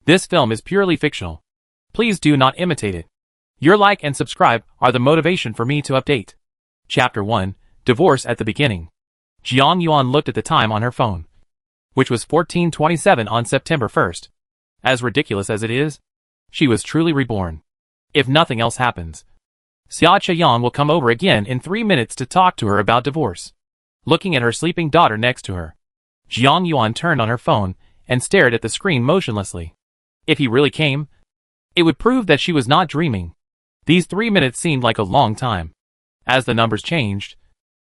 This film is purely fictional. Please do not imitate it. Your like and subscribe are the motivation for me to update. Chapter 1, Divorce at the Beginning. Jiang Yuan looked at the time on her phone, which was 14:27 on September 1st. As ridiculous as it is, she was truly reborn. If nothing else happens, Xia Cheyang will come over again in 3 minutes to talk to her about divorce. Looking at her sleeping daughter next to her, Jiang Yuan turned on her phone and stared at the screen motionlessly. If he really came, it would prove that she was not dreaming. These 3 minutes seemed like a long time. As the numbers changed,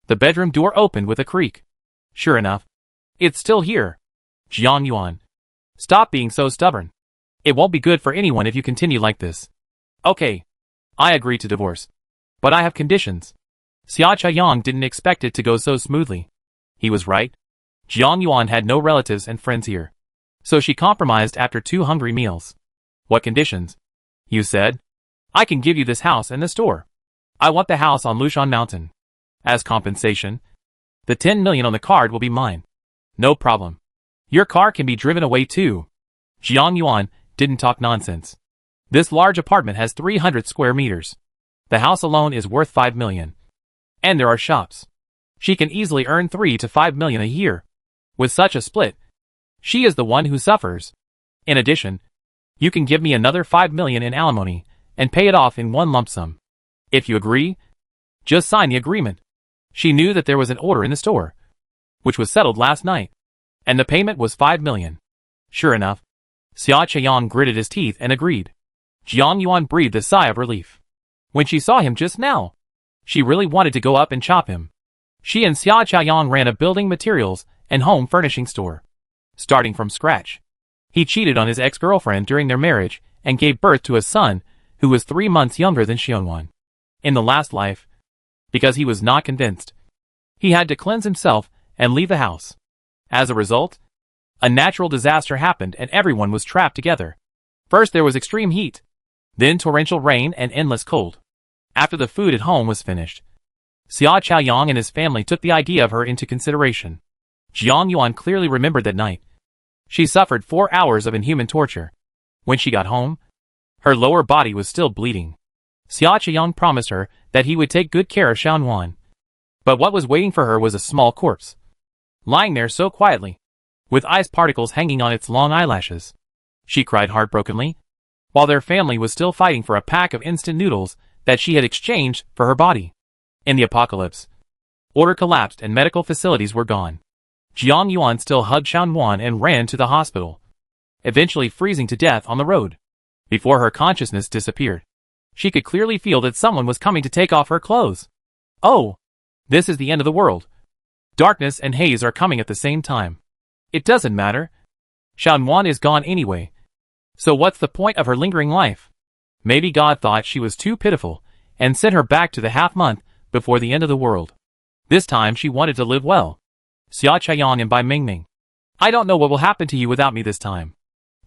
the bedroom door opened with a creak. Sure enough, it's still here. Jiang Yuan, stop being so stubborn. It won't be good for anyone if you continue like this. Okay, I agree to divorce, but I have conditions. Xia Cheyang didn't expect it to go so smoothly. He was right. Jiang Yuan had no relatives and friends here, so she compromised after 2 hungry meals. What conditions? You said, I can give you this house and the store. I want the house on Lushan Mountain. As compensation, the 10 million on the card will be mine. No problem. Your car can be driven away too. Jiang Yuan didn't talk nonsense. This large apartment has 300 square meters. The house alone is worth 5 million. And there are shops. She can easily earn 3 to 5 million a year. With such a split, she is the one who suffers. In addition, you can give me another 5 million in alimony and pay it off in one lump sum. If you agree, just sign the agreement. She knew that there was an order in the store, which was settled last night, and the payment was 5 million. Sure enough, Xia Cheyang gritted his teeth and agreed. Jiang Yuan breathed a sigh of relief. When she saw him just now, she really wanted to go up and chop him. She and Xia Cheyang ran a building materials and home furnishing store, starting from scratch. He cheated on his ex-girlfriend during their marriage and gave birth to a son who was 3 months younger than Xianwan. In the last life, because he was not convinced, he had to cleanse himself and leave the house. As a result, a natural disaster happened and everyone was trapped together. First there was extreme heat, then torrential rain and endless cold. After the food at home was finished, Xia Chaoyang and his family took the idea of her into consideration. Jiang Yuan clearly remembered that night. She suffered 4 hours of inhuman torture. When she got home, her lower body was still bleeding. Xia Chaoyang promised her that he would take good care of Xianwan. But what was waiting for her was a small corpse, lying there so quietly, with ice particles hanging on its long eyelashes. She cried heartbrokenly, while their family was still fighting for a pack of instant noodles that she had exchanged for her body. In the apocalypse, order collapsed and medical facilities were gone. Jiang Yuan still hugged Xianwan and ran to the hospital, eventually freezing to death on the road. Before her consciousness disappeared, she could clearly feel that someone was coming to take off her clothes. Oh, this is the end of the world. Darkness and haze are coming at the same time. It doesn't matter. Xianwan is gone anyway. So what's the point of her lingering life? Maybe God thought she was too pitiful and sent her back to the half-month before the end of the world. This time she wanted to live well. Xia Chaoyang and Bai Mingming, I don't know what will happen to you without me this time.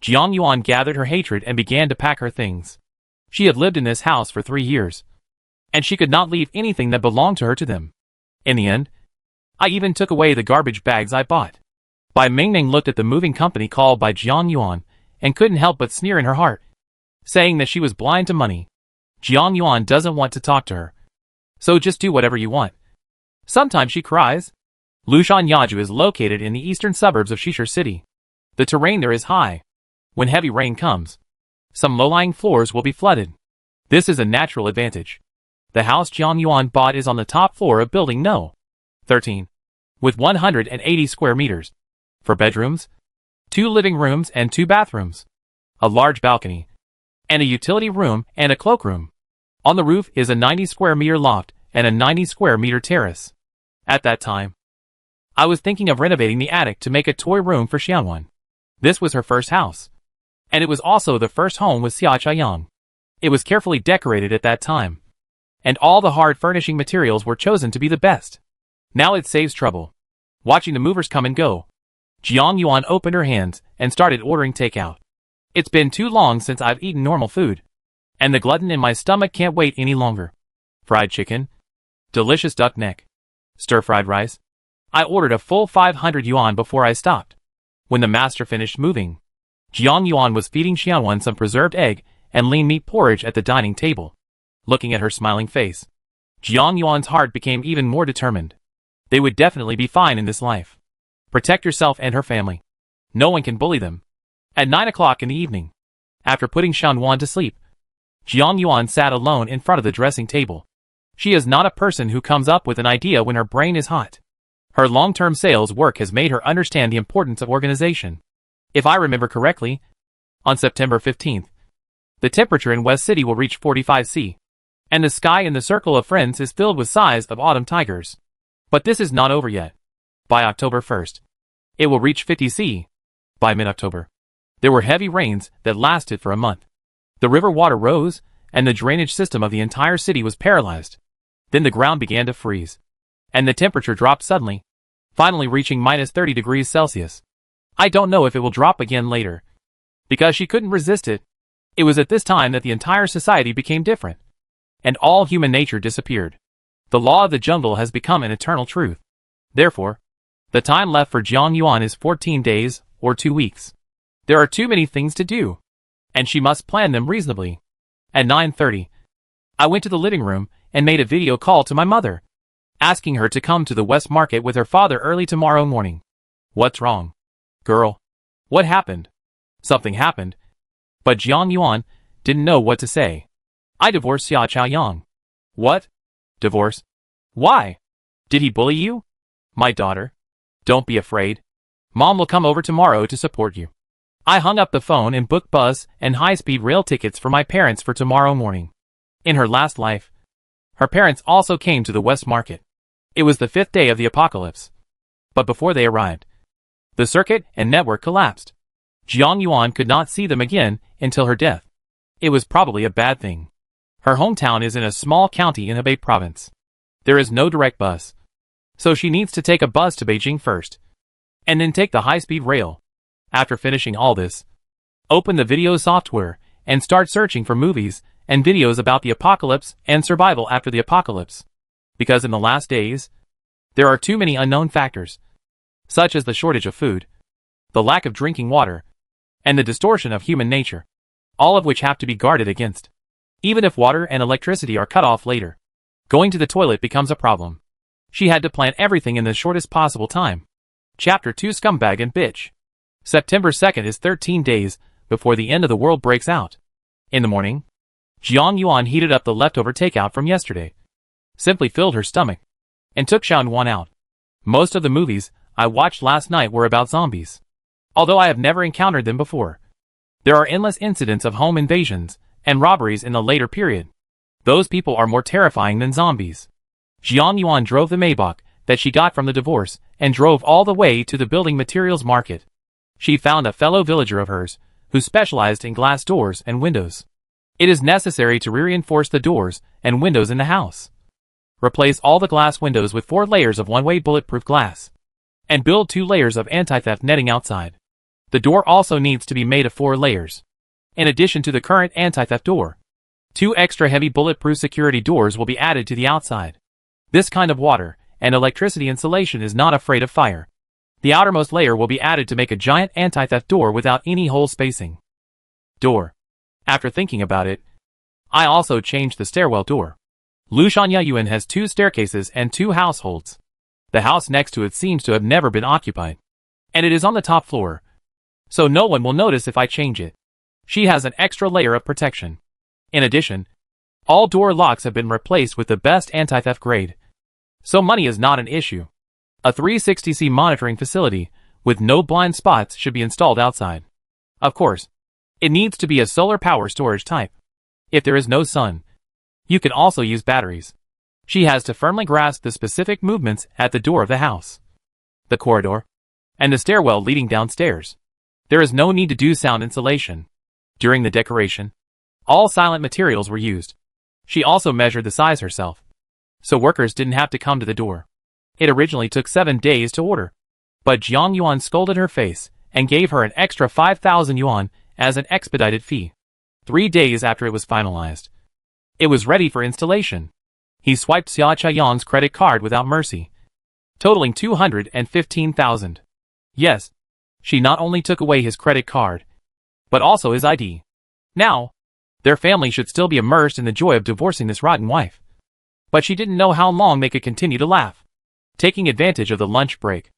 Jiang Yuan gathered her hatred and began to pack her things. She had lived in this house for 3 years, and she could not leave anything that belonged to her to them. In the end, I even took away the garbage bags I bought. Bai Mingming looked at the moving company called by Jiang Yuan and couldn't help but sneer in her heart, saying that she was blind to money. Jiang Yuan doesn't want to talk to her, so just do whatever you want. Sometimes she cries. Lushan Yaju is located in the eastern suburbs of Shishir City. The terrain there is high. When heavy rain comes, some low-lying floors will be flooded. This is a natural advantage. The house Jiang Yuan bought is on the top floor of building No. 13, with 180 square meters. For bedrooms, 2 living rooms and 2 bathrooms, a large balcony, and a utility room and a cloakroom. On the roof is a 90 square meter loft and a 90 square meter terrace. At that time, I was thinking of renovating the attic to make a toy room for Xianwan. This was her first house, and it was also the first home with Xia Chaoyang. It was carefully decorated at that time, and all the hard furnishing materials were chosen to be the best. Now it saves trouble watching the movers come and go. Jiang Yuan opened her hands and started ordering takeout. It's been too long since I've eaten normal food, and the glutton in my stomach can't wait any longer. Fried chicken, delicious duck neck, stir-fried rice. I ordered a full 500 yuan before I stopped. When the master finished moving, Jiang Yuan was feeding Xianwen some preserved egg and lean meat porridge at the dining table. Looking at her smiling face, Jiang Yuan's heart became even more determined. They would definitely be fine in this life. Protect yourself and her family. No one can bully them. At 9 o'clock in the evening, after putting Xianwen to sleep, Jiang Yuan sat alone in front of the dressing table. She is not a person who comes up with an idea when her brain is hot. Her long-term sales work has made her understand the importance of organization. If I remember correctly, on September 15th, the temperature in West City will reach 45 degrees, and the sky in the circle of friends is filled with sighs of autumn tigers. But this is not over yet. By October 1st, it will reach 50 degrees. By mid-October, there were heavy rains that lasted for a month. The river water rose, and the drainage system of the entire city was paralyzed. Then the ground began to freeze, and the temperature dropped suddenly, finally reaching minus 30 degrees Celsius. I don't know if it will drop again later. Because she couldn't resist it. It was at this time that the entire society became different, and all human nature disappeared. The law of the jungle has become an eternal truth. Therefore, the time left for Jiang Yuan is 14 days or 2 weeks. There are too many things to do, and she must plan them reasonably. At 9:30, I went to the living room and made a video call to my mother, asking her to come to the West Market with her father early tomorrow morning. What's wrong? Girl, what happened? Something happened. But Jiang Yuan didn't know what to say. I divorced Xia Chaoyang. What? Divorce? Why? Did he bully you? My daughter, don't be afraid. Mom will come over tomorrow to support you. I hung up the phone and booked bus and high-speed rail tickets for my parents for tomorrow morning. In her last life, her parents also came to the West Market. It was the 5th day of the apocalypse. But before they arrived, the circuit and network collapsed. Jiang Yuan could not see them again until her death. It was probably a bad thing. Her hometown is in a small county in Hebei province. There is no direct bus, so she needs to take a bus to Beijing first, and then take the high-speed rail. After finishing all this, open the video software and start searching for movies and videos about the apocalypse and survival after the apocalypse. Because in the last days, there are too many unknown factors, such as the shortage of food, the lack of drinking water, and the distortion of human nature, all of which have to be guarded against. Even if water and electricity are cut off later, going to the toilet becomes a problem. She had to plan everything in the shortest possible time. Chapter 2 Scumbag and Bitch. September 2nd is 13 days before the end of the world breaks out. In the morning, Jiang Yuan heated up the leftover takeout from yesterday, simply filled her stomach, and took Xianwen out. Most of the movies I watched last night were about zombies. Although I have never encountered them before, there are endless incidents of home invasions and robberies in the later period. Those people are more terrifying than zombies. Jiang Yuan drove the Maybach that she got from the divorce and drove all the way to the building materials market. She found a fellow villager of hers who specialized in glass doors and windows. It is necessary to reinforce the doors and windows in the house. Replace all the glass windows with 4 layers of one-way bulletproof glass, and build 2 layers of anti-theft netting outside. The door also needs to be made of 4 layers. In addition to the current anti-theft door, 2 extra heavy bulletproof security doors will be added to the outside. This kind of water and electricity insulation is not afraid of fire. The outermost layer will be added to make a giant anti-theft door without any hole spacing. Door. After thinking about it, I also changed the stairwell door. Lushanya Yuan has 2 staircases and 2 households. The house next to it seems to have never been occupied, and it is on the top floor, so no one will notice if I change it. She has an extra layer of protection. In addition, all door locks have been replaced with the best anti-theft grade, so money is not an issue. A 360°C monitoring facility with no blind spots should be installed outside. Of course, it needs to be a solar power storage type. If there is no sun, you can also use batteries. She has to firmly grasp the specific movements at the door of the house, the corridor, and the stairwell leading downstairs. There is no need to do sound insulation. During the decoration, all silent materials were used. She also measured the size herself, so workers didn't have to come to the door. It originally took 7 days to order, but Jiang Yuan scolded her face and gave her an extra 5,000 yuan as an expedited fee. 3 days after it was finalized, it was ready for installation. He swiped Xia Chaoyang's credit card without mercy, totaling 215,000. Yes, she not only took away his credit card, but also his ID. Now, their family should still be immersed in the joy of divorcing this rotten wife. But she didn't know how long they could continue to laugh. Taking advantage of the lunch break,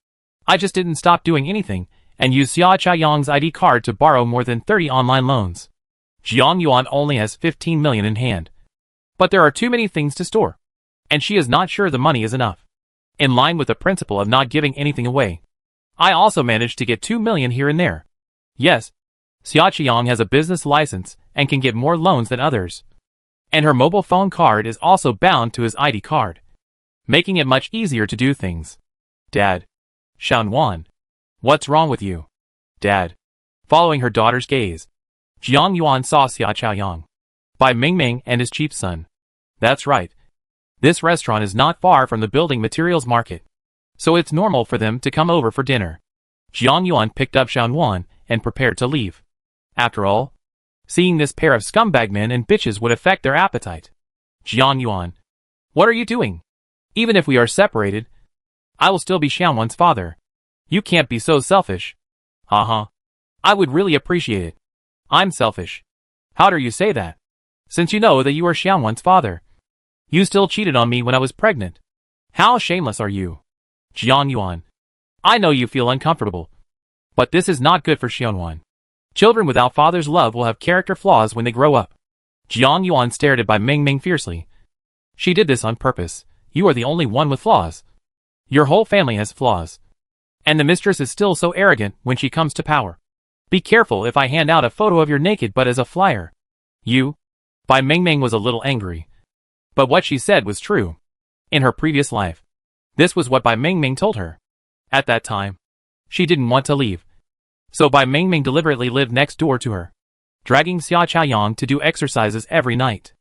I just didn't stop doing anything and used Xia Chaoyang's ID card to borrow more than 30 online loans. Jiang Yuan only has 15 million in hand. But there are too many things to store, and she is not sure the money is enough. In line with the principle of not giving anything away, I also managed to get 2 million here and there. Yes, Xia Qiang has a business license and can get more loans than others. And her mobile phone card is also bound to his ID card, making it much easier to do things. Dad. Xiaowan. What's wrong with you? Dad. Following her daughter's gaze, Jiang Yuan saw Xia Chaoyang. By Mingming and his chief son. That's right. This restaurant is not far from the building materials market, so it's normal for them to come over for dinner. Jiang Yuan picked up Xiaowan and prepared to leave. After all, seeing this pair of scumbag men and bitches would affect their appetite. Jiang Yuan. What are you doing? Even if we are separated, I will still be Xiaowan's father. You can't be so selfish. Haha. I would really appreciate it. I'm selfish. How dare you say that? Since you know that you are Xiaowan's father. You still cheated on me when I was pregnant. How shameless are you? Jiang Yuan. I know you feel uncomfortable, but this is not good for Xiaowan. Children without father's love will have character flaws when they grow up. Jiang Yuan stared at Bai Mingming fiercely. She did this on purpose. You are the only one with flaws. Your whole family has flaws. And the mistress is still so arrogant when she comes to power. Be careful if I hand out a photo of your naked butt as a flyer. You? Bai Mingming was a little angry. But what she said was true. In her previous life, this was what Bai Mingming told her. At that time, she didn't want to leave. So Bai Mingming deliberately lived next door to her, dragging Xia Chaoyang to do exercises every night.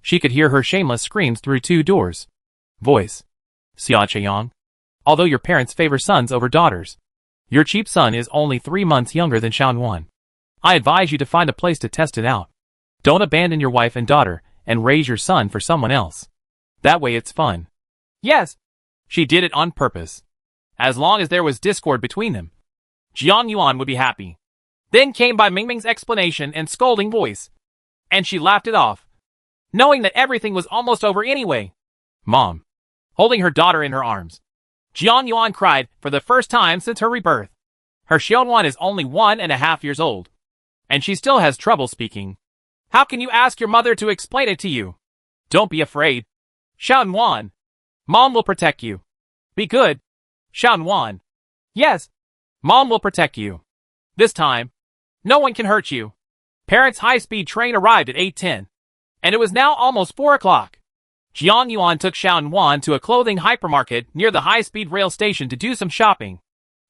She could hear her shameless screams through 2 doors. Voice. Xia Chaoyang. Although your parents favor sons over daughters, your cheap son is only 3 months younger than Xiaowan. I advise you to find a place to test it out. Don't abandon your wife and daughter and raise your son for someone else. That way it's fun. Yes. She did it on purpose. As long as there was discord between them, Jiang Yuan would be happy. Then came Bai Mingming's explanation and scolding voice. And she laughed it off, knowing that everything was almost over anyway. Mom. Holding her daughter in her arms, Jiang Yuan cried for the first time since her rebirth. Her Xiaowan is only 1.5 years old, and she still has trouble speaking. How can you ask your mother to explain it to you? Don't be afraid. Xiaowan. Mom will protect you. Be good. Xiaowan. Yes. Mom will protect you. This time, no one can hurt you. Parents' high-speed train arrived at 8:10, and it was now almost 4 o'clock. Jiang Yuan took Xiaowan to a clothing hypermarket near the high-speed rail station to do some shopping.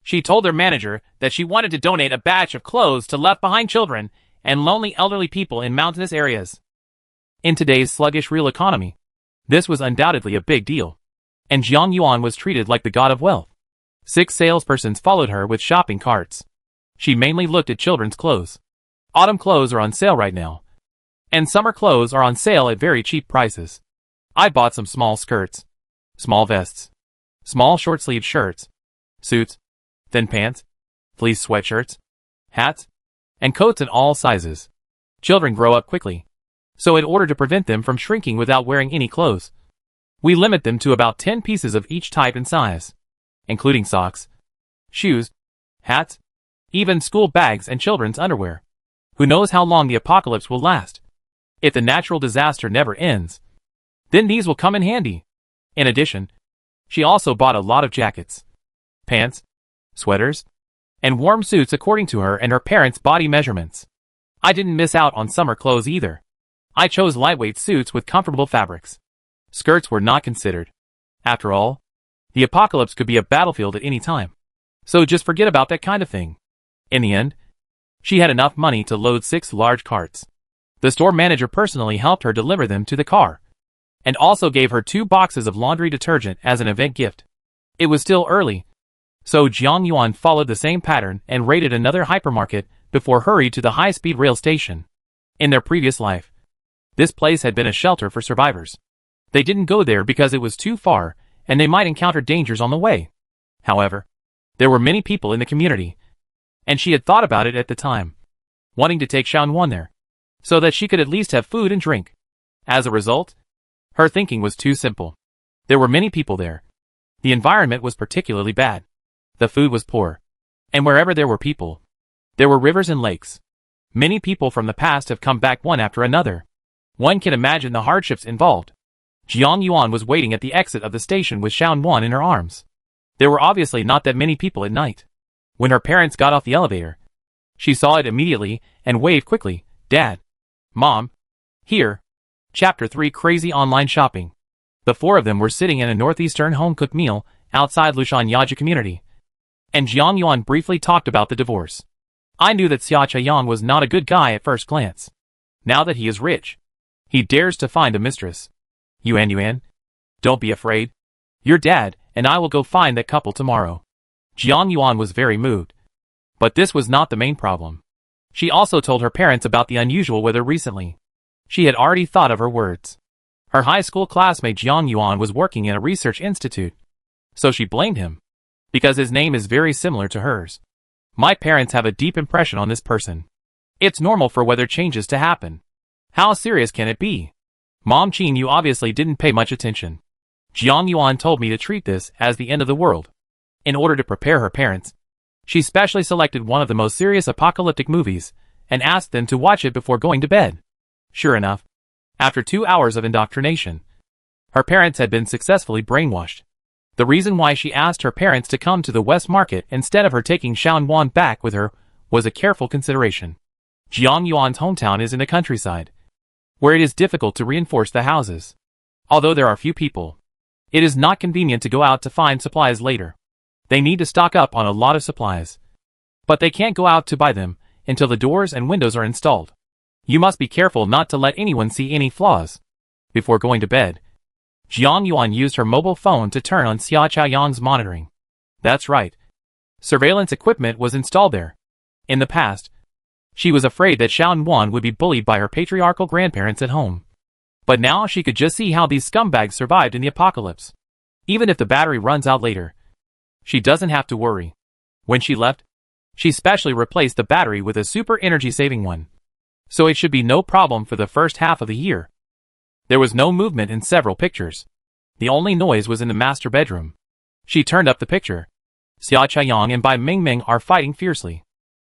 She told their manager that she wanted to donate a batch of clothes to left-behind children and lonely elderly people in mountainous areas. In today's sluggish real economy, this was undoubtedly a big deal, and Jiang Yuan was treated like the god of wealth. 6 salespersons followed her with shopping carts. She mainly looked at children's clothes. Autumn clothes are on sale right now, and summer clothes are on sale at very cheap prices. I bought some small skirts, small vests, small short-sleeved shirts, suits, thin pants, fleece sweatshirts, hats, and coats in all sizes. Children grow up quickly, so in order to prevent them from shrinking without wearing any clothes, we limit them to about 10 pieces of each type and size, including socks, shoes, hats, even school bags and children's underwear. Who knows how long the apocalypse will last? If the natural disaster never ends, then these will come in handy. In addition, she also bought a lot of jackets, pants, sweaters, and warm suits according to her and her parents' body measurements. I didn't miss out on summer clothes either. I chose lightweight suits with comfortable fabrics. Skirts were not considered. After all, the apocalypse could be a battlefield at any time. So just forget about that kind of thing. In the end, she had enough money to load 6 large carts. The store manager personally helped her deliver them to the car, and also gave her 2 boxes of laundry detergent as an event gift. It was still early, so Jiang Yuan followed the same pattern and raided another hypermarket before hurried to the high-speed rail station. In their previous life, this place had been a shelter for survivors. They didn't go there because it was too far, and they might encounter dangers on the way. However, there were many people in the community, and she had thought about it at the time. wanting to take Xiaonuan there, so that she could at least have food and drink. As a result, her thinking was too simple. There were many people there. The environment was particularly bad. The food was poor. And wherever there were people, there were rivers and lakes. Many people from the past have come back one after another. One can imagine the hardships involved. Jiang Yuan was waiting at the exit of the station with Xiaonuan in her arms. There were obviously not that many people at night. When her parents got off the elevator, she saw it immediately and waved quickly. Dad. Mom. Here. Chapter 3 Crazy Online Shopping. The four of them were sitting in a northeastern home-cooked meal outside Lushan Yaji community. And Jiang Yuan briefly talked about the divorce. I knew that Xia Chaiyang was not a good guy at first glance. Now that he is rich, he dares to find a mistress. Yuan, don't be afraid. Your dad and I will go find that couple tomorrow. Jiang Yuan was very moved. But this was not the main problem. She also told her parents about the unusual weather recently. She had already thought of her words. Her high school classmate Jiang Yuan was working in a research institute. So she blamed him. Because his name is very similar to hers. My parents have a deep impression on this person. It's normal for weather changes to happen. How serious can it be? Mom Qin, you obviously didn't pay much attention. Jiang Yuan told me to treat this as the end of the world. In order to prepare her parents, she specially selected one of the most serious apocalyptic movies and asked them to watch it before going to bed. Sure enough, after 2 hours of indoctrination, her parents had been successfully brainwashed. The reason why she asked her parents to come to the West Market instead of her taking Xiaonuan back with her was a careful consideration. Jiang Yuan's hometown is in the countryside, where it is difficult to reinforce the houses. Although there are few people, it is not convenient to go out to find supplies later. They need to stock up on a lot of supplies. But they can't go out to buy them until the doors and windows are installed. You must be careful not to let anyone see any flaws. Before going to bed, Jiang Yuan used her mobile phone to turn on Xia Chaiyang's monitoring. That's right. Surveillance equipment was installed there. In the past, she was afraid that Xiaonuan would be bullied by her patriarchal grandparents at home. But now she could just see how these scumbags survived in the apocalypse. Even if the battery runs out later, she doesn't have to worry. When she left, she specially replaced the battery with a super energy-saving one. So it should be no problem for the first half of the year. There was no movement in several pictures. The only noise was in the master bedroom. She turned up the picture. Xia Chaiyang and Bai Mingming are fighting fiercely.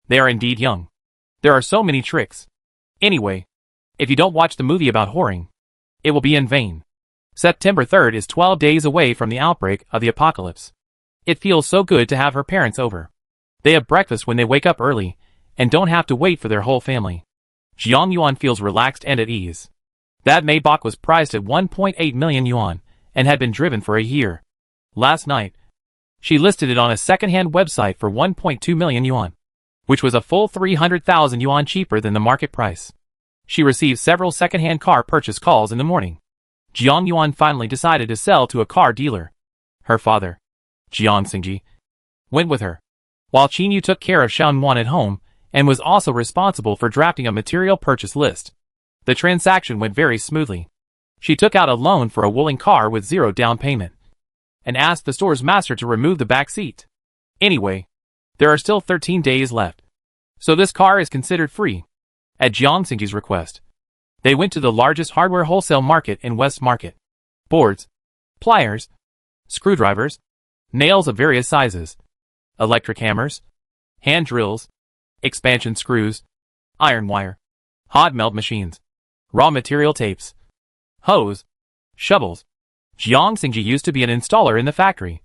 They are indeed young. There are so many tricks. Anyway, if you don't watch the movie about Hoarding, it will be in vain. September 3rd is 12 days away from the outbreak of the apocalypse. It feels so good to have her parents over. They have breakfast when they wake up early, and don't have to wait for their whole family. Jiang Yuan feels relaxed and at ease. That Maybach was priced at 1.8 million yuan, and had been driven for a year. Last night, she listed it on a second-hand website for 1.2 million yuan, which was a full 300,000 yuan cheaper than the market price. She received several second-hand car purchase calls in the morning. Jiang Yuan finally decided to sell to a car dealer. Her father, Jiang Xingji, went with her, while Qin Yu took care of Xiaonuan at home and was also responsible for drafting a material purchase list. The transaction went very smoothly. She took out a loan for a wooling car with 0 down payment, and asked the store's master to remove the back seat. Anyway, there are still 13 days left, so this car is considered free. At Jiang Xingji's request, they went to the largest hardware wholesale market in West Market. Boards, pliers, screwdrivers, nails of various sizes, electric hammers, hand drills, expansion screws, iron wire, hot melt machines, raw material tapes, hose, shovels. Jiang Xingji used to be an installer in the factory,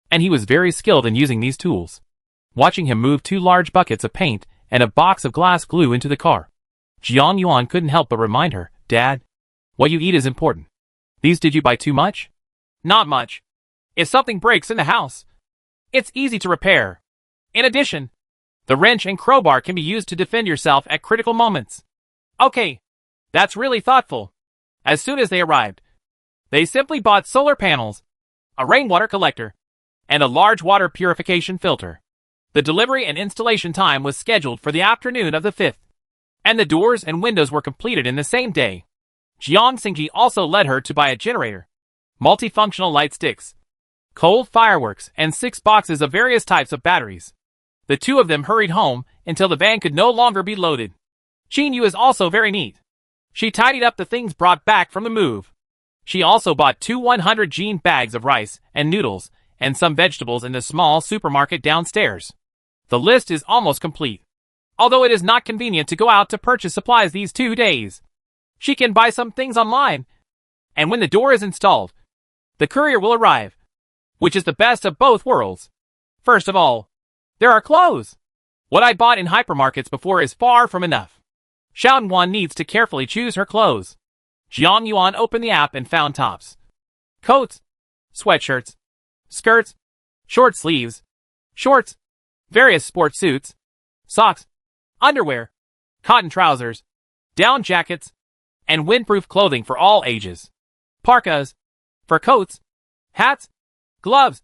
and he was very skilled in using these tools. Watching him move 2 large buckets of paint and a box of glass glue into the car, Jiang Yuan couldn't help but remind her, Dad, what you eat is important. These did you buy too much? Not much. If something breaks in the house, it's easy to repair. In addition, the wrench and crowbar can be used to defend yourself at critical moments. Okay, that's really thoughtful. As soon as they arrived, they simply bought solar panels, a rainwater collector, and a large water purification filter. The delivery and installation time was scheduled for the afternoon of the 5th, and the doors and windows were completed in the same day. Jiang Xingji also led her to buy a generator, multifunctional light sticks, cold fireworks, and 6 boxes of various types of batteries. The two of them hurried home until the van could no longer be loaded. Jinyu is also very neat. She tidied up the things brought back from the move. She also bought 2 100 bags of rice and noodles and some vegetables in the small supermarket downstairs. The list is almost complete. Although it is not convenient to go out to purchase supplies these 2 days, she can buy some things online. And when the door is installed, the courier will arrive, which is the best of both worlds. First of all, there are clothes. What I bought in hypermarkets before is far from enough. Xiaoyan needs to carefully choose her clothes. Jiang Yuan opened the app and found tops, coats, sweatshirts, skirts, short sleeves, shorts, various sports suits, socks, underwear, cotton trousers, down jackets, and windproof clothing for all ages, parkas, fur coats, hats, gloves,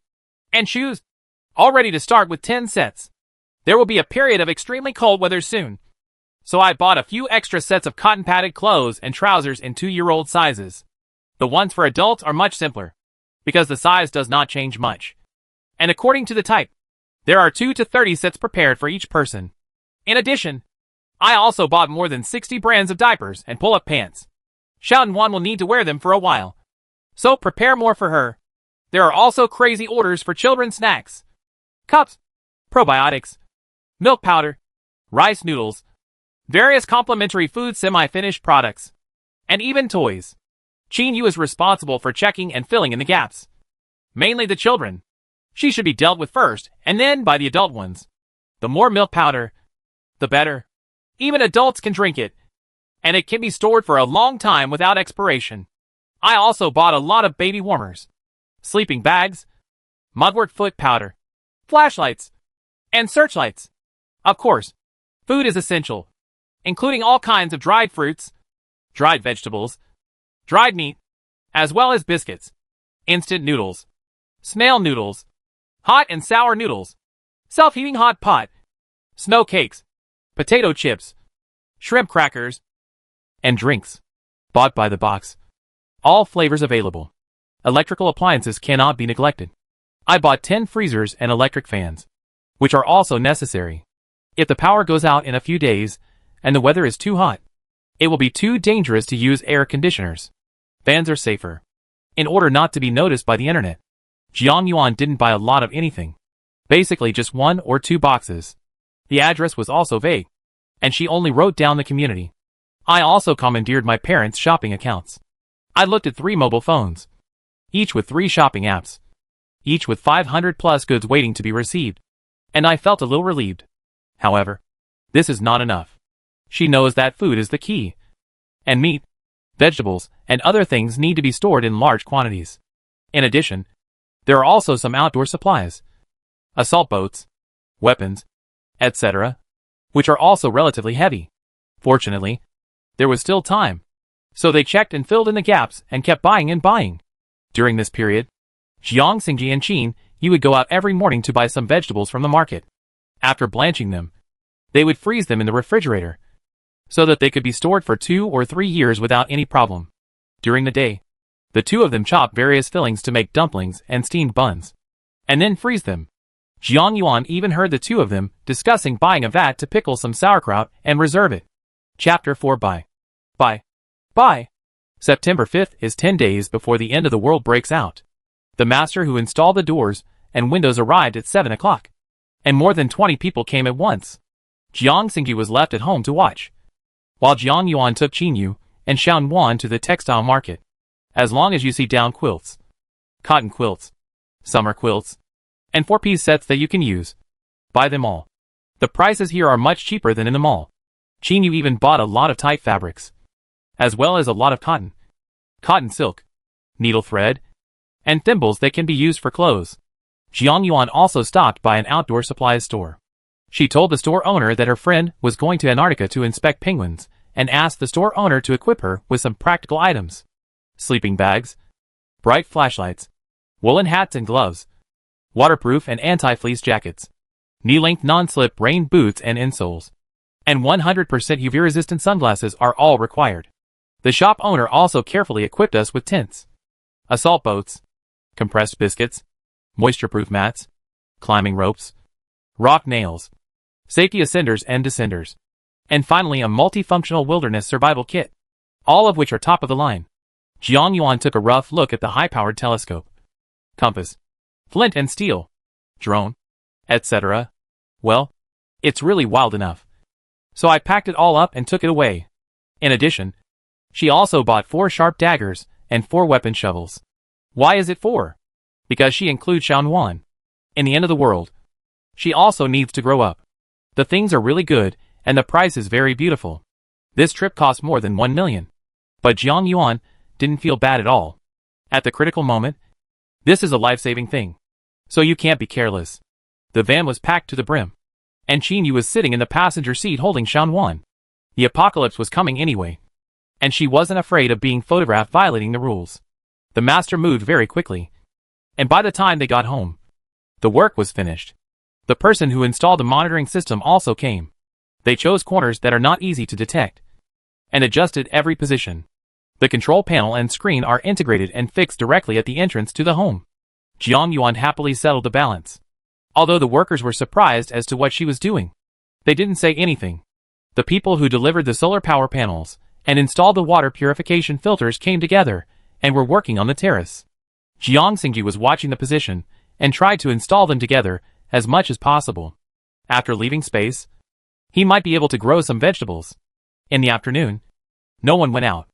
and shoes, all ready to start with 10 sets. There will be a period of extremely cold weather soon, so I bought a few extra sets of cotton padded clothes and trousers in 2-year-old sizes. The ones for adults are much simpler, because the size does not change much. And according to the type, there are 2 to 30 sets prepared for each person. In addition, I also bought more than 60 brands of diapers and pull-up pants. Xiaoyan will need to wear them for a while, so prepare more for her. There are also crazy orders for children's snacks, cups, probiotics, milk powder, rice noodles, various complimentary food semi-finished products, and even toys. Jinyu is responsible for checking and filling in the gaps. Mainly the children. She should be dealt with first, and then by the adult ones. The more milk powder, the better. Even adults can drink it, and it can be stored for a long time without expiration. I also bought a lot of baby warmers, sleeping bags, mugwort foot powder, flashlights, and searchlights. Of course, food is essential, including all kinds of dried fruits, dried vegetables, dried meat, as well as biscuits, instant noodles, snail noodles, hot and sour noodles, self-heating hot pot, snow cakes, potato chips, shrimp crackers, and drinks. Bought by the box. All flavors available. Electrical appliances cannot be neglected. I bought 10 freezers and electric fans, which are also necessary. If the power goes out in a few days, and the weather is too hot, it will be too dangerous to use air conditioners. Fans are safer. In order not to be noticed by the internet, Jiang Yuan didn't buy a lot of anything. Basically just 1 or 2 boxes. The address was also vague, and she only wrote down the community. I also commandeered my parents' shopping accounts. I looked at 3 mobile phones, each with 3 shopping apps, each with 500 plus goods waiting to be received, and I felt a little relieved. However, this is not enough. She knows that food is the key, and meat, vegetables, and other things need to be stored in large quantities. In addition, there are also some outdoor supplies, assault boats, weapons, etc., which are also relatively heavy. Fortunately, there was still time, so they checked and filled in the gaps and kept buying and buying. During this period, Jiang Xingji and Qin Yu would go out every morning to buy some vegetables from the market. After blanching them, they would freeze them in the refrigerator, so that they could be stored for 2 or 3 years without any problem. During the day, the two of them chopped various fillings to make dumplings and steamed buns, and then freeze them. Jiang Yuan even heard the two of them discussing buying a vat to pickle some sauerkraut and reserve it. Chapter 4 Bye. September 5th is 10 days before the end of the world breaks out. The master who installed the doors and windows arrived at 7 o'clock, and more than 20 people came at once. Jiang Xingji was left at home to watch, while Jiang Yuan took Qin Yu and Xiaoyan to the textile market. As long as you see down quilts, cotton quilts, summer quilts, and 4-piece sets that you can use, buy them all. The prices here are much cheaper than in the mall. Qin Yu even bought a lot of tight fabrics, as well as a lot of cotton silk, needle thread, and thimbles that can be used for clothes. Jiang Yuan also stopped by an outdoor supplies store. She told the store owner that her friend was going to Antarctica to inspect penguins, and asked the store owner to equip her with some practical items: sleeping bags, bright flashlights, woolen hats and gloves, waterproof and anti-fleece jackets, knee-length non-slip rain boots and insoles, and 100% UV-resistant sunglasses are all required. The shop owner also carefully equipped us with tents, assault boats, compressed biscuits, moisture-proof mats, climbing ropes, rock nails, safety ascenders and descenders, and finally a multifunctional wilderness survival kit, all of which are top of the line. Jiang Yuan took a rough look at the high-powered telescope, compass, flint and steel, drone, etc. Well, it's really wild enough. So I packed it all up and took it away. In addition, she also bought 4 sharp daggers and 4 weapon shovels. Why is it 4? Because she includes Xiaonuan. In the end of the world, she also needs to grow up. The things are really good, and the price is very beautiful. This trip cost more than 1 million. But Jiang Yuan didn't feel bad at all. At the critical moment, this is a life-saving thing. So you can't be careless. The van was packed to the brim, and Qin Yu was sitting in the passenger seat holding Xiaonuan. The apocalypse was coming anyway, and she wasn't afraid of being photographed violating the rules. The master moved very quickly, and by the time they got home, the work was finished. The person who installed the monitoring system also came. They chose corners that are not easy to detect, and adjusted every position. The control panel and screen are integrated and fixed directly at the entrance to the home. Jiang Yuan happily settled the balance. Although the workers were surprised as to what she was doing, they didn't say anything. The people who delivered the solar power panels and installed the water purification filters came together and were working on the terrace. Jiang Xingji was watching the position and tried to install them together as much as possible. After leaving space, he might be able to grow some vegetables. In the afternoon, no one went out.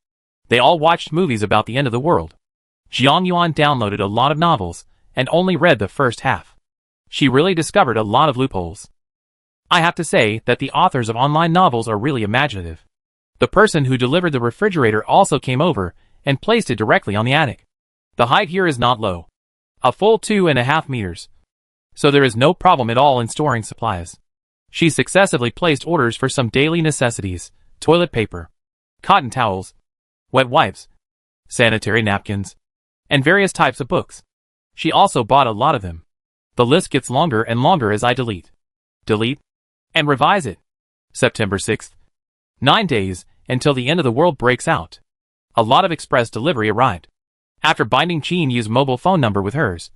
They all watched movies about the end of the world. Jiang Yuan downloaded a lot of novels and only read the first half. She really discovered a lot of loopholes. I have to say that the authors of online novels are really imaginative. The person who delivered the refrigerator also came over and placed it directly on the attic. The height here is not low. A full 2.5 meters. So there is no problem at all in storing supplies. She successively placed orders for some daily necessities, toilet paper, cotton towels, wet wipes, sanitary napkins, and various types of books. She also bought a lot of them. The list gets longer and longer as I delete, and revise it. September 6th. 9 days until the end of the world breaks out. A lot of express delivery arrived. After binding Qin Yu's mobile phone number with hers,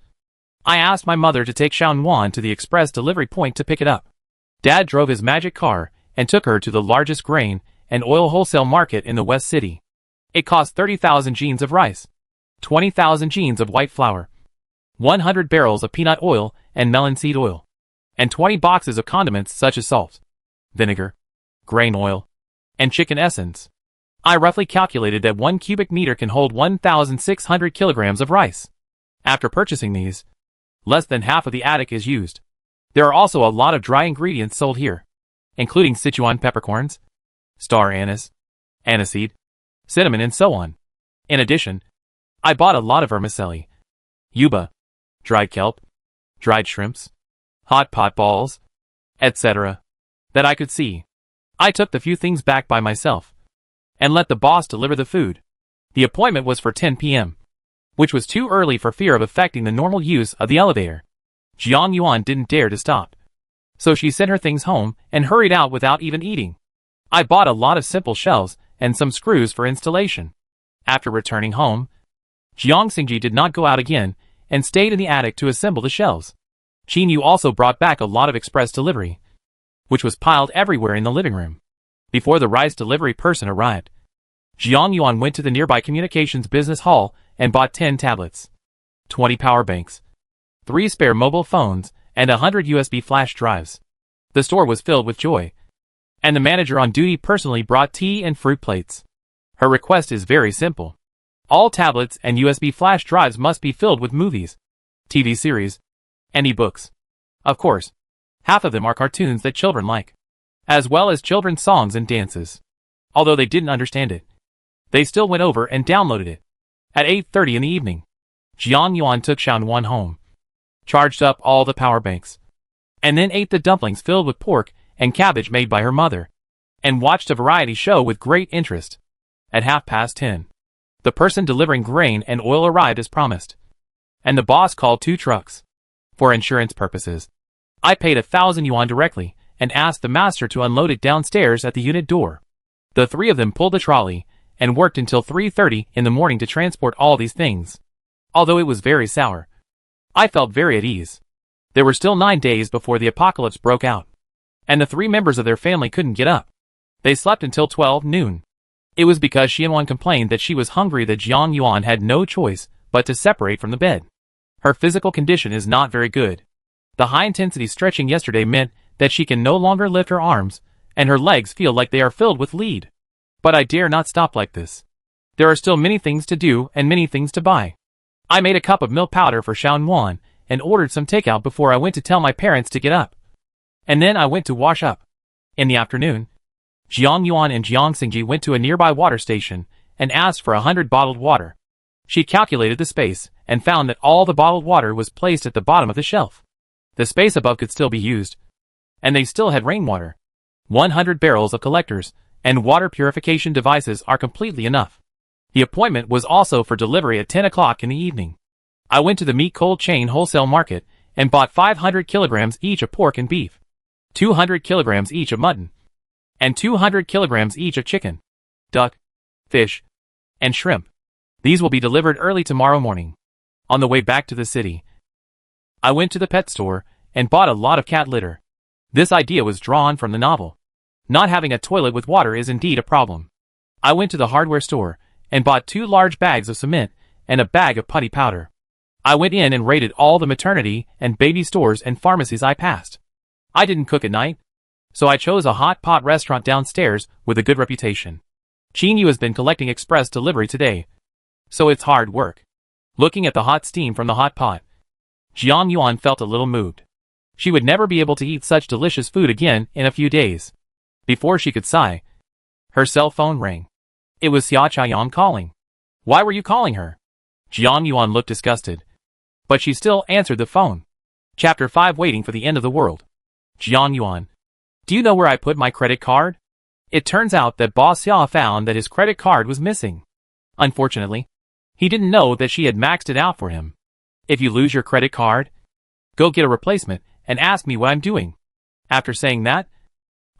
I asked my mother to take Xiaonuan to the express delivery point to pick it up. Dad drove his magic car and took her to the largest grain and oil wholesale market in the West City. It cost 30,000 jeans of rice, 20,000 jeans of white flour, 100 barrels of peanut oil and melon seed oil, and 20 boxes of condiments such as salt, vinegar, grain oil, and chicken essence. I roughly calculated that 1 cubic meter can hold 1,600 kilograms of rice. After purchasing these, less than half of the attic is used. There are also a lot of dry ingredients sold here, including Sichuan peppercorns, star anise, aniseed, cinnamon and so on. In addition, I bought a lot of vermicelli, yuba, dried kelp, dried shrimps, hot pot balls, etc. that I could see. I took the few things back by myself and let the boss deliver the food. The appointment was for 10 p.m., which was too early for fear of affecting the normal use of the elevator. Jiang Yuan didn't dare to stop, so she sent her things home and hurried out without even eating. I bought a lot of simple shelves and some screws for installation. After returning home, Jiang Xingji did not go out again and stayed in the attic to assemble the shelves. Qin Yu also brought back a lot of express delivery, which was piled everywhere in the living room. Before the rice delivery person arrived, Jiang Yuan went to the nearby communications business hall and bought 10 tablets, 20 power banks, 3 spare mobile phones, and 100 USB flash drives. The store was filled with joy, and the manager on duty personally brought tea and fruit plates. Her request is very simple. All tablets and USB flash drives must be filled with movies, TV series, and e-books. Of course, half of them are cartoons that children like, as well as children's songs and dances. Although they didn't understand it, they still went over and downloaded it. At 8:30 in the evening, Jiang Yuan took Xiaonuan home, charged up all the power banks, and then ate the dumplings filled with pork and cabbage made by her mother, and watched a variety show with great interest. At 10:30, the person delivering grain and oil arrived as promised, and the boss called 2 trucks. For insurance purposes, I paid 1,000 yuan directly and asked the master to unload it downstairs at the unit door. The 3 of them pulled the trolley and worked until 3:30 in the morning to transport all these things. Although it was very sour, I felt very at ease. There were still 9 days before the apocalypse broke out, and the 3 members of their family couldn't get up. They slept until 12 noon. It was because Xianwan complained that she was hungry that Jiang Yuan had no choice but to separate from the bed. Her physical condition is not very good. The high-intensity stretching yesterday meant that she can no longer lift her arms, and her legs feel like they are filled with lead. But I dare not stop like this. There are still many things to do and many things to buy. I made a cup of milk powder for Xianwan and ordered some takeout before I went to tell my parents to get up. And then I went to wash up. In the afternoon, Jiang Yuan and Jiang Xingji went to a nearby water station and asked for 100 bottled water. She calculated the space and found that all the bottled water was placed at the bottom of the shelf. The space above could still be used, and they still had rainwater. 100 barrels of collectors and water purification devices are completely enough. The appointment was also for delivery at 10 o'clock in the evening. I went to the meat cold chain wholesale market and bought 500 kilograms each of pork and beef, 200 kilograms each of mutton, and 200 kilograms each of chicken, duck, fish, and shrimp. These will be delivered early tomorrow morning. On the way back to the city, I went to the pet store and bought a lot of cat litter. This idea was drawn from the novel. Not having a toilet with water is indeed a problem. I went to the hardware store and bought 2 large bags of cement and a bag of putty powder. I went in and raided all the maternity and baby stores and pharmacies I passed. I didn't cook at night, so I chose a hot pot restaurant downstairs with a good reputation. Qin Yu has been collecting express delivery today, so it's hard work. Looking at the hot steam from the hot pot, Jiang Yuan felt a little moved. She would never be able to eat such delicious food again in a few days. Before she could sigh, her cell phone rang. It was Xia Chaoyang calling. Why were you calling her? Jiang Yuan looked disgusted, but she still answered the phone. Chapter 5, Waiting for the End of the World. Jiang Yuan. Do you know where I put my credit card? It turns out that Boss Xia found that his credit card was missing. Unfortunately, he didn't know that she had maxed it out for him. If you lose your credit card, go get a replacement and ask me what I'm doing. After saying that,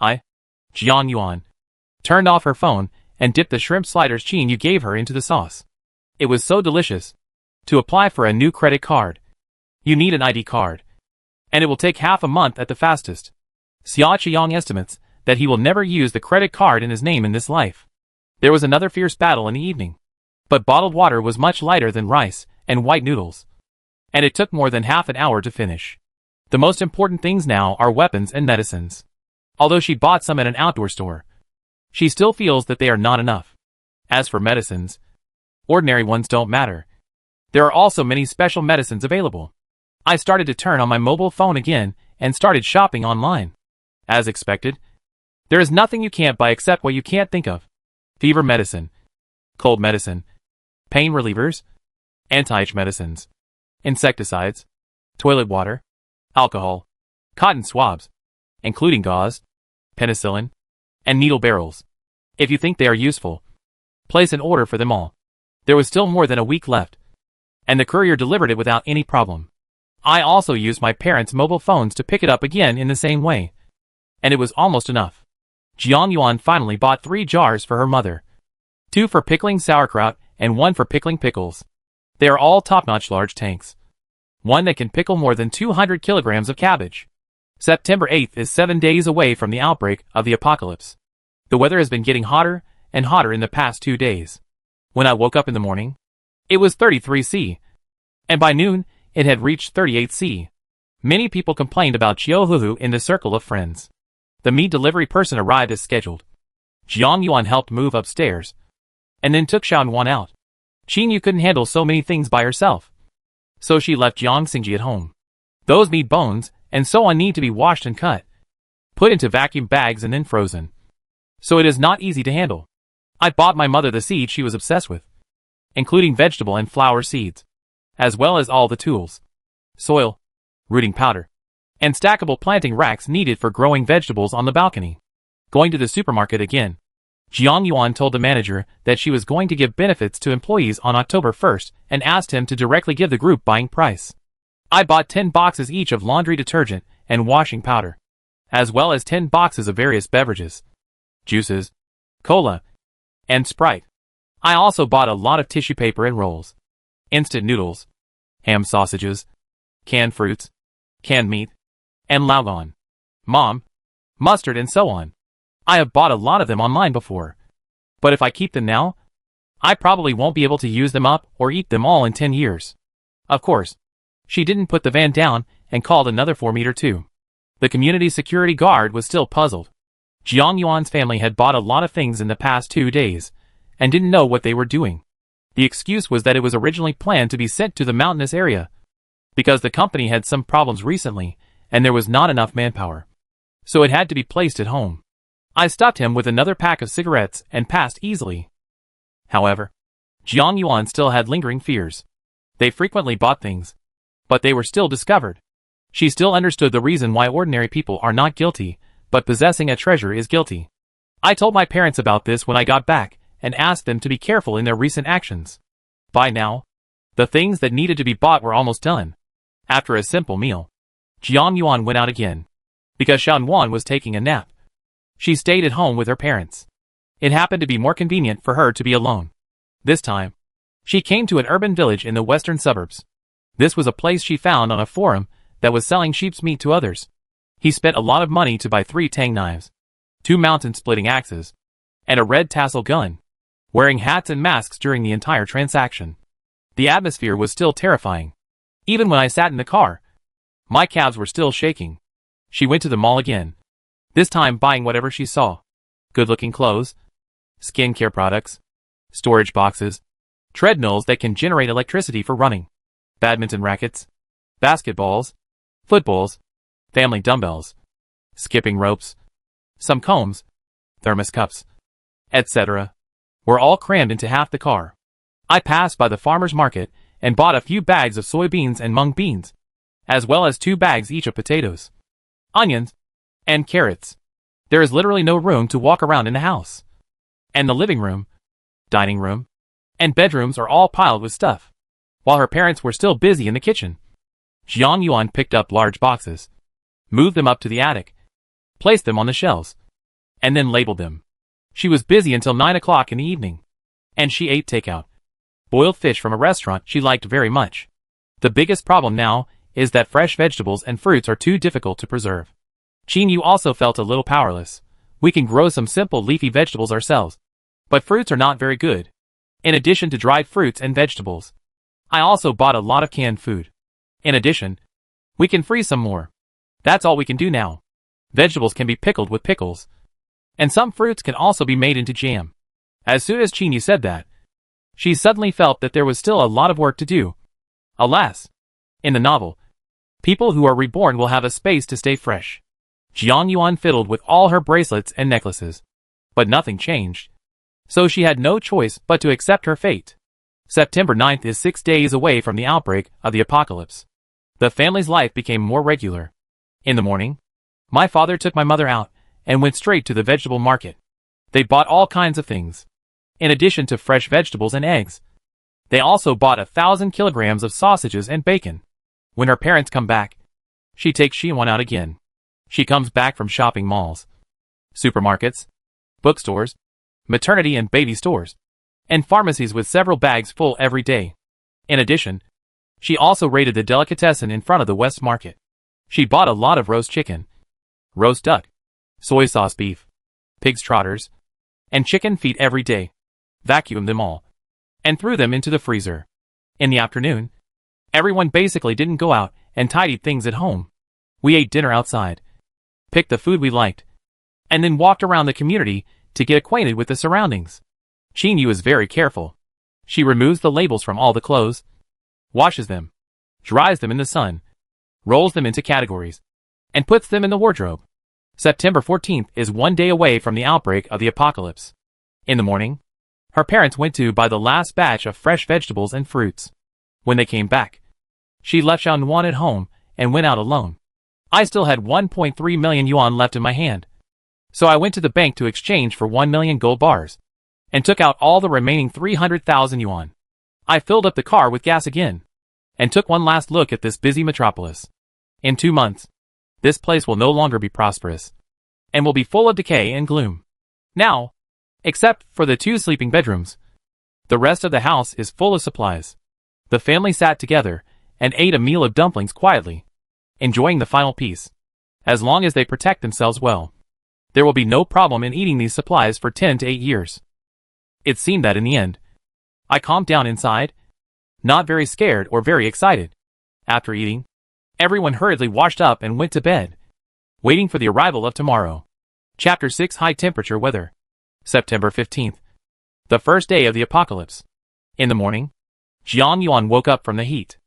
Jiang Yuan, turned off her phone and dipped the shrimp sliders Qin Yu gave her into the sauce. It was so delicious. To apply for a new credit card, you need an ID card, and it will take half a month at the fastest. Xia Chaoyang estimates that he will never use the credit card in his name in this life. There was another fierce battle in the evening, but bottled water was much lighter than rice and white noodles, and it took more than half an hour to finish. The most important things now are weapons and medicines. Although she bought some at an outdoor store, she still feels that they are not enough. As for medicines, ordinary ones don't matter. There are also many special medicines available. I started to turn on my mobile phone again and started shopping online. As expected, there is nothing you can't buy except what you can't think of. Fever medicine, cold medicine, pain relievers, anti-itch medicines, insecticides, toilet water, alcohol, cotton swabs, including gauze, penicillin, and needle barrels. If you think they are useful, place an order for them all. There was still more than a week left, and the courier delivered it without any problem. I also used my parents' mobile phones to pick it up again in the same way, and it was almost enough. Jiang Yuan finally bought 3 jars for her mother, 2 for pickling sauerkraut and 1 for pickling pickles. They are all top-notch large tanks. One that can pickle more than 200 kilograms of cabbage. September 8th is 7 days away from the outbreak of the apocalypse. The weather has been getting hotter and hotter in the past 2 days. When I woke up in the morning, it was 33 C, and by noon, it had reached 38 C. Many people complained about Chiohuhu in the circle of friends. The meat delivery person arrived as scheduled. Jiang Yuan helped move upstairs, and then took Xianwan out. Qin Yu couldn't handle so many things by herself, so she left Jiang Xingji at home. Those meat bones and so on need to be washed and cut, put into vacuum bags and then frozen, so it is not easy to handle. I bought my mother the seeds she was obsessed with, including vegetable and flower seeds, as well as all the tools, soil, rooting powder, and stackable planting racks needed for growing vegetables on the balcony. Going to the supermarket again, Jiang Yuan told the manager that she was going to give benefits to employees on October 1st and asked him to directly give the group buying price. I bought 10 boxes each of laundry detergent and washing powder, as well as 10 boxes of various beverages, juices, cola, and Sprite. I also bought a lot of tissue paper and rolls, instant noodles, ham sausages, canned fruits, canned meat, and laugon, mom, mustard and so on. I have bought a lot of them online before. But if I keep them now, I probably won't be able to use them up or eat them all in 10 years. Of course, she didn't put the van down and called another 4-meter too. The community security guard was still puzzled. Jiang Yuan's family had bought a lot of things in the past 2 days and didn't know what they were doing. The excuse was that it was originally planned to be sent to the mountainous area because the company had some problems recently and there was not enough manpower. So it had to be placed at home. I stuffed him with another pack of cigarettes and passed easily. However, Jiang Yuan still had lingering fears. They frequently bought things, but they were still discovered. She still understood the reason why ordinary people are not guilty, but possessing a treasure is guilty. I told my parents about this when I got back and asked them to be careful in their recent actions. By now, the things that needed to be bought were almost done. After a simple meal, Jiang Yuan went out again, because Shan Wan was taking a nap. She stayed at home with her parents. It happened to be more convenient for her to be alone. This time, she came to an urban village in the western suburbs. This was a place she found on a forum that was selling sheep's meat to others. He spent a lot of money to buy 3 tang knives, 2 mountain-splitting axes, and a red tassel gun, wearing hats and masks during the entire transaction. The atmosphere was still terrifying. Even when I sat in the car, my calves were still shaking. She went to the mall again, this time buying whatever she saw. Good-looking clothes, skincare products, storage boxes, treadmills that can generate electricity for running, badminton rackets, basketballs, footballs, family dumbbells, skipping ropes, some combs, thermos cups, etc. were all crammed into half the car. I passed by the farmer's market and bought a few bags of soybeans and mung beans, as well as 2 bags each of potatoes, onions, and carrots. There is literally no room to walk around in the house. And the living room, dining room, and bedrooms are all piled with stuff. While her parents were still busy in the kitchen, Jiang Yuan picked up large boxes, moved them up to the attic, placed them on the shelves, and then labeled them. She was busy until 9 o'clock in the evening, and she ate takeout, boiled fish from a restaurant she liked very much. The biggest problem now is that fresh vegetables and fruits are too difficult to preserve. Qin Yu also felt a little powerless. We can grow some simple leafy vegetables ourselves, but fruits are not very good. In addition to dried fruits and vegetables, I also bought a lot of canned food. In addition, we can freeze some more. That's all we can do now. Vegetables can be pickled with pickles, and some fruits can also be made into jam. As soon as Qin Yu said that, she suddenly felt that there was still a lot of work to do. Alas, in the novel, people who are reborn will have a space to stay fresh. Jiang Yuan fiddled with all her bracelets and necklaces, but nothing changed. So she had no choice but to accept her fate. September 9th is 6 days away from the outbreak of the apocalypse. The family's life became more regular. In the morning, my father took my mother out and went straight to the vegetable market. They bought all kinds of things. In addition to fresh vegetables and eggs, they also bought 1,000 kilograms of sausages and bacon. When her parents come back, she takes Xiwan out again. She comes back from shopping malls, supermarkets, bookstores, maternity and baby stores, and pharmacies with several bags full every day. In addition, she also raided the delicatessen in front of the West Market. She bought a lot of roast chicken, roast duck, soy sauce beef, pig's trotters, and chicken feet every day, vacuumed them all, and threw them into the freezer. In the afternoon, everyone basically didn't go out and tidied things at home. We ate dinner outside, picked the food we liked, and then walked around the community to get acquainted with the surroundings. Qin Yu is very careful. She removes the labels from all the clothes, washes them, dries them in the sun, rolls them into categories, and puts them in the wardrobe. September 14th is 1 day away from the outbreak of the apocalypse. In the morning, her parents went to buy the last batch of fresh vegetables and fruits. When they came back, she left Xiaonuan at home and went out alone. I still had 1.3 million yuan left in my hand, so I went to the bank to exchange for 1 million gold bars, and took out all the remaining 300,000 yuan. I filled up the car with gas again, and took one last look at this busy metropolis. In 2 months, this place will no longer be prosperous, and will be full of decay and gloom. Now, except for the 2 sleeping bedrooms, the rest of the house is full of supplies. The family sat together and ate a meal of dumplings quietly. enjoying the final piece. As long as they protect themselves well, there will be no problem in eating these supplies for 10 to 8 years. It seemed that in the end, I calmed down inside, not very scared or very excited. After eating, everyone hurriedly washed up and went to bed, waiting for the arrival of tomorrow. Chapter 6 High Temperature Weather. September 15th. The first day of the apocalypse. In the morning, Jiang Yuan woke up from the heat.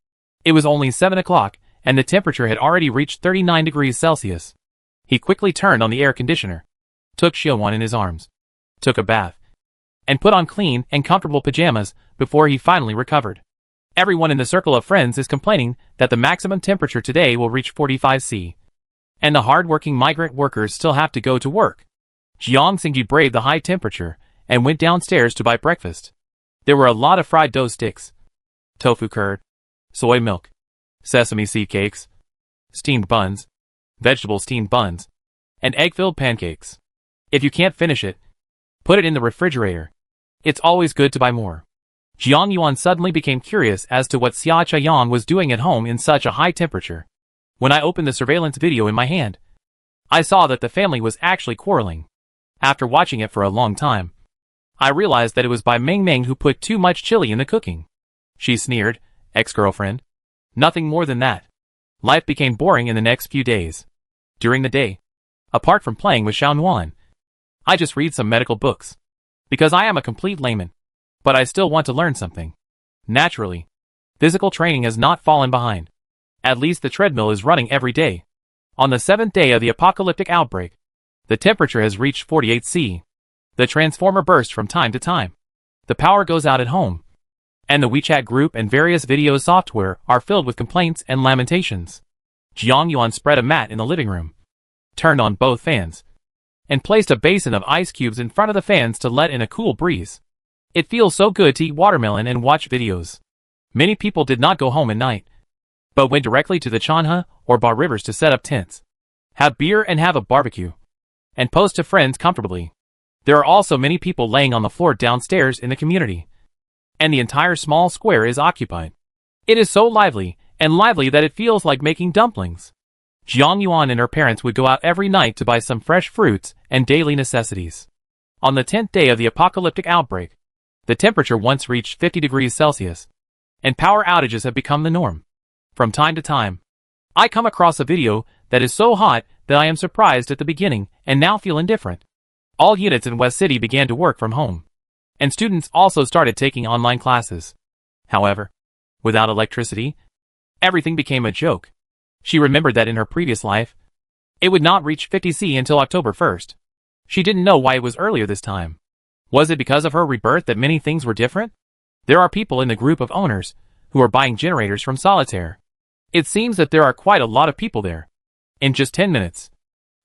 It was only 7 o'clock, and the temperature had already reached 39 degrees Celsius. He quickly turned on the air conditioner, took Xiaowan in his arms, took a bath, and put on clean and comfortable pajamas before he finally recovered. Everyone in the circle of friends is complaining that the maximum temperature today will reach 45 C. And the hard-working migrant workers still have to go to work. Jiang Xingji braved the high temperature and went downstairs to buy breakfast. There were a lot of fried dough sticks, tofu curd, soy milk, sesame seed cakes, steamed buns, vegetable steamed buns, and egg-filled pancakes. If you can't finish it, put it in the refrigerator. It's always good to buy more. Jiang Yuan suddenly became curious as to what Xia Chayan was doing at home in such a high temperature. When I opened the surveillance video in my hand, I saw that the family was actually quarreling. After watching it for a long time, I realized that it was by Meng Meng who put too much chili in the cooking. She sneered, ex-girlfriend. Nothing more than that. Life became boring in the next few days. During the day, apart from playing with Xiaowan, I just read some medical books. Because I am a complete layman. But I still want to learn something. Naturally, physical training has not fallen behind. At least the treadmill is running every day. On the 7th day of the apocalyptic outbreak, the temperature has reached 48 C. The transformer bursts from time to time. The power goes out at home. And the WeChat group and various video software are filled with complaints and lamentations. Jiang Yuan spread a mat in the living room, turned on both fans, and placed a basin of ice cubes in front of the fans to let in a cool breeze. It feels so good to eat watermelon and watch videos. Many people did not go home at night, but went directly to the Chanhe or Ba rivers to set up tents, have beer and have a barbecue, and post to friends comfortably. There are also many people laying on the floor downstairs in the community, and the entire small square is occupied. It is so lively that it feels like making dumplings. Jiang Yuan and her parents would go out every night to buy some fresh fruits and daily necessities. On the 10th day of the apocalyptic outbreak, the temperature once reached 50 degrees Celsius, and power outages have become the norm. From time to time, I come across a video that is so hot that I am surprised at the beginning and now feel indifferent. All units in West City began to work from home, and students also started taking online classes. However, without electricity, everything became a joke. She remembered that in her previous life, it would not reach 50 C until October 1st. She didn't know why it was earlier this time. Was it because of her rebirth that many things were different? There are people in the group of owners who are buying generators from Solitaire. It seems that there are quite a lot of people there. In just 10 minutes,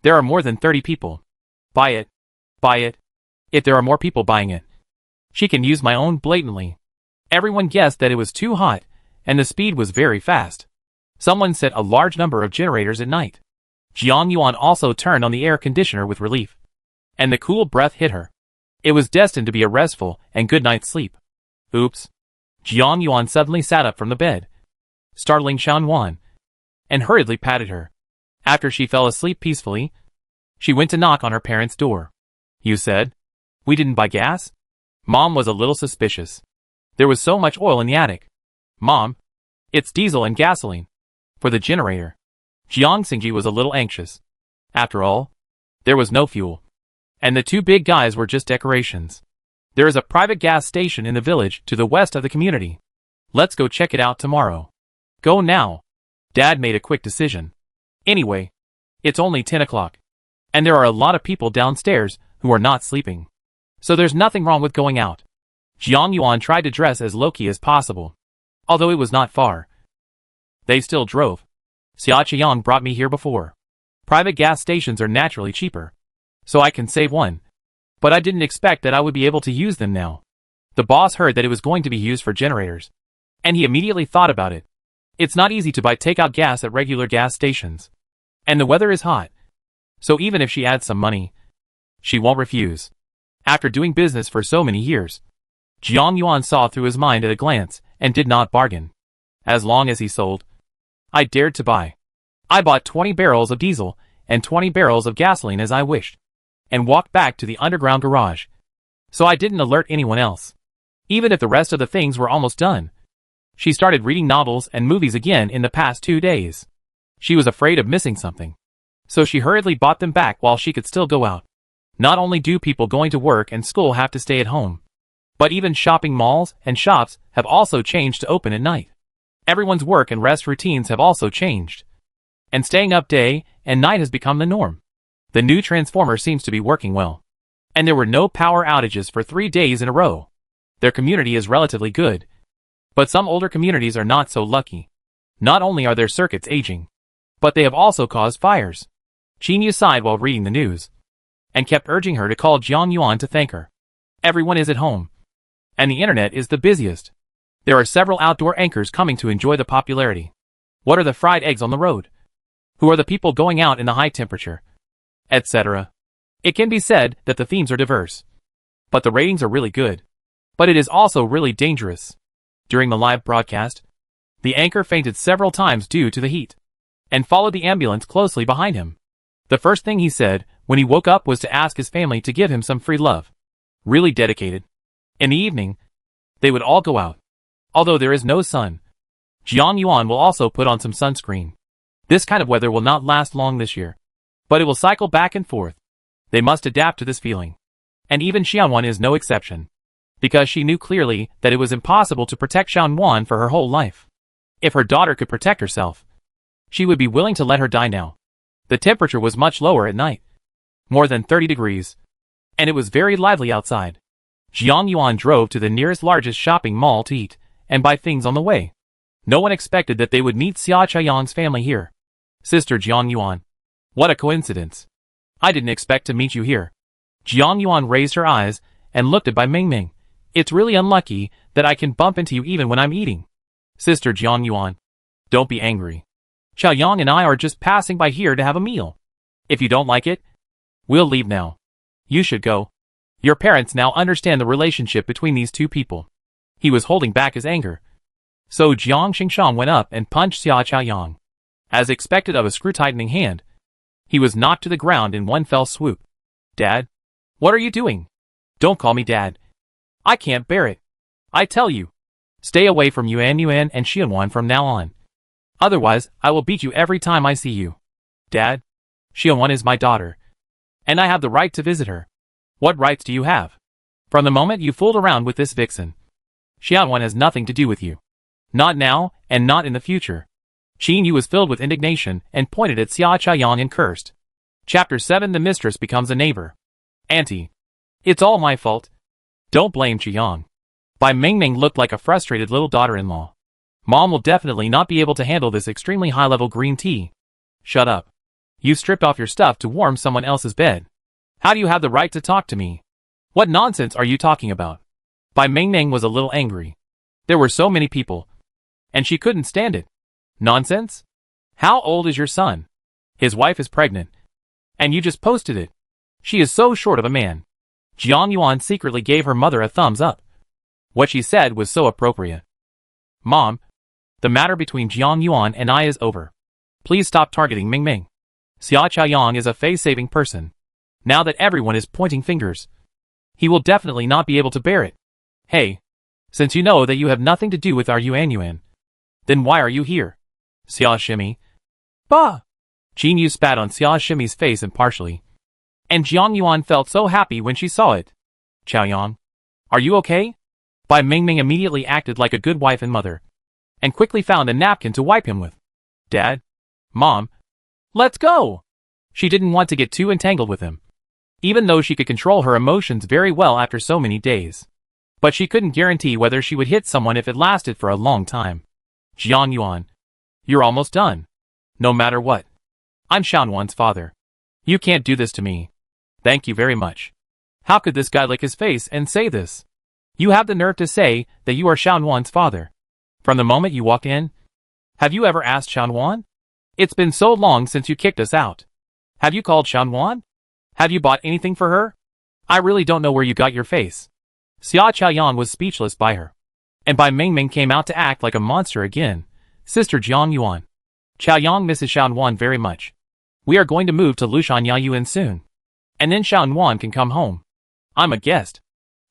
there are more than 30 people. Buy it. Buy it. If there are more people buying it, she can use my own blatantly. Everyone guessed that it was too hot, and the speed was very fast. Someone set a large number of generators at night. Jiang Yuan also turned on the air conditioner with relief, and the cool breath hit her. It was destined to be a restful and good night's sleep. Oops. Jiang Yuan suddenly sat up from the bed, startling Xiaowan, and hurriedly patted her. After she fell asleep peacefully, she went to knock on her parents' door. You said, we didn't buy gas? Mom was a little suspicious. There was so much oil in the attic. Mom, it's diesel and gasoline. For the generator. Jiang Xingji was a little anxious. After all, there was no fuel. And the two big guys were just decorations. There is a private gas station in the village to the west of the community. Let's go check it out tomorrow. Go now. Dad made a quick decision. Anyway, it's only 10 o'clock. And there are a lot of people downstairs who are not sleeping. So there's nothing wrong with going out. Jiang Yuan tried to dress as low-key as possible, although it was not far. They still drove. Xia Qiang brought me here before. Private gas stations are naturally cheaper, so I can save one. But I didn't expect that I would be able to use them now. The boss heard that it was going to be used for generators, and he immediately thought about it. It's not easy to buy takeout gas at regular gas stations. And the weather is hot, so even if she adds some money, she won't refuse. After doing business for so many years, Jiang Yuan saw through his mind at a glance and did not bargain. As long as he sold, I dared to buy. I bought 20 barrels of diesel and 20 barrels of gasoline as I wished, and walked back to the underground garage. So I didn't alert anyone else, even if the rest of the things were almost done. She started reading novels and movies again in the past 2 days. She was afraid of missing something, so she hurriedly bought them back while she could still go out. Not only do people going to work and school have to stay at home, but even shopping malls and shops have also changed to open at night. Everyone's work and rest routines have also changed, and staying up day and night has become the norm. The new transformer seems to be working well, and there were no power outages for 3 days in a row. Their community is relatively good, but some older communities are not so lucky. Not only are their circuits aging, but they have also caused fires. Qin sighed while reading the news, and kept urging her to call Jiang Yuan to thank her. Everyone is at home, and the internet is the busiest. There are several outdoor anchors coming to enjoy the popularity. What are the fried eggs on the road? Who are the people going out in the high temperature? Etc. It can be said that the themes are diverse, but the ratings are really good. But it is also really dangerous. During the live broadcast, the anchor fainted several times due to the heat, and followed the ambulance closely behind him. The first thing he said when he woke up was to ask his family to give him some free love. Really dedicated. In the evening, they would all go out. Although there is no sun, Jiang Yuan will also put on some sunscreen. This kind of weather will not last long this year, but it will cycle back and forth. They must adapt to this feeling. And even Xianwan is no exception, because she knew clearly that it was impossible to protect Xianwan for her whole life. If her daughter could protect herself, she would be willing to let her die now. The temperature was much lower at night, more than 30 degrees, and it was very lively outside. Jiang Yuan drove to the nearest largest shopping mall to eat and buy things on the way. No one expected that they would meet Xia Chaiyang's family here. Sister Jiang Yuan. What a coincidence. I didn't expect to meet you here. Jiang Yuan raised her eyes and looked at Bai Mingming. It's really unlucky that I can bump into you even when I'm eating. Sister Jiang Yuan. Don't be angry. Xiao Yang and I are just passing by here to have a meal. If you don't like it, we'll leave now. You should go. Your parents now understand the relationship between these two people. He was holding back his anger. So Jiang Xingshang went up and punched Xia Chaoyang. As expected of a screw-tightening hand, he was knocked to the ground in one fell swoop. Dad? What are you doing? Don't call me Dad. I can't bear it. I tell you. Stay away from Yuan and Xianwan from now on. Otherwise, I will beat you every time I see you. Dad? Xianwan is my daughter, and I have the right to visit her. What rights do you have? From the moment you fooled around with this vixen, Xianwan has nothing to do with you. Not now, and not in the future. Qin Yu was filled with indignation and pointed at Xia Chaiyang and cursed. Chapter 7 The Mistress Becomes a Neighbor. Auntie. It's all my fault. Don't blame Qiyang. Bai Mingming looked like a frustrated little daughter-in-law. Mom will definitely not be able to handle this extremely high-level green tea. Shut up. You stripped off your stuff to warm someone else's bed. How do you have the right to talk to me? What nonsense are you talking about? Bai Mingming was a little angry. There were so many people, and she couldn't stand it. Nonsense? How old is your son? His wife is pregnant, and you just posted it. She is so short of a man. Jiang Yuan secretly gave her mother a thumbs up. What she said was so appropriate. Mom, the matter between Jiang Yuan and I is over. Please stop targeting Mingming. Xia Chaoyang is a face-saving person. Now that everyone is pointing fingers, he will definitely not be able to bear it. Hey, since you know that you have nothing to do with our Yuan, then why are you here? Xia Shimi. Bah! Qin Yu spat on Xia Shimi's face impartially, and Jiang Yuan felt so happy when she saw it. Chaoyang, are you okay? Bai Mingming immediately acted like a good wife and mother, and quickly found a napkin to wipe him with. Dad? Mom? Let's go! She didn't want to get too entangled with him, even though she could control her emotions very well after so many days. But she couldn't guarantee whether she would hit someone if it lasted for a long time. Jiang Yuan, you're almost done. No matter what. I'm Xianwan's father. You can't do this to me. Thank you very much. How could this guy lick his face and say this? You have the nerve to say that you are Xianwan's father. From the moment you walked in? Have you ever asked Xianwan? It's been so long since you kicked us out. Have you called Xianwan? Have you bought anything for her? I really don't know where you got your face. Xia Chaoyang was speechless by her, and Bai Mingming came out to act like a monster again. Sister Jiang Yuan. Chaoyang misses Xiaonuan very much. We are going to move to Lushan Yaoyuan soon. And then Xiaonuan can come home. I'm a guest.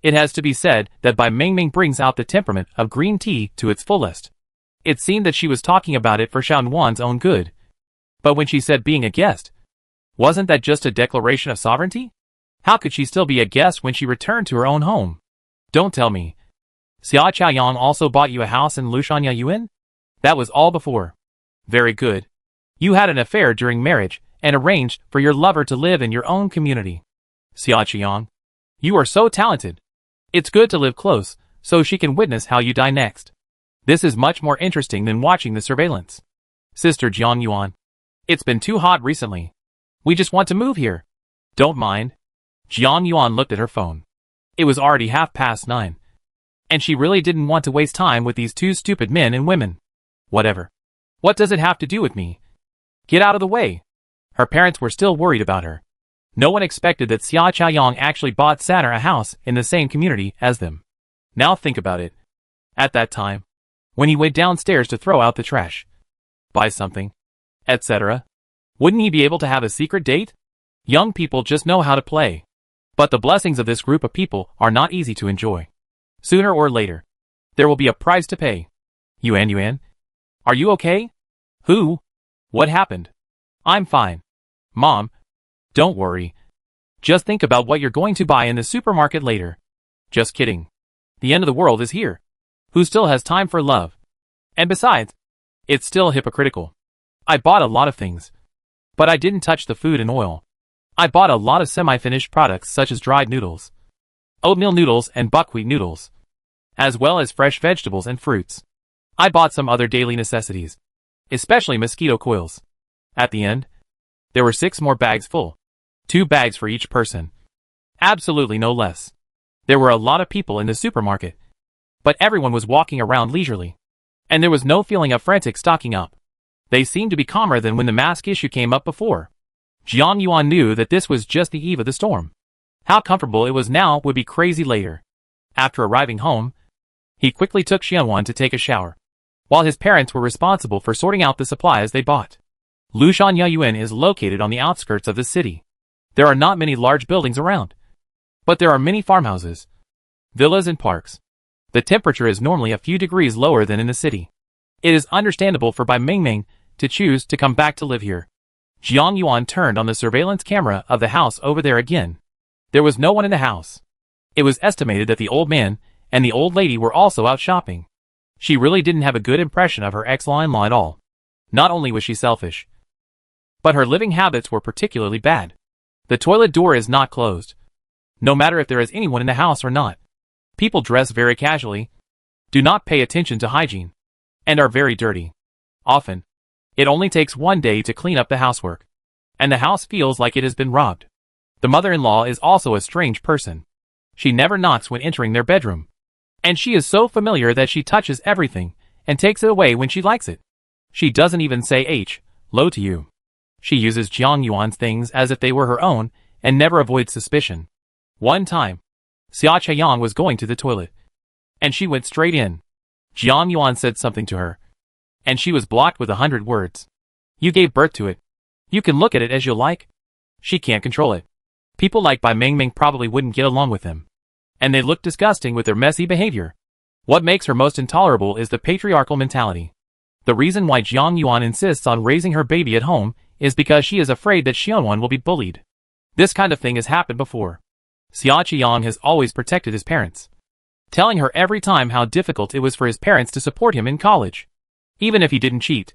It has to be said that Bai Mingming brings out the temperament of green tea to its fullest. It seemed that she was talking about it for Xiaonuan's own good. But when she said being a guest, wasn't that just a declaration of sovereignty? How could she still be a guest when she returned to her own home? Don't tell me. Xia Chaoyang also bought you a house in Lushan Yaoyuan? That was all before. Very good. You had an affair during marriage and arranged for your lover to live in your own community. Xia Chaoyang, you are so talented. It's good to live close, so she can witness how you die next. This is much more interesting than watching the surveillance. Sister Jiang Yuan, it's been too hot recently. We just want to move here. Don't mind. Jiang Yuan looked at her phone. It was already 9:30. And she really didn't want to waste time with these two stupid men and women. Whatever. What does it have to do with me? Get out of the way. Her parents were still worried about her. No one expected that Xia Chaoyang actually bought Saner a house in the same community as them. Now think about it. At that time, when he went downstairs to throw out the trash, buy something, etc., wouldn't he be able to have a secret date? Young people just know how to play. But the blessings of this group of people are not easy to enjoy. Sooner or later, there will be a price to pay. Yuan, are you okay? Who? What happened? I'm fine. Mom, don't worry. Just think about what you're going to buy in the supermarket later. Just kidding. The end of the world is here. Who still has time for love? And besides, it's still hypocritical. I bought a lot of things. But I didn't touch the food and oil. I bought a lot of semi-finished products such as dried noodles, oatmeal noodles and buckwheat noodles, as well as fresh vegetables and fruits. I bought some other daily necessities, especially mosquito coils. At the end, there were 6 more bags full. 2 bags for each person. Absolutely no less. There were a lot of people in the supermarket, but everyone was walking around leisurely. And there was no feeling of frantic stocking up. They seemed to be calmer than when the mask issue came up before. Jiang Yuan knew that this was just the eve of the storm. How comfortable it was now would be crazy later. After arriving home, he quickly took Xianwan to take a shower, while his parents were responsible for sorting out the supplies they bought. Lushan Yaoyuan is located on the outskirts of the city. There are not many large buildings around, but there are many farmhouses, villas and parks. The temperature is normally a few degrees lower than in the city. It is understandable for Bai Mingming to choose to come back to live here. Jiang Yuan turned on the surveillance camera of the house over there again. There was no one in the house. It was estimated that the old man and the old lady were also out shopping. She really didn't have a good impression of her ex-in-law at all. Not only was she selfish, but her living habits were particularly bad. The toilet door is not closed, no matter if there is anyone in the house or not. People dress very casually, do not pay attention to hygiene, and are very dirty. Often, it only takes one day to clean up the housework, and the house feels like it has been robbed. The mother-in-law is also a strange person. She never knocks when entering their bedroom, and she is so familiar that she touches everything and takes it away when she likes it. She doesn't even say hello to you. She uses Jiang Yuan's things as if they were her own and never avoids suspicion. One time, Xia Chaoyang was going to the toilet, and she went straight in. Jiang Yuan said something to her, and she was blocked with 100 words. You gave birth to it. You can look at it as you like. She can't control it. People like Bai Mingming probably wouldn't get along with them, and they look disgusting with their messy behavior. What makes her most intolerable is the patriarchal mentality. The reason why Jiang Yuan insists on raising her baby at home is because she is afraid that Xianwan will be bullied. This kind of thing has happened before. Xia Qiang has always protected his parents, telling her every time how difficult it was for his parents to support him in college. Even if he didn't cheat,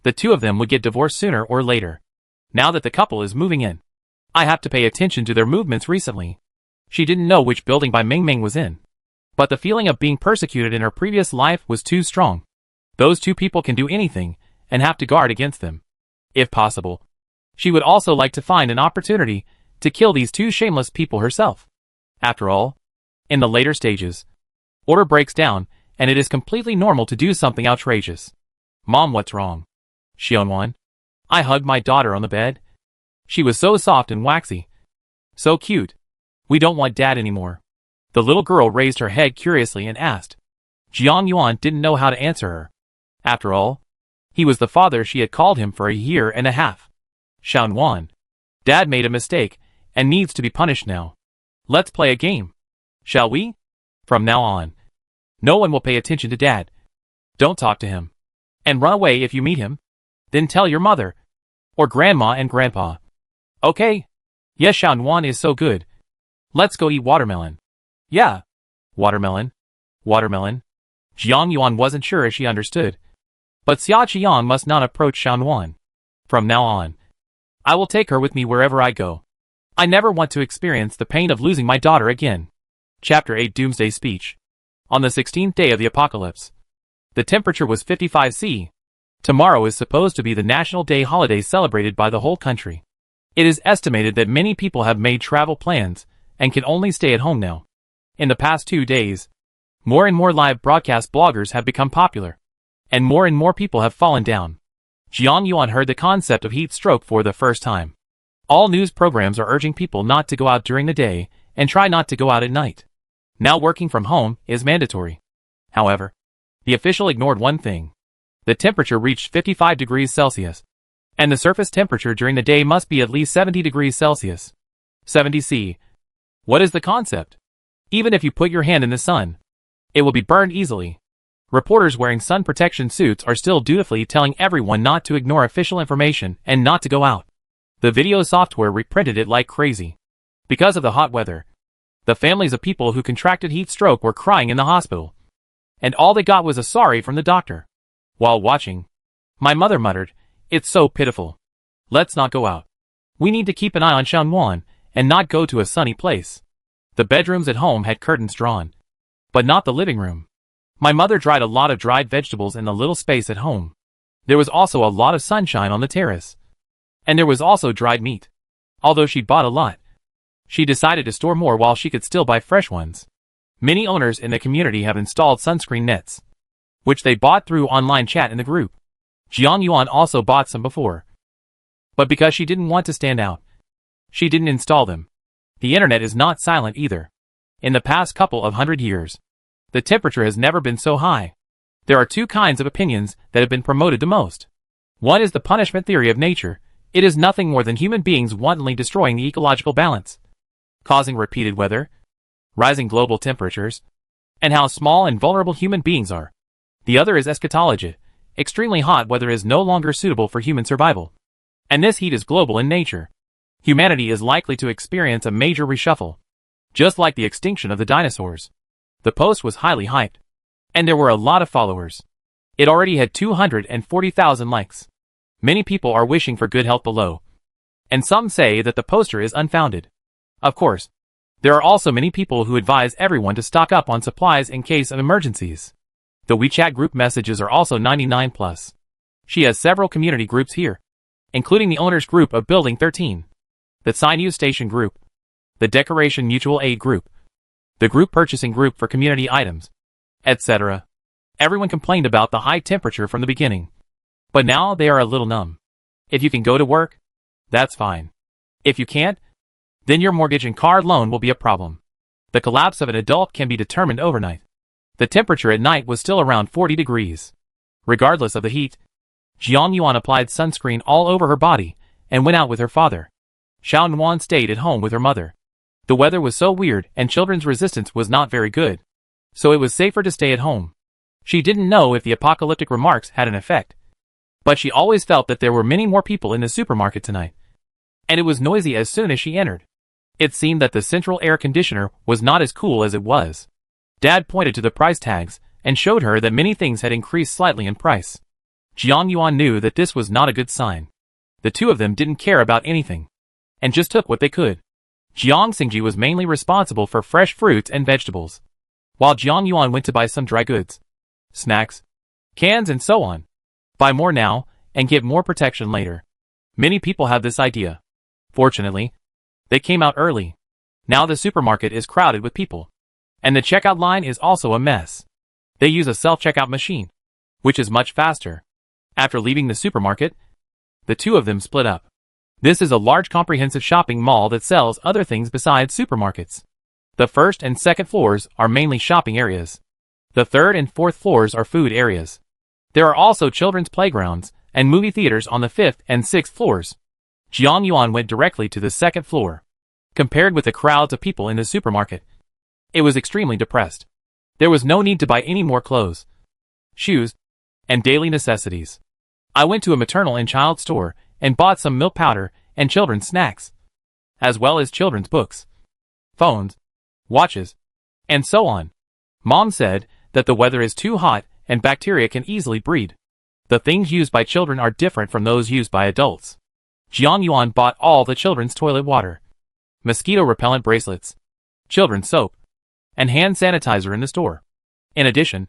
the two of them would get divorced sooner or later. Now that the couple is moving in, I have to pay attention to their movements recently. She didn't know which building Bai Mingming was in, but the feeling of being persecuted in her previous life was too strong. Those two people can do anything and have to guard against them. If possible, she would also like to find an opportunity to kill these two shameless people herself. After all, in the later stages, order breaks down and it is completely normal to do something outrageous. Mom, what's wrong? Xianwan. I hugged my daughter on the bed. She was so soft and waxy. So cute. We don't want dad anymore. The little girl raised her head curiously and asked. Jiang Yuan didn't know how to answer her. After all, He was the father she had called him for a year and a half. Xiaonuan. Dad made a mistake, and needs to be punished now. Let's play a game. Shall we? From now on, no one will pay attention to Dad. Don't talk to him. And run away if you meet him. Then tell your mother. Or Grandma and Grandpa. Okay? Yes, Xiaonuan is so good. Let's go eat watermelon. Yeah. Watermelon. Watermelon. Jiang Yuan wasn't sure if she understood. But Xia Qiang must not approach Xiaonuan. From now on, I will take her with me wherever I go. I never want to experience the pain of losing my daughter again. Chapter 8 Doomsday Speech. On the 16th day of the apocalypse, the temperature was 55 C. Tomorrow is supposed to be the National Day holiday celebrated by the whole country. It is estimated that many people have made travel plans and can only stay at home now. In the past 2 days, more and more live broadcast bloggers have become popular, and more people have fallen down. Jiang Yuan heard the concept of heat stroke for the first time. All news programs are urging people not to go out during the day and try not to go out at night. Now working from home is mandatory. However, the official ignored one thing. The temperature reached 55 degrees Celsius, and the surface temperature during the day must be at least 70 degrees Celsius. 70 C. What is the concept? Even if you put your hand in the sun, it will be burned easily. Reporters wearing sun protection suits are still dutifully telling everyone not to ignore official information and not to go out. The video software reprinted it like crazy. Because of the hot weather, the families of people who contracted heat stroke were crying in the hospital. And all they got was a sorry from the doctor. While watching, my mother muttered, "It's so pitiful. Let's not go out. We need to keep an eye on Xiaonuan and not go to a sunny place." The bedrooms at home had curtains drawn, but not the living room. My mother dried a lot of dried vegetables in the little space at home. There was also a lot of sunshine on the terrace. And there was also dried meat. Although she bought a lot, she decided to store more while she could still buy fresh ones. Many owners in the community have installed sunscreen nets, which they bought through online chat in the group. Jiang Yuan also bought some before. But because she didn't want to stand out, she didn't install them. The internet is not silent either. In the past couple of 100 years, the temperature has never been so high. There are 2 kinds of opinions that have been promoted the most. One is the punishment theory of nature. It is nothing more than human beings wantonly destroying the ecological balance, causing repeated weather, rising global temperatures, and how small and vulnerable human beings are. The other is eschatology. Extremely hot weather is no longer suitable for human survival. And this heat is global in nature. Humanity is likely to experience a major reshuffle, just like the extinction of the dinosaurs. The post was highly hyped, and there were a lot of followers. It already had 240,000 likes. Many people are wishing for good health below, and some say that the poster is unfounded. Of course, there are also many people who advise everyone to stock up on supplies in case of emergencies. The WeChat group messages are also 99+. She has several community groups here, including the owners group of Building 13, the Sinew Station group, the Decoration Mutual Aid group, the group purchasing group for community items, etc. Everyone complained about the high temperature from the beginning, but now they are a little numb. If you can go to work, that's fine. If you can't, then your mortgage and car loan will be a problem. The collapse of an adult can be determined overnight. The temperature at night was still around 40 degrees. Regardless of the heat, Jiang Yuan applied sunscreen all over her body and went out with her father. Xiaonuan stayed at home with her mother. The weather was so weird and children's resistance was not very good, so it was safer to stay at home. She didn't know if the apocalyptic remarks had an effect, but she always felt that there were many more people in the supermarket tonight, and it was noisy as soon as she entered. It seemed that the central air conditioner was not as cool as it was. Dad pointed to the price tags and showed her that many things had increased slightly in price. Jiang Yuan knew that this was not a good sign. The two of them didn't care about anything, and just took what they could. Jiang Xingji was mainly responsible for fresh fruits and vegetables, while Jiang Yuan went to buy some dry goods, snacks, cans and so on. Buy more now, and get more protection later. Many people have this idea. Fortunately, they came out early. Now the supermarket is crowded with people, and the checkout line is also a mess. They use a self-checkout machine, which is much faster. After leaving the supermarket, the two of them split up. This is a large comprehensive shopping mall that sells other things besides supermarkets. The first and second floors are mainly shopping areas. The third and fourth floors are food areas. There are also children's playgrounds and movie theaters on the 5th and 6th floors. Jiang Yuan went directly to the 2nd floor. Compared with the crowds of people in the supermarket, it was extremely depressed. There was no need to buy any more clothes, shoes, and daily necessities. I went to a maternal and child store and bought some milk powder and children's snacks, as well as children's books, phones, watches, and so on. Mom said that the weather is too hot and bacteria can easily breed. The things used by children are different from those used by adults. Jiang Yuan bought all the children's toilet water, mosquito repellent bracelets, children's soap, and hand sanitizer in the store. In addition,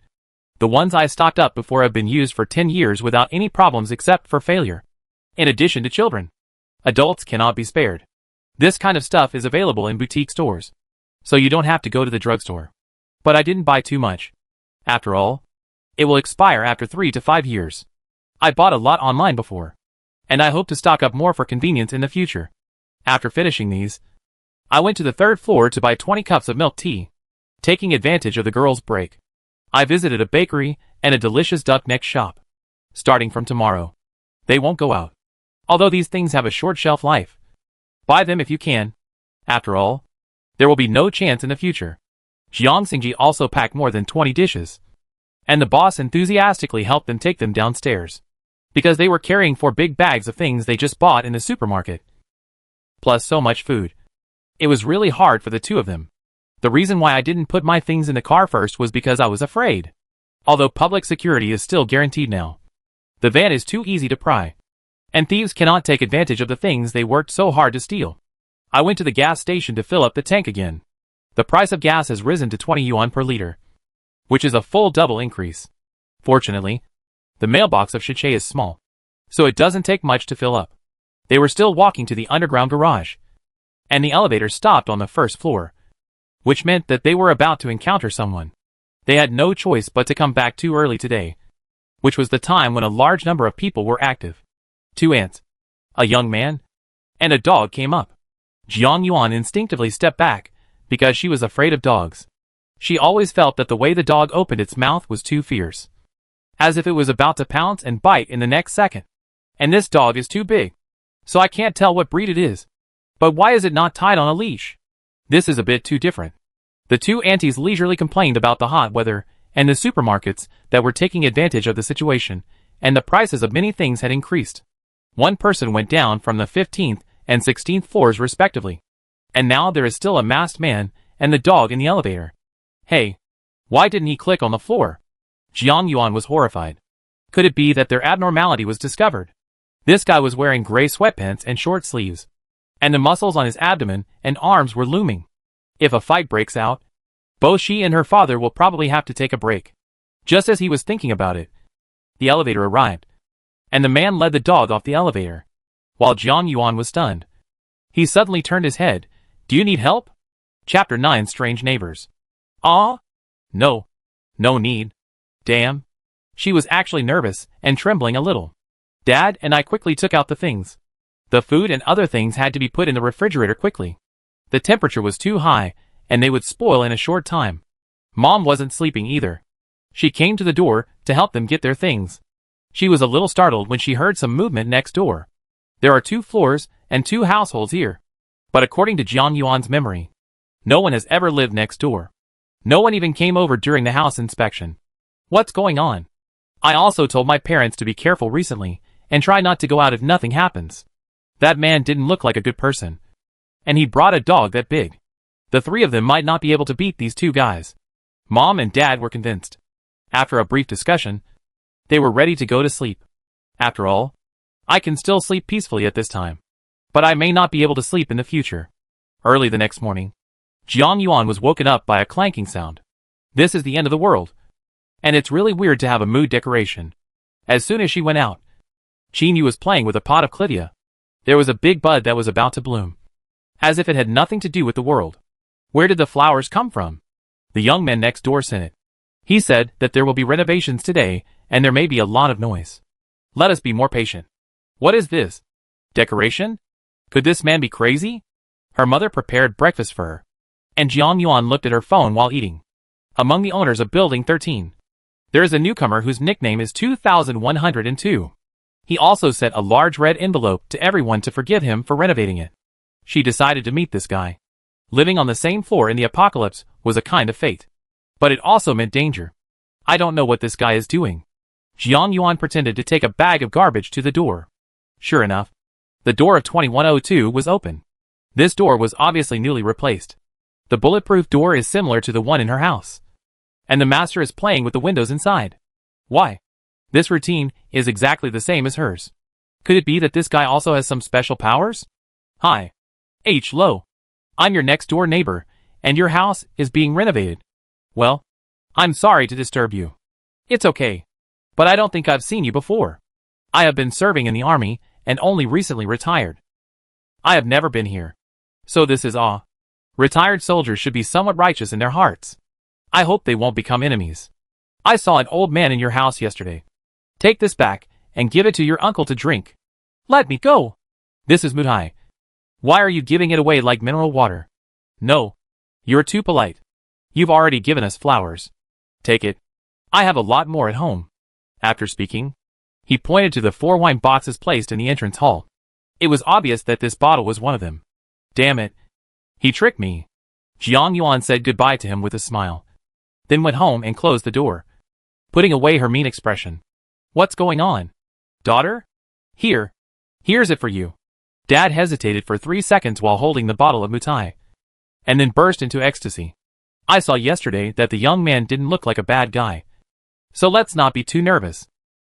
the ones I stocked up before have been used for 10 years without any problems except for failure. In addition to children, adults cannot be spared. This kind of stuff is available in boutique stores, so you don't have to go to the drugstore. But I didn't buy too much. After all, it will expire after 3 to 5 years. I bought a lot online before, and I hope to stock up more for convenience in the future. After finishing these, I went to the 3rd floor to buy 20 cups of milk tea. Taking advantage of the girls' break, I visited a bakery and a delicious duck neck shop. Starting from tomorrow, they won't go out. Although these things have a short shelf life, buy them if you can. After all, there will be no chance in the future. Jiang Xingji also packed more than 20 dishes, and the boss enthusiastically helped them take them downstairs, because they were carrying 4 big bags of things they just bought in the supermarket. Plus so much food. It was really hard for the two of them. The reason why I didn't put my things in the car first was because I was afraid. Although public security is still guaranteed now, the van is too easy to pry, and thieves cannot take advantage of the things they worked so hard to steal. I went to the gas station to fill up the tank again. The price of gas has risen to 20 yuan per liter, which is a full double increase. Fortunately, the mailbox of Shiche is small, so it doesn't take much to fill up. They were still walking to the underground garage, and the elevator stopped on the 1st floor, which meant that they were about to encounter someone. They had no choice but to come back too early today, which was the time when a large number of people were active. 2 ants, a young man, and a dog came up. Jiang Yuan instinctively stepped back because she was afraid of dogs. She always felt that the way the dog opened its mouth was too fierce, as if it was about to pounce and bite in the next second. And this dog is too big, so I can't tell what breed it is. But why is it not tied on a leash? This is a bit too different. The 2 aunties leisurely complained about the hot weather and the supermarkets that were taking advantage of the situation, and the prices of many things had increased. One person went down from the 15th and 16th floors respectively. And now there is still a masked man and the dog in the elevator. Hey, why didn't he click on the floor? Jiang Yuan was horrified. Could it be that their abnormality was discovered? This guy was wearing gray sweatpants and short sleeves, and the muscles on his abdomen and arms were looming. If a fight breaks out, both she and her father will probably have to take a break. Just as he was thinking about it, the elevator arrived, and the man led the dog off the elevator. While Jiang Yuan was stunned, he suddenly turned his head. Do you need help? Chapter 9 Strange Neighbors. Ah? No. No need. Damn. She was actually nervous and trembling a little. Dad and I quickly took out the things. The food and other things had to be put in the refrigerator quickly. The temperature was too high, and they would spoil in a short time. Mom wasn't sleeping either. She came to the door to help them get their things. She was a little startled when she heard some movement next door. There are 2 floors and 2 households here. But according to Jiang Yuan's memory, no one has ever lived next door. No one even came over during the house inspection. What's going on? I also told my parents to be careful recently and try not to go out if nothing happens. That man didn't look like a good person, and he brought a dog that big. The 3 of them might not be able to beat these 2 guys. Mom and Dad were convinced. After a brief discussion, they were ready to go to sleep. After all, I can still sleep peacefully at this time, but I may not be able to sleep in the future. Early the next morning, Jiang Yuan was woken up by a clanking sound. This is the end of the world, and it's really weird to have a mood decoration. As soon as she went out, Qin was playing with a pot of clitia. There was a big bud that was about to bloom, as if it had nothing to do with the world. Where did the flowers come from? The young man next door sent it. He said that there will be renovations today, and there may be a lot of noise. Let us be more patient. What is this? Decoration? Could this man be crazy? Her mother prepared breakfast for her, and Jiang Yuan looked at her phone while eating. Among the owners of Building 13, There is a newcomer whose nickname is 2102. He also sent a large red envelope to everyone to forgive him for renovating it. She decided to meet this guy. Living on the same floor in the apocalypse was a kind of fate. But it also meant danger. I don't know what this guy is doing. Jiang Yuan pretended to take a bag of garbage to the door. Sure enough, the door of 2102 was open. This door was obviously newly replaced. The bulletproof door is similar to the one in her house. And the master is playing with the windows inside. Why? This routine is exactly the same as hers. Could it be that this guy also has some special powers? Hi. Lo. I'm your next door neighbor, and your house is being renovated. Well, I'm sorry to disturb you. It's okay. But I don't think I've seen you before. I have been serving in the army, and only recently retired. I have never been here. So this is awe. Retired soldiers should be somewhat righteous in their hearts. I hope they won't become enemies. I saw an old man in your house yesterday. Take this back, and give it to your uncle to drink. Let me go. This is Mutai. Why are you giving it away like mineral water? No. You're too polite. You've already given us flowers. Take it. I have a lot more at home. After speaking, he pointed to the 4 wine boxes placed in the entrance hall. It was obvious that this bottle was one of them. Damn it. He tricked me. Jiang Yuan said goodbye to him with a smile. Then went home and closed the door, putting away her mean expression. What's going on? Daughter? Here's it for you. Dad hesitated for 3 seconds while holding the bottle of Mutai, and then burst into ecstasy. I saw yesterday that the young man didn't look like a bad guy. So let's not be too nervous.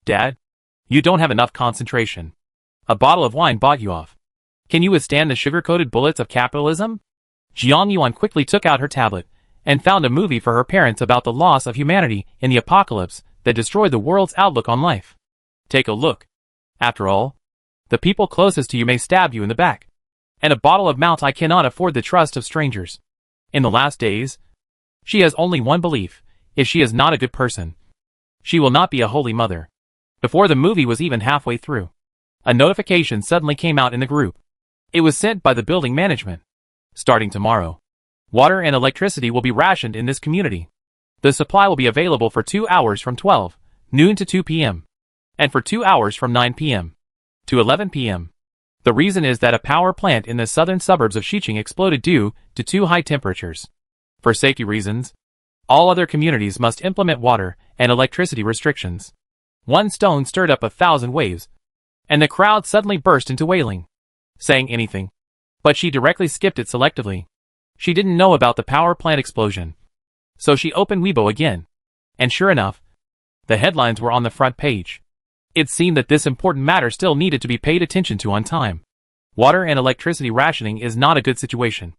Dad, you don't have enough concentration. A bottle of wine bought you off. Can you withstand the sugar-coated bullets of capitalism? Jiang Yuan quickly took out her tablet and found a movie for her parents about the loss of humanity in the apocalypse that destroyed the world's outlook on life. Take a look. After all, the people closest to you may stab you in the back. And a bottle of Mount I cannot afford the trust of strangers. In the last days, she has only one belief: if she is not a good person, she will not be a holy mother. Before the movie was even halfway through, a notification suddenly came out in the group. It was sent by the building management. Starting tomorrow, water and electricity will be rationed in this community. The supply will be available for 2 hours from 12 noon to 2 p.m. and for 2 hours from 9 p.m. to 11 p.m. The reason is that a power plant in the southern suburbs of Xiqing exploded due to too high temperatures. For safety reasons, all other communities must implement water and electricity restrictions. One stone stirred up 1,000 waves, and the crowd suddenly burst into wailing, saying anything. But she directly skipped it selectively. She didn't know about the power plant explosion. So she opened Weibo again. And sure enough, the headlines were on the front page. It seemed that this important matter still needed to be paid attention to on time. Water and electricity rationing is not a good situation.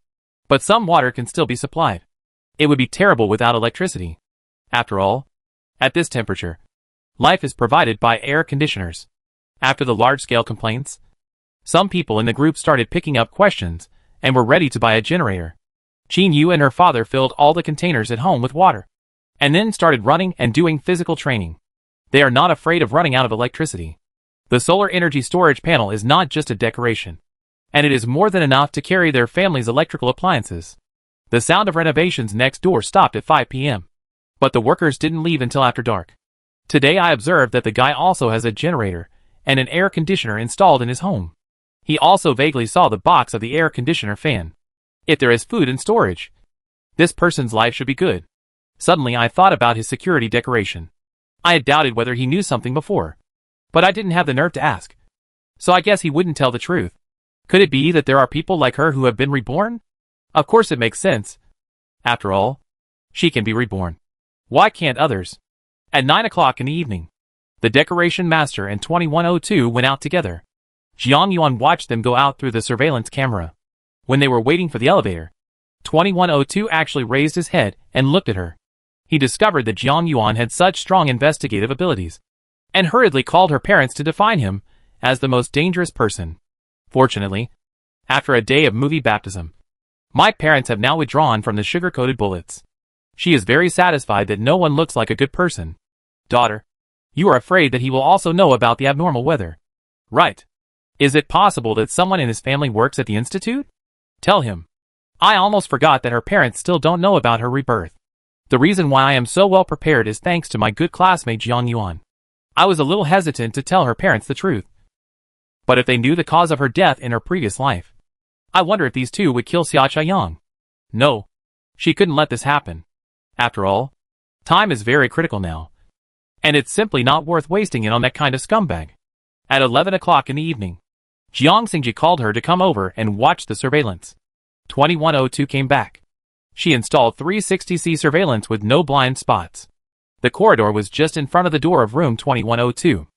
But some water can still be supplied. It would be terrible without electricity. After all, at this temperature, life is provided by air conditioners. After the large-scale complaints, some people in the group started picking up questions and were ready to buy a generator. Qin Yu and her father filled all the containers at home with water, and then started running and doing physical training. They are not afraid of running out of electricity. The solar energy storage panel is not just a decoration, and it is more than enough to carry their family's electrical appliances. The sound of renovations next door stopped at 5 p.m. But the workers didn't leave until after dark. Today I observed that the guy also has a generator and an air conditioner installed in his home. He also vaguely saw the box of the air conditioner fan. If there is food in storage, this person's life should be good. Suddenly I thought about his security decoration. I had doubted whether he knew something before, but I didn't have the nerve to ask. So I guess he wouldn't tell the truth. Could it be that there are people like her who have been reborn? Of course it makes sense. After all, she can be reborn. Why can't others? At 9 o'clock in the evening, the decoration master and 2102 went out together. Jiang Yuan watched them go out through the surveillance camera. When they were waiting for the elevator, 2102 actually raised his head and looked at her. He discovered that Jiang Yuan had such strong investigative abilities, and hurriedly called her parents to define him as the most dangerous person. Fortunately, after a day of movie baptism, my parents have now withdrawn from the sugar-coated bullets. She is very satisfied that no one looks like a good person. Daughter, you are afraid that he will also know about the abnormal weather. Right. Is it possible that someone in his family works at the institute? Tell him. I almost forgot that her parents still don't know about her rebirth. The reason why I am so well prepared is thanks to my good classmate Jiang Yuan. I was a little hesitant to tell her parents the truth. But if they knew the cause of her death in her previous life, I wonder if these two would kill Xia Chaiyang. No. She couldn't let this happen. After all, time is very critical now. And it's simply not worth wasting it on that kind of scumbag. At 11 o'clock in the evening, Jiang Xingji called her to come over and watch the surveillance. 2102 came back. She installed 360°C surveillance with no blind spots. The corridor was just in front of the door of room 2102.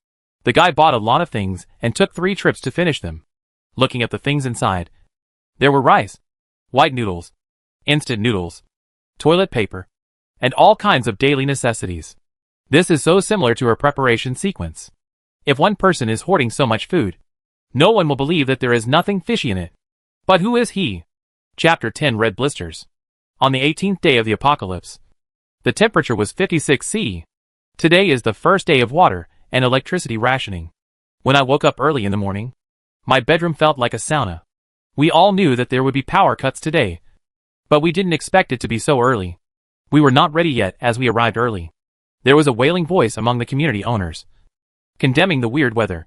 The guy bought a lot of things and took 3 trips to finish them. Looking at the things inside, there were rice, white noodles, instant noodles, toilet paper, and all kinds of daily necessities. This is so similar to her preparation sequence. If one person is hoarding so much food, no one will believe that there is nothing fishy in it. But who is he? Chapter 10 Red Blisters. On the 18th day of the apocalypse, the temperature was 56 C. Today is the first day of water and electricity rationing. When I woke up early in the morning, my bedroom felt like a sauna. We all knew that there would be power cuts today, but we didn't expect it to be so early. We were not ready yet as we arrived early. There was a wailing voice among the community owners, condemning the weird weather.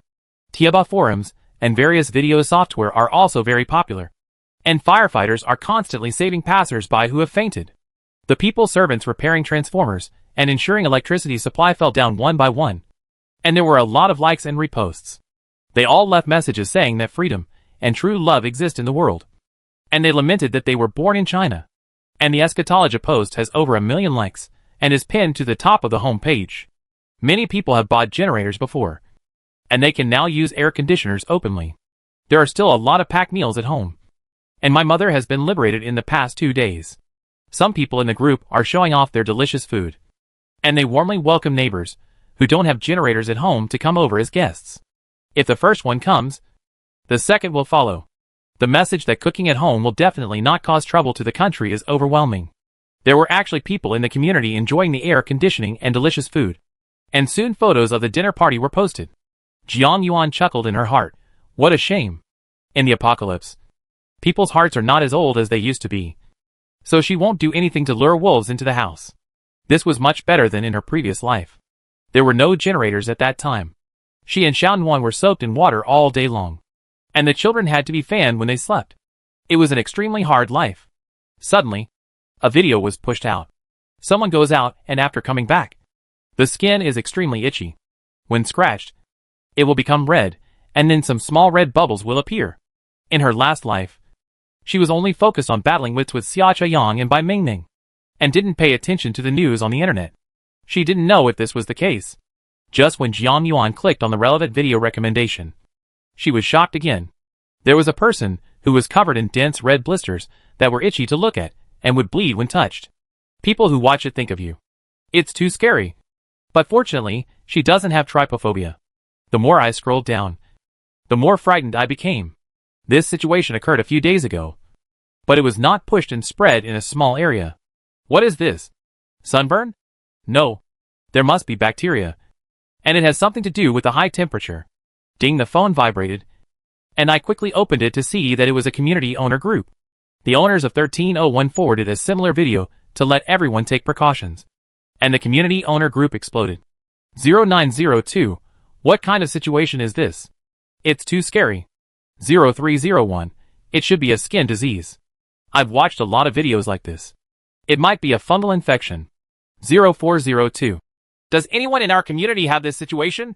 Tiaba forums and various video software are also very popular, and firefighters are constantly saving passers-by who have fainted. The people servants repairing transformers and ensuring electricity supply fell down one by one, and there were a lot of likes and reposts. They all left messages saying that freedom and true love exist in the world, and they lamented that they were born in China. And the eschatology post has over 1 million likes and is pinned to the top of the home page. Many people have bought generators before, and they can now use air conditioners openly. There are still a lot of packed meals at home, and my mother has been liberated in the past 2 days. Some people in the group are showing off their delicious food, and they warmly welcome neighbors who don't have generators at home to come over as guests. If the first one comes, the second will follow. The message that cooking at home will definitely not cause trouble to the country is overwhelming. There were actually people in the community enjoying the air conditioning and delicious food, and soon photos of the dinner party were posted. Jiang Yuan chuckled in her heart. What a shame. In the apocalypse, people's hearts are not as old as they used to be, so she won't do anything to lure wolves into the house. This was much better than in her previous life. There were no generators at that time. She and Xiaonuan were soaked in water all day long, and the children had to be fanned when they slept. It was an extremely hard life. Suddenly, a video was pushed out. Someone goes out, and after coming back, the skin is extremely itchy. When scratched, it will become red, and then some small red bubbles will appear. In her last life, she was only focused on battling wits with Xia Chaiyang and Bai Mingming, and didn't pay attention to the news on the internet. She didn't know if this was the case. Just when Jiang Yuan clicked on the relevant video recommendation, she was shocked again. There was a person who was covered in dense red blisters that were itchy to look at and would bleed when touched. People who watch it think of you. It's too scary. But fortunately, she doesn't have trypophobia. The more I scrolled down, the more frightened I became. This situation occurred a few days ago, but it was not pushed and spread in a small area. What is this? Sunburn? No. There must be bacteria, and it has something to do with the high temperature. Ding, the phone vibrated, and I quickly opened it to see that it was a community owner group. The owners of 1301 forwarded a similar video to let everyone take precautions, and the community owner group exploded. 0902, what kind of situation is this? It's too scary. 0301, it should be a skin disease. I've watched a lot of videos like this. It might be a fungal infection. 0402, does anyone in our community have this situation?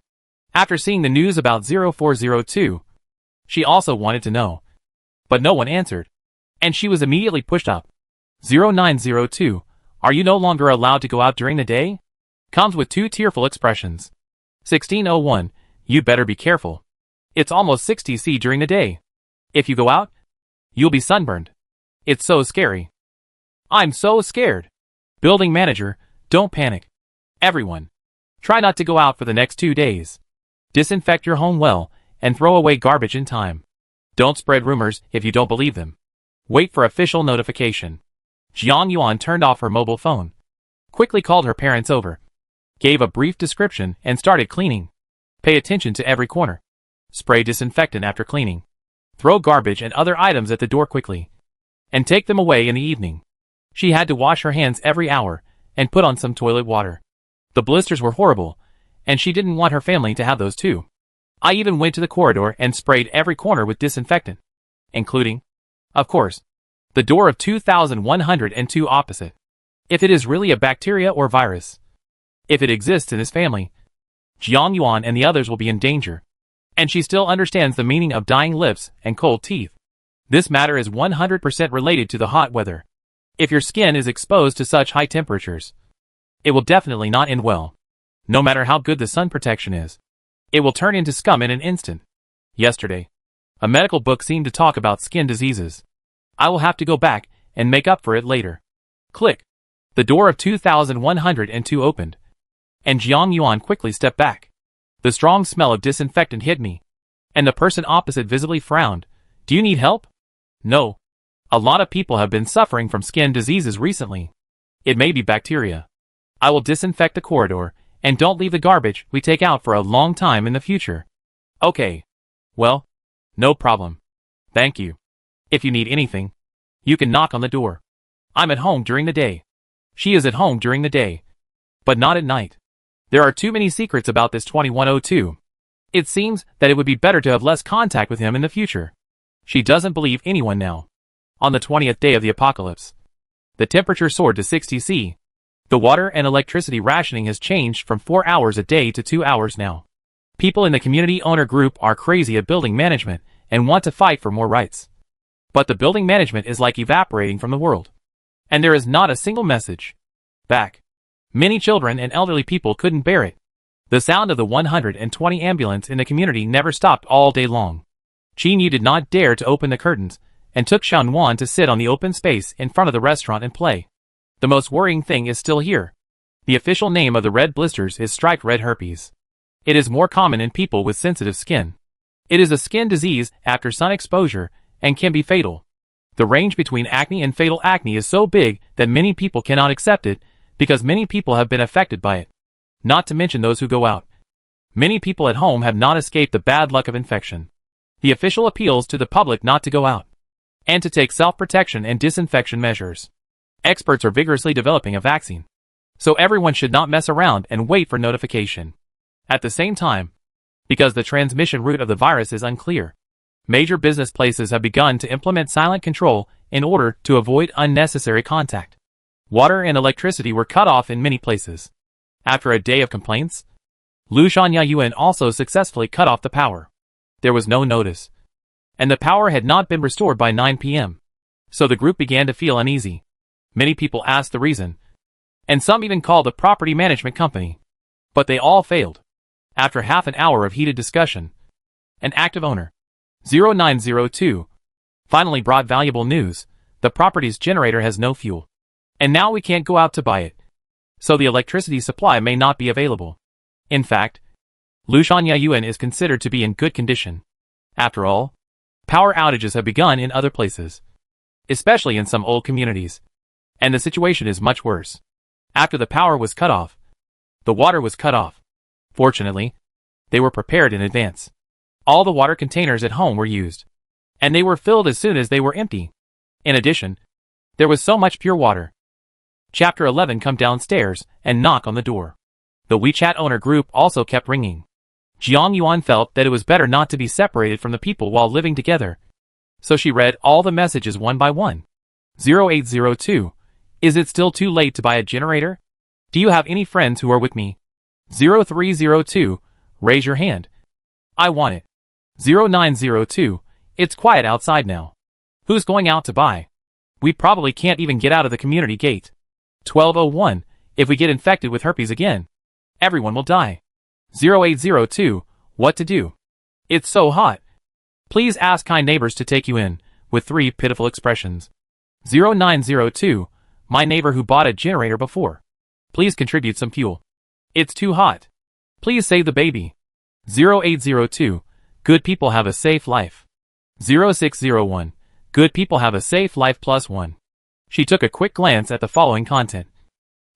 After seeing the news about 0402, she also wanted to know, but no one answered, and she was immediately pushed up. 0902, are you no longer allowed to go out during the day? Comes with 2 tearful expressions. 1601, you better be careful. It's almost 60 C during the day. If you go out, you'll be sunburned. It's so scary. I'm so scared. Building manager, don't panic. Everyone, try not to go out for the next 2 days. Disinfect your home well, and throw away garbage in time. Don't spread rumors if you don't believe them. Wait for official notification. Jiang Yuan turned off her mobile phone, quickly called her parents over, gave a brief description and started cleaning. Pay attention to every corner. Spray disinfectant after cleaning. Throw garbage and other items at the door quickly, and take them away in the evening. She had to wash her hands every hour and put on some toilet water. The blisters were horrible, and she didn't want her family to have those too. I even went to the corridor and sprayed every corner with disinfectant, including, of course, the door of 2102 opposite. If it is really a bacteria or virus, if it exists in his family, Jiang Yuan and the others will be in danger. And she still understands the meaning of dying lips and cold teeth. This matter is 100% related to the hot weather. If your skin is exposed to such high temperatures, it will definitely not end well. No matter how good the sun protection is, it will turn into scum in an instant. Yesterday, a medical book seemed to talk about skin diseases. I will have to go back and make up for it later. Click. The door of 2102 opened, and Jiang Yuan quickly stepped back. The strong smell of disinfectant hit me, and the person opposite visibly frowned. Do you need help? No. A lot of people have been suffering from skin diseases recently. It may be bacteria. I will disinfect the corridor, and don't leave the garbage we take out for a long time in the future. Okay. Well, no problem. Thank you. If you need anything, you can knock on the door. I'm at home during the day. She is at home during the day, but not at night. There are too many secrets about this 2102. It seems that it would be better to have less contact with him in the future. She doesn't believe anyone now. On the 20th day of the apocalypse, the temperature soared to 60 C. The water and electricity rationing has changed from 4 hours a day to 2 hours now. People in the community owner group are crazy at building management and want to fight for more rights. But the building management is like evaporating from the world. And there is not a single message back. Many children and elderly people couldn't bear it. The sound of the 120 ambulance in the community never stopped all day long. Qin Yu did not dare to open the curtains, and took Xianwan to sit on the open space in front of the restaurant and play. The most worrying thing is still here. The official name of the red blisters is striped red herpes. It is more common in people with sensitive skin. It is a skin disease after sun exposure, and can be fatal. The range between acne and fatal acne is so big that many people cannot accept it, because many people have been affected by it. Not to mention those who go out. Many people at home have not escaped the bad luck of infection. The official appeals to the public not to go out, and to take self-protection and disinfection measures. Experts are vigorously developing a vaccine, so everyone should not mess around and wait for notification. At the same time, because the transmission route of the virus is unclear, major business places have begun to implement silent control in order to avoid unnecessary contact. Water and electricity were cut off in many places. After a day of complaints, Lushan Yayuan also successfully cut off the power. There was no notice, and the power had not been restored by 9 p.m. So the group began to feel uneasy. Many people asked the reason, and some even called the property management company. But they all failed. After half an hour of heated discussion, an active owner, 0902, finally brought valuable news. The property's generator has no fuel, and now we can't go out to buy it. So the electricity supply may not be available. In fact, Lushan Yayuan is considered to be in good condition. After all, power outages have begun in other places, especially in some old communities, and the situation is much worse. After the power was cut off, the water was cut off. Fortunately, they were prepared in advance. All the water containers at home were used, and they were filled as soon as they were empty. In addition, there was so much pure water. Chapter 11. Come downstairs and knock on the door. The WeChat owner group also kept ringing. Jiang Yuan felt that it was better not to be separated from the people while living together, so she read all the messages one by one. 0802. Is it still too late to buy a generator? Do you have any friends who are with me? 0302. Raise your hand. I want it. 0902. It's quiet outside now. Who's going out to buy? We probably can't even get out of the community gate. 1201. If we get infected with herpes again, everyone will die. 0802. What to do? It's so hot. Please ask kind neighbors to take you in, with 3 pitiful expressions. 0902. My neighbor who bought a generator before. Please contribute some fuel. It's too hot. Please save the baby. 0802. Good people have a safe life. 0601. Good people have a safe life +1. She took a quick glance at the following content,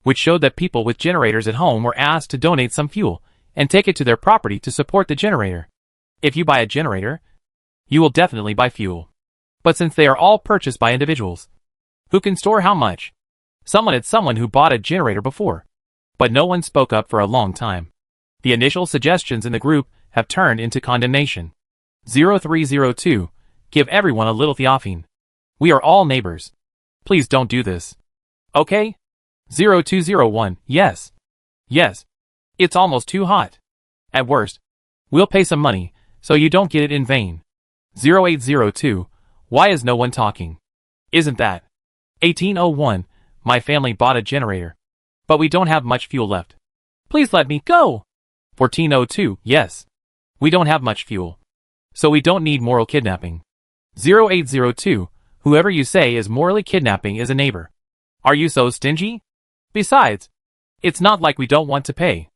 which showed that people with generators at home were asked to donate some fuel and take it to their property to support the generator. If you buy a generator, you will definitely buy fuel. But since they are all purchased by individuals, who can store how much? Someone who bought a generator before. But no one spoke up for a long time. The initial suggestions in the group have turned into condemnation. 0302. Give everyone a little theophane. We are all neighbors. Please don't do this. Okay? 0201. Yes. Yes. It's almost too hot. At worst, we'll pay some money, so you don't get it in vain. 0802. Why is no one talking? Isn't that? 1801. My family bought a generator. But we don't have much fuel left. Please let me go. 1402. Yes. We don't have much fuel. So we don't need moral kidnapping. 0802. Whoever you say is morally kidnapping is a neighbor. Are you so stingy? Besides, it's not like we don't want to pay.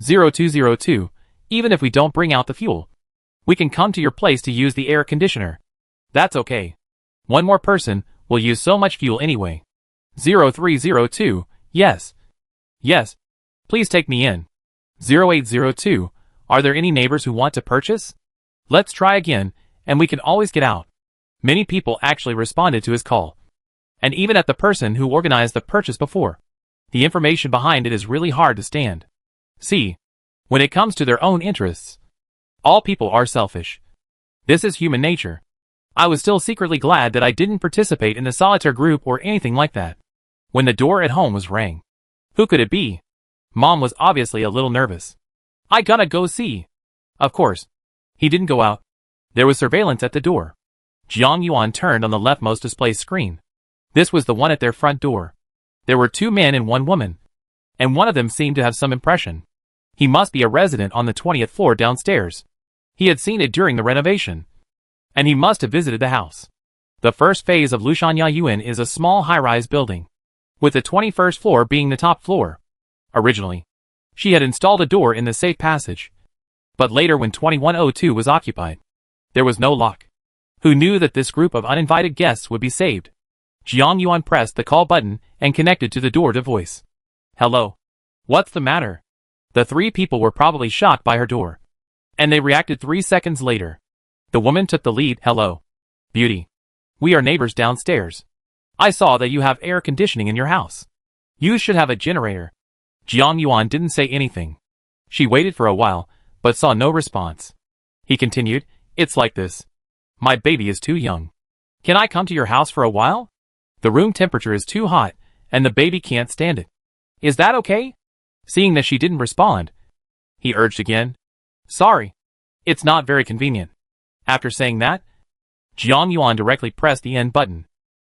0202. Even if we don't bring out the fuel, we can come to your place to use the air conditioner. That's okay. One more person will use so much fuel anyway. 0302. Yes. Yes. Please take me in. 0802. Are there any neighbors who want to purchase? Let's try again, and we can always get out. Many people actually responded to his call. And even at the person who organized the purchase before. The information behind it is really hard to stand. See, when it comes to their own interests, all people are selfish. This is human nature. I was still secretly glad that I didn't participate in the solitaire group or anything like that. When the door at home was rang. Who could it be? Mom was obviously a little nervous. I gonna go see. Of course. He didn't go out. There was surveillance at the door. Jiang Yuan turned on the leftmost display screen. This was the one at their front door. There were 2 men and 1 woman. And one of them seemed to have some impression. He must be a resident on the 20th floor downstairs. He had seen it during the renovation. And he must have visited the house. The first phase of Lushanya Yuan is a small high-rise building, with the 21st floor being the top floor. Originally, she had installed a door in the safe passage. But later when 2102 was occupied, there was no lock. Who knew that this group of uninvited guests would be saved? Jiang Yuan pressed the call button and connected to the door to voice. Hello. What's the matter? The 3 people were probably shocked by her door. And they reacted 3 seconds later. The woman took the lead. Hello. Beauty. We are neighbors downstairs. I saw that you have air conditioning in your house. You should have a generator. Jiang Yuan didn't say anything. She waited for a while, but saw no response. He continued, It's like this. My baby is too young. Can I come to your house for a while? The room temperature is too hot, and the baby can't stand it. Is that okay? Seeing that she didn't respond, he urged again. Sorry. It's not very convenient. After saying that, Jiang Yuan directly pressed the end button.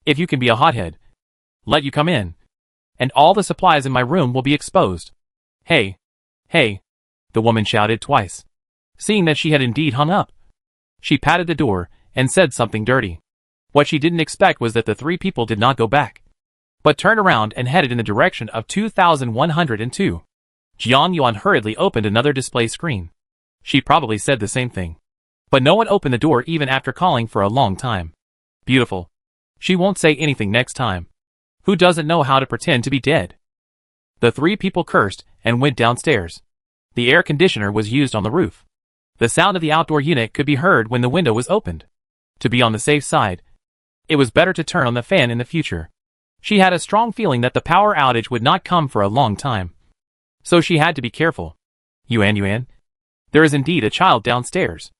If you can be a hothead, let you come in. And all the supplies in my room will be exposed. Hey. Hey. The woman shouted twice. Seeing that she had indeed hung up, she patted the door and said something dirty. What she didn't expect was that the 3 people did not go back, but turned around and headed in the direction of 2102. Jiang Yuan hurriedly opened another display screen. She probably said the same thing. But no one opened the door even after calling for a long time. Beautiful. She won't say anything next time. Who doesn't know how to pretend to be dead? The 3 people cursed and went downstairs. The air conditioner was used on the roof. The sound of the outdoor unit could be heard when the window was opened. To be on the safe side, it was better to turn on the fan in the future. She had a strong feeling that the power outage would not come for a long time. So she had to be careful. Yuan, there is indeed a child downstairs.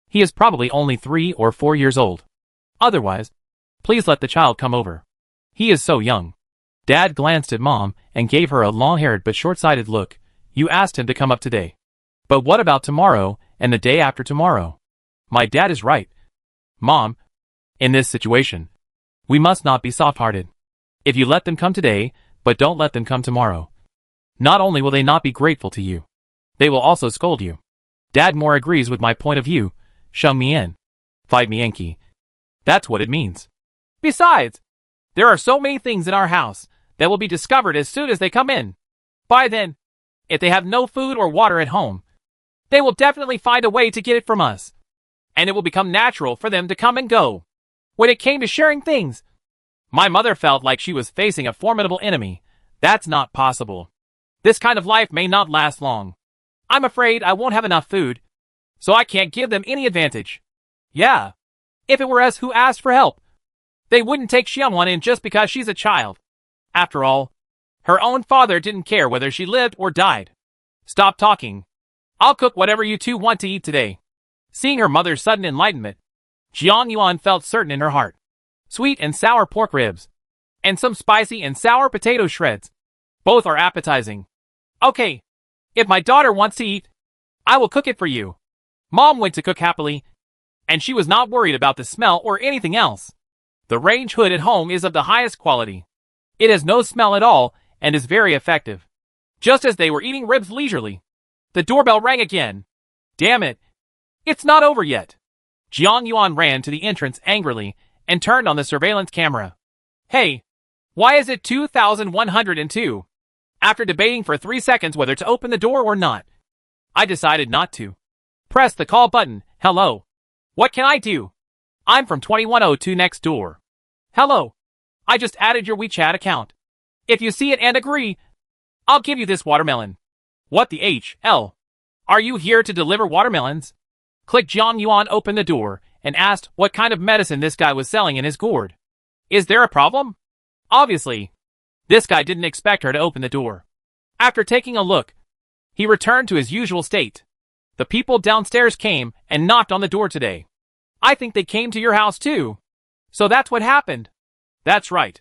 He is probably only 3 or 4 years old. Otherwise, please let the child come over. He is so young. Dad glanced at Mom and gave her a long-haired but short-sighted look. You asked him to come up today. But what about tomorrow and the day after tomorrow? My dad is right. Mom, in this situation, we must not be soft-hearted. If you let them come today, but don't let them come tomorrow, not only will they not be grateful to you, they will also scold you. Dad more agrees with my point of view. Shung me in. Fight me Yankee. That's what it means. Besides, there are so many things in our house that will be discovered as soon as they come in. By then, if they have no food or water at home, they will definitely find a way to get it from us. And it will become natural for them to come and go. When it came to sharing things, my mother felt like she was facing a formidable enemy. That's not possible. This kind of life may not last long. I'm afraid I won't have enough food, so I can't give them any advantage. Yeah, if it were us who asked for help, they wouldn't take Xiangwan in just because she's a child. After all, her own father didn't care whether she lived or died. Stop talking. I'll cook whatever you two want to eat today. Seeing her mother's sudden enlightenment, Jiang Yuan felt certain in her heart. Sweet and sour pork ribs. And some spicy and sour potato shreds. Both are appetizing. Okay. If my daughter wants to eat, I will cook it for you. Mom went to cook happily, and she was not worried about the smell or anything else. The range hood at home is of the highest quality. It has no smell at all and is very effective. Just as they were eating ribs leisurely, the doorbell rang again. Damn it. It's not over yet. Jiang Yuan ran to the entrance angrily and turned on the surveillance camera. Hey, why is it 2102? After debating for 3 seconds whether to open the door or not, I decided not to. Press the call button. Hello. What can I do? I'm from 2102 next door. Hello. I just added your WeChat account. If you see it and agree, I'll give you this watermelon. What the HL? Are you here to deliver watermelons? Click. Jiang Yuan opened the door and asked what kind of medicine this guy was selling in his gourd. Is there a problem? Obviously. This guy didn't expect her to open the door. After taking a look, he returned to his usual state. The people downstairs came and knocked on the door today. I think they came to your house too. So that's what happened. That's right.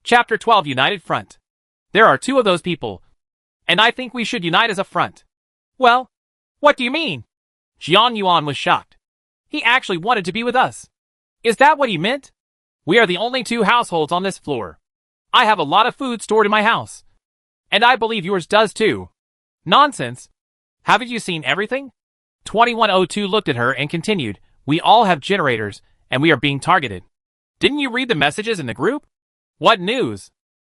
Chapter 12 United Front. There are 2 of those people, and I think we should unite as a front. Well, what do you mean? Jiang Yuan was shocked. He actually wanted to be with us. Is that what he meant? We are the only 2 households on this floor. I have a lot of food stored in my house. And I believe yours does too. Nonsense. Haven't you seen everything? 2102 looked at her and continued, we all have generators, and we are being targeted. Didn't you read the messages in the group? What news?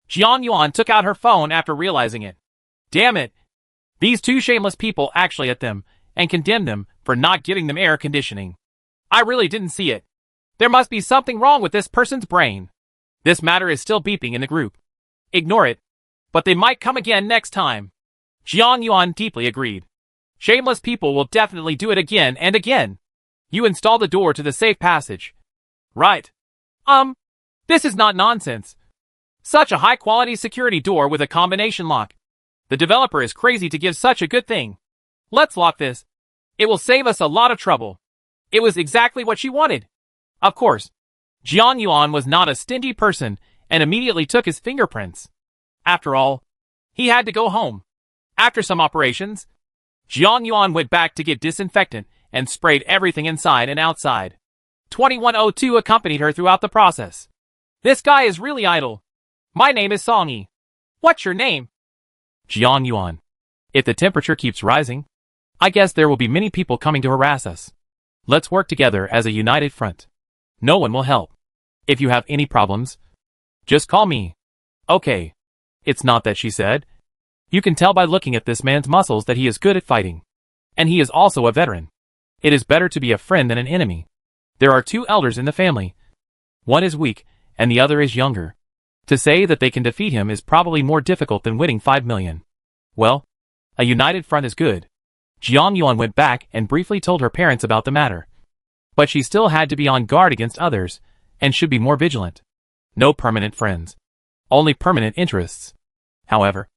Jiang Yuan took out her phone after realizing it. Damn it. These 2 shameless people actually at them and condemned them for not giving them air conditioning. I really didn't see it. There must be something wrong with this person's brain. This matter is still beeping in the group. Ignore it. But they might come again next time. Jiang Yuan deeply agreed. Shameless people will definitely do it again and again. You install the door to the safe passage. Right. This is not nonsense. Such a high-quality security door with a combination lock. The developer is crazy to give such a good thing. Let's lock this. It will save us a lot of trouble. It was exactly what she wanted. Of course, Jiang Yuan was not a stingy person and immediately took his fingerprints. After all, he had to go home. After some operations, Jiang Yuan went back to get disinfectant and sprayed everything inside and outside. 2102 accompanied her throughout the process. This guy is really idle. My name is Songyi. What's your name? Jiang Yuan. If the temperature keeps rising, I guess there will be many people coming to harass us. Let's work together as a united front. No one will help. If you have any problems, just call me. Okay. It's not that, she said. You can tell by looking at this man's muscles that he is good at fighting. And he is also a veteran. It is better to be a friend than an enemy. There are 2 elders in the family. One is weak, and the other is younger. To say that they can defeat him is probably more difficult than winning 5 million. Well, a united front is good. Jiang Yuan went back and briefly told her parents about the matter. But she still had to be on guard against others, and should be more vigilant. No permanent friends. Only permanent interests. However,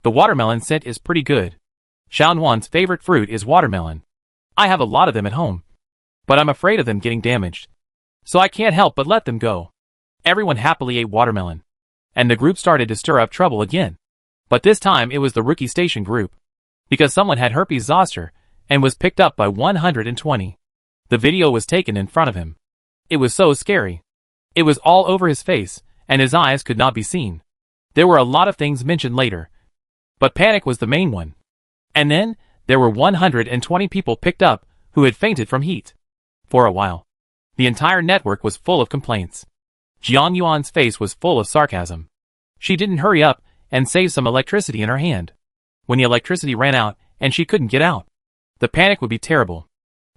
the watermelon scent is pretty good. Xiaonuan's favorite fruit is watermelon. I have a lot of them at home. But I'm afraid of them getting damaged. So I can't help but let them go. Everyone happily ate watermelon. And the group started to stir up trouble again. But this time it was the rookie station group. Because someone had herpes zoster, and was picked up by 120. The video was taken in front of him. It was so scary. It was all over his face, and his eyes could not be seen. There were a lot of things mentioned later. But panic was the main one. And then, there were 120 people picked up, who had fainted from heat. For a while, the entire network was full of complaints. Jiang Yuan's face was full of sarcasm. She didn't hurry up and save some electricity in her hand. When the electricity ran out and she couldn't get out, the panic would be terrible.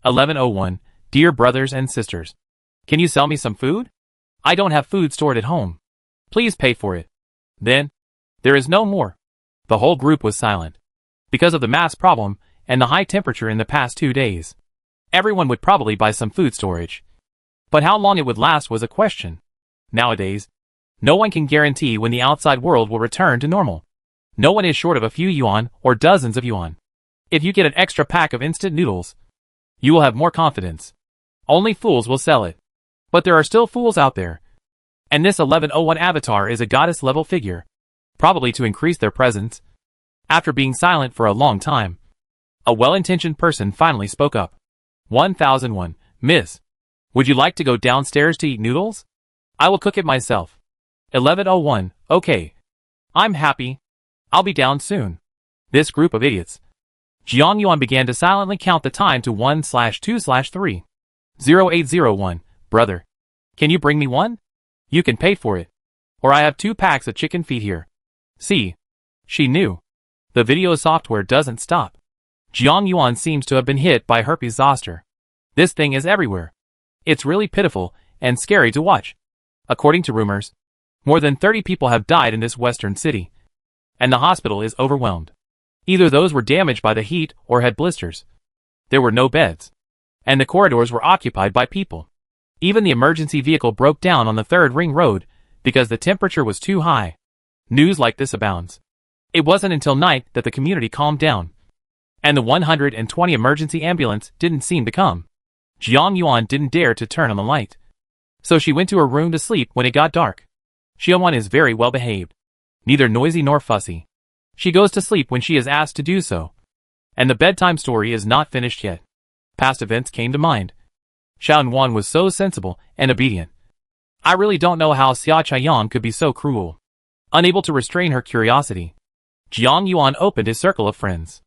1101, dear brothers and sisters. Can you sell me some food? I don't have food stored at home. Please pay for it. Then, there is no more. The whole group was silent. Because of the mass problem and the high temperature in the past 2 days, everyone would probably buy some food storage. But how long it would last was a question. Nowadays, No one can guarantee when the outside world will return to normal. No one is short of a few yuan or dozens of yuan. If you get an extra pack of instant noodles, you will have more confidence. Only fools will sell it. But there are still fools out there. And this 1101 avatar is a goddess-level figure, probably to increase their presence. After being silent for a long time, a well-intentioned person finally spoke up. 1001, Miss. Would you like to go downstairs to eat noodles? I will cook it myself. 1101, okay. I'm happy. I'll be down soon. This group of idiots. Jiang Yuan began to silently count the time to 1/2/3. 0801, brother. Can you bring me one? You can pay for it. Or I have 2 packs of chicken feet here. See. She knew. The video software doesn't stop. Jiang Yuan seems to have been hit by herpes zoster. This thing is everywhere. It's really pitiful and scary to watch. According to rumors, more than 30 people have died in this western city. And the hospital is overwhelmed. Either those were damaged by the heat or had blisters. There were no beds. And the corridors were occupied by people. Even the emergency vehicle broke down on the 3rd ring road because the temperature was too high. News like this abounds. It wasn't until night that the community calmed down. And the 120 emergency ambulance didn't seem to come. Jiang Yuan didn't dare to turn on the light. So she went to her room to sleep when it got dark. Xiaowan is very well behaved. Neither noisy nor fussy. She goes to sleep when she is asked to do so. And the bedtime story is not finished yet. Past events came to mind. Xiaowan was so sensible and obedient. I really don't know how Xia Chaiyang could be so cruel. Unable to restrain her curiosity, Jiang Yuan opened his circle of friends.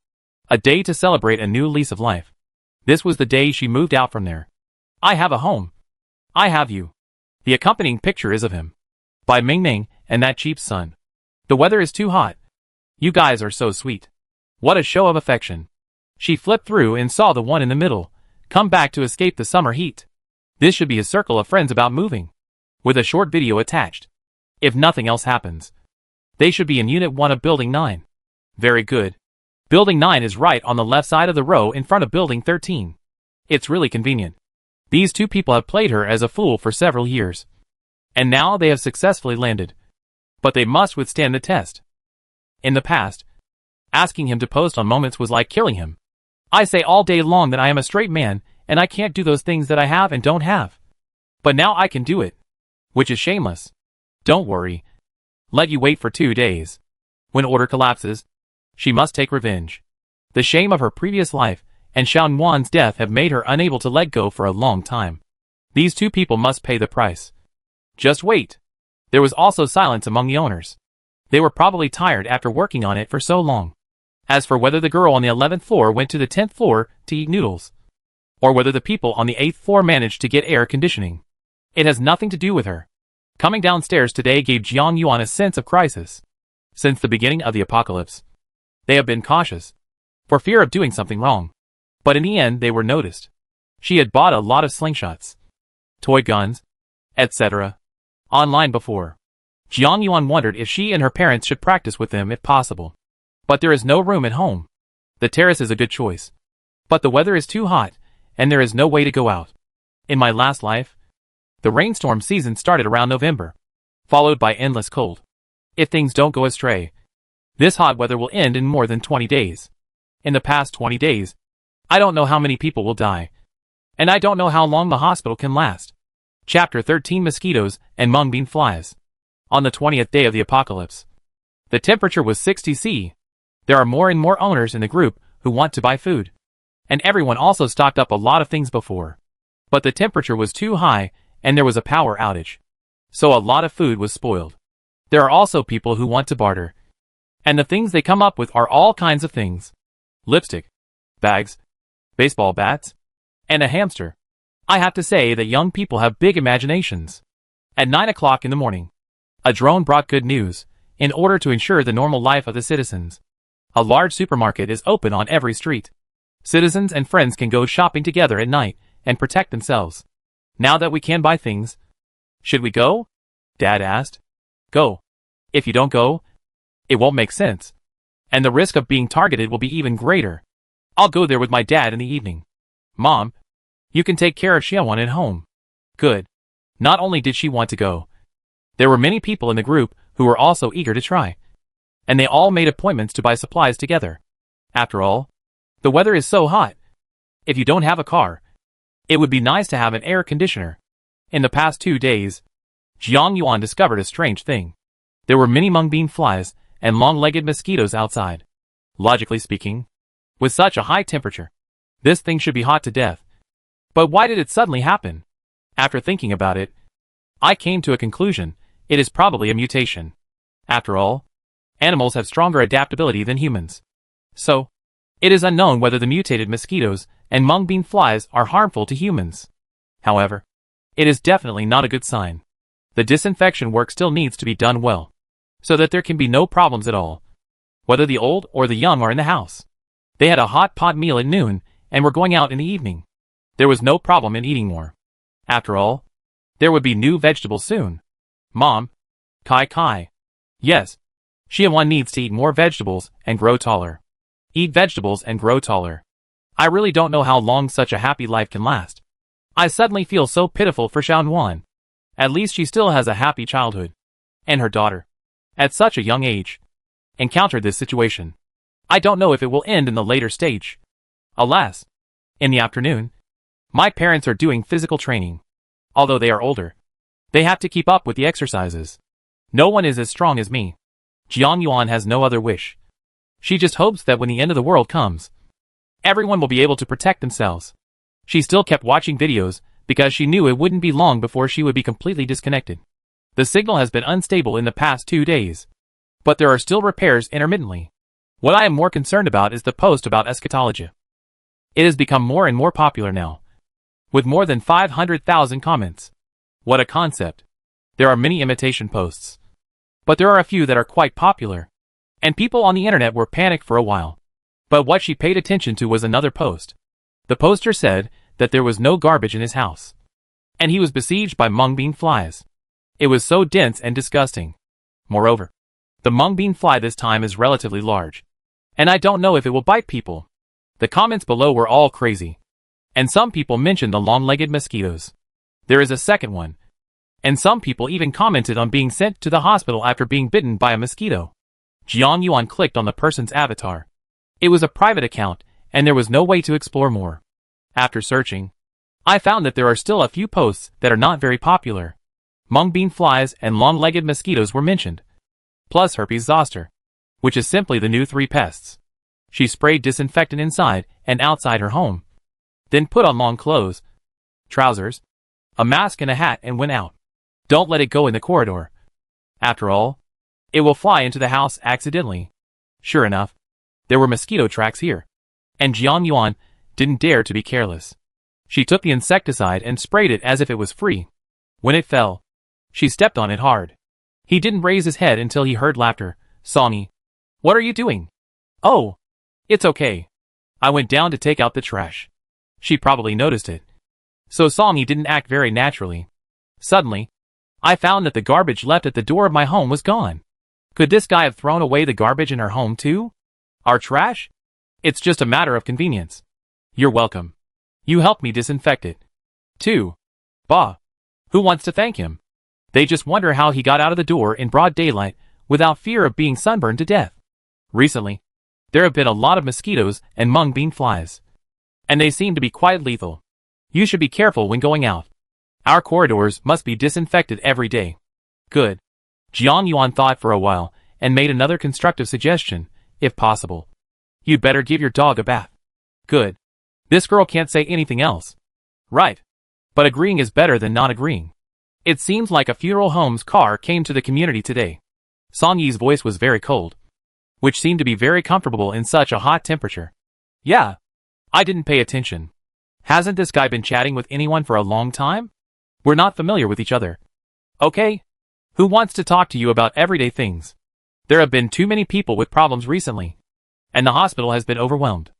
A day to celebrate a new lease of life. This was the day she moved out from there. I have a home. I have you. The accompanying picture is of him. By Ming Ming and that cheap son. The weather is too hot. You guys are so sweet. What a show of affection. She flipped through and saw the one in the middle, come back to escape the summer heat. This should be his circle of friends about moving. With a short video attached. If nothing else happens. They should be in Unit 1 of Building 9. Very good. Building 9 is right on the left side of the row in front of Building 13. It's really convenient. These 2 people have played her as a fool for several years. And now they have successfully landed. But they must withstand the test. In the past, asking him to post on moments was like killing him. I say all day long that I am a straight man, and I can't do those things that I have and don't have. But now I can do it. Which is shameless. Don't worry. Let you wait for 2 days. When order collapses, she must take revenge. The shame of her previous life and Xiaowan's death have made her unable to let go for a long time. These 2 people must pay the price. Just wait. There was also silence among the owners. They were probably tired after working on it for so long. As for whether the girl on the 11th floor went to the 10th floor to eat noodles, or whether the people on the 8th floor managed to get air conditioning, it has nothing to do with her. Coming downstairs today gave Jiang Yuan a sense of crisis. Since the beginning of the apocalypse, they have been cautious, for fear of doing something wrong. But in the end they were noticed. She had bought a lot of slingshots, toy guns, etc. online before. Jiang Yuan wondered if she and her parents should practice with them if possible. But there is no room at home. The terrace is a good choice. But the weather is too hot, and there is no way to go out. In my last life, the rainstorm season started around November, followed by endless cold. If things don't go astray, this hot weather will end in more than 20 days. In the past 20 days, I don't know how many people will die. And I don't know how long the hospital can last. Chapter 13 Mosquitoes and Mung Bean Flies. On the 20th day of the apocalypse, the temperature was 60 C. There are more and more owners in the group who want to buy food. And everyone also stocked up a lot of things before. But the temperature was too high and there was a power outage. So a lot of food was spoiled. There are also people who want to barter. And the things they come up with are all kinds of things. Lipstick, bags, baseball bats, and a hamster. I have to say that young people have big imaginations. At 9 o'clock in the morning, a drone brought good news. In order to ensure the normal life of the citizens, a large supermarket is open on every street. Citizens and friends can go shopping together at night and protect themselves. Now that we can buy things, should we go? Dad asked. Go. If you don't go, it won't make sense. And the risk of being targeted will be even greater. I'll go there with my dad in the evening. Mom, you can take care of Xiaowan at home. Good. Not only did she want to go, There were many people in the group who were also eager to try. And they all made appointments to buy supplies together. After all, the weather is so hot. If you don't have a car, it would be nice to have an air conditioner. In the past 2 days, Jiang Yuan discovered a strange thing. There were many mung bean flies and long-legged mosquitoes outside. Logically speaking, with such a high temperature, this thing should be hot to death. But why did it suddenly happen? After thinking about it, I came to a conclusion. It is probably a mutation. After all, animals have stronger adaptability than humans. So, it is unknown whether the mutated mosquitoes and mung bean flies are harmful to humans. However, it is definitely not a good sign. The disinfection work still needs to be done well, so that there can be no problems at all, whether the old or the young are in the house. They had a hot pot meal at noon and were going out in the evening. There was no problem in eating more. After all, there would be new vegetables soon. Mom, Kai. Yes, Xianwan needs to eat more vegetables and grow taller. Eat vegetables and grow taller. I really don't know how long such a happy life can last. I suddenly feel so pitiful for Xianwan. At least she still has a happy childhood. And her daughter, at such a young age, encountered this situation. I don't know if it will end in the later stage. Alas, in the afternoon, my parents are doing physical training. Although they are older, they have to keep up with the exercises. No one is as strong as me. Jiang Yuan has no other wish. She just hopes that when the end of the world comes, everyone will be able to protect themselves. She still kept watching videos because she knew it wouldn't be long before she would be completely disconnected. The signal has been unstable in the past 2 days, but there are still repairs intermittently. What I am more concerned about is the post about eschatology. It has become more and more popular now, with more than 500,000 comments. What a concept. There are many imitation posts, but there are a few that are quite popular, and people on the internet were panicked for a while. But what she paid attention to was another post. The poster said that there was no garbage in his house, and he was besieged by mung bean flies. It was so dense and disgusting. Moreover, the mung bean fly this time is relatively large, and I don't know if it will bite people. The comments below were all crazy, and some people mentioned the long-legged mosquitoes. There is a second one, and some people even commented on being sent to the hospital after being bitten by a mosquito. Jiang Yuan clicked on the person's avatar. It was a private account, and there was no way to explore more. After searching, I found that there are still a few posts that are not very popular. Mung bean flies and long-legged mosquitoes were mentioned, plus herpes zoster, which is simply the new 3 pests. She sprayed disinfectant inside and outside her home, then put on long clothes, trousers, a mask and a hat and went out. Don't let it go in the corridor. After all, it will fly into the house accidentally. Sure enough, there were mosquito tracks here, and Jiang Yuan didn't dare to be careless. She took the insecticide and sprayed it as if it was free. When it fell, she stepped on it hard. He didn't raise his head until he heard laughter. Songy, what are you doing? Oh, it's okay. I went down to take out the trash. She probably noticed it. So Songy didn't act very naturally. Suddenly, I found that the garbage left at the door of my home was gone. Could this guy have thrown away the garbage in her home too? Our trash? It's just a matter of convenience. You're welcome. You helped me disinfect it. Too. Bah. Who wants to thank him? They just wonder how he got out of the door in broad daylight without fear of being sunburned to death. Recently, there have been a lot of mosquitoes and mung bean flies, and they seem to be quite lethal. You should be careful when going out. Our corridors must be disinfected every day. Good. Jiang Yuan thought for a while and made another constructive suggestion, if possible. You'd better give your dog a bath. Good. This girl can't say anything else. Right. But agreeing is better than not agreeing. It seems like a funeral home's car came to the community today. Songyi's voice was very cold, which seemed to be very comfortable in such a hot temperature. Yeah. I didn't pay attention. Hasn't this guy been chatting with anyone for a long time? We're not familiar with each other. Okay. Who wants to talk to you about everyday things? There have been too many people with problems recently, and the hospital has been overwhelmed.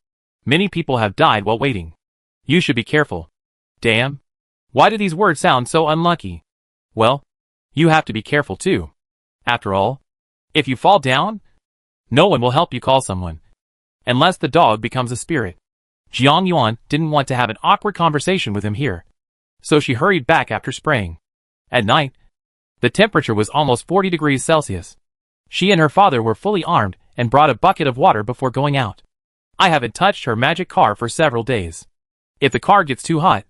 Many people have died while waiting. You should be careful. Damn. Why do these words sound so unlucky? Well, you have to be careful too. After all, if you fall down, no one will help you call someone, unless the dog becomes a spirit. Jiang Yuan didn't want to have an awkward conversation with him here, so she hurried back after spraying. At night, The temperature was almost 40 degrees Celsius. She and her father were fully armed and brought a bucket of water before going out. I haven't touched her magic car for several days. If the car gets too hot,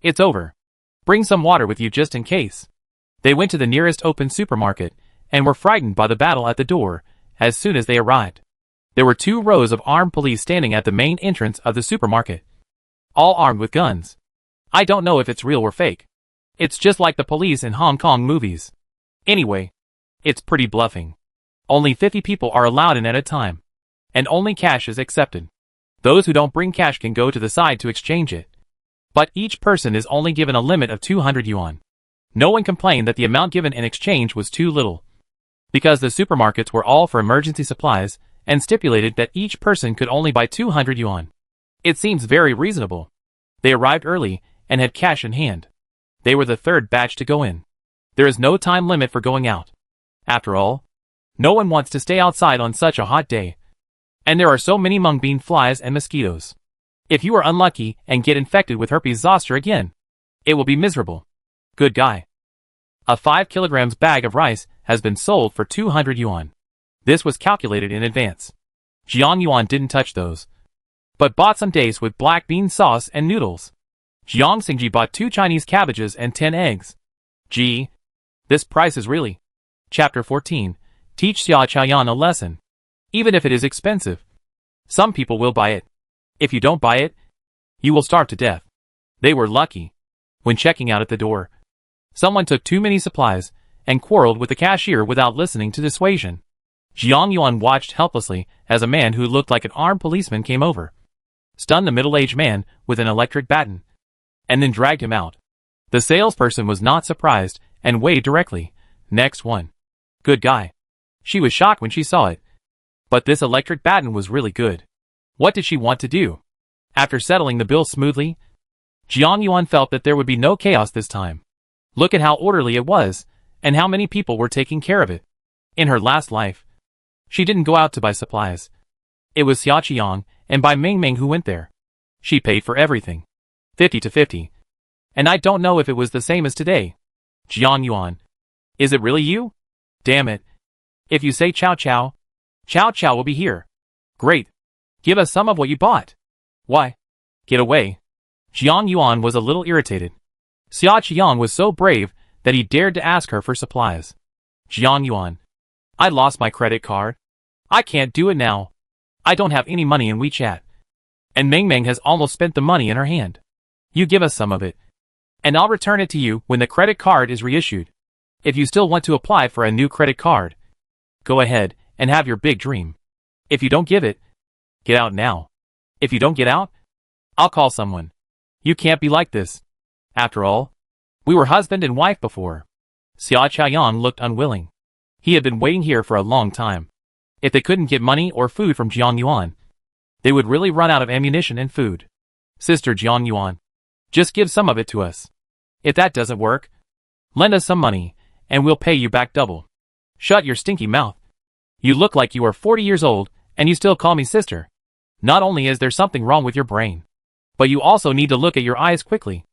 it's over. Bring some water with you just in case. They went to the nearest open supermarket and were frightened by the battle at the door as soon as they arrived. There were 2 rows of armed police standing at the main entrance of the supermarket, all armed with guns. I don't know if it's real or fake. It's just like the police in Hong Kong movies. Anyway, it's pretty bluffing. Only 50 people are allowed in at a time, and only cash is accepted. Those who don't bring cash can go to the side to exchange it. But each person is only given a limit of 200 yuan. No one complained that the amount given in exchange was too little, because the supermarkets were all for emergency supplies and stipulated that each person could only buy 200 yuan. It seems very reasonable. They arrived early and had cash in hand. They were the 3rd batch to go in. There is no time limit for going out. After all, no one wants to stay outside on such a hot day. And there are so many mung bean flies and mosquitoes. If you are unlucky and get infected with herpes zoster again, it will be miserable. Good guy. A 5 kilograms bag of rice has been sold for 200 yuan. This was calculated in advance. Jiang Yuan didn't touch those, but bought some dates with black bean sauce and noodles. Jiang Xingji bought 2 Chinese cabbages and 10 eggs. Gee, this price is really. Chapter 14. Teach Xia Chaoyan a lesson. Even if it is expensive, some people will buy it. If you don't buy it, you will starve to death. They were lucky. When checking out at the door, someone took too many supplies and quarreled with the cashier without listening to dissuasion. Jiang Yuan watched helplessly as a man who looked like an armed policeman came over, stunned the middle-aged man with an electric baton, and then dragged him out. The salesperson was not surprised and waved directly. Next one. Good guy. She was shocked when she saw it. But this electric baton was really good. What did she want to do? After settling the bill smoothly, Jiang Yuan felt that there would be no chaos this time. Look at how orderly it was, and how many people were taking care of it. In her last life, she didn't go out to buy supplies. It was Xia Qiang and Bai Mingming who went there. She paid for everything. 50 to 50. And I don't know if it was the same as today. Jiang Yuan. Is it really you? Damn it. If you say Chow Chow, Chow Chow will be here. Great. Give us some of what you bought. Why? Get away. Jiang Yuan was a little irritated. Xia Qiang was so brave that he dared to ask her for supplies. Jiang Yuan. I lost my credit card. I can't do it now. I don't have any money in WeChat. And Ming Ming has almost spent the money in her hand. You give us some of it, and I'll return it to you when the credit card is reissued. If you still want to apply for a new credit card, go ahead and have your big dream. If you don't give it, get out now. If you don't get out, I'll call someone. You can't be like this. After all, we were husband and wife before. Xia Chaoyan looked unwilling. He had been waiting here for a long time. If they couldn't get money or food from Jiang Yuan, they would really run out of ammunition and food. Sister Jiang Yuan, just give some of it to us. If that doesn't work, lend us some money, and we'll pay you back double. Shut your stinky mouth. You look like you are 40 years old, and you still call me sister. Not only is there something wrong with your brain, but you also need to look at your eyes quickly.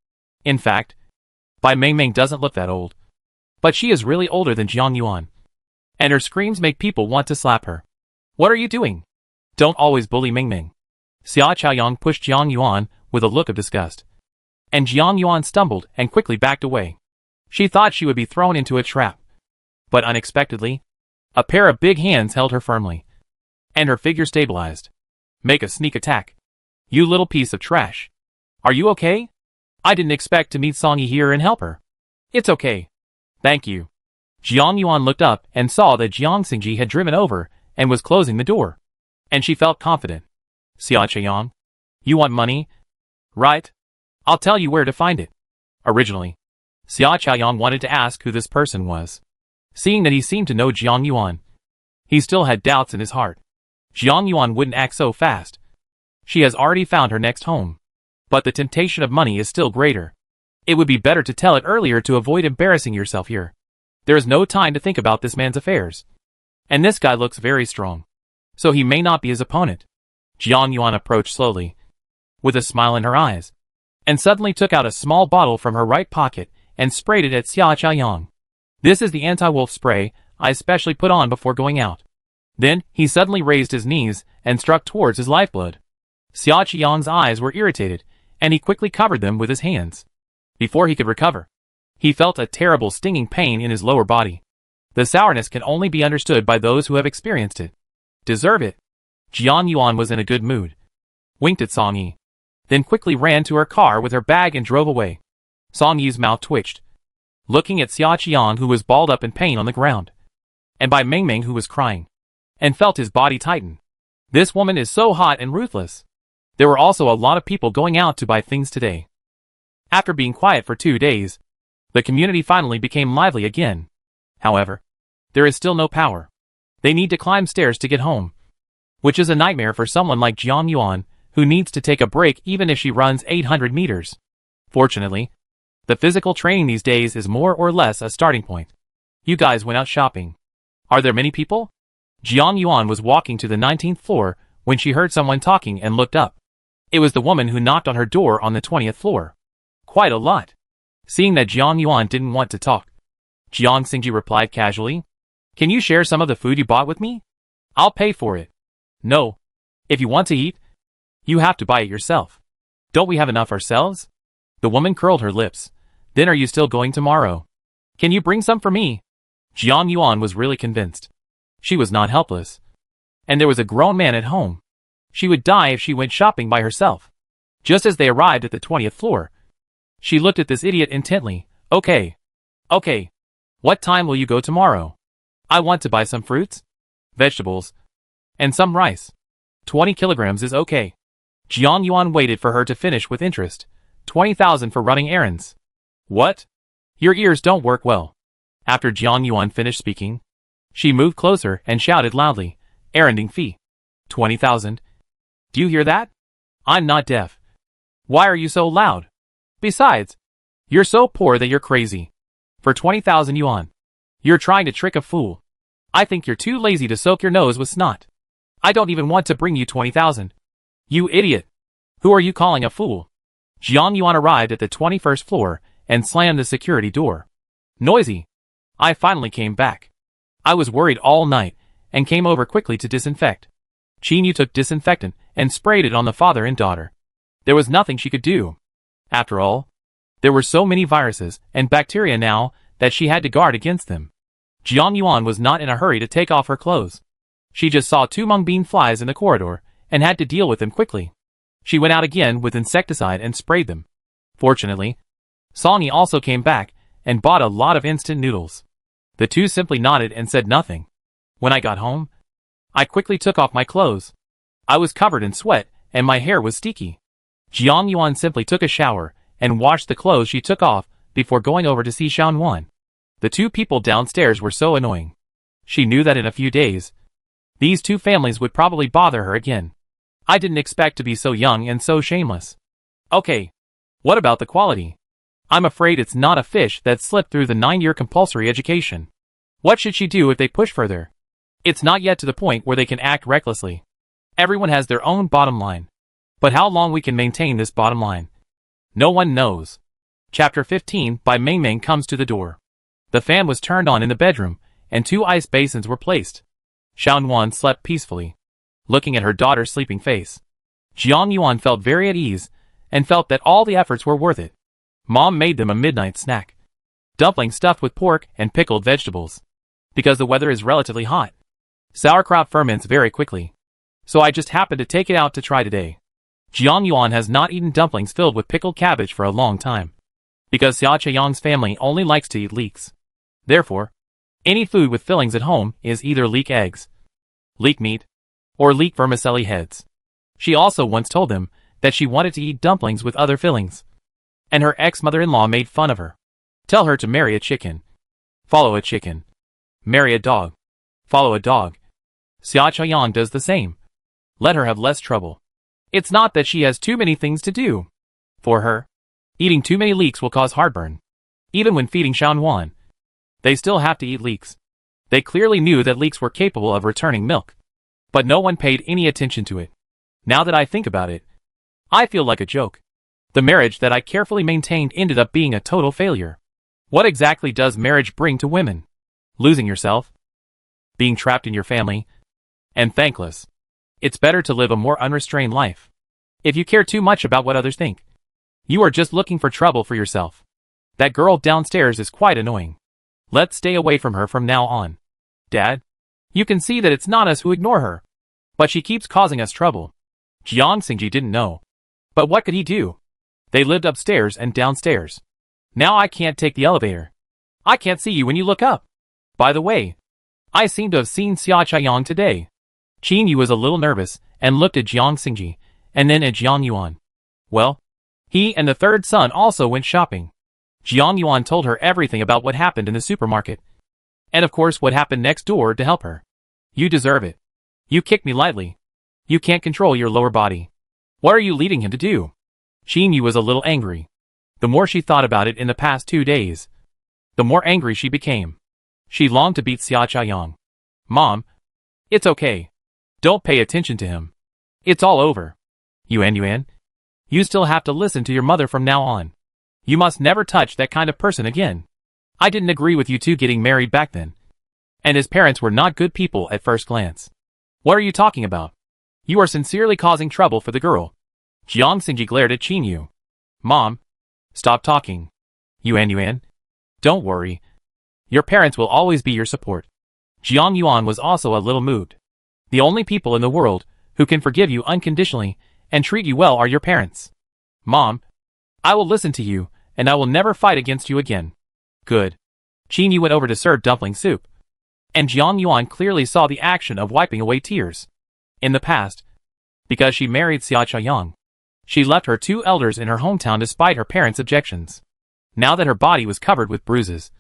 In fact, Bai Mingming doesn't look that old. But she is really older than Jiang Yuan. And her screams make people want to slap her. What are you doing? Don't always bully Mingming. Xia Chaoyang pushed Jiang Yuan with a look of disgust. And Jiang Yuan stumbled and quickly backed away. She thought she would be thrown into a trap. But unexpectedly, a pair of big hands held her firmly. And her figure stabilized. Make a sneak attack. You little piece of trash. Are you okay? I didn't expect to meet Songyi here and help her. It's okay. Thank you. Jiang Yuan looked up and saw that Jiang Xingji had driven over and was closing the door. And she felt confident. Xia Chaoyang, you want money? Right? I'll tell you where to find it. Originally, Xia Chaoyang wanted to ask who this person was. Seeing that he seemed to know Jiang Yuan, he still had doubts in his heart. Jiang Yuan wouldn't act so fast. She has already found her next home. But the temptation of money is still greater. It would be better to tell it earlier to avoid embarrassing yourself here. There is no time to think about this man's affairs. And this guy looks very strong. So he may not be his opponent. Jiang Yuan approached slowly, with a smile in her eyes, and suddenly took out a small bottle from her right pocket and sprayed it at Xia Chaoyang. This is the anti-wolf spray I especially put on before going out. Then, he suddenly raised his knees and struck towards his lifeblood. Xia Qiang's eyes were irritated, and he quickly covered them with his hands. Before he could recover, he felt a terrible stinging pain in his lower body. The sourness can only be understood by those who have experienced it. Deserve it. Jiang Yuan was in a good mood. Winked at Song Yi. Then quickly ran to her car with her bag and drove away. Song Yi's mouth twitched, looking at Xia Qiang, who was balled up in pain on the ground, and by Meng Meng, who was crying, and felt his body tighten. This woman is so hot and ruthless. There were also a lot of people going out to buy things today. After being quiet for 2 days, the community finally became lively again. However, there is still no power. They need to climb stairs to get home, which is a nightmare for someone like Jiang Yuan, who needs to take a break even if she runs 800 meters. Fortunately, the physical training these days is more or less a starting point. You guys went out shopping. Are there many people? Jiang Yuan was walking to the 19th floor when she heard someone talking and looked up. It was the woman who knocked on her door on the 20th floor. Quite a lot. Seeing that Jiang Yuan didn't want to talk, Jiang Xingji replied casually, "Can you share some of the food you bought with me? I'll pay for it." "No. If you want to eat, you have to buy it yourself. Don't we have enough ourselves?" The woman curled her lips. "Then are you still going tomorrow? Can you bring some for me?" Jiang Yuan was really convinced. She was not helpless. And there was a grown man at home. She would die if she went shopping by herself. Just as they arrived at the 20th floor, she looked at this idiot intently. Okay. What time will you go tomorrow? I want to buy some fruits, vegetables, and some rice. 20 kilograms is okay." Jiang Yuan waited for her to finish with interest. 20,000 for running errands. What? Your ears don't work well. After Jiang Yuan finished speaking, she moved closer and shouted loudly, "Erranding fee. 20,000. Do you hear that? I'm not deaf. Why are you so loud? Besides, you're so poor that you're crazy. For 20,000 yuan. You're trying to trick a fool. I think you're too lazy to soak your nose with snot. I don't even want to bring you 20,000. You idiot. Who are you calling a fool?" Jiang Yuan arrived at the 21st floor and slammed the security door. "Noisy. I finally came back. I was worried all night and came over quickly to disinfect." Qin Yu took disinfectant and sprayed it on the father and daughter. There was nothing she could do. After all, there were so many viruses and bacteria now that she had to guard against them. Jiang Yuan was not in a hurry to take off her clothes. She just saw 2 mung bean flies in the corridor and had to deal with them quickly. She went out again with insecticide and sprayed them. Fortunately, Song Yi also came back and bought a lot of instant noodles. The two simply nodded and said nothing. When I got home, I quickly took off my clothes. I was covered in sweat and my hair was sticky. Jiang Yuan simply took a shower and washed the clothes she took off before going over to see Xiaonuan. The 2 people downstairs were so annoying. She knew that in a few days, these 2 families would probably bother her again. I didn't expect to be so young and so shameless. Okay. What about the quality? I'm afraid it's not a fish that slipped through the 9-year compulsory education. What should she do if they push further? It's not yet to the point where they can act recklessly. Everyone has their own bottom line. But how long we can maintain this bottom line? No one knows. Chapter 15 by Meng Meng comes to the door. The fan was turned on in the bedroom, and 2 ice basins were placed. Xiaonuan slept peacefully, looking at her daughter's sleeping face. Jiang Yuan felt very at ease, and felt that all the efforts were worth it. Mom made them a midnight snack. Dumplings stuffed with pork and pickled vegetables. Because the weather is relatively hot, sauerkraut ferments very quickly. So I just happened to take it out to try today. Jiang Yuan has not eaten dumplings filled with pickled cabbage for a long time. Because Xia Qiang's family only likes to eat leeks. Therefore, any food with fillings at home is either leek eggs, leek meat, or leek vermicelli heads. She also once told them that she wanted to eat dumplings with other fillings. And her ex-mother-in-law made fun of her. Tell her to marry a chicken. Follow a chicken. Marry a dog. Follow a dog. Xia Qiang does the same. Let her have less trouble. It's not that she has too many things to do. For her, eating too many leeks will cause heartburn. Even when feeding Xiaonuan, they still have to eat leeks. They clearly knew that leeks were capable of returning milk. But no one paid any attention to it. Now that I think about it, I feel like a joke. The marriage that I carefully maintained ended up being a total failure. What exactly does marriage bring to women? Losing yourself, being trapped in your family, and thankless. It's better to live a more unrestrained life. If you care too much about what others think, you are just looking for trouble for yourself. That girl downstairs is quite annoying. Let's stay away from her from now on. Dad, you can see that it's not us who ignore her, but she keeps causing us trouble. Jiang Xingji didn't know. But what could he do? They lived upstairs and downstairs. Now I can't take the elevator. I can't see you when you look up. By the way, I seem to have seen Xia Chaiyang today. Qin Yu was a little nervous and looked at Jiang Xingji, and then at Jiang Yuan. Well, he and the third son also went shopping. Jiang Yuan told her everything about what happened in the supermarket. And of course what happened next door to help her. You deserve it. You kicked me lightly. You can't control your lower body. What are you leading him to do? Qin Yu was a little angry. The more she thought about it in the past 2 days, the more angry she became. She longed to beat Xia Chaiyang. Mom, it's okay. Don't pay attention to him. It's all over. Yuan, you still have to listen to your mother from now on. You must never touch that kind of person again. I didn't agree with you two getting married back then. And his parents were not good people at first glance. What are you talking about? You are sincerely causing trouble for the girl. Jiang Xingji glared at Qin Yu. Mom, stop talking. Yuan, don't worry. Your parents will always be your support. Jiang Yuan was also a little moved. The only people in the world who can forgive you unconditionally and treat you well are your parents. Mom, I will listen to you, and I will never fight against you again. Good. Qin Yu went over to serve dumpling soup. And Jiang Yuan clearly saw the action of wiping away tears. In the past, because she married Xia Chaiyang, she left her 2 elders in her hometown despite her parents' objections. Now that her body was covered with bruises,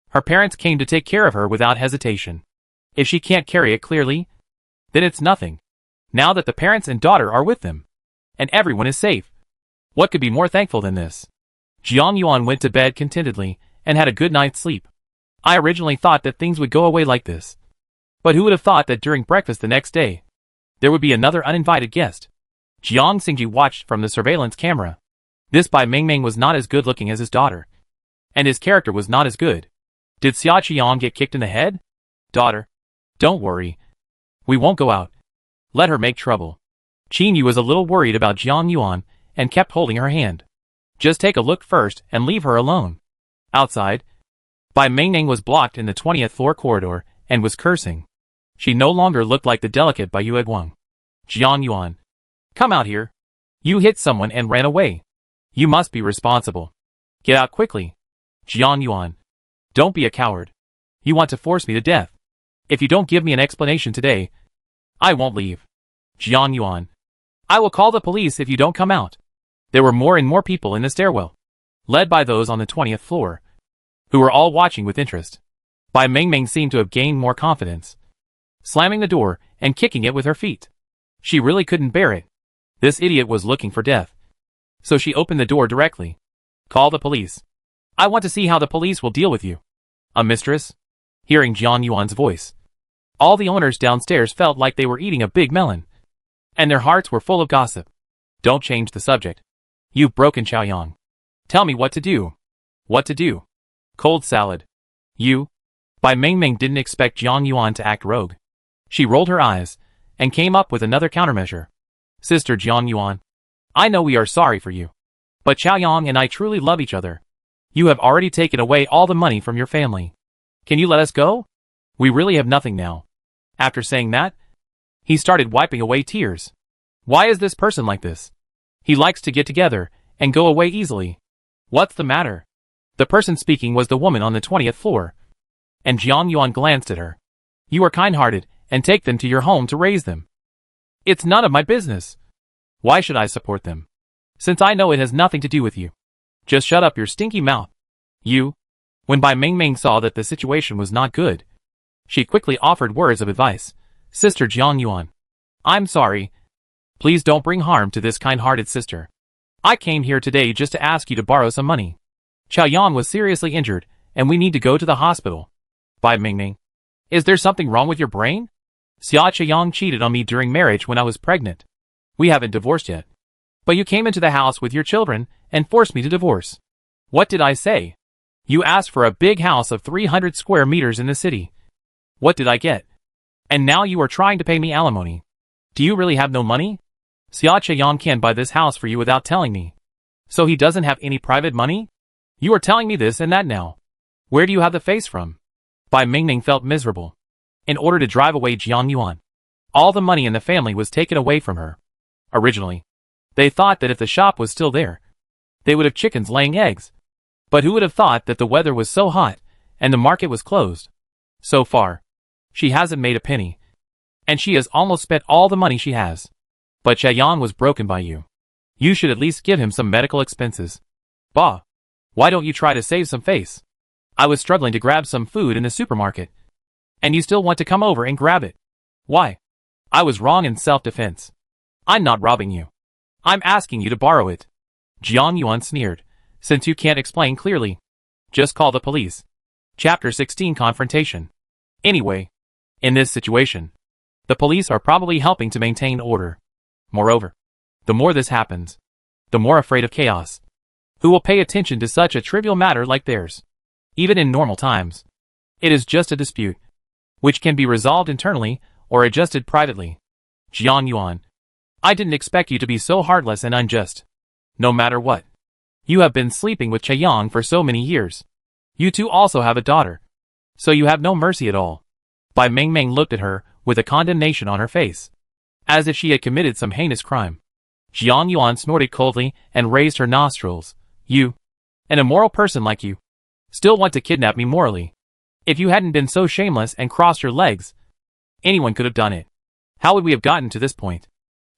her parents came to take care of her without hesitation. If she can't carry it clearly, then it's nothing. Now that the parents and daughter are with them, and everyone is safe, what could be more thankful than this? Jiang Yuan went to bed contentedly and had a good night's sleep. I originally thought that things would go away like this. But who would have thought that during breakfast the next day, there would be another uninvited guest? Jiang Xingji watched from the surveillance camera. This Bai Mingming was not as good looking as his daughter. And his character was not as good. Did Xia Qiang get kicked in the head? Daughter, don't worry. We won't go out. Let her make trouble. Qin Yu was a little worried about Jiang Yuan and kept holding her hand. Just take a look first and leave her alone. Outside, Bai Mingming was blocked in the 20th floor corridor and was cursing. She no longer looked like the delicate Bai Yueguang. Jiang Yuan, come out here. You hit someone and ran away. You must be responsible. Get out quickly. Jiang Yuan, don't be a coward. You want to force me to death. If you don't give me an explanation today, I won't leave. Jiang Yuan, I will call the police if you don't come out. There were more and more people in the stairwell, led by those on the 20th floor, who were all watching with interest. Bai Mingming seemed to have gained more confidence, slamming the door and kicking it with her feet. She really couldn't bear it. This idiot was looking for death. So she opened the door directly. Call the police. I want to see how the police will deal with you. A mistress? Hearing Jiang Yuan's voice, all the owners downstairs felt like they were eating a big melon, and their hearts were full of gossip. Don't change the subject. You've broken Chaoyang. Tell me what to do. What to do? Cold salad. You? Bai Mingming didn't expect Jiang Yuan to act rogue. She rolled her eyes and came up with another countermeasure. Sister Jiang Yuan, I know we are sorry for you, but Chaoyang and I truly love each other. You have already taken away all the money from your family. Can you let us go? We really have nothing now. After saying that, he started wiping away tears. Why is this person like this? He likes to get together and go away easily. What's the matter? The person speaking was the woman on the 20th floor. And Jiang Yuan glanced at her. You are kind-hearted and take them to your home to raise them. It's none of my business. Why should I support them? Since I know it has nothing to do with you. Just shut up your stinky mouth. You? When Bai Mingming saw that the situation was not good, she quickly offered words of advice. Sister Jiang Yuan, I'm sorry. Please don't bring harm to this kind-hearted sister. I came here today just to ask you to borrow some money. Chaoyang was seriously injured, and we need to go to the hospital. Bai Mingming, is there something wrong with your brain? Xia Chaoyang cheated on me during marriage when I was pregnant. We haven't divorced yet. But you came into the house with your children and forced me to divorce. What did I say? You asked for a big house of 300 square meters in the city. What did I get? And now you are trying to pay me alimony. Do you really have no money? Xia Chaoyang can buy this house for you without telling me. So he doesn't have any private money? You are telling me this and that now. Where do you have the face from? Bai Mingming felt miserable. In order to drive away Jiang Yuan, all the money in the family was taken away from her. Originally, they thought that if the shop was still there, they would have chickens laying eggs. But who would have thought that the weather was so hot, and the market was closed? So far, she hasn't made a penny. And she has almost spent all the money she has. But Chaoyang was broken by you. You should at least give him some medical expenses. Bah! Why don't you try to save some face? I was struggling to grab some food in the supermarket. And you still want to come over and grab it. Why? I was wrong in self-defense. I'm not robbing you. I'm asking you to borrow it. Jiang Yuan sneered. Since you can't explain clearly, just call the police. Chapter 16 Confrontation. Anyway, in this situation, the police are probably helping to maintain order. Moreover, the more this happens, the more afraid of chaos. Who will pay attention to such a trivial matter like theirs? Even in normal times, it is just a dispute, which can be resolved internally or adjusted privately. Jiang Yuan, I didn't expect you to be so heartless and unjust. No matter what, you have been sleeping with Chaoyang for so many years. You two also have a daughter, so you have no mercy at all. Bai Mingming looked at her with a condemnation on her face, as if she had committed some heinous crime. Jiang Yuan snorted coldly and raised her nostrils. You, an immoral person like you, still want to kidnap me morally. If you hadn't been so shameless and crossed your legs, anyone could have done it. How would we have gotten to this point?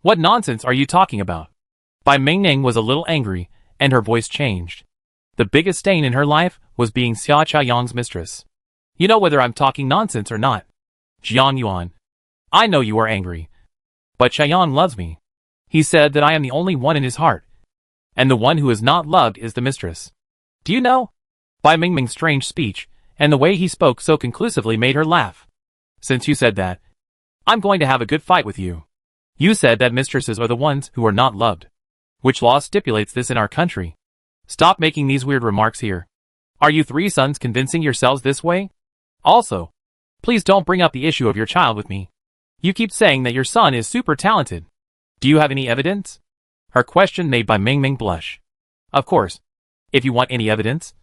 What nonsense are you talking about? Bai Mingming was a little angry, and her voice changed. The biggest stain in her life was being Xia Chaoyang's mistress. You know whether I'm talking nonsense or not. Jiang Yuan, I know you are angry. But Chaoyang loves me. He said that I am the only one in his heart. And the one who is not loved is the mistress. Do you know? Bai Mingming's strange speech, and the way he spoke so conclusively made her laugh. Since you said that, I'm going to have a good fight with you. You said that mistresses are the ones who are not loved. Which law stipulates this in our country? Stop making these weird remarks here. Are you three sons convincing yourselves this way? Also, please don't bring up the issue of your child with me. You keep saying that your son is super talented. Do you have any evidence? Her question made Bai Mingming blush. Of course. If you want any evidence.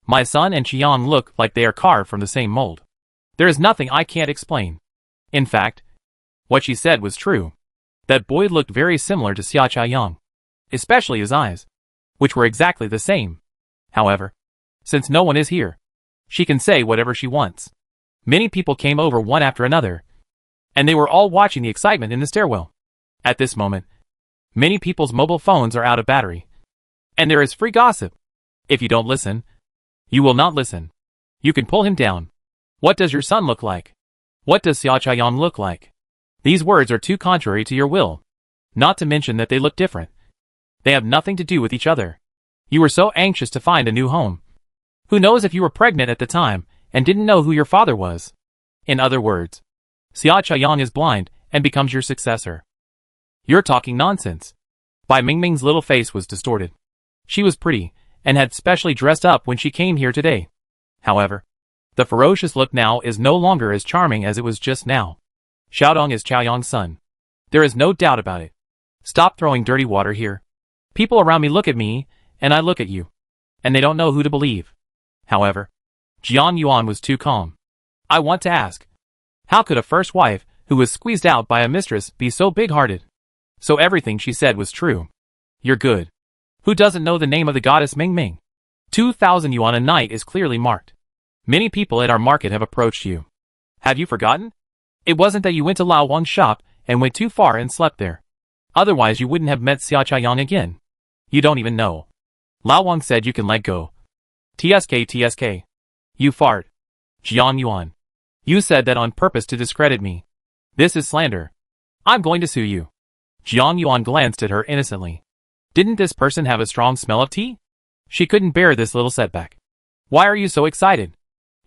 My son and Chaoyang look like they are carved from the same mold. There is nothing I can't explain. In fact, what she said was true. That boy looked very similar to Xia Chaoyang, especially his eyes, which were exactly the same. However, since no one is here, she can say whatever she wants. Many people came over one after another, and they were all watching the excitement in the stairwell. At this moment, many people's mobile phones are out of battery, and there is free gossip. If you don't listen, you will not listen. You can pull him down. What does your son look like? What does Xia Chaoyang look like? These words are too contrary to your will. Not to mention that they look different. They have nothing to do with each other. You were so anxious to find a new home. Who knows if you were pregnant at the time and didn't know who your father was? In other words, Xia Chaoyang is blind and becomes your successor. You're talking nonsense. Bai Mingming's little face was distorted. She was pretty and had specially dressed up when she came here today. However, the ferocious look now is no longer as charming as it was just now. Xiaodong is Chaoyang's son. There is no doubt about it. Stop throwing dirty water here. People around me look at me, and I look at you. And they don't know who to believe. However, Jiang Yuan was too calm. I want to ask, how could a first wife, who was squeezed out by a mistress, be so big-hearted? So everything she said was true. You're good. Who doesn't know the name of the goddess Mingming? 2,000 yuan a night is clearly marked. Many people at our market have approached you. Have you forgotten? It wasn't that you went to Lao Wang's shop and went too far and slept there. Otherwise you wouldn't have met Xia Chaoyang again. You don't even know. Lao Wang said you can let go. TSK. You fart. Jiang Yuan. You said that on purpose to discredit me. This is slander. I'm going to sue you. Jiang Yuan glanced at her innocently. Didn't this person have a strong smell of tea? She couldn't bear this little setback. Why are you so excited?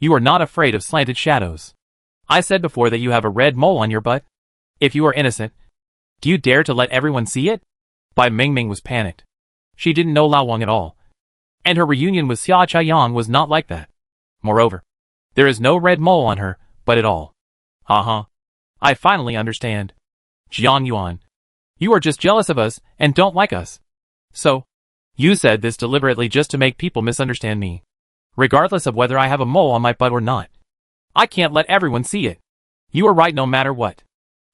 You are not afraid of slanted shadows. I said before that you have a red mole on your butt. If you are innocent, do you dare to let everyone see it? Bai Mingming was panicked. She didn't know Lao Wang at all. And her reunion with Xia Chaiyang was not like that. Moreover, there is no red mole on her, but at all. I finally understand. Jiang Yuan. You are just jealous of us and don't like us. So, you said this deliberately just to make people misunderstand me. Regardless of whether I have a mole on my butt or not. I can't let everyone see it. You are right no matter what.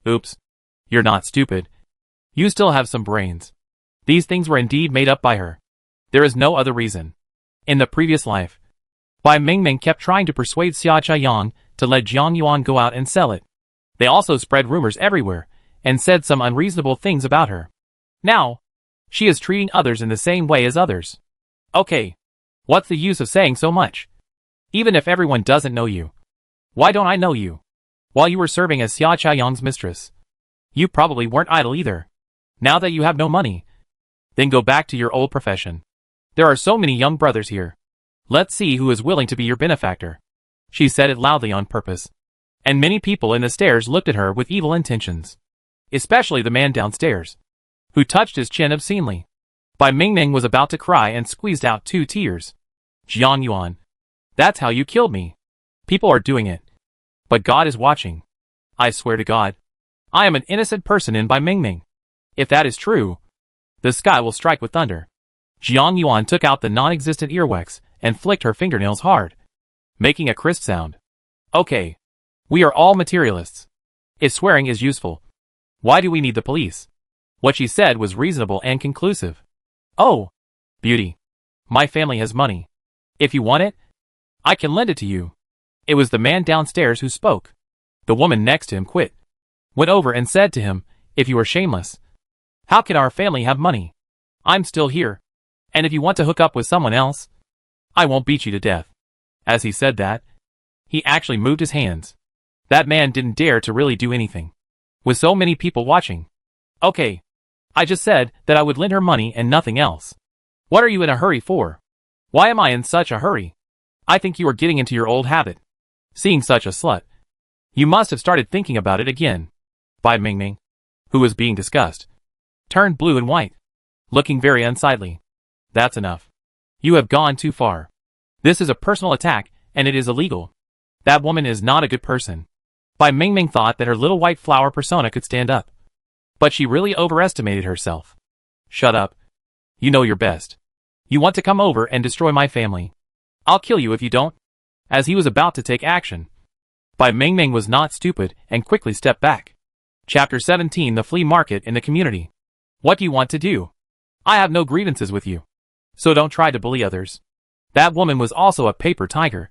Oops. You're not stupid. You still have some brains. These things were indeed made up by her. There is no other reason. In the previous life, Bai Mingming kept trying to persuade Xia Chaiyang to let Jiang Yuan go out and sell it. They also spread rumors everywhere, and said some unreasonable things about her. Now, she is treating others in the same way as others. Okay. What's the use of saying so much? Even if everyone doesn't know you. Why don't I know you? While you were serving as Xia Chaiyang's mistress, you probably weren't idle either. Now that you have no money, then go back to your old profession. There are so many young brothers here. Let's see who is willing to be your benefactor. She said it loudly on purpose. And many people in the stairs looked at her with evil intentions. Especially the man downstairs, who touched his chin obscenely. Bai Mingming was about to cry and squeezed out 2 tears. Jiang Yuan. That's how you killed me. People are doing it. But God is watching. I swear to God. I am an innocent person in Bai Mingming. If that is true, the sky will strike with thunder. Jiang Yuan took out the non-existent earwax and flicked her fingernails hard, making a crisp sound. Okay. We are all materialists. If swearing is useful, why do we need the police? What she said was reasonable and conclusive. Oh, beauty. My family has money. If you want it, I can lend it to you. It was the man downstairs who spoke. The woman next to him went over and said to him, if you are shameless, how can our family have money? I'm still here. And if you want to hook up with someone else, I won't beat you to death. As he said that, he actually moved his hands. That man didn't dare to really do anything. With so many people watching. Okay. I just said that I would lend her money and nothing else. What are you in a hurry for? Why am I in such a hurry? I think you are getting into your old habit. Seeing such a slut. You must have started thinking about it again. Bai Mingming, who was being discussed, turned blue and white, looking very unsightly. That's enough. You have gone too far. This is a personal attack, and it is illegal. That woman is not a good person. Bai Mingming thought that her little white flower persona could stand up. But she really overestimated herself. Shut up. You know your best. You want to come over and destroy my family. I'll kill you if you don't. As he was about to take action, Bai Mingming was not stupid and quickly stepped back. Chapter 17 The Flea Market in the Community. What do you want to do? I have no grievances with you. So don't try to bully others. That woman was also a paper tiger.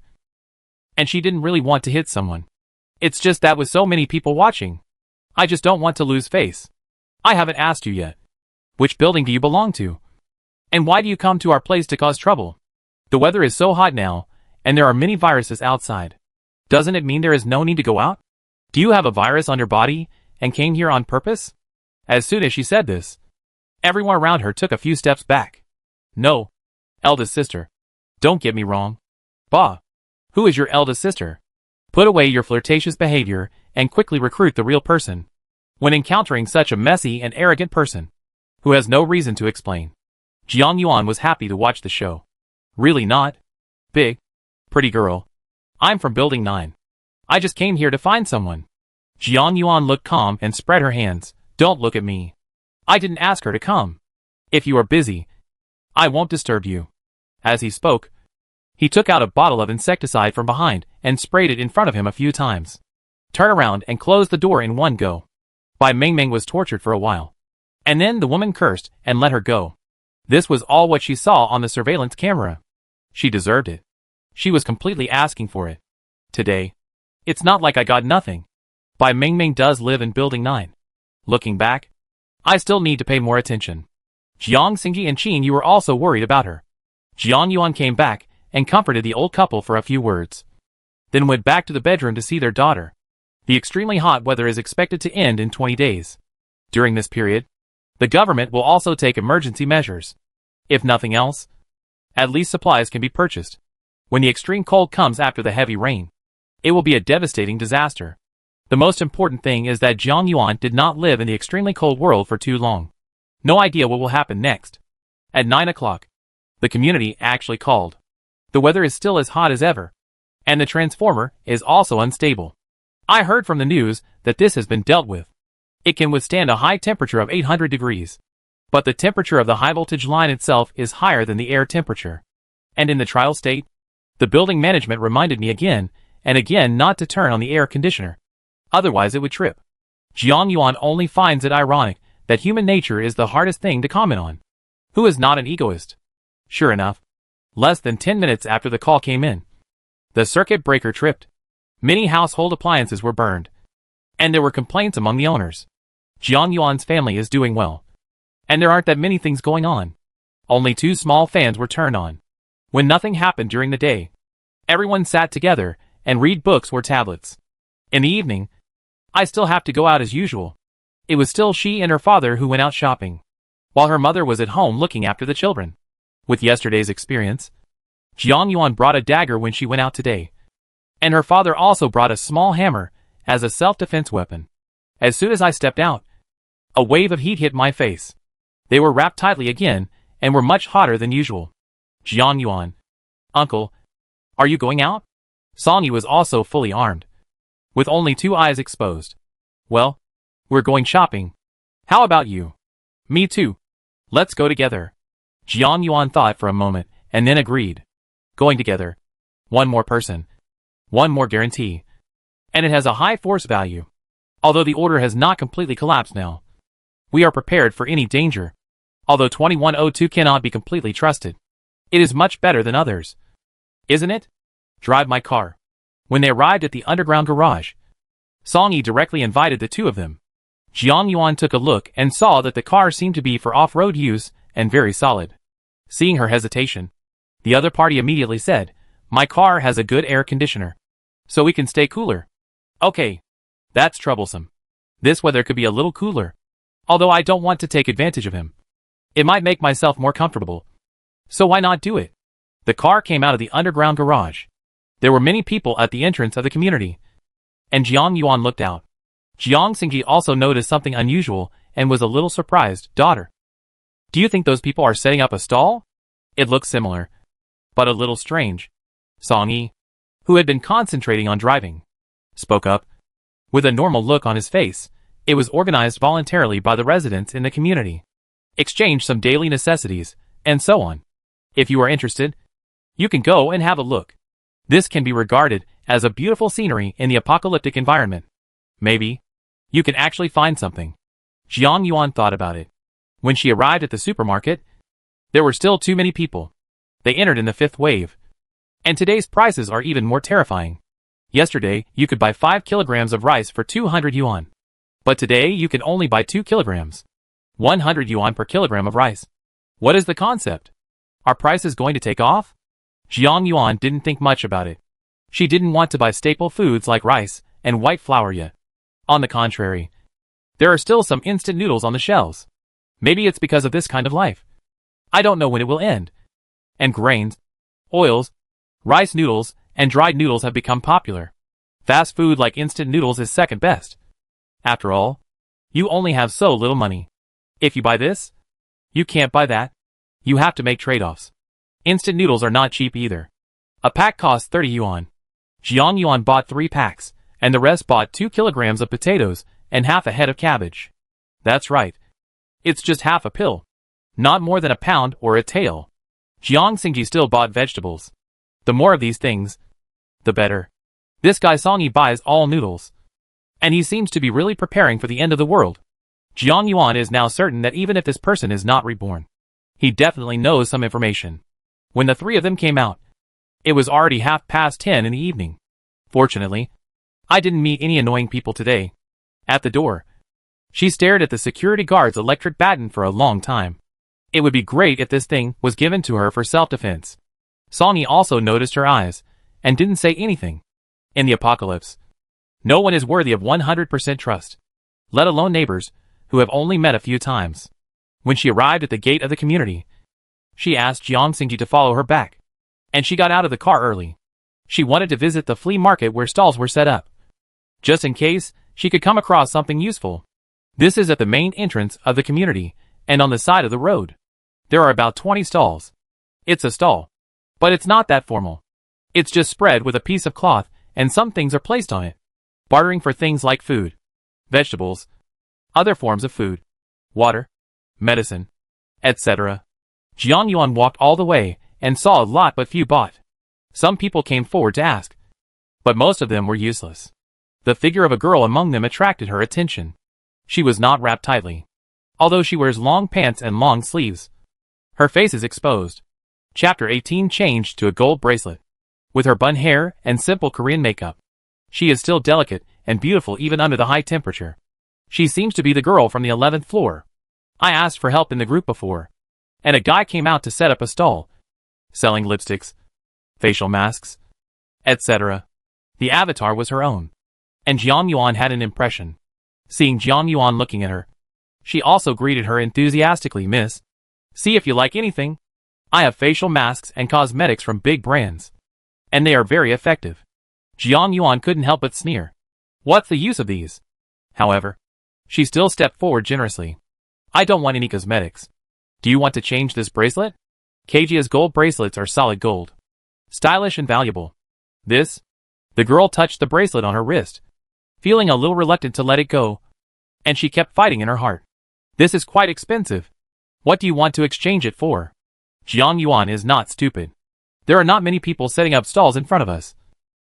And she didn't really want to hit someone. It's just that with so many people watching, I just don't want to lose face. I haven't asked you yet. Which building do you belong to? And why do you come to our place to cause trouble? The weather is so hot now, and there are many viruses outside. Doesn't it mean there is no need to go out? Do you have a virus on your body, and came here on purpose? As soon as she said this, everyone around her took a few steps back. No. Eldest sister. Don't get me wrong. Bah. Who is your eldest sister? Put away your flirtatious behavior, and quickly recruit the real person. When encountering such a messy and arrogant person, who has no reason to explain. Jiang Yuan was happy to watch the show. Really not. Big. Pretty girl. I'm from Building 9. I just came here to find someone. Jiang Yuan looked calm and spread her hands. Don't look at me. I didn't ask her to come. If you are busy, I won't disturb you. As he spoke, he took out a bottle of insecticide from behind and sprayed it in front of him a few times. Turn around and close the door in one go. Bai Mingming was tortured for a while. And then the woman cursed and let her go. This was all what she saw on the surveillance camera. She deserved it. She was completely asking for it. Today, it's not like I got nothing. Bai Mingming does live in Building 9. Looking back, I still need to pay more attention. Jiang Xingji and Qin Yu were also worried about her. Jiang Yuan came back and comforted the old couple for a few words. Then went back to the bedroom to see their daughter. The extremely hot weather is expected to end in 20 days. During this period, the government will also take emergency measures. If nothing else, at least supplies can be purchased. When the extreme cold comes after the heavy rain, it will be a devastating disaster. The most important thing is that Jiang Yuan did not live in the extremely cold world for too long. No idea what will happen next. At 9 o'clock, The community actually called. The weather is still as hot as ever. And the transformer is also unstable. I heard from the news that this has been dealt with. It can withstand a high temperature of 800 degrees. But the temperature of the high-voltage line itself is higher than the air temperature. And in the trial state, the building management reminded me again and again not to turn on the air conditioner. Otherwise it would trip. Jiang Yuan only finds it ironic that human nature is the hardest thing to comment on. Who is not an egoist? Sure enough, less than 10 minutes after the call came in, the circuit breaker tripped. Many household appliances were burned. And there were complaints among the owners. Jiang Yuan's family is doing well. And there aren't that many things going on. Only 2 small fans were turned on. When nothing happened during the day, everyone sat together and read books or tablets. In the evening, I still have to go out as usual. It was still she and her father who went out shopping, while her mother was at home looking after the children. With yesterday's experience, Jiang Yuan brought a dagger when she went out today. And her father also brought a small hammer as a self-defense weapon. As soon as I stepped out, a wave of heat hit my face. They were wrapped tightly again and were much hotter than usual. Jiang Yuan. Uncle, are you going out? Songyi was also fully armed, with only 2 eyes exposed. Well, we're going shopping. How about you? Me too. Let's go together. Jiang Yuan thought for a moment and then agreed. Going together. One more person. One more guarantee. And it has a high force value. Although the order has not completely collapsed now. We are prepared for any danger. Although 2102 cannot be completely trusted. It is much better than others. Isn't it? Drive my car. When they arrived at the underground garage, Songyi directly invited the 2 of them. Jiang Yuan took a look and saw that the car seemed to be for off-road use and very solid. Seeing her hesitation, the other party immediately said, "My car has a good air conditioner, so we can stay cooler." Okay. That's troublesome. This weather could be a little cooler. Although I don't want to take advantage of him. It might make myself more comfortable. So why not do it? The car came out of the underground garage. There were many people at the entrance of the community. And Jiang Yuan looked out. Jiang Xingji also noticed something unusual and was a little surprised. Daughter, do you think those people are setting up a stall? It looks similar, but a little strange. Songyi, who had been concentrating on driving, spoke up. With a normal look on his face, it was organized voluntarily by the residents in the community. Exchange some daily necessities, and so on. If you are interested, you can go and have a look. This can be regarded as a beautiful scenery in the apocalyptic environment. Maybe you can actually find something. Jiang Yuan thought about it. When she arrived at the supermarket, there were still too many people. They entered in the 5th wave. And today's prices are even more terrifying. Yesterday, you could buy 5 kilograms of rice for 200 yuan. But today you can only buy 2 kilograms. 100 yuan per kilogram of rice. What is the concept? Are prices going to take off? Jiang Yuan didn't think much about it. She didn't want to buy staple foods like rice and white flour yet. On the contrary, there are still some instant noodles on the shelves. Maybe it's because of this kind of life. I don't know when it will end. And grains, oils, rice noodles, and dried noodles have become popular. Fast food like instant noodles is second best. After all, you only have so little money. If you buy this, you can't buy that. You have to make trade-offs. Instant noodles are not cheap either. A pack costs 30 yuan. Jiang Yuan bought 3 packs, and the rest bought 2 kilograms of potatoes and half a head of cabbage. That's right. It's just half a pill. Not more than a pound or a tael. Jiang Xingji still bought vegetables. The more of these things, the better. This guy Songyi buys all noodles. And he seems to be really preparing for the end of the world. Jiang Yuan is now certain that even if this person is not reborn, he definitely knows some information. When the 3 of them came out, it was already 10:30 in the evening. Fortunately, I didn't meet any annoying people today. At the door, she stared at the security guard's electric baton for a long time. It would be great if this thing was given to her for self-defense. Songyi also noticed her eyes, and didn't say anything. In the apocalypse, no one is worthy of 100% trust, let alone neighbors, who have only met a few times. When she arrived at the gate of the community, she asked Jiang Xingji to follow her back, and she got out of the car early. She wanted to visit the flea market where stalls were set up, just in case she could come across something useful. This is at the main entrance of the community, and on the side of the road. There are about 20 stalls. It's a stall. But it's not that formal. It's just spread with a piece of cloth, and some things are placed on it. Bartering for things like food, vegetables, other forms of food, water, medicine, etc. Jiang Yuan walked all the way, and saw a lot but few bought. Some people came forward to ask, but most of them were useless. The figure of a girl among them attracted her attention. She was not wrapped tightly, although she wears long pants and long sleeves. Her face is exposed. Chapter 18 changed to a gold bracelet. With her bun hair and simple Korean makeup, she is still delicate and beautiful even under the high temperature. She seems to be the girl from the 11th floor. I asked for help in the group before, and a guy came out to set up a stall, selling lipsticks, facial masks, etc. The avatar was her own, and Jiang Yuan had an impression. Seeing Jiang Yuan looking at her, she also greeted her enthusiastically. Miss, see if you like anything. I have facial masks and cosmetics from big brands, and they are very effective. Jiang Yuan couldn't help but sneer. What's the use of these? However, she still stepped forward generously. I don't want any cosmetics. Do you want to change this bracelet? Keijia's gold bracelets are solid gold, stylish and valuable. This? The girl touched the bracelet on her wrist, feeling a little reluctant to let it go, and she kept fighting in her heart. This is quite expensive. What do you want to exchange it for? Jiang Yuan is not stupid. There are not many people setting up stalls in front of us,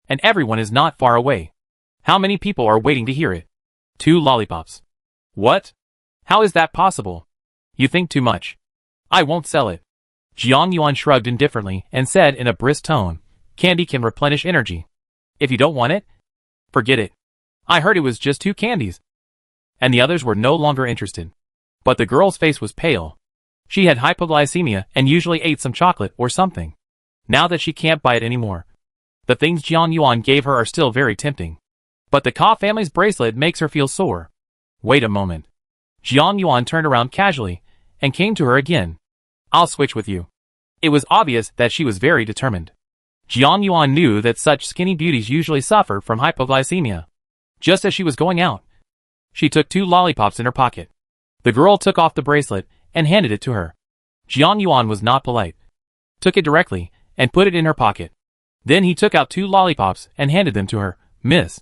and everyone is not far away. How many people are waiting to hear it? 2 lollipops. What? How is that possible? You think too much. I won't sell it. Jiang Yuan shrugged indifferently and said in a brisk tone, candy can replenish energy. If you don't want it, forget it. I heard it was just 2 candies. And the others were no longer interested. But the girl's face was pale. She had hypoglycemia and usually ate some chocolate or something. Now that she can't buy it anymore, the things Jiang Yuan gave her are still very tempting. But the Ka family's bracelet makes her feel sore. Wait a moment. Jiang Yuan turned around casually and came to her again. I'll switch with you. It was obvious that she was very determined. Jiang Yuan knew that such skinny beauties usually suffer from hypoglycemia. Just as she was going out, she took 2 lollipops in her pocket. The girl took off the bracelet and handed it to her. Jiang Yuan was not polite, took it directly and put it in her pocket. Then he took out 2 lollipops and handed them to her. Miss,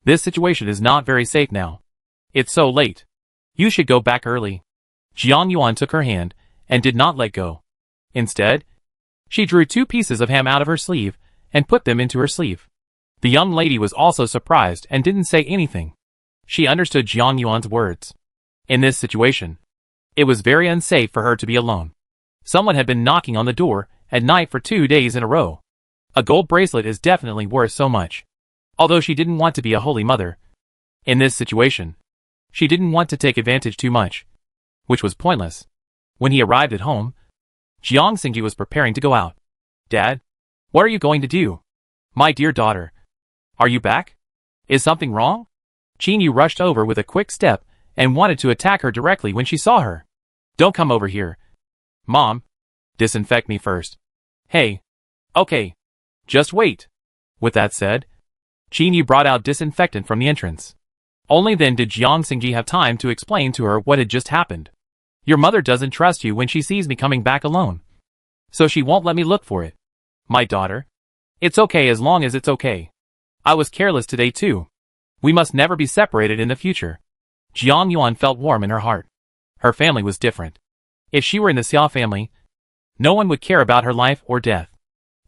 this situation is not very safe now. It's so late. You should go back early. Jiang Yuan took her hand and did not let go. Instead, she drew 2 pieces of ham out of her sleeve and put them into her sleeve. The young lady was also surprised and didn't say anything. She understood Jiang Yuan's words. In this situation, it was very unsafe for her to be alone. Someone had been knocking on the door at night for 2 days in a row. A gold bracelet is definitely worth so much. Although she didn't want to be a holy mother, in this situation, she didn't want to take advantage too much, which was pointless. When he arrived at home, Jiang Xingji was preparing to go out. Dad, what are you going to do? My dear daughter, are you back? Is something wrong? Qinyu rushed over with a quick step and wanted to attack her directly when she saw her. Don't come over here. Mom, disinfect me first. Hey. Okay. Just wait. With that said, Qinyu brought out disinfectant from the entrance. Only then did Jiang Xingji have time to explain to her what had just happened. Your mother doesn't trust you when she sees me coming back alone, so she won't let me look for it. My daughter, it's okay as long as it's okay. I was careless today too. We must never be separated in the future. Jiang Yuan felt warm in her heart. Her family was different. If she were in the Xia family, no one would care about her life or death.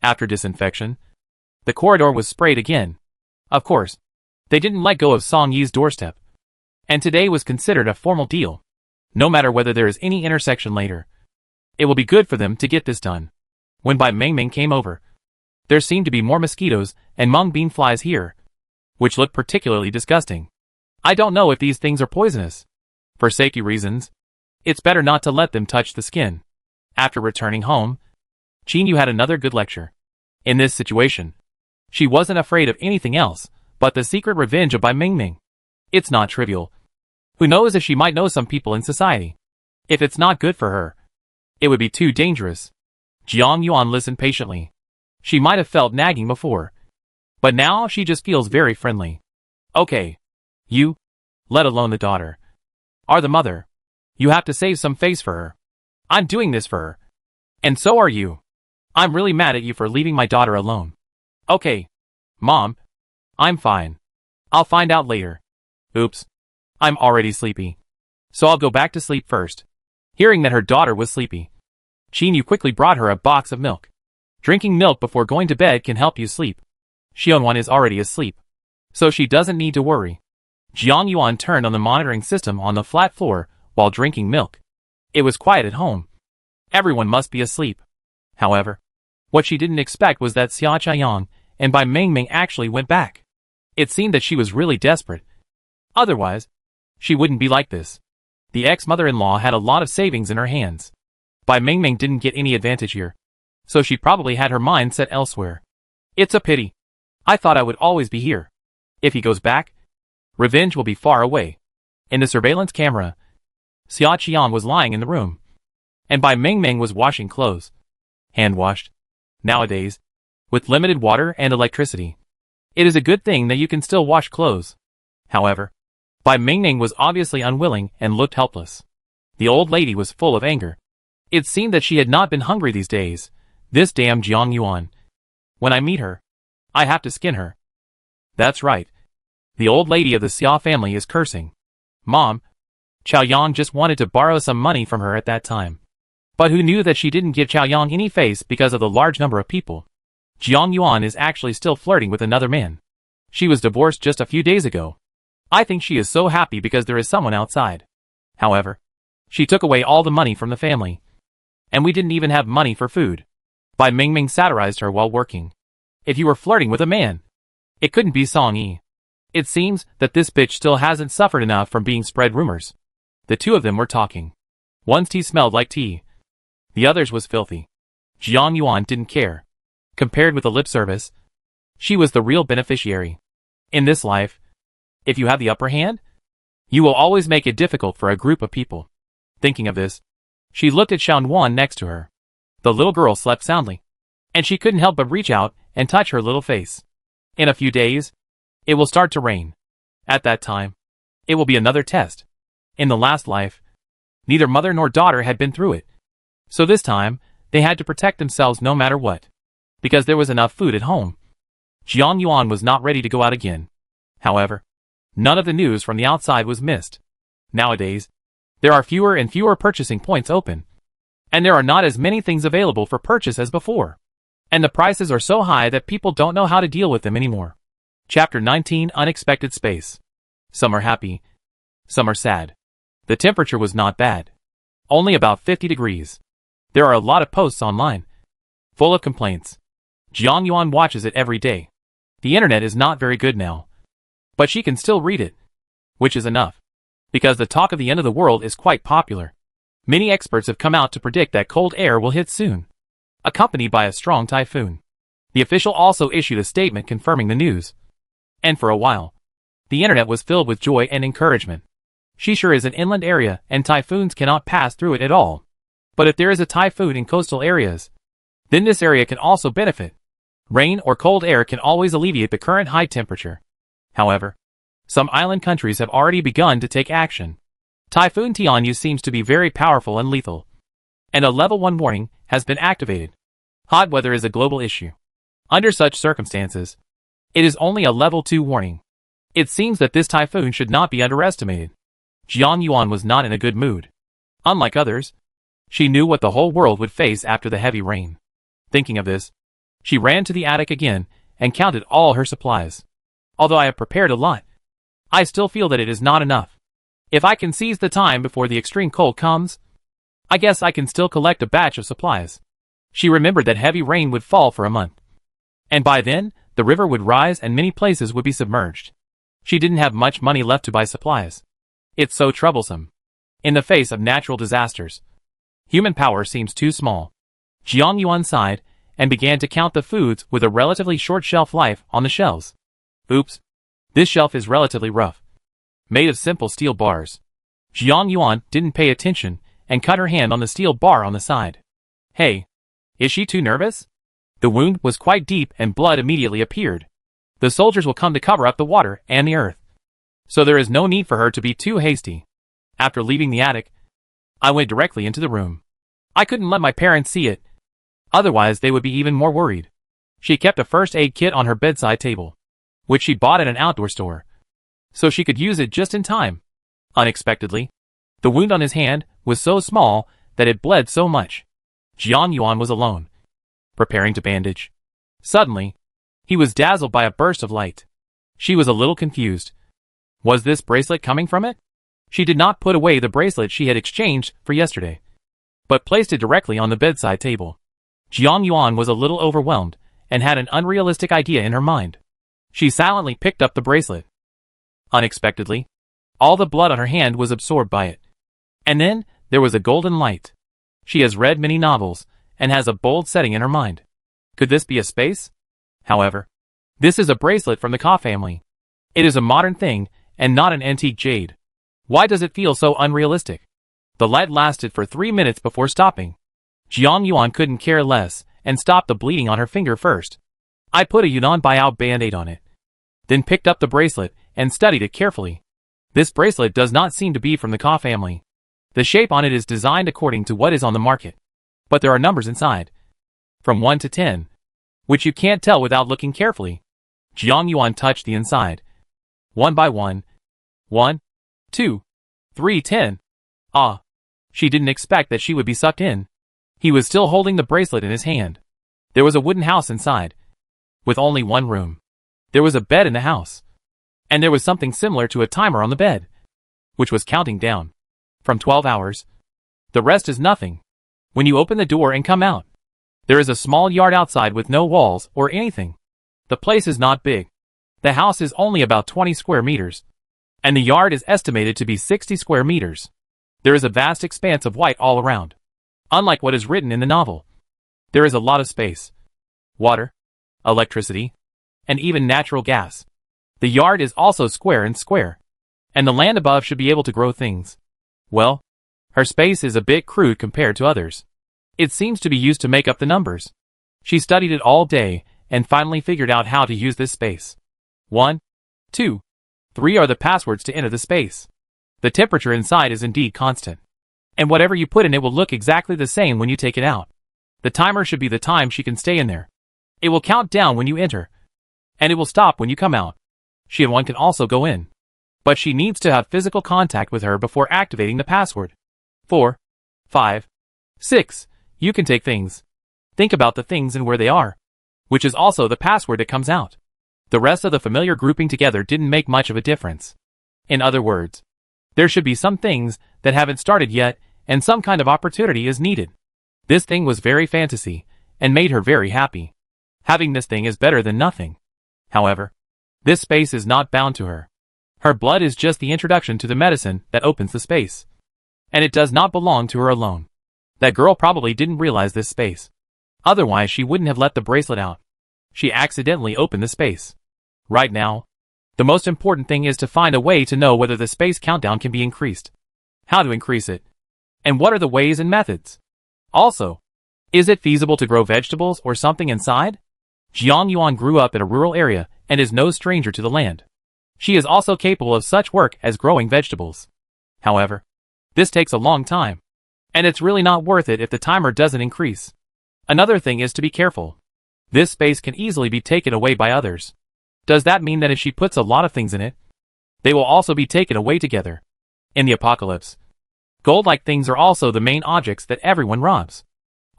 After disinfection, the corridor was sprayed again. Of course, they didn't let go of Song Yi's doorstep. And today was considered a formal deal. No matter whether there is any intersection later, it will be good for them to get this done. When Bai Mingming came over, there seemed to be more mosquitoes and mung bean flies here, which looked particularly disgusting. I don't know if these things are poisonous. For safety reasons, it's better not to let them touch the skin. After returning home, Qinyu had another good lecture. In this situation, she wasn't afraid of anything else but the secret revenge of Bai Mingming. It's not trivial. Who knows if she might know some people in society? If it's not good for her, it would be too dangerous. Jiang Yuan listened patiently. She might have felt nagging before, but now she just feels very friendly. Okay. You, let alone the daughter, are the mother. You have to save some face for her. I'm doing this for her. And so are you. I'm really mad at you for leaving my daughter alone. Okay. Mom. I'm fine. I'll find out later. Oops. I'm already sleepy. So I'll go back to sleep first. Hearing that her daughter was sleepy, Yu quickly brought her a box of milk. Drinking milk before going to bed can help you sleep. Xianwan is already asleep, so she doesn't need to worry. Jiang Yuan turned on the monitoring system on the flat floor while drinking milk. It was quiet at home. Everyone must be asleep. However, what she didn't expect was that Xia Chaiyang and Bai Mingming actually went back. It seemed that she was really desperate. Otherwise, she wouldn't be like this. The ex-mother-in-law had a lot of savings in her hands. Bai Mingming didn't get any advantage here, so she probably had her mind set elsewhere. It's a pity. I thought I would always be here. If he goes back, revenge will be far away. In the surveillance camera, Xia Qian was lying in the room, and Bai Mingming was washing clothes. Hand-washed. Nowadays, with limited water and electricity, it is a good thing that you can still wash clothes. However, Bai Mingming was obviously unwilling and looked helpless. The old lady was full of anger. It seemed that she had not been hungry these days. This damn Jiang Yuan. When I meet her, I have to skin her. That's right. The old lady of the Xia family is cursing. Mom, Chao Yang just wanted to borrow some money from her at that time. But who knew that she didn't give Chao Yang any face because of the large number of people? Jiang Yuan is actually still flirting with another man. She was divorced just a few days ago. I think she is so happy because there is someone outside. However, she took away all the money from the family. And we didn't even have money for food. Bai Mingming satirized her while working. If you were flirting with a man, it couldn't be Song Yi. It seems that this bitch still hasn't suffered enough from being spread rumors. The two of them were talking. One's tea smelled like tea. The other's was filthy. Jiang Yuan didn't care. Compared with the lip service, she was the real beneficiary. In this life, if you have the upper hand, you will always make it difficult for a group of people. Thinking of this, she looked at Xiaowan next to her. The little girl slept soundly, and she couldn't help but reach out and touch her little face. In a few days, it will start to rain. At that time, it will be another test. In the last life, neither mother nor daughter had been through it. So this time, they had to protect themselves no matter what. Because there was enough food at home. Jiang Yuan was not ready to go out again. However, none of the news from the outside was missed. Nowadays, there are fewer and fewer purchasing points open. And there are not as many things available for purchase as before. And the prices are so high that people don't know how to deal with them anymore. Chapter 19 Unexpected Space. Some are happy. Some are sad. The temperature was not bad. Only about 50 degrees. There are a lot of posts online, full of complaints. Jiang Yuan watches it every day. The internet is not very good now. But she can still read it. Which is enough. Because the talk of the end of the world is quite popular. Many experts have come out to predict that cold air will hit soon, accompanied by a strong typhoon. The official also issued a statement confirming the news. And for a while, the internet was filled with joy and encouragement. Shishir is an inland area and typhoons cannot pass through it at all. But if there is a typhoon in coastal areas, then this area can also benefit. Rain or cold air can always alleviate the current high temperature. However, some island countries have already begun to take action. Typhoon Tianyu seems to be very powerful and lethal. And a level 1 warning has been activated. Hot weather is a global issue. Under such circumstances, it is only a level 2 warning. It seems that this typhoon should not be underestimated. Jiang Yuan was not in a good mood. Unlike others, she knew what the whole world would face after the heavy rain. Thinking of this, she ran to the attic again and counted all her supplies. Although I have prepared a lot, I still feel that it is not enough. If I can seize the time before the extreme cold comes, I guess I can still collect a batch of supplies. She remembered that heavy rain would fall for a month. And by then, the river would rise and many places would be submerged. She didn't have much money left to buy supplies. It's so troublesome. In the face of natural disasters, human power seems too small. Jiang Yuan sighed and began to count the foods with a relatively short shelf life on the shelves. Oops. This shelf is relatively rough. Made of simple steel bars. Jiang Yuan didn't pay attention and cut her hand on the steel bar on the side. Hey. Is she too nervous? The wound was quite deep and blood immediately appeared. The soldiers will come to cover up the water and the earth. So there is no need for her to be too hasty. After leaving the attic, I went directly into the room. I couldn't let my parents see it. Otherwise they would be even more worried. She kept a first aid kit on her bedside table, which she bought at an outdoor store, so she could use it just in time. Unexpectedly, the wound on his hand was so small that it bled so much. Jiang Yuan was alone, preparing to bandage. Suddenly, he was dazzled by a burst of light. She was a little confused. Was this bracelet coming from it? She did not put away the bracelet she had exchanged for yesterday, but placed it directly on the bedside table. Jiang Yuan was a little overwhelmed and had an unrealistic idea in her mind. She silently picked up the bracelet. Unexpectedly, all the blood on her hand was absorbed by it. And then, there was a golden light. She has read many novels, and has a bold setting in her mind. Could this be a space? However, this is a bracelet from the Ka family. It is a modern thing, and not an antique jade. Why does it feel so unrealistic? The light lasted for 3 minutes before stopping. Jiang Yuan couldn't care less, and stopped the bleeding on her finger first. I put a Yunnan Biao band-aid on it, then picked up the bracelet, and studied it carefully. This bracelet does not seem to be from the Ka family. The shape on it is designed according to what is on the market. But there are numbers inside, from 1 to 10, which you can't tell without looking carefully. Jiang Yuan touched the inside. 1 by 1. 1, 2, 3, 10. Ah! She didn't expect that she would be sucked in. He was still holding the bracelet in his hand. There was a wooden house inside, with only one room. There was a bed in the house, and there was something similar to a timer on the bed, which was counting down from 12 hours. The rest is nothing. When you open the door and come out, there is a small yard outside with no walls or anything. The place is not big. The house is only about 20 square meters, and the yard is estimated to be 60 square meters. There is a vast expanse of white all around. Unlike what is written in the novel, there is a lot of space, water, electricity, and even natural gas. The yard is also square and square, and the land above should be able to grow things. Well, her space is a bit crude compared to others. It seems to be used to make up the numbers. She studied it all day, and finally figured out how to use this space. 1, 2, 3 are the passwords to enter the space. The temperature inside is indeed constant, and whatever you put in it will look exactly the same when you take it out. The timer should be the time she can stay in there. It will count down when you enter, and it will stop when you come out. She and one can also go in, but she needs to have physical contact with her before activating the password. 4, 5, 6. You can take things. Think about the things and where they are, which is also the password that comes out. The rest of the familiar grouping together didn't make much of a difference. In other words, there should be some things that haven't started yet, and some kind of opportunity is needed. This thing was very fantasy, and made her very happy. Having this thing is better than nothing. However, this space is not bound to her. Her blood is just the introduction to the medicine that opens the space. And it does not belong to her alone. That girl probably didn't realize this space. Otherwise she wouldn't have let the bracelet out. She accidentally opened the space. Right now, the most important thing is to find a way to know whether the space countdown can be increased, how to increase it, and what are the ways and methods. Also, is it feasible to grow vegetables or something inside? Jiang Yuan grew up in a rural area and is no stranger to the land. She is also capable of such work as growing vegetables. However, this takes a long time, and it's really not worth it if the timer doesn't increase. Another thing is to be careful. This space can easily be taken away by others. Does that mean that if she puts a lot of things in it, they will also be taken away together? In the apocalypse, gold-like things are also the main objects that everyone robs.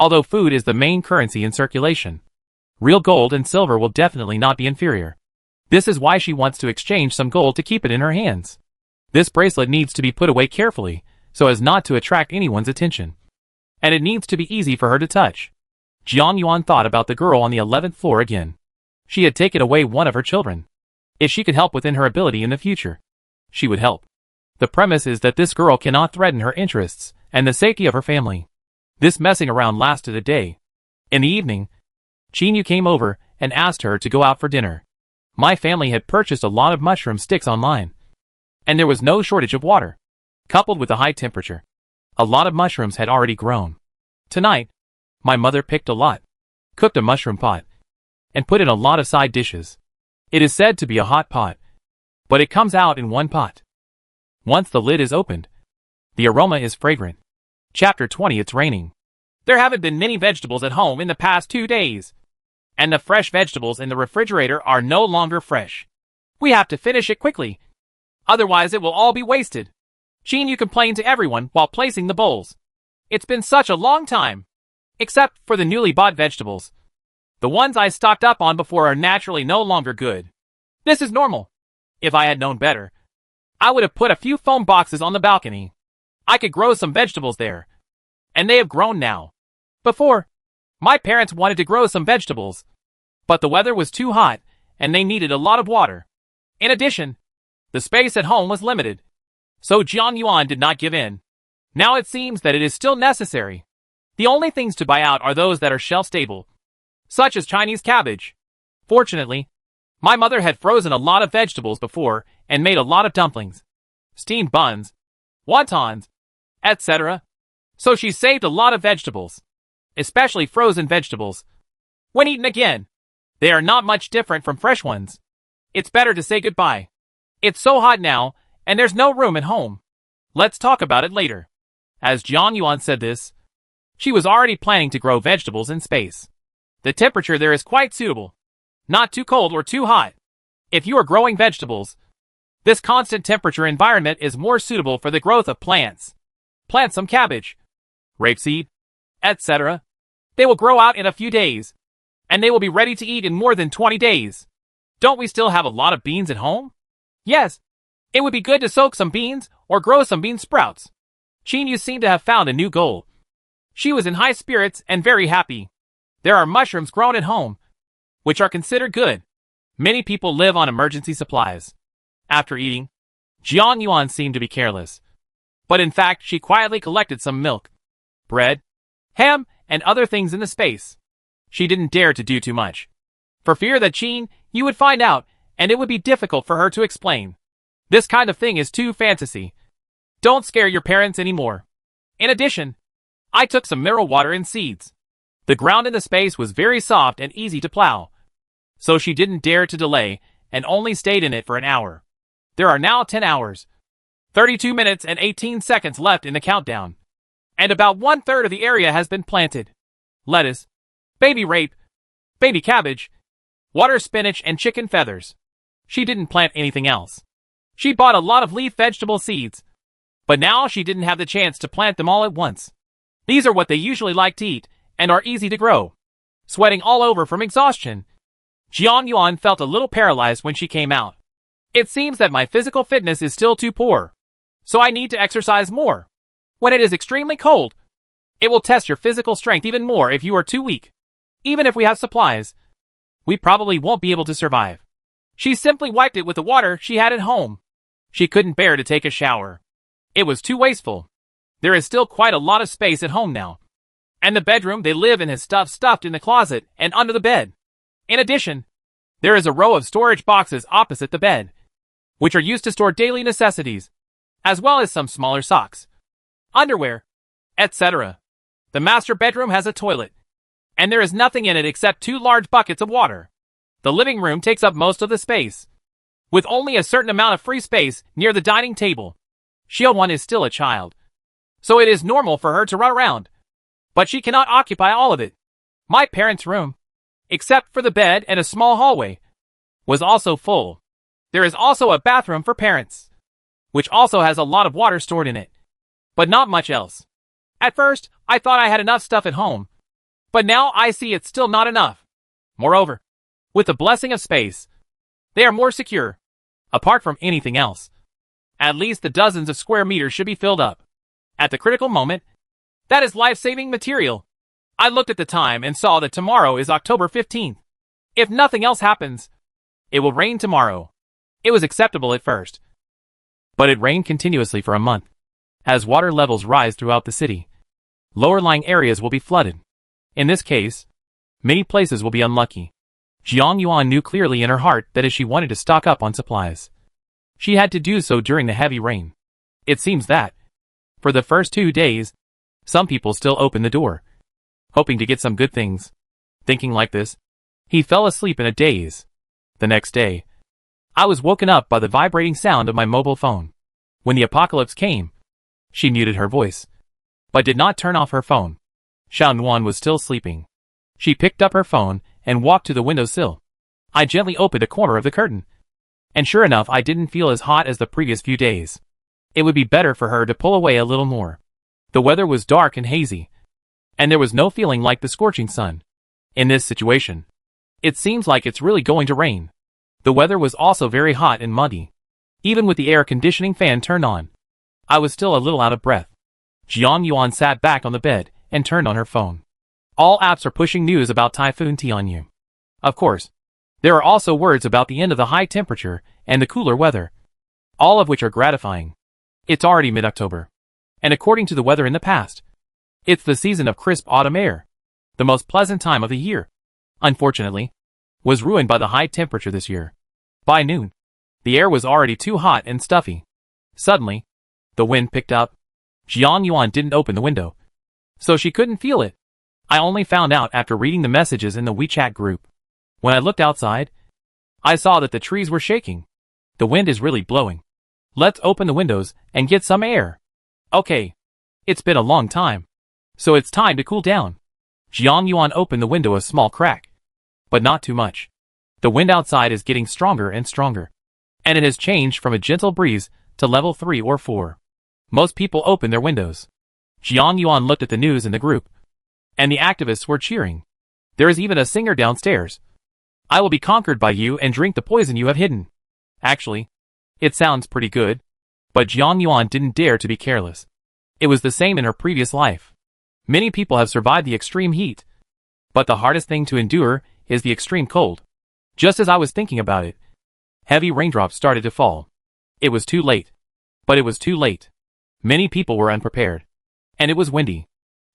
Although food is the main currency in circulation, real gold and silver will definitely not be inferior. This is why she wants to exchange some gold to keep it in her hands. This bracelet needs to be put away carefully, so as not to attract anyone's attention. And it needs to be easy for her to touch. Jiang Yuan thought about the girl on the 11th floor again. She had taken away one of her children. If she could help within her ability in the future, she would help. The premise is that this girl cannot threaten her interests and the safety of her family. This messing around lasted a day. In the evening, Qinyu came over and asked her to go out for dinner. My family had purchased a lot of mushroom sticks online, and there was no shortage of water. Coupled with the high temperature, a lot of mushrooms had already grown. Tonight, my mother picked a lot, cooked a mushroom pot, and put in a lot of side dishes. It is said to be a hot pot, but it comes out in one pot. Once the lid is opened, the aroma is fragrant. Chapter 20. It's raining. There haven't been many vegetables at home in the past 2 days. And the fresh vegetables in the refrigerator are no longer fresh. We have to finish it quickly. Otherwise it will all be wasted. You complained to everyone while placing the bowls. It's been such a long time. Except for the newly bought vegetables. The ones I stocked up on before are naturally no longer good. This is normal. If I had known better, I would have put a few foam boxes on the balcony. I could grow some vegetables there. And they have grown now. Before, my parents wanted to grow some vegetables. But the weather was too hot, and they needed a lot of water. In addition, the space at home was limited. So Jiang Yuan did not give in. Now it seems that it is still necessary. The only things to buy out are those that are shelf-stable, such as Chinese cabbage. Fortunately, my mother had frozen a lot of vegetables before and made a lot of dumplings, steamed buns, wontons, etc. So she saved a lot of vegetables, especially frozen vegetables. When eaten again, they are not much different from fresh ones. It's better to say goodbye. It's so hot now, and there's no room at home. Let's talk about it later. As Jiang Yuan said this, she was already planning to grow vegetables in space. The temperature there is quite suitable. Not too cold or too hot. If you are growing vegetables, this constant temperature environment is more suitable for the growth of plants. Plant some cabbage, rapeseed, etc. They will grow out in a few days, and they will be ready to eat in more than 20 days. Don't we still have a lot of beans at home? Yes. It would be good to soak some beans or grow some bean sprouts. You seem to have found a new goal. She was in high spirits and very happy. There are mushrooms grown at home, which are considered good. Many people live on emergency supplies. After eating, Jiang Yuan seemed to be careless. But in fact, she quietly collected some milk, bread, ham, and other things in the space. She didn't dare to do too much, for fear that you would find out, and it would be difficult for her to explain. This kind of thing is too fantasy. Don't scare your parents anymore. In addition, I took some mineral water and seeds. The ground in the space was very soft and easy to plow. So she didn't dare to delay, and only stayed in it for an hour. There are now 10 hours, 32 minutes and 18 seconds left in the countdown. And about 1/3 of the area has been planted. Lettuce, baby rape, baby cabbage, water spinach and chicken feathers. She didn't plant anything else. She bought a lot of leaf vegetable seeds. But now she didn't have the chance to plant them all at once. These are what they usually like to eat, and are easy to grow. Sweating all over from exhaustion, Jiang Yuan felt a little paralyzed when she came out. It seems that my physical fitness is still too poor. So I need to exercise more. When it is extremely cold, it will test your physical strength even more if you are too weak. Even if we have supplies, we probably won't be able to survive. She simply wiped it with the water she had at home. She couldn't bear to take a shower. It was too wasteful. There is still quite a lot of space at home now. And the bedroom they live in has stuff stuffed in the closet and under the bed. In addition, there is a row of storage boxes opposite the bed, which are used to store daily necessities, as well as some smaller socks, underwear, etc. The master bedroom has a toilet, and there is nothing in it except 2 large buckets of water. The living room takes up most of the space, with only a certain amount of free space near the dining table. Xiaowan is still a child, so it is normal for her to run around. But she cannot occupy all of it. My parents' room, except for the bed and a small hallway, was also full. There is also a bathroom for parents, which also has a lot of water stored in it, but not much else. At first, I thought I had enough stuff at home, but now I see it's still not enough. Moreover, with the blessing of space, they are more secure. Apart from anything else, at least the dozens of square meters should be filled up. At the critical moment, that is life-saving material. I looked at the time and saw that tomorrow is October 15th. If nothing else happens, it will rain tomorrow. It was acceptable at first, but it rained continuously for a month. As water levels rise throughout the city, lower-lying areas will be flooded. In this case, many places will be unlucky. Jiang Yuan knew clearly in her heart that if she wanted to stock up on supplies, she had to do so during the heavy rain. It seems that, for the first 2 days, some people still opened the door, hoping to get some good things. Thinking like this, he fell asleep in a daze. The next day, I was woken up by the vibrating sound of my mobile phone. When the apocalypse came, she muted her voice, but did not turn off her phone. Xiaonuan was still sleeping. She picked up her phone and walked to the windowsill. I gently opened a corner of the curtain. And sure enough, I didn't feel as hot as the previous few days. It would be better for her to pull away a little more. The weather was dark and hazy, and there was no feeling like the scorching sun. In this situation, it seems like it's really going to rain. The weather was also very hot and muggy. Even with the air conditioning fan turned on, I was still a little out of breath. Jiang Yuan sat back on the bed and turned on her phone. All apps are pushing news about Typhoon Tianyu. Of course, there are also words about the end of the high temperature and the cooler weather, all of which are gratifying. It's already mid-October, and according to the weather in the past, it's the season of crisp autumn air, the most pleasant time of the year. Unfortunately, was ruined by the high temperature this year. By noon, the air was already too hot and stuffy. Suddenly, the wind picked up. Jiang Yuan didn't open the window, so she couldn't feel it. I only found out after reading the messages in the WeChat group. When I looked outside, I saw that the trees were shaking. The wind is really blowing. Let's open the windows and get some air. Okay. It's been a long time, so it's time to cool down. Jiang Yuan opened the window a small crack, but not too much. The wind outside is getting stronger and stronger, and it has changed from a gentle breeze to level 3 or 4. Most people open their windows. Jiang Yuan looked at the news in the group, and the activists were cheering. There is even a singer downstairs. I will be conquered by you and drink the poison you have hidden. Actually, it sounds pretty good, but Jiang Yuan didn't dare to be careless. It was the same in her previous life. Many people have survived the extreme heat, but the hardest thing to endure is the extreme cold. Just as I was thinking about it, heavy raindrops started to fall. It was too late. But it was too late. Many people were unprepared. And it was windy.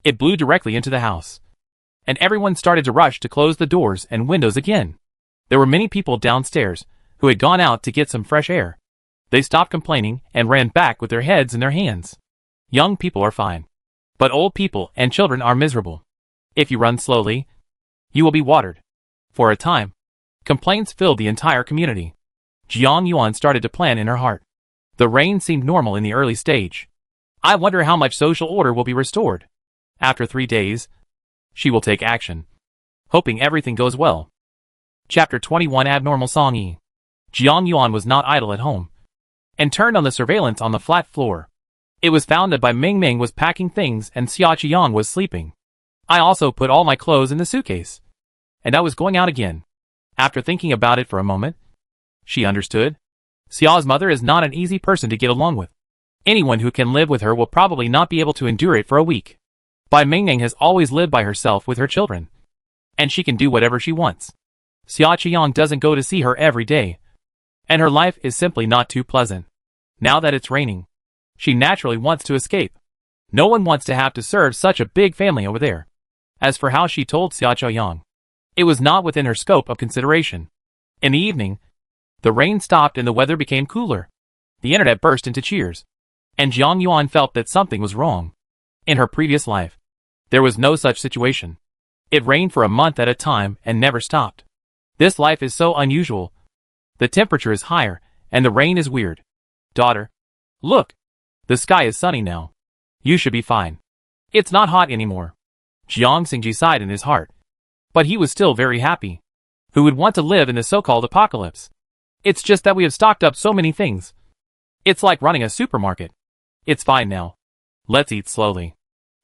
It blew directly into the house. And everyone started to rush to close the doors and windows again. There were many people downstairs who had gone out to get some fresh air. They stopped complaining and ran back with their heads in their hands. Young people are fine, but old people and children are miserable. If you run slowly, you will be watered. For a time, complaints filled the entire community. Jiang Yuan started to plan in her heart. The rain seemed normal in the early stage. I wonder how much social order will be restored. After 3 days, she will take action, hoping everything goes well. Chapter 21 Abnormal Song E. Jiang Yuan was not idle at home, and turned on the surveillance on the flat floor. It was found that Ming Ming was packing things and Xia Qiang was sleeping. I also put all my clothes in the suitcase, and I was going out again. After thinking about it for a moment, she understood. Xia's mother is not an easy person to get along with. Anyone who can live with her will probably not be able to endure it for a week. Ming Ming has always lived by herself with her children, and she can do whatever she wants. Xia Qiang doesn't go to see her every day, and her life is simply not too pleasant. Now that it's raining, she naturally wants to escape. No one wants to have to serve such a big family over there. As for how she told Xia Qiang, it was not within her scope of consideration. In the evening, the rain stopped and the weather became cooler. The internet burst into cheers, and Jiang Yuan felt that something was wrong. In her previous life, there was no such situation. It rained for a month at a time and never stopped. This life is so unusual. The temperature is higher, and the rain is weird. Daughter, look. The sky is sunny now. You should be fine. It's not hot anymore. Jiang Xingji sighed in his heart. But he was still very happy. Who would want to live in the so-called apocalypse? It's just that we have stocked up so many things. It's like running a supermarket. It's fine now. Let's eat slowly.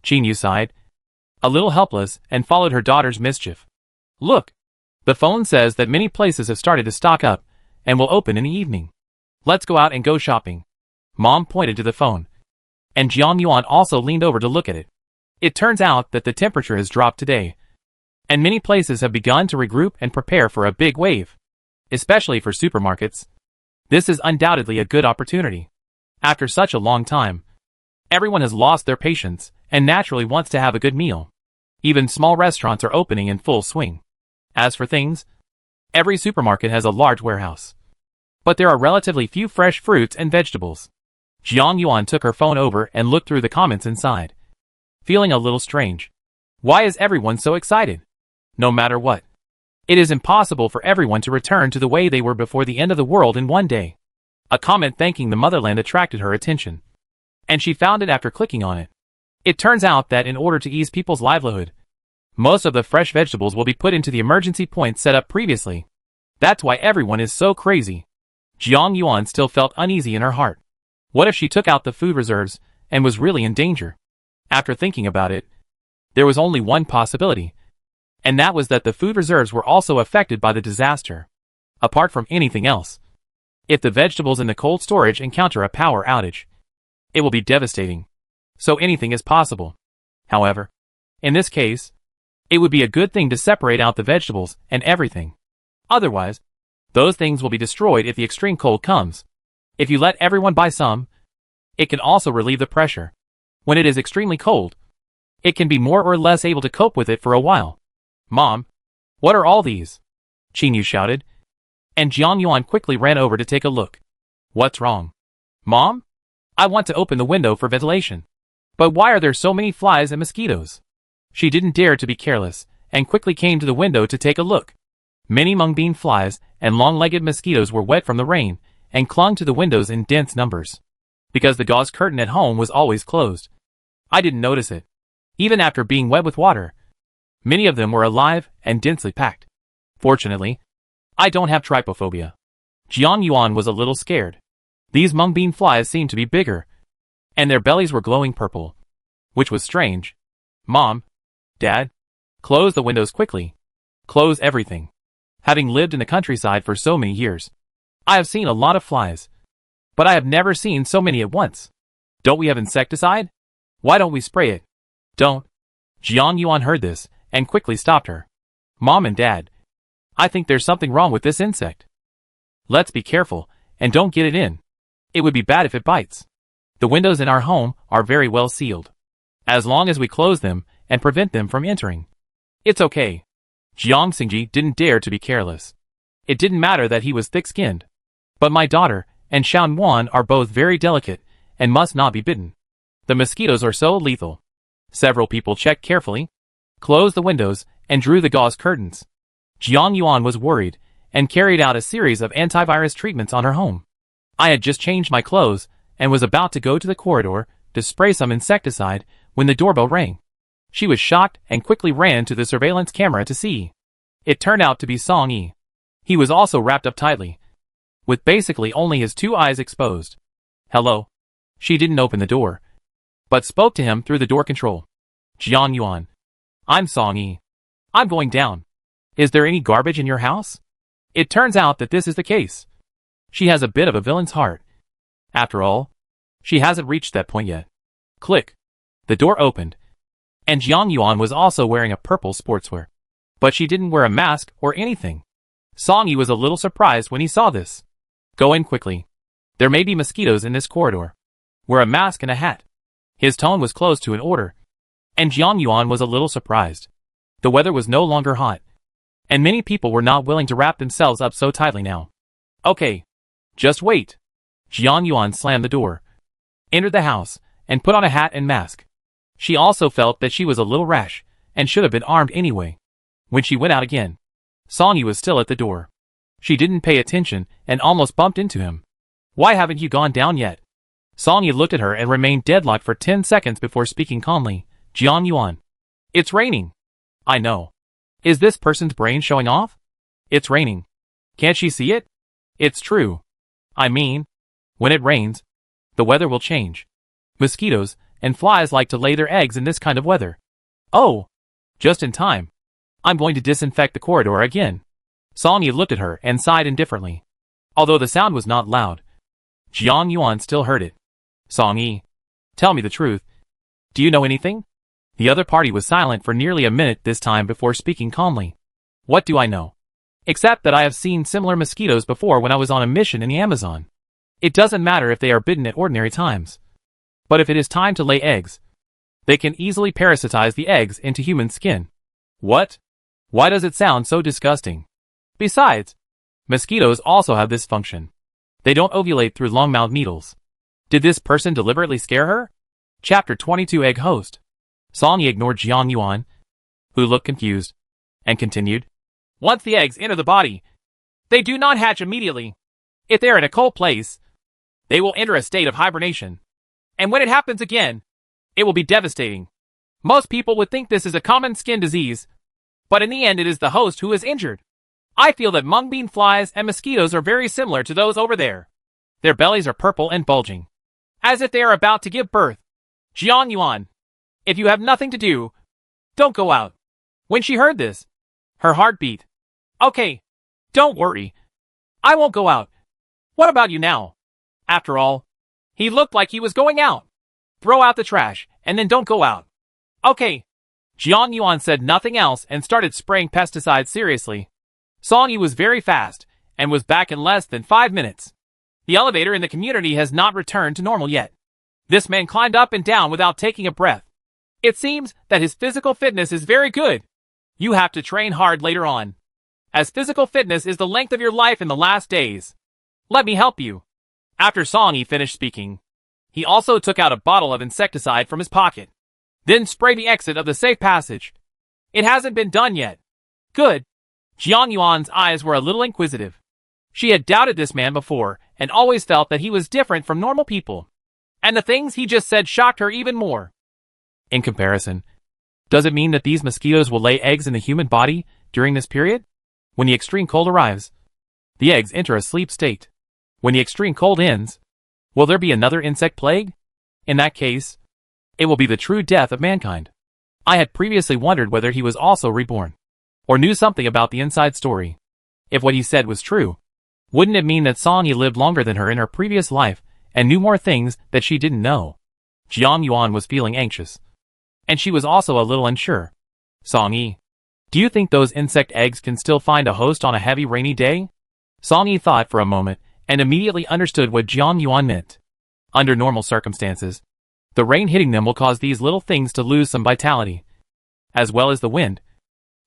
Qingyu sighed, a little helpless, and followed her daughter's mischief. Look. The phone says that many places have started to stock up and will open in the evening. Let's go out and go shopping. Mom pointed to the phone, and Jiang Yuan also leaned over to look at it. It turns out that the temperature has dropped today, and many places have begun to regroup and prepare for a big wave, especially for supermarkets. This is undoubtedly a good opportunity. After such a long time, everyone has lost their patience and naturally wants to have a good meal. Even small restaurants are opening in full swing. As for things, every supermarket has a large warehouse, but there are relatively few fresh fruits and vegetables. Jiang Yuan took her phone over and looked through the comments inside, feeling a little strange. Why is everyone so excited? No matter what, it is impossible for everyone to return to the way they were before the end of the world in one day. A comment thanking the motherland attracted her attention, and she found it after clicking on it. It turns out that in order to ease people's livelihood, most of the fresh vegetables will be put into the emergency points set up previously. That's why everyone is so crazy. Jiang Yuan still felt uneasy in her heart. What if she took out the food reserves and was really in danger? After thinking about it, there was only one possibility, and that was that the food reserves were also affected by the disaster. Apart from anything else, if the vegetables in the cold storage encounter a power outage, it will be devastating. So anything is possible. However, in this case, it would be a good thing to separate out the vegetables and everything. Otherwise, those things will be destroyed if the extreme cold comes. If you let everyone buy some, it can also relieve the pressure. When it is extremely cold, it can be more or less able to cope with it for a while. Mom, what are all these? Qingyu shouted, and Jiang Yuan quickly ran over to take a look. What's wrong? Mom? I want to open the window for ventilation. But why are there so many flies and mosquitoes? She didn't dare to be careless, and quickly came to the window to take a look. Many mung bean flies and long-legged mosquitoes were wet from the rain, and clung to the windows in dense numbers. Because the gauze curtain at home was always closed, I didn't notice it. Even after being wet with water, many of them were alive and densely packed. Fortunately, I don't have trypophobia. Jiang Yuan was a little scared. These mung bean flies seemed to be bigger, and their bellies were glowing purple, which was strange. Mom, Dad, close the windows quickly. Close everything. Having lived in the countryside for so many years, I have seen a lot of flies, but I have never seen so many at once. Don't we have insecticide? Why don't we spray it? Don't. Jiang Yuan heard this and quickly stopped her. Mom and Dad, I think there's something wrong with this insect. Let's be careful and don't get it in. It would be bad if it bites. The windows in our home are very well sealed. As long as we close them and prevent them from entering, it's okay. Jiang Xingji didn't dare to be careless. It didn't matter that he was thick-skinned. But my daughter and Xiao Yuan are both very delicate and must not be bitten. The mosquitoes are so lethal. Several people checked carefully, closed the windows, and drew the gauze curtains. Jiang Yuan was worried and carried out a series of antivirus treatments on her home. I had just changed my clothes and was about to go to the corridor to spray some insecticide when the doorbell rang. She was shocked and quickly ran to the surveillance camera to see. It turned out to be Song Yi. He was also wrapped up tightly, with basically only his 2 eyes exposed. Hello. She didn't open the door, but spoke to him through the door control. Jiang Yuan. I'm Song Yi. I'm going down. Is there any garbage in your house? It turns out that this is the case. She has a bit of a villain's heart. After all, she hasn't reached that point yet. Click. The door opened, and Jiang Yuan was also wearing a purple sportswear. But she didn't wear a mask or anything. Song Yi was a little surprised when he saw this. Go in quickly. There may be mosquitoes in this corridor. Wear a mask and a hat. His tone was close to an order, and Jiang Yuan was a little surprised. The weather was no longer hot, and many people were not willing to wrap themselves up so tightly now. Okay. Just wait. Jiang Yuan slammed the door, entered the house, and put on a hat and mask. She also felt that she was a little rash, and should have been armed anyway. When she went out again, Song Yi was still at the door. She didn't pay attention and almost bumped into him. Why haven't you gone down yet? Song Yi looked at her and remained deadlocked for 10 seconds before speaking calmly. Jiang Yuan. It's raining. I know. Is this person's brain showing off? It's raining. Can't she see it? It's true. I mean, when it rains, the weather will change. Mosquitoes and flies like to lay their eggs in this kind of weather. Oh, just in time. I'm going to disinfect the corridor again. Song Yi looked at her and sighed indifferently. Although the sound was not loud, Jiang Yuan still heard it. Song Yi, tell me the truth. Do you know anything? The other party was silent for nearly a minute this time before speaking calmly. What do I know? Except that I have seen similar mosquitoes before when I was on a mission in the Amazon. It doesn't matter if they are bitten at ordinary times. But if it is time to lay eggs, they can easily parasitize the eggs into human skin. What? Why does it sound so disgusting? Besides, mosquitoes also have this function. They don't ovulate through long-mouthed needles. Did this person deliberately scare her? Chapter 22 Egg Host. Song Yi ignored Jiang Yuan, who looked confused, and continued. Once the eggs enter the body, they do not hatch immediately. If they are in a cold place, they will enter a state of hibernation. And when it happens again, It will be devastating. Most people would think this is a common skin disease, but in the end it is the host who is injured. I feel that mung bean flies and mosquitoes are very similar to those over there. Their bellies are purple and bulging, as if they are about to give birth. Jiang Yuan, if you have nothing to do, don't go out. When she heard this, her heart beat. Okay, don't worry. I won't go out. What about you now? After all, he looked like he was going out. Throw out the trash, and then don't go out. Okay. Jiang Yuan said nothing else and started spraying pesticides seriously. Song Yi was very fast, and was back in less than 5 minutes. The elevator in the community has not returned to normal yet. This man climbed up and down without taking a breath. It seems that his physical fitness is very good. You have to train hard later on, as physical fitness is the length of your life in the last days. Let me help you. After Song Yi finished speaking, he also took out a bottle of insecticide from his pocket. Then sprayed the exit of the safe passage. It hasn't been done yet. Good. Jiang Yuan's eyes were a little inquisitive. She had doubted this man before, and always felt that he was different from normal people. And the things he just said shocked her even more. In comparison, does it mean that these mosquitoes will lay eggs in the human body during this period? When the extreme cold arrives, the eggs enter a sleep state. When the extreme cold ends, will there be another insect plague? In that case, it will be the true death of mankind. I had previously wondered whether he was also reborn, or knew something about the inside story. If what he said was true, wouldn't it mean that Song Yi lived longer than her in her previous life, and knew more things that she didn't know? Jiang Yuan was feeling anxious, and she was also a little unsure. Song Yi, do you think those insect eggs can still find a host on a heavy rainy day? Song Yi thought for a moment, and immediately understood what Jiang Yuan meant. Under normal circumstances, the rain hitting them will cause these little things to lose some vitality, as well as the wind.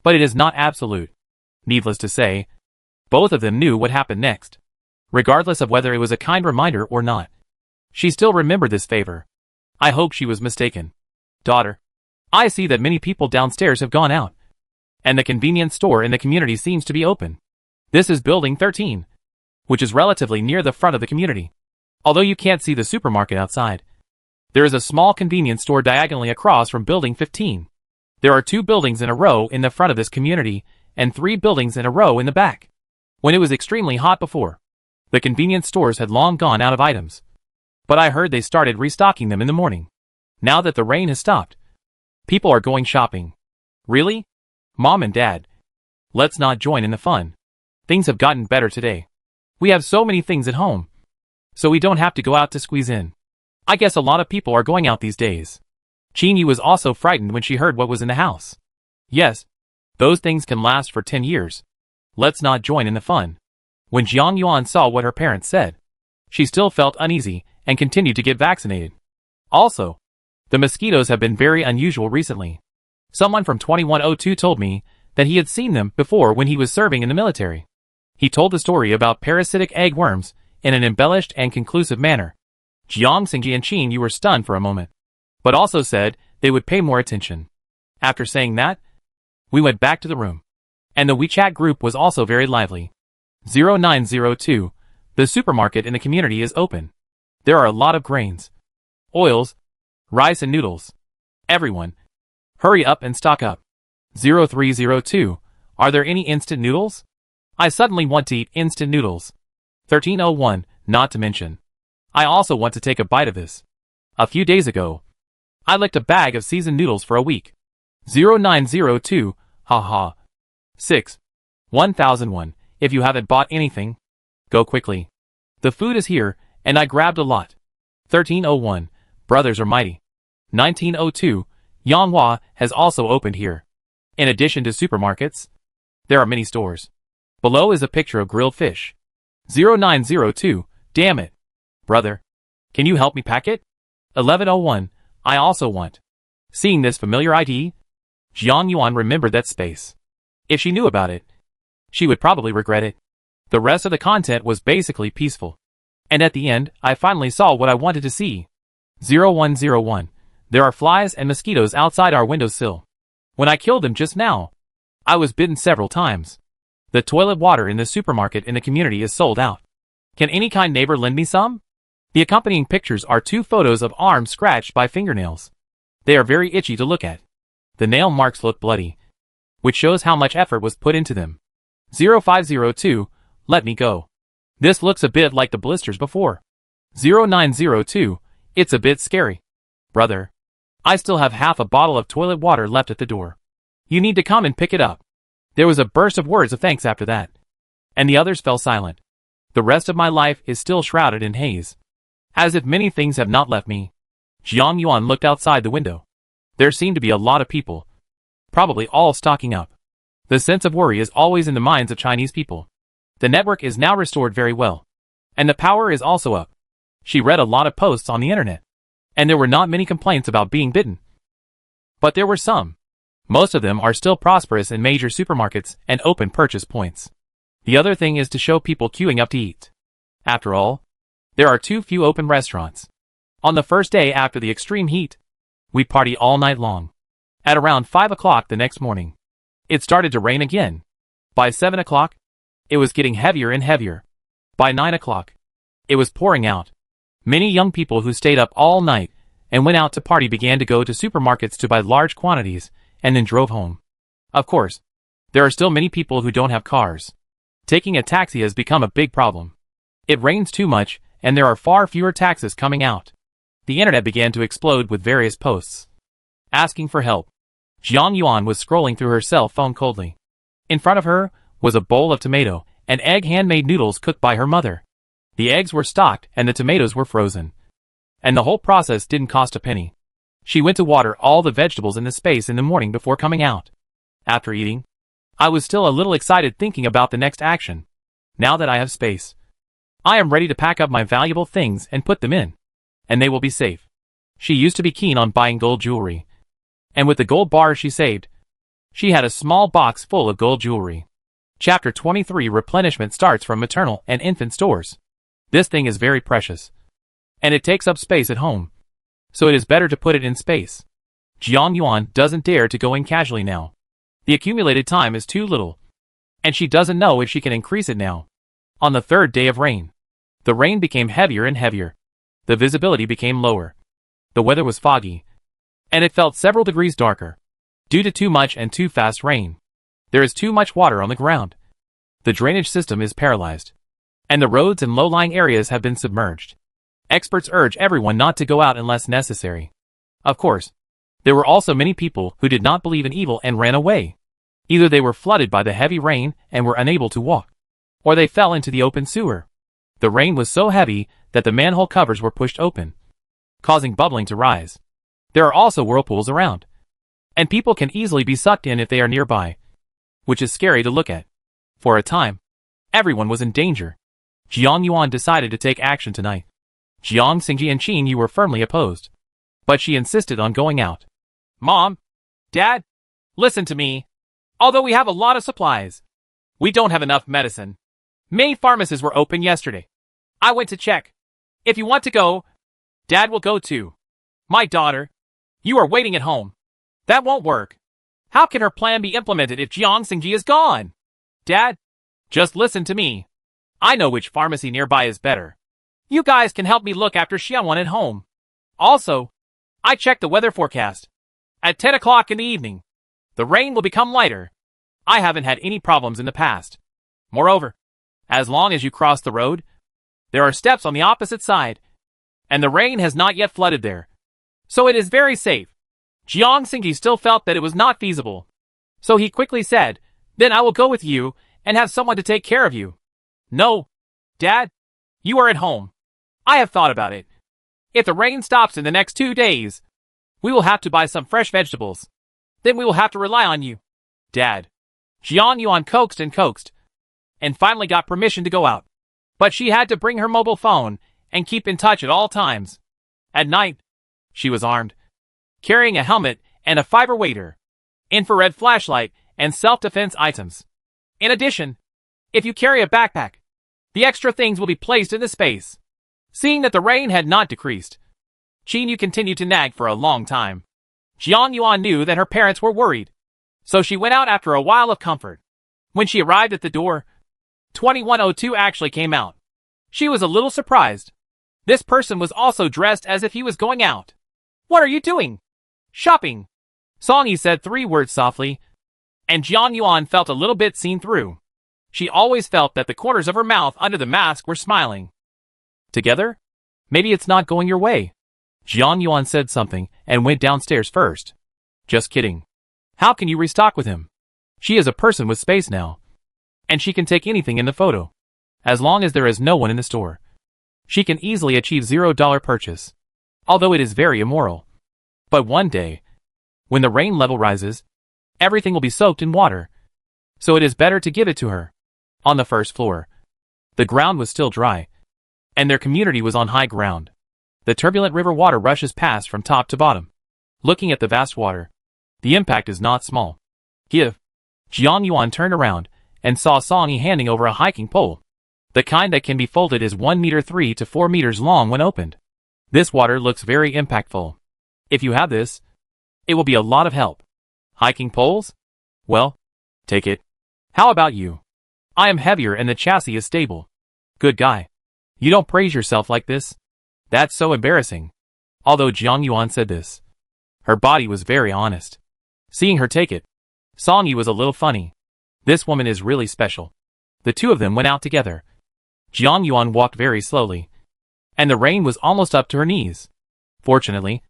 But it is not absolute. Needless to say, both of them knew what happened next. Regardless of whether it was a kind reminder or not, she still remembered this favor. I hope she was mistaken. Daughter, I see that many people downstairs have gone out, and the convenience store in the community seems to be open. This is building 13, which is relatively near the front of the community. Although you can't see the supermarket outside, there is a small convenience store diagonally across from building 15. There are 2 buildings in a row in the front of this community, and 3 buildings in a row in the back. When it was extremely hot before, the convenience stores had long gone out of items. But I heard they started restocking them in the morning. Now that the rain has stopped, people are going shopping. Really? Mom and Dad, let's not join in the fun. Things have gotten better today. We have so many things at home, so we don't have to go out to squeeze in. I guess a lot of people are going out these days. Qingyi was also frightened when she heard what was in the house. Yes, those things can last for 10 years. Let's not join in the fun. When Jiang Yuan saw what her parents said, she still felt uneasy and continued to get vaccinated. Also, the mosquitoes have been very unusual recently. Someone from 2102 told me that he had seen them before when he was serving in the military. He told the story about parasitic egg worms in an embellished and conclusive manner. Jiang Xingji and Qin Yu were stunned for a moment, but also said they would pay more attention. After saying that, we went back to the room, and the WeChat group was also very lively. 0902, the supermarket in the community is open. There are a lot of grains, oils, rice and noodles. Everyone, hurry up and stock up. 0302, are there any instant noodles? I suddenly want to eat instant noodles. 1301, not to mention, I also want to take a bite of this. A few days ago, I licked a bag of seasoned noodles for a week. 0902, haha. 6. 1001, if you haven't bought anything, go quickly. The food is here, and I grabbed a lot. 1301, brothers are mighty. 1902, Yanghua has also opened here. In addition to supermarkets, there are many stores. Below is a picture of grilled fish. 0902, damn it. Brother, can you help me pack it? 1101, I also want. Seeing this familiar ID, Jiang Yuan remembered that space. If she knew about it, she would probably regret it. The rest of the content was basically peaceful. And at the end, I finally saw what I wanted to see. 0101, there are flies and mosquitoes outside our windowsill. When I killed them just now, I was bitten several times. The toilet water in the supermarket in the community is sold out. Can any kind neighbor lend me some? The accompanying pictures are 2 photos of arms scratched by fingernails. They are very itchy to look at. The nail marks look bloody, which shows how much effort was put into them. 0502, let me go. This looks a bit like the blisters before. 0902, it's a bit scary. Brother, I still have half a bottle of toilet water left at the door. You need to come and pick it up. There was a burst of words of thanks after that, and the others fell silent. The rest of my life is still shrouded in haze, as if many things have not left me. Jiang Yuan looked outside the window. There seemed to be a lot of people, probably all stocking up. The sense of worry is always in the minds of Chinese people. The network is now restored very well, and the power is also up. She read a lot of posts on the internet, and there were not many complaints about being bitten. But there were some. Most of them are still prosperous in major supermarkets and open purchase points. The other thing is to show people queuing up to eat. After all, there are too few open restaurants. On the first day after the extreme heat, we party all night long. At around 5 o'clock the next morning, it started to rain again. By 7 o'clock, it was getting heavier and heavier. By 9 o'clock, it was pouring out. Many young people who stayed up all night and went out to party began to go to supermarkets to buy large quantities and then drove home. Of course, there are still many people who don't have cars. Taking a taxi has become a big problem. It rains too much and there are far fewer taxis coming out. The internet began to explode with various posts asking for help. Jiang Yuan was scrolling through her cell phone coldly. In front of her was a bowl of tomato and egg handmade noodles cooked by her mother. The eggs were stocked and the tomatoes were frozen. And the whole process didn't cost a penny. She went to water all the vegetables in the space in the morning before coming out. After eating, I was still a little excited thinking about the next action. Now that I have space, I am ready to pack up my valuable things and put them in. And they will be safe. She used to be keen on buying gold jewelry. And with the gold bars she saved, she had a small box full of gold jewelry. Chapter 23 Replenishment starts from maternal and infant stores. This thing is very precious. And it takes up space at home. So it is better to put it in space. Jiang Yuan doesn't dare to go in casually now. The accumulated time is too little. And she doesn't know if she can increase it now. On the third day of rain, the rain became heavier and heavier. The visibility became lower. The weather was foggy. And it felt several degrees darker. Due to too much and too fast rain. There is too much water on the ground. The drainage system is paralyzed. And the roads and low-lying areas have been submerged. Experts urge everyone not to go out unless necessary. Of course, there were also many people who did not believe in evil and ran away. Either they were flooded by the heavy rain and were unable to walk, or they fell into the open sewer. The rain was so heavy that the manhole covers were pushed open, causing bubbling to rise. There are also whirlpools around, and people can easily be sucked in if they are nearby, which is scary to look at. For a time, everyone was in danger. Jiang Yuan decided to take action tonight. Jiang Xingji and Qin Yu were firmly opposed, but she insisted on going out. Mom, Dad, listen to me. Although we have a lot of supplies, we don't have enough medicine. Many pharmacies were open yesterday. I went to check. If you want to go, Dad will go too. My daughter, you are waiting at home. That won't work. How can her plan be implemented if Jiang Xingji is gone? Dad, just listen to me. I know which pharmacy nearby is better. You guys can help me look after Xianwan at home. Also, I checked the weather forecast. At 10 o'clock in the evening, the rain will become lighter. I haven't had any problems in the past. Moreover, as long as you cross the road, there are steps on the opposite side, and the rain has not yet flooded there. So it is very safe. Jiang Xingji still felt that it was not feasible. So he quickly said, then I will go with you and have someone to take care of you. No, Dad, you are at home. I have thought about it. If the rain stops in the next 2 days, we will have to buy some fresh vegetables. Then we will have to rely on you. Dad. Jiang Yuan coaxed, and finally got permission to go out. But she had to bring her mobile phone and keep in touch at all times. At night, she was armed, carrying a helmet and a fiber waiter, infrared flashlight, and self-defense items. In addition, if you carry a backpack, the extra things will be placed in the space. Seeing that the rain had not decreased, Qin Yu continued to nag for a long time. Jiang Yuan knew that her parents were worried, so she went out after a while of comfort. When she arrived at the door, 2102 actually came out. She was a little surprised. This person was also dressed as if he was going out. What are you doing? Shopping. Song Yi said 3 words softly, and Jiang Yuan felt a little bit seen through. She always felt that the corners of her mouth under the mask were smiling. Together? Maybe it's not going your way. Jiang Yuan said something and went downstairs first. Just kidding. How can you restock with him? She is a person with space now, and she can take anything in the photo. As long as there is no one in the store, she can easily achieve $0 purchase, although it is very immoral. But one day, when the rain level rises, everything will be soaked in water, so it is better to give it to her. On the first floor, the ground was still dry, and their community was on high ground. The turbulent river water rushes past from top to bottom. Looking at the vast water, the impact is not small. Give. Jiang Yuan turned around and saw Song Yi handing over a hiking pole. The kind that can be folded is 1 meter 3 to 4 meters long when opened. This water looks very impactful. If you have this, it will be a lot of help. Hiking poles? Well, take it. How about you? I am heavier and the chassis is stable. Good guy. You don't praise yourself like this. That's so embarrassing. Although Jiang Yuan said this, her body was very honest. Seeing her take it, Song Yi was a little funny. This woman is really special. The two of them went out together. Jiang Yuan walked very slowly, and the rain was almost up to her knees. Fortunately,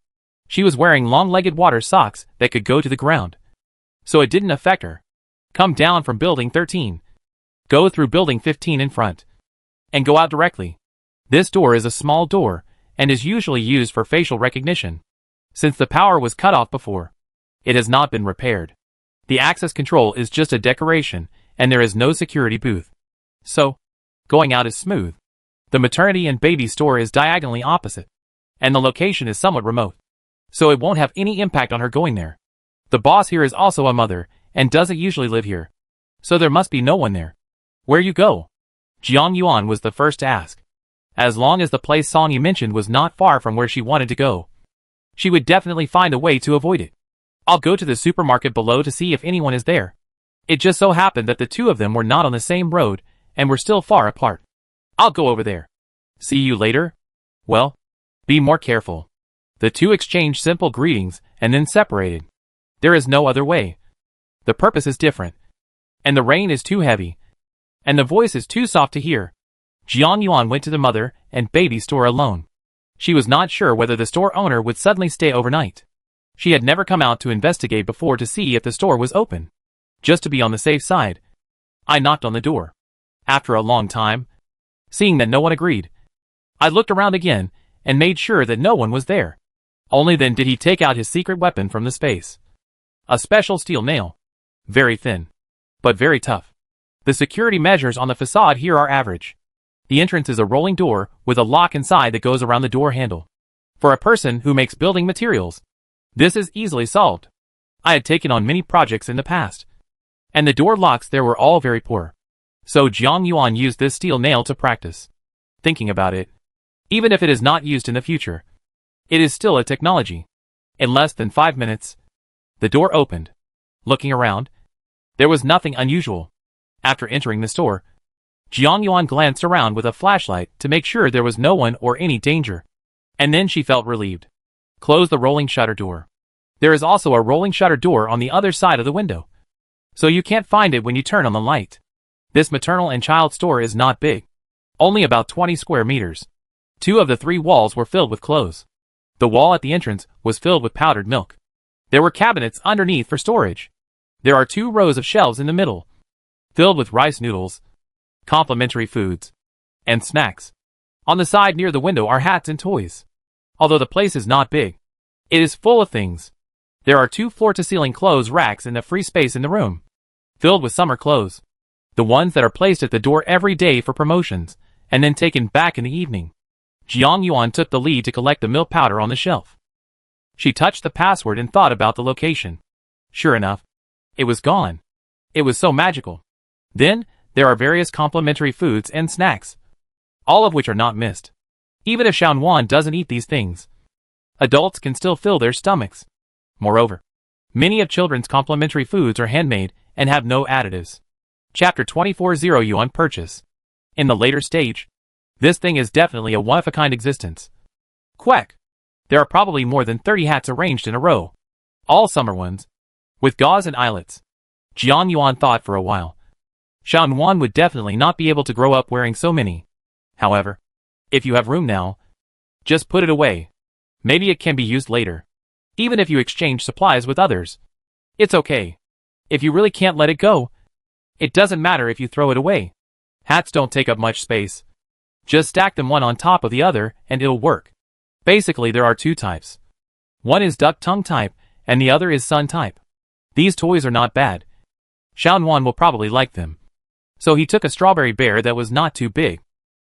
she was wearing long-legged water socks that could go to the ground, so it didn't affect her. Come down from building 13. Go through building 15 in front, and go out directly. This door is a small door, and is usually used for facial recognition. Since the power was cut off before, it has not been repaired. The access control is just a decoration, and there is no security booth. So, going out is smooth. The maternity and baby store is diagonally opposite, and the location is somewhat remote, so it won't have any impact on her going there. The boss here is also a mother, and doesn't usually live here, so there must be no one there. Where you go? Jiang Yuan was the first to ask. As long as the place Song Yi mentioned was not far from where she wanted to go, she would definitely find a way to avoid it. I'll go to the supermarket below to see if anyone is there. It just so happened that the two of them were not on the same road, and were still far apart. I'll go over there. See you later? Well, be more careful. The two exchanged simple greetings, and then separated. There is no other way. The purpose is different, and the rain is too heavy, and the voice is too soft to hear. Jiang Yuan went to the mother and baby store alone. She was not sure whether the store owner would suddenly stay overnight. She had never come out to investigate before to see if the store was open. Just to be on the safe side, I knocked on the door. After a long time, seeing that no one agreed, I looked around again and made sure that no one was there. Only then did he take out his secret weapon from the space. A special steel nail. Very thin, but very tough. The security measures on the facade here are average. The entrance is a rolling door with a lock inside that goes around the door handle. For a person who makes building materials, this is easily solved. I had taken on many projects in the past, and the door locks there were all very poor. So Jiang Yuan used this steel nail to practice. Thinking about it, even if it is not used in the future, it is still a technology. In less than 5 minutes, the door opened. Looking around, there was nothing unusual. After entering the store, Jiang Yuan glanced around with a flashlight to make sure there was no one or any danger. And then she felt relieved. Close the rolling shutter door. There is also a rolling shutter door on the other side of the window, so you can't find it when you turn on the light. This maternal and child store is not big. Only about 20 square meters. 2 of the 3 walls were filled with clothes. The wall at the entrance was filled with powdered milk. There were cabinets underneath for storage. There are 2 rows of shelves in the middle, filled with rice noodles, complimentary foods, and snacks. On the side near the window are hats and toys. Although the place is not big, it is full of things. There are 2 floor-to-ceiling clothes racks in the free space in the room, filled with summer clothes. The ones that are placed at the door every day for promotions, and then taken back in the evening. Jiang Yuan took the lead to collect the milk powder on the shelf. She touched the password and thought about the location. Sure enough, it was gone. It was so magical. Then, there are various complimentary foods and snacks, all of which are not missed. Even if Xiaonuan doesn't eat these things, adults can still fill their stomachs. Moreover, many of children's complimentary foods are handmade and have no additives. Chapter 24 0 Yuan Purchase. In the later stage, this thing is definitely a one-of-a-kind existence. Quack! There are probably more than 30 hats arranged in a row. All summer ones. With gauze and eyelets. Jiang Yuan thought for a while. Shan Wan would definitely not be able to grow up wearing so many. However, if you have room now, just put it away. Maybe it can be used later. Even if you exchange supplies with others. It's okay. If you really can't let it go, it doesn't matter if you throw it away. Hats don't take up much space. Just stack them one on top of the other and it'll work. Basically there are two types. One is duck tongue type and the other is sun type. These toys are not bad. Xiaonuan will probably like them. So he took a strawberry bear that was not too big,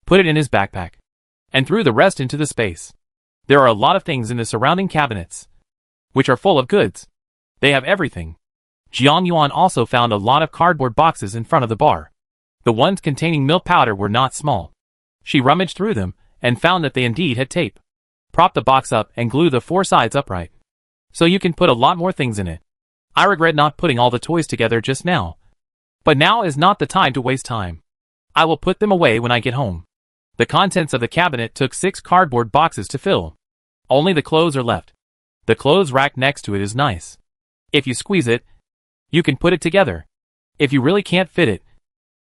put it in his backpack, and threw the rest into the space. There are a lot of things in the surrounding cabinets, which are full of goods. They have everything. Jiang Yuan also found a lot of cardboard boxes in front of the bar. The ones containing milk powder were not small. She rummaged through them and found that they indeed had tape. Prop the box up and glue the four sides upright. So you can put a lot more things in it. I regret not putting all the toys together just now. But now is not the time to waste time. I will put them away when I get home. The contents of the cabinet took 6 cardboard boxes to fill. Only the clothes are left. The clothes rack next to it is nice. If you squeeze it, you can put it together. If you really can't fit it,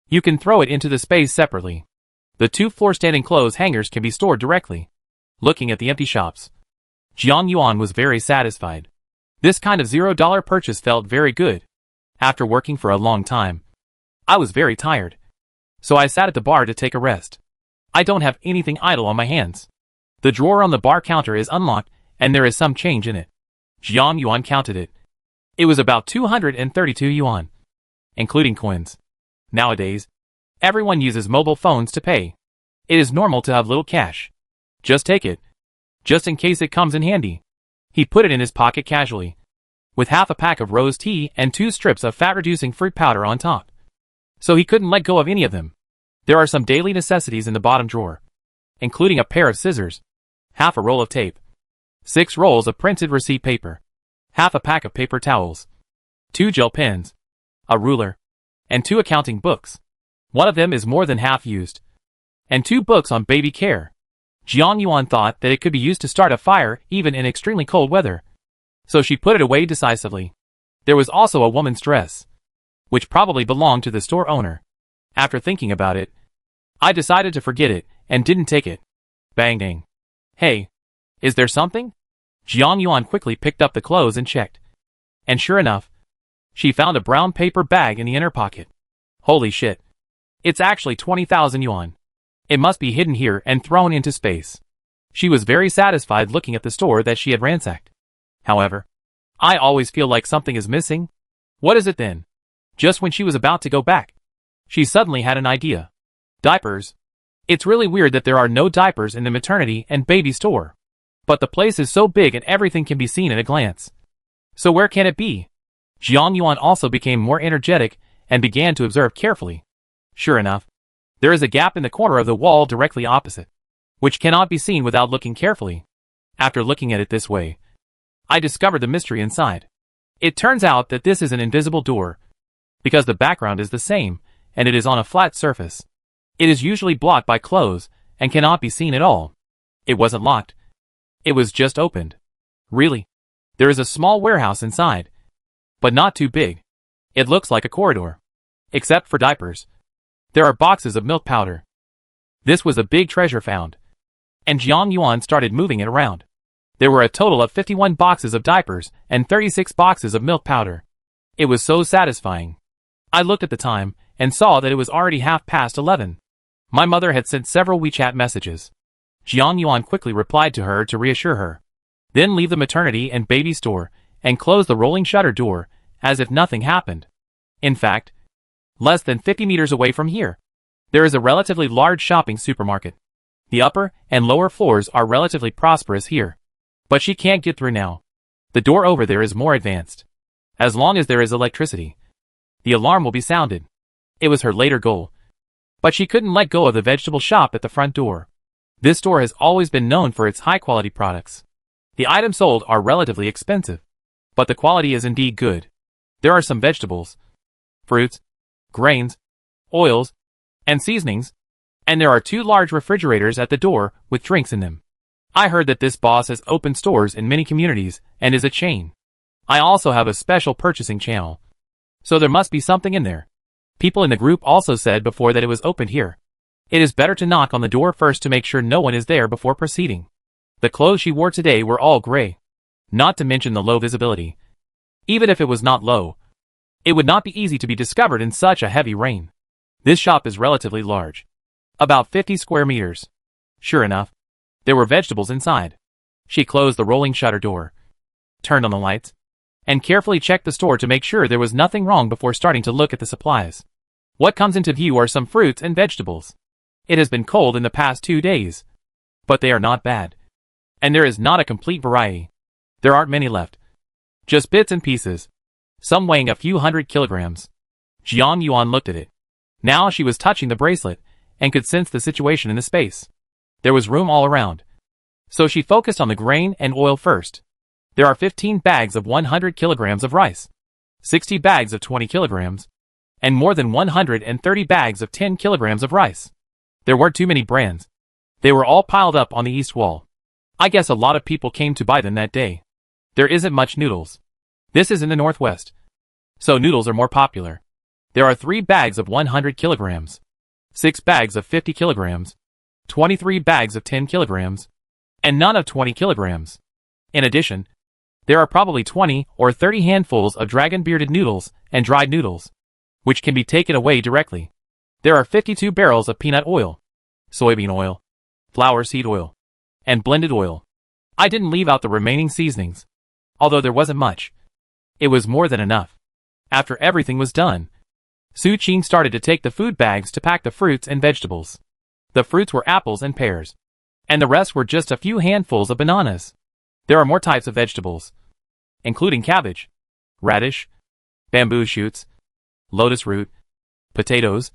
you can throw it into the space separately. The 2 floor-standing clothes hangers can be stored directly. Looking at the empty shops, Jiang Yuan was very satisfied. This kind of $0 purchase felt very good. After working for a long time, I was very tired. So I sat at the bar to take a rest. I don't have anything idle on my hands. The drawer on the bar counter is unlocked and there is some change in it. Jiang Yuan counted it. It was about 232 yuan, including coins. Nowadays, everyone uses mobile phones to pay. It is normal to have little cash. Just take it. Just in case it comes in handy. He put it in his pocket casually, with half a pack of rose tea and 2 strips of fat-reducing fruit powder on top. So he couldn't let go of any of them. There are some daily necessities in the bottom drawer, including a pair of scissors, half a roll of tape, 6 rolls of printed receipt paper, half a pack of paper towels, 2 gel pens, a ruler, and 2 accounting books. One of them is more than half used, and 2 books on baby care. Jiang Yuan thought that it could be used to start a fire even in extremely cold weather. So she put it away decisively. There was also a woman's dress, which probably belonged to the store owner. After thinking about it, I decided to forget it and didn't take it. Bang dang. Hey, is there something? Jiang Yuan quickly picked up the clothes and checked. And sure enough, she found a brown paper bag in the inner pocket. Holy shit. It's actually 20,000 yuan. It must be hidden here and thrown into space. She was very satisfied looking at the store that she had ransacked. However, I always feel like something is missing. What is it then? Just when she was about to go back, she suddenly had an idea. Diapers. It's really weird that there are no diapers in the maternity and baby store. But the place is so big and everything can be seen at a glance. So where can it be? Jiang Yuan also became more energetic and began to observe carefully. Sure enough, there is a gap in the corner of the wall directly opposite, which cannot be seen without looking carefully. After looking at it this way, I discovered the mystery inside. It turns out that this is an invisible door, because the background is the same, and it is on a flat surface. It is usually blocked by clothes, and cannot be seen at all. It wasn't locked. It was just opened. Really? There is a small warehouse inside, but not too big. It looks like a corridor. Except for diapers. There are boxes of milk powder. This was a big treasure found. And Jiang Yuan started moving it around. There were a total of 51 boxes of diapers and 36 boxes of milk powder. It was so satisfying. I looked at the time and saw that it was already 11:30. My mother had sent several WeChat messages. Jiang Yuan quickly replied to her to reassure her. Then leave the maternity and baby store and close the rolling shutter door as if nothing happened. In fact, less than 50 meters away from here, there is a relatively large shopping supermarket. The upper and lower floors are relatively prosperous here. But she can't get through now. The door over there is more advanced. As long as there is electricity, the alarm will be sounded. It was her later goal. But she couldn't let go of the vegetable shop at the front door. This store has always been known for its high-quality products. The items sold are relatively expensive, but the quality is indeed good. There are some vegetables, fruits, grains, oils, and seasonings, and there are 2 large refrigerators at the door with drinks in them. I heard that this boss has opened stores in many communities and is a chain. I also have a special purchasing channel. So there must be something in there. People in the group also said before that it was open here. It is better to knock on the door first to make sure no one is there before proceeding. The clothes she wore today were all gray. Not to mention the low visibility. Even if it was not low, it would not be easy to be discovered in such a heavy rain. This shop is relatively large. About 50 square meters. Sure enough, there were vegetables inside. She closed the rolling shutter door, turned on the lights, and carefully checked the store to make sure there was nothing wrong before starting to look at the supplies. What comes into view are some fruits and vegetables. It has been cold in the past 2 days, but they are not bad. And there is not a complete variety. There aren't many left. Just bits and pieces, some weighing a few hundred kilograms. Jiang Yuan looked at it. Now she was touching the bracelet, and could sense the situation in the space. There was room all around. So she focused on the grain and oil first. There are 15 bags of 100 kilograms of rice, 60 bags of 20 kilograms, and more than 130 bags of 10 kilograms of rice. There weren't too many brands. They were all piled up on the east wall. I guess a lot of people came to buy them that day. There isn't much noodles. This is in the northwest, so noodles are more popular. There are 3 bags of 100 kilograms, 6 bags of 50 kilograms, 23 bags of 10 kilograms, and none of 20 kilograms. In addition, there are probably 20 or 30 handfuls of dragon-bearded noodles and dried noodles, which can be taken away directly. There are 52 barrels of peanut oil, soybean oil, flower seed oil, and blended oil. I didn't leave out the remaining seasonings, although there wasn't much. It was more than enough. After everything was done, Su Qing started to take the food bags to pack the fruits and vegetables. The fruits were apples and pears, and the rest were just a few handfuls of bananas. There are more types of vegetables, including cabbage, radish, bamboo shoots, lotus root, potatoes,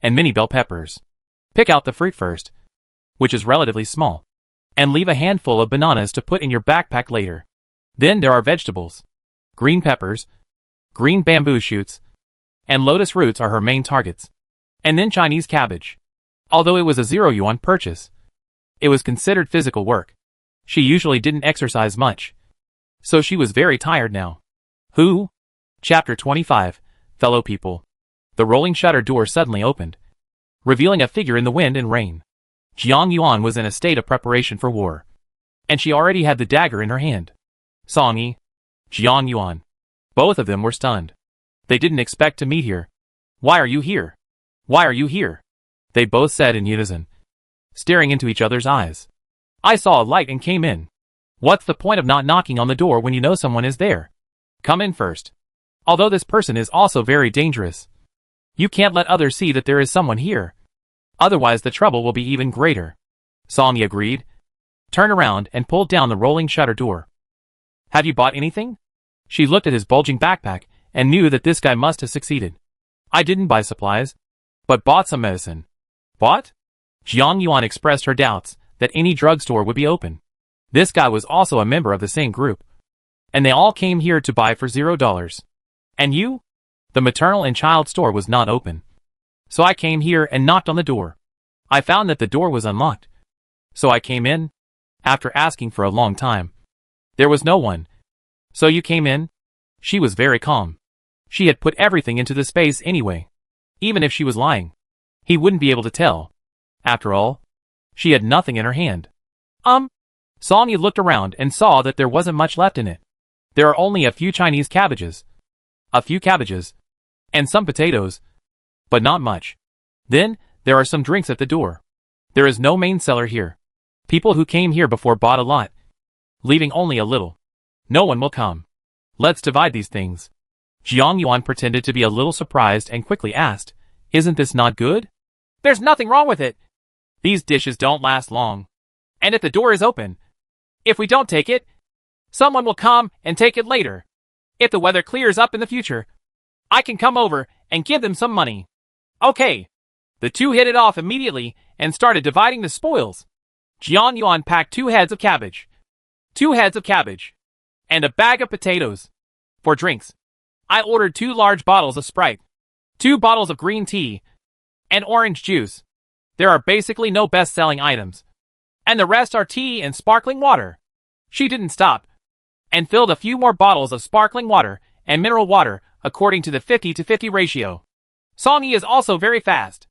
and mini bell peppers. Pick out the fruit first, which is relatively small, and leave a handful of bananas to put in your backpack later. Then there are vegetables. Green peppers, green bamboo shoots, and lotus roots are her main targets. And then Chinese cabbage. Although it was a 0 yuan purchase, it was considered physical work. She usually didn't exercise much, so she was very tired now. Who? Chapter 25, Fellow People. The rolling shutter door suddenly opened, revealing a figure in the wind and rain. Jiang Yuan was in a state of preparation for war, and she already had the dagger in her hand. Song Yi, Jiang Yuan. Both of them were stunned. They didn't expect to meet here. Why are you here? Why are you here? They both said in unison, staring into each other's eyes. I saw a light and came in. What's the point of not knocking on the door when you know someone is there? Come in first. Although this person is also very dangerous, you can't let others see that there is someone here. Otherwise the trouble will be even greater. Song Yi agreed, turned around and pulled down the rolling shutter door. Have you bought anything? She looked at his bulging backpack and knew that this guy must have succeeded. I didn't buy supplies, but bought some medicine. Bought? Jiang Yuan expressed her doubts that any drugstore would be open. This guy was also a member of the same group, and they all came here to buy for $0. And you? The maternal and child store was not open. So I came here and knocked on the door. I found that the door was unlocked. So I came in, after asking for a long time. There was no one. So you came in? She was very calm. She had put everything into the space anyway. Even if she was lying, he wouldn't be able to tell. After all, she had nothing in her hand. Song Yi looked around and saw that there wasn't much left in it. There are only a few Chinese cabbages. A few cabbages. And some potatoes. But not much. Then, there are some drinks at the door. There is no main cellar here. People who came here before bought a lot, leaving only a little. No one will come. Let's divide these things. Jiang Yuan pretended to be a little surprised and quickly asked, Isn't this not good? There's nothing wrong with it. These dishes don't last long. And if the door is open, if we don't take it, someone will come and take it later. If the weather clears up in the future, I can come over and give them some money. Okay. The two hit it off immediately and started dividing the spoils. Jiang Yuan packed 2 heads of cabbage. 2 heads of cabbage. And a bag of potatoes. For drinks, I ordered 2 large bottles of Sprite, 2 bottles of green tea, and orange juice. There are basically no best-selling items. And the rest are tea and sparkling water. She didn't stop. and filled a few more bottles of sparkling water and mineral water according to the 50-50 ratio. Song-yi is also very fast.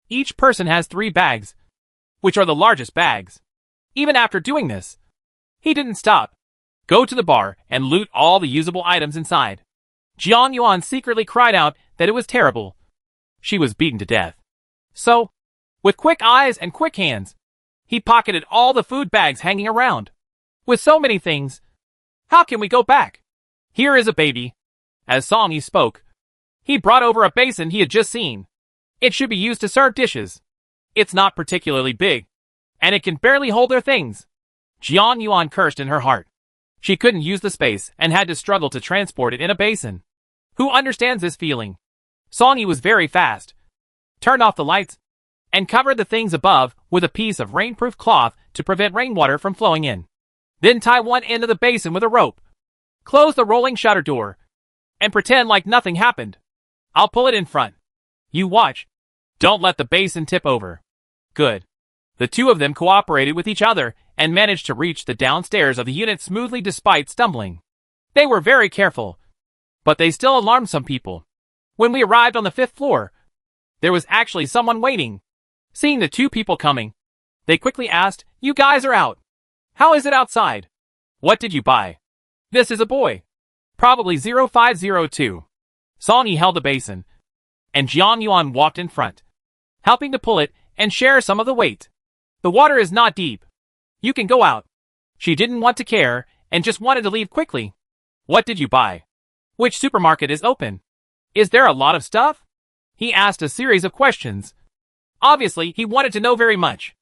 Each person has 3 bags, which are the largest bags. Even after doing this, he didn't stop. Go to the bar and loot all the usable items inside. Jiang Yuan secretly cried out that it was terrible. She was beaten to death. So, with quick eyes and quick hands, he pocketed all the food bags hanging around. With so many things, how can we go back? Here is a baby. As Song-yi spoke, he brought over a basin he had just seen. It should be used to serve dishes. It's not particularly big, and it can barely hold their things. Jiang Yuan cursed in her heart. She couldn't use the space and had to struggle to transport it in a basin. Who understands this feeling? Song-yi was very fast. Turned off the lights and covered the things above with a piece of rainproof cloth to prevent rainwater from flowing in. Then tie one end of the basin with a rope. Close the rolling shutter door and pretend like nothing happened. I'll pull it in front. You watch. Don't let the basin tip over. Good. The two of them cooperated with each other and managed to reach the downstairs of the unit smoothly despite stumbling. They were very careful, but they still alarmed some people. When we arrived on the 5th floor, there was actually someone waiting. Seeing the 2 people coming, they quickly asked, "You guys are out. How is it outside? What did you buy?" "This is a boy. Probably 0502. Song-yi held the basin, and Jiang Yuan walked in front, helping to pull it and share some of the weight. The water is not deep. You can go out. She didn't want to care and just wanted to leave quickly. What did you buy? Which supermarket is open? Is there a lot of stuff? He asked a series of questions. Obviously, he wanted to know very much.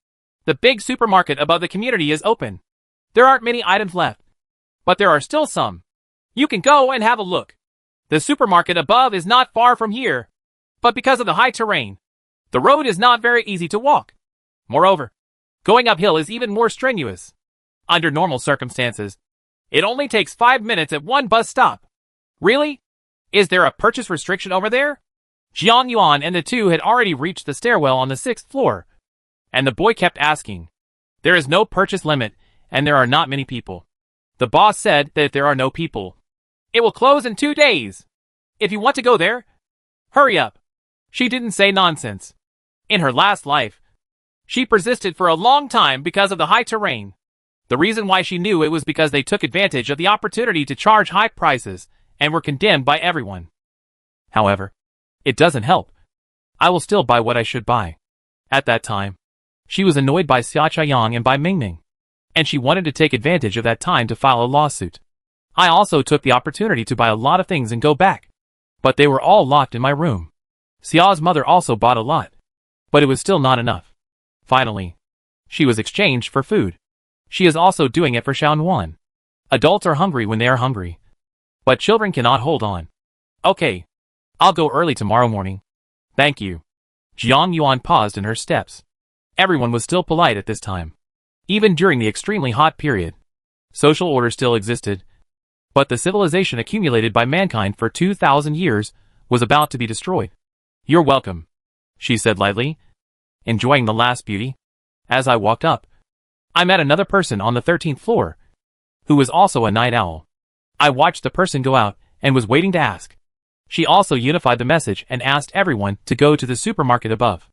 The big supermarket above the community is open. There aren't many items left, but there are still some. You can go and have a look. The supermarket above is not far from here, but because of the high terrain, the road is not very easy to walk. Moreover, going uphill is even more strenuous. Under normal circumstances, it only takes 5 minutes at one bus stop. Really? Is there a purchase restriction over there? Jiang Yuan and the two had already reached the stairwell on the 6th floor, and the boy kept asking. There is no purchase limit, and there are not many people. The boss said that if there are no people, it will close in 2 days. If you want to go there, hurry up. She didn't say nonsense. In her last life, she persisted for a long time because of the high terrain. The reason why she knew it was because they took advantage of the opportunity to charge high prices and were condemned by everyone. However, it doesn't help. I will still buy what I should buy. At that time, she was annoyed by Xia Chaiyang and by Mingming, and she wanted to take advantage of that time to file a lawsuit. I also took the opportunity to buy a lot of things and go back, but they were all locked in my room. Xia's mother also bought a lot, but it was still not enough. Finally, she was exchanged for food. She is also doing it for Xiaonuan. Adults are hungry when they are hungry, but children cannot hold on. Okay, I'll go early tomorrow morning. Thank you. Jiang Yuan paused in her steps. Everyone was still polite at this time. Even during the extremely hot period, social order still existed, but the civilization accumulated by mankind for 2,000 years was about to be destroyed. You're welcome, she said lightly, enjoying the last beauty. As I walked up, I met another person on the 13th floor, who was also a night owl. I watched the person go out and was waiting to ask. She also unified the message and asked everyone to go to the supermarket above,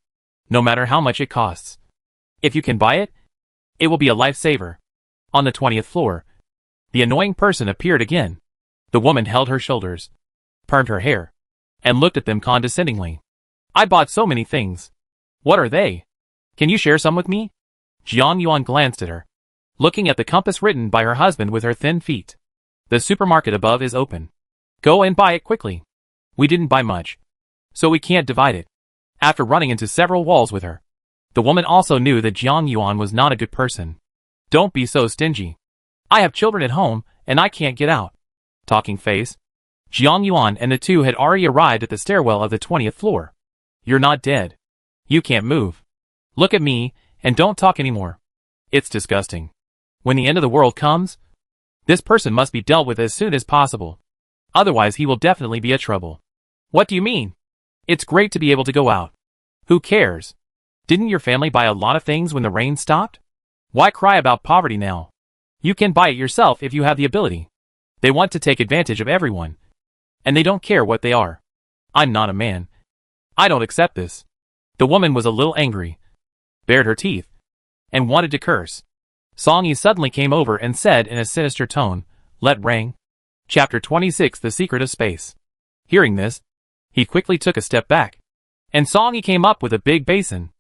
no matter how much it costs. If you can buy it, it will be a lifesaver. On the 20th floor, the annoying person appeared again. The woman held her shoulders, permed her hair, and looked at them condescendingly. I bought so many things. What are they? Can you share some with me? Jiang Yuan glanced at her, looking at the compass written by her husband with her thin feet. The supermarket above is open. Go and buy it quickly. We didn't buy much, so we can't divide it. After running into several walls with her, the woman also knew that Jiang Yuan was not a good person. Don't be so stingy. I have children at home, and I can't get out. Talking face. Jiang Yuan and the two had already arrived at the stairwell of the 20th floor. You're not dead. You can't move. Look at me, and don't talk anymore. It's disgusting. When the end of the world comes, this person must be dealt with as soon as possible. Otherwise he will definitely be a trouble. What do you mean? It's great to be able to go out. Who cares? Didn't your family buy a lot of things when the rain stopped? Why cry about poverty now? You can buy it yourself if you have the ability. They want to take advantage of everyone. And they don't care what they are. I'm not a man. I don't accept this. The woman was a little angry, bared her teeth, and wanted to curse. Song Yi suddenly came over and said in a sinister tone, "Let ring." Chapter 26 The Secret of Space. Hearing this, he quickly took a step back. And Song Yi came up with a big basin.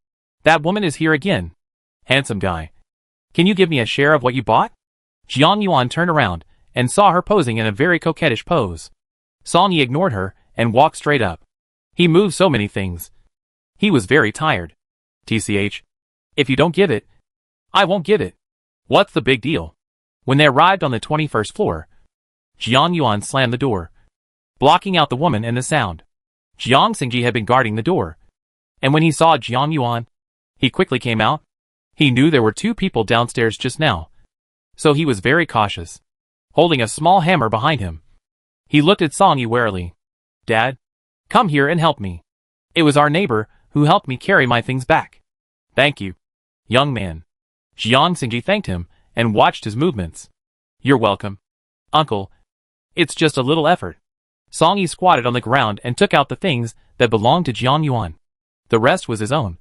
"That woman is here again. Handsome guy. Can you give me a share of what you bought?" Jiang Yuan turned around and saw her posing in a very coquettish pose. Song Yi ignored her and walked straight up. He moved so many things. He was very tired. "TCH. If you don't give it, I won't give it. What's the big deal?" When they arrived on the 21st floor, Jiang Yuan slammed the door, blocking out the woman and the sound. Jiang Xingji had been guarding the door, and when he saw Jiang Yuan, he quickly came out. He knew there were two people downstairs just now, so he was very cautious, holding a small hammer behind him. He looked at Song Yi warily. "Dad, come here and help me. It was our neighbor who helped me carry my things back." "Thank you, young man." Jiang Xingji thanked him and watched his movements. "You're welcome, uncle. It's just a little effort." Song Yi squatted on the ground and took out the things that belonged to Jiang Yuan. The rest was his own.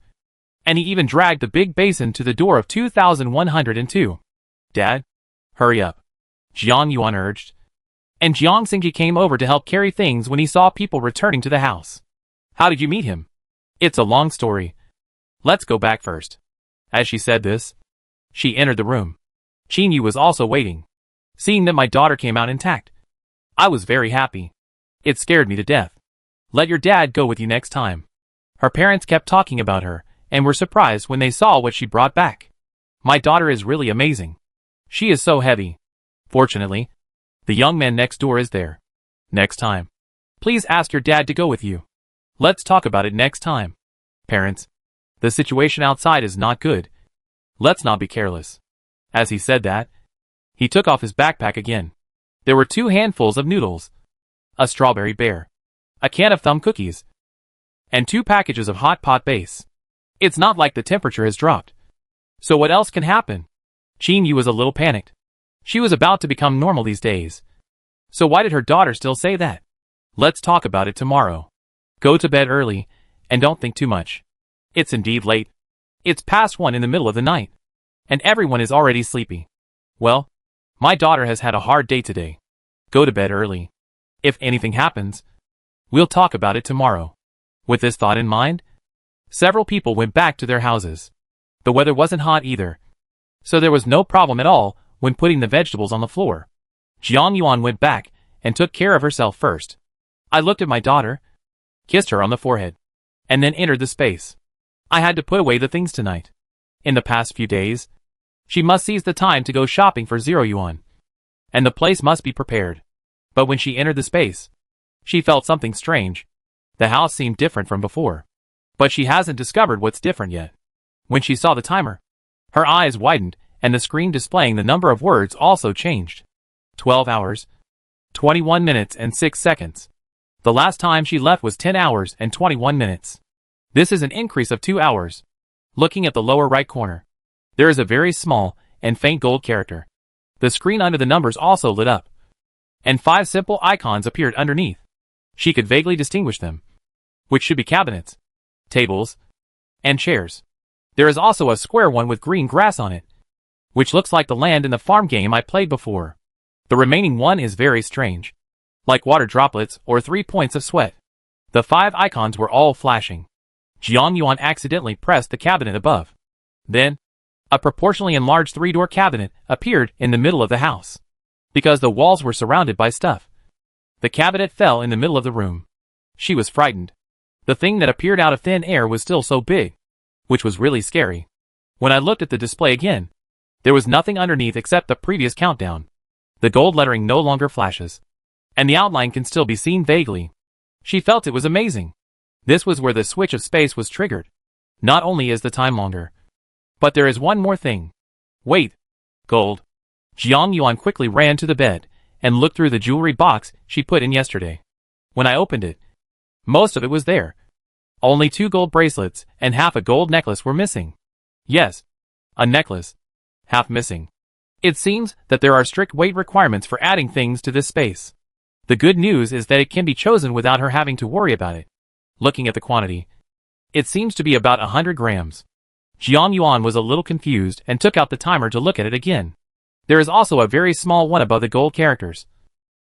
And he even dragged the big basin to the door of 2102. "Dad, hurry up," Jiang Yuan urged. And Jiang Xingji came over to help carry things when he saw people returning to the house. "How did you meet him?" "It's a long story. Let's go back first." As she said this, she entered the room. Qin Yu was also waiting. Seeing that my daughter came out intact, I was very happy. It scared me to death. "Let your dad go with you next time." Her parents kept talking about her, and were surprised when they saw what she brought back. "My daughter is really amazing. She is so heavy." Fortunately, the young man next door is there. "Next time, please ask your dad to go with you. Let's talk about it next time. Parents, the situation outside is not good. Let's not be careless." As he said that, he took off his backpack again. There were 2 handfuls of noodles, a strawberry bear, a can of thumb cookies, and 2 packages of hot pot base. It's not like the temperature has dropped. So what else can happen? Qin Yu was a little panicked. She was about to become normal these days. So why did her daughter still say that? "Let's talk about it tomorrow. Go to bed early, and don't think too much. It's indeed late. It's past 1 in the middle of the night, and everyone is already sleepy. Well, my daughter has had a hard day today. Go to bed early. If anything happens, we'll talk about it tomorrow." With this thought in mind, several people went back to their houses. The weather wasn't hot either, so there was no problem at all when putting the vegetables on the floor. Jiang Yuan went back and took care of herself first. I looked at my daughter, kissed her on the forehead, and then entered the space. I had to put away the things tonight. In the past few days, she must seize the time to go shopping for 0 yuan. And the place must be prepared. But when she entered the space, she felt something strange. The house seemed different from before. But she hasn't discovered what's different yet. When she saw the timer, her eyes widened and the screen displaying the number of words also changed. 12 hours, 21 minutes and 6 seconds. The last time she left was 10 hours and 21 minutes. This is an increase of 2 hours. Looking at the lower right corner, there is a very small and faint gold character. The screen under the numbers also lit up, and 5 simple icons appeared underneath. She could vaguely distinguish them, which should be cabinets, tables, and chairs. There is also a square one with green grass on it, which looks like the land in the farm game I played before. The remaining one is very strange, like water droplets or 3 points of sweat. The 5 icons were all flashing. Jiang Yuan accidentally pressed the cabinet above. Then, a proportionally enlarged 3-door cabinet appeared in the middle of the house. Because the walls were surrounded by stuff, the cabinet fell in the middle of the room. She was frightened. The thing that appeared out of thin air was still so big, which was really scary. When I looked at the display again, there was nothing underneath except the previous countdown. The gold lettering no longer flashes, and the outline can still be seen vaguely. She felt it was amazing. This was where the switch of space was triggered. Not only is the time longer, but there is one more thing. Wait. Gold. Jiang Yuan quickly ran to the bed and looked through the jewelry box she put in yesterday. When I opened it, most of it was there. Only 2 gold bracelets and half a gold necklace were missing. Yes, a necklace, half missing. It seems that there are strict weight requirements for adding things to this space. The good news is that it can be chosen without her having to worry about it. Looking at the quantity, it seems to be about 100 grams. Jiang Yuan was a little confused and took out the timer to look at it again. There is also a very small one above the gold characters,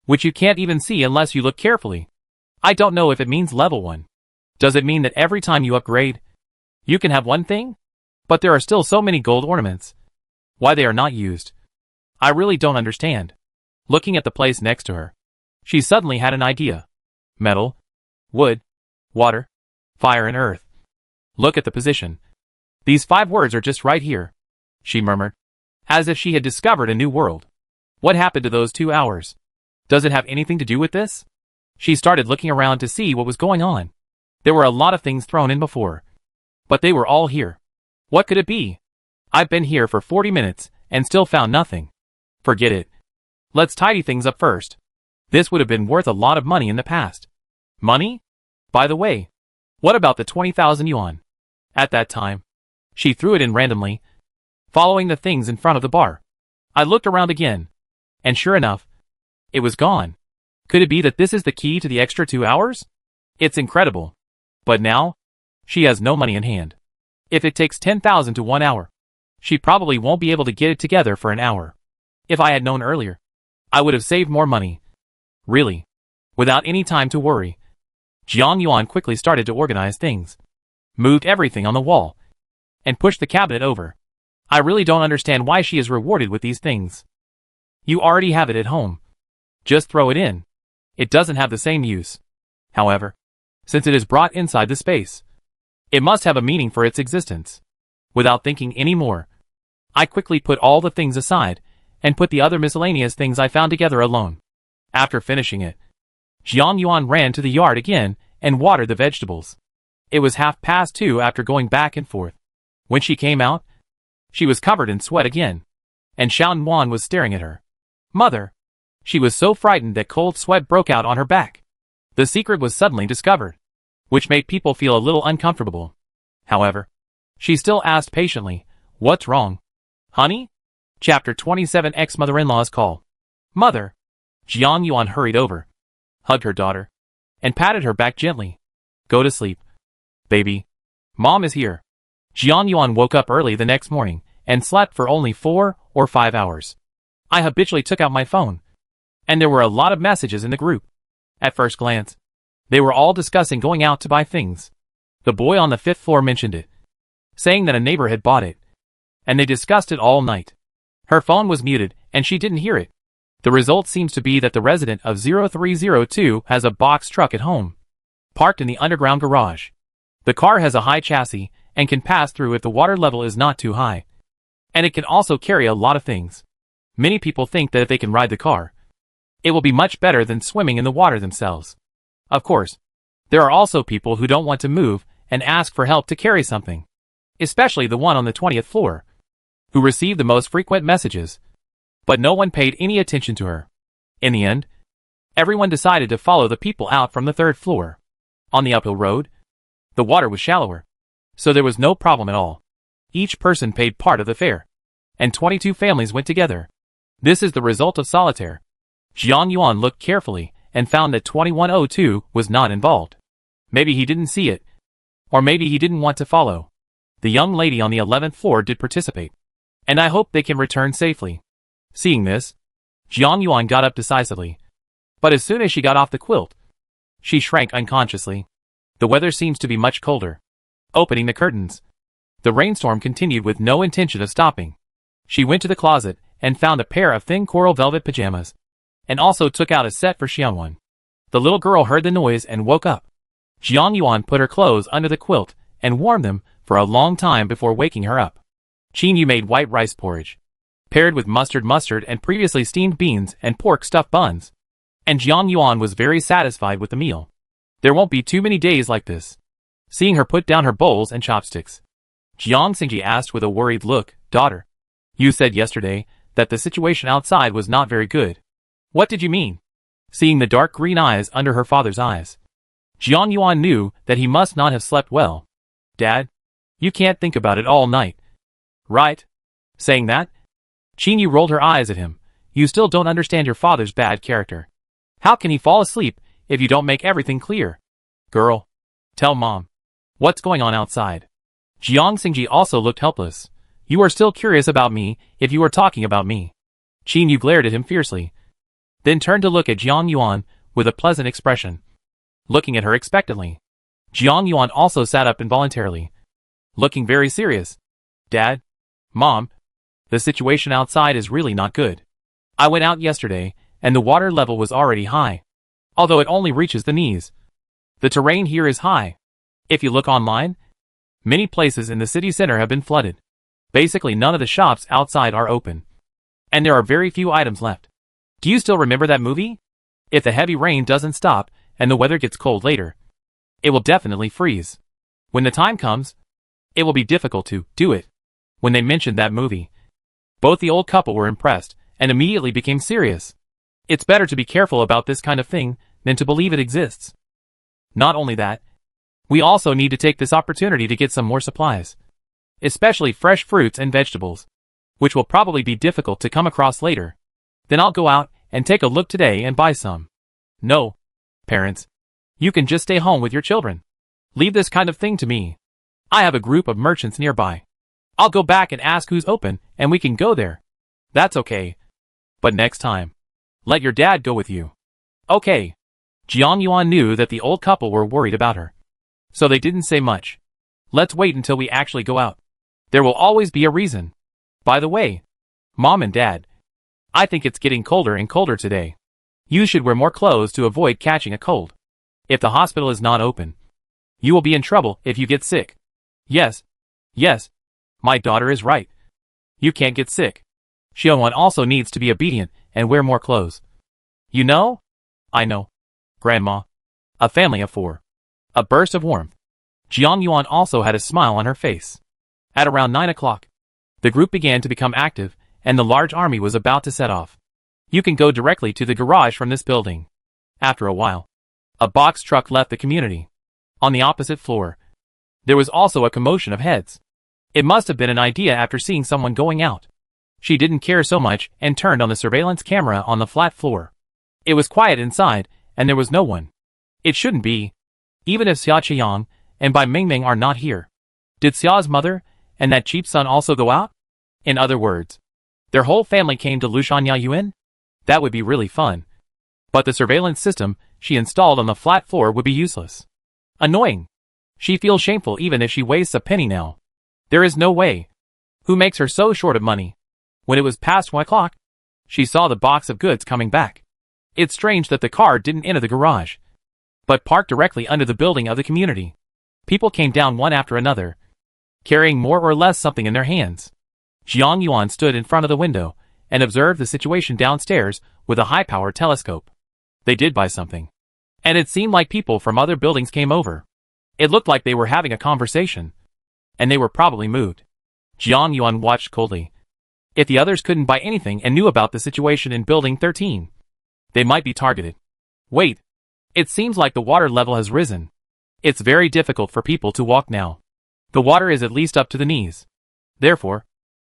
which you can't even see unless you look carefully. I don't know if it means level 1. Does it mean that every time you upgrade, you can have one thing? But there are still so many gold ornaments. Why they are not used, I really don't understand. Looking at the place next to her, she suddenly had an idea. Metal, wood, water, fire and earth. Look at the position. These 5 words are just right here, she murmured, as if she had discovered a new world. What happened to those 2 hours? Does it have anything to do with this? She started looking around to see what was going on. There were a lot of things thrown in before, but they were all here. What could it be? I've been here for 40 minutes and still found nothing. Forget it. Let's tidy things up first. This would have been worth a lot of money in the past. Money? By the way, what about the 20,000 yuan? At that time, she threw it in randomly, following the things in front of the bar. I looked around again, and sure enough, it was gone. Could it be that this is the key to the extra 2 hours? It's incredible. But now, she has no money in hand. If it takes 10,000 to 1 hour, she probably won't be able to get it together for an hour. If I had known earlier, I would have saved more money. Really. Without any time to worry, Jiang Yuan quickly started to organize things, moved everything on the wall, and pushed the cabinet over. I really don't understand why she is rewarded with these things. You already have it at home. Just throw it in. It doesn't have the same use. However, since it is brought inside the space, it must have a meaning for its existence. Without thinking any more, I quickly put all the things aside and put the other miscellaneous things I found together alone. After finishing it, Jiang Yuan ran to the yard again and watered the vegetables. It was 2:30 after going back and forth. When she came out, she was covered in sweat again, and Xiao Wan was staring at her. Mother! She was so frightened that cold sweat broke out on her back. The secret was suddenly discovered, which made people feel a little uncomfortable. However, she still asked patiently, "What's wrong? Honey?" Chapter 27 Ex-Mother-in-Law's Call. Mother! Jiang Yuan hurried over, hugged her daughter, and patted her back gently. Go to sleep, baby. Mom is here. Jiang Yuan woke up early the next morning and slept for only 4 or 5 hours. I habitually took out my phone, and there were a lot of messages in the group. At first glance, they were all discussing going out to buy things. The boy on the 5th floor mentioned it, saying that a neighbor had bought it, and they discussed it all night. Her phone was muted, and she didn't hear it. The result seems to be that the resident of 0302 has a box truck at home, parked in the underground garage. The car has a high chassis and can pass through if the water level is not too high. And it can also carry a lot of things. Many people think that if they can ride the car, it will be much better than swimming in the water themselves. Of course, there are also people who don't want to move and ask for help to carry something, especially the one on the 20th floor, who received the most frequent messages. But no one paid any attention to her. In the end, everyone decided to follow the people out from the 3rd floor. On the uphill road, the water was shallower, so there was no problem at all. Each person paid part of the fare, and 22 families went together. This is the result of solitaire. Jiang Yuan looked carefully and found that 2102 was not involved. Maybe he didn't see it, or maybe he didn't want to follow. The young lady on the 11th floor did participate, and I hope they can return safely. Seeing this, Jiang Yuan got up decisively, but as soon as she got off the quilt, she shrank unconsciously. The weather seems to be much colder. Opening the curtains, the rainstorm continued with no intention of stopping. She went to the closet and found a pair of thin coral velvet pajamas, and also took out a set for Xianwan. The little girl heard the noise and woke up. Jiang Yuan put her clothes under the quilt and warmed them for a long time before waking her up. Qin Yu made white rice porridge, paired with mustard and previously steamed beans and pork stuffed buns, and Jiang Yuan was very satisfied with the meal. There won't be too many days like this. Seeing her put down her bowls and chopsticks, Jiang Xingji asked with a worried look, "Daughter, you said yesterday that the situation outside was not very good. What did you mean?" Seeing the dark green eyes under her father's eyes, Jiang Yuan knew that he must not have slept well. "Dad, you can't think about it all night, right?" Saying that, Qin Yu rolled her eyes at him. You still don't understand your father's bad character. How can he fall asleep if you don't make everything clear? Girl. Tell mom. What's going on outside? Jiang Xingji also looked helpless. You are still curious about me if you are talking about me. Qin Yu glared at him fiercely. Then turned to look at Jiang Yuan with a pleasant expression. Looking at her expectantly. Jiang Yuan also sat up involuntarily. Looking very serious. Dad? Mom? The situation outside is really not good. I went out yesterday, and the water level was already high. Although it only reaches the knees. The terrain here is high. If you look online, many places in the city center have been flooded. Basically none of the shops outside are open. And there are very few items left. Do you still remember that movie? If the heavy rain doesn't stop, and the weather gets cold later, it will definitely freeze. When the time comes, it will be difficult to do it. When they mentioned that movie, both the old couple were impressed, and immediately became serious. It's better to be careful about this kind of thing than to believe it exists. Not only that, we also need to take this opportunity to get some more supplies. Especially fresh fruits and vegetables, which will probably be difficult to come across later. Then I'll go out and take a look today and buy some. No, parents. You can just stay home with your children. Leave this kind of thing to me. I have a group of merchants nearby. I'll go back and ask who's open, and we can go there. That's okay. But next time, let your dad go with you. Okay. Jiang Yuan knew that the old couple were worried about her. So they didn't say much. Let's wait until we actually go out. There will always be a reason. By the way, Mom and Dad, I think it's getting colder and colder today. You should wear more clothes to avoid catching a cold. If the hospital is not open, you will be in trouble if you get sick. Yes. Yes. My daughter is right. You can't get sick. Xiaowan also needs to be obedient and wear more clothes. You know? I know. Grandma. A family of 4. A burst of warmth. Jiang Yuan also had a smile on her face. At around 9 o'clock, the group began to become active, and the large army was about to set off. You can go directly to the garage from this building. After a while, a box truck left the community. On the opposite floor, there was also a commotion of heads. It must have been an idea after seeing someone going out. She didn't care so much and turned on the surveillance camera on the flat floor. It was quiet inside, and there was no one. It shouldn't be. Even if Xia Qiang and Bai Mingming are not here. Did Xia's mother and that cheap son also go out? In other words, their whole family came to Lushanya Yuan? That would be really fun. But the surveillance system she installed on the flat floor would be useless. Annoying. She feels shameful even if she wastes a penny now. There is no way. Who makes her so short of money? When it was past 1 o'clock, she saw the box of goods coming back. It's strange that the car didn't enter the garage, but parked directly under the building of the community. People came down one after another, carrying more or less something in their hands. Jiang Yuan stood in front of the window and observed the situation downstairs with a high-powered telescope. They did buy something, and it seemed like people from other buildings came over. It looked like they were having a conversation, and they were probably moved. Jiang Yuan watched coldly. If the others couldn't buy anything and knew about the situation in Building 13, they might be targeted. Wait. It seems like the water level has risen. It's very difficult for people to walk now. The water is at least up to the knees. Therefore,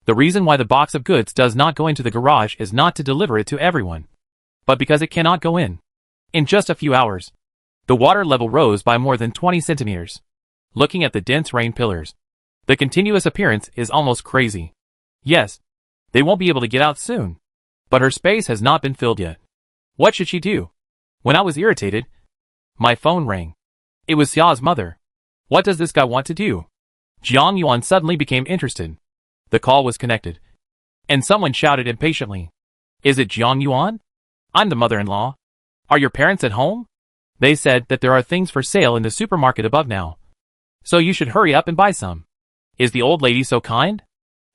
the reason why the box of goods does not go into the garage is not to deliver it to everyone, but because it cannot go in. In just a few hours, the water level rose by more than 20 centimeters. Looking at the dense rain pillars, the continuous appearance is almost crazy. Yes, they won't be able to get out soon, but her space has not been filled yet. What should she do? When I was irritated, my phone rang. It was Xia's mother. What does this guy want to do? Jiang Yuan suddenly became interested. The call was connected, and someone shouted impatiently. Is it Jiang Yuan? I'm the mother-in-law. Are your parents at home? They said that there are things for sale in the supermarket above now, so you should hurry up and buy some. Is the old lady so kind?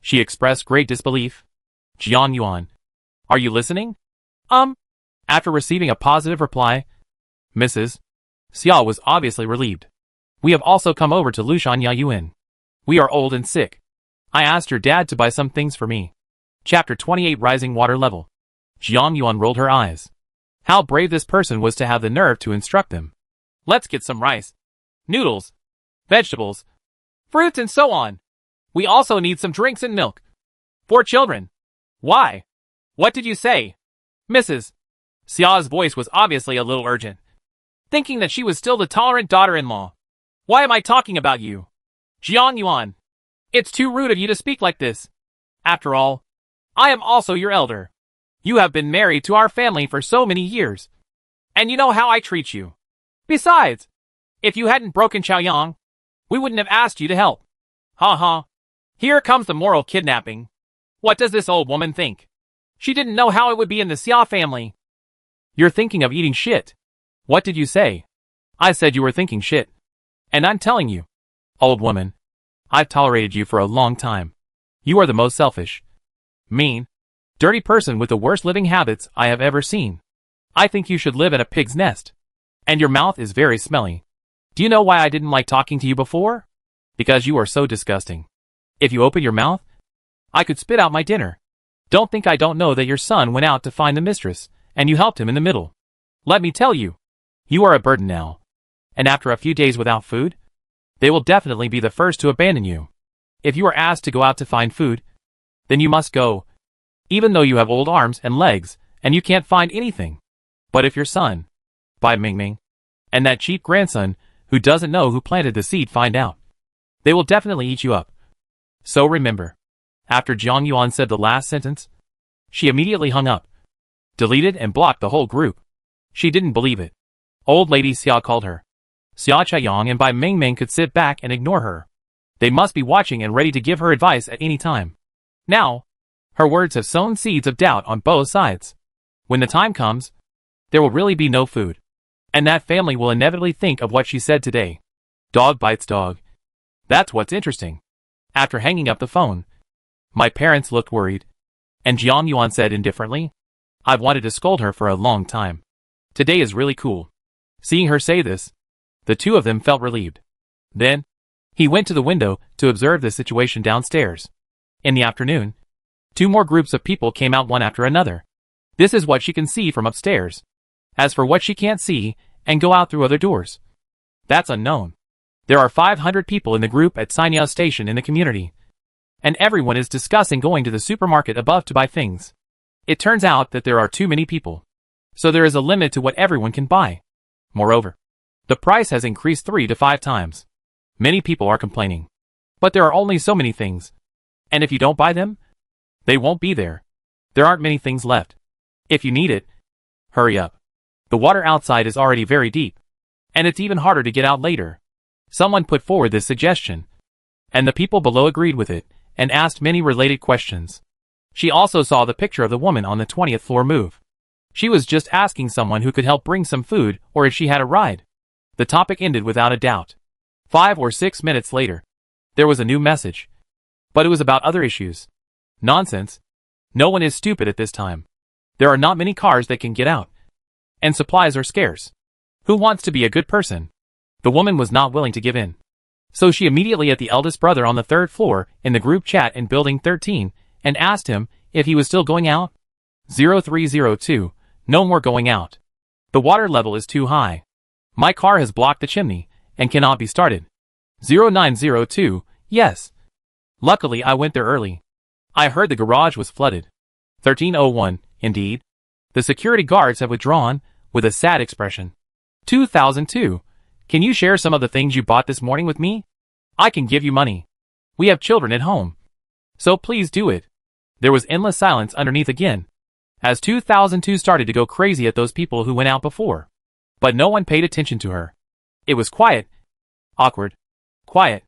She expressed great disbelief. Jiang Yuan. Are you listening? After receiving a positive reply, Mrs. Xia was obviously relieved. We have also come over to Lushanya Yuan. We are old and sick. I asked your dad to buy some things for me. Chapter 28 Rising Water Level. Jiang Yuan rolled her eyes. How brave this person was to have the nerve to instruct them. Let's get some rice, noodles, vegetables, fruits and so on. We also need some drinks and milk. For children. Why? What did you say? Mrs. Xia's voice was obviously a little urgent. Thinking that she was still the tolerant daughter-in-law. Why am I talking about you? Jiang Yuan. It's too rude of you to speak like this. After all, I am also your elder. You have been married to our family for so many years. And you know how I treat you. Besides, if you hadn't broken Chaoyang, we wouldn't have asked you to help. Ha ha. Here comes the moral kidnapping. What does this old woman think? She didn't know how it would be in the Xia family. You're thinking of eating shit. What did you say? I said you were thinking shit. And I'm telling you, old woman, I've tolerated you for a long time. You are the most selfish, mean, dirty person with the worst living habits I have ever seen. I think you should live in a pig's nest. And your mouth is very smelly. Do you know why I didn't like talking to you before? Because you are so disgusting. If you open your mouth, I could spit out my dinner. Don't think I don't know that your son went out to find the mistress, and you helped him in the middle. Let me tell you, you are a burden now. And after a few days without food, they will definitely be the first to abandon you. If you are asked to go out to find food, then you must go, even though you have old arms and legs, and you can't find anything. But if your son, Bai Mingming, and that cheap grandson, who doesn't know who planted the seed find out, they will definitely eat you up. So remember, after Jiang Yuan said the last sentence, she immediately hung up, deleted and blocked the whole group. She didn't believe it. Old Lady Xia called her. Xia Chaoyang and Bai Mingming could sit back and ignore her. They must be watching and ready to give her advice at any time. Now, her words have sown seeds of doubt on both sides. When the time comes, there will really be no food. And that family will inevitably think of what she said today. Dog bites dog. That's what's interesting. After hanging up the phone, my parents looked worried. And Jiang Yuan said indifferently, I've wanted to scold her for a long time. Today is really cool. Seeing her say this, the two of them felt relieved. Then, he went to the window to observe the situation downstairs. In the afternoon, two more groups of people came out one after another. This is what she can see from upstairs. As for what she can't see, and go out through other doors, that's unknown. There are 500 people in the group at Sainyao Station in the community. And everyone is discussing going to the supermarket above to buy things. It turns out that there are too many people. So there is a limit to what everyone can buy. Moreover, the price has increased 3 to 5 times. Many people are complaining. But there are only so many things. And if you don't buy them, they won't be there. There aren't many things left. If you need it, hurry up. The water outside is already very deep. And it's even harder to get out later. Someone put forward this suggestion. And the people below agreed with it, and asked many related questions. She also saw the picture of the woman on the 20th floor move. She was just asking someone who could help bring some food or if she had a ride. The topic ended without a doubt. 5 or 6 minutes later, there was a new message. But it was about other issues. Nonsense. No one is stupid at this time. There are not many cars that can get out. And supplies are scarce. Who wants to be a good person? The woman was not willing to give in. So she immediately at the eldest brother on the 3rd floor in the group chat in building 13 and asked him if he was still going out. 0302, no more going out. The water level is too high. My car has blocked the chimney and cannot be started. 0902, yes. Luckily I went there early. I heard the garage was flooded. 1301, indeed. The security guards have withdrawn, with a sad expression. 2002, can you share some of the things you bought this morning with me? I can give you money. We have children at home. So please do it. There was endless silence underneath again, as 2002 started to go crazy at those people who went out before. But no one paid attention to her. It was quiet. Awkward. Quiet.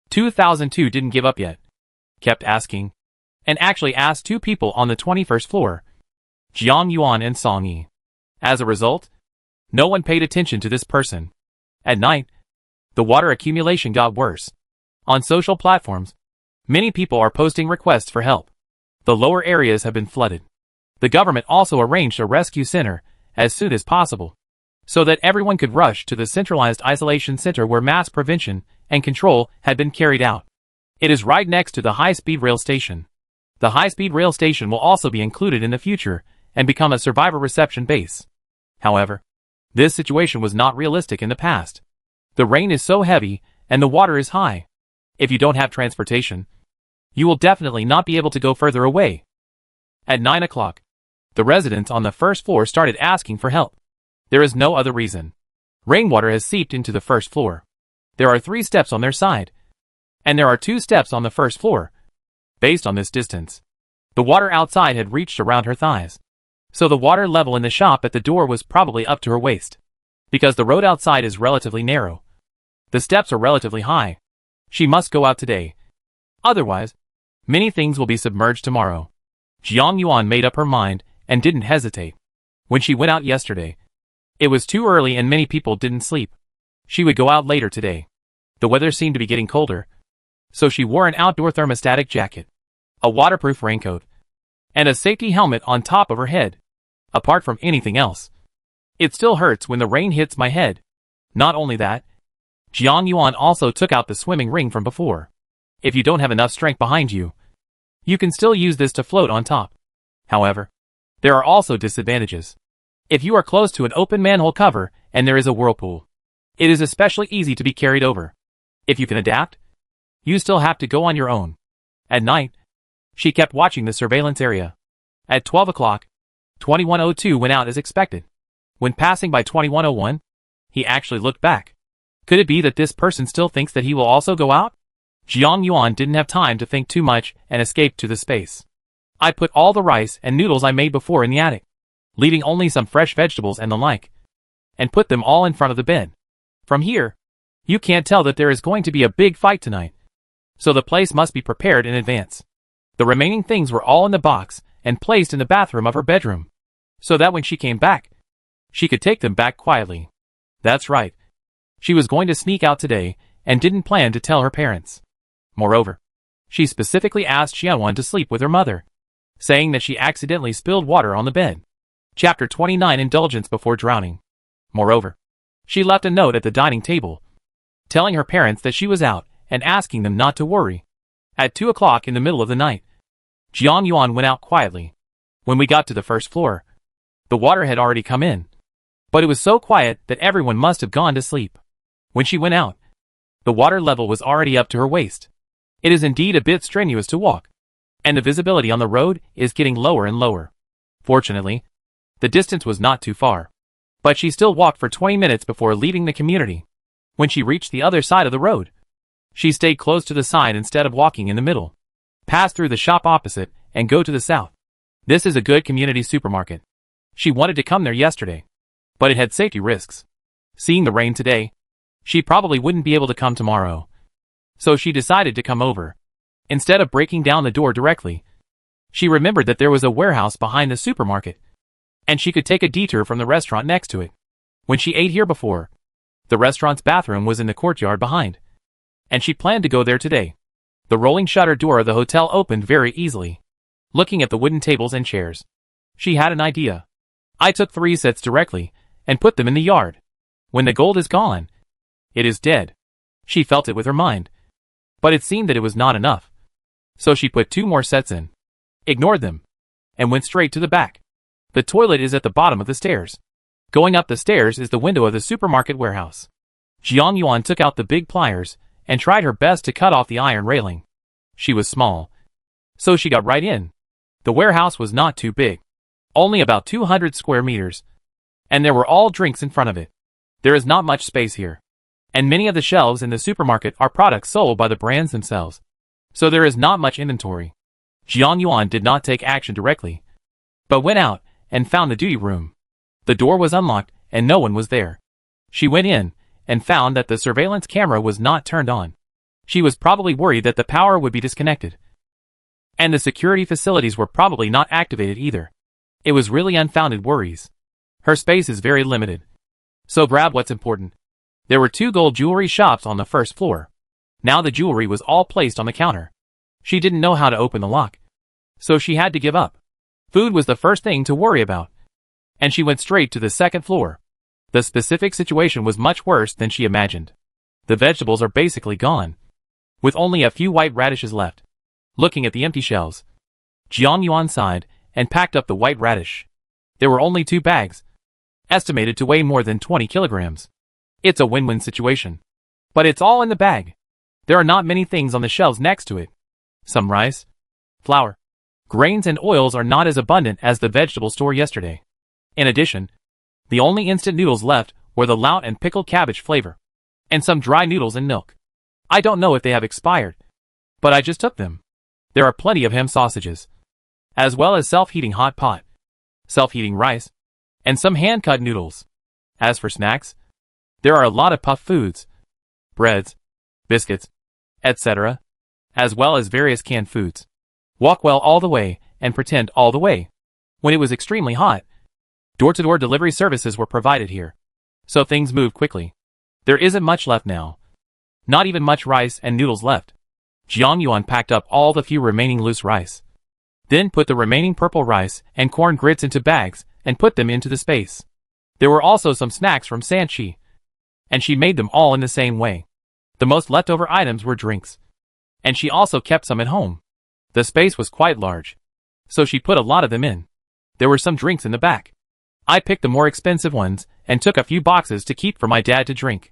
2002 didn't give up yet. Kept asking. And actually asked 2 people on the 21st floor. Jiang Yuan and Song Yi. As a result, no one paid attention to this person. At night, the water accumulation got worse. On social platforms, many people are posting requests for help. The lower areas have been flooded. The government also arranged a rescue center as soon as possible, so that everyone could rush to the centralized isolation center where mass prevention and control had been carried out. It is right next to the high-speed rail station. The high-speed rail station will also be included in the future and become a survivor reception base. However, this situation was not realistic in the past. The rain is so heavy and the water is high. If you don't have transportation, you will definitely not be able to go further away. At 9 o'clock, the residents on the first floor started asking for help. There is no other reason. Rainwater has seeped into the first floor. There are 3 steps on their side, and there are 2 steps on the first floor. Based on this distance, the water outside had reached around her thighs. So the water level in the shop at the door was probably up to her waist. Because the road outside is relatively narrow, the steps are relatively high. She must go out today. Otherwise, many things will be submerged tomorrow. Jiang Yuan made up her mind and didn't hesitate. When she went out yesterday, it was too early and many people didn't sleep. She would go out later today. The weather seemed to be getting colder, so she wore an outdoor thermostatic jacket, a waterproof raincoat, and a safety helmet on top of her head. Apart from anything else, it still hurts when the rain hits my head. Not only that, Jiang Yuan also took out the swimming ring from before. If you don't have enough strength behind you, you can still use this to float on top. However, there are also disadvantages. If you are close to an open manhole cover and there is a whirlpool, it is especially easy to be carried over. If you can adapt, you still have to go on your own. At night, she kept watching the surveillance area. At 12 o'clock, 2102 went out as expected. When passing by 2101, he actually looked back. Could it be that this person still thinks that he will also go out? Jiang Yuan didn't have time to think too much and escaped to the space. I put all the rice and noodles I made before in the attic, leaving only some fresh vegetables and the like, and put them all in front of the bed. From here, you can't tell that there is going to be a big fight tonight, so the place must be prepared in advance. The remaining things were all in the box and placed in the bathroom of her bedroom, so that when she came back, she could take them back quietly. That's right. She was going to sneak out today and didn't plan to tell her parents. Moreover, she specifically asked Xianwan to sleep with her mother, saying that she accidentally spilled water on the bed. Chapter 29 Indulgence Before Drowning. Moreover, she left a note at the dining table, telling her parents that she was out and asking them not to worry. At 2 o'clock in the middle of the night, Jiang Yuan went out quietly. When we got to the first floor, the water had already come in, but it was so quiet that everyone must have gone to sleep. When she went out, the water level was already up to her waist. It is indeed a bit strenuous to walk, and the visibility on the road is getting lower and lower. Fortunately, the distance was not too far, but she still walked for 20 minutes before leaving the community. When she reached the other side of the road, she stayed close to the side instead of walking in the middle. Pass through the shop opposite and go to the south. This is a good community supermarket. She wanted to come there yesterday, but it had safety risks. Seeing the rain today, she probably wouldn't be able to come tomorrow. So she decided to come over. Instead of breaking down the door directly, she remembered that there was a warehouse behind the supermarket, and she could take a detour from the restaurant next to it. When she ate here before, the restaurant's bathroom was in the courtyard behind, and she planned to go there today. The rolling shutter door of the hotel opened very easily. Looking at the wooden tables and chairs, she had an idea. I took 3 sets directly and put them in the yard. When the gold is gone, it is dead. She felt it with her mind, but it seemed that it was not enough. So she put 2 more sets in, ignored them, and went straight to the back. The toilet is at the bottom of the stairs. Going up the stairs is the window of the supermarket warehouse. Jiang Yuan took out the big pliers and tried her best to cut off the iron railing. She was small, so she got right in. The warehouse was not too big, only about 200 square meters, and there were all drinks in front of it. There is not much space here, and many of the shelves in the supermarket are products sold by the brands themselves, so there is not much inventory. Jiang Yuan did not take action directly, but went out and found the duty room. The door was unlocked and no one was there. She went in and found that the surveillance camera was not turned on. She was probably worried that the power would be disconnected, and the security facilities were probably not activated either. It was really unfounded worries. Her space is very limited, so grab what's important. There were 2 gold jewelry shops on the first floor. Now the jewelry was all placed on the counter. She didn't know how to open the lock, so she had to give up. Food was the first thing to worry about, and she went straight to the second floor. The specific situation was much worse than she imagined. The vegetables are basically gone, with only a few white radishes left. Looking at the empty shelves, Jiang Yuan sighed and packed up the white radish. There were only 2 bags, estimated to weigh more than 20 kilograms. It's a win-win situation, but it's all in the bag. There are not many things on the shelves next to it. Some rice, flour, Grains and oils are not as abundant as the vegetable store yesterday. In addition, the only instant noodles left were the lout and pickled cabbage flavor, and some dry noodles and milk. I don't know if they have expired, but I just took them. There are plenty of ham sausages, as well as self-heating hot pot, self-heating rice, and some hand-cut noodles. As for snacks, there are a lot of puff foods, breads, biscuits, etc., as well as various canned foods. Walk well all the way and pretend all the way. When it was extremely hot, door-to-door delivery services were provided here, so things moved quickly. There isn't much left now. Not even much rice and noodles left. Jiang Yuan packed up all the few remaining loose rice, then put the remaining purple rice and corn grits into bags and put them into the space. There were also some snacks from Sanchi, and she made them all in the same way. The most leftover items were drinks, and she also kept some at home. The space was quite large, so she put a lot of them in. There were some drinks in the back. I picked the more expensive ones and took a few boxes to keep for my dad to drink.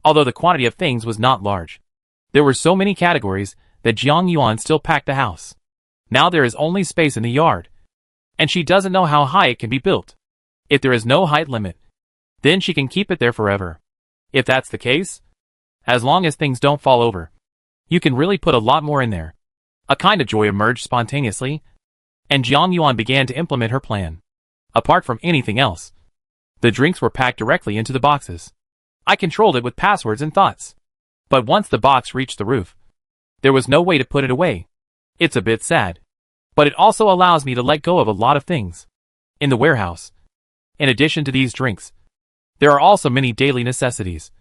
Although the quantity of things was not large, there were so many categories that Jiang Yuan still packed the house. Now there is only space in the yard, and she doesn't know how high it can be built. If there is no height limit, then she can keep it there forever. If that's the case, as long as things don't fall over, you can really put a lot more in there. A kind of joy emerged spontaneously, and Jiang Yuan began to implement her plan. Apart from anything else, the drinks were packed directly into the boxes. I controlled it with passwords and thoughts. But once the box reached the roof, there was no way to put it away. It's a bit sad, but it also allows me to let go of a lot of things. In the warehouse, in addition to these drinks, there are also many daily necessities,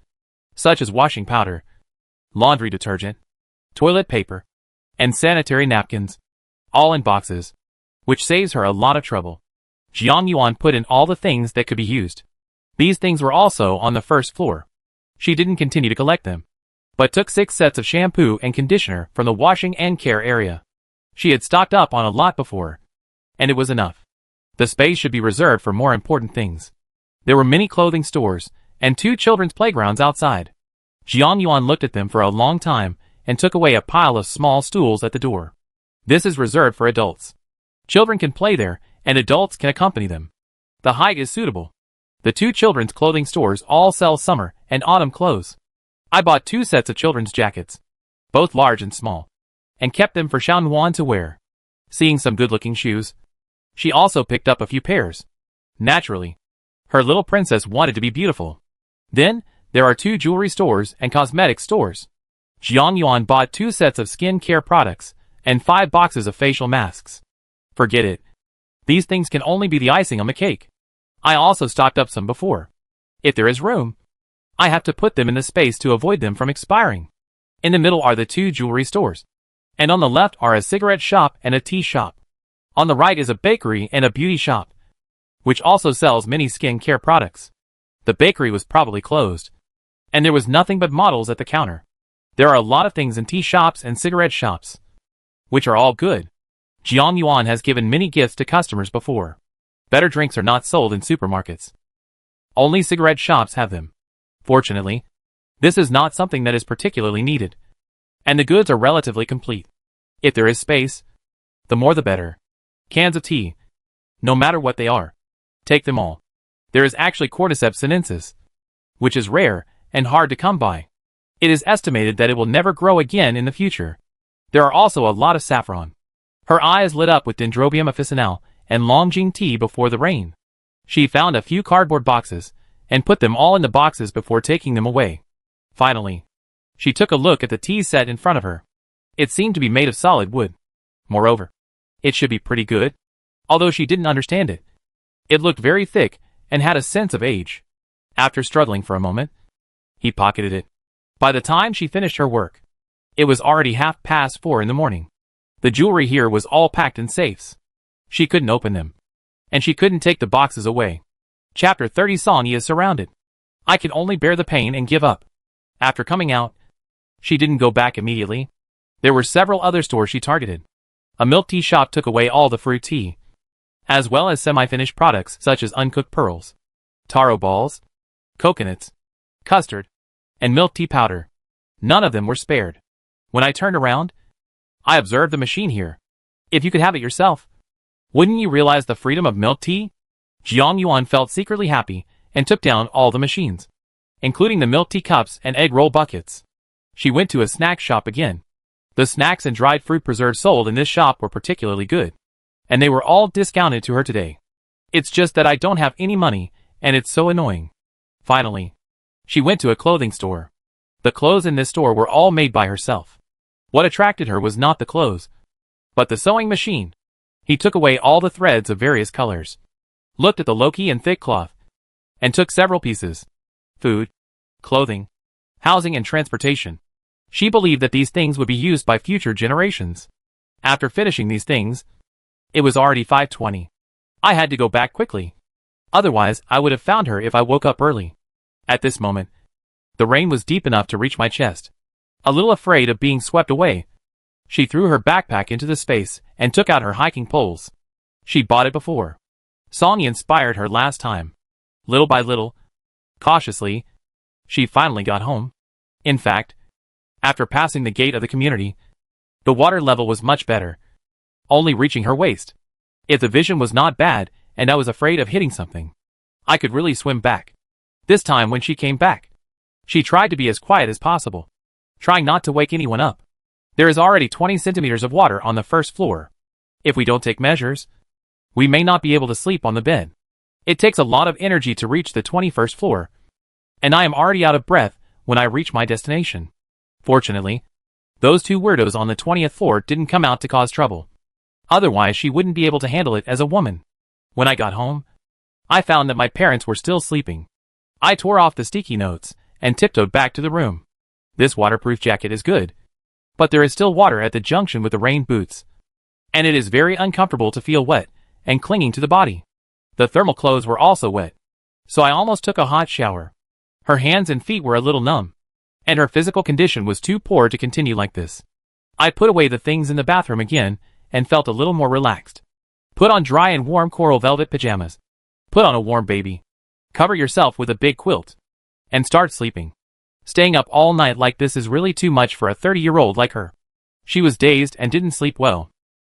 such as washing powder, laundry detergent, toilet paper, and sanitary napkins, all in boxes, which saves her a lot of trouble. Jiang Yuan put in all the things that could be used. These things were also on the first floor. She didn't continue to collect them, but took 6 sets of shampoo and conditioner from the washing and care area. She had stocked up on a lot before, and it was enough. The space should be reserved for more important things. There were many clothing stores and 2 children's playgrounds outside. Jiang Yuan looked at them for a long time and took away a pile of small stools at the door. This is reserved for adults. Children can play there, and adults can accompany them. The height is suitable. The 2 children's clothing stores all sell summer and autumn clothes. I bought 2 sets of children's jackets, both large and small, and kept them for Xiaonuan to wear. Seeing some good-looking shoes, she also picked up a few pairs. Naturally, her little princess wanted to be beautiful. Then, there are 2 jewelry stores and cosmetic stores. Jiang Yuan bought 2 sets of skin care products and 5 boxes of facial masks. Forget it. These things can only be the icing on the cake. I also stocked up some before. If there is room, I have to put them in the space to avoid them from expiring. In the middle are the 2 jewelry stores, and on the left are a cigarette shop and a tea shop. On the right is a bakery and a beauty shop, which also sells many skin care products. The bakery was probably closed, and there was nothing but models at the counter. There are a lot of things in tea shops and cigarette shops, which are all good. Jiang Yuan has given many gifts to customers before. Better drinks are not sold in supermarkets. Only cigarette shops have them. Fortunately, this is not something that is particularly needed, and the goods are relatively complete. If there is space, the more the better. Cans of tea, no matter what they are, take them all. There is actually Cordyceps sinensis, which is rare and hard to come by. It is estimated that it will never grow again in the future. There are also a lot of saffron. Her eyes lit up with Dendrobium officinale and Longjing tea before the rain. She found a few cardboard boxes and put them all in the boxes before taking them away. Finally, she took a look at the tea set in front of her. It seemed to be made of solid wood. Moreover, it should be pretty good, although she didn't understand it. It looked very thick and had a sense of age. After struggling for a moment, he pocketed it. By the time she finished her work, it was already 4:30 in the morning. The jewelry here was all packed in safes. She couldn't open them, and she couldn't take the boxes away. Chapter 30. Sonia is surrounded. I can only bear the pain and give up. After coming out, she didn't go back immediately. There were several other stores she targeted. A milk tea shop took away all the fruit tea, as well as semi-finished products such as uncooked pearls, taro balls, coconuts, custard, and milk tea powder. None of them were spared. When I turned around, I observed the machine here. If you could have it yourself, wouldn't you realize the freedom of milk tea? Jiang Yuan felt secretly happy and took down all the machines, including the milk tea cups and egg roll buckets. She went to a snack shop again. The snacks and dried fruit preserves sold in this shop were particularly good, and they were all discounted to her today. It's just that I don't have any money, and it's so annoying. Finally, she went to a clothing store. The clothes in this store were all made by herself. What attracted her was not the clothes, but the sewing machine. He took away all the threads of various colors, looked at the low-key and thick cloth, and took several pieces. Food, clothing, housing and transportation. She believed that these things would be used by future generations. After finishing these things, it was already 5:20. I had to go back quickly. Otherwise, I would have found her if I woke up early. At this moment, the rain was deep enough to reach my chest. A little afraid of being swept away, she threw her backpack into the space and took out her hiking poles. She'd bought it before. Songy inspired her last time. Little by little, cautiously, she finally got home. In fact, after passing the gate of the community, the water level was much better, only reaching her waist. If the vision was not bad and I was afraid of hitting something, I could really swim back. This time when she came back, she tried to be as quiet as possible, trying not to wake anyone up. There is already 20 centimeters of water on the first floor. If we don't take measures, we may not be able to sleep on the bed. It takes a lot of energy to reach the 21st floor, and I am already out of breath when I reach my destination. Fortunately, those two weirdos on the 20th floor didn't come out to cause trouble. Otherwise, she wouldn't be able to handle it as a woman. When I got home, I found that my parents were still sleeping. I tore off the sticky notes and tiptoed back to the room. This waterproof jacket is good, but there is still water at the junction with the rain boots, and it is very uncomfortable to feel wet and clinging to the body. The thermal clothes were also wet, so I almost took a hot shower. Her hands and feet were a little numb, and her physical condition was too poor to continue like this. I put away the things in the bathroom again and felt a little more relaxed. Put on dry and warm coral velvet pajamas. Put on a warm baby. Cover yourself with a big quilt. And start sleeping. Staying up all night like this is really too much for a 30-year-old like her. She was dazed and didn't sleep well.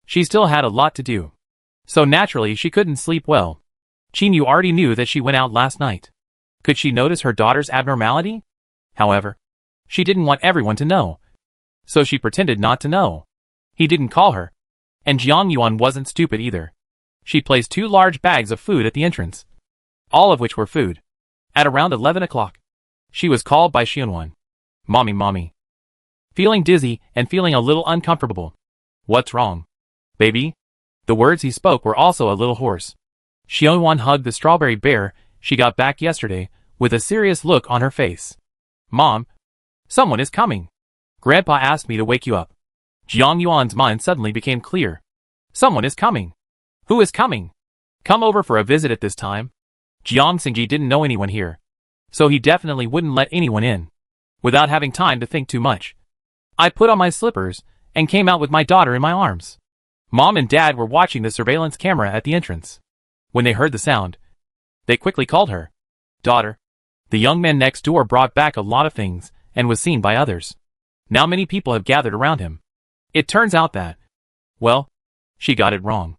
She still had a lot to do, so naturally she couldn't sleep well. Chinyu already knew that she went out last night. Could she notice her daughter's abnormality? However, she didn't want everyone to know, so she pretended not to know. He didn't call her, and Jiang Yuan wasn't stupid either. She placed 2 large bags of food at the entrance, all of which were food. At around 11 o'clock, she was called by Xianwan. Mommy, mommy. Feeling dizzy and feeling a little uncomfortable. What's wrong, baby? The words he spoke were also a little hoarse. Xianwan hugged the strawberry bear she got back yesterday with a serious look on her face. Mom, someone is coming. Grandpa asked me to wake you up. Jiang Yuan's mind suddenly became clear. Someone is coming. Who is coming? Come over for a visit at this time? Jiang Xingji didn't know anyone here, so he definitely wouldn't let anyone in. Without having time to think too much, I put on my slippers and came out with my daughter in my arms. Mom and Dad were watching the surveillance camera at the entrance. When they heard the sound, they quickly called her. Daughter. The young man next door brought back a lot of things and was seen by others. Now many people have gathered around him. It turns out that, well, she got it wrong.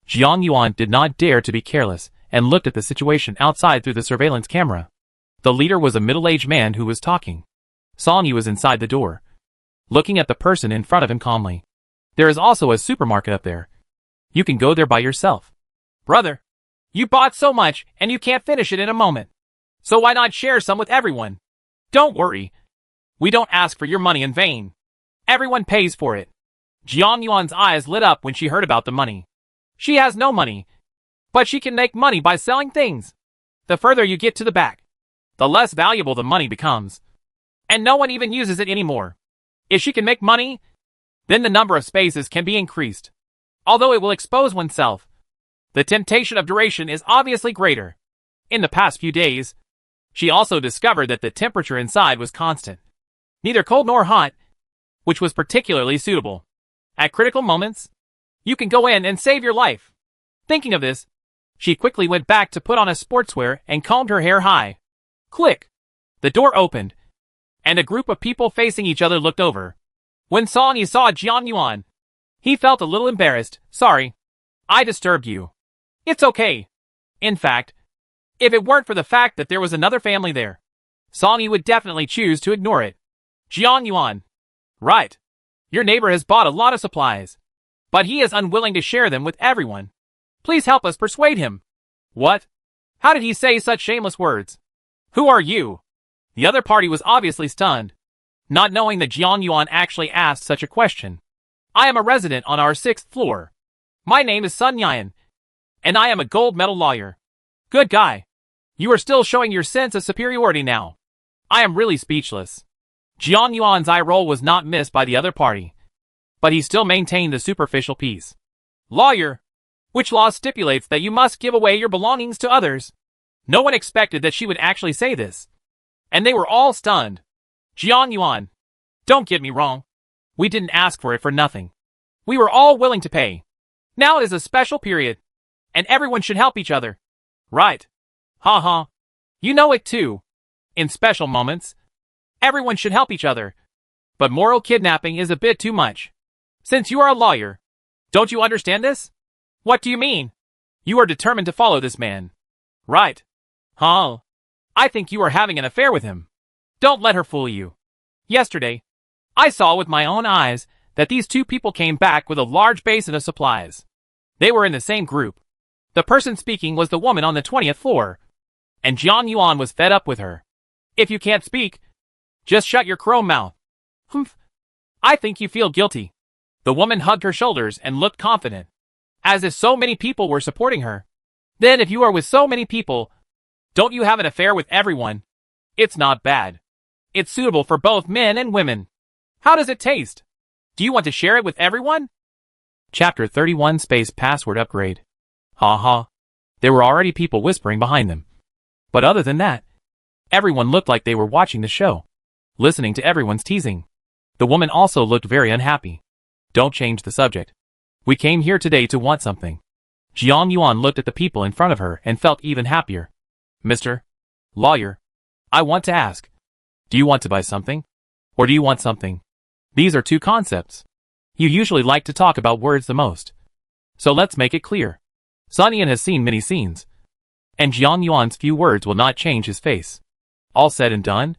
Jiang Yuan did not dare to be careless and looked at the situation outside through the surveillance camera. The leader was a middle-aged man who was talking. Songy was inside the door, looking at the person in front of him calmly. There is also a supermarket up there. You can go there by yourself. Brother, you bought so much and you can't finish it in a moment. So why not share some with everyone? Don't worry. We don't ask for your money in vain. Everyone pays for it. Jiang Yuan's eyes lit up when she heard about the money. She has no money, but she can make money by selling things. The further you get to the back, the less valuable the money becomes, and no one even uses it anymore. If she can make money, then the number of spaces can be increased. Although it will expose oneself, the temptation of duration is obviously greater. In the past few days, she also discovered that the temperature inside was constant, neither cold nor hot, which was particularly suitable. At critical moments, you can go in and save your life. Thinking of this, she quickly went back to put on a sportswear and combed her hair high. Click! The door opened, and a group of people facing each other looked over. When Songy saw Jiang Yuan, He felt a little embarrassed. Sorry. I disturbed you. It's okay. In fact, if it weren't for the fact that there was another family there, Song-yi would definitely choose to ignore it. Jiang Yuan. Right. Your neighbor has bought a lot of supplies, but he is unwilling to share them with everyone. Please help us persuade him. What? How did he say such shameless words? Who are you? The other party was obviously stunned, not knowing that Jiang Yuan actually asked such a question. I am a resident on our 6th floor. My name is Sun Yan, and I am a gold medal lawyer. Good guy. You are still showing your sense of superiority now. I am really speechless. Jiang Yuan's eye roll was not missed by the other party, but he still maintained the superficial peace. Lawyer, which law stipulates that you must give away your belongings to others? No one expected that she would actually say this, and they were all stunned. Jiang Yuan, don't get me wrong. We didn't ask for it for nothing. We were all willing to pay. Now it is a special period, and everyone should help each other. Right. Ha ha. You know it too. In special moments, everyone should help each other. But moral kidnapping is a bit too much. Since you are a lawyer, don't you understand this? What do you mean? You are determined to follow this man. Right. Huh? I think you are having an affair with him. Don't let her fool you. Yesterday, I saw with my own eyes that these two people came back with a large basin of supplies. They were in the same group. The person speaking was the woman on the 20th floor, and Jiang Yuan was fed up with her. If you can't speak, just shut your crow mouth. Humph. I think you feel guilty. The woman hugged her shoulders and looked confident, as if so many people were supporting her. Then if you are with so many people, don't you have an affair with everyone? It's not bad. It's suitable for both men and women. How does it taste? Do you want to share it with everyone? Chapter 31 Space Password Upgrade. Ha ha. There were already people whispering behind them. But other than that, everyone looked like they were watching the show, listening to everyone's teasing. The woman also looked very unhappy. Don't change the subject. We came here today to want something. Jiang Yuan looked at the people in front of her and felt even happier. Mr. Lawyer, I want to ask, do you want to buy something? Or do you want something? These are two concepts. You usually like to talk about words the most. So let's make it clear. Sun Yan has seen many scenes, and Jiang Yuan's few words will not change his face. All said and done,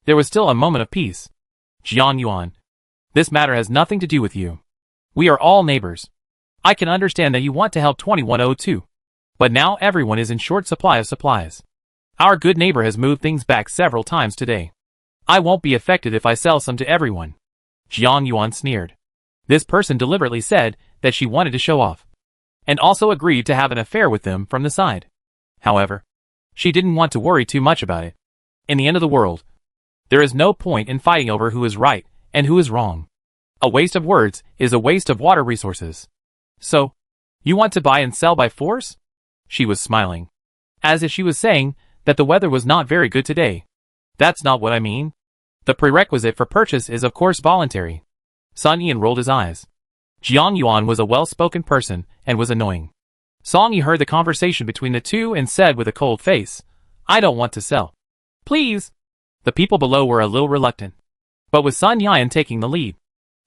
there was still a moment of peace. Jiang Yuan, this matter has nothing to do with you. We are all neighbors. I can understand that you want to help 2102. But now everyone is in short supply of supplies. Our good neighbor has moved things back several times today. I won't be affected if I sell some to everyone. Jiang Yuan sneered. This person deliberately said that she wanted to show off, and also agreed to have an affair with them from the side. However, she didn't want to worry too much about it. In the end of the world, there is no point in fighting over who is right and who is wrong. A waste of words is a waste of water resources. So, you want to buy and sell by force? She was smiling, as if she was saying that the weather was not very good today. That's not what I mean. The prerequisite for purchase is of course voluntary. Sun Yan rolled his eyes. Jiang Yuan was a well-spoken person and was annoying. Song Yi heard the conversation between the two and said with a cold face, I don't want to sell. Please. The people below were a little reluctant. But with Sun Yan taking the lead,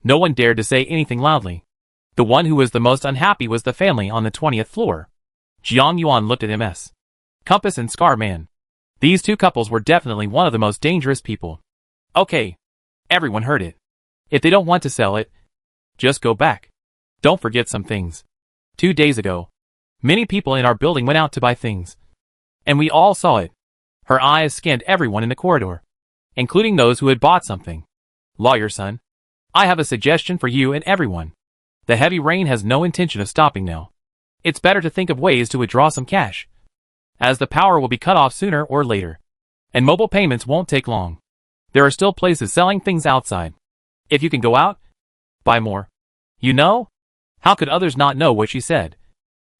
no one dared to say anything loudly. The one who was the most unhappy was the family on the 20th floor. Jiang Yuan looked at MS. Compass and Scar Man. These two couples were definitely one of the most dangerous people. Okay. Everyone heard it. If they don't want to sell it, just go back. Don't forget some things. 2 days ago, many people in our building went out to buy things, and we all saw it. Her eyes scanned everyone in the corridor, including those who had bought something. Lawyer son, I have a suggestion for you and everyone. The heavy rain has no intention of stopping now. It's better to think of ways to withdraw some cash, as the power will be cut off sooner or later, and mobile payments won't take long. There are still places selling things outside. If you can go out, buy more. You know? How could others not know what she said?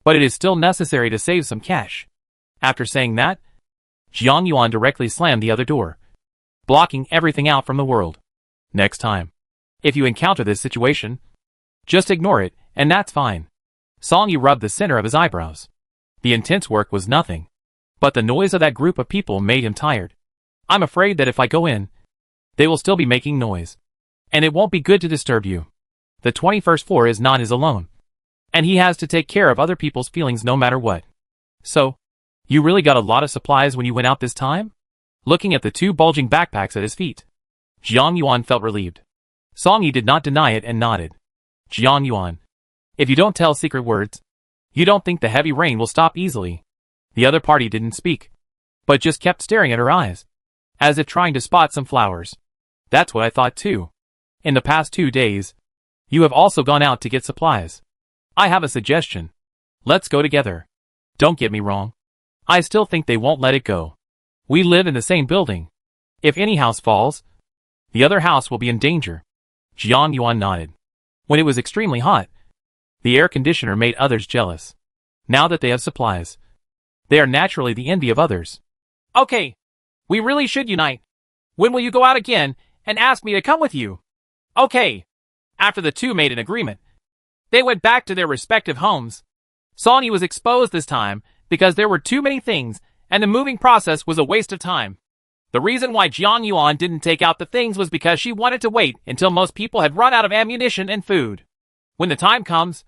But it is still necessary to save some cash. After saying that, Jiang Yuan directly slammed the other door, blocking everything out from the world. Next time, if you encounter this situation, just ignore it, and that's fine. Song Yi rubbed the center of his eyebrows. The intense work was nothing, but the noise of that group of people made him tired. I'm afraid that if I go in, they will still be making noise, and it won't be good to disturb you. The 21st floor is not his alone. And he has to take care of other people's feelings no matter what. So, you really got a lot of supplies when you went out this time? Looking at the 2 bulging backpacks at his feet, Jiang Yuan felt relieved. Song Yi did not deny it and nodded. Jiang Yuan, if you don't tell secret words, you don't think the heavy rain will stop easily. The other party didn't speak, but just kept staring at her eyes, as if trying to spot some flowers. That's what I thought too. In the past 2 days, you have also gone out to get supplies. I have a suggestion. Let's go together. Don't get me wrong. I still think they won't let it go. We live in the same building. If any house falls, the other house will be in danger. Jiang Yuan nodded. When it was extremely hot, the air conditioner made others jealous. Now that they have supplies, they are naturally the envy of others. Okay, we really should unite. When will you go out again and ask me to come with you? Okay. After the 2 made an agreement, they went back to their respective homes. Song Yi was exposed this time because there were too many things and the moving process was a waste of time. The reason why Jiang Yuan didn't take out the things was because she wanted to wait until most people had run out of ammunition and food. When the time comes,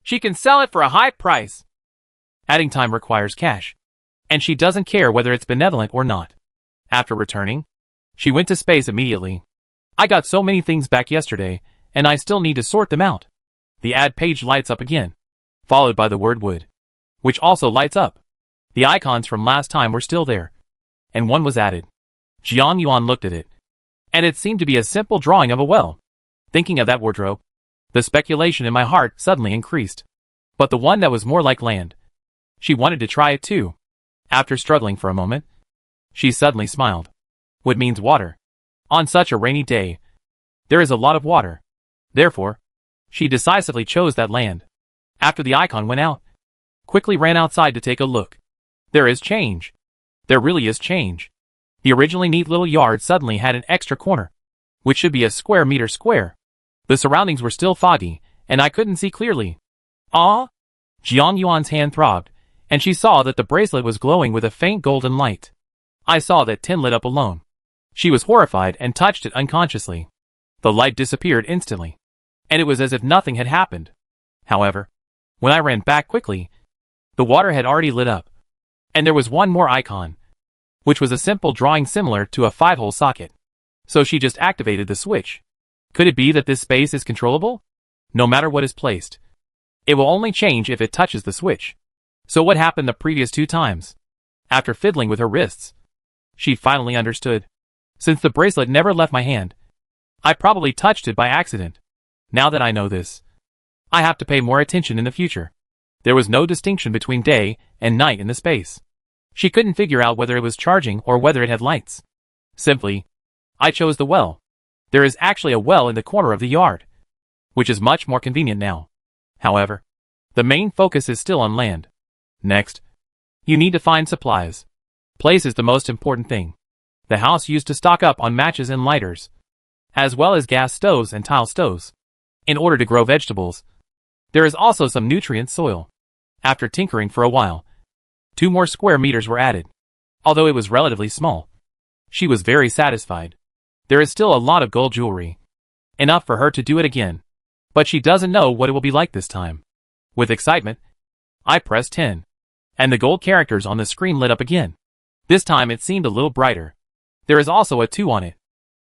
she can sell it for a high price. Adding time requires cash, and she doesn't care whether it's benevolent or not. After returning, she went to space immediately. I got so many things back yesterday, and I still need to sort them out. The ad page lights up again, followed by the word wood, which also lights up. The icons from last time were still there, and one was added. Jiang Yuan looked at it, and it seemed to be a simple drawing of a well. Thinking of that wardrobe, the speculation in my heart suddenly increased. But the one that was more like land. She wanted to try it too. After struggling for a moment, she suddenly smiled. Wood means water. On such a rainy day, there is a lot of water. Therefore, she decisively chose that land. After the icon went out, quickly ran outside to take a look. There is change. There really is change. The originally neat little yard suddenly had an extra corner, which should be a square meter square. The surroundings were still foggy, and I couldn't see clearly. Ah! Jiang Yuan's hand throbbed, and she saw that the bracelet was glowing with a faint golden light. I saw that tin lit up alone. She was horrified and touched it unconsciously. The light disappeared instantly, and it was as if nothing had happened. However, when I ran back quickly, the water had already lit up, and there was one more icon, which was a simple drawing similar to a 5-hole socket. So she just activated the switch. Could it be that this space is controllable? No matter what is placed, it will only change if it touches the switch. So what happened the previous 2 times? After fiddling with her wrists, she finally understood. Since the bracelet never left my hand, I probably touched it by accident. Now that I know this, I have to pay more attention in the future. There was no distinction between day and night in the space. She couldn't figure out whether it was charging or whether it had lights. Simply, I chose the well. There is actually a well in the corner of the yard, which is much more convenient now. However, the main focus is still on land. Next, you need to find supplies. Place is the most important thing. The house used to stock up on matches and lighters, as well as gas stoves and tile stoves. In order to grow vegetables, there is also some nutrient soil. After tinkering for a while, 2 more square meters were added. Although it was relatively small, she was very satisfied. There is still a lot of gold jewelry. Enough for her to do it again. But she doesn't know what it will be like this time. With excitement, I pressed 10. And the gold characters on the screen lit up again. This time it seemed a little brighter. There is also a 2 on it.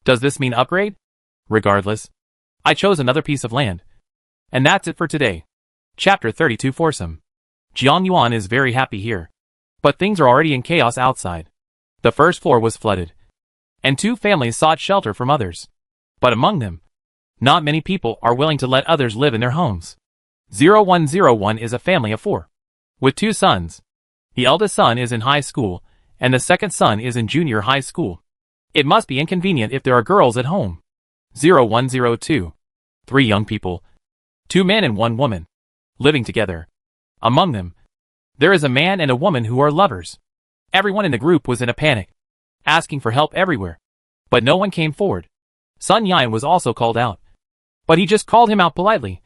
Does this mean upgrade? Regardless, I chose another piece of land. And that's it for today. Chapter 32 Foursome. Jiang Yuan is very happy here. But things are already in chaos outside. The first floor was flooded, and 2 families sought shelter from others. But among them, not many people are willing to let others live in their homes. 0101 is a family of 4, with 2 sons. The eldest son is in high school, and the second son is in junior high school. It must be inconvenient if there are girls at home. 0102. 3 young people, 2 men and 1 woman, living together. Among them, there is a man and a woman who are lovers. Everyone in the group was in a panic, asking for help everywhere. But no one came forward. Sun Yan was also called out, but he just called him out politely,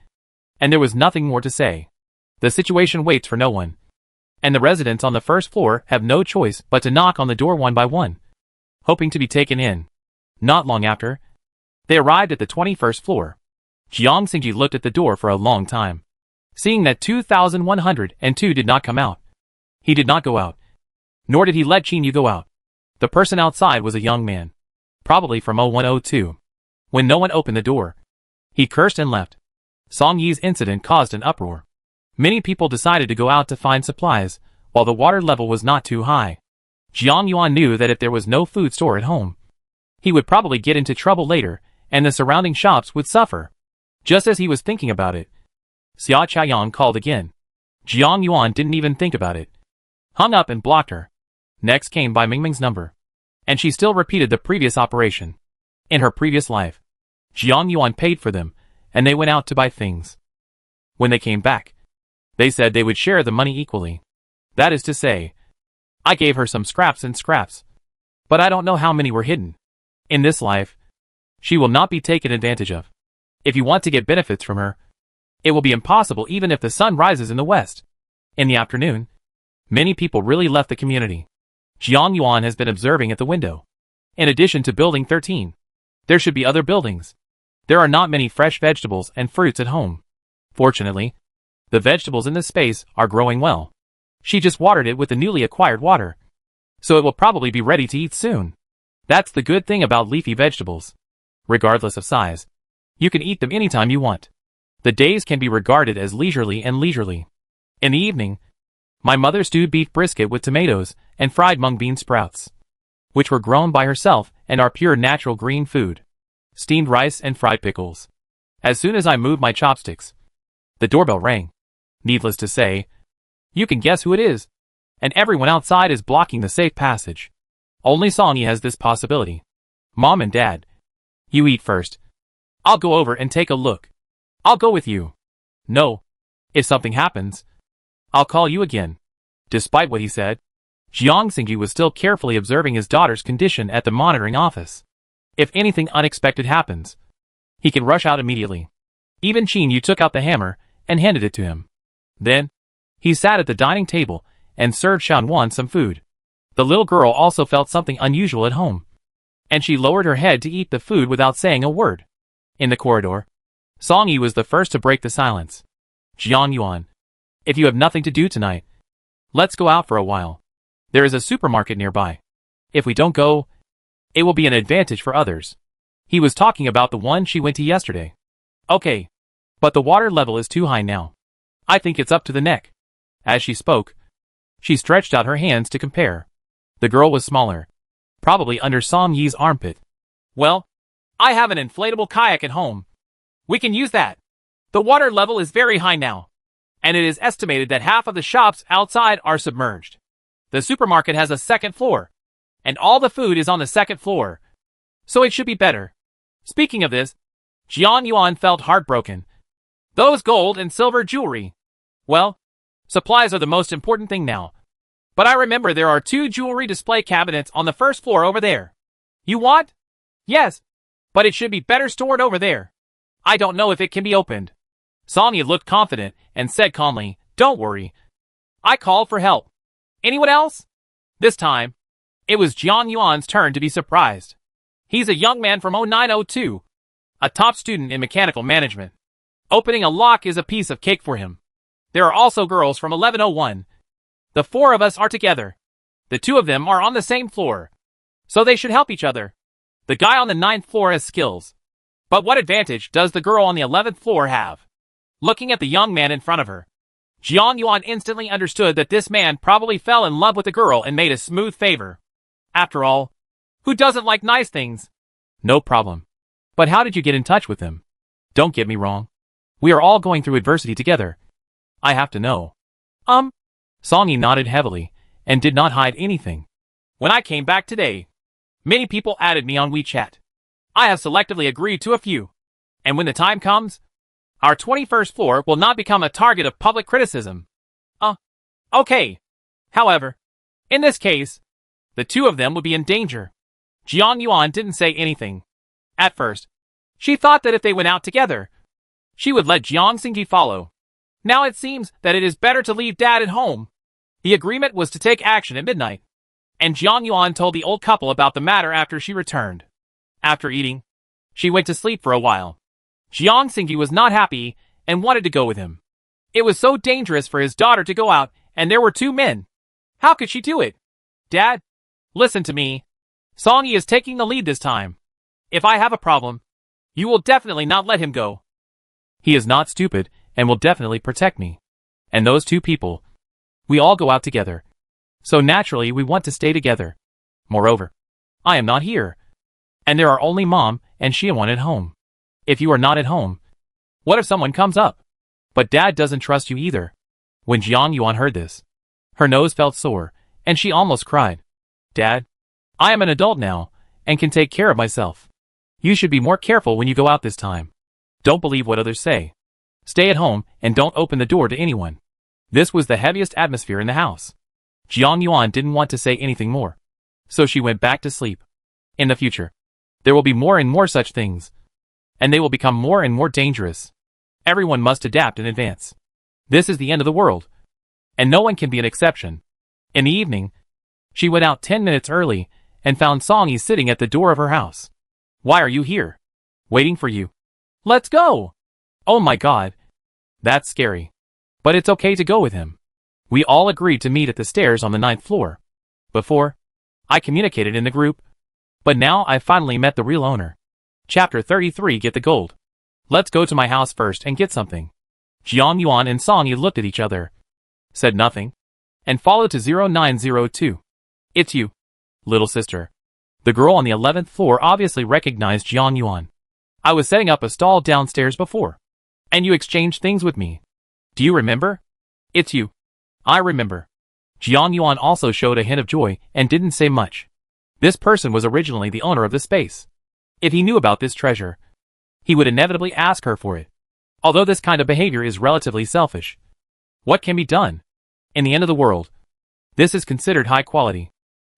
and there was nothing more to say. The situation waits for no one, and the residents on the first floor have no choice but to knock on the door one by one, hoping to be taken in. Not long after, they arrived at the 21st floor. Jiang Xingji looked at the door for a long time. Seeing that 2102 did not come out, he did not go out. Nor did he let Qin Yu go out. The person outside was a young man, probably from 0102. When no one opened the door, he cursed and left. Song Yi's incident caused an uproar. Many people decided to go out to find supplies, while the water level was not too high. Jiang Yuan knew that if there was no food store at home, he would probably get into trouble later, and the surrounding shops would suffer. Just as he was thinking about it, Xia Chaoyang called again. Jiang Yuan didn't even think about it. Hung up and blocked her. Next came Bai Mingming's number. And she still repeated the previous operation. In her previous life, Jiang Yuan paid for them, and they went out to buy things. When they came back, they said they would share the money equally. That is to say, I gave her some scraps and scraps. But I don't know how many were hidden. In this life, she will not be taken advantage of. If you want to get benefits from her, it will be impossible even if the sun rises in the west. In the afternoon, many people really left the community. Jiang Yuan has been observing at the window. In addition to building 13, there should be other buildings. There are not many fresh vegetables and fruits at home. Fortunately, the vegetables in this space are growing well. She just watered it with the newly acquired water, so it will probably be ready to eat soon. That's the good thing about leafy vegetables. Regardless of size, you can eat them anytime you want. The days can be regarded as leisurely and leisurely. In the evening, my mother stewed beef brisket with tomatoes and fried mung bean sprouts, which were grown by herself and are pure natural green food. Steamed rice and fried pickles. As soon as I moved my chopsticks, the doorbell rang. Needless to say, you can guess who it is. And everyone outside is blocking the safe passage. Only Song Yi has this possibility. Mom and Dad, you eat first. I'll go over and take a look. I'll go with you. No. If something happens, I'll call you again. Despite what he said, Jiang Xingji was still carefully observing his daughter's condition at the monitoring office. If anything unexpected happens, he can rush out immediately. Even Qin Yu took out the hammer and handed it to him. Then, he sat at the dining table and served Shanwan some food. The little girl also felt something unusual at home, and she lowered her head to eat the food without saying a word. In the corridor, Song Yi was the first to break the silence. Jiang Yuan, if you have nothing to do tonight, let's go out for a while. There is a supermarket nearby. If we don't go, it will be an advantage for others. He was talking about the one she went to yesterday. Okay. But the water level is too high now. I think it's up to the neck. As she spoke, she stretched out her hands to compare. The girl was smaller, probably under Song Yi's armpit. Well, I have an inflatable kayak at home. We can use that. The water level is very high now, and it is estimated that half of the shops outside are submerged. The supermarket has a second floor, and all the food is on the second floor, so it should be better. Speaking of this, Jiang Yuan felt heartbroken. Those gold and silver jewelry. Well, supplies are the most important thing now. But I remember there are 2 jewelry display cabinets on the first floor over there. You want? Yes. But it should be better stored over there. I don't know if it can be opened. Song Yi looked confident and said calmly, don't worry. I called for help. Anyone else? This time, it was Jiang Yuan's turn to be surprised. He's a young man from 0902, a top student in mechanical management. Opening a lock is a piece of cake for him. There are also girls from 1101. The 4 of us are together. The 2 of them are on the same floor, so they should help each other. The guy on the 9th floor has skills. But what advantage does the girl on the 11th floor have? Looking at the young man in front of her, Jiang Yuan instantly understood that this man probably fell in love with the girl and made a smooth favor. After all, who doesn't like nice things? No problem. But how did you get in touch with him? Don't get me wrong. We are all going through adversity together. I have to know. Song Yi nodded heavily and did not hide anything. When I came back today, many people added me on WeChat. I have selectively agreed to a few. And when the time comes, our 21st floor will not become a target of public criticism. Okay. However, in this case, the 2 of them would be in danger. Jiang Yuan didn't say anything. At first, she thought that if they went out together, she would let Jiang Xingji follow. Now it seems that it is better to leave Dad at home. The agreement was to take action at midnight, and Jiang Yuan told the old couple about the matter after she returned. After eating, she went to sleep for a while. Jiang Xingyi was not happy and wanted to go with him. It was so dangerous for his daughter to go out, and there were 2 men. How could she do it? Dad, listen to me. Songyi is taking the lead this time. If I have a problem, you will definitely not let him go. He is not stupid and will definitely protect me. And those 2 people, we all go out together. So naturally we want to stay together. Moreover, I am not here. And there are only Mom and Xiaowan at home. If you are not at home, what if someone comes up? But Dad doesn't trust you either. When Jiang Yuan heard this, her nose felt sore, and she almost cried. Dad, I am an adult now, and can take care of myself. You should be more careful when you go out this time. Don't believe what others say. Stay at home, and don't open the door to anyone. This was the heaviest atmosphere in the house. Jiang Yuan didn't want to say anything more. So she went back to sleep. In the future, there will be more and more such things. And they will become more and more dangerous. Everyone must adapt in advance. This is the end of the world. And no one can be an exception. In the evening, she went out 10 minutes early and found Songyi sitting at the door of her house. Why are you here? Waiting for you. Let's go! Oh my god. That's scary. But it's okay to go with him. We all agreed to meet at the stairs on the 9th floor. Before, I communicated in the group. But now I finally met the real owner. Chapter 33 Get the Gold. Let's go to my house first and get something. Jiang Yuan and Songyi looked at each other, said nothing, and followed to 0902. It's you, little sister. The girl on the 11th floor obviously recognized Jiang Yuan. I was setting up a stall downstairs before. And you exchanged things with me. Do you remember? It's you. I remember. Jiang Yuan also showed a hint of joy and didn't say much. This person was originally the owner of the space. If he knew about this treasure, he would inevitably ask her for it. Although this kind of behavior is relatively selfish. What can be done? In the end of the world, this is considered high quality.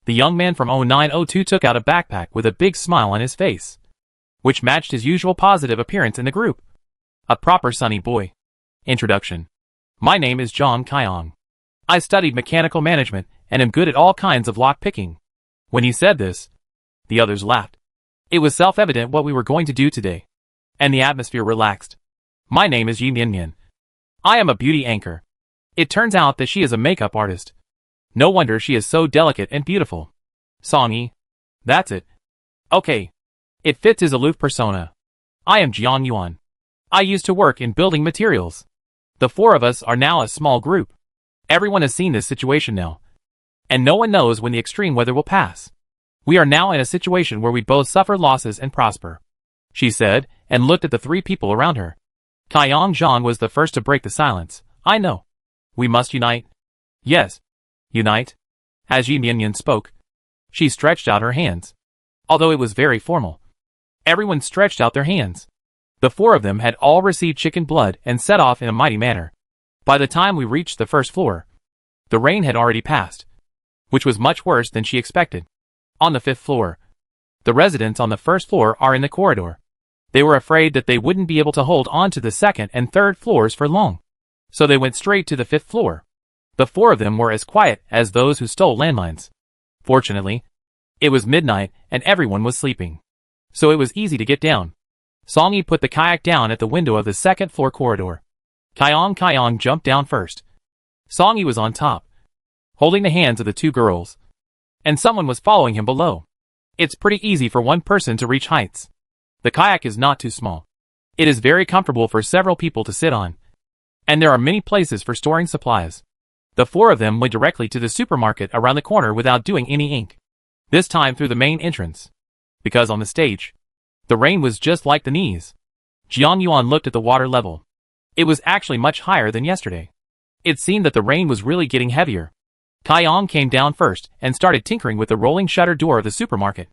The young man from 0902 took out a backpack with a big smile on his face, which matched his usual positive appearance in the group. A proper sunny boy. Introduction. My name is Zhang Qiang. I studied mechanical management and am good at all kinds of lock picking. When he said this, the others laughed. It was self-evident what we were going to do today. And the atmosphere relaxed. My name is Yi Mianmian. I am a beauty anchor. It turns out that she is a makeup artist. No wonder she is so delicate and beautiful. Songyi. That's it. Okay. It fits his aloof persona. I am Jiang Yuan. I used to work in building materials. The 4 of us are now a small group. Everyone has seen this situation now. And no one knows when the extreme weather will pass. We are now in a situation where we both suffer losses and prosper. She said, and looked at the 3 people around her. Qiang Zhang was the first to break the silence. I know. We must unite. Yes. Unite. As Yi Mianmian spoke, she stretched out her hands. Although it was very formal. Everyone stretched out their hands. The 4 of them had all received chicken blood and set off in a mighty manner. By the time we reached the 1st floor, the rain had already passed, which was much worse than she expected. On the 5th floor, the residents on the 1st floor are in the corridor. They were afraid that they wouldn't be able to hold on to the 2nd and 3rd floors for long. So they went straight to the 5th floor. The 4 of them were as quiet as those who stole landmines. Fortunately, it was midnight and everyone was sleeping. So it was easy to get down. Songyi put the kayak down at the window of the 2nd floor corridor. Qiang jumped down first. Songyi was on top, holding the hands of the 2 girls. And someone was following him below. It's pretty easy for one person to reach heights. The kayak is not too small. It is very comfortable for several people to sit on. And there are many places for storing supplies. The 4 of them went directly to the supermarket around the corner without doing any ink. This time through the main entrance. Because on the stage, the rain was just like the knees. Jiang Yuan looked at the water level. It was actually much higher than yesterday. It seemed that the rain was really getting heavier. Qiang came down first and started tinkering with the rolling shutter door of the supermarket.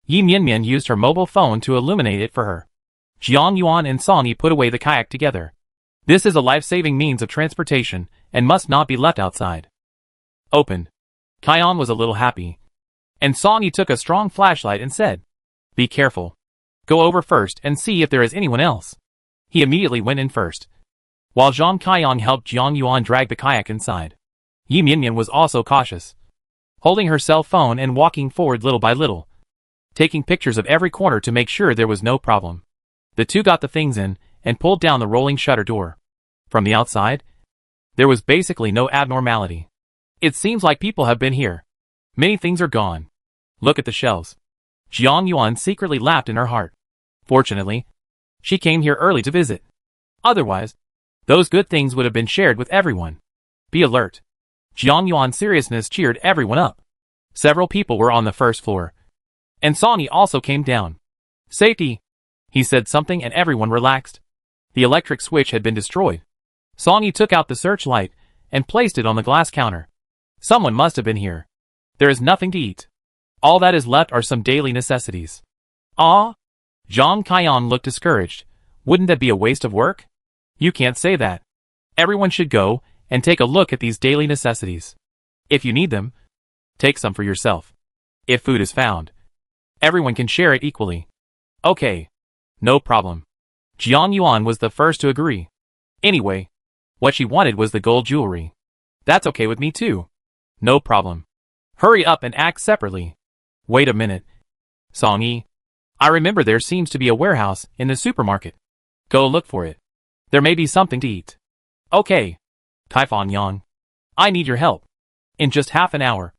Yi Mianmian used her mobile phone to illuminate it for her. Jiang Yuan and Songyi put away the kayak together. This is a life-saving means of transportation and must not be left outside. Opened. Qiang was a little happy. And Songyi took a strong flashlight and said, "Be careful. Go over first and see if there is anyone else." He immediately went in first. While Zhang Qiang helped Jiang Yuan drag the kayak inside. Yi Mianmian was also cautious, holding her cell phone and walking forward little by little, taking pictures of every corner to make sure there was no problem. The 2 got the things in, and pulled down the rolling shutter door. From the outside, there was basically no abnormality. It seems like people have been here. Many things are gone. Look at the shelves. Jiang Yuan secretly laughed in her heart. Fortunately, she came here early to visit. Otherwise, those good things would have been shared with everyone. Be alert. Jiang Yuan's seriousness cheered everyone up. Several people were on the first floor. And Sonny also came down. Safety! He said something and everyone relaxed. The electric switch had been destroyed. Sonny took out the searchlight and placed it on the glass counter. Someone must have been here. There is nothing to eat. All that is left are some daily necessities. Ah? Zhang Kaiyan looked discouraged. Wouldn't that be a waste of work? You can't say that. Everyone should go and take a look at these daily necessities. If you need them, take some for yourself. If food is found, everyone can share it equally. Okay. No problem. Jiang Yuan was the first to agree. Anyway, what she wanted was the gold jewelry. That's okay with me too. No problem. Hurry up and act separately. Wait a minute. Song Yi. I remember there seems to be a warehouse in the supermarket. Go look for it. There may be something to eat. Okay. Kaifan Yang. I need your help. In just half an hour,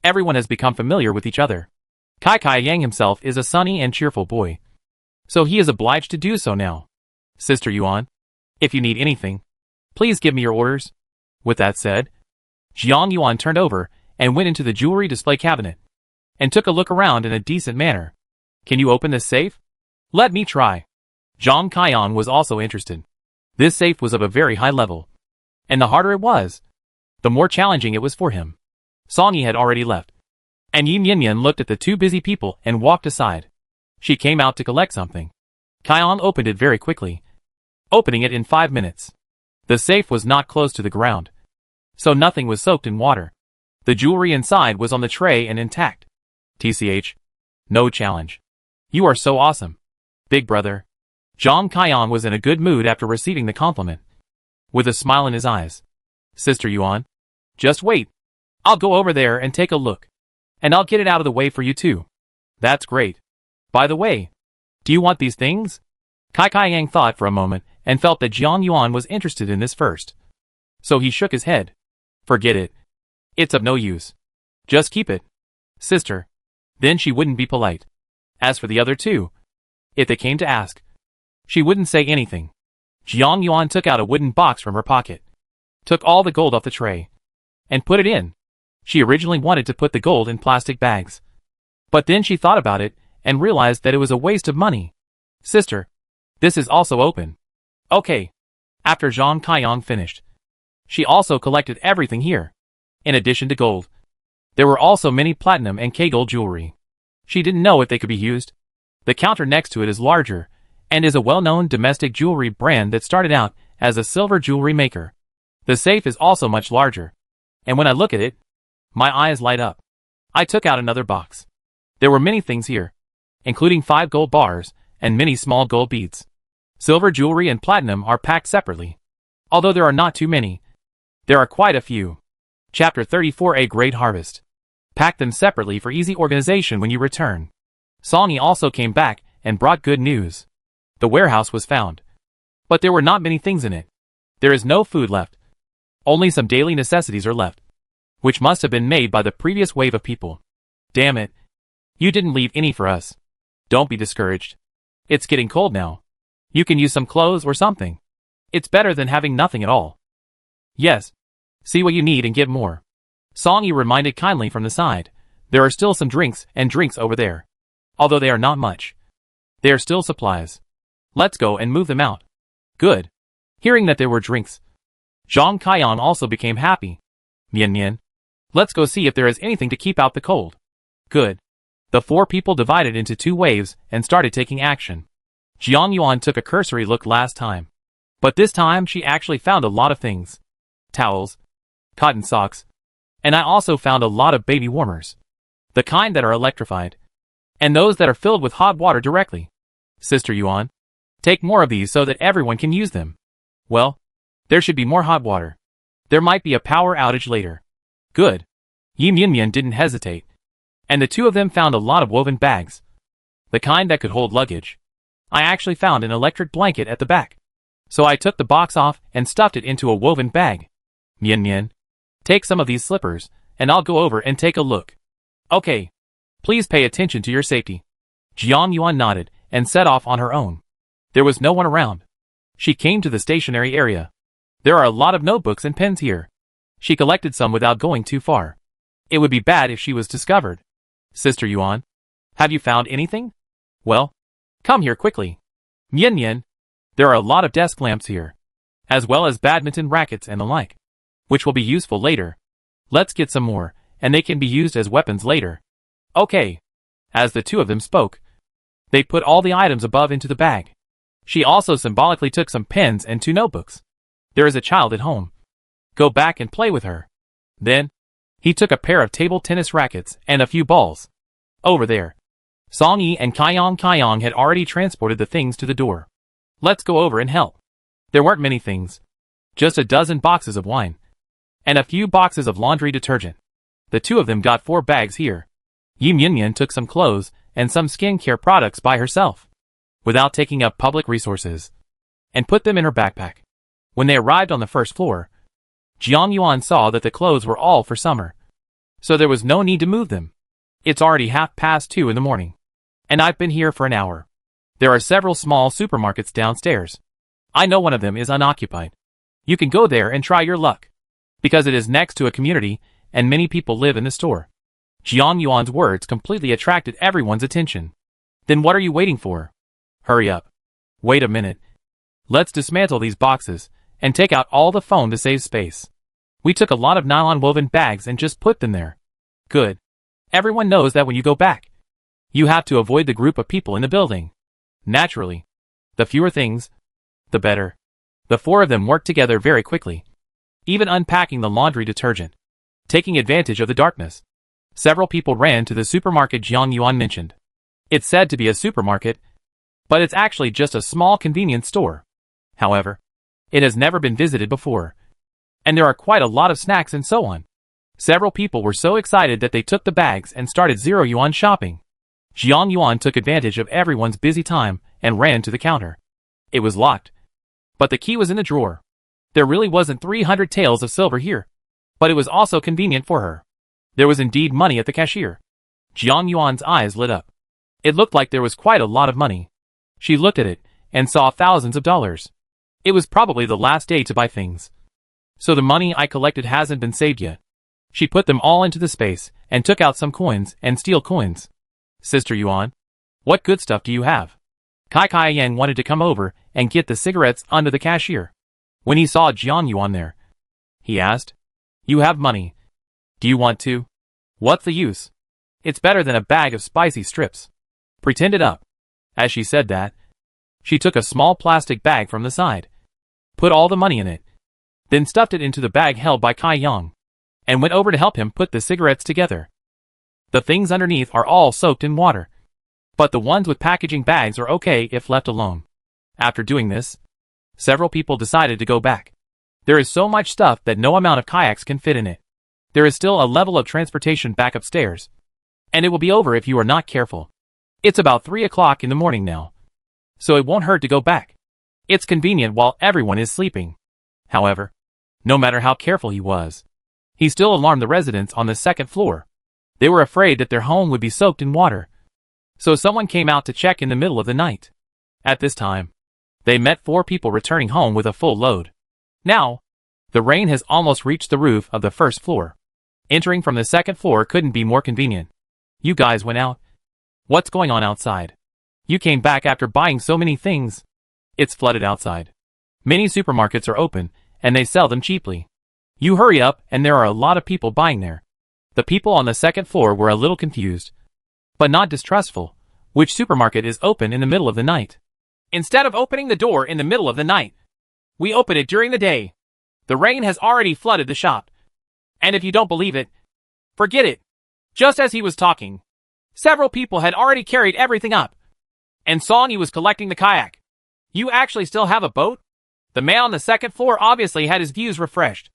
everyone has become familiar with each other. Kai Yang himself is a sunny and cheerful boy. So he is obliged to do so now. Sister Yuan, if you need anything, please give me your orders. With that said, Jiang Yuan turned over and went into the jewelry display cabinet and took a look around in a decent manner. Can you open this safe? Let me try. Zhang Kaiyan was also interested. This safe was of a very high level, and the harder it was, the more challenging it was for him. Song Yi had already left, and Yin Yin looked at the two busy people and walked aside. She came out to collect something. Kaiyan opened it very quickly, opening it in 5 minutes. The safe was not close to the ground, so nothing was soaked in water. The jewelry inside was on the tray and intact. TCH. No challenge. You are so awesome. Big brother. Zhang Kaiyan was in a good mood after receiving the compliment. With a smile in his eyes. Sister Yuan. Just wait. I'll go over there and take a look. And I'll get it out of the way for you too. That's great. By the way, do you want these things? Kai Yang thought for a moment and felt that Jiang Yuan was interested in this first. So he shook his head. Forget it. It's of no use. Just keep it. Sister. Then she wouldn't be polite. As for the other two, if they came to ask, she wouldn't say anything. Jiang Yuan took out a wooden box from her pocket, took all the gold off the tray, and put it in. She originally wanted to put the gold in plastic bags. But then she thought about it and realized that it was a waste of money. Sister, this is also open. Okay. After Zhang Kaiyan finished, she also collected everything here. In addition to gold, there were also many platinum and K-gold jewelry. She didn't know if they could be used. The counter next to it is larger, and is a well-known domestic jewelry brand that started out as a silver jewelry maker. The safe is also much larger, and when I look at it, my eyes light up. I took out another box. There were many things here, including 5 gold bars and many small gold beads. Silver jewelry and platinum are packed separately. Although there are not too many, there are quite a few. Chapter 34 A Great Harvest. Pack them separately for easy organization when you return. Songy also came back and brought good news. The warehouse was found, but there were not many things in it. There is no food left. Only some daily necessities are left, which must have been made by the previous wave of people. Damn it. You didn't leave any for us. Don't be discouraged. It's getting cold now. You can use some clothes or something. It's better than having nothing at all. Yes. See what you need and get more. Songy reminded kindly from the side. There are still some drinks and drinks over there. Although they are not much. They are still supplies. Let's go and move them out. Good. Hearing that there were drinks, Zhang Kaiyan also became happy. Mian, let's go see if there is anything to keep out the cold. Good. The 4 people divided into 2 waves and started taking action. Jiang Yuan took a cursory look last time, but this time she actually found a lot of things. Towels, cotton socks, and I also found a lot of baby warmers. The kind that are electrified, and those that are filled with hot water directly. Sister Yuan, take more of these so that everyone can use them. Well, there should be more hot water. There might be a power outage later. Good. Yi Mian didn't hesitate, and the 2 of them found a lot of woven bags. The kind that could hold luggage. I actually found an electric blanket at the back. So I took the box off and stuffed it into a woven bag. Mian Mian. Take some of these slippers, and I'll go over and take a look. Okay. Please pay attention to your safety. Jiang Yuan nodded and set off on her own. There was no one around. She came to the stationery area. There are a lot of notebooks and pens here. She collected some without going too far. It would be bad if she was discovered. Sister Yuan, have you found anything? Well, come here quickly. Mian Mian, there are a lot of desk lamps here, as well as badminton rackets and the like, which will be useful later. Let's get some more, and they can be used as weapons later. Okay. As the two of them spoke, they put all the items above into the bag. She also symbolically took some pens and 2 notebooks. There is a child at home. Go back and play with her. Then, he took a pair of table tennis rackets and a few balls. Over there. Song Yi and Kaiyong had already transported the things to the door. Let's go over and help. There weren't many things. Just a dozen boxes of wine. And a few boxes of laundry detergent. The two of them got 4 bags here. Yi Mian took some clothes and some skincare products by herself, without taking up public resources, and put them in her backpack. When they arrived on the first floor, Jiang Yuan saw that the clothes were all for summer, so there was no need to move them. It's already 2:30 in the morning, and I've been here for an hour. There are several small supermarkets downstairs. I know one of them is unoccupied. You can go there and try your luck, because it is next to a community and many people live in the store. Jiang Yuan's words completely attracted everyone's attention. Then what are you waiting for? Hurry up. Wait a minute. Let's dismantle these boxes and take out all the foam to save space. We took a lot of nylon woven bags and just put them there. Good. Everyone knows that when you go back, you have to avoid the group of people in the building. Naturally. The fewer things, the better. The 4 of them worked together very quickly, even unpacking the laundry detergent, taking advantage of the darkness. Several people ran to the supermarket Jiang Yuan mentioned. It's said to be a supermarket, but it's actually just a small convenience store. However, it has never been visited before, and there are quite a lot of snacks and so on. Several people were so excited that they took the bags and started 0 yuan shopping. Jiang Yuan took advantage of everyone's busy time and ran to the counter. It was locked, but the key was in the drawer. There really wasn't 300 taels of silver here, but it was also convenient for her. There was indeed money at the cashier. Jiang Yuan's eyes lit up. It looked like there was quite a lot of money. She looked at it and saw thousands of dollars. It was probably the last day to buy things. So the money I collected hasn't been saved yet. She put them all into the space and took out some coins and steel coins. Sister Yuan, what good stuff do you have? Kai Yang wanted to come over and get the cigarettes under the cashier. When he saw Jiang Yuan there, he asked, You have money. Do you want to? What's the use? It's better than a bag of spicy strips. Pretend it up. As she said that, she took a small plastic bag from the side, put all the money in it, then stuffed it into the bag held by Kai Yang, and went over to help him put the cigarettes together. The things underneath are all soaked in water, but the ones with packaging bags are okay if left alone. After doing this, several people decided to go back. There is so much stuff that no amount of kayaks can fit in it. There is still a level of transportation back upstairs, and it will be over if you are not careful. It's about 3 o'clock in the morning now, so it won't hurt to go back. It's convenient while everyone is sleeping. However, no matter how careful he was, he still alarmed the residents on the 2nd floor. They were afraid that their home would be soaked in water, so someone came out to check in the middle of the night. At this time, they met 4 people returning home with a full load. Now, the rain has almost reached the roof of the 1st floor. Entering from the 2nd floor couldn't be more convenient. You guys went out? What's going on outside? You came back after buying so many things. It's flooded outside. Many supermarkets are open, and they sell them cheaply. You hurry up, and there are a lot of people buying there. The people on the 2nd floor were a little confused, but not distrustful. Which supermarket is open in the middle of the night? Instead of opening the door in the middle of the night, we open it during the day. The rain has already flooded the shop. And if you don't believe it, forget it. Just as he was talking, several people had already carried everything up, and Song Yi was collecting the kayak. You actually still have a boat? The man on the 2nd floor obviously had his views refreshed,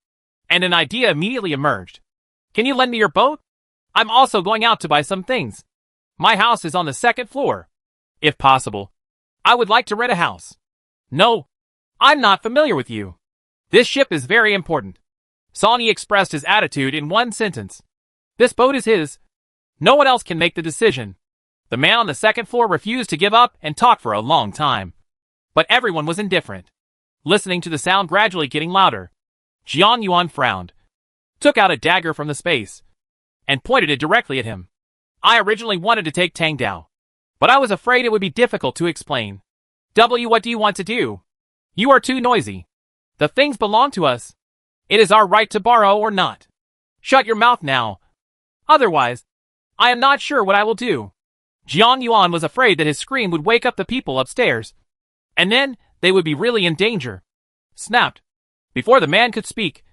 and an idea immediately emerged. Can you lend me your boat? I'm also going out to buy some things. My house is on the 2nd floor. If possible, I would like to rent a house. No, I'm not familiar with you. This ship is very important. Sonny expressed his attitude in one sentence. This boat is his. No one else can make the decision. The man on the second floor refused to give up and talked for a long time. But everyone was indifferent. Listening to the sound gradually getting louder, Jiang Yuan frowned, took out a dagger from the space, and pointed it directly at him. I originally wanted to take Tang Dao, but I was afraid it would be difficult to explain. What do you want to do? You are too noisy. The things belong to us. It is our right to borrow or not. Shut your mouth now. Otherwise, I am not sure what I will do. Jiang Yuan was afraid that his scream would wake up the people upstairs, and then they would be really in danger. Snapped. Before the man could speak,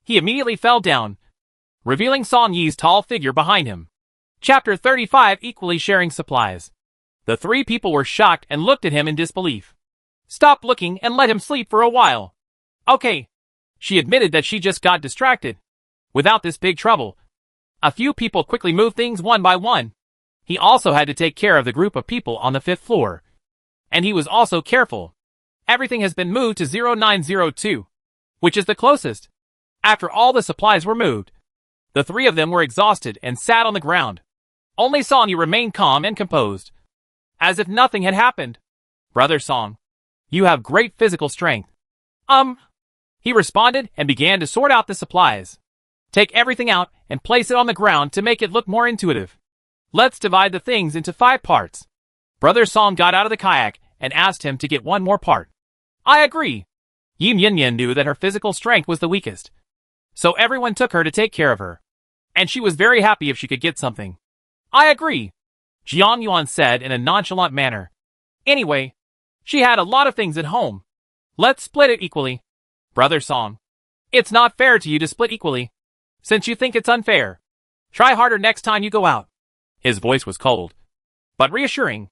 he immediately fell down, revealing Song Yi's tall figure behind him. Chapter 35 Equally Sharing Supplies. The three people were shocked and looked at him in disbelief. Stop looking and let him sleep for a while. Okay. She admitted that she just got distracted. Without this big trouble, a few people quickly moved things one by one. He also had to take care of the group of people on the 5th floor. And he was also careful. Everything has been moved to 0902, which is the closest. After all the supplies were moved, the three of them were exhausted and sat on the ground. Only Song Yi remained calm and composed, as if nothing had happened. Brother Song, you have great physical strength. He responded and began to sort out the supplies. Take everything out and place it on the ground to make it look more intuitive. Let's divide the things into 5 parts. Brother Song got out of the kayak and asked him to get one more part. I agree. Yi Mianyan knew that her physical strength was the weakest, so everyone took her to take care of her, and she was very happy if she could get something. I agree, Jiang Yuan said in a nonchalant manner. Anyway, she had a lot of things at home. Let's split it equally. Brother Song, it's not fair to you to split equally. Since you think it's unfair, try harder next time you go out. His voice was cold, but reassuring.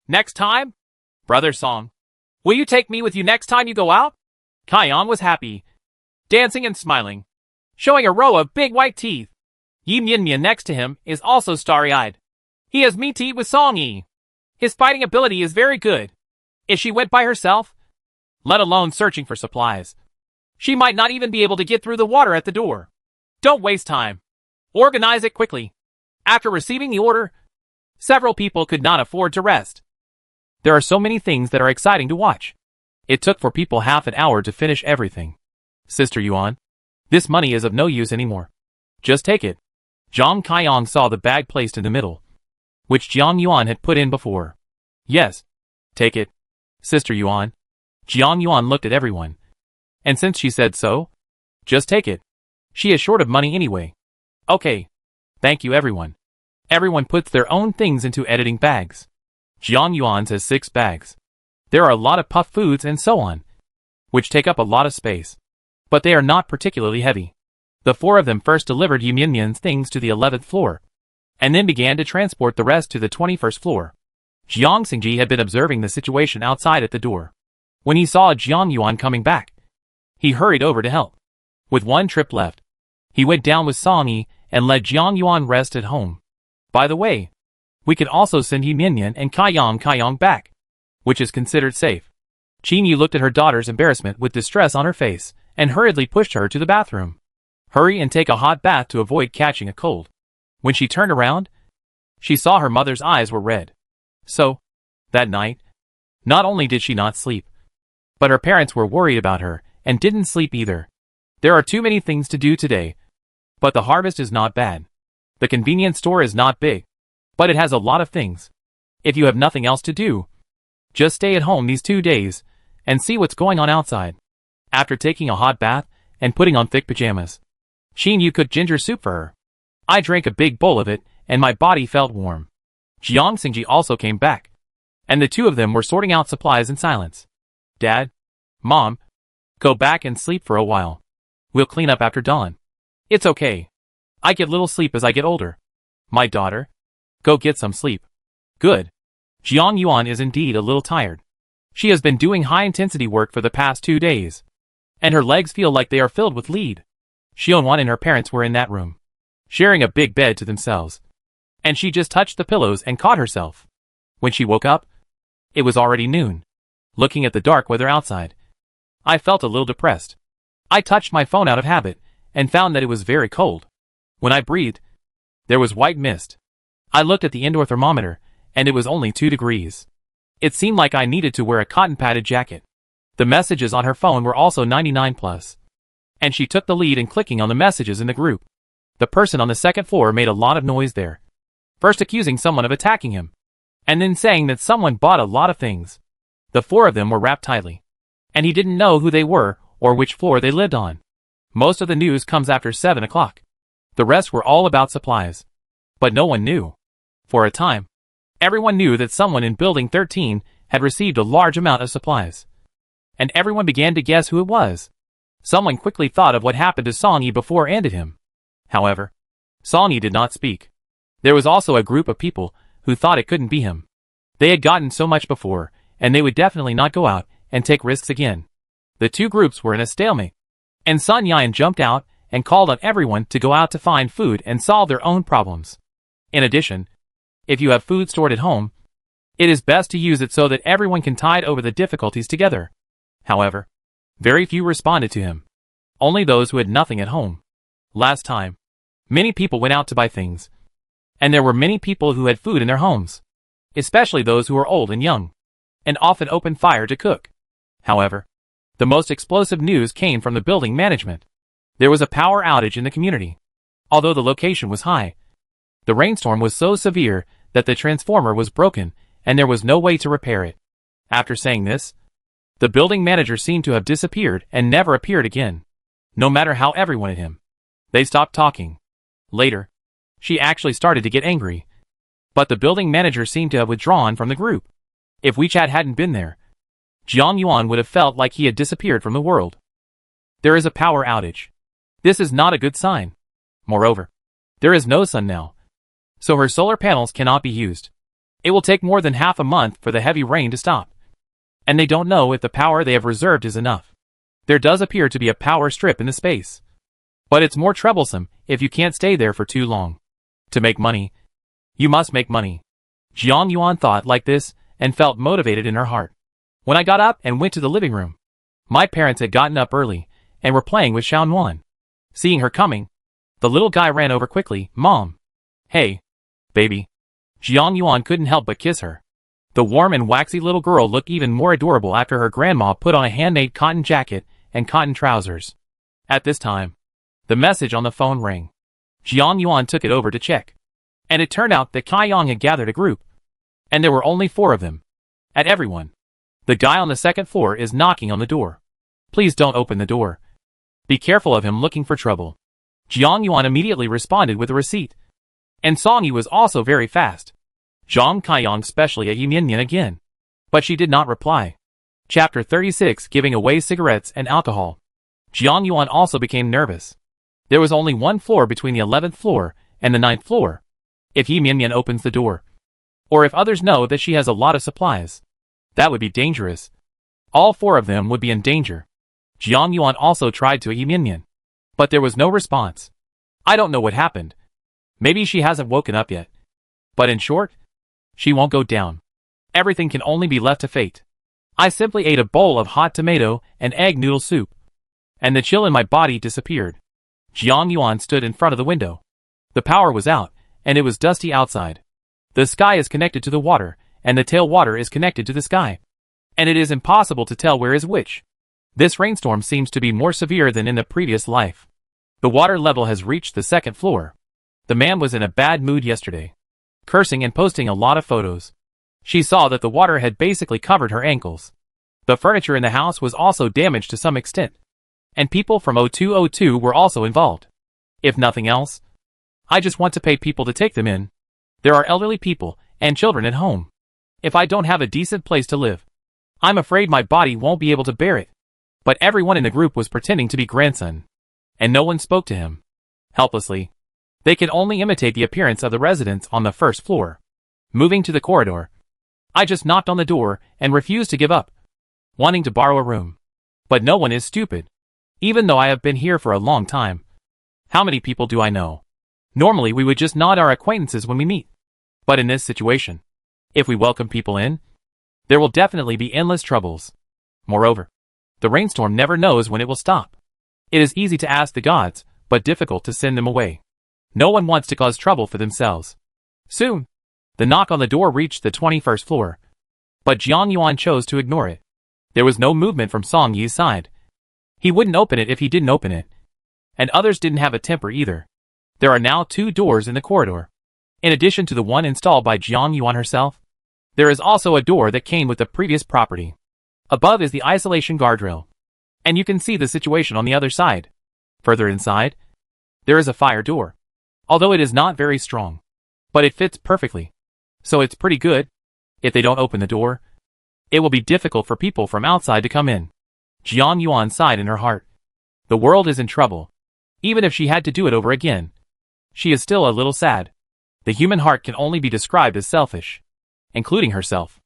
Next time? Brother Song, will you take me with you next time you go out? Kaiyan was happy, dancing and smiling, showing a row of big white teeth. Yi Mianyan next to him is also starry-eyed. He has meat to eat with Song Yi. His fighting ability is very good. If she went by herself, let alone searching for supplies, she might not even be able to get through the water at the door. Don't waste time. Organize it quickly. After receiving the order, several people could not afford to rest. There are so many things that are exciting to watch. It took for people half an hour to finish everything. Sister Yuan, this money is of no use anymore. Just take it. Zhang Kaiyang saw the bag placed in the middle, which Jiang Yuan had put in before. Yes. Take it. Sister Yuan. Jiang Yuan looked at everyone. And since she said so, just take it. She is short of money anyway. Okay. Thank you everyone. Everyone puts their own things into editing bags. Jiang Yuan has 6 bags. There are a lot of puff foods and so on, which take up a lot of space. But they are not particularly heavy. The 4 of them first delivered Yi Mianyan's things to the 11th floor, and then began to transport the rest to the 21st floor. Jiang Xingji had been observing the situation outside at the door. When he saw Jiang Yuan coming back, he hurried over to help. With 1 trip left, he went down with Song Yi and let Jiang Yuan rest at home. By the way, we could also send Yi Mianyan and Kaiyang back, which is considered safe. Qin Yu looked at her daughter's embarrassment with distress on her face and hurriedly pushed her to the bathroom. Hurry and take a hot bath to avoid catching a cold. When she turned around, she saw her mother's eyes were red. So, that night, not only did she not sleep, but her parents were worried about her and didn't sleep either. There are too many things to do today, but the harvest is not bad. The convenience store is not big, but it has a lot of things. If you have nothing else to do, just stay at home these 2 days and see what's going on outside. After taking a hot bath and putting on thick pajamas, Qin Yu cooked ginger soup for her. I drank a big bowl of it and my body felt warm. Jiang Xingji also came back, and the 2 of them were sorting out supplies in silence. Dad, Mom, go back and sleep for a while. We'll clean up after dawn. It's okay. I get little sleep as I get older. My daughter, go get some sleep. Good. Jiang Yuan is indeed a little tired. She has been doing high-intensity work for the past 2 days, and her legs feel like they are filled with lead. Xiongwan and her parents were in that room, sharing a big bed to themselves, and she just touched the pillows and caught herself. When she woke up, it was already noon. Looking at the dark weather outside, I felt a little depressed. I touched my phone out of habit, and found that it was very cold. When I breathed, there was white mist. I looked at the indoor thermometer, and it was only 2 degrees. It seemed like I needed to wear a cotton-padded jacket. The messages on her phone were also 99 plus. And she took the lead in clicking on the messages in the group. The person on the second floor made a lot of noise there. First accusing someone of attacking him, and then saying that someone bought a lot of things. The 4 of them were wrapped tightly, and he didn't know who they were or which floor they lived on. Most of the news comes after 7 o'clock. The rest were all about supplies. But no one knew. For a time, everyone knew that someone in Building 13 had received a large amount of supplies. And everyone began to guess who it was. Someone quickly thought of what happened to Songy before and to him. However, Songy did not speak. There was also a group of people who thought it couldn't be him. They had gotten so much before, and they would definitely not go out and take risks again. The 2 groups were in a stalemate. And Sun Yan jumped out and called on everyone to go out to find food and solve their own problems. In addition, if you have food stored at home, it is best to use it so that everyone can tide over the difficulties together. However, very few responded to him. Only those who had nothing at home. Last time, many people went out to buy things. And there were many people who had food in their homes. Especially those who were old and young. And often opened fire to cook. However, the most explosive news came from the building management. There was a power outage in the community. Although the location was high, the rainstorm was so severe that the transformer was broken and there was no way to repair it. After saying this, the building manager seemed to have disappeared and never appeared again. No matter how everyone wanted him. They stopped talking. Later, she actually started to get angry. But the building manager seemed to have withdrawn from the group. If WeChat hadn't been there, Jiang Yuan would have felt like he had disappeared from the world. There is a power outage. This is not a good sign. Moreover, there is no sun now. So her solar panels cannot be used. It will take more than half a month for the heavy rain to stop. And they don't know if the power they have reserved is enough. There does appear to be a power strip in the space. But it's more troublesome if you can't stay there for too long. To make money, you must make money. Jiang Yuan thought like this and felt motivated in her heart. When I got up and went to the living room, my parents had gotten up early and were playing with Xiaonuan. Seeing her coming, the little guy ran over quickly. Mom. Hey, baby. Jiang Yuan couldn't help but kiss her. The warm and waxy little girl looked even more adorable after her grandma put on a handmade cotton jacket and cotton trousers. At this time, the message on the phone rang. Jiang Yuan took it over to check. And it turned out that Kai Yang had gathered a group. And there were only 4 of them. At everyone. The guy on the second floor is knocking on the door. Please don't open the door. Be careful of him looking for trouble. Jiang Yuan immediately responded with a receipt. And Songy was also very fast. Zhang Kaiyang specially a Yiminyan again. But she did not reply. Chapter 36 Giving away cigarettes and alcohol. Jiang Yuan also became nervous. There was only 1 floor between the 11th floor and the 9th floor. If Yiminyan opens the door, or if others know that she has a lot of supplies, that would be dangerous. All 4 of them would be in danger. Jiang Yuan also tried to Yiminyan. But there was no response. I don't know what happened. Maybe she hasn't woken up yet. But in short, she won't go down. Everything can only be left to fate. I simply ate a bowl of hot tomato and egg noodle soup. And the chill in my body disappeared. Jiang Yuan stood in front of the window. The power was out, and it was dusty outside. The sky is connected to the water, and the tailwater is connected to the sky. And it is impossible to tell where is which. This rainstorm seems to be more severe than in the previous life. The water level has reached the 2nd floor. The man was in a bad mood yesterday, cursing and posting a lot of photos. She saw that the water had basically covered her ankles. The furniture in the house was also damaged to some extent. And people from 0202 were also involved. If nothing else, I just want to pay people to take them in. There are elderly people and children at home. If I don't have a decent place to live, I'm afraid my body won't be able to bear it. But everyone in the group was pretending to be grandson. And no one spoke to him. Helplessly, they could only imitate the appearance of the residents on the 1st floor. Moving to the corridor, I just knocked on the door and refused to give up, wanting to borrow a room. But no one is stupid. Even though I have been here for a long time. How many people do I know? Normally we would just nod our acquaintances when we meet. But in this situation, if we welcome people in, there will definitely be endless troubles. Moreover, The rainstorm never knows when it will stop. It is easy to ask the gods, but difficult to send them away. No one wants to cause trouble for themselves. Soon, the knock on the door reached the 21st floor. But Jiang Yuan chose to ignore it. There was no movement from Song Yi's side. He wouldn't open it if he didn't open it. And others didn't have a temper either. There are now 2 doors in the corridor. In addition to the one installed by Jiang Yuan herself, there is also a door that came with the previous property. Above is the isolation guardrail. And you can see the situation on the other side. Further inside, there is a fire door. Although it is not very strong. But it fits perfectly. So it's pretty good. If they don't open the door, it will be difficult for people from outside to come in. Jiang Yuan sighed in her heart. The world is in trouble. Even if she had to do it over again, she is still a little sad. The human heart can only be described as selfish, including herself.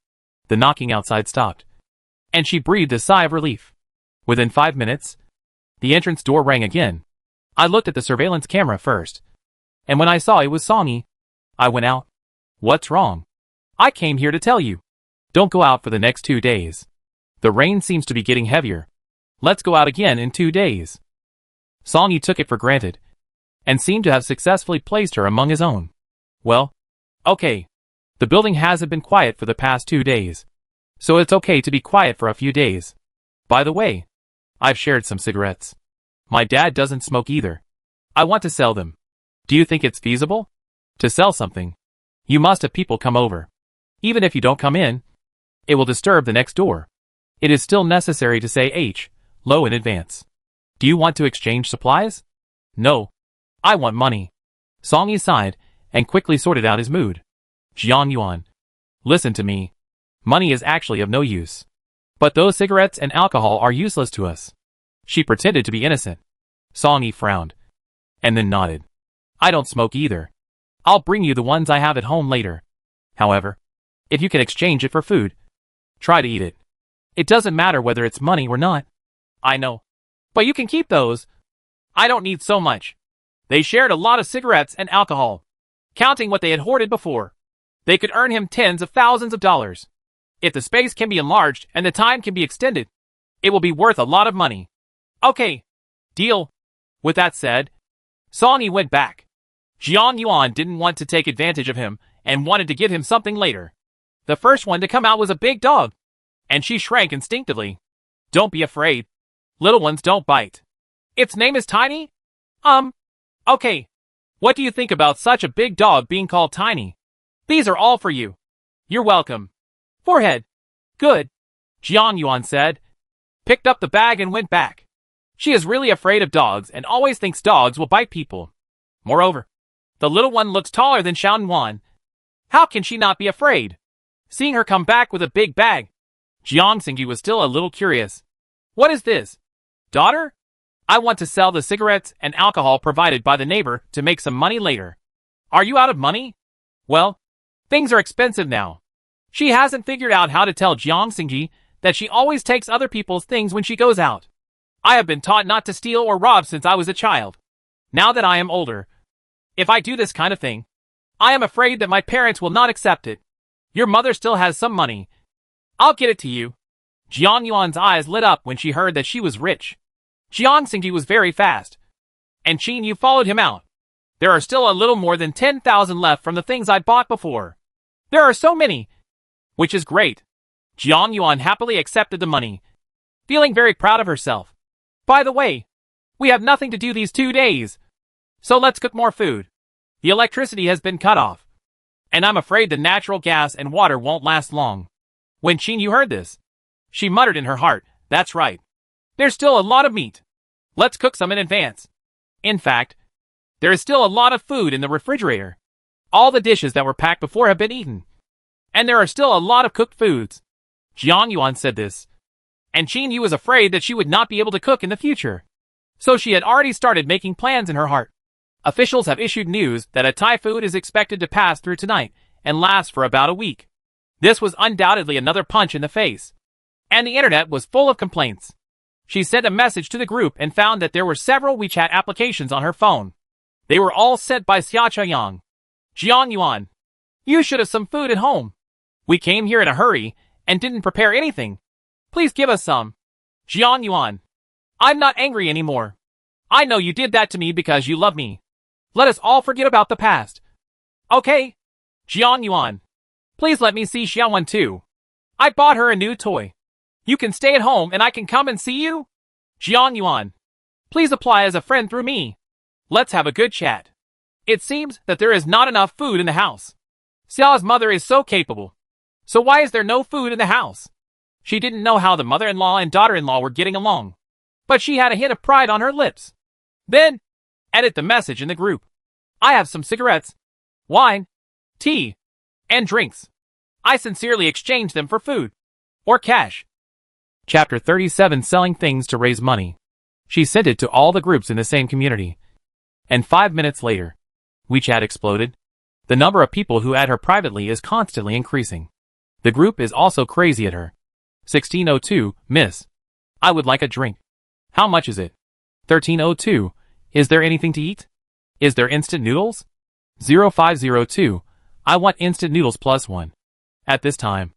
The knocking outside stopped, and she breathed a sigh of relief. Within 5 minutes, the entrance door rang again. I looked at the surveillance camera first, and when I saw it was Song Yi, I went out. What's wrong? I came here to tell you. Don't go out for the next 2 days. The rain seems to be getting heavier. Let's go out again in 2 days. Song Yi took it for granted, and seemed to have successfully placed her among his own. Well, okay. The building hasn't been quiet for the past 2 days, so it's okay to be quiet for a few days. By the way, I've shared some cigarettes. My dad doesn't smoke either. I want to sell them. Do you think it's feasible? To sell something, you must have people come over. Even if you don't come in, it will disturb the next door. It is still necessary to say low in advance. Do you want to exchange supplies? No. I want money. Song Yi sighed, and quickly sorted out his mood. Jiang Yuan, listen to me. Money is actually of no use. But those cigarettes and alcohol are useless to us. She pretended to be innocent. Song Yi frowned, and then nodded. I don't smoke either. I'll bring you the ones I have at home later. However, if you can exchange it for food, try to eat it. It doesn't matter whether it's money or not. I know. But you can keep those. I don't need so much. They shared a lot of cigarettes and alcohol. Counting what they had hoarded before, they could earn him tens of thousands of dollars. If the space can be enlarged and the time can be extended, it will be worth a lot of money. Okay. Deal. With that said, Song Yi went back. Jiang Yuan didn't want to take advantage of him and wanted to give him something later. The first one to come out was a big dog, and she shrank instinctively. Don't be afraid. Little ones don't bite. Its name is Tiny? Okay. What do you think about such a big dog being called Tiny? These are all for you. You're welcome. Forehead. Good. Jiang Yuan said, picked up the bag and went back. She is really afraid of dogs and always thinks dogs will bite people. Moreover, the little one looks taller than Xiao Wan. How can she not be afraid? Seeing her come back with a big bag, Jiang Xingji was still a little curious. What is this? Daughter? I want to sell the cigarettes and alcohol provided by the neighbor to make some money later. Are you out of money? Well, things are expensive now. She hasn't figured out how to tell Jiang Xingji that she always takes other people's things when she goes out. I have been taught not to steal or rob since I was a child. Now that I am older, if I do this kind of thing, I am afraid that my parents will not accept it. Your mother still has some money. I'll get it to you. Jiang Yuan's eyes lit up when she heard that she was rich. Jiang Xingji was very fast, and Qin Yu followed him out. There are still a little more than 10,000 left from the things I bought before. There are so many, which is great. Jiang Yuan happily accepted the money, feeling very proud of herself. By the way, we have nothing to do these 2 days, so let's cook more food. The electricity has been cut off, and I'm afraid the natural gas and water won't last long. When Qin Yu heard this, she muttered in her heart, that's right. There's still a lot of meat. Let's cook some in advance. In fact, there is still a lot of food in the refrigerator. All the dishes that were packed before have been eaten. And there are still a lot of cooked foods. Jiang Yuan said this, and Qin Yu was afraid that she would not be able to cook in the future. So she had already started making plans in her heart. Officials have issued news that a typhoon is expected to pass through tonight and last for about a week. This was undoubtedly another punch in the face. And the internet was full of complaints. She sent a message to the group and found that there were several WeChat applications on her phone. They were all sent by Xia Chaoyang. Jiang Yuan, you should have some food at home. We came here in a hurry and didn't prepare anything. Please give us some. Jiang Yuan. I'm not angry anymore. I know you did that to me because you love me. Let us all forget about the past. Okay? Jiang Yuan. Please let me see Xiaowan too. I bought her a new toy. You can stay at home and I can come and see you? Jiang Yuan. Please apply as a friend through me. Let's have a good chat. It seems that there is not enough food in the house. Xiao's mother is so capable. So why is there no food in the house? She didn't know how the mother-in-law and daughter-in-law were getting along. But she had a hint of pride on her lips. Then, edit the message in the group. I have some cigarettes, wine, tea, and drinks. I sincerely exchange them for food. Or cash. Chapter 37 Selling Things to Raise Money. She sent it to all the groups in the same community. And 5 minutes later, WeChat exploded. The number of people who add her privately is constantly increasing. The group is also crazy at her. 1602, Miss. I would like a drink. How much is it? 1302, is there anything to eat? Is there instant noodles? 0502, I want instant noodles plus one. At this time,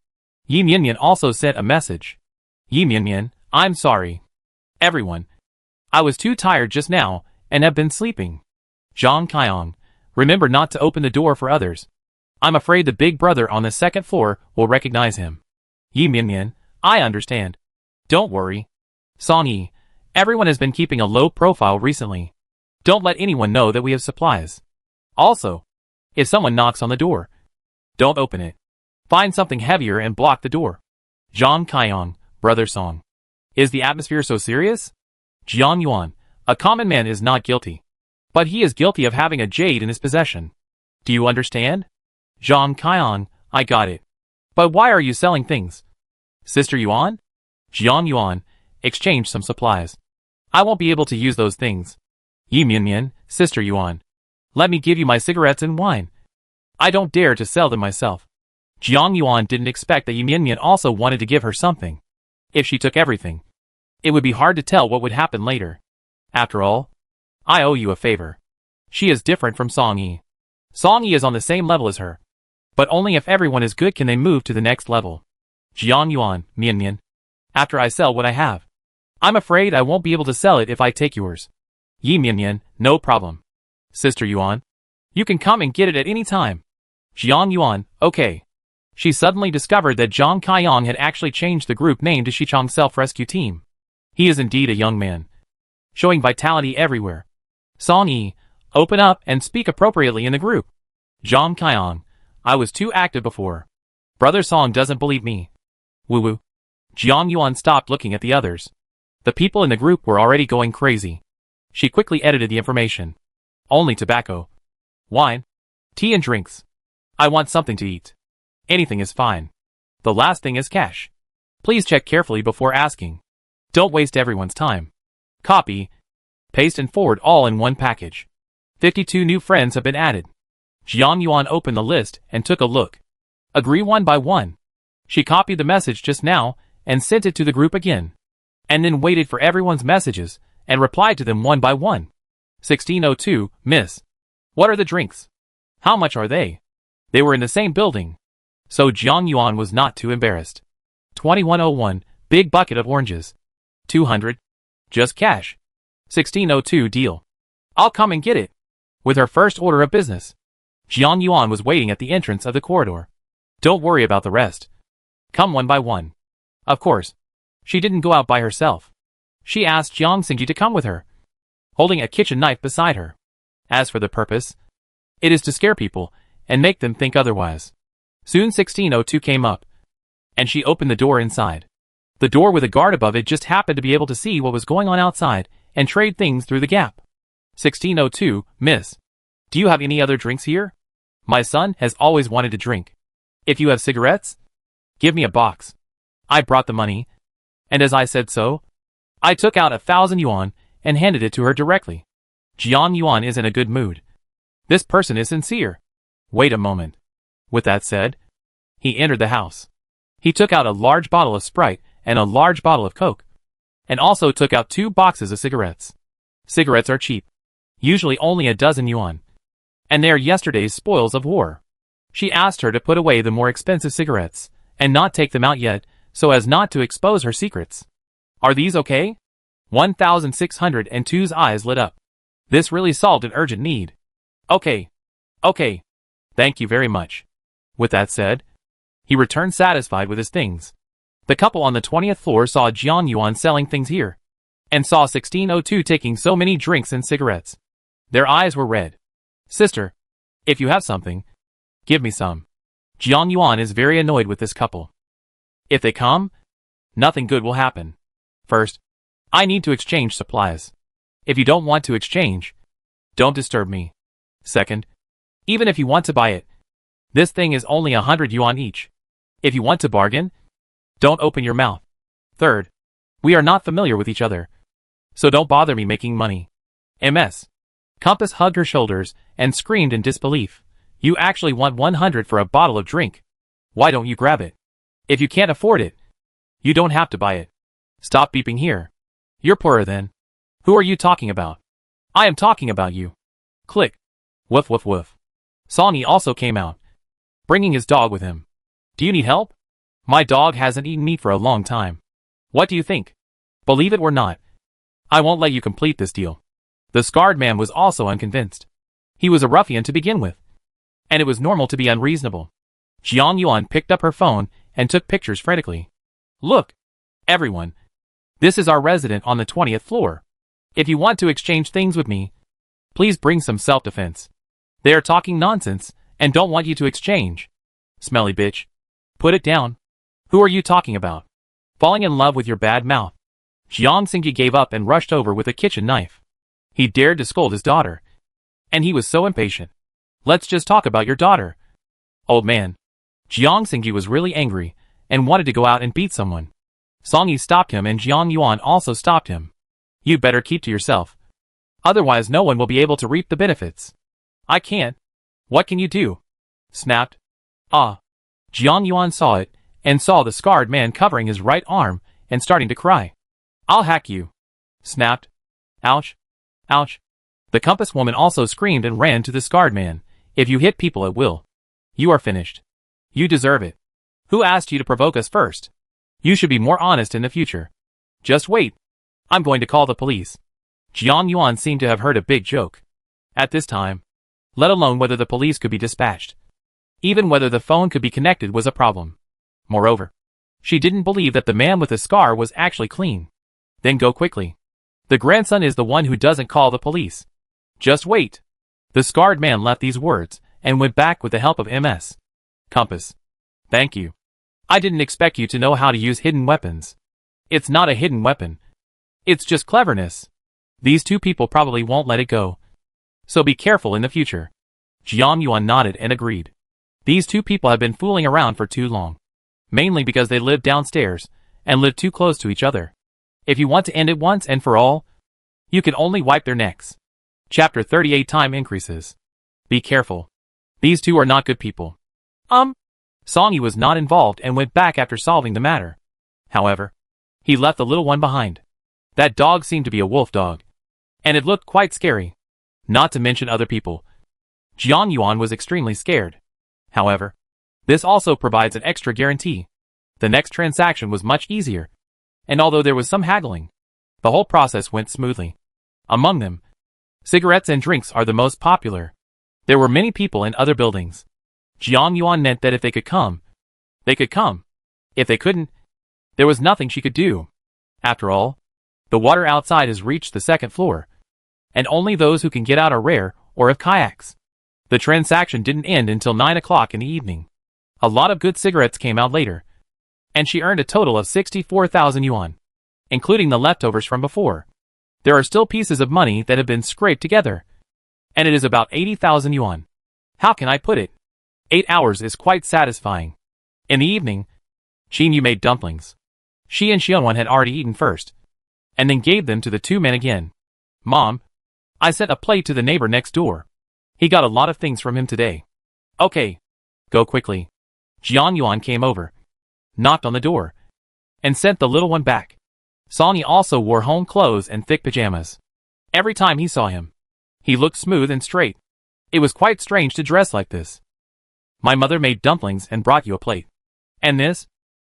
Yi Mianmian also sent a message. Yi Mianmian, I'm sorry. Everyone. I was too tired just now, and have been sleeping. Zhang Qiang, remember not to open the door for others. I'm afraid the big brother on the second floor will recognize him. Yi Mianmian, I understand. Don't worry. Song Yi, everyone has been keeping a low profile recently. Don't let anyone know that we have supplies. Also, if someone knocks on the door, don't open it. Find something heavier and block the door. Zhang Qiang, Brother Song. Is the atmosphere so serious? Jiang Yuan, a common man is not guilty. But he is guilty of having a jade in his possession. Do you understand? Zhang Qiang, I got it. But why are you selling things? Sister Yuan? Jiang Yuan, exchange some supplies. I won't be able to use those things. Yi Mianmian, Sister Yuan. Let me give you my cigarettes and wine. I don't dare to sell them myself. Jiang Yuan didn't expect that Yi Mianmian also wanted to give her something. If she took everything, it would be hard to tell what would happen later. After all, I owe you a favor. She is different from Song Yi. Song Yi is on the same level as her. But only if everyone is good can they move to the next level. Jiang Yuan, Mianmian. After I sell what I have. I'm afraid I won't be able to sell it if I take yours. Yi Mianmian, no problem. Sister Yuan. You can come and get it at any time. Jiang Yuan, okay. She suddenly discovered that Zhang Qiang had actually changed the group name to Shichang Self-Rescue Team. He is indeed a young man. Showing vitality everywhere. Song Yi, open up and speak appropriately in the group. Zhang Qiang, I was too active before. Brother Song doesn't believe me. Woo woo. Jiang Yuan stopped looking at the others. The people in the group were already going crazy. She quickly edited the information. Only tobacco. Wine. Tea and drinks. I want something to eat. Anything is fine. The last thing is cash. Please check carefully before asking. Don't waste everyone's time. Copy, paste and forward all in one package. 52 new friends have been added. Jiang Yuan opened the list and took a look. Agree one by one. She copied the message just now and sent it to the group again. And then waited for everyone's messages and replied to them one by one. 1602, Miss. What are the drinks? How much are they? They were in the same building. So Jiang Yuan was not too embarrassed. 2101, big bucket of oranges. 200. Just cash. 1602 deal. I'll come and get it. With her first order of business. Jiang Yuan was waiting at the entrance of the corridor. Don't worry about the rest. Come one by one. Of course. She didn't go out by herself. She asked Jiang Xingji to come with her, holding a kitchen knife beside her. As for the purpose, it is to scare people and make them think otherwise. Soon 1602 came up, and she opened the door inside. The door with a guard above it just happened to be able to see what was going on outside and trade things through the gap. 1602, Miss. Do you have any other drinks here? My son has always wanted to drink. If you have cigarettes, give me a box. I brought the money, and as I said so, I took out 1,000 yuan and handed it to her directly. Jiang Yuan is in a good mood. This person is sincere. Wait a moment. With that said, he entered the house. He took out a large bottle of Sprite and a large bottle of Coke, and also took out 2 boxes of cigarettes. Cigarettes are cheap, usually only a dozen yuan, and they are yesterday's spoils of war. She asked her to put away the more expensive cigarettes, and not take them out yet, so as not to expose her secrets. Are these okay? 1602's eyes lit up. This really solved an urgent need. Okay. Okay. Thank you very much. With that said, he returned satisfied with his things. The couple on the 20th floor saw Jiang Yuan selling things here, and saw 1602 taking so many drinks and cigarettes. Their eyes were red. Sister, if you have something, give me some. Jiang Yuan is very annoyed with this couple. If they come, nothing good will happen. First, I need to exchange supplies. If you don't want to exchange, don't disturb me. Second, even if you want to buy it, this thing is only 100 yuan each. If you want to bargain, don't open your mouth. Third, we are not familiar with each other, so don't bother me making money. MS. Compass hugged her shoulders and screamed in disbelief. You actually want 100 for a bottle of drink? Why don't you grab it? If you can't afford it, you don't have to buy it. Stop beeping here. You're poorer then. Who are you talking about? I am talking about you. Click. Woof woof woof. Songy also came out, bringing his dog with him. Do you need help? My dog hasn't eaten meat for a long time. What do you think? Believe it or not, I won't let you complete this deal. The scarred man was also unconvinced. He was a ruffian to begin with, and it was normal to be unreasonable. Jiang Yuan picked up her phone and took pictures frantically. Look, everyone. This is our resident on the 20th floor. If you want to exchange things with me, please bring some self-defense. They are talking nonsense and don't want you to exchange. Smelly bitch. Put it down. Who are you talking about? Falling in love with your bad mouth. Jiang Xingyi gave up and rushed over with a kitchen knife. He dared to scold his daughter, and he was so impatient. Let's just talk about your daughter. Old man. Jiang Xingyi was really angry and wanted to go out and beat someone. Songy stopped him and Jiang Yuan also stopped him. You'd better keep to yourself. Otherwise no one will be able to reap the benefits. I can't. What can you do? Snapped. Ah. Jiang Yuan saw it and saw the scarred man covering his right arm and starting to cry. I'll hack you. Snapped. Ouch. Ouch. The compass woman also screamed and ran to the scarred man. If you hit people at will, you are finished. You deserve it. Who asked you to provoke us first? You should be more honest in the future. Just wait. I'm going to call the police. Jiang Yuan seemed to have heard a big joke. At this time, let alone whether the police could be dispatched. Even whether the phone could be connected was a problem. Moreover, she didn't believe that the man with the scar was actually clean. Then go quickly. The grandson is the one who doesn't call the police. Just wait. The scarred man left these words and went back with the help of MS. Compass. Thank you. I didn't expect you to know how to use hidden weapons. It's not a hidden weapon. It's just cleverness. These two people probably won't let it go. So be careful in the future. Jiang Yuan nodded and agreed. These two people have been fooling around for too long. Mainly because they live downstairs and live too close to each other. If you want to end it once and for all, you can only wipe their necks. Chapter 38 Time increases. Be careful. These two are not good people. Songy was not involved and went back after solving the matter. However, he left the little one behind. That dog seemed to be a wolf dog, and it looked quite scary. Not to mention other people. Jiang Yuan was extremely scared. However, this also provides an extra guarantee. The next transaction was much easier, and although there was some haggling, the whole process went smoothly. Among them, cigarettes and drinks are the most popular. There were many people in other buildings. Jiang Yuan meant that if they could come, they could come. If they couldn't, there was nothing she could do. After all, the water outside has reached the second floor, and only those who can get out are rare or have kayaks. The transaction didn't end until 9 o'clock in the evening. A lot of good cigarettes came out later, and she earned a total of 64,000 yuan, including the leftovers from before. There are still pieces of money that have been scraped together, and it is about 80,000 yuan. How can I put it? 8 hours is quite satisfying. In the evening, Xin Yu made dumplings. She and Xianwan had already eaten first, and then gave them to the two men again. Mom, I sent a plate to the neighbor next door. He got a lot of things from him today. Okay. Go quickly. Jiang Yuan came over, knocked on the door, and sent the little one back. Songy also wore home clothes and thick pajamas. Every time he saw him, he looked smooth and straight. It was quite strange to dress like this. My mother made dumplings and brought you a plate. And this?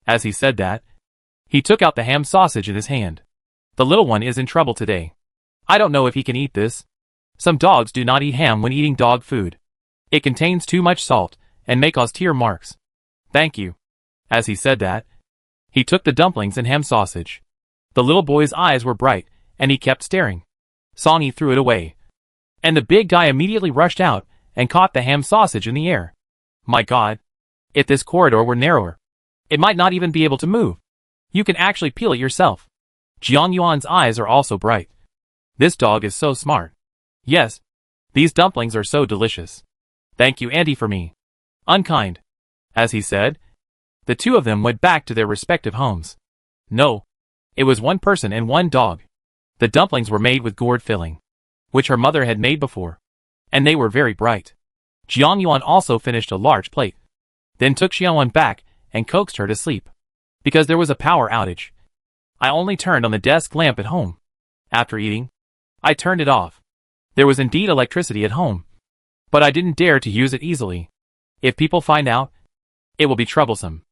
As he said that, He took out the ham sausage in his hand. The little one is in trouble today. I don't know if he can eat this. Some dogs do not eat ham when eating dog food. It contains too much salt and may cause tear marks. Thank you. As he said that, he took the dumplings and ham sausage. The little boy's eyes were bright, and he kept staring. Songy threw it away. And the big guy immediately rushed out and caught the ham sausage in the air. My God. If this corridor were narrower, it might not even be able to move. You can actually peel it yourself. Jiang Yuan's eyes are also bright. This dog is so smart. Yes. These dumplings are so delicious. Thank you, Auntie, for me. Unkind. As he said, the two of them went back to their respective homes. No. It was one person and one dog. The dumplings were made with gourd filling, which her mother had made before, and they were very bright. Jiang Yuan also finished a large plate, then took Xiaoyan back and coaxed her to sleep, because there was a power outage. I only turned on the desk lamp at home. After eating, I turned it off. There was indeed electricity at home, but I didn't dare to use it easily. If people find out, it will be troublesome.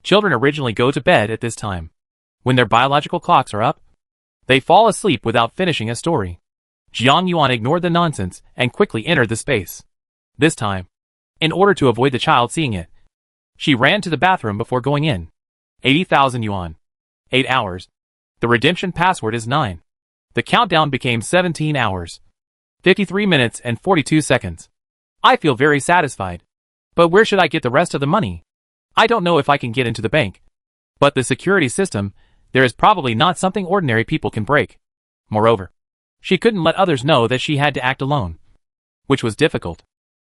Children originally go to bed at this time. When their biological clocks are up, they fall asleep without finishing a story. Jiang Yuan ignored the nonsense and quickly entered the space. This time, in order to avoid the child seeing it, she ran to the bathroom before going in. 80,000 yuan. 8 hours. The redemption password is 9. The countdown became 17 hours. 53 minutes and 42 seconds. I feel very satisfied. But where should I get the rest of the money? I don't know if I can get into the bank. But the security system, there is probably not something ordinary people can break. Moreover, she couldn't let others know that she had to act alone, which was difficult.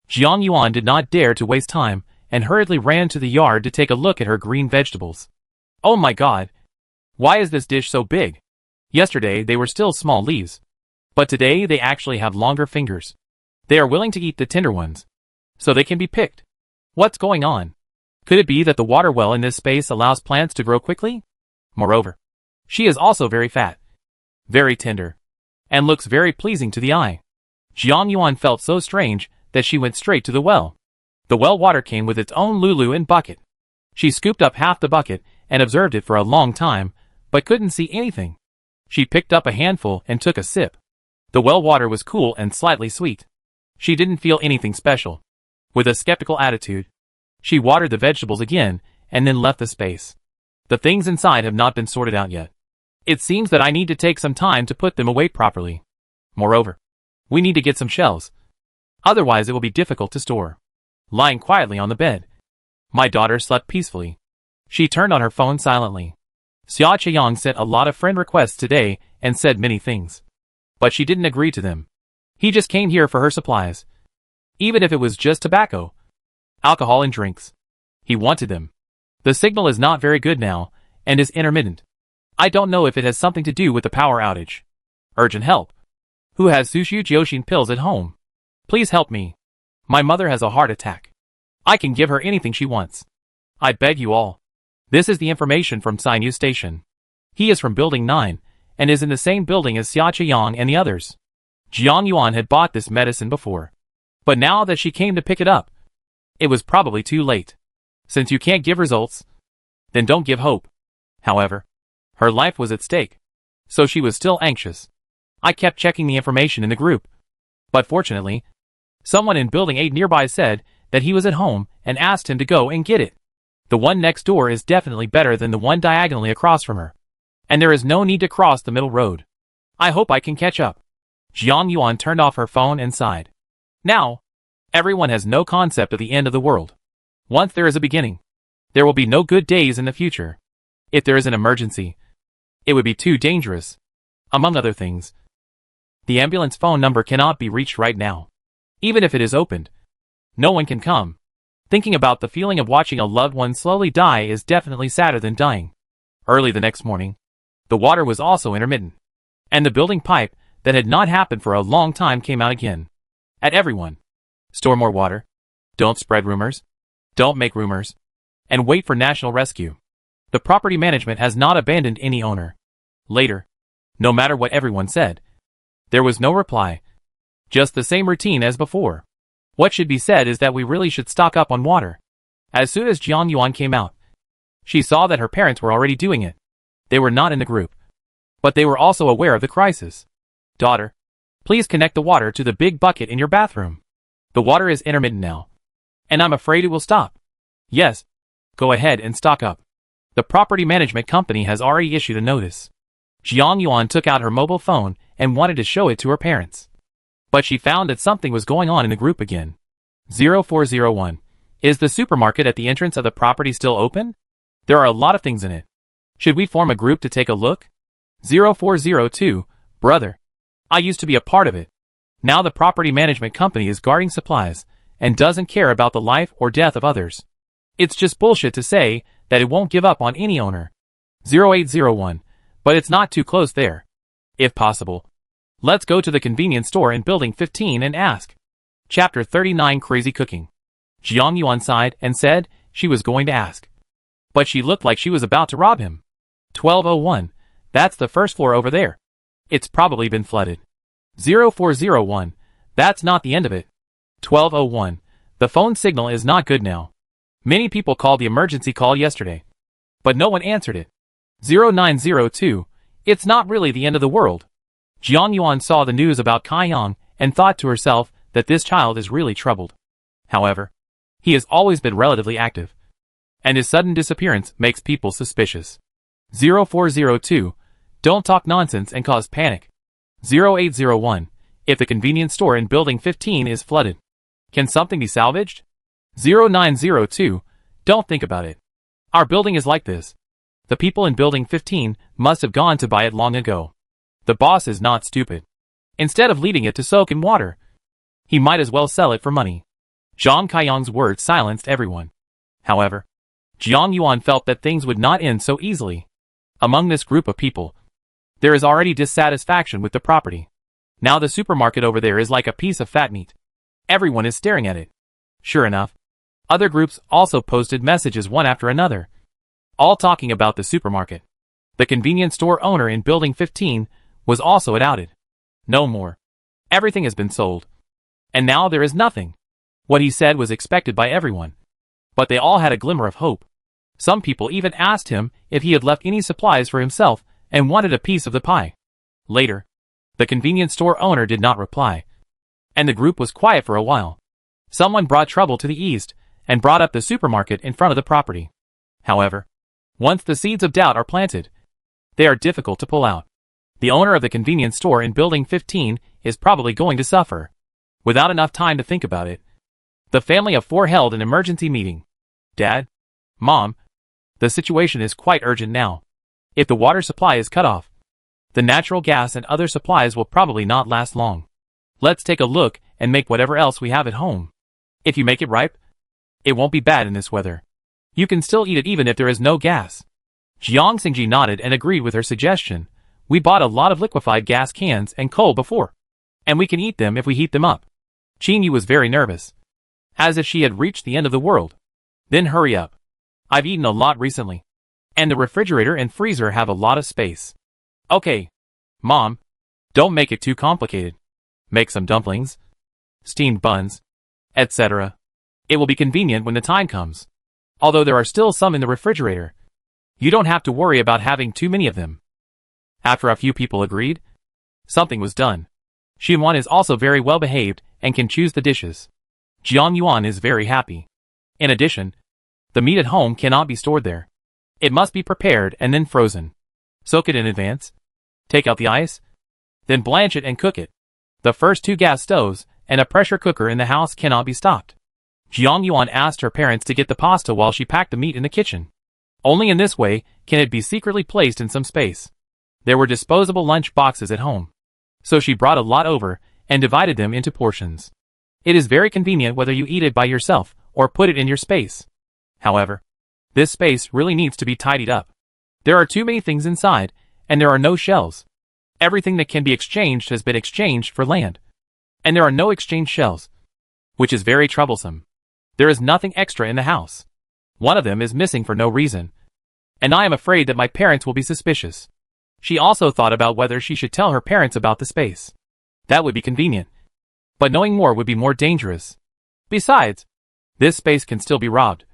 Jiang Yuan did not dare to waste time and hurriedly ran to the yard to take a look at her green vegetables. Oh my God! Why is this dish so big? Yesterday they were still small leaves, but today they actually have longer fingers. They are willing to eat the tender ones, so they can be picked. What's going on? Could it be that the water well in this space allows plants to grow quickly? Moreover, she is also very fat, very tender, and looks very pleasing to the eye. Jiang Yuan felt so strange that she went straight to the well. The well water came with its own lulu and bucket. She scooped up half the bucket and observed it for a long time, but couldn't see anything. She picked up a handful and took a sip. The well water was cool and slightly sweet. She didn't feel anything special. With a skeptical attitude, she watered the vegetables again and then left the space. The things inside have not been sorted out yet. It seems that I need to take some time to put them away properly. Moreover, we need to get some shelves. Otherwise it will be difficult to store. Lying quietly on the bed, my daughter slept peacefully. She turned on her phone silently. Xia Cheyang sent a lot of friend requests today and said many things. But she didn't agree to them. He just came here for her supplies. Even if it was just tobacco, alcohol and drinks. He wanted them. The signal is not very good now, and is intermittent. I don't know if it has something to do with the power outage. Urgent help. Who has Sushu Jioshin pills at home? Please help me. My mother has a heart attack. I can give her anything she wants. I beg you all. This is the information from Sainu Station. He is from Building 9, and is in the same building as Xia Cheyang and the others. Jiang Yuan had bought this medicine before. But now that she came to pick it up, it was probably too late. Since you can't give results, then don't give hope. However, her life was at stake, so she was still anxious. I kept checking the information in the group. But fortunately, someone in Building 8 nearby said that he was at home and asked him to go and get it. The one next door is definitely better than the one diagonally across from her. And there is no need to cross the middle road. I hope I can catch up. Jiang Yuan turned off her phone and sighed. Now, everyone has no concept of the end of the world. Once there is a beginning, there will be no good days in the future. If there is an emergency, it would be too dangerous. Among other things, the ambulance phone number cannot be reached right now. Even if it is opened, no one can come. Thinking about the feeling of watching a loved one slowly die is definitely sadder than dying. Early the next morning, the water was also intermittent, and the building pipe that had not happened for a long time came out again. At everyone, store more water. Don't spread rumors. Don't make rumors. And wait for national rescue. The property management has not abandoned any owner. Later, no matter what everyone said, there was no reply. Just the same routine as before. What should be said is that we really should stock up on water. As soon as Jiang Yuan came out, she saw that her parents were already doing it. They were not in the group. But they were also aware of the crisis. Daughter, please connect the water to the big bucket in your bathroom. The water is intermittent now. And I'm afraid it will stop. Yes. Go ahead and stock up. The property management company has already issued a notice. Jiang Yuan took out her mobile phone and wanted to show it to her parents. But she found that something was going on in the group again. 0401. Is the supermarket at the entrance of the property still open? There are a lot of things in it. Should we form a group to take a look? 0402. Brother. I used to be a part of it. Now the property management company is guarding supplies and doesn't care about the life or death of others. It's just bullshit to say that it won't give up on any owner. 0801. But it's not too close there. If possible, let's go to the convenience store in building 15 and ask. Chapter 39 Crazy Cooking. Jiang Yuan sighed and said she was going to ask. But she looked like she was about to rob him. 1201. That's the first floor over there. It's probably been flooded. 0401. That's not the end of it. 1201. The phone signal is not good now. Many people called the emergency call yesterday, but no one answered it. 0902. It's not really the end of the world. Jiang Yuan saw the news about Kai Yang and thought to herself that this child is really troubled. However, he has always been relatively active, and his sudden disappearance makes people suspicious. 0402. Don't talk nonsense and cause panic. 0801. If the convenience store in building 15 is flooded, can something be salvaged? 0902. Don't think about it. Our building is like this. The people in building 15 must have gone to buy it long ago. The boss is not stupid. Instead of leaving it to soak in water, he might as well sell it for money. Zhang Kaiyang's words silenced everyone. However, Jiang Yuan felt that things would not end so easily. Among this group of people, there is already dissatisfaction with the property. Now the supermarket over there is like a piece of fat meat. Everyone is staring at it. Sure enough, other groups also posted messages one after another, all talking about the supermarket. The convenience store owner in building 15 was also outed. No more. Everything has been sold. And now there is nothing. What he said was expected by everyone. But they all had a glimmer of hope. Some people even asked him if he had left any supplies for himself and wanted a piece of the pie. Later, the convenience store owner did not reply, and the group was quiet for a while. Someone brought trouble to the east and brought up the supermarket in front of the property. However, once the seeds of doubt are planted, they are difficult to pull out. The owner of the convenience store in building 15 is probably going to suffer. Without enough time to think about it, the family of 4 held an emergency meeting. Dad? Mom? The situation is quite urgent now. If the water supply is cut off, the natural gas and other supplies will probably not last long. Let's take a look and make whatever else we have at home. If you make it ripe, it won't be bad in this weather. You can still eat it even if there is no gas. Jiang Xingji nodded and agreed with her suggestion. We bought a lot of liquefied gas cans and coal before, and we can eat them if we heat them up. Qingyu was very nervous, as if she had reached the end of the world. Then hurry up. I've eaten a lot recently, and the refrigerator and freezer have a lot of space. Okay, Mom, don't make it too complicated. Make some dumplings, steamed buns, etc. It will be convenient when the time comes. Although there are still some in the refrigerator, you don't have to worry about having too many of them. After a few people agreed, something was done. Xinwan is also very well behaved and can choose the dishes. Jiang Yuan is very happy. In addition, the meat at home cannot be stored there. It must be prepared and then frozen. Soak it in advance. Take out the ice. Then blanch it and cook it. The first 2 gas stoves and a pressure cooker in the house cannot be stopped. Jiang Yuan asked her parents to get the pasta while she packed the meat in the kitchen. Only in this way can it be secretly placed in some space. There were disposable lunch boxes at home, so she brought a lot over and divided them into portions. It is very convenient whether you eat it by yourself or put it in your space. However, this space really needs to be tidied up. There are too many things inside, and there are no shelves. Everything that can be exchanged has been exchanged for land, and there are no exchange shelves, which is very troublesome. There is nothing extra in the house. One of them is missing for no reason, and I am afraid that my parents will be suspicious. She also thought about whether she should tell her parents about the space. That would be convenient, but knowing more would be more dangerous. Besides, this space can still be robbed.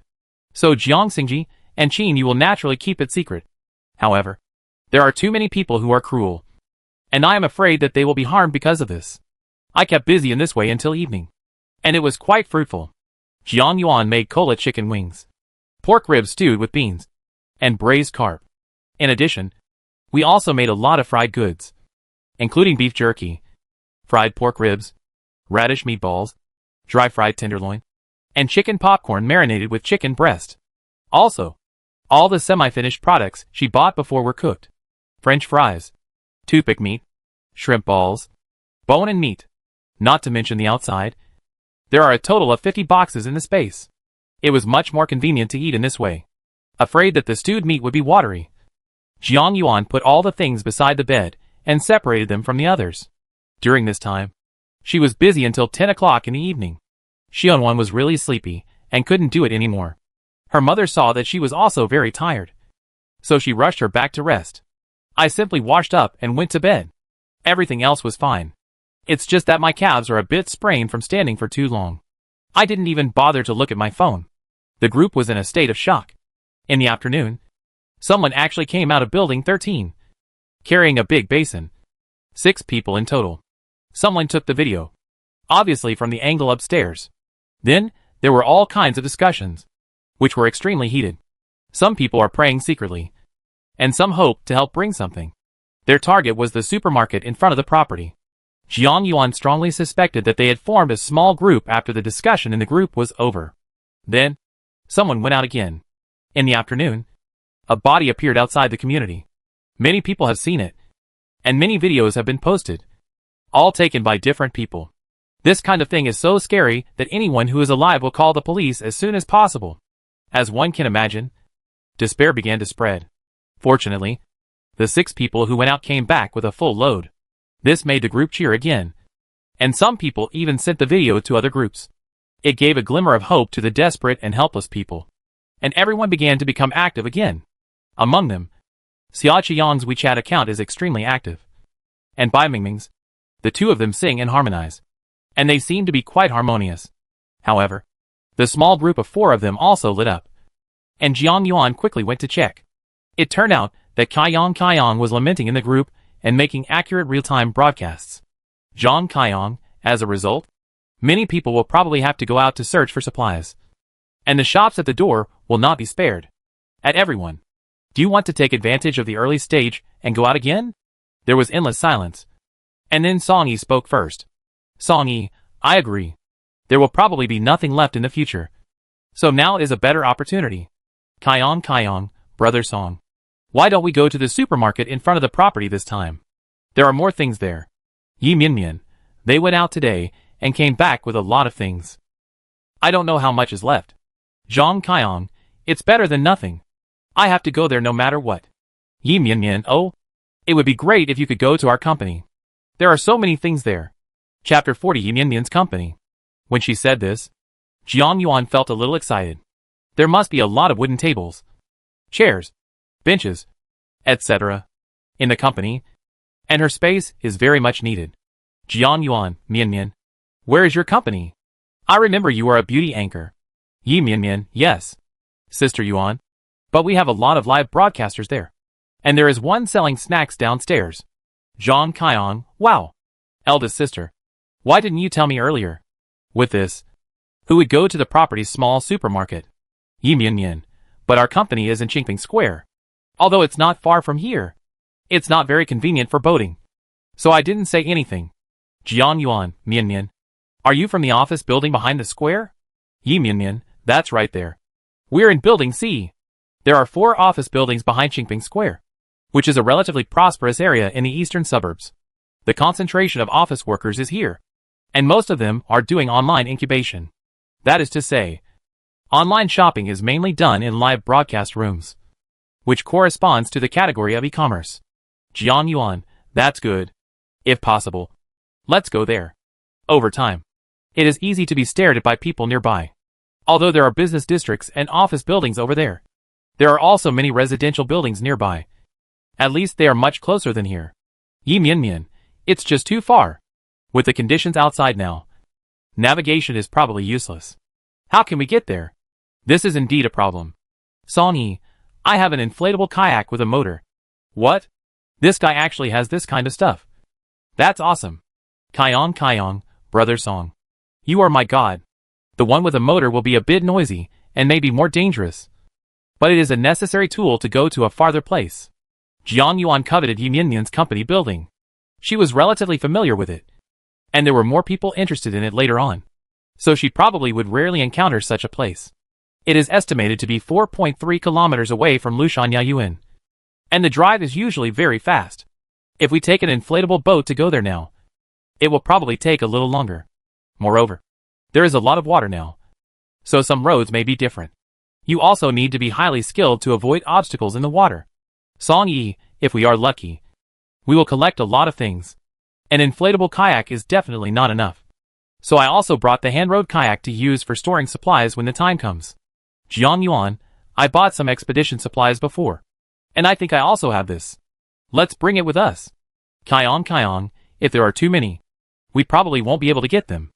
So Jiang Xingji and Qin Yu will naturally keep it secret. However, There are too many people who are cruel. And I am afraid that they will be harmed because of this. I kept busy in this way until evening. And it was quite fruitful. Jiang Yuan made cola chicken wings, pork ribs stewed with beans, and braised carp. In addition, we also made a lot of fried goods, including beef jerky, fried pork ribs, radish meatballs, dry fried tenderloin, and chicken popcorn marinated with chicken breast. Also, all the semi-finished products she bought before were cooked. French fries, toothpick meat, shrimp balls, bone and meat, not to mention the outside. There are a total of 50 boxes in the space. It was much more convenient to eat in this way. Afraid that the stewed meat would be watery, Jiang Yuan put all the things beside the bed and separated them from the others. During this time, she was busy until 10 o'clock in the evening. Xianwan was really sleepy and couldn't do it anymore. Her mother saw that she was also very tired, so she rushed her back to rest. I simply washed up and went to bed. Everything else was fine. It's just that my calves are a bit sprained from standing for too long. I didn't even bother to look at my phone. The group was in a state of shock. In the afternoon, someone actually came out of building 13, carrying a big basin. 6 people in total. Someone took the video, obviously from the angle upstairs. Then, there were all kinds of discussions, which were extremely heated. Some people are praying secretly, and some hope to help bring something. Their target was the supermarket in front of the property. Jiang Yuan strongly suspected that they had formed a small group after the discussion in the group was over. Then, someone went out again. In the afternoon, a body appeared outside the community. Many people have seen it, and many videos have been posted, all taken by different people. This kind of thing is so scary that anyone who is alive will call the police as soon as possible. As one can imagine, despair began to spread. Fortunately, the 6 people who went out came back with a full load. This made the group cheer again, and some people even sent the video to other groups. It gave a glimmer of hope to the desperate and helpless people, and everyone began to become active again. Among them, Xia Qiang's WeChat account is extremely active, and Bai Mingming's. The two of them sing and harmonize, and they seem to be quite harmonious. However, the small group of 4 of them also lit up, and Jiang Yuan quickly went to check. It turned out that Kaiyang was lamenting in the group and making accurate real-time broadcasts. Zhang Kaiyang, as a result, many people will probably have to go out to search for supplies, and the shops at the door will not be spared. At everyone, do you want to take advantage of the early stage and go out again? There was endless silence. And then Song Yi spoke first. Song Yi, I agree. There will probably be nothing left in the future. So now is a better opportunity. Kaiyang, brother Song. Why don't we go to the supermarket in front of the property this time? There are more things there. Yi Mian, they went out today and came back with a lot of things. I don't know how much is left. Zhang Kaiyang, it's better than nothing. I have to go there no matter what. Yi Mian, oh, it would be great if you could go to our company. There are so many things there. Chapter 40 Yi Mian's company. When she said this, Jiang Yuan felt a little excited. There must be a lot of wooden tables, chairs, benches, etc. in the company, and her space is very much needed. Jiang Yuan, Mian, where is your company? I remember you are a beauty anchor. Yi Mian, yes. Sister Yuan. But we have a lot of live broadcasters there. And there is one selling snacks downstairs. Zhang Kaiyang, wow. Eldest sister. Why didn't you tell me earlier? With this, who would go to the property's small supermarket? Yi Mian, but our company is in Qingping Square. Although it's not far from here, it's not very convenient for boating. So I didn't say anything. Jiang Yuan, Mian, are you from the office building behind the square? Yi Mian, that's right there. We're in building C. There are 4 office buildings behind Qingping Square, which is a relatively prosperous area in the eastern suburbs. The concentration of office workers is here, and most of them are doing online incubation. That is to say, online shopping is mainly done in live broadcast rooms, which corresponds to the category of e-commerce. Jiang Yuan, that's good. If possible, let's go there. Over time, it is easy to be stared at by people nearby. Although there are business districts and office buildings over there, there are also many residential buildings nearby. At least they are much closer than here. Yi Mian, it's just too far. With the conditions outside now, navigation is probably useless. How can we get there? This is indeed a problem. Song Yi, I have an inflatable kayak with a motor. What? This guy actually has this kind of stuff. That's awesome. Kyong, brother Song. You are my god. The one with a motor will be a bit noisy, and maybe more dangerous. But it is a necessary tool to go to a farther place. Jiang Yuan coveted Yi Mianmian's company building. She was relatively familiar with it. And there were more people interested in it later on. So she probably would rarely encounter such a place. It is estimated to be 4.3 kilometers away from Lushan Yayuan. And the drive is usually very fast. If we take an inflatable boat to go there now, it will probably take a little longer. Moreover, there is a lot of water now. So some roads may be different. You also need to be highly skilled to avoid obstacles in the water. Song Yi, if we are lucky, we will collect a lot of things. An inflatable kayak is definitely not enough. So I also brought the hand-rowed kayak to use for storing supplies when the time comes. Jiang Yuan, I bought some expedition supplies before. And I think I also have this. Let's bring it with us. Kyong, if there are too many, we probably won't be able to get them.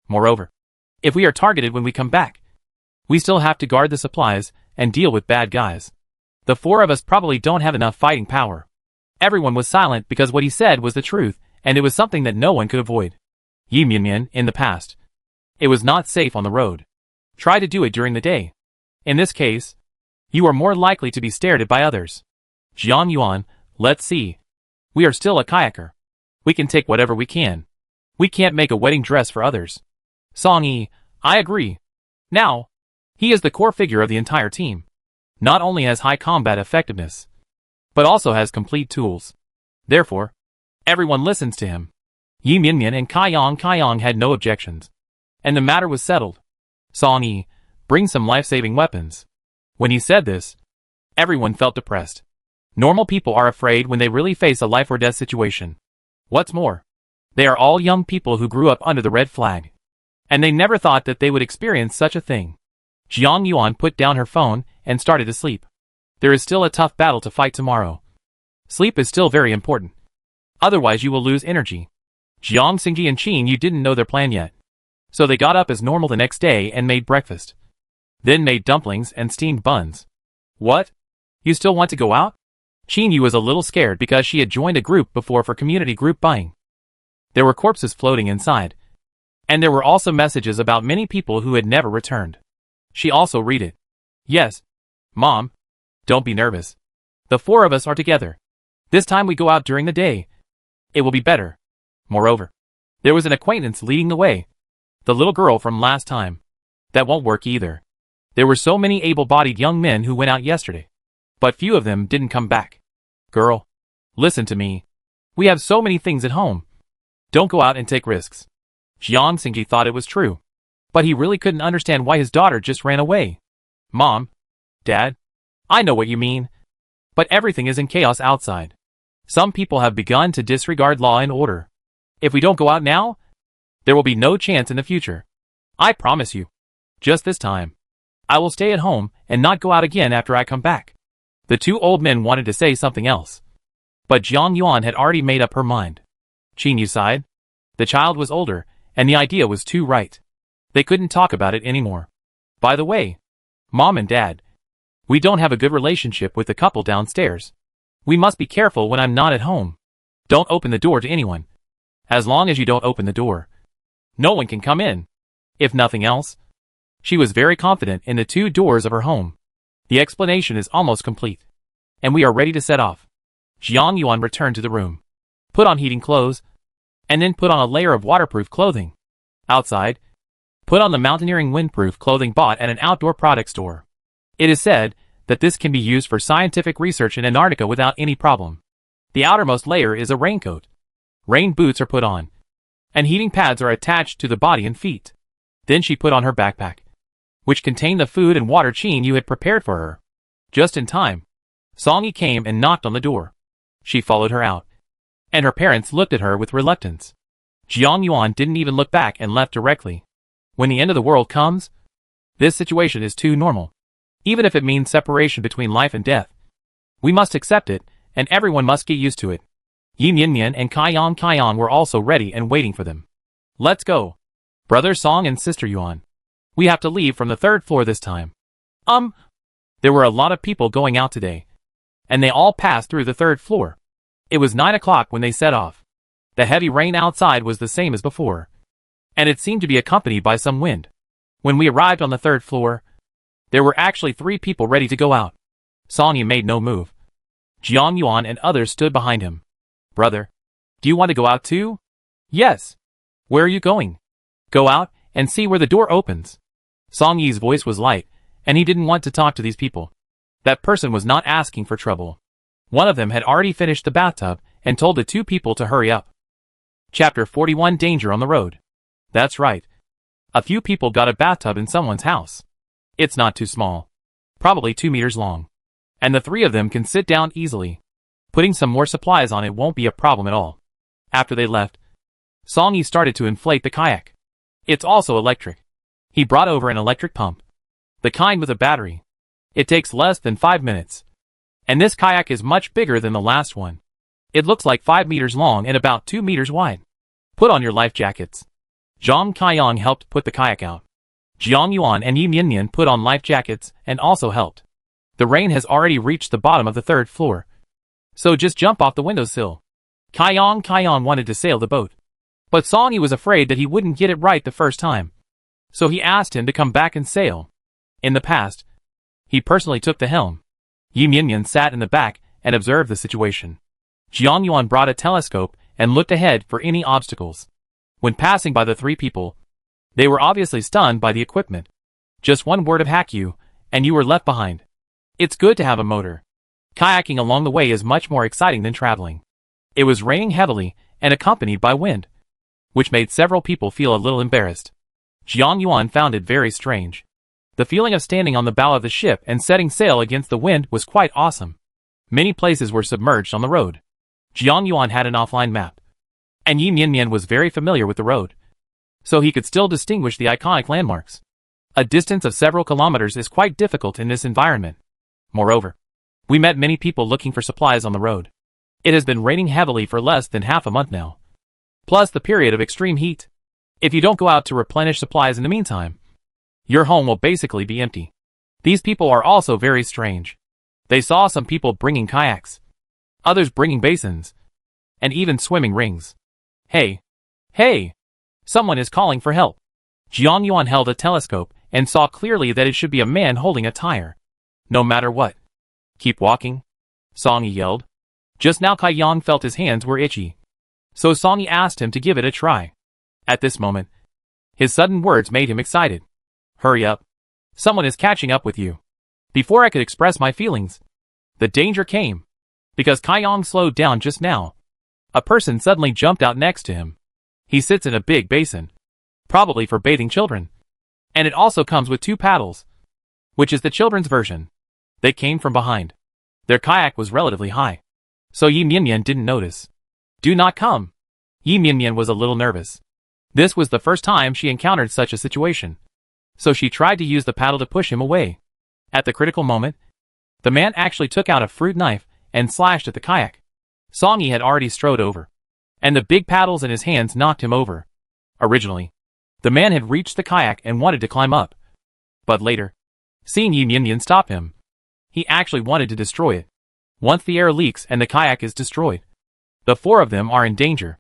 Moreover, if we are targeted when we come back, we still have to guard the supplies and deal with bad guys. The four of us probably don't have enough fighting power. Everyone was silent because what he said was the truth, and it was something that no one could avoid. Yi Mianmian, in the past, it was not safe on the road. Try to do it during the day. In this case, you are more likely to be stared at by others. Jiang Yuan, let's see. We are still a kayaker. We can take whatever we can. We can't make a wedding dress for others. Song Yi, I agree. Now, he is the core figure of the entire team. Not only has high combat effectiveness, but also has complete tools. Therefore, everyone listens to him. Yi Mianmian and Kyong had no objections. And the matter was settled. Song Yi, bring some life-saving weapons. When he said this, everyone felt depressed. Normal people are afraid when they really face a life or death situation. What's more, they are all young people who grew up under the red flag. And they never thought that they would experience such a thing. Jiang Yuan put down her phone and started to sleep. There is still a tough battle to fight tomorrow. Sleep is still very important. Otherwise you will lose energy. Jiang Xingji and Qin Yu didn't know their plan yet. So they got up as normal the next day and made breakfast. Then made dumplings and steamed buns. What? You still want to go out? Qin Yu was a little scared because she had joined a group before for community group buying. There were corpses floating inside. And there were also messages about many people who had never returned. She also read it. Yes. Mom. Don't be nervous. The four of us are together. This time we go out during the day. It will be better. Moreover, there was an acquaintance leading the way. The little girl from last time. That won't work either. There were so many able-bodied young men who went out yesterday. But few of them didn't come back. Girl, listen to me. We have so many things at home. Don't go out and take risks. Jiang Xingji thought it was true. But he really couldn't understand why his daughter just ran away. Mom. Dad. I know what you mean. But everything is in chaos outside. Some people have begun to disregard law and order. If we don't go out now, there will be no chance in the future. I promise you. Just this time. I will stay at home and not go out again after I come back. The two old men wanted to say something else. But Jiang Yuan had already made up her mind. Qin Yu sighed. The child was older, and the idea was too right. They couldn't talk about it anymore. By the way, Mom and Dad, we don't have a good relationship with the couple downstairs. We must be careful when I'm not at home. Don't open the door to anyone. As long as you don't open the door, no one can come in. If nothing else, she was very confident in the two doors of her home. The explanation is almost complete. And we are ready to set off. Jiang Yuan returned to the room. Put on heating clothes. And then put on a layer of waterproof clothing. Outside, put on the mountaineering windproof clothing bought at an outdoor product store. It is said that this can be used for scientific research in Antarctica without any problem. The outermost layer is a raincoat. Rain boots are put on. And heating pads are attached to the body and feet. Then she put on her backpack, which contained the food and water Qin Yu had prepared for her. Just in time, Song Yi came and knocked on the door. She followed her out. And her parents looked at her with reluctance. Jiang Yuan didn't even look back and left directly. When the end of the world comes, this situation is too normal. Even if it means separation between life and death. We must accept it, and everyone must get used to it. Yi Mianmian and Kyong were also ready and waiting for them. Let's go. Brother Song and Sister Yuan. We have to leave from the third floor this time. There were a lot of people going out today. And they all passed through the third floor. It was 9 o'clock when they set off. The heavy rain outside was the same as before, and it seemed to be accompanied by some wind. When we arrived on the 3rd floor, there were actually 3 people ready to go out. Song-yi made no move. Jiang Yuan and others stood behind him. Brother, do you want to go out too? Yes. Where are you going? Go out and see where the door opens. Song-yi's voice was light, and he didn't want to talk to these people. That person was not asking for trouble. One of them had already finished the bathtub and told the 2 people to hurry up. Chapter 41 Danger on the Road. That's right. A few people got a bathtub in someone's house. It's not too small. Probably 2 meters long. And the 3 of them can sit down easily. Putting some more supplies on it won't be a problem at all. After they left, Song-yi started to inflate the kayak. It's also electric. He brought over an electric pump. The kind with a battery. It takes less than 5 minutes. And this kayak is much bigger than the last one. It looks like 5 meters long and about 2 meters wide. Put on your life jackets. Zhang Kaiyang helped put the kayak out. Jiang Yuan and Yi Mianyan put on life jackets and also helped. The rain has already reached the bottom of the 3rd floor. So just jump off the windowsill. Kaiyang wanted to sail the boat. But Song-yi was afraid that he wouldn't get it right the first time. So he asked him to come back and sail. In the past, he personally took the helm. Yi Mianyan sat in the back and observed the situation. Jiang Yuan brought a telescope and looked ahead for any obstacles. When passing by the 3 people, they were obviously stunned by the equipment. Just one word of hack you, and you were left behind. It's good to have a motor. Kayaking along the way is much more exciting than traveling. It was raining heavily and accompanied by wind, which made several people feel a little embarrassed. Jiang Yuan found it very strange. The feeling of standing on the bow of the ship and setting sail against the wind was quite awesome. Many places were submerged on the road. Jiang Yuan had an offline map, and Yi Mianyan was very familiar with the road, so he could still distinguish the iconic landmarks. A distance of several kilometers is quite difficult in this environment. Moreover, we met many people looking for supplies on the road. It has been raining heavily for less than half a month now, plus the period of extreme heat. If you don't go out to replenish supplies in the meantime, your home will basically be empty. These people are also very strange. They saw some people bringing kayaks, others bringing basins, and even swimming rings. Hey! Hey! Someone is calling for help. Jiang Yuan held a telescope and saw clearly that it should be a man holding a tire. No matter what. Keep walking, Song-yi yelled. Just now Kaiyang felt his hands were itchy, so Song-yi asked him to give it a try. At this moment, his sudden words made him excited. Hurry up. Someone is catching up with you. Before I could express my feelings, the danger came. Because Kaiyang slowed down just now, a person suddenly jumped out next to him. He sits in a big basin, probably for bathing children. And it also comes with 2 paddles, which is the children's version. They came from behind. Their kayak was relatively high, so Yi Mianyan didn't notice. Do not come. Yi Mianyan was a little nervous. This was the first time she encountered such a situation, so she tried to use the paddle to push him away. At the critical moment, the man actually took out a fruit knife and slashed at the kayak. Song-yi had already strode over, and the big paddles in his hands knocked him over. Originally, the man had reached the kayak and wanted to climb up. But later, seeing Yi Mianyan stop him, he actually wanted to destroy it. Once the air leaks and the kayak is destroyed, the 4 of them are in danger.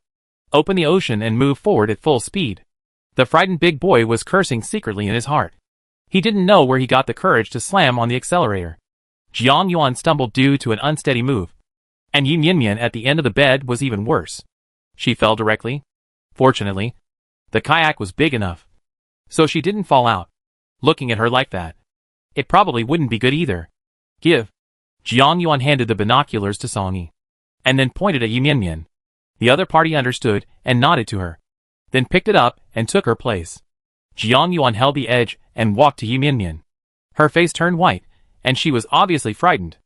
Open the ocean and move forward at full speed. The frightened big boy was cursing secretly in his heart. He didn't know where he got the courage to slam on the accelerator. Jiang Yuan stumbled due to an unsteady move, and Yi Mianyan at the end of the bed was even worse. She fell directly. Fortunately, the kayak was big enough, so she didn't fall out. Looking at her like that, it probably wouldn't be good either. Give. Jiang Yuan handed the binoculars to Song-yi, and then pointed at Yi Mianyan. The other party understood and nodded to her, then picked it up and took her place. Jiang Yuan held the edge and walked to Yi Mianyan. Her face turned white, and she was obviously frightened.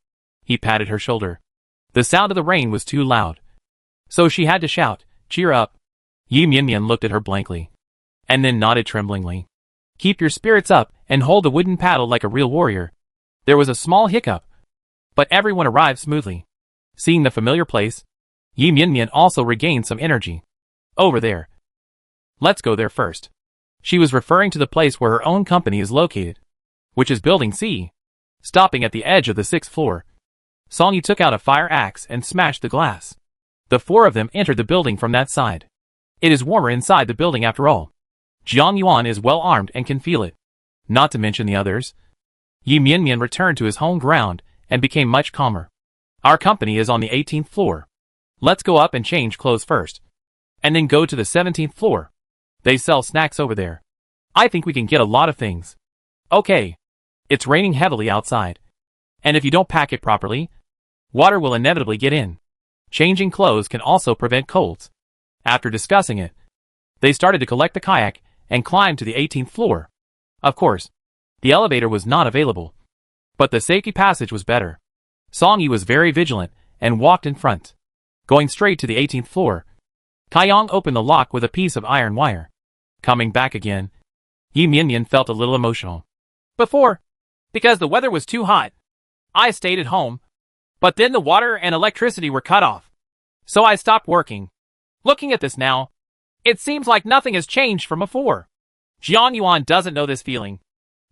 He patted her shoulder. The sound of the rain was too loud, so she had to shout, "Cheer up." Yi Mianyan looked at her blankly, and then nodded tremblingly. Keep your spirits up and hold the wooden paddle like a real warrior. There was a small hiccup, but everyone arrived smoothly. Seeing the familiar place, Yi Mianyan also regained some energy. Over there. Let's go there first. She was referring to the place where her own company is located, which is Building C. Stopping at the edge of the 6th floor, Song-yi took out a fire axe and smashed the glass. The four of them entered the building from that side. It is warmer inside the building after all. Jiang Yuan is well armed and can feel it. Not to mention the others. Yi Mianmian returned to his home ground and became much calmer. Our company is on the 18th floor. Let's go up and change clothes first. And then go to the 17th floor. They sell snacks over there. I think we can get a lot of things. Okay. It's raining heavily outside. And if you don't pack it properly, water will inevitably get in. Changing clothes can also prevent colds. After discussing it, they started to collect the kayak and climb to the 18th floor. Of course, the elevator was not available. But the safety passage was better. Song Yi was very vigilant and walked in front. Going straight to the 18th floor, Kaiyang opened the lock with a piece of iron wire. Coming back again, Yi Mianmian felt a little emotional. Before, because the weather was too hot, I stayed at home. But then the water and electricity were cut off. So I stopped working. Looking at this now, it seems like nothing has changed from before. Jiang Yuan doesn't know this feeling.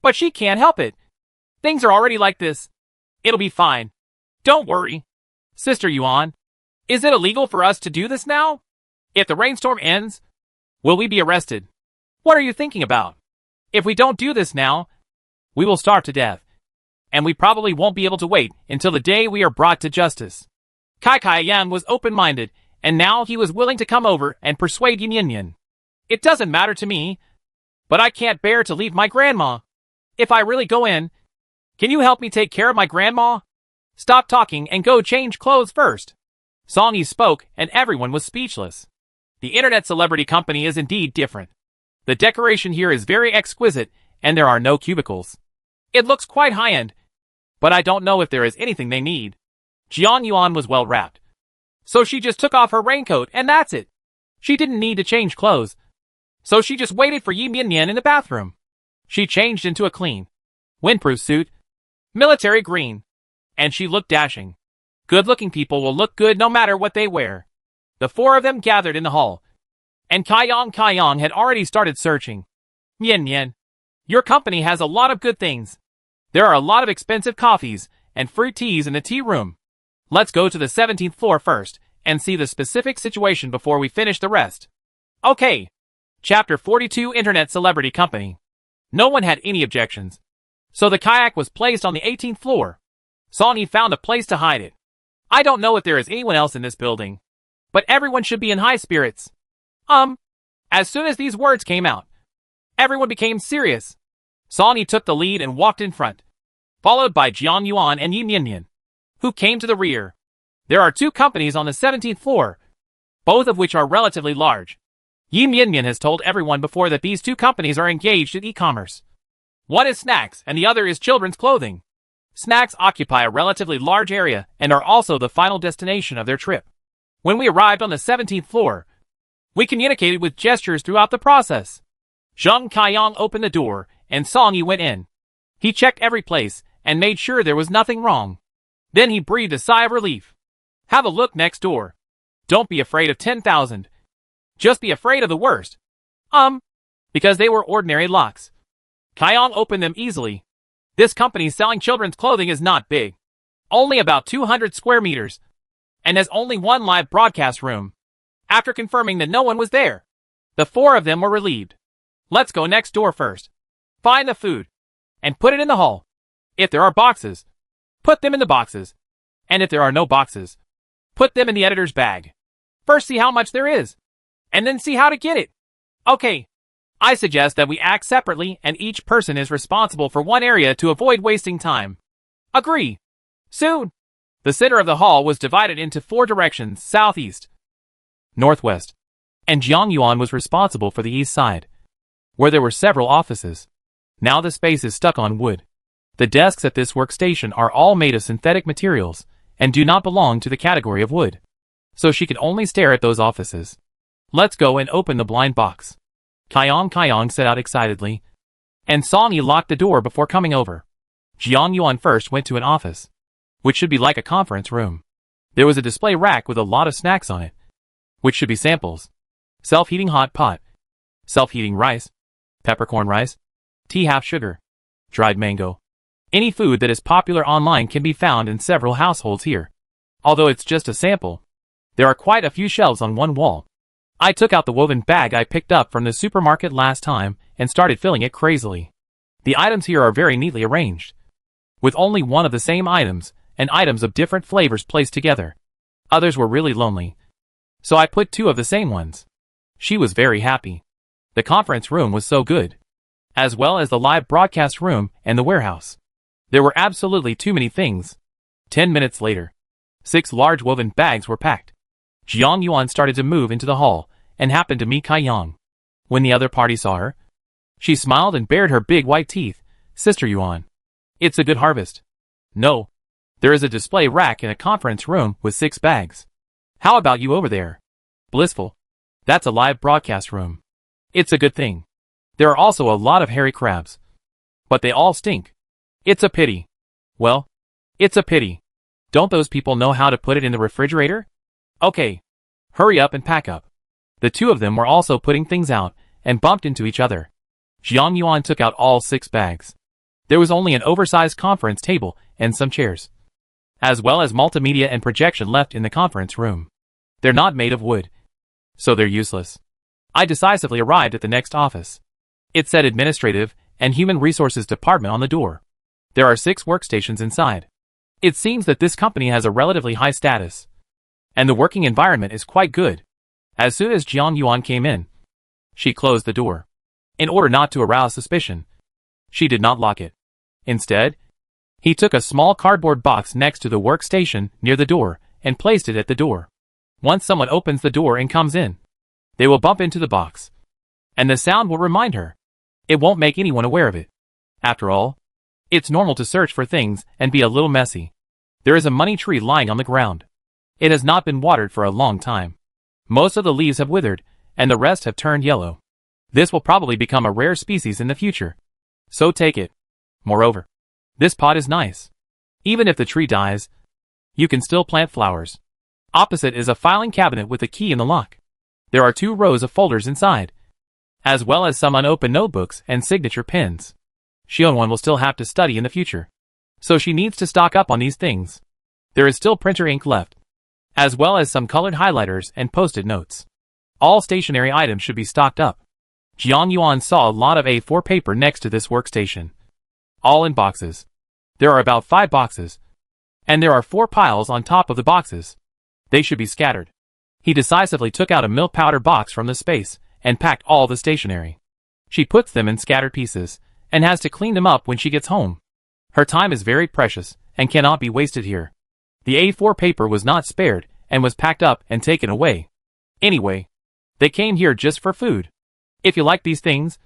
But she can't help it. Things are already like this. It'll be fine. Don't worry. Sister Yuan, is it illegal for us to do this now? If the rainstorm ends, will we be arrested? What are you thinking about? If we don't do this now, we will starve to death. And we probably won't be able to wait until the day we are brought to justice. Kai Yan was open-minded, and now he was willing to come over and persuade Yi Mianmian. It doesn't matter to me, but I can't bear to leave my grandma. If I really go in, can you help me take care of my grandma? Stop talking and go change clothes first. Song Yi spoke, and everyone was speechless. The internet celebrity company is indeed different. The decoration here is very exquisite, and there are no cubicles. It looks quite high-end, but I don't know if there is anything they need. Jiang Yuan was well wrapped. So she just took off her raincoat and that's it. She didn't need to change clothes. So she just waited for Yi Mianmian in the bathroom. She changed into a clean, windproof suit, military green, and she looked dashing. Good-looking people will look good no matter what they wear. The four of them gathered in the hall, and Kaiyang had already started searching. Mianmian, your company has a lot of good things. There are a lot of expensive coffees and fruit teas in the tea room. Let's go to the 17th floor first and see the specific situation before we finish the rest. Okay. Chapter 42 Internet Celebrity Company. No one had any objections. So the kayak was placed on the 18th floor. Song Yi found a place to hide it. I don't know if there is anyone else in this building, but everyone should be in high spirits. As soon as these words came out, everyone became serious. Song Yi took the lead and walked in front, followed by Jiang Yuan and Yi Mianmian, who came to the rear. There are two companies on the 17th floor, both of which are relatively large. Yi Mianmian has told everyone before that these two companies are engaged in e-commerce. One is snacks and the other is children's clothing. Snacks occupy a relatively large area and are also the final destination of their trip. When we arrived on the 17th floor, we communicated with gestures throughout the process. Zhang Kaiyang opened the door and Song Yi went in. He checked every place and made sure there was nothing wrong. Then he breathed a sigh of relief. Have a look next door. Don't be afraid of 10,000. Just be afraid of the worst. Because they were ordinary locks. Kaiyang opened them easily. This company selling children's clothing is not big. Only about 200 square meters. And has only one live broadcast room. After confirming that no one was there, the four of them were relieved. Let's go next door first. Find the food. And put it in the hall. If there are boxes, put them in the boxes. And if there are no boxes, put them in the editor's bag. First see how much there is. And then see how to get it. Okay. I suggest that we act separately and each person is responsible for one area to avoid wasting time. Agree. Soon. The center of the hall was divided into four directions: southeast, northwest, and Jiang Yuan was responsible for the east side, where there were several offices. Now the space is stuck on wood. The desks at this workstation are all made of synthetic materials and do not belong to the category of wood. So she could only stare at those offices. Let's go and open the blind box. Kaiyang set out excitedly, and Song Yi locked the door before coming over. Jiang Yuan first went to an office, which should be like a conference room. There was a display rack with a lot of snacks on it, which should be samples. Self-heating hot pot, self-heating rice, peppercorn rice, tea half sugar, dried mango. Any food that is popular online can be found in several households here. Although it's just a sample, There are quite a few shelves on one wall. I took out the woven bag I picked up from the supermarket last time and started filling it crazily. The items here are very neatly arranged, with only one of the same items, and items of different flavors placed together. Others were really lonely, so I put 2 of the same ones. She was very happy. The conference room was so good, as well as the live broadcast room and the warehouse. There were absolutely too many things. 10 minutes later, 6 large woven bags were packed. Jiang Yuan started to move into the hall and happened to meet Kai Yang. When the other party saw her, she smiled and bared her big white teeth. Sister Yuan, it's a good harvest. No, there is a display rack in a conference room with 6 bags. How about you over there? Blissful. That's a live broadcast room. It's a good thing. There are also a lot of hairy crabs, but they all stink. It's a pity. Well, it's a pity. Don't those people know how to put it in the refrigerator? Okay, hurry up and pack up. The 2 of them were also putting things out and bumped into each other. Jiang Yuan took out all 6 bags. There was only an oversized conference table and some chairs, as well as multimedia and projection left in the conference room. They're not made of wood, so they're useless. I decisively arrived at the next office. It said Administrative and Human Resources Department on the door. There are 6 workstations inside. It seems that this company has a relatively high status, and the working environment is quite good. As soon as Jiang Yuan came in, she closed the door. In order not to arouse suspicion, she did not lock it. Instead, he took a small cardboard box next to the workstation near the door and placed it at the door. Once someone opens the door and comes in, they will bump into the box, and the sound will remind her. It won't make anyone aware of it. After all, it's normal to search for things and be a little messy. There is a money tree lying on the ground. It has not been watered for a long time. Most of the leaves have withered, and the rest have turned yellow. This will probably become a rare species in the future, so take it. Moreover, this pot is nice. Even if the tree dies, you can still plant flowers. Opposite is a filing cabinet with a key in the lock. There are 2 rows of folders inside, as well as some unopened notebooks and signature pens. Xiongwan will still have to study in the future, so she needs to stock up on these things. There is still printer ink left, as well as some colored highlighters and post-it notes. All stationery items should be stocked up. Jiang Yuan saw a lot of A4 paper next to this workstation, all in boxes. There are about 5 boxes, and there are 4 piles on top of the boxes. They should be scattered. He decisively took out a milk powder box from the space and packed all the stationery. She puts them in scattered pieces and has to clean them up when she gets home. Her time is very precious and cannot be wasted here. The A4 paper was not spared and was packed up and taken away. Anyway, they came here just for food. If you like these things,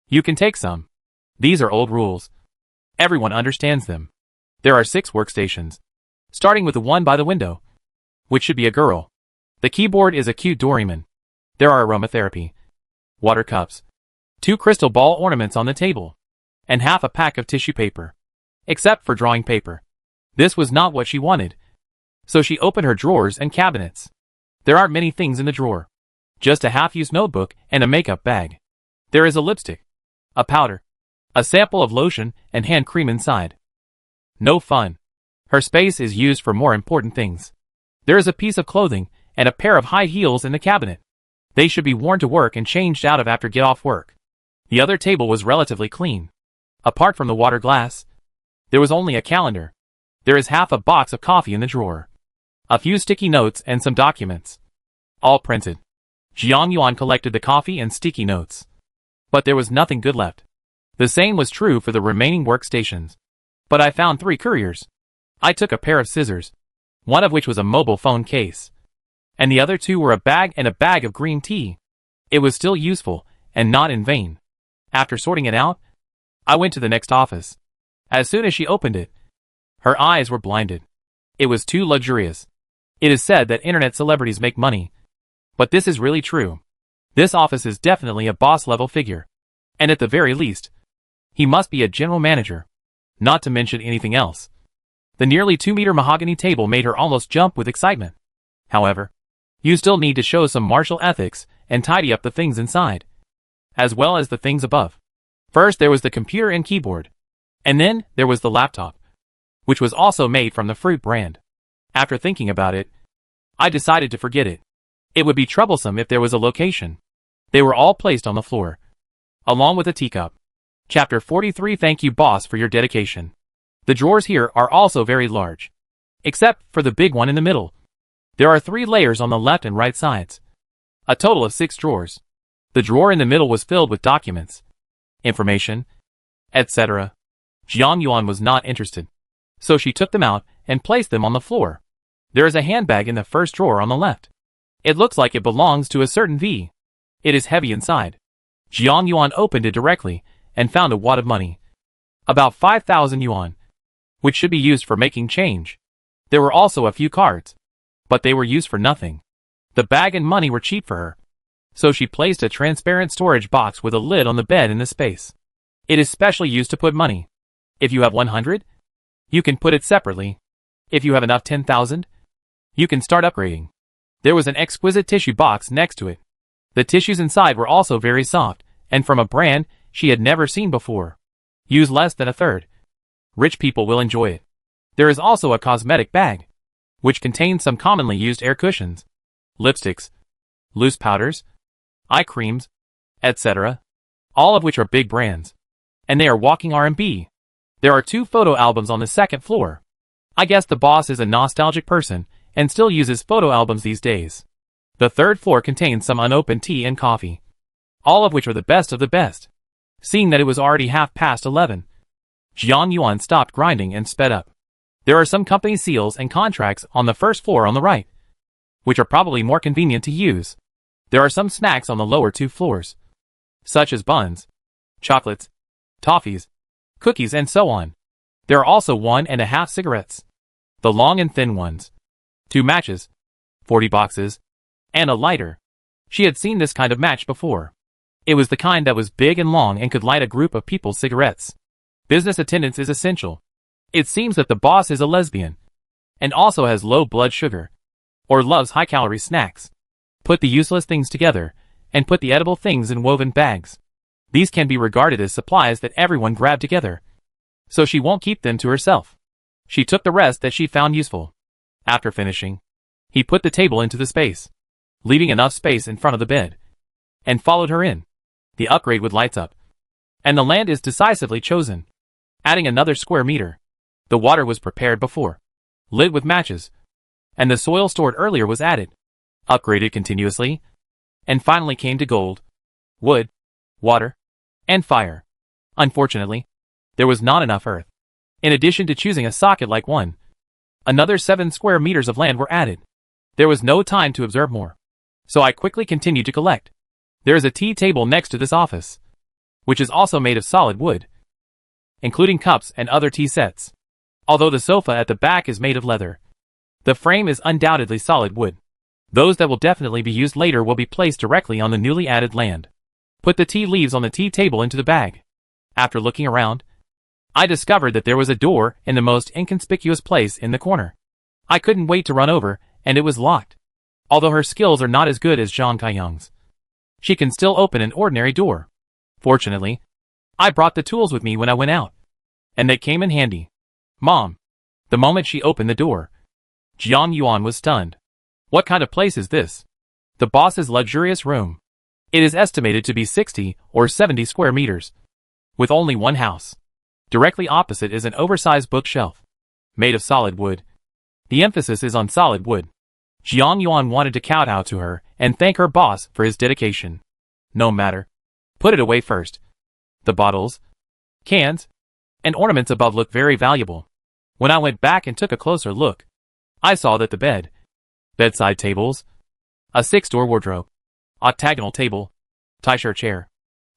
you can take some. These are old rules. Everyone understands them. There are 6 workstations, starting with the one by the window, which should be a girl. The keyboard is a cute Doraemon. There are aromatherapy, water cups, 2 crystal ball ornaments on the table, and half a pack of tissue paper, except for drawing paper. This was not what she wanted, so she opened her drawers and cabinets. There aren't many things in the drawer. Just a half-used notebook and a makeup bag. There is a lipstick, a powder, a sample of lotion and hand cream inside. No fun. Her space is used for more important things. There is a piece of clothing and a pair of high heels in the cabinet. They should be worn to work and changed out of after get off work. The other table was relatively clean. Apart from the water glass, there was only a calendar. There is half a box of coffee in the drawer, a few sticky notes and some documents, all printed. Jiang Yuan collected the coffee and sticky notes, but there was nothing good left. The same was true for the remaining workstations. But I found 3 couriers. I took a pair of scissors, one of which was a mobile phone case, and the other 2 were a bag and a bag of green tea. It was still useful, and not in vain. After sorting it out, I went to the next office. As soon as she opened it, her eyes were blinded. It was too luxurious. It is said that internet celebrities make money, but this is really true. This office is definitely a boss-level figure, and at the very least, he must be a general manager, not to mention anything else. The nearly 2-meter mahogany table made her almost jump with excitement. However, you still need to show some martial ethics and tidy up the things inside, as well as the things above. First there was the computer and keyboard, and then there was the laptop, which was also made from the Fruit brand. After thinking about it, I decided to forget it. It would be troublesome if there was a location. They were all placed on the floor, along with a teacup. Chapter 43. Thank you, boss, for your dedication. The drawers here are also very large, except for the big one in the middle. There are 3 layers on the left and right sides. A total of 6 drawers. The drawer in the middle was filled with documents, information, etc. Jiang Yuan was not interested, so she took them out and placed them on the floor. There is a handbag in the first drawer on the left. It looks like it belongs to a certain V. It is heavy inside. Jiang Yuan opened it directly and found a wad of money. About 5,000 yuan, which should be used for making change. There were also a few cards, but they were used for nothing. The bag and money were cheap for her, so she placed a transparent storage box with a lid on the bed in the space. It is specially used to put money. If you have 100, you can put it separately. If you have enough 10,000, you can start upgrading. There was an exquisite tissue box next to it. The tissues inside were also very soft, and from a brand she had never seen before. Use less than a third. Rich people will enjoy it. There is also a cosmetic bag, which contains some commonly used air cushions, lipsticks, loose powders, eye creams, etc., all of which are big brands. And they are walking R&B. There are 2 photo albums on the second floor. I guess the boss is a nostalgic person and still uses photo albums these days. The third floor contains some unopened tea and coffee, all of which are the best of the best. Seeing that it was already 11:30, Jiang Yuan stopped grinding and sped up. There are some company seals and contracts on the first floor on the right, which are probably more convenient to use. There are some snacks on the lower 2 floors, such as buns, chocolates, toffees, cookies, and so on. There are also 1.5 cigarettes, the long and thin ones, 2 matches, 40 boxes, and a lighter. She had seen this kind of match before. It was the kind that was big and long and could light a group of people's cigarettes. Business attendance is essential. It seems that the boss is a lesbian, and also has low blood sugar, or loves high-calorie snacks. Put the useless things together, and put the edible things in woven bags. These can be regarded as supplies that everyone grabbed together, so she won't keep them to herself. She took the rest that she found useful. After finishing, he put the table into the space, leaving enough space in front of the bed, and followed her in. The upgrade with lights up, and the land is decisively chosen. Adding another square meter. The water was prepared before, lit with matches, and the soil stored earlier was added, upgraded continuously, and finally came to gold, wood, water, and fire. Unfortunately, there was not enough earth. In addition to choosing a socket-like one, another 7 square meters of land were added. There was no time to observe more, so I quickly continued to collect. There is a tea table next to this office, which is also made of solid wood, including cups and other tea sets. Although the sofa at the back is made of leather, the frame is undoubtedly solid wood. Those that will definitely be used later will be placed directly on the newly added land. Put the tea leaves on the tea table into the bag. After looking around, I discovered that there was a door in the most inconspicuous place in the corner. I couldn't wait to run over, and it was locked. Although her skills are not as good as Zhang Kaiyang's, she can still open an ordinary door. Fortunately, I brought the tools with me when I went out, and they came in handy. Mom. The moment she opened the door, Jiang Yuan was stunned. What kind of place is this? The boss's luxurious room. It is estimated to be 60 or 70 square meters, with only one house. Directly opposite is an oversized bookshelf, made of solid wood. The emphasis is on solid wood. Jiang Yuan wanted to kowtow to her and thank her boss for his dedication. No matter. Put it away first. The bottles, cans, and ornaments above look very valuable. When I went back and took a closer look, I saw that the bedside tables, a 6-door wardrobe, octagonal table, tie-shirt chair,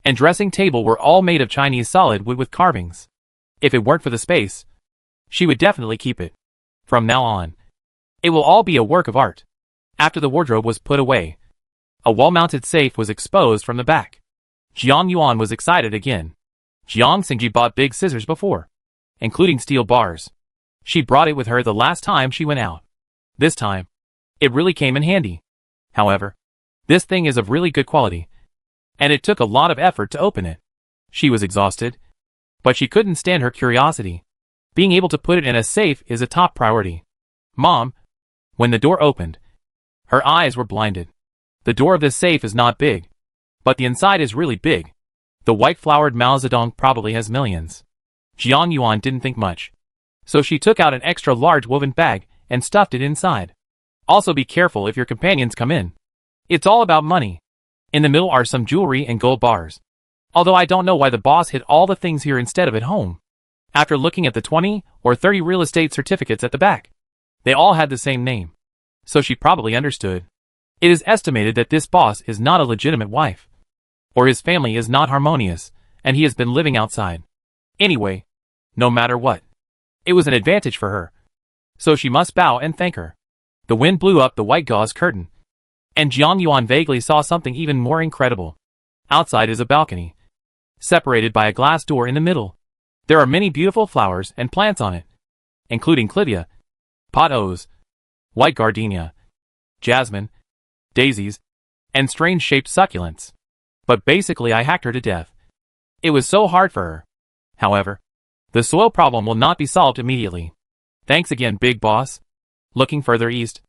and dressing table were all made of Chinese solid wood with carvings. If it weren't for the space, she would definitely keep it. From now on, it will all be a work of art. After the wardrobe was put away, a wall-mounted safe was exposed from the back. Jiang Yuan was excited again. Jiang Xingji bought big scissors before, including steel bars. She brought it with her the last time she went out. This time, it really came in handy. However, this thing is of really good quality, and it took a lot of effort to open it. She was exhausted, but she couldn't stand her curiosity. Being able to put it in a safe is a top priority. Mom. When the door opened, Her eyes were blinded. The door of this safe is not big, but the inside is really big. The white-flowered Mao Zedong probably has millions. Jiang Yuan didn't think much, so she took out an extra-large woven bag and stuffed it inside. Also be careful if your companions come in. It's all about money. In the middle are some jewelry and gold bars. Although I don't know why the boss hid all the things here instead of at home. After looking at the 20 or 30 real estate certificates at the back, they all had the same name. So she probably understood. It is estimated that this boss is not a legitimate wife, or his family is not harmonious, and he has been living outside. Anyway, no matter what, it was an advantage for her. So she must bow and thank her. The wind blew up the white gauze curtain, and Jiang Yuan vaguely saw something even more incredible. Outside is a balcony, separated by a glass door in the middle. There are many beautiful flowers and plants on it, including clivia, pot-os, white gardenia, jasmine, daisies, and strange-shaped succulents. But basically I hacked her to death. It was so hard for her. However, the soil problem will not be solved immediately. Thanks again, big boss. Looking further east,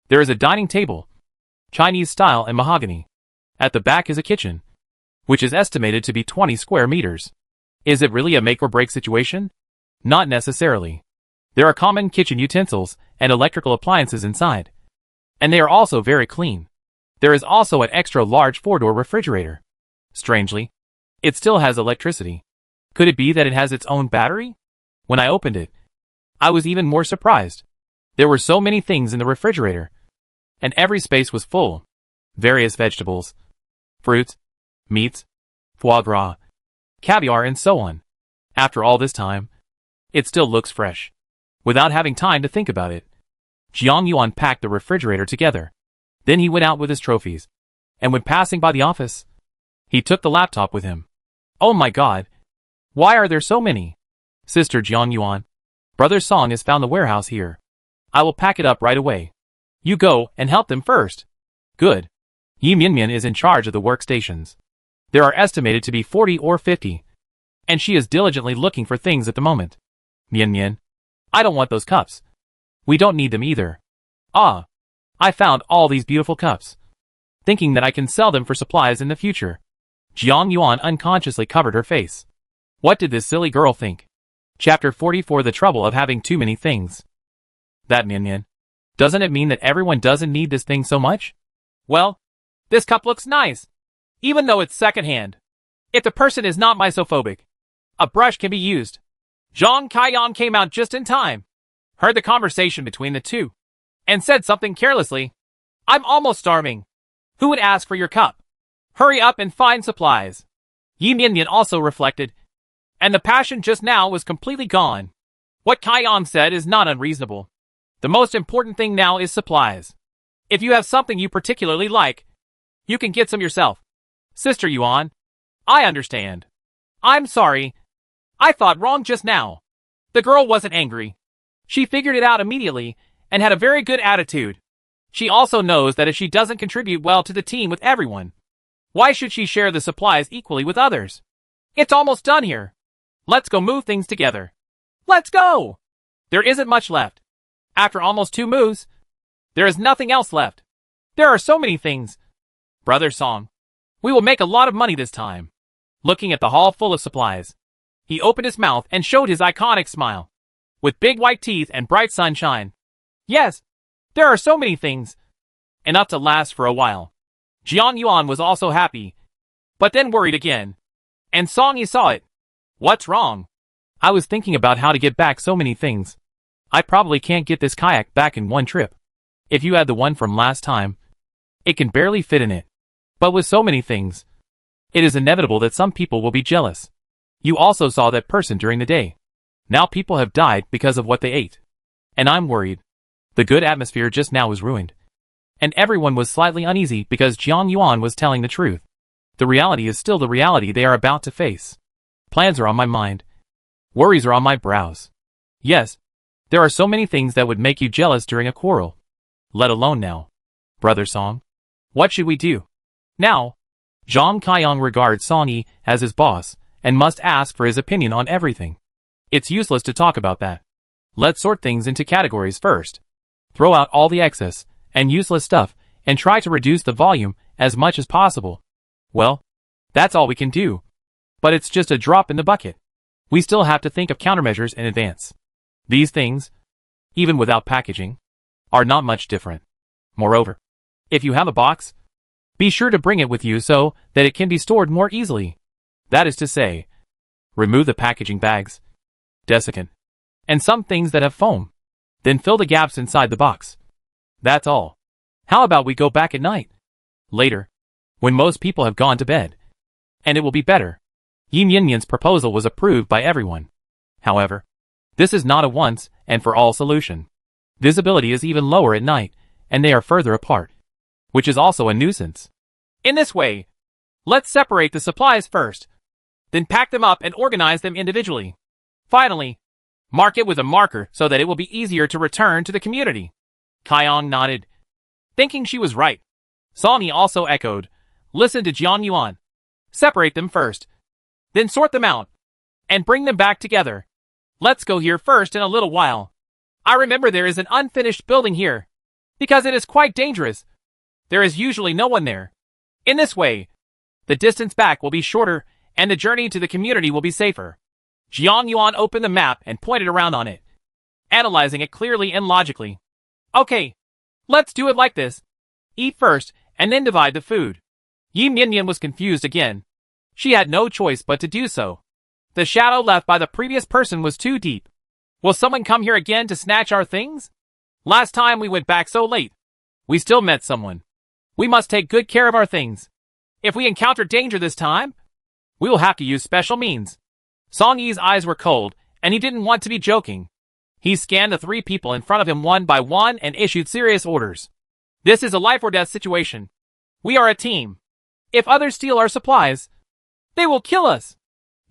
there is a dining table, Chinese style and mahogany. At the back is a kitchen, which is estimated to be 20 square meters. Is it really a make-or-break situation? Not necessarily. There are common kitchen utensils and electrical appliances inside, and they are also very clean. There is also an extra-large 4-door refrigerator. Strangely, it still has electricity. Could it be that it has its own battery? When I opened it, I was even more surprised. There were so many things in the refrigerator, and every space was full. Various vegetables, fruits, meats, foie gras, caviar, and so on. After all this time, it still looks fresh. Without having time to think about it, Jiang Yuan packed the refrigerator together. Then he went out with his trophies, and when passing by the office, he took the laptop with him. Oh my god! Why are there so many? Sister Jiang Yuan, Brother Song has found the warehouse here. I will pack it up right away. You go and help them first. Good. Yi Mianmian is in charge of the workstations. There are estimated to be 40 or 50, and she is diligently looking for things at the moment. Mianmian, I don't want those cups. We don't need them either. Ah, I found all these beautiful cups. Thinking that I can sell them for supplies in the future. Jiang Yuan unconsciously covered her face. What did this silly girl think? Chapter 44 The Trouble of Having Too Many Things. That Mianmian. Doesn't it mean that everyone doesn't need this thing so much? Well, this cup looks nice, even though it's secondhand. If the person is not misophobic, a brush can be used. Zhang Kaiyan came out just in time, heard the conversation between the two, and said something carelessly. I'm almost starving. Who would ask for your cup? Hurry up and find supplies. Yi Mianmian also reflected, and the passion just now was completely gone. What Kaiyan said is not unreasonable. The most important thing now is supplies. If you have something you particularly like, you can get some yourself. Sister Yuan, I understand. I'm sorry. I thought wrong just now. The girl wasn't angry. She figured it out immediately and had a very good attitude. She also knows that if she doesn't contribute well to the team with everyone, why should she share the supplies equally with others? It's almost done here. Let's go move things together. Let's go! There isn't much left. After almost 2 moves, there is nothing else left. There are so many things. Brother Song, we will make a lot of money this time. Looking at the hall full of supplies, he opened his mouth and showed his iconic smile, with big white teeth and bright sunshine. Yes, there are so many things. Enough to last for a while. Jiang Yuan was also happy, but then worried again. And Song Yi saw it. What's wrong? I was thinking about how to get back so many things. I probably can't get this kayak back in one trip. If you had the one from last time, it can barely fit in it. But with so many things, it is inevitable that some people will be jealous. You also saw that person during the day. Now people have died because of what they ate. And I'm worried. The good atmosphere just now was ruined. And everyone was slightly uneasy because Jiang Yuan was telling the truth. The reality is still the reality they are about to face. Plans are on my mind. Worries are on my brows. Yes, there are so many things that would make you jealous during a quarrel. Let alone now. Brother Song, what should we do? Now, Zhang Kaiyan regards Song Yi as his boss and must ask for his opinion on everything. It's useless to talk about that. Let's sort things into categories first. Throw out all the excess and useless stuff and try to reduce the volume as much as possible. Well, that's all we can do. But it's just a drop in the bucket. We still have to think of countermeasures in advance. These things, even without packaging, are not much different. Moreover, if you have a box, be sure to bring it with you so that it can be stored more easily. That is to say, remove the packaging bags, desiccant, and some things that have foam. Then fill the gaps inside the box. That's all. How about we go back at night? Later, when most people have gone to bed. And it will be better. Yin Yan's proposal was approved by everyone. However, this is not a once and for all solution. Visibility is even lower at night, and they are further apart, which is also a nuisance. In this way, let's separate the supplies first, then pack them up and organize them individually. Finally, mark it with a marker so that it will be easier to return to the community. Kaiyong nodded, thinking she was right. Song also echoed, listen to Jiang Yuan. Separate them first, then sort them out, and bring them back together. Let's go here first in a little while. I remember there is an unfinished building here, because it is quite dangerous. There is usually no one there. In this way, the distance back will be shorter, and the journey to the community will be safer. Jiang Yuan opened the map and pointed around on it, analyzing it clearly and logically. Okay, let's do it like this. Eat first, and then divide the food. Yin Yan was confused again. She had no choice but to do so. The shadow left by the previous person was too deep. Will someone come here again to snatch our things? Last time we went back so late. We still met someone. We must take good care of our things. If we encounter danger this time, we will have to use special means. Song Yi's eyes were cold, and he didn't want to be joking. He scanned the 3 people in front of him one by one and issued serious orders. This is a life or death situation. We are a team. If others steal our supplies, they will kill us.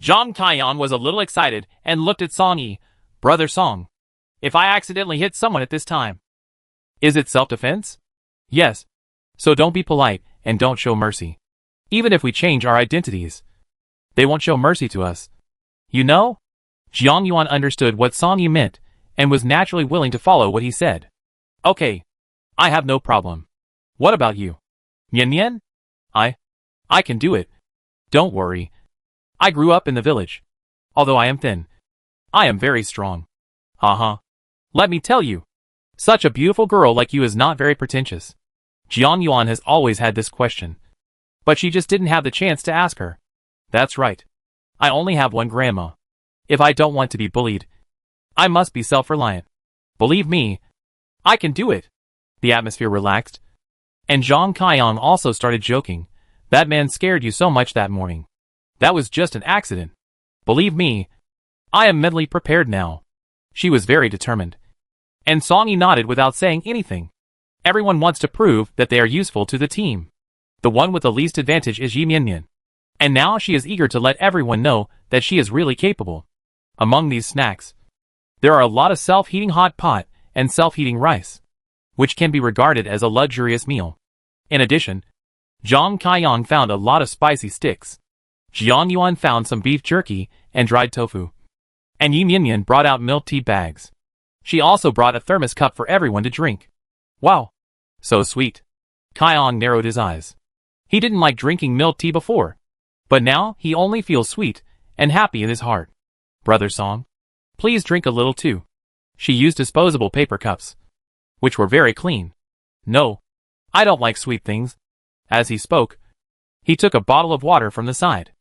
Zhang Taiyan was a little excited and looked at Song Yi. Brother Song, if I accidentally hit someone at this time, is it self-defense? Yes. So don't be polite and don't show mercy. Even if we change our identities, they won't show mercy to us. You know? Jiang Yuan understood what Song Yi meant and was naturally willing to follow what he said. Okay. I have no problem. What about you? Yan Yan? I can do it. Don't worry. I grew up in the village. Although I am thin, I am very strong. Let me tell you. Such a beautiful girl like you is not very pretentious. Jiang Yuan has always had this question, but she just didn't have the chance to ask her. That's right. I only have one grandma. If I don't want to be bullied, I must be self-reliant. Believe me, I can do it. The atmosphere relaxed, and Zhang Kaiyang also started joking. That man scared you so much that morning. That was just an accident. Believe me, I am mentally prepared now. She was very determined. And Song Yi nodded without saying anything. Everyone wants to prove that they are useful to the team. The one with the least advantage is Yi Mianyan. And now she is eager to let everyone know that she is really capable. Among these snacks, there are a lot of self-heating hot pot and self-heating rice, which can be regarded as a luxurious meal. In addition, Zhang Kaiyang found a lot of spicy sticks. Jiang Yuan found some beef jerky and dried tofu. And Yi Mianyan brought out milk tea bags. She also brought a thermos cup for everyone to drink. Wow! So sweet. Kaiyang narrowed his eyes. He didn't like drinking milk tea before, but now he only feels sweet and happy in his heart. Brother Song, please drink a little too. She used disposable paper cups, which were very clean. No, I don't like sweet things. As he spoke, he took a bottle of water from the side.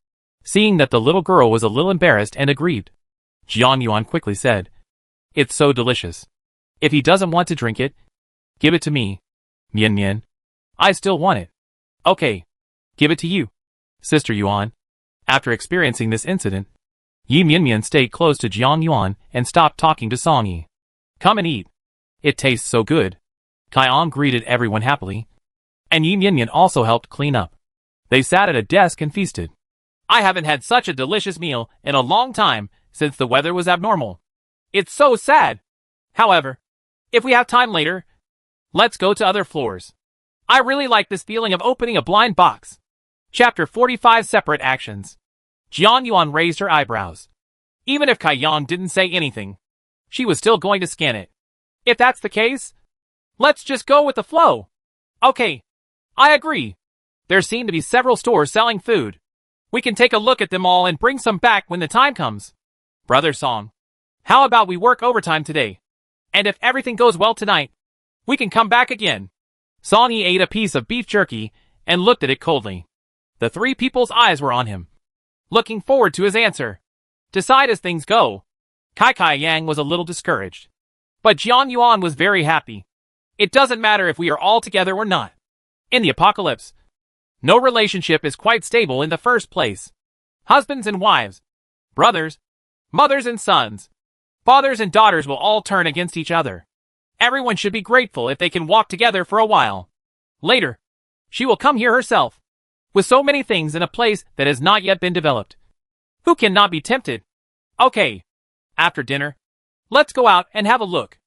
Seeing that the little girl was a little embarrassed and aggrieved, Jiang Yuan quickly said, "It's so delicious. If he doesn't want to drink it, give it to me. Mian Mian. I still want it. Okay, give it to you, Sister Yuan." After experiencing this incident, Yi Mianmian stayed close to Jiang Yuan and stopped talking to Song Yi. "Come and eat. It tastes so good." Kaiyang greeted everyone happily, and Yi Mianmian also helped clean up. They sat at a desk and feasted. I haven't had such a delicious meal in a long time since the weather was abnormal. It's so sad. However, if we have time later, let's go to other floors. I really like this feeling of opening a blind box. Chapter 45 Separate Actions. Jiang Yuan raised her eyebrows. Even if Kaiyang didn't say anything, she was still going to scan it. If that's the case, let's just go with the flow. Okay. I agree. There seem to be several stores selling food. We can take a look at them all and bring some back when the time comes. Brother Song. How about we work overtime today? And if everything goes well tonight, we can come back again. Songy ate a piece of beef jerky and looked at it coldly. The three people's eyes were on him, looking forward to his answer. Decide as things go. Kai Yang was a little discouraged, but Jiang Yuan was very happy. It doesn't matter if we are all together or not. In the apocalypse, no relationship is quite stable in the first place. Husbands and wives, brothers, mothers and sons, fathers and daughters will all turn against each other. Everyone should be grateful if they can walk together for a while. Later, she will come here herself, with so many things in a place that has not yet been developed. Who cannot be tempted? Okay. After dinner, let's go out and have a look.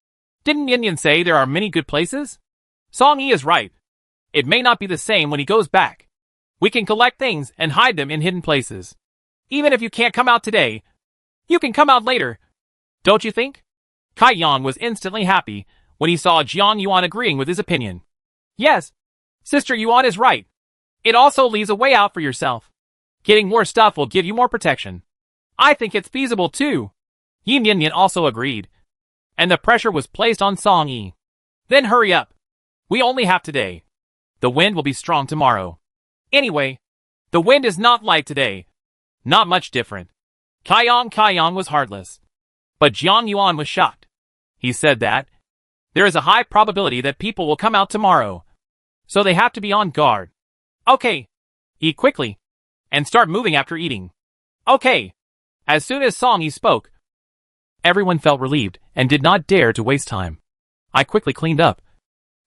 Didn't Yin Yin say there are many good places? Song Yi is right. It may not be the same when he goes back. We can collect things and hide them in hidden places. Even if you can't come out today, you can come out later. Don't you think? Kai Yang was instantly happy when he saw Jiang Yuan agreeing with his opinion. Yes, Sister Yuan is right. It also leaves a way out for yourself. Getting more stuff will give you more protection. I think it's feasible too. Yin Yin also agreed, and the pressure was placed on Song Yi. Then hurry up. We only have today. The wind will be strong tomorrow. Anyway, the wind is not light today. Not much different. Kai Yang was heartless, but Jiang Yuan was shocked. He said that there is a high probability that people will come out tomorrow, so they have to be on guard. Okay. Eat quickly, and start moving after eating. Okay. As soon as Song Yi spoke, everyone felt relieved and did not dare to waste time. I quickly cleaned up,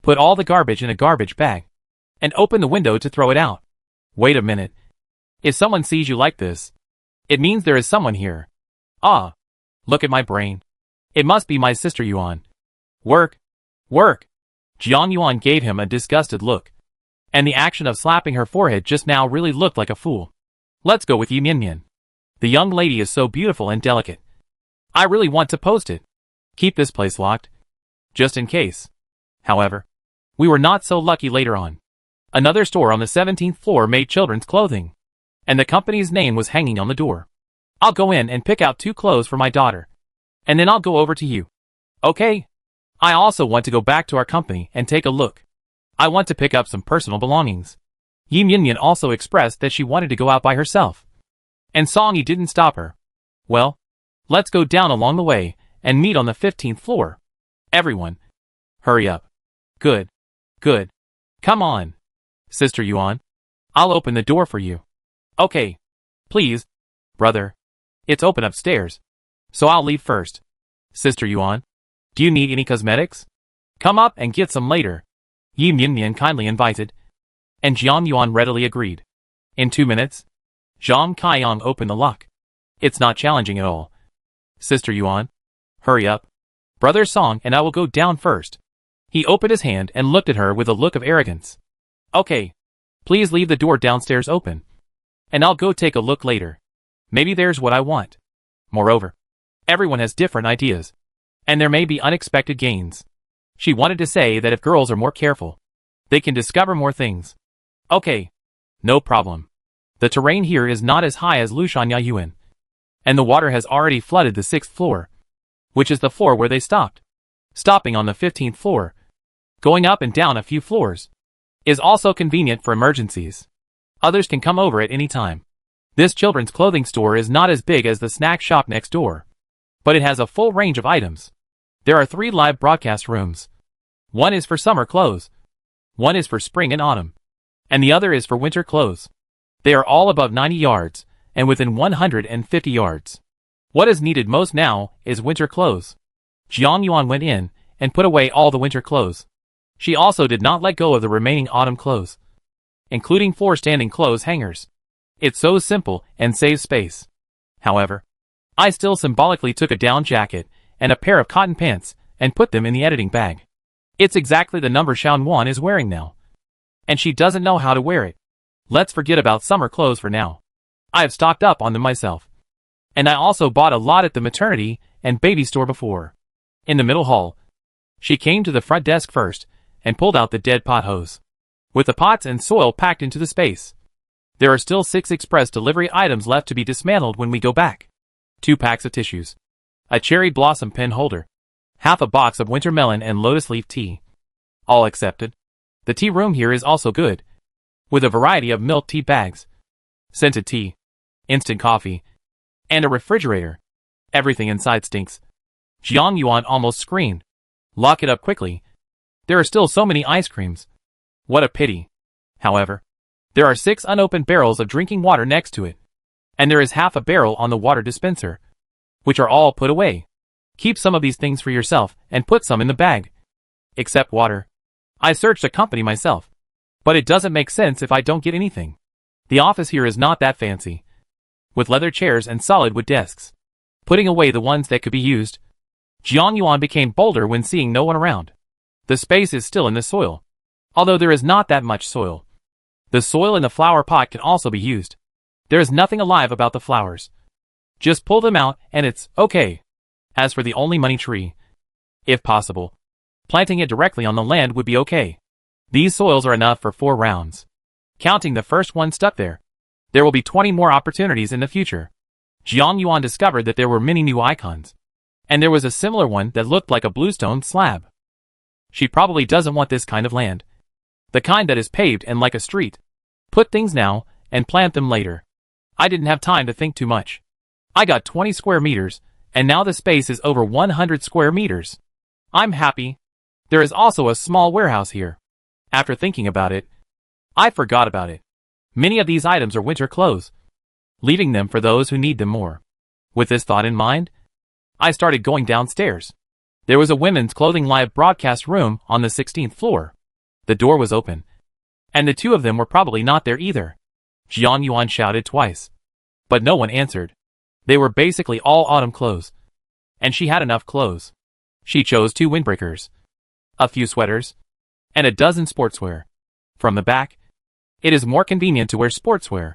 put all the garbage in a garbage bag, and opened the window to throw it out. Wait a minute. If someone sees you like this, it means there is someone here. Ah. Look at my brain. It must be my sister Yuan. Work. Work. Jiang Yuan gave him a disgusted look, and the action of slapping her forehead just now really looked like a fool. Let's go with Yin Yin. The young lady is so beautiful and delicate. I really want to post it. Keep this place locked, just in case. However, we were not so lucky later on. Another store on the 17th floor made children's clothing, and the company's name was hanging on the door. I'll go in and pick out 2 clothes for my daughter, and then I'll go over to you. Okay? I also want to go back to our company and take a look. I want to pick up some personal belongings. Yin Yin also expressed that she wanted to go out by herself, and Song Yi didn't stop her. Well, let's go down along the way and meet on the 15th floor. Everyone, hurry up. Good. Good. Come on. Sister Yuan, I'll open the door for you. Okay. Please, brother. It's open upstairs, so I'll leave first. Sister Yuan, do you need any cosmetics? Come up and get some later. Yin Yin kindly invited, and Jiang Yuan readily agreed. In 2 minutes, Zhang Kaiyang opened the lock. It's not challenging at all. Sister Yuan, hurry up. Brother Song and I will go down first. He opened his hand and looked at her with a look of arrogance. Okay. Please leave the door downstairs open, and I'll go take a look later. Maybe there's what I want. Moreover, everyone has different ideas, and there may be unexpected gains. She wanted to say that if girls are more careful, they can discover more things. Okay. No problem. The terrain here is not as high as Lushanya Yuan, and the water has already flooded the 6th floor, which is the floor where they stopped. Stopping on the 15th floor, going up and down a few floors, is also convenient for emergencies. Others can come over at any time. This children's clothing store is not as big as the snack shop next door, but it has a full range of items. There are 3 live broadcast rooms. One is for summer clothes, one is for spring and autumn, and the other is for winter clothes. They are all above 90 yards, and within 150 yards. What is needed most now is winter clothes. Jiang Yuan went in and put away all the winter clothes. She also did not let go of the remaining autumn clothes, including 4 standing clothes hangers. It's so simple and saves space. However, I still symbolically took a down jacket and a pair of cotton pants and put them in the editing bag. It's exactly the number Xiaonuan is wearing now, and she doesn't know how to wear it. Let's forget about summer clothes for now. I have stocked up on them myself, and I also bought a lot at the maternity and baby store before. In the middle hall, she came to the front desk first and pulled out the dead pot hose. with the pots and soil packed into the space. There are still 6 express delivery items left to be dismantled when we go back. 2 packs of tissues. A cherry blossom pen holder. Half a box of winter melon and lotus leaf tea. All accepted. The tea room here is also good, with a variety of milk tea bags, scented tea, instant coffee, and a refrigerator. Everything inside stinks. Jiang Yuan almost screamed. Lock it up quickly. There are still so many ice creams. What a pity. However, there are 6 unopened barrels of drinking water next to it, and there is half a barrel on the water dispenser, which are all put away. Keep some of these things for yourself and put some in the bag. Except water. I searched a company myself, but it doesn't make sense if I don't get anything. The office here is not that fancy, with leather chairs and solid wood desks. Putting away the ones that could be used, Jiang Yuan became bolder when seeing no one around. The space is still in the soil, although there is not that much soil. The soil in the flower pot can also be used. There is nothing alive about the flowers. Just pull them out and it's okay. As for the only money tree, if possible, planting it directly on the land would be okay. These soils are enough for 4 rounds. Counting the first one stuck there. There will be 20 more opportunities in the future. Jiang Yuan discovered that there were many new icons, and there was a similar one that looked like a bluestone slab. She probably doesn't want this kind of land. The kind that is paved and like a street. Put things now, and plant them later. I didn't have time to think too much. I got 20 square meters, and now the space is over 100 square meters. I'm happy. There is also a small warehouse here. After thinking about it, I forgot about it. Many of these items are winter clothes, leaving them for those who need them more. With this thought in mind, I started going downstairs. There was a women's clothing live broadcast room on the 16th floor. The door was open, and the 2 of them were probably not there either. Jiang Yuan shouted twice, but no one answered. They were basically all autumn clothes, and she had enough clothes. She chose 2 windbreakers, a few sweaters, and a dozen sportswear. From the back, it is more convenient to wear sportswear.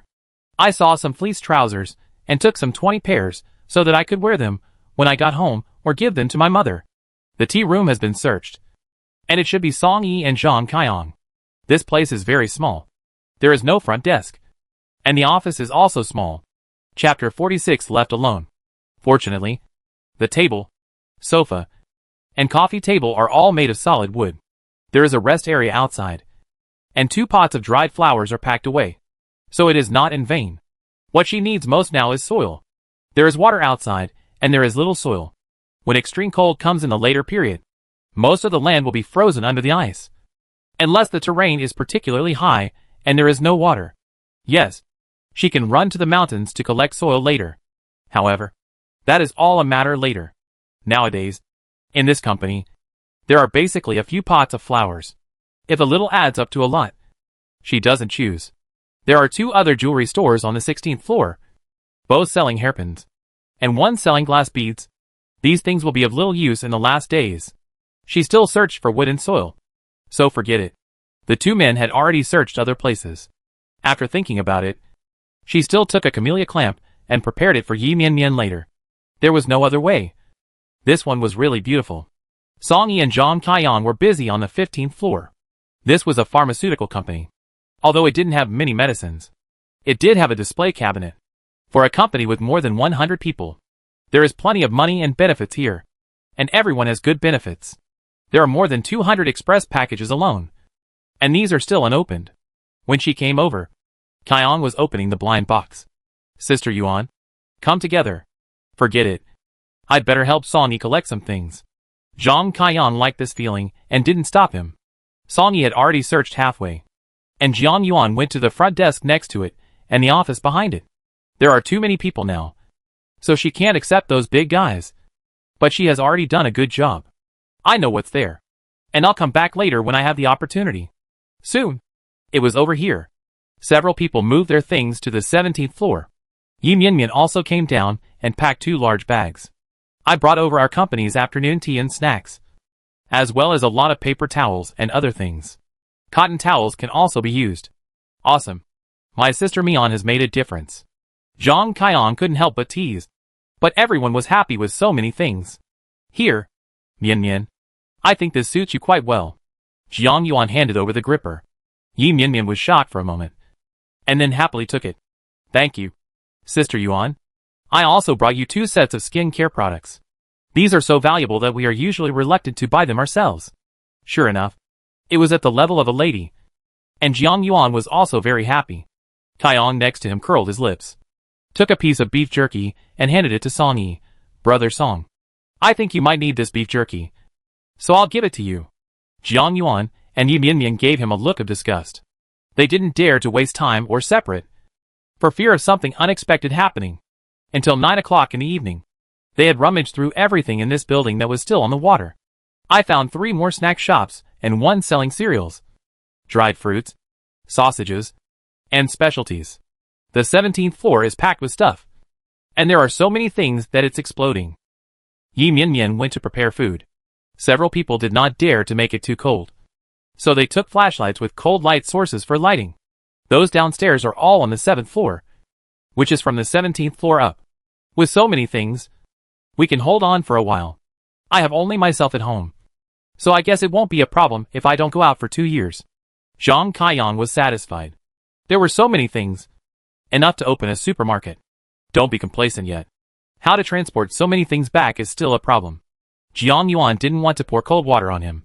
I saw some fleece trousers and took some 20 pairs so that I could wear them when I got home or give them to my mother. The tea room has been searched, and it should be Song Yi and Zhang Kaiyang. This place is very small. There is no front desk, and the office is also small. Chapter 46 left alone. Fortunately, the table, sofa, and coffee table are all made of solid wood. There is a rest area outside, and 2 pots of dried flowers are packed away, so it is not in vain. What she needs most now is soil. There is water outside, and there is little soil. When extreme cold comes in the later period, most of the land will be frozen under the ice, unless the terrain is particularly high and there is no water. Yes, she can run to the mountains to collect soil later. However, that is all a matter later. Nowadays, in this company, there are basically a few pots of flowers. If a little adds up to a lot, she doesn't choose. There are 2 other jewelry stores on the 16th floor, both selling hairpins, and one selling glass beads. These things will be of little use in the last days. She still searched for wood and soil, so forget it. The 2 men had already searched other places. After thinking about it, she still took a camellia clamp and prepared it for Yi Mian Mian later. There was no other way. This one was really beautiful. Song Yi and Zhang Kaiyang were busy on the 15th floor. This was a pharmaceutical company. Although it didn't have many medicines, it did have a display cabinet. For a company with more than 100 people, there is plenty of money and benefits here, and everyone has good benefits. There are more than 200 express packages alone, and these are still unopened. When she came over, Kaiyang was opening the blind box. Sister Yuan, come together. Forget it. I'd better help Song Yi collect some things. Zhang Kaiyang liked this feeling and didn't stop him. Song Yi had already searched halfway, and Jiang Yuan went to the front desk next to it and the office behind it. There are too many people now, so she can't accept those big guys. But she has already done a good job. I know what's there, and I'll come back later when I have the opportunity. Soon. It was over here. Several people moved their things to the 17th floor. Yi Mian also came down and packed 2 large bags. I brought over our company's afternoon tea and snacks, as well as a lot of paper towels and other things. Cotton towels can also be used. Awesome. My sister Mian has made a difference. Zhang Kaiyang couldn't help but tease. But everyone was happy with so many things. Here, Mian Mian. I think this suits you quite well. Jiang Yuan handed over the gripper. Yi Mianmian was shocked for a moment, and then happily took it. Thank you, Sister Yuan. I also brought you 2 sets of skin care products. These are so valuable that we are usually reluctant to buy them ourselves. Sure enough, it was at the level of a lady, and Jiang Yuan was also very happy. Kaiyong next to him curled his lips, took a piece of beef jerky, and handed it to Song Yi. Brother Song, I think you might need this beef jerky, so I'll give it to you. Jiang Yuan and Yi Mianmian gave him a look of disgust. They didn't dare to waste time or separate, for fear of something unexpected happening. Until 9 o'clock in the evening, they had rummaged through everything in this building that was still on the water. I found 3 more snack shops and 1 selling cereals, dried fruits, sausages, and specialties. The 17th floor is packed with stuff, and there are so many things that it's exploding. Yi Mianmian went to prepare food. Several people did not dare to make it too cold, so they took flashlights with cold light sources for lighting. Those downstairs are all on the 7th floor, which is from the 17th floor up. With so many things, we can hold on for a while. I have only myself at home, so I guess it won't be a problem if I don't go out for 2 years. Zhang Kaiyang was satisfied. There were so many things, enough to open a supermarket. Don't be complacent yet. How to transport so many things back is still a problem. Jiang Yuan didn't want to pour cold water on him,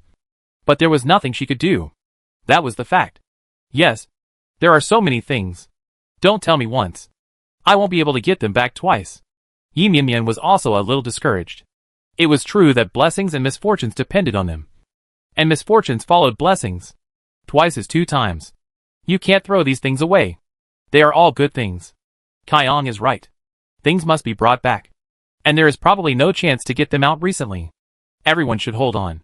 but there was nothing she could do. That was the fact. Yes, there are so many things. Don't tell me once. I won't be able to get them back twice. Yi Mianmian was also a little discouraged. It was true that blessings and misfortunes depended on them, and misfortunes followed blessings. Twice is 2 times. You can't throw these things away. They are all good things. Kaiyong is right. Things must be brought back, and there is probably no chance to get them out recently. Everyone should hold on.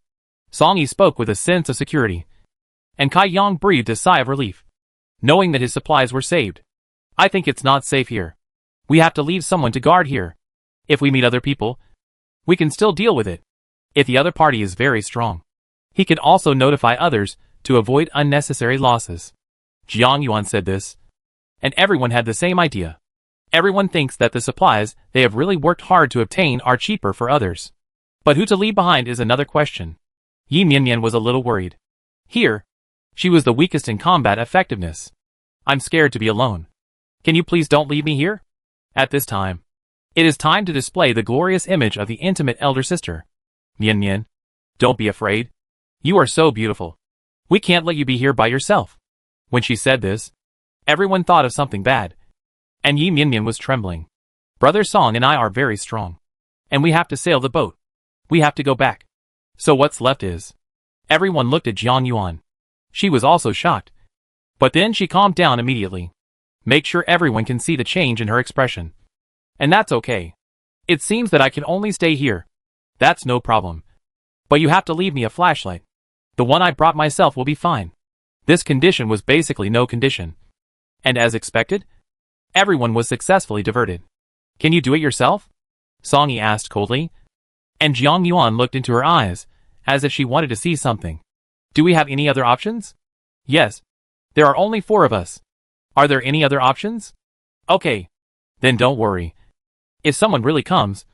Song Yi spoke with a sense of security, and Kaiyong breathed a sigh of relief, knowing that his supplies were saved. I think it's not safe here. We have to leave someone to guard here. If we meet other people, we can still deal with it. If the other party is very strong, he can also notify others to avoid unnecessary losses. Jiang Yuan said this, and everyone had the same idea. Everyone thinks that the supplies they have really worked hard to obtain are cheaper for others. But who to leave behind is another question. Yi Mianmian was a little worried. Here, she was the weakest in combat effectiveness. I'm scared to be alone. Can you please don't leave me here? At this time, it is time to display the glorious image of the intimate elder sister. Mianmian, don't be afraid. You are so beautiful. We can't let you be here by yourself. When she said this, everyone thought of something bad, and Yi Mianmian was trembling. Brother Song and I are very strong, and we have to sail the boat. We have to go back. So what's left is... Everyone looked at Jiang Yuan. She was also shocked. But then she calmed down immediately. Make sure everyone can see the change in her expression. And that's okay. It seems that I can only stay here. That's no problem. But you have to leave me a flashlight. The one I brought myself will be fine. This condition was basically no condition. And as expected, everyone was successfully diverted. Can you do it yourself? Song Yi asked coldly. And Jiang Yuan looked into her eyes, as if she wanted to see something. Do we have any other options? Yes. There are only 4 of us. Are there any other options? Okay. Then don't worry. If someone really comes,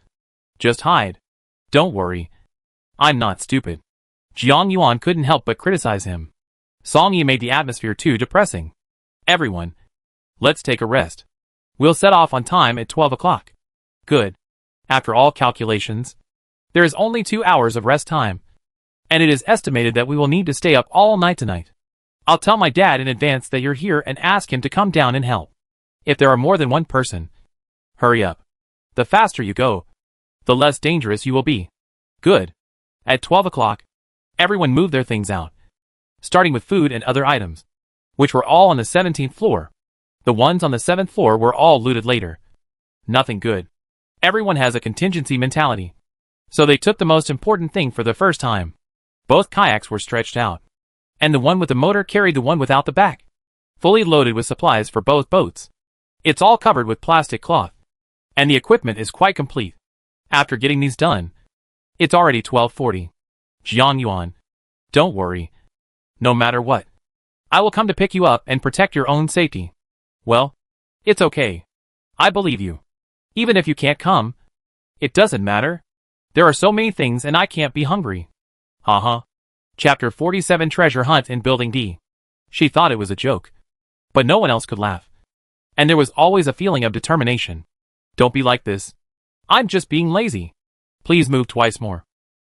just hide. Don't worry. I'm not stupid. Jiang Yuan couldn't help but criticize him. Song Yi made the atmosphere too depressing. Everyone, let's take a rest. We'll set off on time at 12 o'clock. Good. After all calculations, there is only 2 hours of rest time, and it is estimated that we will need to stay up all night tonight. I'll tell my dad in advance that you're here and ask him to come down and help. If there are more than 1 person, hurry up. The faster you go, the less dangerous you will be. Good. At 12 o'clock, everyone moved their things out, starting with food and other items, which were all on the 17th floor. The ones on the 7th floor were all looted later. Nothing good. Everyone has a contingency mentality, so they took the most important thing for the first time. Both kayaks were stretched out, and the one with the motor carried the one without the back, fully loaded with supplies for both boats. It's all covered with plastic cloth, and the equipment is quite complete. After getting these done, it's already 12:40. Jiang Yuan, don't worry. No matter what, I will come to pick you up and protect your own safety. Well, it's okay. I believe you. Even if you can't come, it doesn't matter. There are so many things and I can't be hungry. Chapter 47 Treasure Hunt in Building D. She thought it was a joke. But no one else could laugh. And there was always a feeling of determination. Don't be like this. I'm just being lazy. Please move twice more.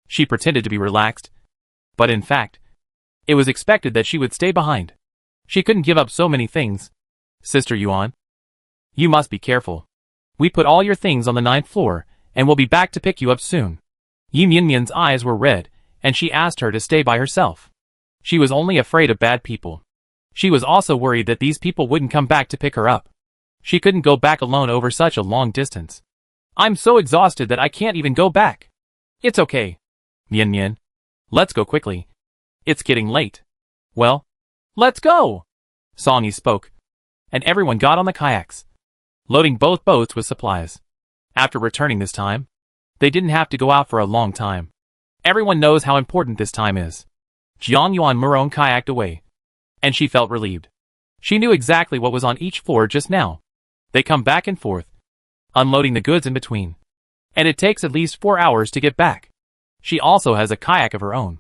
She pretended to be relaxed. But in fact, it was expected that she would stay behind. She couldn't give up so many things. Sister Yuan, you must be careful. We put all your things on the 9th floor, and we'll be back to pick you up soon. Yi Mianmian's eyes were red, and she asked her to stay by herself. She was only afraid of bad people. She was also worried that these people wouldn't come back to pick her up. She couldn't go back alone over such a long distance. I'm so exhausted that I can't even go back. It's okay. Mian, let's go quickly. It's getting late. Well, let's go! Song Yi spoke. And everyone got on the kayaks, loading both boats with supplies. After returning this time, they didn't have to go out for a long time. Everyone knows how important this time is. Jiang Yuan Murong kayaked away, and she felt relieved. She knew exactly what was on each floor just now. They come back and forth, unloading the goods in between. And it takes at least 4 hours to get back. She also has a kayak of her own.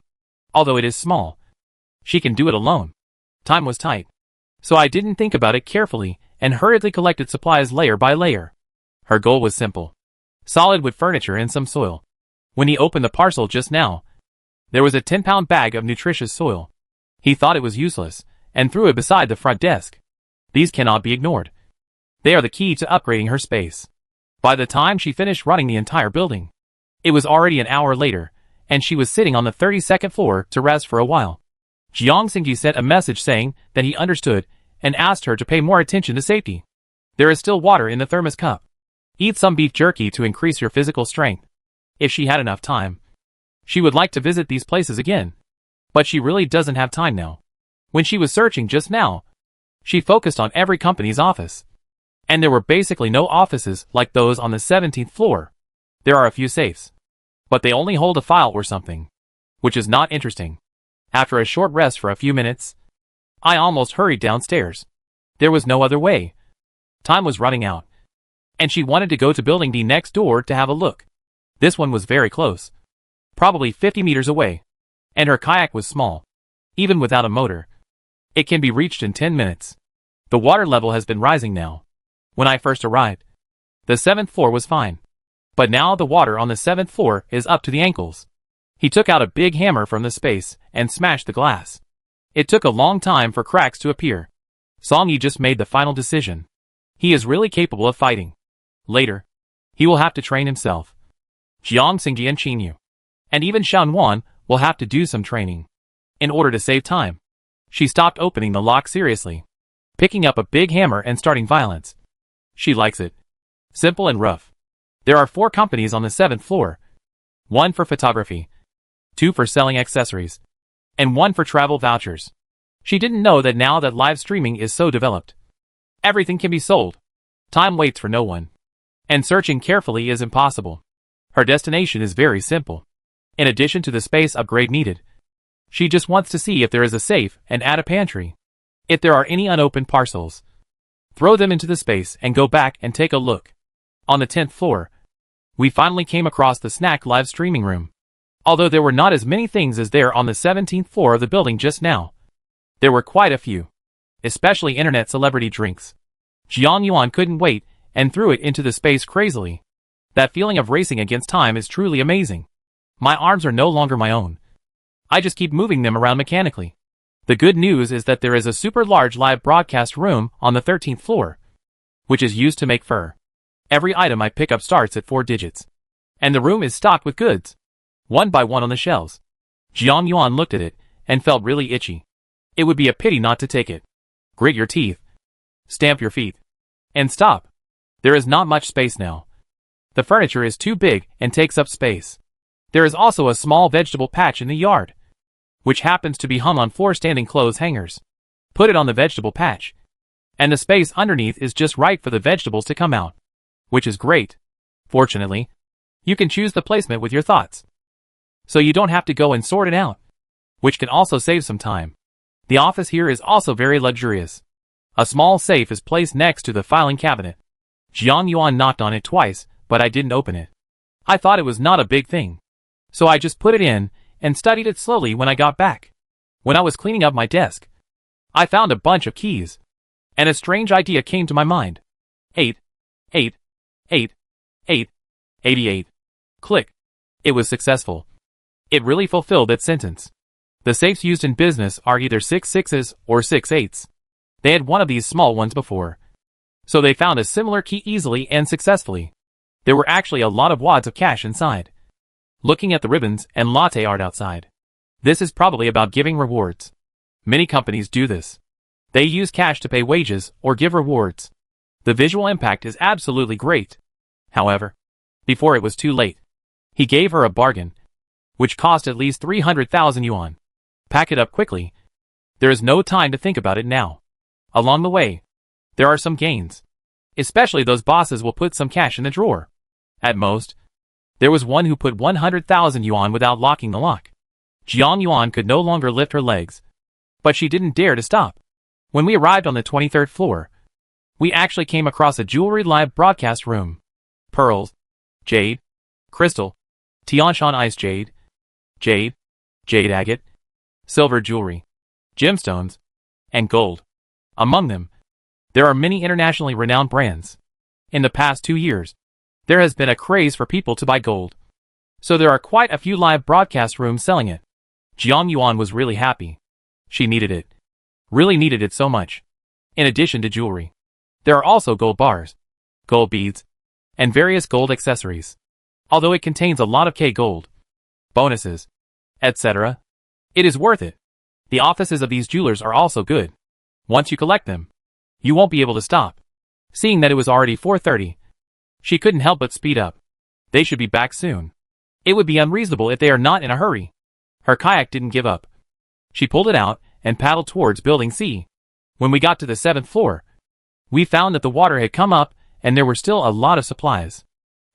Although it is small, she can do it alone. Time was tight, so I didn't think about it carefully and hurriedly collected supplies layer by layer. Her goal was simple. Solid wood furniture and some soil. When he opened the parcel just now, there was a 10-pound bag of nutritious soil. He thought it was useless, and threw it beside the front desk. These cannot be ignored. They are the key to upgrading her space. By the time she finished running the entire building, it was already an hour later, and she was sitting on the 32nd floor to rest for a while. Jiang Xingji sent a message saying that he understood and asked her to pay more attention to safety. There is still water in the thermos cup. Eat some beef jerky to increase your physical strength. If she had enough time, she would like to visit these places again. But she really doesn't have time now. When she was searching just now, she focused on every company's office. And there were basically no offices like those on the 17th floor. There are a few safes, but they only hold a file or something, which is not interesting. After a short rest for a few minutes, I almost hurried downstairs. There was no other way. Time was running out, and she wanted to go to building D next door to have a look. This one was very close, probably 50 meters away, and her kayak was small. Even without a motor, it can be reached in 10 minutes. The water level has been rising now. When I first arrived, the 7th floor was fine, but now the water on the 7th floor is up to the ankles. He took out a big hammer from the space and smashed the glass. It took a long time for cracks to appear. Song Yi just made the final decision. He is really capable of fighting. Later, he will have to train himself. Jiang Xingji and Qinyu, and even Shan Wan, will have to do some training. In order to save time, she stopped opening the lock seriously, picking up a big hammer and starting violence. She likes it. Simple and rough. There are 4 companies on the 7th floor. 1 for photography, 2 for selling accessories, and 1 for travel vouchers. She didn't know that now that live streaming is so developed, everything can be sold. Time waits for no one, and searching carefully is impossible. Her destination is very simple. In addition to the space upgrade needed, she just wants to see if there is a safe and add a pantry. If there are any unopened parcels, throw them into the space and go back and take a look. On the 10th floor, we finally came across the snack live streaming room. Although there were not as many things as there on the 17th floor of the building just now, there were quite a few, especially internet celebrity drinks. Jiang Yuan couldn't wait and threw it into the space crazily. That feeling of racing against time is truly amazing. My arms are no longer my own. I just keep moving them around mechanically. The good news is that there is a super large live broadcast room on the 13th floor, which is used to make fur. Every item I pick up starts at 4 digits. And the room is stocked with goods, one by one on the shelves. Jiang Yuan looked at it and felt really itchy. It would be a pity not to take it. Grit your teeth, stamp your feet, and stop. There is not much space now. The furniture is too big and takes up space. There is also a small vegetable patch in the yard, which happens to be hung on 4 standing clothes hangers. Put it on the vegetable patch, and the space underneath is just right for the vegetables to come out, which is great. Fortunately, you can choose the placement with your thoughts, so you don't have to go and sort it out, which can also save some time. The office here is also very luxurious. A small safe is placed next to the filing cabinet. Jiang Yuan knocked on it twice, but I didn't open it. I thought it was not a big thing, so I just put it in and studied it slowly when I got back. When I was cleaning up my desk, I found a bunch of keys. And a strange idea came to my mind. 8, 8, 8, 8, 88. Click. It was successful. It really fulfilled that sentence. The safes used in business are either 6 6s or 6 8s. They had one of these small ones before. So they found a similar key easily and successfully. There were actually a lot of wads of cash inside. Looking at the ribbons and latte art outside. This is probably about giving rewards. Many companies do this. They use cash to pay wages or give rewards. The visual impact is absolutely great. However, before it was too late, he gave her a bargain, which cost at least 300,000 yuan. Pack it up quickly. There is no time to think about it now. Along the way, there are some gains. Especially those bosses will put some cash in the drawer. At most, there was one who put 100,000 yuan without locking the lock. Jiang Yuan could no longer lift her legs. But she didn't dare to stop. When we arrived on the 23rd floor, we actually came across a jewelry live broadcast room. Pearls, jade, crystal, Tianshan ice jade, jade agate, silver jewelry, gemstones, and gold. Among them, there are many internationally renowned brands. In the past 2 years, there has been a craze for people to buy gold. So there are quite a few live broadcast rooms selling it. Jiang Yuan was really happy. She needed it. Really needed it so much. In addition to jewelry, there are also gold bars, gold beads, and various gold accessories. Although it contains a lot of K gold, bonuses, etc., it is worth it. The offices of these jewelers are also good. Once you collect them, you won't be able to stop. Seeing that it was already 4:30, she couldn't help but speed up. They should be back soon. It would be unreasonable if they are not in a hurry. Her kayak didn't give up. She pulled it out and paddled towards building C. When we got to the 7th floor, we found that the water had come up and there were still a lot of supplies.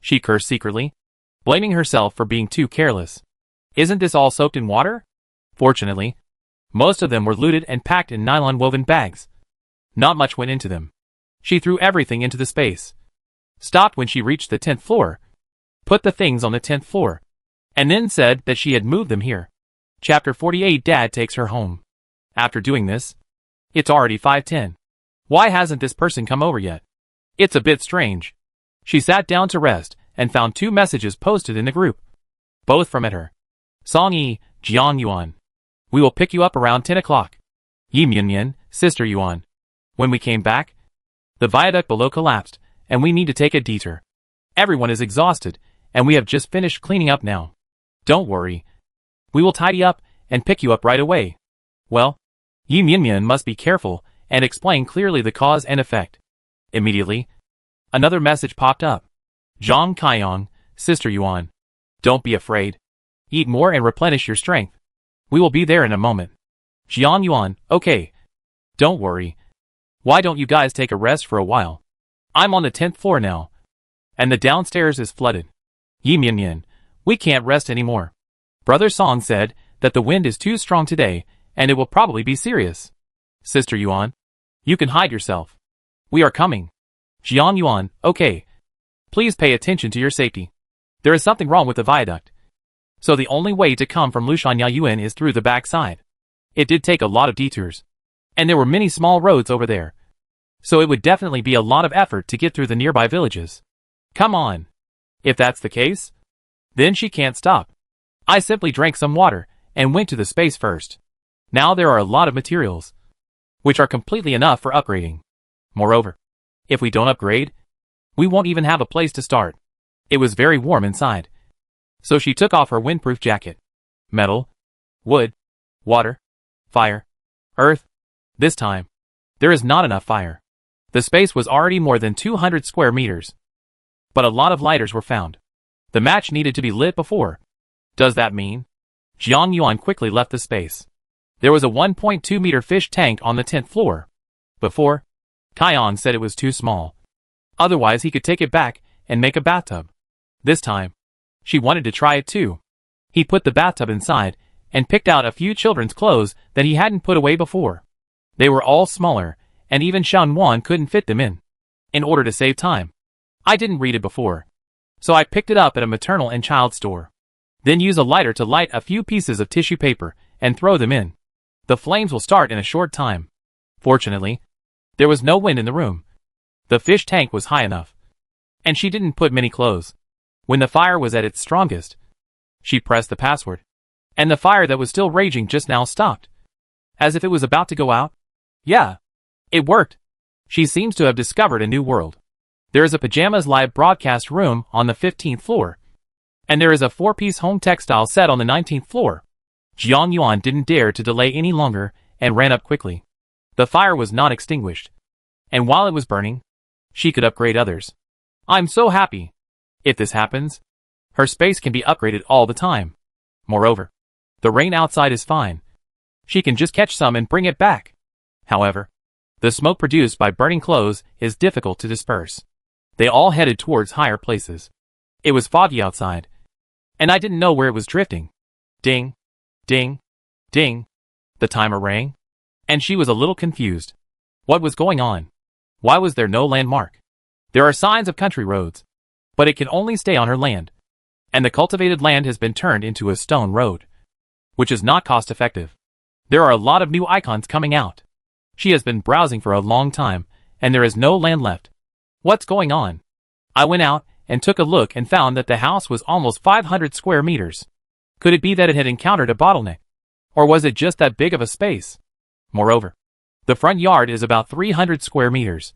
She cursed secretly, blaming herself for being too careless. Isn't this all soaked in water? Fortunately, most of them were looted and packed in nylon woven bags. Not much went into them. She threw everything into the space. Stopped when she reached the 10th floor. Put the things on the 10th floor. And then said that she had moved them here. Chapter 48. Dad takes her home. After doing this, it's already 5:10. Why hasn't this person come over yet? It's a bit strange. She sat down to rest and found 2 messages posted in the group. Both from her. Song Yi, Jiang Yuan. We will pick you up around 10 o'clock. Yi Mian, Sister Yuan. When we came back, the viaduct below collapsed, and we need to take a detour. Everyone is exhausted, and we have just finished cleaning up now. Don't worry. We will tidy up and pick you up right away. Well, Yi Mian must be careful and explain clearly the cause and effect. Immediately, another message popped up. Zhang Kaiyong, Sister Yuan. Don't be afraid. Eat more and replenish your strength. We will be there in a moment. Jiang Yuan, okay. Don't worry. Why don't you guys take a rest for a while? I'm on the 10th floor now. And the downstairs is flooded. Yi Mian, we can't rest anymore. Brother Song said that the wind is too strong today, and it will probably be serious. Sister Yuan, you can hide yourself. We are coming. Jiang Yuan, okay. Please pay attention to your safety. There is something wrong with the viaduct. So the only way to come from Lushan Yuan is through the back side. It did take a lot of detours. And there were many small roads over there. So it would definitely be a lot of effort to get through the nearby villages. Come on. If that's the case, then she can't stop. I simply drank some water and went to the space first. Now there are a lot of materials, which are completely enough for upgrading. Moreover, if we don't upgrade, we won't even have a place to start. It was very warm inside. So she took off her windproof jacket. Metal, wood, water, fire, earth. This time, there is not enough fire. The space was already more than 200 square meters. But a lot of lighters were found. The match needed to be lit before. Does that mean? Jiang Yuan quickly left the space. There was a 1.2 meter fish tank on the 10th floor. Before, Kaiyong said it was too small. Otherwise he could take it back and make a bathtub. This time, she wanted to try it too. He put the bathtub inside and picked out a few children's clothes that he hadn't put away before. They were all smaller, and even Shan Wan couldn't fit them in order to save time. I didn't read it before, so I picked it up at a maternal and child store. Then use a lighter to light a few pieces of tissue paper and throw them in. The flames will start in a short time. Fortunately, there was no wind in the room. The fish tank was high enough. And she didn't put many clothes. When the fire was at its strongest, she pressed the password. And the fire that was still raging just now stopped. As if it was about to go out. Yeah. It worked. She seems to have discovered a new world. There is a pajamas live broadcast room on the 15th floor. And there is a 4-piece home textile set on the 19th floor. Jiang Yuan didn't dare to delay any longer and ran up quickly. The fire was not extinguished. And while it was burning, she could upgrade others. I'm so happy. If this happens, her space can be upgraded all the time. Moreover, the rain outside is fine. She can just catch some and bring it back. However, the smoke produced by burning clothes is difficult to disperse. They all headed towards higher places. It was foggy outside, and I didn't know where it was drifting. Ding, ding, ding. The timer rang, and she was a little confused. What was going on? Why was there no landmark? There are signs of country roads, but it can only stay on her land. And the cultivated land has been turned into a stone road, which is not cost-effective. There are a lot of new icons coming out. She has been browsing for a long time, and there is no land left. What's going on? I went out and took a look and found that the house was almost 500 square meters. Could it be that it had encountered a bottleneck? Or was it just that big of a space? Moreover, the front yard is about 300 square meters.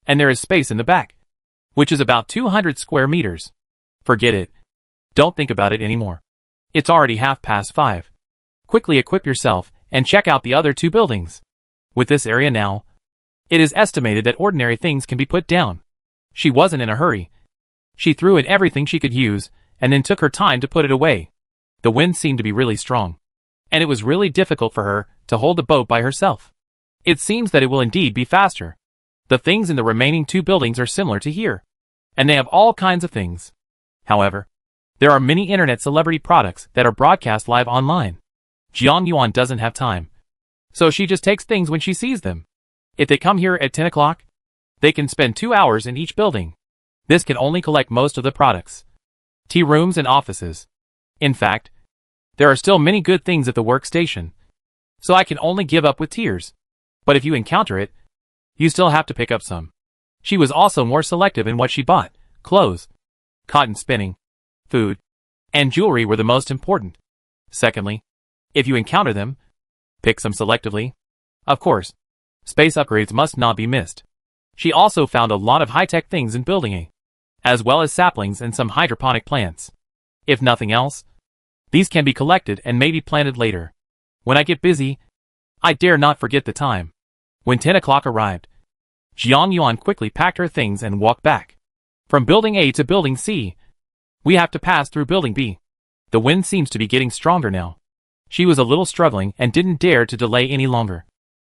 And there is space in the back, which is about 200 square meters. Forget it. Don't think about it anymore. It's already 5:30. Quickly equip yourself and check out the other 2 buildings. With this area now, it is estimated that ordinary things can be put down. She wasn't in a hurry. She threw in everything she could use, and then took her time to put it away. The wind seemed to be really strong, and it was really difficult for her to hold the boat by herself. It seems that it will indeed be faster. The things in the remaining 2 buildings are similar to here, and they have all kinds of things. However, there are many internet celebrity products that are broadcast live online. Jiang Yuan doesn't have time, so she just takes things when she sees them. If they come here at 10 o'clock, they can spend 2 hours in each building. This can only collect most of the products. Tea rooms and offices. In fact, there are still many good things at the workstation, so I can only give up with tears. But if you encounter it, you still have to pick up some. She was also more selective in what she bought. Clothes, cotton spinning, food, and jewelry were the most important. Secondly, if you encounter them, pick some selectively. Of course, space upgrades must not be missed. She also found a lot of high-tech things in Building A, as well as saplings and some hydroponic plants. If nothing else, these can be collected and maybe planted later. When I get busy, I dare not forget the time. When 10 o'clock arrived, Jiang Yuan quickly packed her things and walked back. From Building A to Building C, we have to pass through Building B. The wind seems to be getting stronger now. She was a little struggling and didn't dare to delay any longer.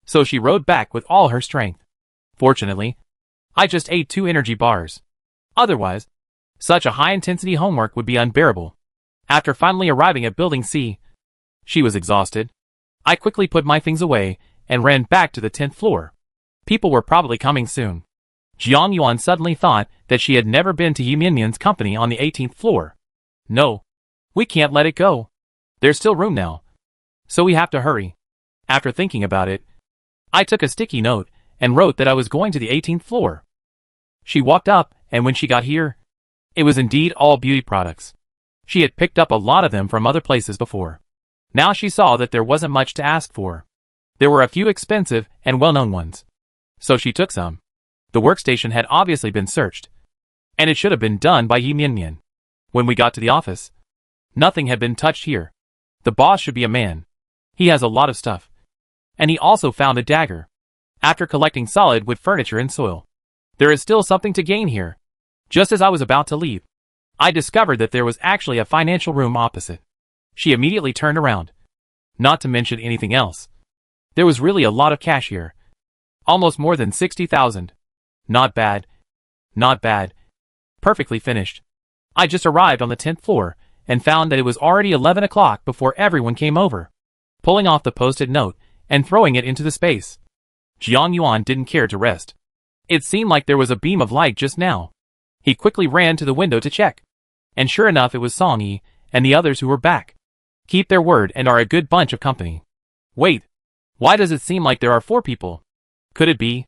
So she rode back with all her strength. Fortunately, I just ate 2 energy bars. Otherwise, such a high-intensity homework would be unbearable. After finally arriving at Building C, she was exhausted. I quickly put my things away and ran back to the 10th floor. People were probably coming soon. Jiang Yuan suddenly thought that she had never been to Yi Minyan's company on the 18th floor. No, we can't let it go. There's still room now, so we have to hurry. After thinking about it, I took a sticky note and wrote that I was going to the 18th floor. She walked up, and when she got here, it was indeed all beauty products. She had picked up a lot of them from other places before. Now she saw that there wasn't much to ask for. There were a few expensive and well-known ones. So she took some. The workstation had obviously been searched, and it should have been done by Yi Minyan. When we got to the office, nothing had been touched here. The boss should be a man. He has a lot of stuff. And he also found a dagger. After collecting solid wood furniture and soil, there is still something to gain here. Just as I was about to leave, I discovered that there was actually a financial room opposite. She immediately turned around. Not to mention anything else. There was really a lot of cash here. Almost more than 60,000. Not bad. Not bad. Perfectly finished. I just arrived on the 10th floor and found that it was already 11 o'clock before everyone came over. Pulling off the post-it note and throwing it into the space. Jiang Yuan didn't care to rest. It seemed like there was a beam of light just now. He quickly ran to the window to check. And sure enough, it was Song Yi and the others who were back. Keep their word and are a good bunch of company. Wait. Why does it seem like there are 4 people? Could it be?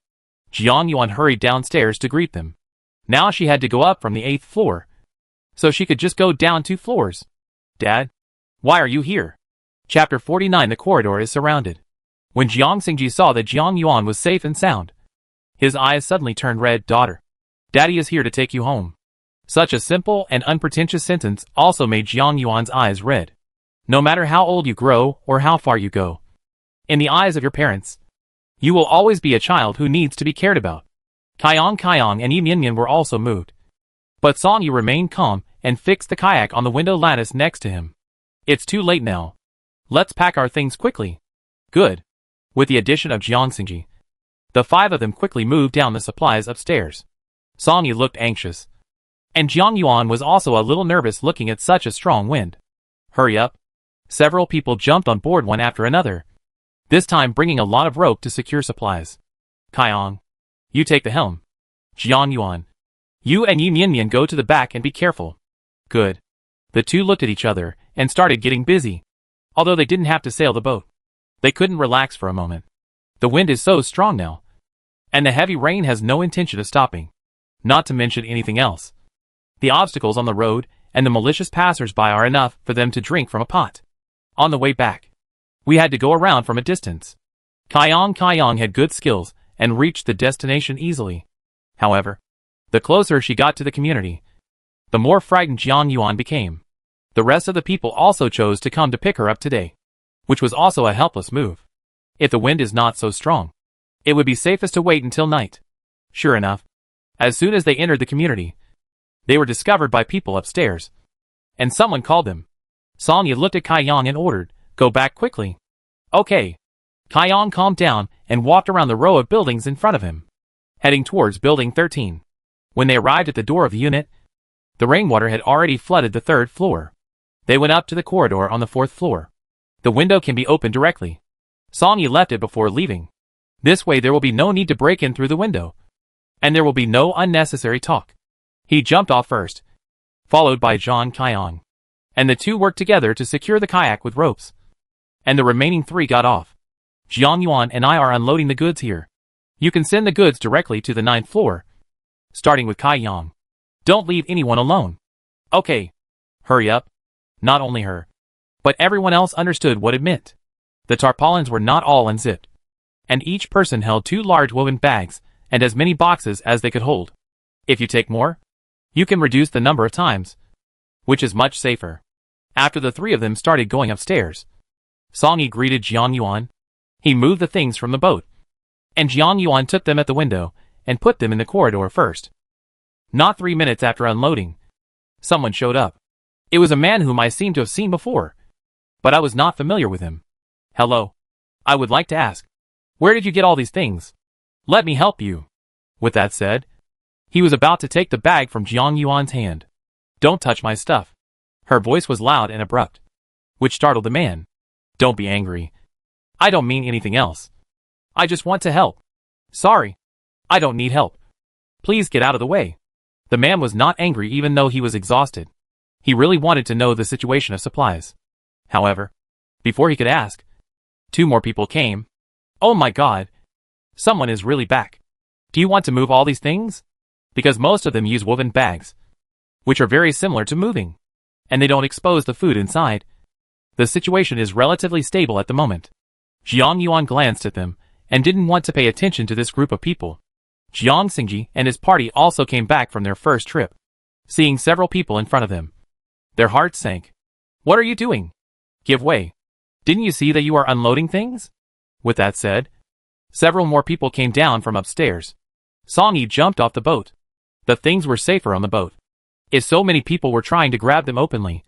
Jiang Yuan hurried downstairs to greet them. Now she had to go up from the 8th floor, so she could just go down 2 floors. Dad? Why are you here? Chapter 49. The corridor is surrounded. When Jiang Xingji saw that Jiang Yuan was safe and sound, his eyes suddenly turned red. Daughter, Daddy is here to take you home. Such a simple and unpretentious sentence also made Jiang Yuan's eyes red. No matter how old you grow or how far you go, in the eyes of your parents, you will always be a child who needs to be cared about. Kaiyang and Yi Mianyan were also moved. But Song Yi remained calm and fixed the kayak on the window lattice next to him. It's too late now. Let's pack our things quickly. Good. With the addition of Jiang Xingji, the 5 of them quickly moved down the supplies upstairs. Song Yi looked anxious, and Jiang Yuan was also a little nervous looking at such a strong wind. Hurry up. Several people jumped on board one after another, this time bringing a lot of rope to secure supplies. Kaiyang, you take the helm. Jiang Yuan, you and Yi Mianyan go to the back and be careful. Good. The two looked at each other and started getting busy. Although they didn't have to sail the boat, they couldn't relax for a moment. The wind is so strong now, and the heavy rain has no intention of stopping. Not to mention anything else. The obstacles on the road and the malicious passers-by are enough for them to drink from a pot. On the way back, we had to go around from a distance. Kaiyang had good skills and reached the destination easily. However, the closer she got to the community, the more frightened Jiang Yuan became. The rest of the people also chose to come to pick her up today, which was also a helpless move. If the wind is not so strong, it would be safest to wait until night. Sure enough, as soon as they entered the community, they were discovered by people upstairs, and someone called them. Song Yi looked at Kaiyang and ordered, "Go back quickly." Okay. Kaiyang calmed down and walked around the row of buildings in front of him, heading towards building 13. When they arrived at the door of the unit, the rainwater had already flooded the 3rd floor. They went up to the corridor on the 4th floor. The window can be opened directly. Song Yi left it before leaving. This way there will be no need to break in through the window, and there will be no unnecessary talk. He jumped off first, followed by Zhang Kaiyang, and the two worked together to secure the kayak with ropes. And the remaining 3 got off. Jiang Yuan and I are unloading the goods here. You can send the goods directly to the 9th floor, starting with Kaiyang. Don't leave anyone alone. Okay. Hurry up. Not only her, but everyone else understood what it meant. The tarpaulins were not all unzipped, and each person held 2 large woven bags and as many boxes as they could hold. If you take more, you can reduce the number of times, which is much safer. After the 3 of them started going upstairs, Song Yi greeted Jiang Yuan. He moved the things from the boat, and Jiang Yuan took them at the window and put them in the corridor first. Not 3 minutes after unloading, someone showed up. It was a man whom I seemed to have seen before, but I was not familiar with him. Hello. I would like to ask, where did you get all these things? Let me help you. With that said, he was about to take the bag from Jiang Yuan's hand. Don't touch my stuff. Her voice was loud and abrupt, which startled the man. Don't be angry. I don't mean anything else. I just want to help. Sorry. I don't need help. Please get out of the way. The man was not angry even though he was exhausted. He really wanted to know the situation of supplies. However, before he could ask, 2 more people came. Oh my god. Someone is really back. Do you want to move all these things? Because most of them use woven bags, which are very similar to moving, and they don't expose the food inside. The situation is relatively stable at the moment. Jiang Yuan glanced at them and didn't want to pay attention to this group of people. Jiang Xingji and his party also came back from their first trip, seeing several people in front of them. Their hearts sank. What are you doing? Give way. Didn't you see that you are unloading things? With that said, several more people came down from upstairs. Song Yi jumped off the boat. The things were safer on the boat. If so many people were trying to grab them openly,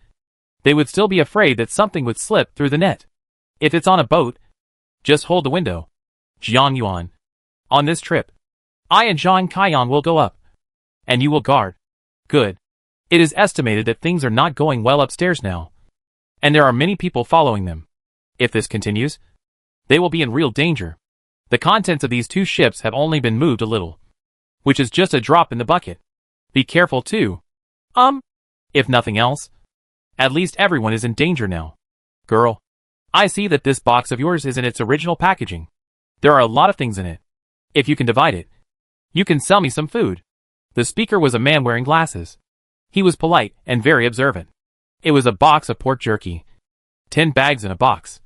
they would still be afraid that something would slip through the net. If it's on a boat, just hold the window. Jiang Yuan. On this trip, I and Zhang Kaiyang will go up, and you will guard. Good. It is estimated that things are not going well upstairs now, and there are many people following them. If this continues, they will be in real danger. The contents of these 2 ships have only been moved a little, which is just a drop in the bucket. Be careful too. If nothing else, at least everyone is in danger now. Girl, I see that this box of yours is in its original packaging. There are a lot of things in it. If you can divide it, you can sell me some food. The speaker was a man wearing glasses. He was polite and very observant. It was a box of pork jerky. 10 bags in a box.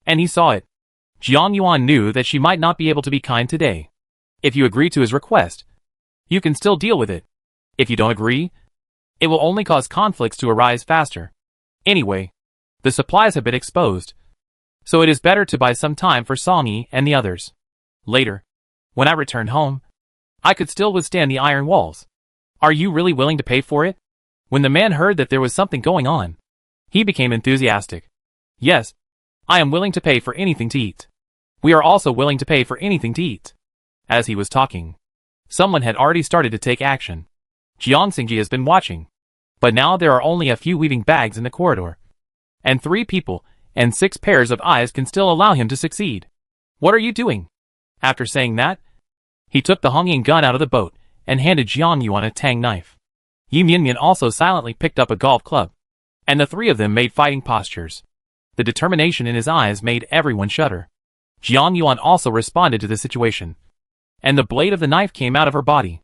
And he saw it. Jiang Yuan knew that she might not be able to be kind today. If you agree to his request, you can still deal with it. If you don't agree, it will only cause conflicts to arise faster. Anyway, the supplies have been exposed, so it is better to buy some time for Song Yi and the others. Later, when I return home, I could still withstand the iron walls. Are you really willing to pay for it? When the man heard that there was something going on, he became enthusiastic. Yes, I am willing to pay for anything to eat. We are also willing to pay for anything to eat. As he was talking, someone had already started to take action. Jiang Xingji has been watching. But now there are only a few weaving bags in the corridor. And 3 people and 6 pairs of eyes can still allow him to succeed. What are you doing? After saying that, he took the Hongying gun out of the boat and handed Jiang Yuan a tang knife. Yi Mianmian also silently picked up a golf club. And the 3 of them made fighting postures. The determination in his eyes made everyone shudder. Jiang Yuan also responded to the situation. And the blade of the knife came out of her body.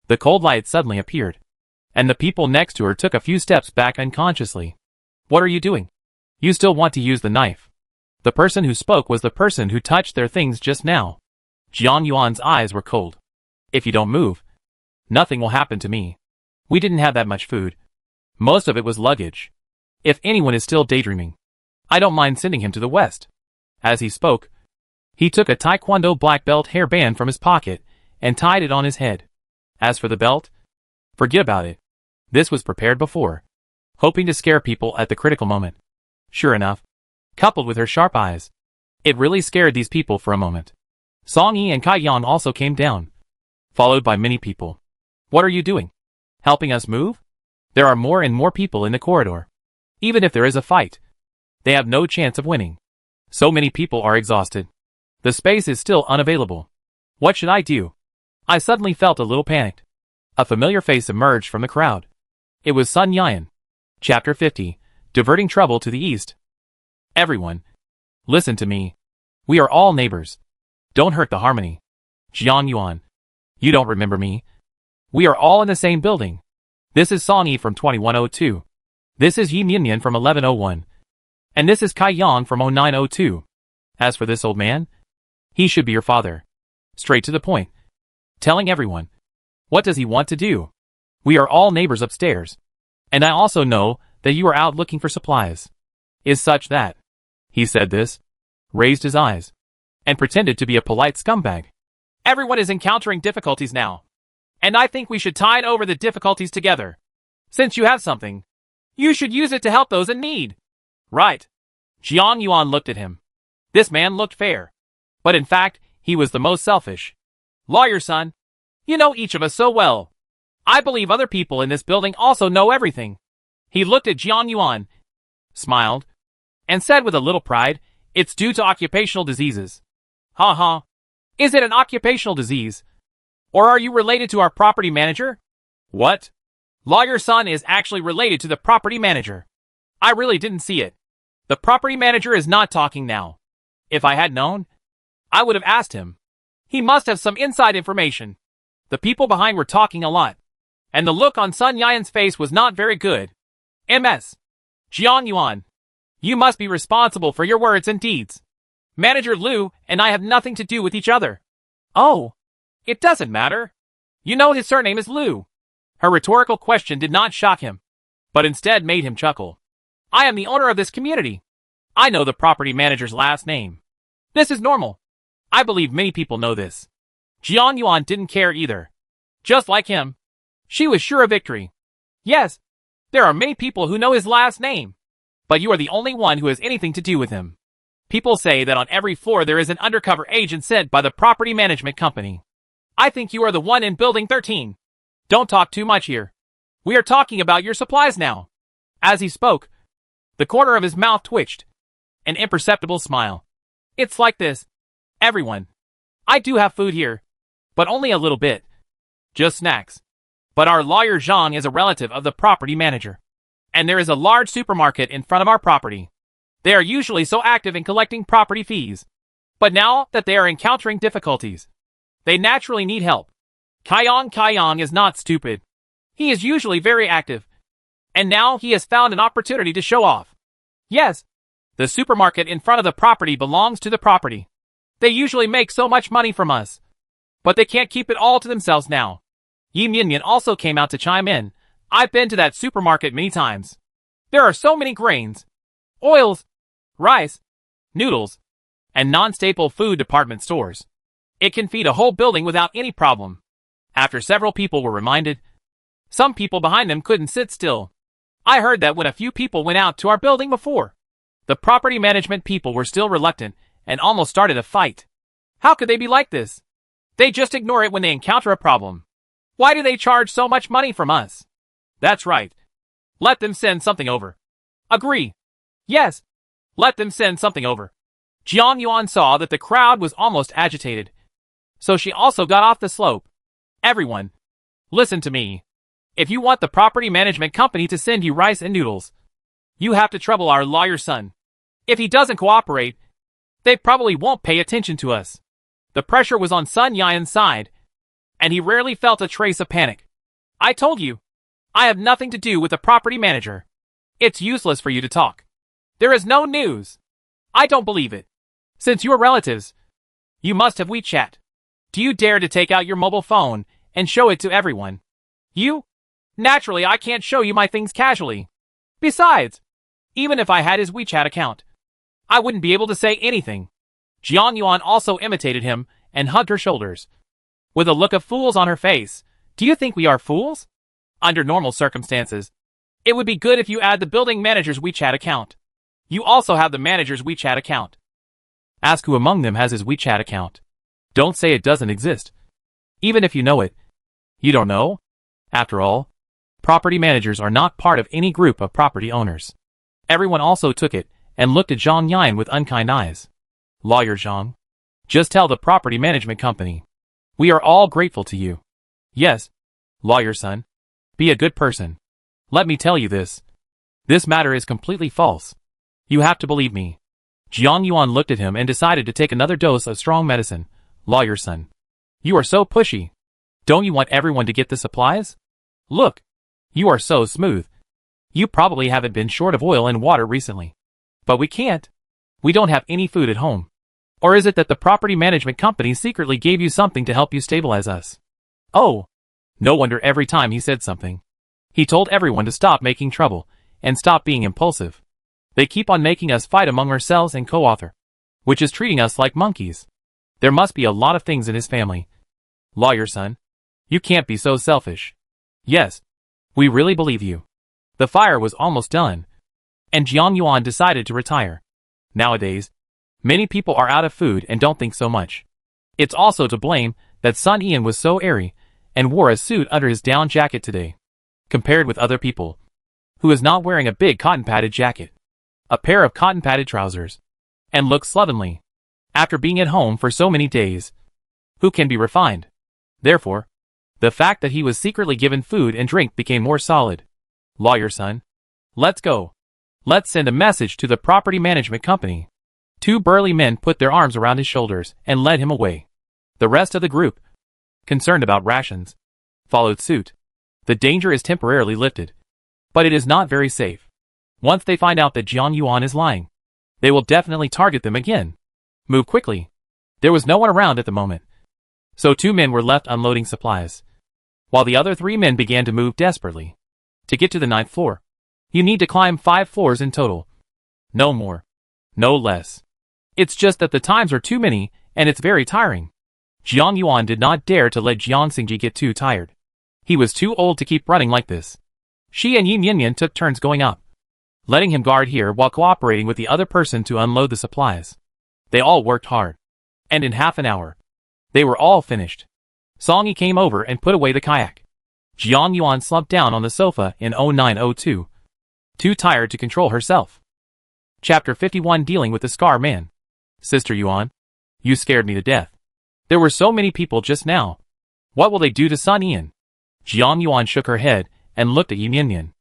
The cold light suddenly appeared. And the people next to her took a few steps back unconsciously. What are you doing? You still want to use the knife. The person who spoke was the person who touched their things just now. Jiang Yuan's eyes were cold. If you don't move, nothing will happen to me. We didn't have that much food. Most of it was luggage. If anyone is still daydreaming, I don't mind sending him to the west. As he spoke, he took a taekwondo black belt hairband from his pocket and tied it on his head. As for the belt, forget about it. This was prepared before, hoping to scare people at the critical moment. Sure enough, coupled with her sharp eyes, it really scared these people for a moment. Song Yi and Kai Yang also came down, followed by many people. What are you doing? Helping us move? There are more and more people in the corridor. Even if there is a fight, they have no chance of winning. So many people are exhausted. The space is still unavailable. What should I do? I suddenly felt a little panicked. A familiar face emerged from the crowd. It was Sun Yan. Chapter 50, Diverting Trouble to the East. Everyone, listen to me. We are all neighbors. Don't hurt the harmony. Jiang Yuan, you don't remember me. We are all in the same building. This is Song Yi from 2102. This is Yi Mianmian from 1101. And this is Kai Yang from 0902. As for this old man, he should be your father. Straight to the point. Telling everyone. What does he want to do? We are all neighbors upstairs. And I also know that you are out looking for supplies. Is such that. He said this, raised his eyes, and pretended to be a polite scumbag. Everyone is encountering difficulties now. And I think we should tide over the difficulties together. Since you have something, you should use it to help those in need. Right. Jiang Yuan looked at him. This man looked fair. But in fact, he was the most selfish. Lawyer son, you know each of us so well. I believe other people in this building also know everything. He looked at Jiang Yuan, smiled, and said with a little pride, it's due to occupational diseases. Ha ha. Is it an occupational disease? Or are you related to our property manager? What? Lawyer son is actually related to the property manager. I really didn't see it. The property manager is not talking now. If I had known, I would have asked him. He must have some inside information. The people behind were talking a lot. And the look on Sun Yan's face was not very good. MS. Jiang Yuan. You must be responsible for your words and deeds. Manager Liu and I have nothing to do with each other. Oh. It doesn't matter. You know his surname is Liu. Her rhetorical question did not shock him, but instead made him chuckle. I am the owner of this community. I know the property manager's last name. This is normal. I believe many people know this. Jiang Yuan didn't care either. Just like him, she was sure of victory. Yes, there are many people who know his last name, but you are the only one who has anything to do with him. People say that on every floor there is an undercover agent sent by the property management company. I think you are the one in building 13. Don't talk too much here. We are talking about your supplies now. As he spoke, the corner of his mouth twitched. An imperceptible smile. It's like this. Everyone. I do have food here, but only a little bit. Just snacks. But our lawyer Zhang is a relative of the property manager. And there is a large supermarket in front of our property. They are usually so active in collecting property fees. But now that they are encountering difficulties, They naturally need help. Kaiyang is not stupid. He is usually very active. And now he has found an opportunity to show off. Yes, the supermarket in front of the property belongs to the property. They usually make so much money from us. But they can't keep it all to themselves now. Yi Mian also came out to chime in. I've been to that supermarket many times. There are so many grains, oils, rice, noodles, and non-staple food department stores. It can feed a whole building without any problem. After several people were reminded, some people behind them couldn't sit still. I heard that when a few people went out to our building before, the property management people were still reluctant and almost started a fight. How could they be like this? They just ignore it when they encounter a problem. Why do they charge so much money from us? That's right. Let them send something over. Agree. Yes. Let them send something over. Jiang Yuan saw that the crowd was almost agitated. So she also got off the slope. Everyone, listen to me. If you want the property management company to send you rice and noodles, you have to trouble our lawyer son. If he doesn't cooperate, they probably won't pay attention to us. The pressure was on Sun Yan's side, and he rarely felt a trace of panic. I told you, I have nothing to do with the property manager. It's useless for you to talk. There is no news. I don't believe it. Since you are relatives, you must have WeChat. Do you dare to take out your mobile phone and show it to everyone? You? Naturally, I can't show you my things casually. Besides, even if I had his WeChat account, I wouldn't be able to say anything. Jiang Yuan also imitated him and hugged her shoulders. With a look of fools on her face, do you think we are fools? Under normal circumstances, it would be good if you add the building manager's WeChat account. You also have the manager's WeChat account. Ask who among them has his WeChat account. Don't say it doesn't exist. Even if you know it, you don't know. After all, property managers are not part of any group of property owners. Everyone also took it and looked at Zhang Yan with unkind eyes. Lawyer Zhang, just tell the property management company. We are all grateful to you. Yes, lawyer son. Be a good person. Let me tell you this. This matter is completely false. You have to believe me. Jiang Yuan looked at him and decided to take another dose of strong medicine. Lawyer son. You are so pushy. Don't you want everyone to get the supplies? Look. You are so smooth. You probably haven't been short of oil and water recently. But we can't. We don't have any food at home. Or is it that the property management company secretly gave you something to help you stabilize us? Oh. No wonder every time he said something, he told everyone to stop making trouble and stop being impulsive. They keep on making us fight among ourselves and co-author, which is treating us like monkeys. There must be a lot of things in his family. Lawyer son, you can't be so selfish. Yes, we really believe you. The fire was almost done, and Jiang Yuan decided to retire. Nowadays, many people are out of food and don't think so much. It's also to blame that Sun Ian was so airy and wore a suit under his down jacket today, compared with other people, who is not wearing a big cotton-padded jacket, a pair of cotton-padded trousers, and looks slovenly. After being at home for so many days, who can be refined? Therefore, the fact that he was secretly given food and drink became more solid. Lawyer son, let's go. Let's send a message to the property management company. Two burly men put their arms around his shoulders and led him away. The rest of the group, concerned about rations, followed suit. The danger is temporarily lifted, but it is not very safe. Once they find out that Jiang Yuan is lying, they will definitely target them again. Move quickly. There was no one around at the moment, so two men were left unloading supplies, while the other three men began to move desperately. To get to the 9th floor, you need to climb 5 floors in total. No more. No less. It's just that the times are too many, and it's very tiring. Jiang Yuan did not dare to let Jiang Xingji get too tired. He was too old to keep running like this. She and Yi Mian took turns going up, letting him guard here while cooperating with the other person to unload the supplies. They all worked hard, and in half an hour, they were all finished. Song Yi came over and put away the kayak. Jiang Yuan slumped down on the sofa in 0902, too tired to control herself. Chapter 51, Dealing with the Scar Man. Sister Yuan, you scared me to death. There were so many people just now. What will they do to Sun Ian? Jiang Yuan shook her head and looked at Yi Mian.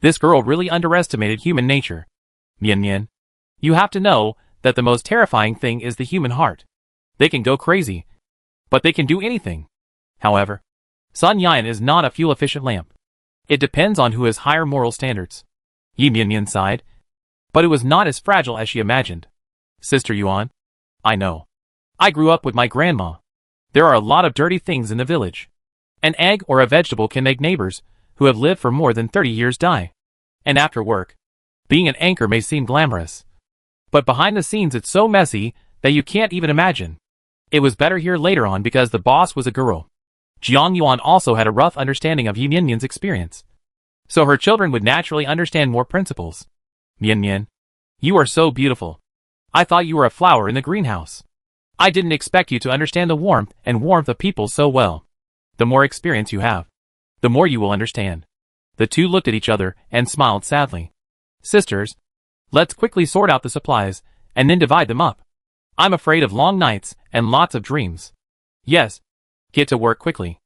This girl really underestimated human nature. Mian, you have to know that the most terrifying thing is the human heart. They can go crazy, but they can do anything. However, Sun Yan is not a fuel-efficient lamp. It depends on who has higher moral standards. Yi Mian sighed, but it was not as fragile as she imagined. Sister Yuan, I know. I grew up with my grandma. There are a lot of dirty things in the village. An egg or a vegetable can make neighbors who have lived for more than 30 years die. And after work, being an anchor may seem glamorous. But behind the scenes it's so messy that you can't even imagine. It was better here later on because the boss was a girl. Jiang Yuan also had a rough understanding of Yi Mian's experience, so her children would naturally understand more principles. Mian, you are so beautiful. I thought you were a flower in the greenhouse. I didn't expect you to understand the warmth of people so well. The more experience you have, the more you will understand. The two looked at each other and smiled sadly. Sisters, let's quickly sort out the supplies and then divide them up. I'm afraid of long nights and lots of dreams. Yes. Get to work quickly.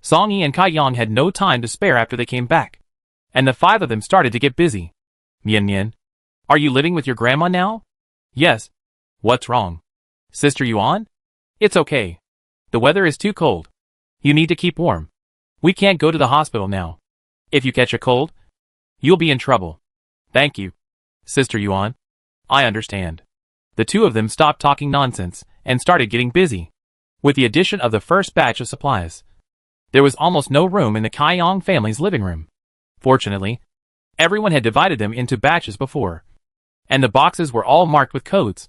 Song Yi and Kai Yang had no time to spare after they came back, and the five of them started to get busy. Mian, are you living with your grandma now? Yes. What's wrong? Sister Yuan? It's okay. The weather is too cold. You need to keep warm. We can't go to the hospital now. If you catch a cold, you'll be in trouble. Thank you, Sister Yuan. I understand. The two of them stopped talking nonsense and started getting busy. With the addition of the first batch of supplies, there was almost no room in the Kaiyang family's living room. Fortunately, everyone had divided them into batches before, and the boxes were all marked with codes.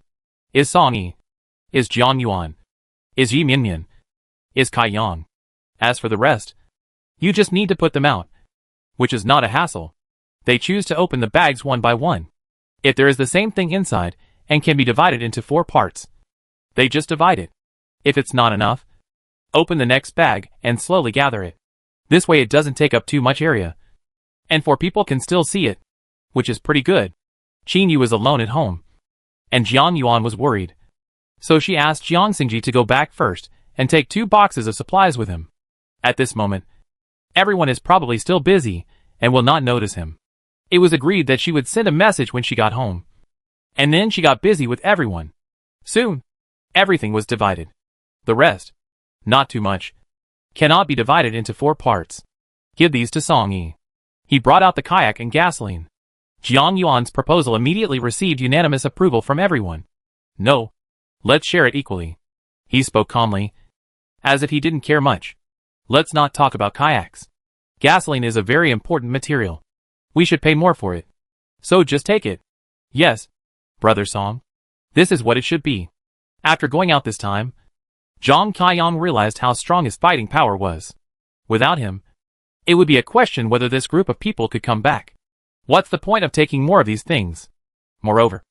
Is Song Yi? Is Jiang Yuan? Is Yi Mian? Is Kai Yang? As for the rest, you just need to put them out, which is not a hassle. They choose to open the bags one by one. If there is the same thing inside and can be divided into 4 parts, they just divide it. If it's not enough, open the next bag and slowly gather it. This way it doesn't take up too much area, and 4 people can still see it, which is pretty good. Qin Yu was alone at home, and Jiang Yuan was worried. So she asked Jiang Xingji to go back first and take 2 boxes of supplies with him. At this moment, everyone is probably still busy and will not notice him. It was agreed that she would send a message when she got home. And then she got busy with everyone. Soon, everything was divided. The rest, not too much, cannot be divided into 4 parts. Give these to Song Yi. He brought out the kayak and gasoline. Jiang Yuan's proposal immediately received unanimous approval from everyone. No, let's share it equally. He spoke calmly, as if he didn't care much. Let's not talk about kayaks. Gasoline is a very important material. We should pay more for it. So just take it. Yes, Brother Song. This is what it should be. After going out this time, Zhang Kaiyang realized how strong his fighting power was. Without him, it would be a question whether this group of people could come back. What's the point of taking more of these things? Moreover,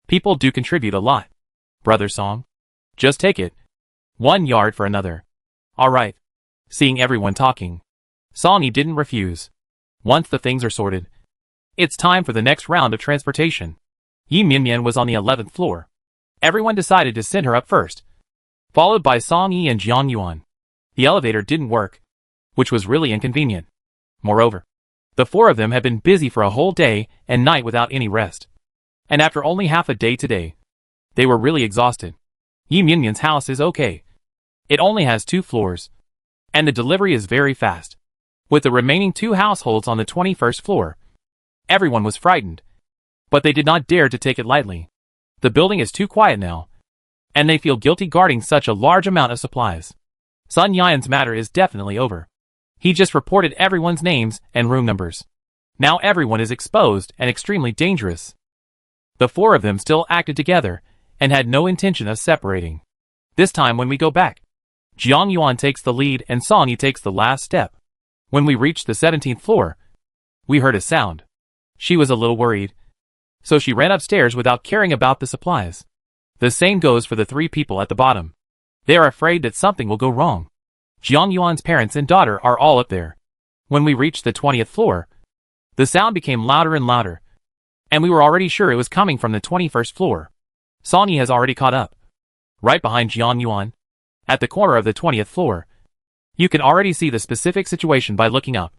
people do contribute a lot. Brother Song, just take it. 1 yard for another. All right. Seeing everyone talking, Song Yi didn't refuse. Once the things are sorted, it's time for the next round of transportation. Yi Mian was on the 11th floor. Everyone decided to send her up first, followed by Song Yi and Jiang Yuan. The elevator didn't work, which was really inconvenient. Moreover, the 4 of them had been busy for a whole day and night without any rest. And after only half a day today, they were really exhausted. Yi Mian's house is okay. It only has 2 floors, and the delivery is very fast. With the remaining 2 households on the 21st floor, everyone was frightened, but they did not dare to take it lightly. The building is too quiet now, and they feel guilty guarding such a large amount of supplies. Sun Yan's matter is definitely over. He just reported everyone's names and room numbers. Now everyone is exposed and extremely dangerous. The 4 of them still acted together and had no intention of separating. This time when we go back, Jiang Yuan takes the lead and Song Yi takes the last step. When we reached the 17th floor, we heard a sound. She was a little worried, so she ran upstairs without caring about the supplies. The same goes for the 3 people at the bottom. They are afraid that something will go wrong. Jiang Yuan's parents and daughter are all up there. When we reached the 20th floor, the sound became louder and louder, and we were already sure it was coming from the 21st floor. Song Yi has already caught up. Right behind Jiang Yuan, at the corner of the 20th floor, you can already see the specific situation by looking up.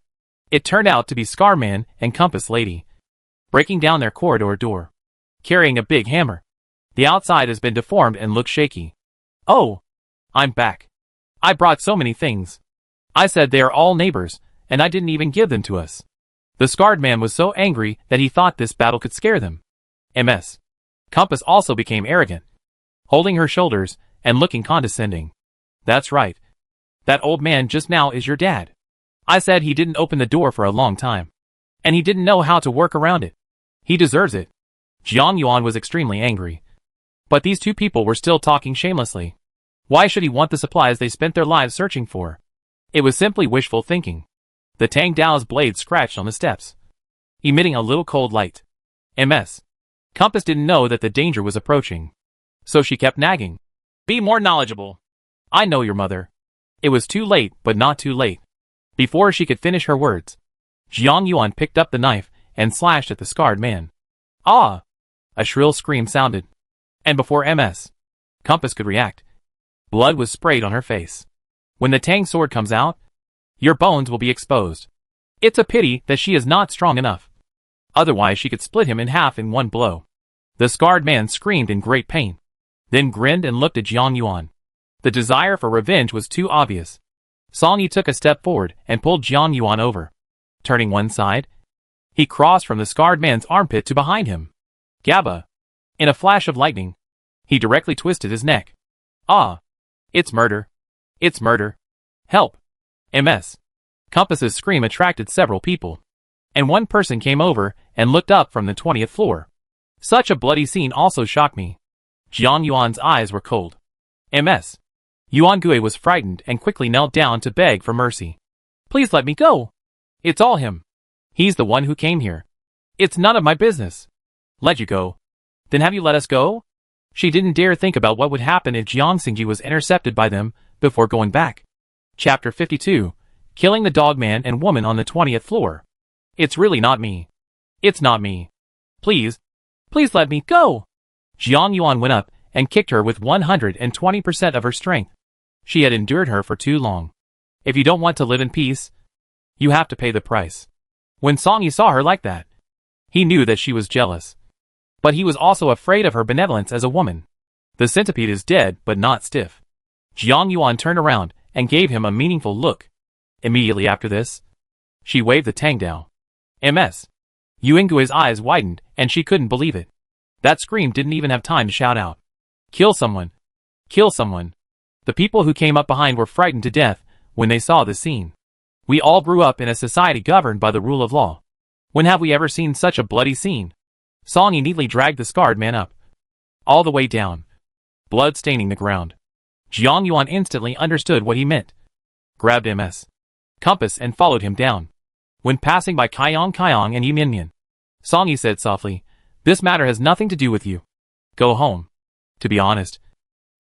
It turned out to be Scarman and Compass Lady, breaking down their corridor door, carrying a big hammer. The outside has been deformed and looks shaky. Oh, I'm back. I brought so many things. I said they are all neighbors, and I didn't even give them to us. The scarred man was so angry that he thought this battle could scare them. Ms. Compass also became arrogant, holding her shoulders and looking condescending. That's right. That old man just now is your dad. I said he didn't open the door for a long time. And he didn't know how to work around it. He deserves it. Jiang Yuan was extremely angry. But these two people were still talking shamelessly. Why should he want the supplies they spent their lives searching for? It was simply wishful thinking. The Tang Dao's blade scratched on the steps, emitting a little cold light. Ms. Compass didn't know that the danger was approaching. So she kept nagging. Be more knowledgeable. I know your mother. It was too late, but not too late. Before she could finish her words, Jiang Yuan picked up the knife and slashed at the scarred man. Ah! A shrill scream sounded. And before Ms. Compass could react, blood was sprayed on her face. When the Tang sword comes out, your bones will be exposed. It's a pity that she is not strong enough. Otherwise she could split him in half in one blow. The scarred man screamed in great pain, then grinned and looked at Jiang Yuan. The desire for revenge was too obvious. Song Yi took a step forward and pulled Jiang Yuan over. Turning one side, he crossed from the scarred man's armpit to behind him. Gabba! In a flash of lightning, he directly twisted his neck. Ah! It's murder. It's murder. Help! Ms. Compass's scream attracted several people. And one person came over and looked up from the 20th floor. Such a bloody scene also shocked me. Jiang Yuan's eyes were cold. Ms. Yuan Gui was frightened and quickly knelt down to beg for mercy. Please let me go. It's all him. He's the one who came here. It's none of my business. Let you go. Then have you let us go? She didn't dare think about what would happen if Jiang Xingji was intercepted by them before going back. Chapter 52. Killing the dog man and woman on the 20th floor. It's really not me. It's not me. Please. Please let me go. Jiang Yuan went up and kicked her with 120% of her strength. She had endured her for too long. If you don't want to live in peace, you have to pay the price. When Song Yi saw her like that, he knew that she was jealous. But he was also afraid of her benevolence as a woman. The centipede is dead but not stiff. Jiang Yuan turned around and gave him a meaningful look. Immediately after this, she waved the Tang Dao. Ms. Yuangui's eyes widened and she couldn't believe it. That scream didn't even have time to shout out. Kill someone. Kill someone. The people who came up behind were frightened to death when they saw the scene. We all grew up in a society governed by the rule of law. When have we ever seen such a bloody scene? Song Yi neatly dragged the scarred man up, all the way down, blood staining the ground. Jiang Yuan instantly understood what he meant, grabbed Ms. Compass and followed him down. When passing by Kaiyang and Yi Mianmian, Song Yi said softly, "This matter has nothing to do with you. Go home." To be honest,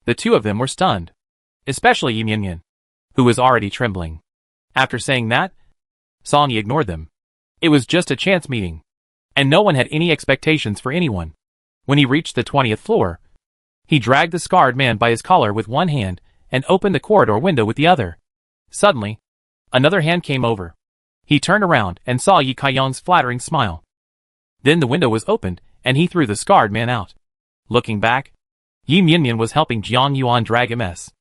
the two of them were stunned, especially Yi Mianmian, who was already trembling. After saying that, Song Yi ignored them. It was just a chance meeting, and no one had any expectations for anyone. When he reached the 20th floor, he dragged the scarred man by his collar with one hand and opened the corridor window with the other. Suddenly, another hand came over. He turned around and saw Yi Kaiyang's flattering smile. Then the window was opened and he threw the scarred man out. Looking back, Yi Mianmian was helping Jiang Yuan drag Ms.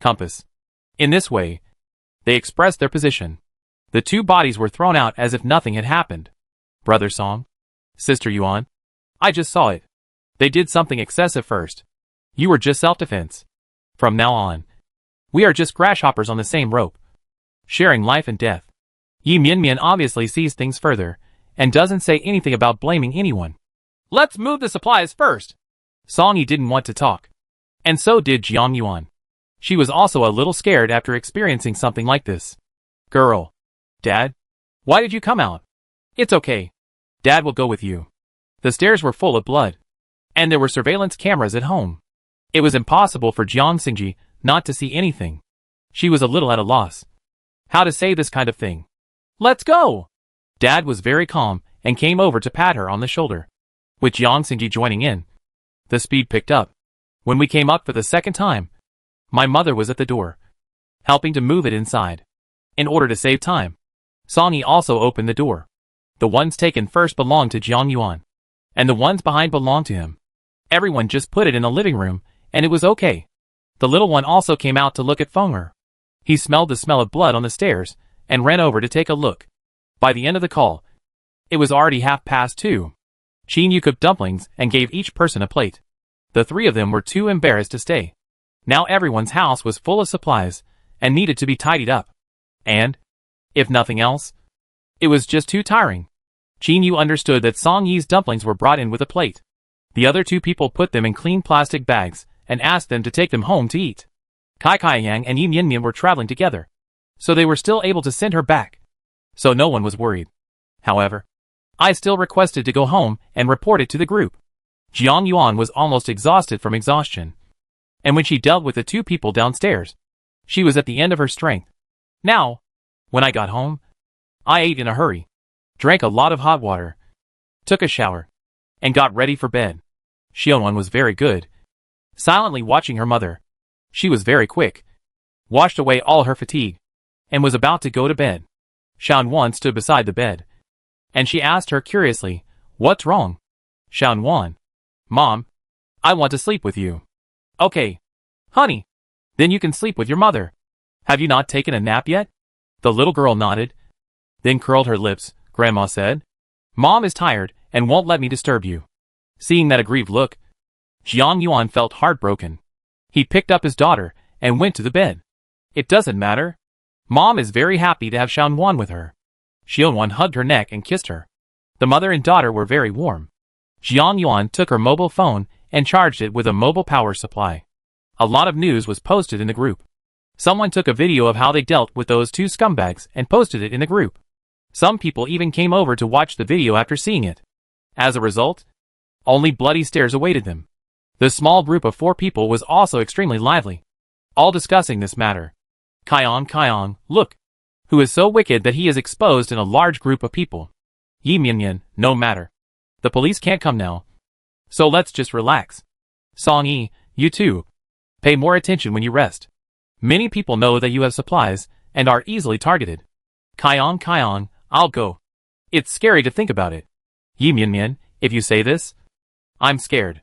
Compass. In this way, they expressed their position. The two bodies were thrown out as if nothing had happened. Brother Song, Sister Yuan, I just saw it. They did something excessive first. You were just self-defense. From now on, we are just grasshoppers on the same rope, sharing life and death. Yi Mianmian obviously sees things further and doesn't say anything about blaming anyone. Let's move the supplies first. Song Yi didn't want to talk, and so did Jiang Yuan. She was also a little scared after experiencing something like this. Girl. Dad? Why did you come out? It's okay. Dad will go with you. The stairs were full of blood, and there were surveillance cameras at home. It was impossible for Jiang Xingji not to see anything. She was a little at a loss. How to say this kind of thing? Let's go! Dad was very calm and came over to pat her on the shoulder. With Jiang Xingji joining in, the speed picked up. When we came up for the second time, my mother was at the door, helping to move it inside. In order to save time, Song Yi also opened the door. The ones taken first belonged to Jiang Yuan, and the ones behind belonged to him. Everyone just put it in the living room, and it was okay. The little one also came out to look at Feng'er. He smelled the smell of blood on the stairs and ran over to take a look. By the end of the call, it was already 2:30. Chin Yu cooked dumplings and gave each person a plate. The three of them were too embarrassed to stay. Now everyone's house was full of supplies and needed to be tidied up. And, if nothing else, it was just too tiring. Chin Yu understood that Song Yi's dumplings were brought in with a plate. The other two people put them in clean plastic bags and asked them to take them home to eat. Kai Yang and Yin Yin were traveling together, so they were still able to send her back. So no one was worried. However, I still requested to go home and report it to the group. Jiang Yuan was almost exhausted from exhaustion. And when she dealt with the two people downstairs, she was at the end of her strength. Now, when I got home, I ate in a hurry, drank a lot of hot water, took a shower, and got ready for bed. Xianwan was very good. Silently watching her mother, she was very quick, washed away all her fatigue, and was about to go to bed. Xianwan stood beside the bed, and she asked her curiously, "What's wrong?" Xianwan, "Mom, I want to sleep with you." "Okay, honey, then you can sleep with your mother. Have you not taken a nap yet?" The little girl nodded, then curled her lips. Grandma said, "Mom is tired and won't let me disturb you." Seeing that aggrieved look, Jiang Yuan felt heartbroken. He picked up his daughter and went to the bed. "It doesn't matter. Mom is very happy to have Xianwan with her." Xianwan hugged her neck and kissed her. The mother and daughter were very warm. Jiang Yuan took her mobile phone and charged it with a mobile power supply. A lot of news was posted in the group. Someone took a video of how they dealt with those two scumbags and posted it in the group. Some people even came over to watch the video after seeing it. As a result, only bloody stares awaited them. The small group of 4 people was also extremely lively, all discussing this matter. Kion, look, who is so wicked that he is exposed in a large group of people. Yi Mianyan, no matter. The police can't come now, so let's just relax. Song Yi, you too. Pay more attention when you rest. Many people know that you have supplies and are easily targeted. Kion, I'll go. It's scary to think about it. Yi Mianyan, if you say this, I'm scared.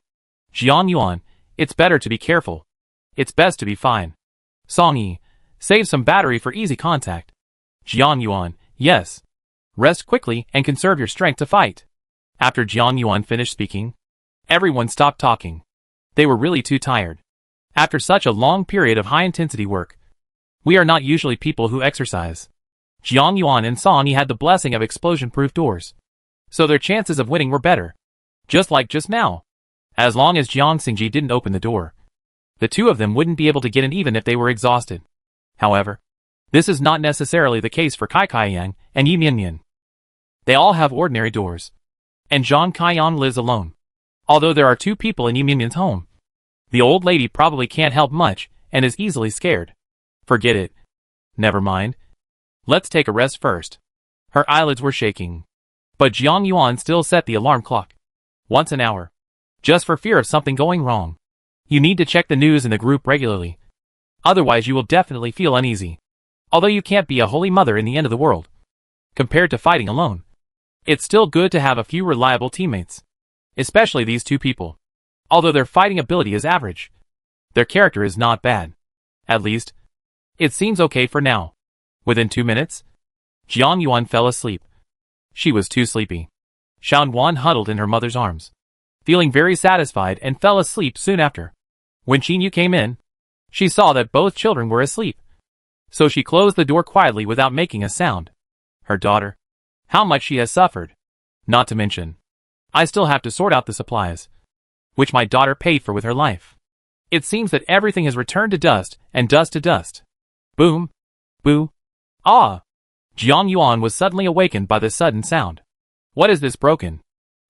Jiang Yuan, it's better to be careful. It's best to be fine. Song Yi, save some battery for easy contact. Jiang Yuan, yes. Rest quickly and conserve your strength to fight. After Jiang Yuan finished speaking, everyone stopped talking. They were really too tired. After such a long period of high-intensity work, we are not usually people who exercise. Jiang Yuan and Song Yi had the blessing of explosion-proof doors, so their chances of winning were better. Just like just now. As long as Jiang Xingji didn't open the door, the two of them wouldn't be able to get in even if they were exhausted. However, this is not necessarily the case for Kai Yang and Yi Mianyan. They all have ordinary doors, and Zhang Kaiyan lives alone. Although there are 2 people in Yi Mianyan's home, the old lady probably can't help much and is easily scared. Forget it. Never mind. Let's take a rest first. Her eyelids were shaking, but Jiang Yuan still set the alarm clock. Once an hour. Just for fear of something going wrong. You need to check the news in the group regularly. Otherwise you will definitely feel uneasy. Although you can't be a holy mother in the end of the world. Compared to fighting alone, it's still good to have a few reliable teammates. Especially these 2 people. Although their fighting ability is average, their character is not bad. At least, it seems okay for now. Within 2 minutes, Jiang Yuan fell asleep. She was too sleepy. Xianwan huddled in her mother's arms, feeling very satisfied and fell asleep soon after. When Qin Yu came in, she saw that both children were asleep. So she closed the door quietly without making a sound. Her daughter. How much she has suffered. Not to mention, I still have to sort out the supplies, which my daughter paid for with her life. It seems that everything has returned to dust and dust to dust. Boom. Boo. Ah. Jiang Yuan was suddenly awakened by the sudden sound. What is this broken?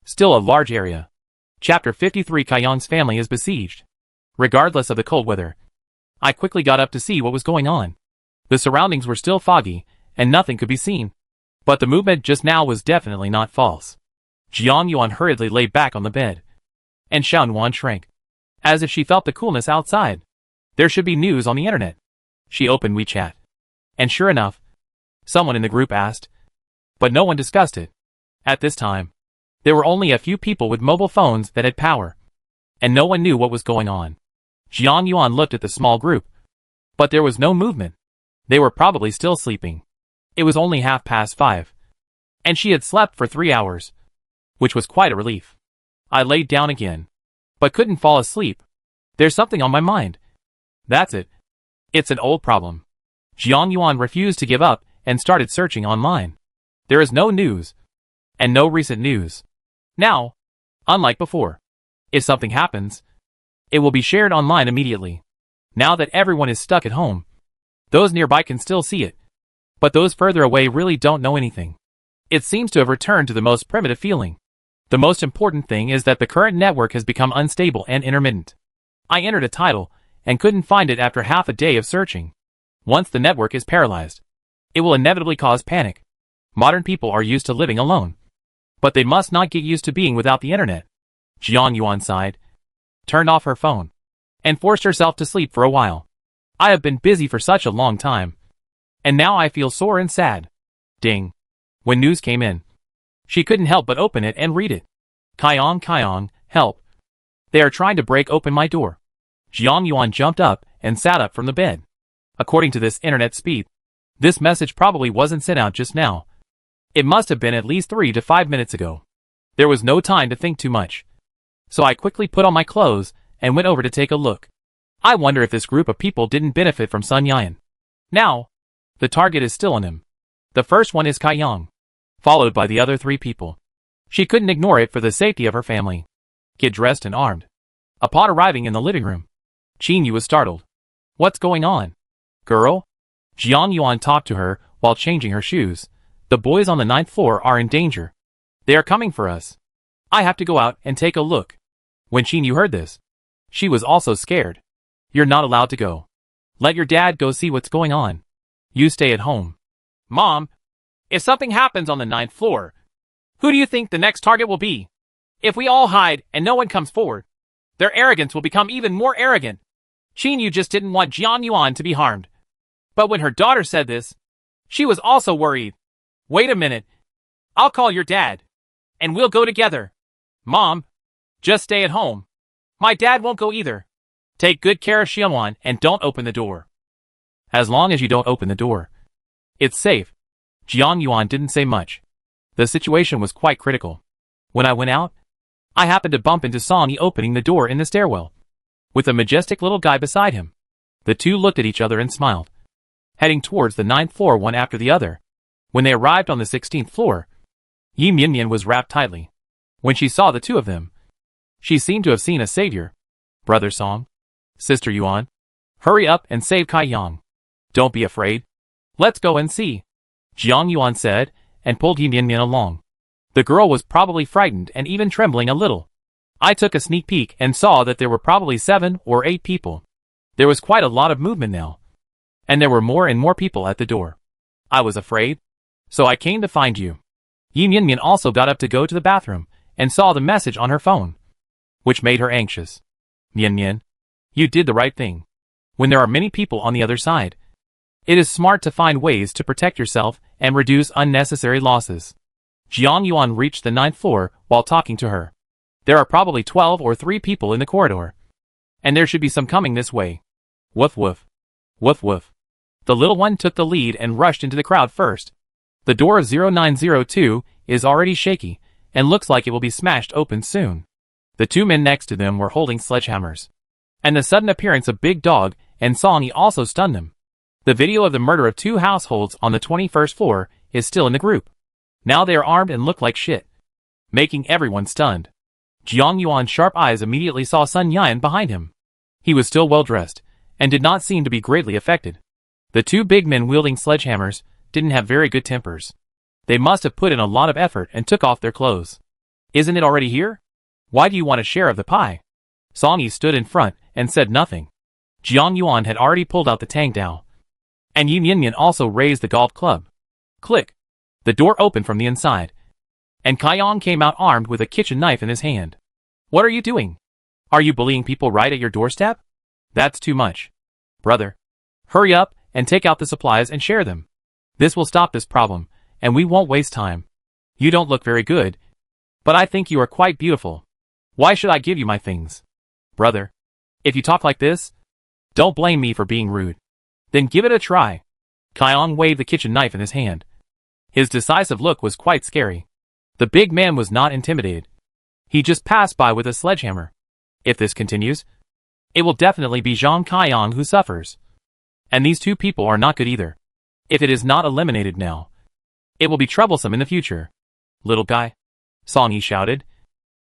Still a large area. Chapter 53. Kaiyang's family is besieged. Regardless of the cold weather, I quickly got up to see what was going on. The surroundings were still foggy, and nothing could be seen. But the movement just now was definitely not false. Jiang Yuan hurriedly lay back on the bed, and Xianwan shrank, as if she felt the coolness outside. There should be news on the internet. She opened WeChat. And sure enough, someone in the group asked, but no one discussed it. At this time, there were only a few people with mobile phones that had power, and no one knew what was going on. Jiang Yuan looked at the small group, but there was no movement. They were probably still sleeping. It was only 5:30. And she had slept for 3 hours, which was quite a relief. I laid down again, but couldn't fall asleep. There's something on my mind. That's it. It's an old problem. Jiang Yuan refused to give up and started searching online. There is no news, and no recent news. Now, unlike before, if something happens, it will be shared online immediately. Now that everyone is stuck at home, those nearby can still see it, but those further away really don't know anything. It seems to have returned to the most primitive feeling. The most important thing is that the current network has become unstable and intermittent. I entered a title and couldn't find it after half a day of searching. Once the network is paralyzed, it will inevitably cause panic. Modern people are used to living alone, but they must not get used to being without the internet. Jiang Yuan sighed, turned off her phone, and forced herself to sleep for a while. I have been busy for such a long time, and now I feel sore and sad. Ding. When news came in, she couldn't help but open it and read it. Kyong, help. They are trying to break open my door. Jiang Yuan jumped up and sat up from the bed. According to this internet speed, this message probably wasn't sent out just now. It must have been at least 3 to 5 minutes ago. There was no time to think too much. So I quickly put on my clothes and went over to take a look. I wonder if this group of people didn't benefit from Sun Yan. Now, the target is still on him. The first one is Kyong, followed by the other 3 people. She couldn't ignore it for the safety of her family. Get dressed and armed. Upon arriving in the living room, Qin Yu was startled. What's going on? Girl? Jiang Yuan talked to her while changing her shoes. The boys on the 9th floor are in danger. They are coming for us. I have to go out and take a look. When Qin Yu heard this, she was also scared. You're not allowed to go. Let your dad go see what's going on. You stay at home. Mom, if something happens on the 9th floor, who do you think the next target will be? If we all hide and no one comes forward, their arrogance will become even more arrogant. Qin Yu just didn't want Jiang Yuan to be harmed. But when her daughter said this, she was also worried. Wait a minute. I'll call your dad, and we'll go together. Mom, just stay at home. My dad won't go either. Take good care of Xianwan and don't open the door. As long as you don't open the door, it's safe. Jiang Yuan didn't say much. The situation was quite critical. When I went out, I happened to bump into Song Yi opening the door in the stairwell, with a majestic little guy beside him. The two looked at each other and smiled, heading towards the 9th floor one after the other. When they arrived on the 16th floor, Yi Mianmian was wrapped tightly. When she saw the two of them, she seemed to have seen a savior. Brother Song, Sister Yuan, hurry up and save Kai Yang. Don't be afraid. Let's go and see, Jiang Yuan said, and pulled Yi Mianmian along. The girl was probably frightened and even trembling a little. I took a sneak peek and saw that there were probably 7 or 8 people. There was quite a lot of movement now, and there were more and more people at the door. I was afraid, so I came to find you. Yi Mianmian also got up to go to the bathroom and saw the message on her phone, which made her anxious. Mianmian, you did the right thing. When there are many people on the other side, it is smart to find ways to protect yourself and reduce unnecessary losses. Jiang Yuan reached the 9th floor while talking to her. There are probably 12 or 3 people in the corridor, and there should be some coming this way. Woof woof. Woof woof. The little one took the lead and rushed into the crowd first. The door of 0902 is already shaky and looks like it will be smashed open soon. The 2 men next to them were holding sledgehammers, and the sudden appearance of Big Dog and Song Yi also stunned them. The video of the murder of 2 households on the 21st floor is still in the group. Now they are armed and look like shit, making everyone stunned. Jiang Yuan's sharp eyes immediately saw Sun Yan behind him. He was still well dressed, and did not seem to be greatly affected. The 2 big men wielding sledgehammers didn't have very good tempers. They must have put in a lot of effort and took off their clothes. Isn't it already here? Why do you want a share of the pie? Song Yi stood in front and said nothing. Jiang Yuan had already pulled out the Tang Dao, and Yi Mianmian also raised the golf club. Click. The door opened from the inside, and Kaiyong came out armed with a kitchen knife in his hand. What are you doing? Are you bullying people right at your doorstep? That's too much. Brother, hurry up and take out the supplies and share them. This will stop this problem, and we won't waste time. You don't look very good, but I think you are quite beautiful. Why should I give you my things? Brother, if you talk like this, don't blame me for being rude. Then give it a try. Kyong waved the kitchen knife in his hand. His decisive look was quite scary. The big man was not intimidated. He just passed by with a sledgehammer. If this continues, it will definitely be Zhang Kyong who suffers. And these two people are not good either. If it is not eliminated now, it will be troublesome in the future. Little guy, Song Yi shouted.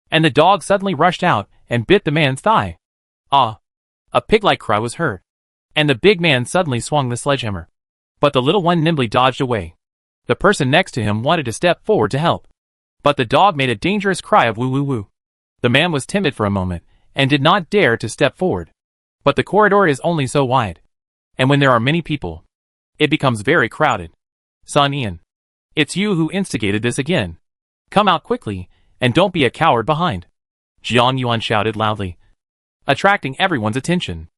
And the dog suddenly rushed out and bit the man's thigh. Ah! A pig-like cry was heard. And the big man suddenly swung the sledgehammer. But the little one nimbly dodged away. The person next to him wanted to step forward to help. But the dog made a dangerous cry of woo woo woo. The man was timid for a moment and did not dare to step forward. But the corridor is only so wide. And when there are many people, it becomes very crowded. Sun Ian, it's you who instigated this again. Come out quickly, and don't be a coward behind. Jiang Yuan shouted loudly, attracting everyone's attention.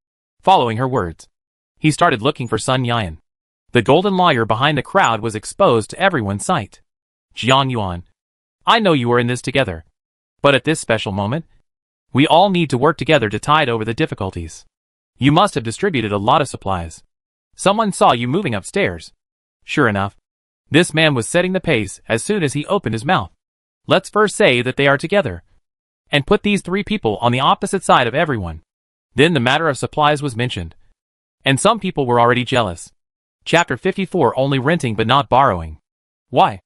Following her words, he started looking for Sun Yan. The golden lawyer behind the crowd was exposed to everyone's sight. Jiang Yuan, I know you are in this together. But at this special moment, we all need to work together to tide over the difficulties. You must have distributed a lot of supplies. Someone saw you moving upstairs. Sure enough, this man was setting the pace as soon as he opened his mouth. Let's first say that they are together. And put these three people on the opposite side of everyone. Then the matter of supplies was mentioned. And some people were already jealous. Chapter 54 Only renting but not borrowing. Why?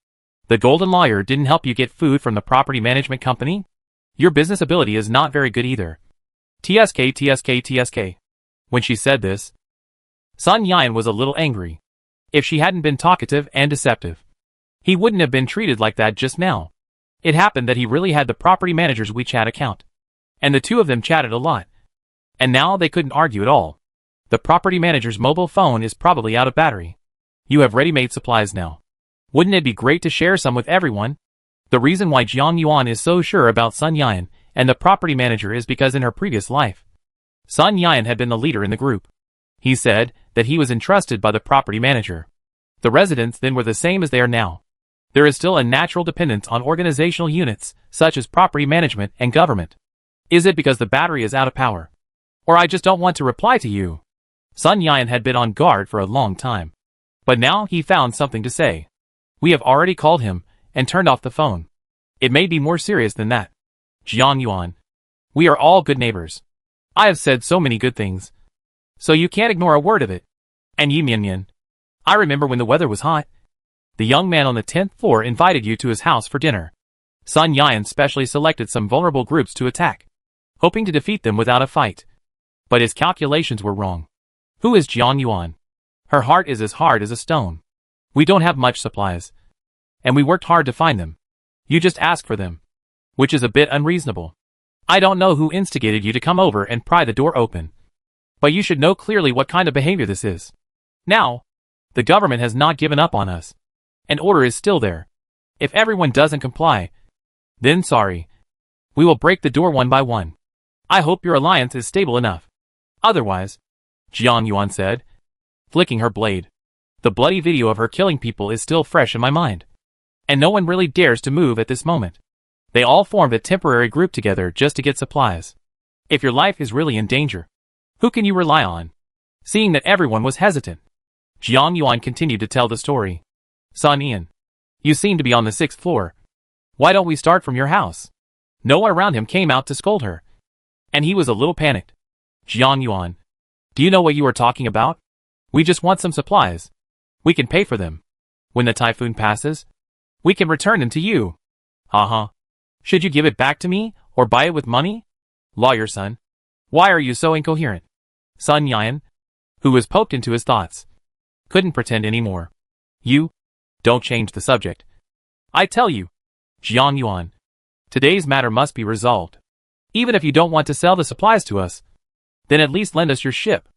The golden lawyer didn't help you get food from the property management company? Your business ability is not very good either. TSK. When she said this, Sun Yan was a little angry. If she hadn't been talkative and deceptive, he wouldn't have been treated like that just now. It happened that he really had the property manager's WeChat account. And the two of them chatted a lot. And now they couldn't argue at all. The property manager's mobile phone is probably out of battery. You have ready-made supplies now. Wouldn't it be great to share some with everyone? The reason why Jiang Yuan is so sure about Sun Yan and the property manager is because in her previous life, Sun Yan had been the leader in the group. He said that he was entrusted by the property manager. The residents then were the same as they are now. There is still a natural dependence on organizational units, such as property management and government. Is it because the battery is out of power? Or I just don't want to reply to you? Sun Yan had been on guard for a long time. But now he found something to say. We have already called him and turned off the phone. It may be more serious than that. Jiang Yuan, we are all good neighbors. I have said so many good things. So you can't ignore a word of it. And Yi Mianyan, I remember when the weather was hot. The young man on the 10th floor invited you to his house for dinner. Sun Yan specially selected some vulnerable groups to attack, hoping to defeat them without a fight. But his calculations were wrong. Who is Jiang Yuan? Her heart is as hard as a stone. We don't have much supplies. And we worked hard to find them. You just ask for them. Which is a bit unreasonable. I don't know who instigated you to come over and pry the door open. But you should know clearly what kind of behavior this is. Now, the government has not given up on us. And order is still there. If everyone doesn't comply, then sorry. We will break the door one by one. I hope your alliance is stable enough. Otherwise, Jiang Yuan said, flicking her blade. The bloody video of her killing people is still fresh in my mind. And no one really dares to move at this moment. They all formed a temporary group together just to get supplies. If your life is really in danger, who can you rely on? Seeing that everyone was hesitant, Jiang Yuan continued to tell the story. Sun Ian, you seem to be on the 6th floor. Why don't we start from your house? No one around him came out to scold her. And he was a little panicked. Jiang Yuan, do you know what you are talking about? We just want some supplies. We can pay for them. When the typhoon passes, we can return them to you. Haha. Should you give it back to me, or buy it with money? Lawyer son, why are you so incoherent? Sun Yan, who was poked into his thoughts, couldn't pretend anymore. You, don't change the subject. I tell you, Jiang Yuan, today's matter must be resolved. Even if you don't want to sell the supplies to us, then at least lend us your ship.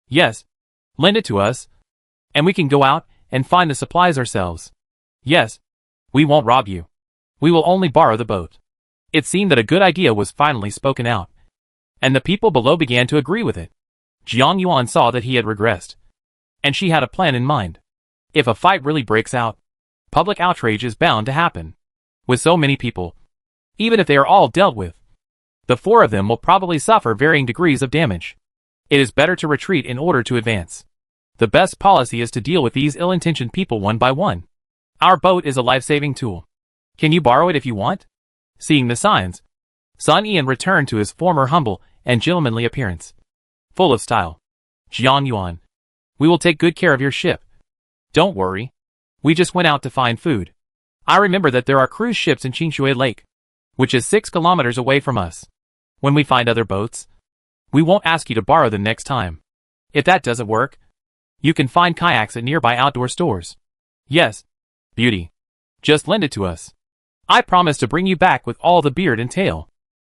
Yes, lend it to us, and we can go out and find the supplies ourselves. Yes, we won't rob you. We will only borrow the boat. It seemed that a good idea was finally spoken out, and the people below began to agree with it. Jiang Yuan saw that he had regressed, and she had a plan in mind. If a fight really breaks out, public outrage is bound to happen. With so many people, even if they are all dealt with, the four of them will probably suffer varying degrees of damage. It is better to retreat in order to advance. The best policy is to deal with these ill-intentioned people one by one. Our boat is a life-saving tool. Can you borrow it if you want? Seeing the signs, Sun Ian returned to his former humble and gentlemanly appearance. Full of style. Jiang Yuan, we will take good care of your ship. Don't worry. We just went out to find food. I remember that there are cruise ships in Qingshui Lake, which is 6 kilometers away from us. When we find other boats, we won't ask you to borrow them next time. If that doesn't work, you can find kayaks at nearby outdoor stores. Yes, beauty. Just lend it to us. I promise to bring you back with all the beard and tail.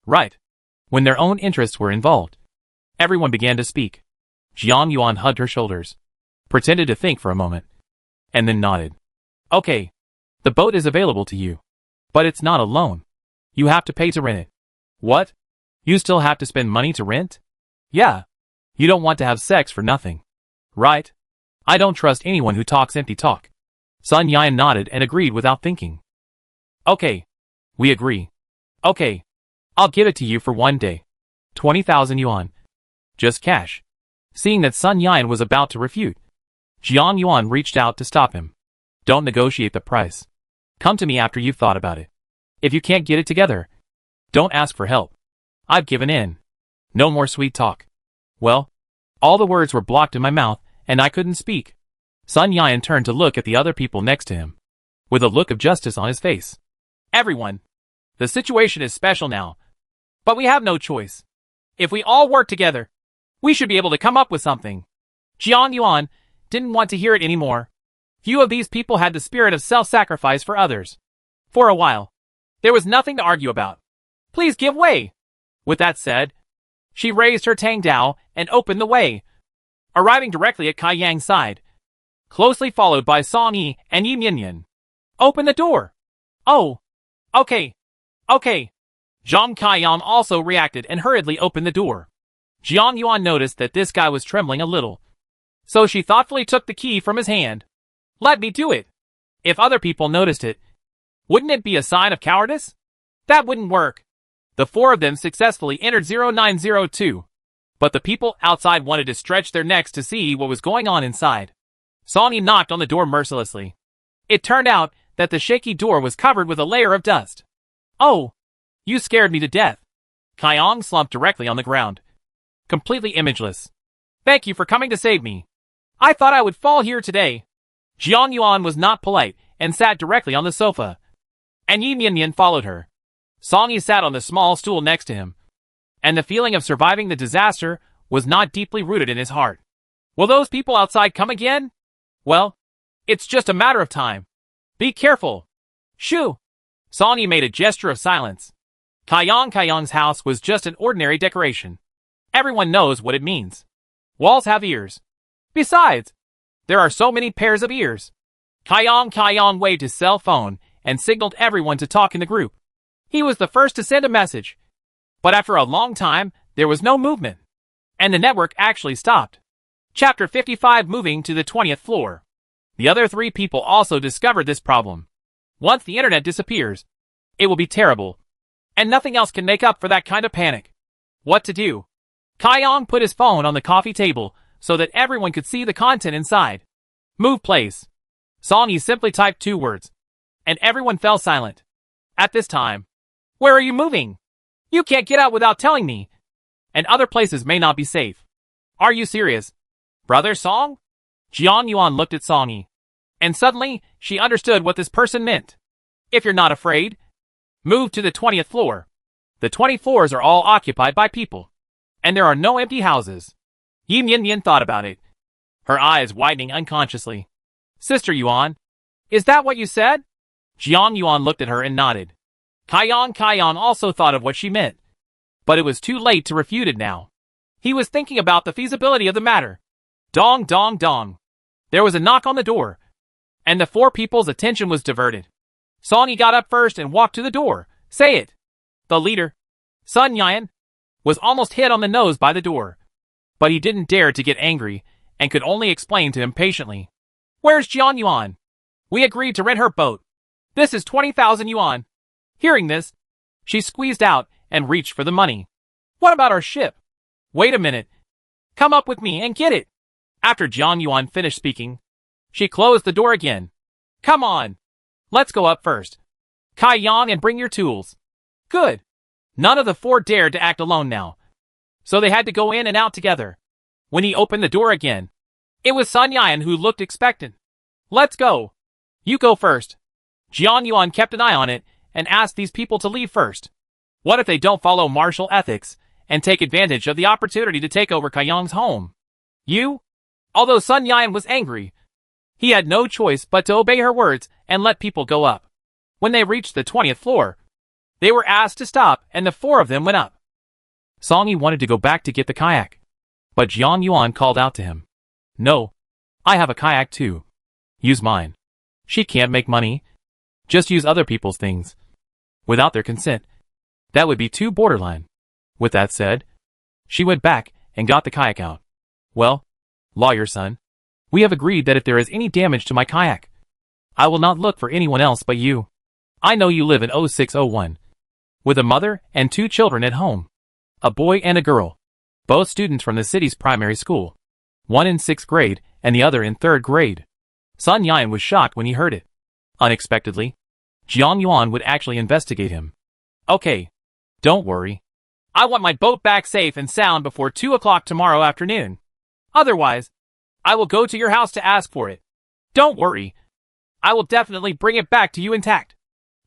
Right. When their own interests were involved, everyone began to speak. Jiang Yuan hugged her shoulders, pretended to think for a moment, and then nodded. Okay. The boat is available to you. But it's not a loan. You have to pay to rent it. What? You still have to spend money to rent? Yeah. You don't want to have sex for nothing. Right? I don't trust anyone who talks empty talk. Sun Yan nodded and agreed without thinking. Okay. We agree. Okay. I'll give it to you for 1 day. 20,000 yuan. Just cash. Seeing that Sun Yan was about to refute, Jiang Yuan reached out to stop him. Don't negotiate the price. Come to me after you've thought about it. If you can't get it together, don't ask for help. I've given in. No more sweet talk. Well, all the words were blocked in my mouth, and I couldn't speak. Sun Yan turned to look at the other people next to him, with a look of justice on his face. Everyone, the situation is special now. But we have no choice. If we all work together, we should be able to come up with something. Jiang Yuan didn't want to hear it anymore. Few of these people had the spirit of self-sacrifice for others. For a while, there was nothing to argue about. Please give way. With that said, she raised her Tang Dao and opened the way, arriving directly at Kai Yang's side, closely followed by Song Yi and Yi Minyan. Open the door. Oh. Okay. Okay. Zhang Kaiyang also reacted and hurriedly opened the door. Jiang Yuan noticed that this guy was trembling a little, so she thoughtfully took the key from his hand. Let me do it. If other people noticed it, wouldn't it be a sign of cowardice? That wouldn't work. The 4 of them successfully entered 0902, but the people outside wanted to stretch their necks to see what was going on inside. Song Yi knocked on the door mercilessly. It turned out that the shaky door was covered with a layer of dust. Oh, you scared me to death. Kaiyang slumped directly on the ground, completely imageless. Thank you for coming to save me. I thought I would fall here today. Jiang Yuan was not polite and sat directly on the sofa, and Yi Minyan followed her. Song Yi sat on the small stool next to him, and the feeling of surviving the disaster was not deeply rooted in his heart. Will those people outside come again? Well, it's just a matter of time. Be careful. Shoo! Song Yi made a gesture of silence. Kaiyang's house was just an ordinary decoration. Everyone knows what it means. Walls have ears. Besides, there are so many pairs of ears. Kaiyang waved his cell phone and signaled everyone to talk in the group. He was the first to send a message. But after a long time, there was no movement, and the network actually stopped. Chapter 55, moving to the 20th floor. The other 3 people also discovered this problem. Once the internet disappears, it will be terrible, and nothing else can make up for that kind of panic. What to do? Kaiyang put his phone on the coffee table so that everyone could see the content inside. Move place. Song Yi simply typed 2 words, and everyone fell silent. At this time, where are you moving? You can't get out without telling me. And other places may not be safe. Are you serious? Brother Song? Jiang Yuan looked at Song Yi, and suddenly she understood what this person meant. If you're not afraid, move to the 20th floor. The 20 floors are all occupied by people, and there are no empty houses. Yi Minyan thought about it, her eyes widening unconsciously. Sister Yuan, is that what you said? Jiang Yuan looked at her and nodded. Kaiyang also thought of what she meant, but it was too late to refute it now. He was thinking about the feasibility of the matter. Dong dong dong. There was a knock on the door, and the 4 people's attention was diverted. Song Yi got up first and walked to the door. Say it. The leader, Sun Yan, was almost hit on the nose by the door, but he didn't dare to get angry and could only explain to him patiently. Where's Jiang Yuan? We agreed to rent her boat. This is 20,000 yuan. Hearing this, she squeezed out and reached for the money. What about our ship? Wait a minute. Come up with me and get it. After Jiang Yuan finished speaking, she closed the door again. Come on. Let's go up first. Kai Yang, and bring your tools. Good. None of the four dared to act alone now, so they had to go in and out together. When he opened the door again, it was Sun Yan who looked expectant. Let's go. You go first. Jiang Yuan kept an eye on it and asked these people to leave first. What if they don't follow martial ethics and take advantage of the opportunity to take over Kai Yang's home? Although Sun Yan was angry, he had no choice but to obey her words and let people go up. When they reached the 20th floor, they were asked to stop, and the four of them went up. Song Yi wanted to go back to get the kayak, but Jiang Yuan called out to him. No, I have a kayak too. Use mine. She can't make money. Just use other people's things. Without their consent, that would be too borderline. With that said, she went back and got the kayak out. Well, lawyer son, we have agreed that if there is any damage to my kayak, I will not look for anyone else but you. I know you live in 0601, with a mother and 2 children at home, a boy and a girl, both students from the city's primary school, one in 6th grade and the other in 3rd grade. Sun Yan was shocked when he heard it. Unexpectedly, Jiang Yuan would actually investigate him. Okay, don't worry. I want my boat back safe and sound before 2 o'clock tomorrow afternoon. Otherwise, I will go to your house to ask for it. Don't worry. I will definitely bring it back to you intact.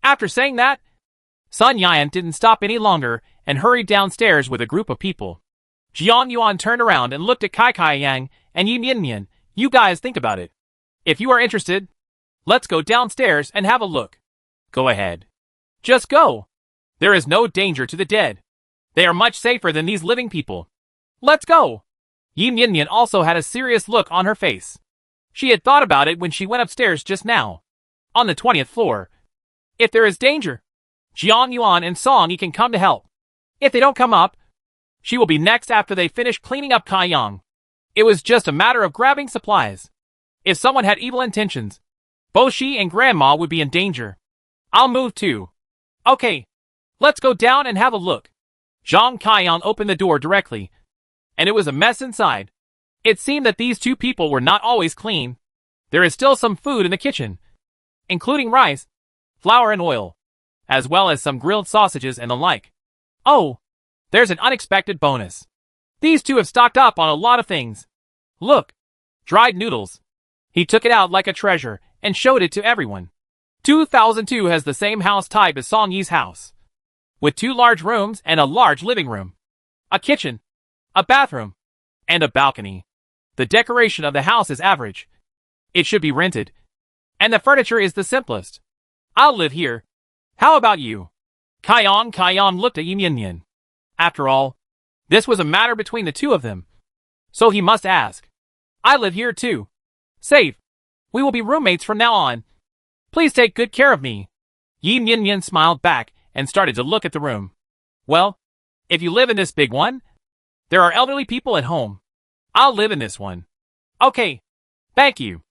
After saying that, Sun Yan didn't stop any longer and hurried downstairs with a group of people. Jiang Yuan turned around and looked at Kai Yang and Yi Mian. You guys think about it. If you are interested, let's go downstairs and have a look. Go ahead. Just go. There is no danger to the dead. They are much safer than these living people. Let's go. Yi Mian also had a serious look on her face. She had thought about it when she went upstairs just now. On the 20th floor, if there is danger, Jiang Yuan and Song Yi can come to help. If they don't come up, she will be next after they finish cleaning up Kai Yang. It was just a matter of grabbing supplies. If someone had evil intentions, both she and Grandma would be in danger. I'll move too. Okay, let's go down and have a look. Zhang Kaiyang opened the door directly, and it was a mess inside. It seemed that these 2 people were not always clean. There is still some food in the kitchen, including rice, flour and oil, as well as some grilled sausages and the like. Oh, there's an unexpected bonus. These 2 have stocked up on a lot of things. Look, dried noodles. He took it out like a treasure and showed it to everyone. 2002 has the same house type as Song Yi's house, with 2 large rooms and a large living room, a kitchen, a bathroom, and a balcony. The decoration of the house is average. It should be rented, and the furniture is the simplest. I'll live here. How about you? Kaiyang looked at Yi Mian. After all, this was a matter between the 2 of them, so he must ask. I live here too. Safe. We will be roommates from now on. Please take good care of me. Yi Mian smiled back and started to look at the room. Well, if you live in this big one, there are elderly people at home. I'll live in this one. Okay. Thank you.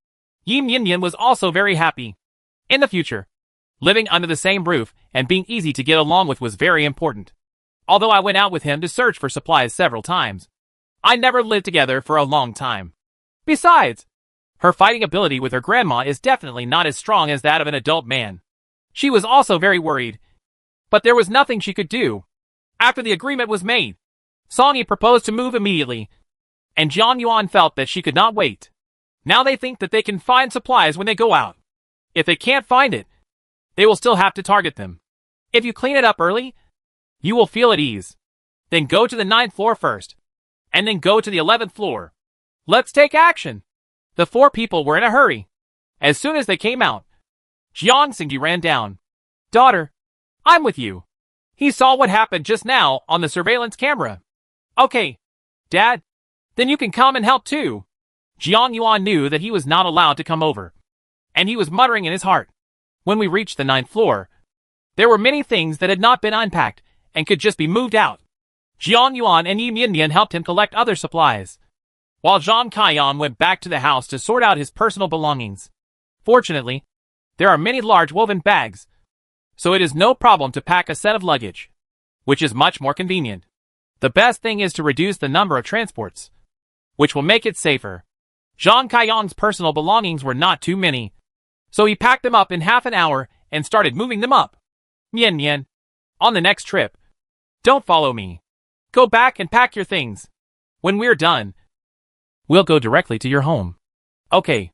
Yi Mian was also very happy. In the future, living under the same roof and being easy to get along with was very important. Although I went out with him to search for supplies several times, I never lived together for a long time. Besides, her fighting ability with her grandma is definitely not as strong as that of an adult man. She was also very worried, but there was nothing she could do. After the agreement was made, Song Yi proposed to move immediately, and Jiang Yuan felt that she could not wait. Now they think that they can find supplies when they go out. If they can't find it, they will still have to target them. If you clean it up early, you will feel at ease. Then go to the 9th floor first, and then go to the 11th floor. Let's take action. The 4 people were in a hurry. As soon as they came out, Jiang Xingji ran down. Daughter, I'm with you. He saw what happened just now on the surveillance camera. Okay, Dad, then you can come and help too. Jiang Yuan knew that he was not allowed to come over, and he was muttering in his heart. When we reached the 9th floor, there were many things that had not been unpacked and could just be moved out. Jiang Yuan and Yi Mian helped him collect other supplies, while Zhang Kaiyang went back to the house to sort out his personal belongings. Fortunately, there are many large woven bags, so it is no problem to pack a set of luggage, which is much more convenient. The best thing is to reduce the number of transports, which will make it safer. Zhang Kaiyang's personal belongings were not too many, so he packed them up in half an hour and started moving them up. Nian Nian. On the next trip. Don't follow me. Go back and pack your things. When we're done, we'll go directly to your home. Okay.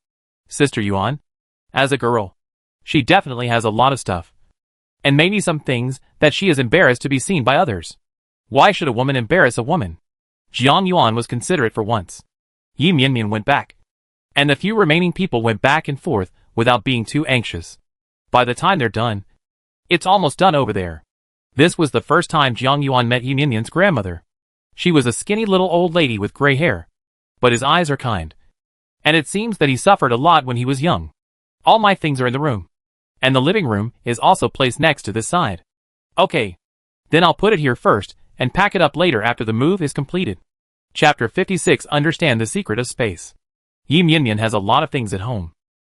Sister Yuan. As a girl, she definitely has a lot of stuff. And maybe some things that she is embarrassed to be seen by others. Why should a woman embarrass a woman? Jiang Yuan was considerate for once. Yi Mianmian went back. And the few remaining people went back and forth without being too anxious. By the time they're done, it's almost done over there. This was the first time Jiang Yuan met Yi Mianmian's grandmother. She was a skinny little old lady with gray hair. But his eyes are kind. And it seems that he suffered a lot when he was young. All my things are in the room. And the living room is also placed next to this side. Okay. Then I'll put it here first and pack it up later after the move is completed. Chapter 56. Understand the secret of space. Yi Mianmian has a lot of things at home.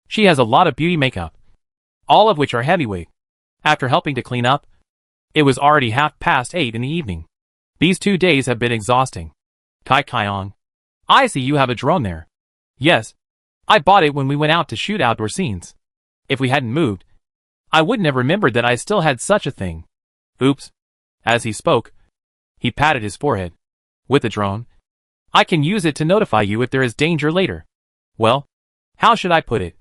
She has a lot of beauty makeup, all of which are heavyweight. After helping to clean up, it was already 8:30 in the evening. These 2 days have been exhausting. Kai Kaiyang. I see you have a drone there. Yes. I bought it when we went out to shoot outdoor scenes. If we hadn't moved, I wouldn't have remembered that I still had such a thing. Oops. As he spoke, he patted his forehead. With the drone, I can use it to notify you if there is danger later. Well, how should I put it?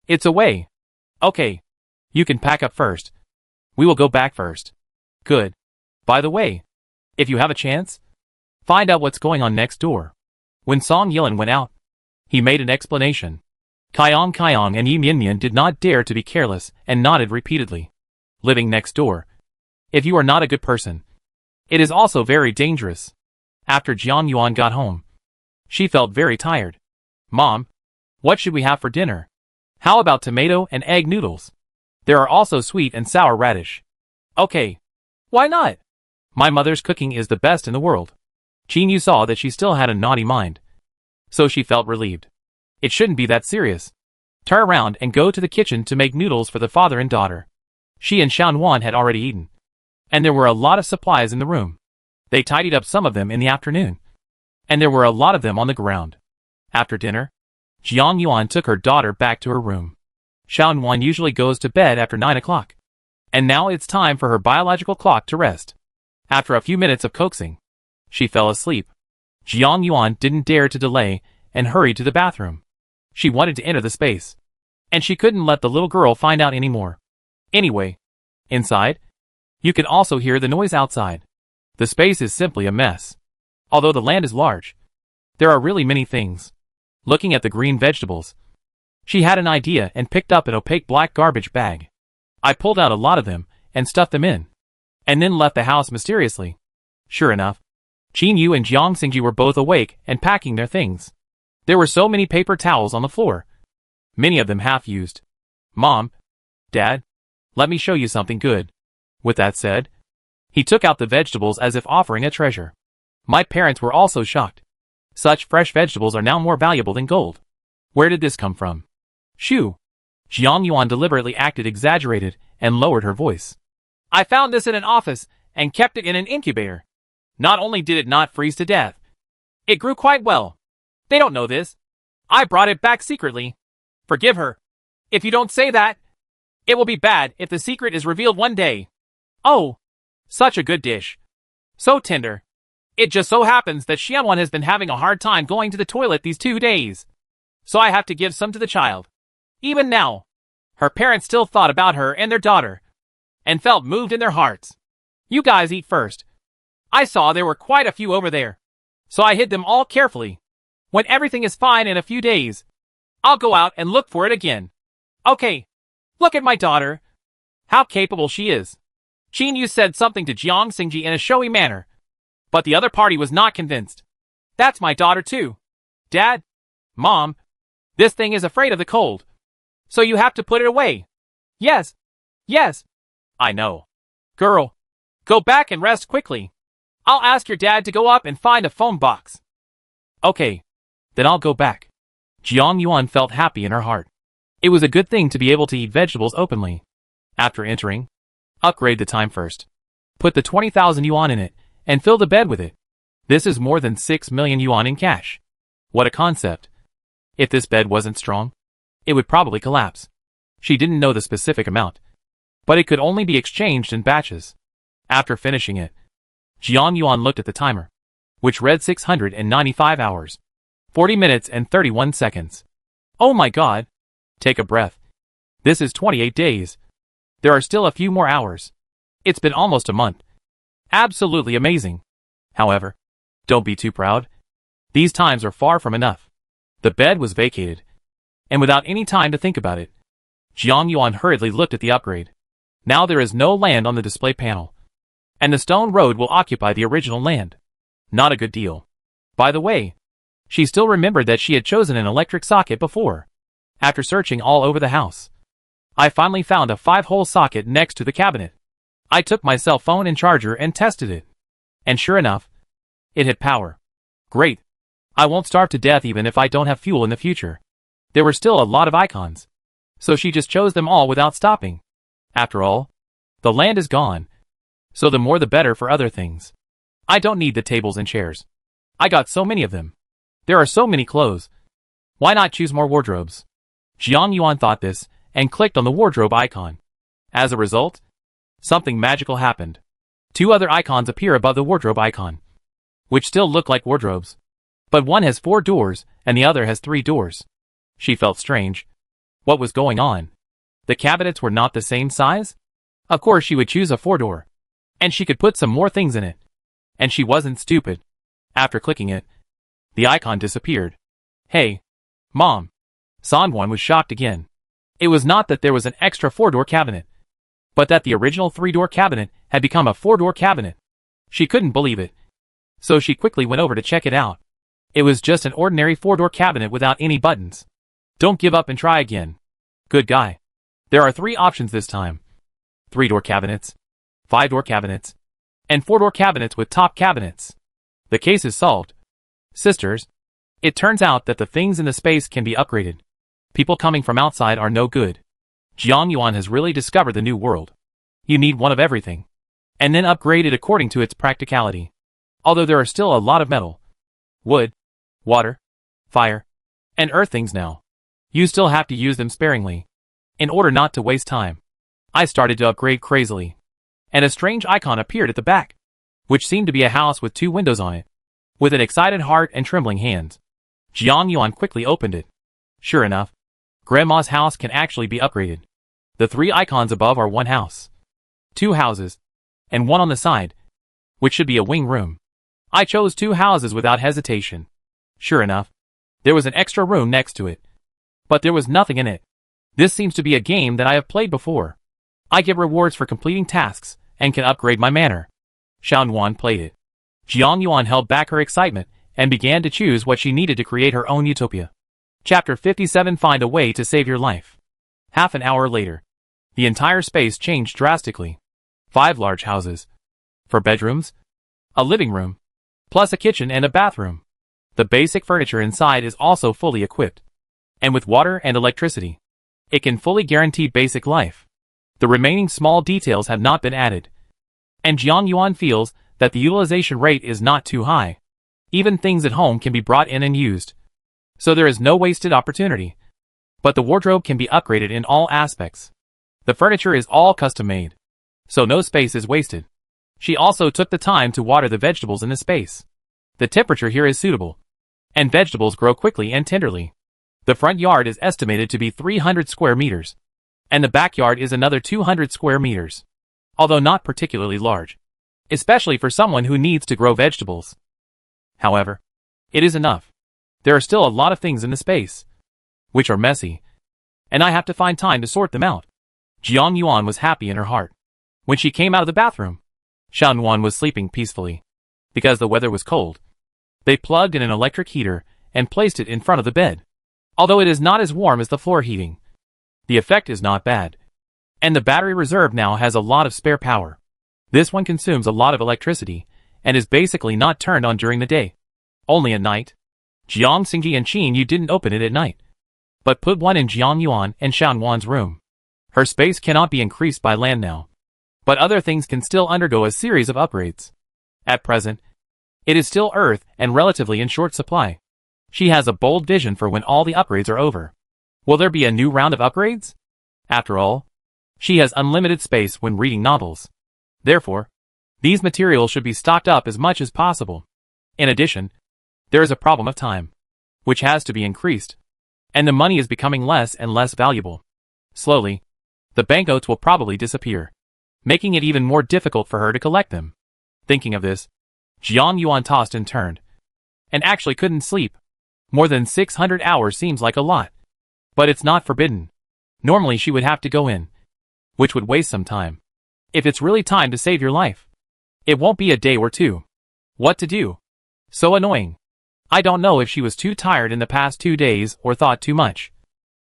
It's away. Okay. You can pack up first. We will go back first. Good. By the way, if you have a chance, find out what's going on next door. When Song Yilan went out, he made an explanation. Kaiyang and Yi Mianmian did not dare to be careless and nodded repeatedly. Living next door. If you are not a good person, it is also very dangerous. After Jiang Yuan got home, she felt very tired. Mom, what should we have for dinner? How about tomato and egg noodles? There are also sweet and sour radish. Okay. Why not? My mother's cooking is the best in the world. Qin Yu saw that she still had a naughty mind, so she felt relieved. It shouldn't be that serious. Turn around and go to the kitchen to make noodles for the father and daughter. She and Xian Wan had already eaten, and there were a lot of supplies in the room. They tidied up some of them in the afternoon, and there were a lot of them on the ground. After dinner, Jiang Yuan took her daughter back to her room. Xian Wan usually goes to bed after 9 o'clock, and now it's time for her biological clock to rest. After a few minutes of coaxing, she fell asleep. Jiang Yuan didn't dare to delay and hurried to the bathroom. She wanted to enter the space, and she couldn't let the little girl find out anymore. Anyway, inside, you can also hear the noise outside. The space is simply a mess. Although the land is large, there are really many things. Looking at the green vegetables, she had an idea and picked up an opaque black garbage bag. I pulled out a lot of them and stuffed them in, and then left the house mysteriously. Sure enough, Qin Yu and Jiang Xingji were both awake and packing their things. There were so many paper towels on the floor, many of them half-used. Mom, Dad, let me show you something good. With that said, he took out the vegetables as if offering a treasure. My parents were also shocked. Such fresh vegetables are now more valuable than gold. Where did this come from? Shoo! Jiang Yuan deliberately acted exaggerated and lowered her voice. I found this in an office and kept it in an incubator. Not only did it not freeze to death, it grew quite well. They don't know this. I brought it back secretly. Forgive her. If you don't say that, it will be bad if the secret is revealed one day. Oh, such a good dish. So tender. It just so happens that Xianwan has been having a hard time going to the toilet these 2 days. So I have to give some to the child. Even now, her parents still thought about her and their daughter, and felt moved in their hearts. You guys eat first. I saw there were quite a few over there, so I hid them all carefully. When everything is fine in a few days, I'll go out and look for it again. Okay, look at my daughter. How capable she is. Qin Yu said something to Jiang Xingji in a showy manner, but the other party was not convinced. That's my daughter too. Dad, Mom, this thing is afraid of the cold, so you have to put it away. Yes, yes, I know. Girl, go back and rest quickly. I'll ask your dad to go up and find a phone box. Okay, then I'll go back. Jiang Yuan felt happy in her heart. It was a good thing to be able to eat vegetables openly. After entering, upgrade the time first. Put the 20,000 yuan in it, and fill the bed with it. This is more than 6 million yuan in cash. What a concept. If this bed wasn't strong, it would probably collapse. She didn't know the specific amount, but it could only be exchanged in batches. After finishing it, Jiang Yuan looked at the timer, which read 695 hours, 40 minutes and 31 seconds. Oh my god! Take a breath. This is 28 days. There are still a few more hours. It's been almost a month. Absolutely amazing. However, don't be too proud. These times are far from enough. The bed was vacated, and without any time to think about it, Jiang Yuan hurriedly looked at the upgrade. Now there is no land on the display panel, and the stone road will occupy the original land. Not a good deal. By the way, she still remembered that she had chosen an electric socket before. After searching all over the house, I finally found a 5-hole socket next to the cabinet. I took my cell phone and charger and tested it. And sure enough, it had power. Great. I won't starve to death even if I don't have fuel in the future. There were still a lot of icons, so she just chose them all without stopping. After all, the land is gone, so the more the better for other things. I don't need the tables and chairs. I got so many of them. There are so many clothes. Why not choose more wardrobes? Jiang Yuan thought this, and clicked on the wardrobe icon. As a result, something magical happened. 2 other icons appear above the wardrobe icon, which still look like wardrobes. But one has 4 doors, and the other has 3 doors. She felt strange. What was going on? The cabinets were not the same size? Of course she would choose a 4-door. And she could put some more things in it. And she wasn't stupid. After clicking it, the icon disappeared. Hey, Mom. Sanwan was shocked again. It was not that there was an extra 4-door cabinet, but that the original 3-door cabinet had become a 4-door cabinet. She couldn't believe it. So she quickly went over to check it out. It was just an ordinary 4-door cabinet without any buttons. Don't give up and try again. Good guy. There are 3 options this time. 3-door cabinets, 5-door cabinets, and 4-door cabinets with top cabinets. The case is solved. Sisters, it turns out that the things in the space can be upgraded. People coming from outside are no good. Jiang Yuan has really discovered the new world. You need one of everything, and then upgrade it according to its practicality. Although there are still a lot of metal, wood, water, fire, and earth things now. You still have to use them sparingly, in order not to waste time. I started to upgrade crazily, and a strange icon appeared at the back, which seemed to be a house with 2 windows on it. With an excited heart and trembling hands, Jiang Yuan quickly opened it. Sure enough, Grandma's house can actually be upgraded. The 3 icons above are 1 house, 2 houses, and 1 on the side, which should be a wing room. I chose 2 houses without hesitation. Sure enough, there was an extra room next to it, but there was nothing in it. This seems to be a game that I have played before. I get rewards for completing tasks, and can upgrade my manor. Xiaonuan played it. Jiang Yuan held back her excitement, and began to choose what she needed to create her own utopia. Chapter 57 Find a Way to Save Your Life. Half an hour later, the entire space changed drastically. 5 large houses. 4 bedrooms, a living room, plus a kitchen and a bathroom. The basic furniture inside is also fully equipped, and with water and electricity. It can fully guarantee basic life. The remaining small details have not been added, and Jiang Yuan feels that the utilization rate is not too high. Even things at home can be brought in and used, so there is no wasted opportunity. But the wardrobe can be upgraded in all aspects. The furniture is all custom-made, so no space is wasted. She also took the time to water the vegetables in the space. The temperature here is suitable, and vegetables grow quickly and tenderly. The front yard is estimated to be 300 square meters, and the backyard is another 200 square meters, although not particularly large, especially for someone who needs to grow vegetables. However, it is enough. There are still a lot of things in the space, which are messy, and I have to find time to sort them out. Jiang Yuan was happy in her heart. When she came out of the bathroom, Xiaonuan was sleeping peacefully. Because the weather was cold, they plugged in an electric heater and placed it in front of the bed. Although it is not as warm as the floor heating, the effect is not bad. And the battery reserve now has a lot of spare power. This one consumes a lot of electricity, and is basically not turned on during the day. Only at night. Jiang Xingji and Qin Yu didn't open it at night, but put one in Jiang Yuan and Xiaonuan's room. Her space cannot be increased by land now, but other things can still undergo a series of upgrades. At present, it is still earth and relatively in short supply. She has a bold vision for when all the upgrades are over. Will there be a new round of upgrades? After all, she has unlimited space when reading novels. Therefore, these materials should be stocked up as much as possible. In addition, there is a problem of time, which has to be increased, and the money is becoming less and less valuable. Slowly, the banknotes will probably disappear, making it even more difficult for her to collect them. Thinking of this, Jiang Yuan tossed and turned, and actually couldn't sleep. More than 600 hours seems like a lot, but it's not forbidden. Normally she would have to go in, which would waste some time. If it's really time to save your life, it won't be a day or two. What to do? So annoying. I don't know if she was too tired in the past 2 days or thought too much,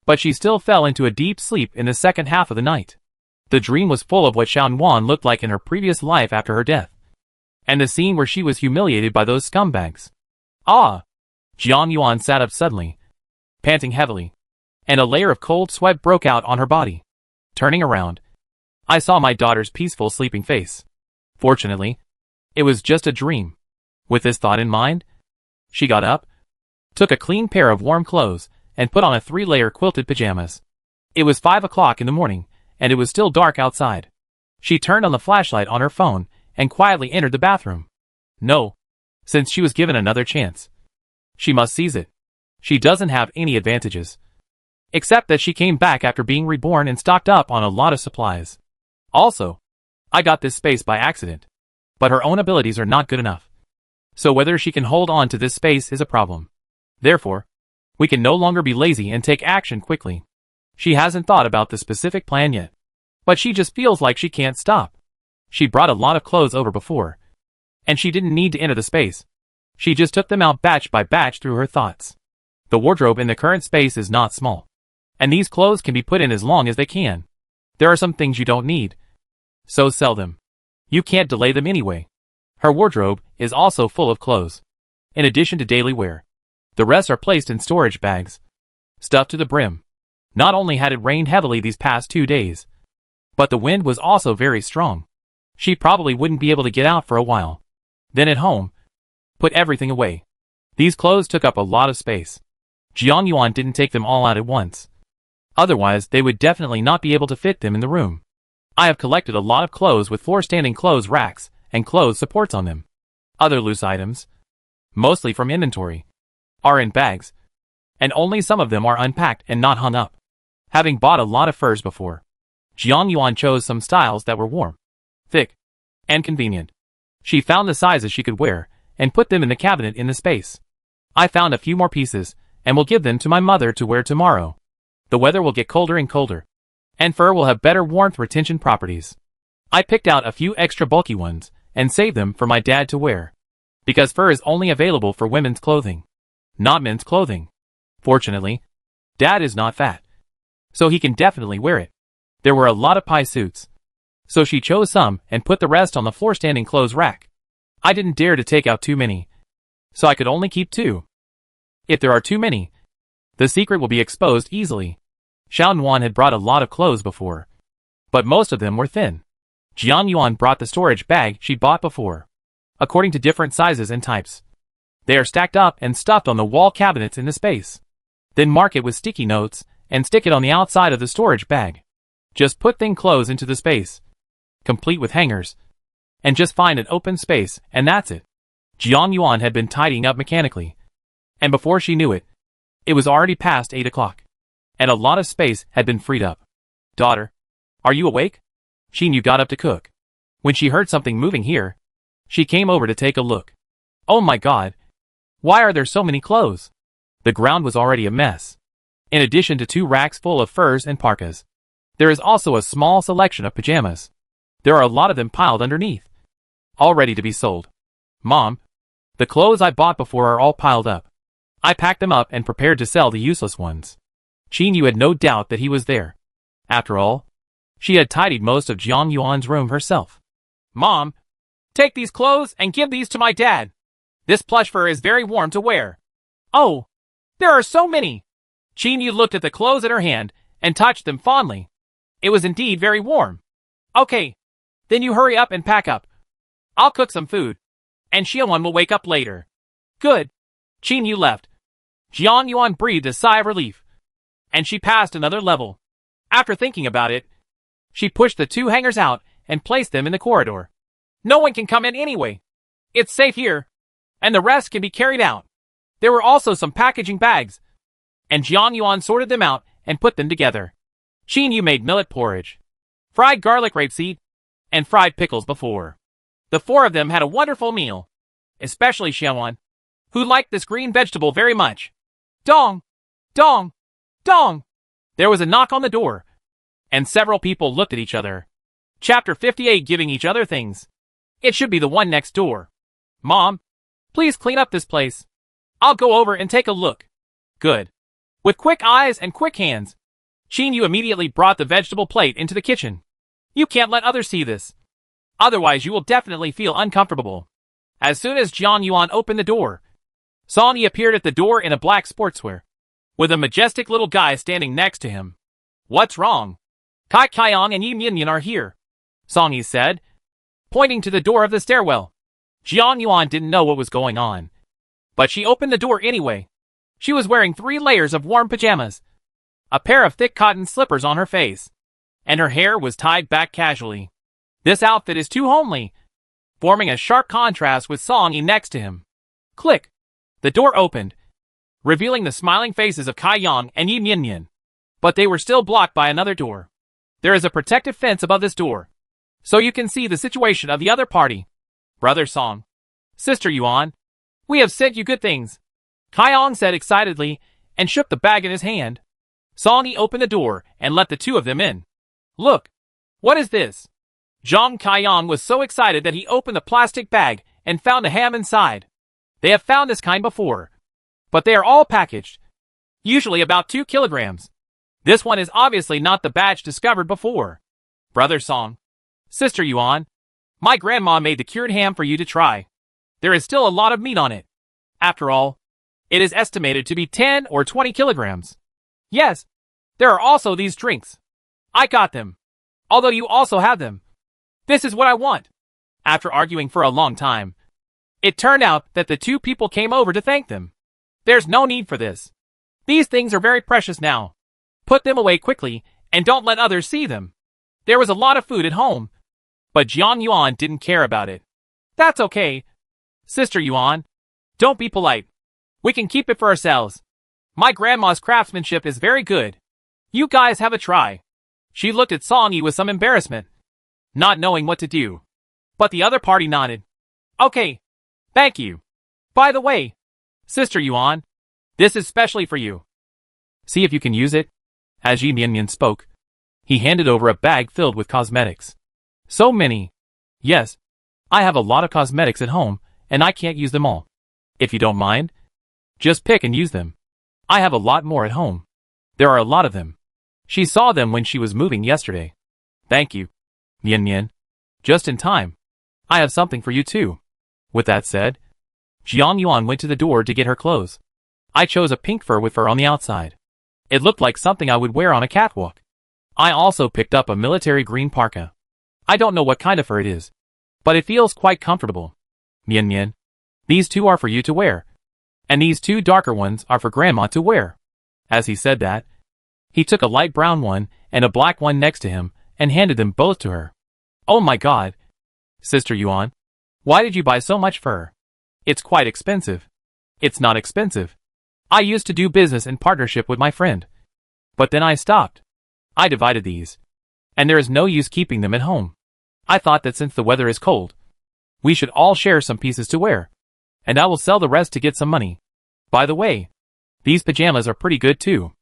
but she still fell into a deep sleep in the second half of the night. The dream was full of what Xiaonuan looked like in her previous life after her death, and the scene where she was humiliated by those scumbags. Ah! Jiang Yuan sat up suddenly, panting heavily, and a layer of cold sweat broke out on her body. Turning around, I saw my daughter's peaceful sleeping face. Fortunately, it was just a dream. With this thought in mind, she got up, took a clean pair of warm clothes, and put on a 3-layer quilted pajamas. It was 5 o'clock in the morning, and it was still dark outside. She turned on the flashlight on her phone and quietly entered the bathroom. No, since she was given another chance, she must seize it. She doesn't have any advantages, except that she came back after being reborn and stocked up on a lot of supplies. Also, I got this space by accident, but her own abilities are not good enough. So whether she can hold on to this space is a problem. Therefore, we can no longer be lazy and take action quickly. She hasn't thought about the specific plan yet, but she just feels like she can't stop. She brought a lot of clothes over before, and she didn't need to enter the space. She just took them out batch by batch through her thoughts. The wardrobe in the current space is not small, and these clothes can be put in as long as they can. There are some things you don't need, so sell them. You can't delay them anyway. Her wardrobe is also full of clothes, in addition to daily wear. The rest are placed in storage bags, stuffed to the brim. Not only had it rained heavily these past 2 days, but the wind was also very strong. She probably wouldn't be able to get out for a while. Then at home, put everything away. These clothes took up a lot of space. Jiang Yuan didn't take them all out at once. Otherwise, they would definitely not be able to fit them in the room. I have collected a lot of clothes with floor-standing clothes racks and clothes supports on them. Other loose items, mostly from inventory, are in bags, and only some of them are unpacked and not hung up. Having bought a lot of furs before, Jiang Yuan chose some styles that were warm, thick, and convenient. She found the sizes she could wear and put them in the cabinet in the space. I found a few more pieces and will give them to my mother to wear tomorrow. The weather will get colder and colder, and fur will have better warmth retention properties. I picked out a few extra bulky ones and saved them for my dad to wear, because fur is only available for women's clothing, not men's clothing. Fortunately, Dad is not fat, so he can definitely wear it. There were a lot of pie suits, so she chose some and put the rest on the floor-standing clothes rack. I didn't dare to take out too many, so I could only keep 2. If there are too many, the secret will be exposed easily. Xiaonuan had brought a lot of clothes before, but most of them were thin. Jiang Yuan brought the storage bag she'd bought before, according to different sizes and types. They are stacked up and stuffed on the wall cabinets in the space. Then mark it with sticky notes and stick it on the outside of the storage bag. Just put thin clothes into the space, complete with hangers, and just find an open space, and that's it. Jiang Yuan had been tidying up mechanically, and before she knew it, it was already past 8 o'clock, and a lot of space had been freed up. Daughter, are you awake? Xinyu got up to cook. When she heard something moving here, she came over to take a look. Oh my god! Why are there so many clothes? The ground was already a mess. In addition to 2 racks full of furs and parkas, there is also a small selection of pajamas. There are a lot of them piled underneath, all ready to be sold. Mom, the clothes I bought before are all piled up. I packed them up and prepared to sell the useless ones. Xinyu had no doubt that he was there. After all, she had tidied most of Jiang Yuan's room herself. Mom, take these clothes and give these to my dad. This plush fur is very warm to wear. Oh, there are so many. Xinyu looked at the clothes in her hand and touched them fondly. It was indeed very warm. Okay, then you hurry up and pack up. I'll cook some food, and Xiaowan will wake up later. Good. Xinyu left, Jiang Yuan breathed a sigh of relief. And she passed another level. After thinking about it, she pushed the 2 hangers out and placed them in the corridor. No one can come in anyway. It's safe here. And the rest can be carried out. There were also some packaging bags. And Jiang Yuan sorted them out and put them together. Qin Yu made millet porridge, fried garlic rapeseed, and fried pickles before. The 4 of them had a wonderful meal. Especially Xiaowan, who liked this green vegetable very much. Dong! Dong! Dong! There was a knock on the door. And several people looked at each other. Chapter 58, giving each other things. It should be the one next door. Mom, please clean up this place. I'll go over and take a look. Good. With quick eyes and quick hands, Qin Yu immediately brought the vegetable plate into the kitchen. You can't let others see this. Otherwise you will definitely feel uncomfortable. As soon as Jiang Yuan opened the door, Song Yi appeared at the door in a black sportswear, with a majestic little guy standing next to him. What's wrong? Kai Kaiyang and Yi Minyan are here, Song Yi said, pointing to the door of the stairwell. Jiang Yuan didn't know what was going on, but she opened the door anyway. She was wearing 3 layers of warm pajamas, a pair of thick cotton slippers on her face, and her hair was tied back casually. This outfit is too homely, forming a sharp contrast with Song Yi next to him. Click! The door opened, revealing the smiling faces of Kai Yang and Yi Minyan. But they were still blocked by another door. There is a protective fence above this door, so you can see the situation of the other party. Brother Song, Sister Yuan, we have sent you good things, Kai Yang said excitedly and shook the bag in his hand. Song Yi opened the door and let the 2 of them in. Look, what is this? Zhang Kaiyang was so excited that he opened the plastic bag and found a ham inside. They have found this kind before, but they are all packaged, usually about 2 kilograms. This one is obviously not the batch discovered before. Brother Song, Sister Yuan, my grandma made the cured ham for you to try. There is still a lot of meat on it. After all, it is estimated to be 10 or 20 kilograms. Yes, there are also these drinks. I got them, although you also have them. This is what I want. After arguing for a long time, it turned out that the 2 people came over to thank them. There's no need for this. These things are very precious now. Put them away quickly and don't let others see them. There was a lot of food at home, but Jiang Yuan didn't care about it. That's okay. Sister Yuan, don't be polite. We can keep it for ourselves. My grandma's craftsmanship is very good. You guys have a try. She looked at Song Yi with some embarrassment, not knowing what to do. But the other party nodded. Okay. Thank you. By the way, Sister Yuan, this is specially for you. See if you can use it. As Yi Minyan spoke, he handed over a bag filled with cosmetics. So many. Yes, I have a lot of cosmetics at home, and I can't use them all. If you don't mind, just pick and use them. I have a lot more at home. There are a lot of them. She saw them when she was moving yesterday. Thank you, Minyan. Just in time. I have something for you too. With that said, Jiang Yuan went to the door to get her clothes. I chose a pink fur with fur on the outside. It looked like something I would wear on a catwalk. I also picked up a military green parka. I don't know what kind of fur it is, but it feels quite comfortable. Minyan, these 2 are for you to wear, and these 2 darker ones are for Grandma to wear. As he said that, he took a light brown one and a black one next to him and handed them both to her. Oh my God! Sister Yuan, why did you buy so much fur? It's quite expensive. It's not expensive. I used to do business in partnership with my friend, but then I stopped. I divided these, and there is no use keeping them at home. I thought that since the weather is cold, we should all share some pieces to wear, and I will sell the rest to get some money. By the way, these pajamas are pretty good too.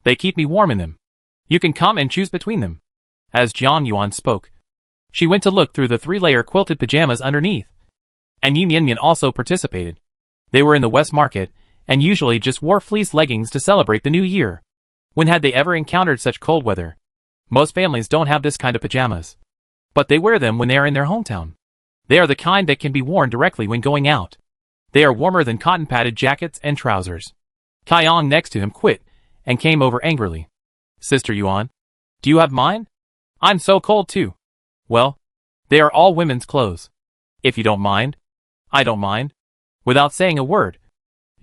They keep me warm in them. You can come and choose between them. As Jiang Yuan spoke, she went to look through the 3-layer quilted pajamas underneath. And Yi Minyan also participated. They were in the West Market, and usually just wore fleece leggings to celebrate the new year. When had they ever encountered such cold weather? Most families don't have this kind of pajamas, but they wear them when they are in their hometown. They are the kind that can be worn directly when going out. They are warmer than cotton-padded jackets and trousers. Kaiyang next to him quit and came over angrily. Sister Yuan, do you have mine? I'm so cold too. Well, they are all women's clothes. If you don't mind, I don't mind. Without saying a word,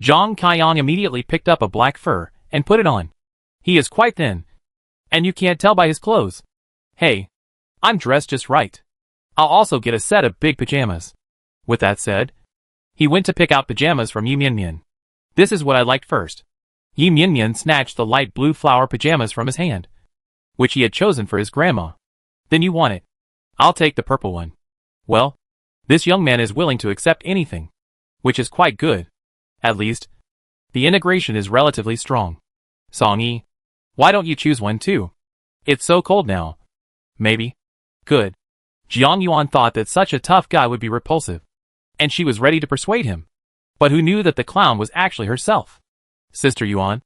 Zhang Kaiyang immediately picked up a black fur and put it on. He is quite thin. And you can't tell by his clothes. Hey, I'm dressed just right. I'll also get a set of big pajamas. With that said, he went to pick out pajamas from Yi Mianmian. This is what I liked first. Yi Mianmian snatched the light blue flower pajamas from his hand, which he had chosen for his grandma. Then you want it. I'll take the purple one. Well, this young man is willing to accept anything, which is quite good. At least, the integration is relatively strong. Song Yi, why don't you choose one too? It's so cold now. Maybe. Good. Jiang Yuan thought that such a tough guy would be repulsive, and she was ready to persuade him. But who knew that the clown was actually herself? Sister Yuan.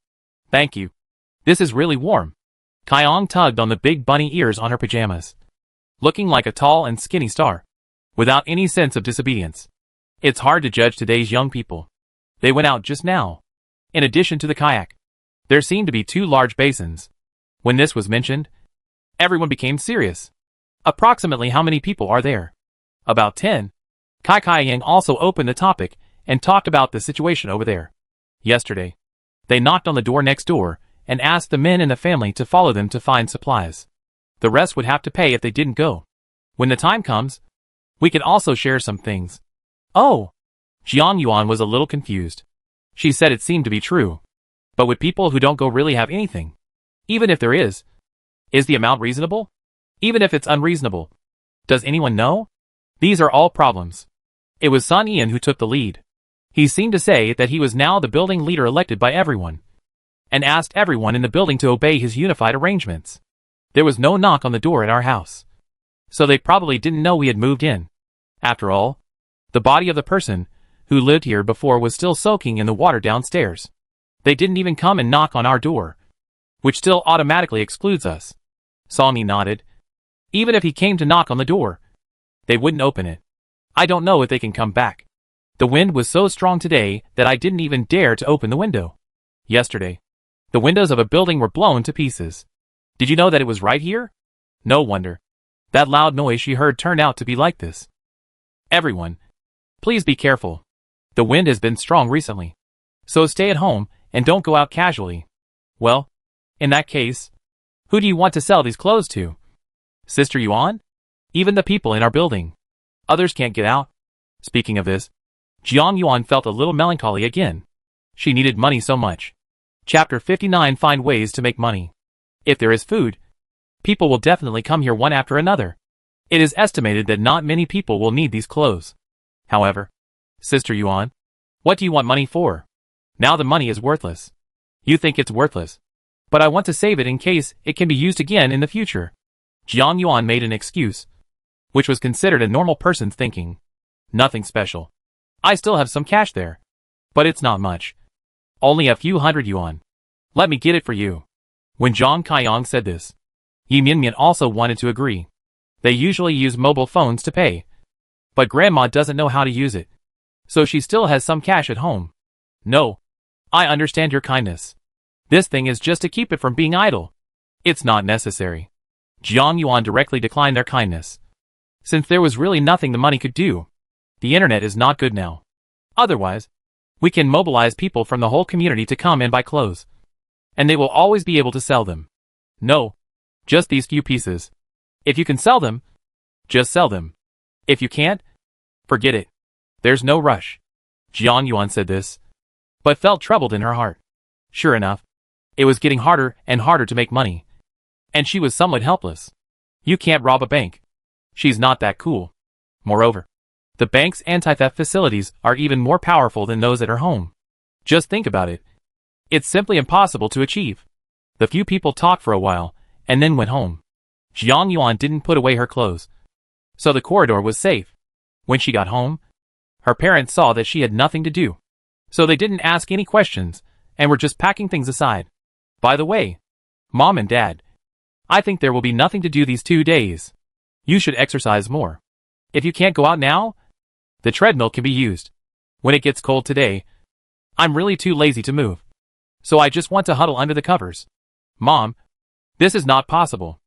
Thank you. This is really warm. Kaiyang tugged on the big bunny ears on her pajamas, looking like a tall and skinny star, without any sense of disobedience. It's hard to judge today's young people. They went out just now. In addition to the kayak, there seemed to be 2 large basins. When this was mentioned, everyone became serious. Approximately how many people are there? About 10. Kai Kaiyang also opened the topic and talked about the situation over there. Yesterday, they knocked on the door next door and asked the men in the family to follow them to find supplies. The rest would have to pay if they didn't go. When the time comes, we could also share some things. Oh! Jiang Yuan was a little confused. She said it seemed to be true. But would people who don't go really have anything? Even if there is the amount reasonable? Even if it's unreasonable, does anyone know? These are all problems. It was Sun Ian who took the lead. He seemed to say that he was now the building leader elected by everyone, and asked everyone in the building to obey his unified arrangements. There was no knock on the door at our house, so they probably didn't know we had moved in. After all, the body of the person who lived here before was still soaking in the water downstairs. They didn't even come and knock on our door, which still automatically excludes us. Songy nodded. Even if he came to knock on the door, they wouldn't open it. I don't know if they can come back. The wind was so strong today that I didn't even dare to open the window. Yesterday, the windows of a building were blown to pieces. Did you know that it was right here? No wonder. That loud noise she heard turned out to be like this. Everyone, please be careful. The wind has been strong recently. So stay at home and don't go out casually. Well, in that case, who do you want to sell these clothes to? Sister Yuan? Even the people in our building. Others can't get out. Speaking of this, Jiang Yuan felt a little melancholy again. She needed money so much. Chapter 59. Find ways to make money. If there is food, people will definitely come here one after another. It is estimated that not many people will need these clothes. However, Sister Yuan, what do you want money for? Now the money is worthless. You think it's worthless, but I want to save it in case it can be used again in the future. Jiang Yuan made an excuse, which was considered a normal person's thinking. Nothing special. I still have some cash there, but it's not much. Only a few hundred yuan. Let me get it for you. When Zhang Kaiyang said this, Yi Mianmian also wanted to agree. They usually use mobile phones to pay, but Grandma doesn't know how to use it, so she still has some cash at home. No, I understand your kindness. This thing is just to keep it from being idle. It's not necessary. Jiang Yuan directly declined their kindness. Since there was really nothing the money could do, the internet is not good now. Otherwise, we can mobilize people from the whole community to come and buy clothes, and they will always be able to sell them. No, just these few pieces. If you can sell them, just sell them. If you can't, forget it. There's no rush. Jiang Yuan said this, but felt troubled in her heart. Sure enough, it was getting harder and harder to make money, and she was somewhat helpless. You can't rob a bank. She's not that cool. Moreover, the bank's anti-theft facilities are even more powerful than those at her home. Just think about it. It's simply impossible to achieve. The few people talked for a while, and then went home. Jiang Yuan didn't put away her clothes, so the corridor was safe. When she got home, her parents saw that she had nothing to do, so they didn't ask any questions, and were just packing things aside. By the way, Mom and Dad, I think there will be nothing to do these 2 days. You should exercise more. If you can't go out now, the treadmill can be used. When it gets cold today, I'm really too lazy to move, so I just want to huddle under the covers. Mom, this is not possible.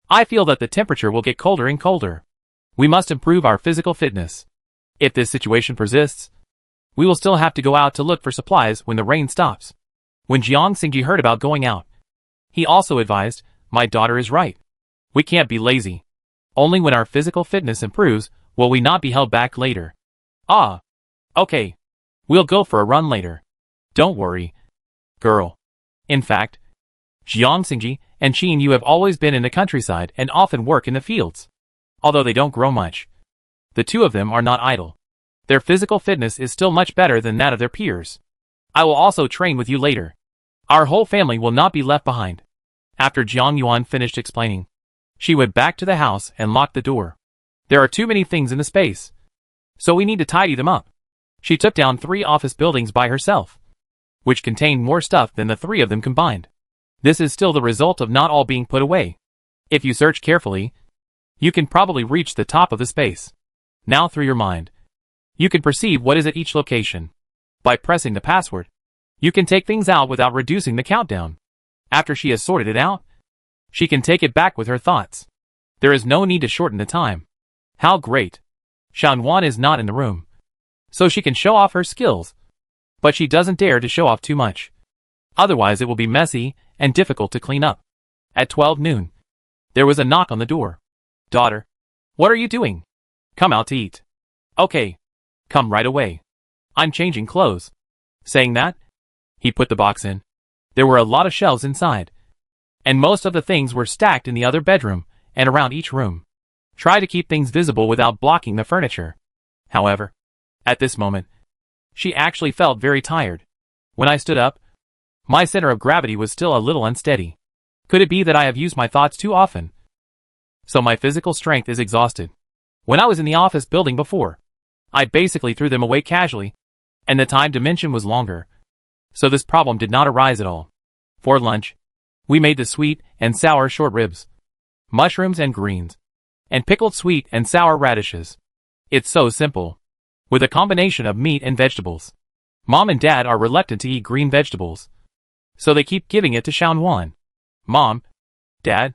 I feel that the temperature will get colder and colder. We must improve our physical fitness. If this situation persists, We will still have to go out to look for supplies when the rain stops. When Jiang Xingji heard about going out, he also advised, my daughter is right. We can't be lazy. Only when our physical fitness improves will we not be held back later. Ah. Okay. We'll go for a run later. Don't worry, girl. In fact, Jiang Xingji and Qin Yu have always been in the countryside and often work in the fields. Although they don't grow much, the two of them are not idle. Their physical fitness is still much better than that of their peers. I will also train with you later. Our whole family will not be left behind. After Jiang Yuan finished explaining, she went back to the house and locked the door. There are too many things in the space, so we need to tidy them up. She took down 3 office buildings by herself, which contained more stuff than the 3 of them combined. This is still the result of not all being put away. If you search carefully, you can probably reach the top of the space. Now through your mind, you can perceive what is at each location. By pressing the password, you can take things out without reducing the countdown. After she has sorted it out, she can take it back with her thoughts. There is no need to shorten the time. How great! Shanwan is not in the room, so she can show off her skills, but she doesn't dare to show off too much. Otherwise it will be messy and difficult to clean up. At 12 noon, there was a knock on the door. Daughter, what are you doing? Come out to eat. Okay. Come right away. I'm changing clothes. Saying that, he put the box in. There were a lot of shelves inside, and most of the things were stacked in the other bedroom and around each room. Try to keep things visible without blocking the furniture. However, at this moment, she actually felt very tired. When I stood up, my center of gravity was still a little unsteady. Could it be that I have used my thoughts too often? So my physical strength is exhausted. When I was in the office building before, I basically threw them away casually, and the time dimension was longer, so this problem did not arise at all. For lunch, we made the sweet and sour short ribs, mushrooms and greens, and pickled sweet and sour radishes. It's so simple, with a combination of meat and vegetables. Mom and Dad are reluctant to eat green vegetables, so they keep giving it to Shanwan. Mom, Dad,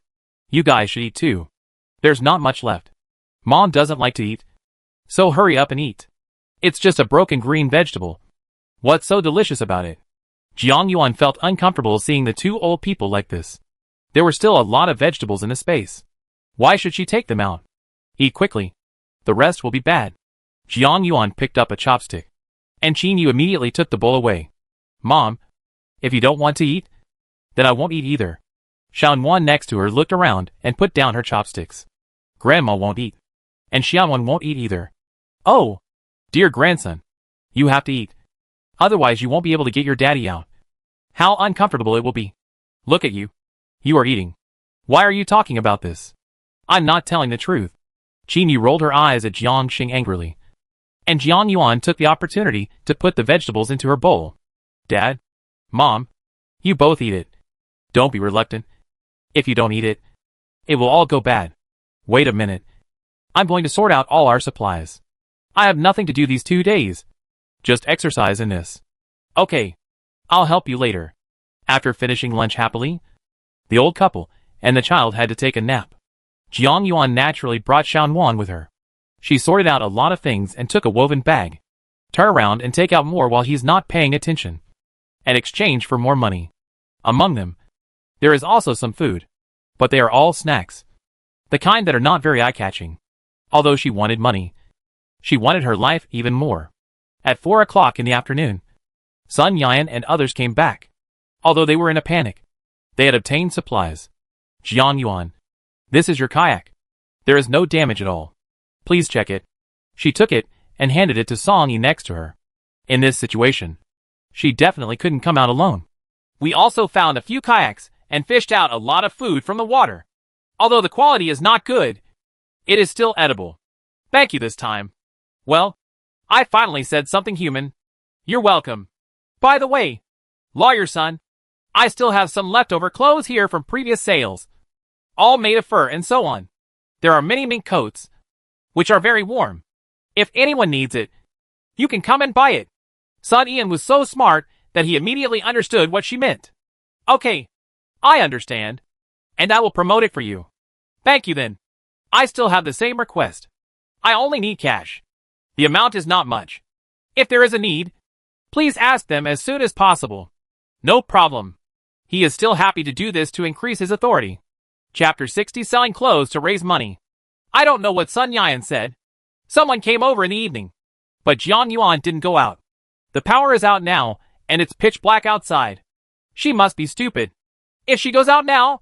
you guys should eat too. There's not much left. Mom doesn't like to eat, so hurry up and eat. It's just a broken green vegetable. What's so delicious about it? Jiang Yuan felt uncomfortable seeing the 2 old people like this. There were still a lot of vegetables in the space. Why should she take them out? Eat quickly. The rest will be bad. Jiang Yuan picked up a chopstick, and Qin Yu immediately took the bowl away. Mom, if you don't want to eat, then I won't eat either. Shanwan next to her looked around and put down her chopsticks. Grandma won't eat, and Xianwan won't eat either. Oh, dear grandson, you have to eat. Otherwise you won't be able to get your daddy out. How uncomfortable it will be. Look at you. You are eating. Why are you talking about this? I'm not telling the truth. Qin Yu rolled her eyes at Jiang Xing angrily, and Jiang Yuan took the opportunity to put the vegetables into her bowl. Dad, Mom, you both eat it. Don't be reluctant. If you don't eat it, it will all go bad. Wait a minute. I'm going to sort out all our supplies. I have nothing to do these 2 days. Just exercise in this. Okay. I'll help you later. After finishing lunch happily, the old couple and the child had to take a nap. Jiang Yuan naturally brought Shanwan with her. She sorted out a lot of things and took a woven bag. Turn around and take out more while he's not paying attention, and exchange for more money. Among them, there is also some food, but they are all snacks. The kind that are not very eye-catching. Although she wanted money, she wanted her life even more. At 4 o'clock in the afternoon, Sun Yan and others came back. Although they were in a panic, they had obtained supplies. Jiang Yuan, this is your kayak. There is no damage at all. Please check it. She took it and handed it to Song Yi next to her. In this situation, she definitely couldn't come out alone. We also found a few kayaks and fished out a lot of food from the water. Although the quality is not good, it is still edible. Thank you this time. Well, I finally said something human. You're welcome. By the way, lawyer son, I still have some leftover clothes here from previous sales. All made of fur and so on. There are many mink coats, which are very warm. If anyone needs it, you can come and buy it. Son Ian was so smart that he immediately understood what she meant. Okay, I understand, and I will promote it for you. Thank you then. I still have the same request. I only need cash. The amount is not much. If there is a need, please ask them as soon as possible. No problem. He is still happy to do this to increase his authority. Chapter 60, Selling Clothes to Raise Money. I don't know what Sun Yan said. Someone came over in the evening. But Jiang Yuan didn't go out. The power is out now, and it's pitch black outside. She must be stupid. If she goes out now,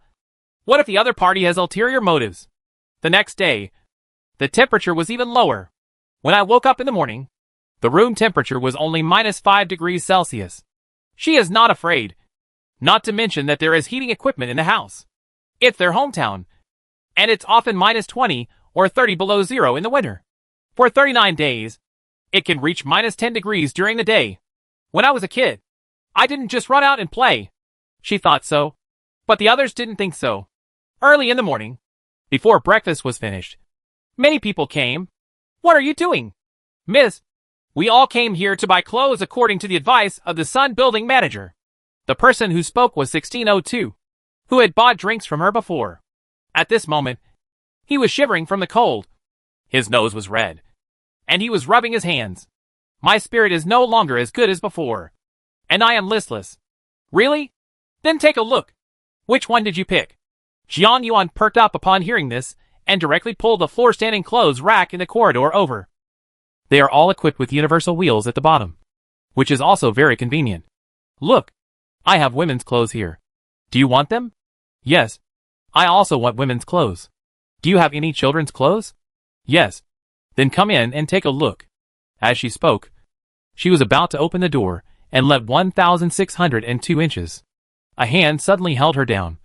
what if the other party has ulterior motives? The next day, the temperature was even lower. When I woke up in the morning, the room temperature was only -5 degrees Celsius. She is not afraid. Not to mention that there is heating equipment in the house. It's their hometown, and it's often -20 or 30 below zero in the winter. For 39 days, it can reach -10 degrees during the day. When I was a kid, I didn't just run out and play. She thought so, but the others didn't think so. Early in the morning, before breakfast was finished, many people came. What are you doing? Miss, we all came here to buy clothes according to the advice of the Sun Building manager. The person who spoke was 1602, who had bought drinks from her before. At this moment, he was shivering from the cold. His nose was red, and he was rubbing his hands. My spirit is no longer as good as before, and I am listless. Really? Then take a look. Which one did you pick? Jiang Yuan perked up upon hearing this, and directly pulled the floor-standing clothes rack in the corridor over. They are all equipped with universal wheels at the bottom, which is also very convenient. Look, I have women's clothes here. Do you want them? Yes. I also want women's clothes. Do you have any children's clothes? Yes. Then come in and take a look. As she spoke, she was about to open the door and let 1,602 inches. A hand suddenly held her down,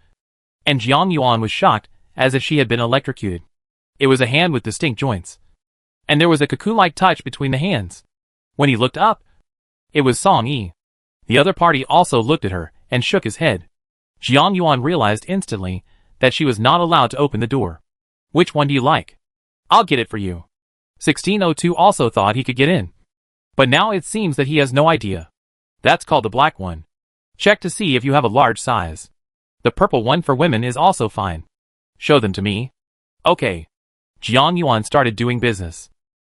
and Jiang Yuan was shocked as if she had been electrocuted. It was a hand with distinct joints, and there was a cocoon-like touch between the hands. When he looked up, it was Song Yi. The other party also looked at her and shook his head. Jiang Yuan realized instantly that she was not allowed to open the door. Which one do you like? I'll get it for you. 1602 also thought he could get in, but now it seems that he has no idea. That's called the black one. Check to see if you have a large size. The purple one for women is also fine. Show them to me. Okay. Jiang Yuan started doing business.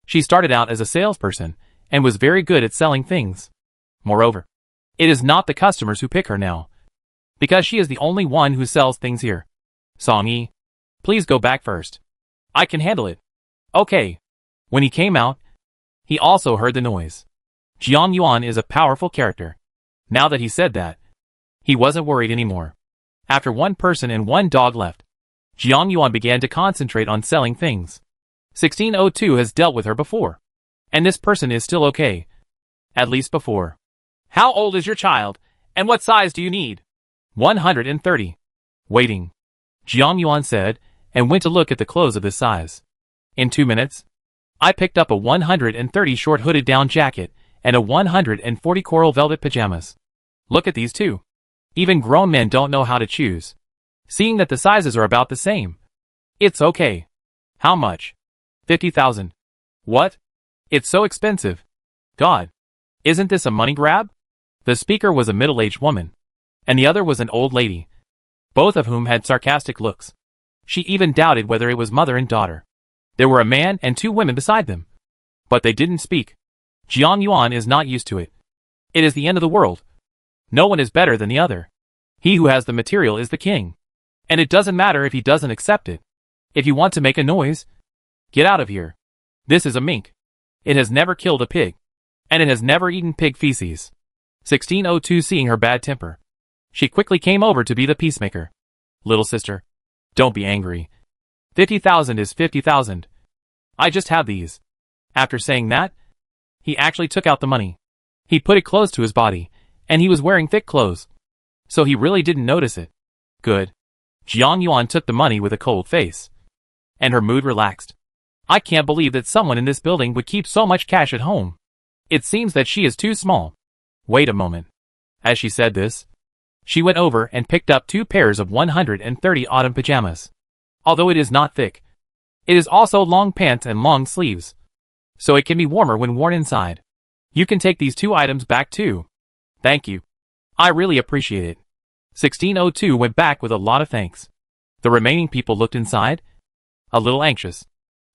She started out as a salesperson and was very good at selling things. Moreover, it is not the customers who pick her now, because she is the only one who sells things here. Song Yi, please go back first. I can handle it. Okay. When he came out, he also heard the noise. Jiang Yuan is a powerful character. Now that he said that, he wasn't worried anymore. After one person and one dog left, Jiang Yuan began to concentrate on selling things. 1602 has dealt with her before, and this person is still okay. At least before. How old is your child, and what size do you need? 130. Waiting. Jiang Yuan said, and went to look at the clothes of this size. In 2 minutes, I picked up a 130 short hooded down jacket and a 140 coral velvet pajamas. Look at these two. Even grown men don't know how to choose, seeing that the sizes are about the same. It's okay. How much? 50,000. What? It's so expensive. God. Isn't this a money grab? The speaker was a middle-aged woman, and the other was an old lady, both of whom had sarcastic looks. She even doubted whether it was mother and daughter. There were a man and 2 women beside them, but they didn't speak. Jiang Yuan is not used to it. It is the end of the world. No one is better than the other. He who has the material is the king, and it doesn't matter if he doesn't accept it. If you want to make a noise, get out of here. This is a mink. It has never killed a pig, and it has never eaten pig feces. 1602 seeing her bad temper, she quickly came over to be the peacemaker. Little sister, don't be angry. 50,000 is 50,000. I just have these. After saying that, he actually took out the money. He put it close to his body, and he was wearing thick clothes, so he really didn't notice it. Good. Jiang Yuan took the money with a cold face, and her mood relaxed. I can't believe that someone in this building would keep so much cash at home. It seems that she is too small. Wait a moment. As she said this, she went over and picked up 2 pairs of 130 autumn pajamas. Although it is not thick, it is also long pants and long sleeves, so it can be warmer when worn inside. You can take these 2 items back too. Thank you. I really appreciate it. 1602 went back with a lot of thanks. The remaining people looked inside, a little anxious.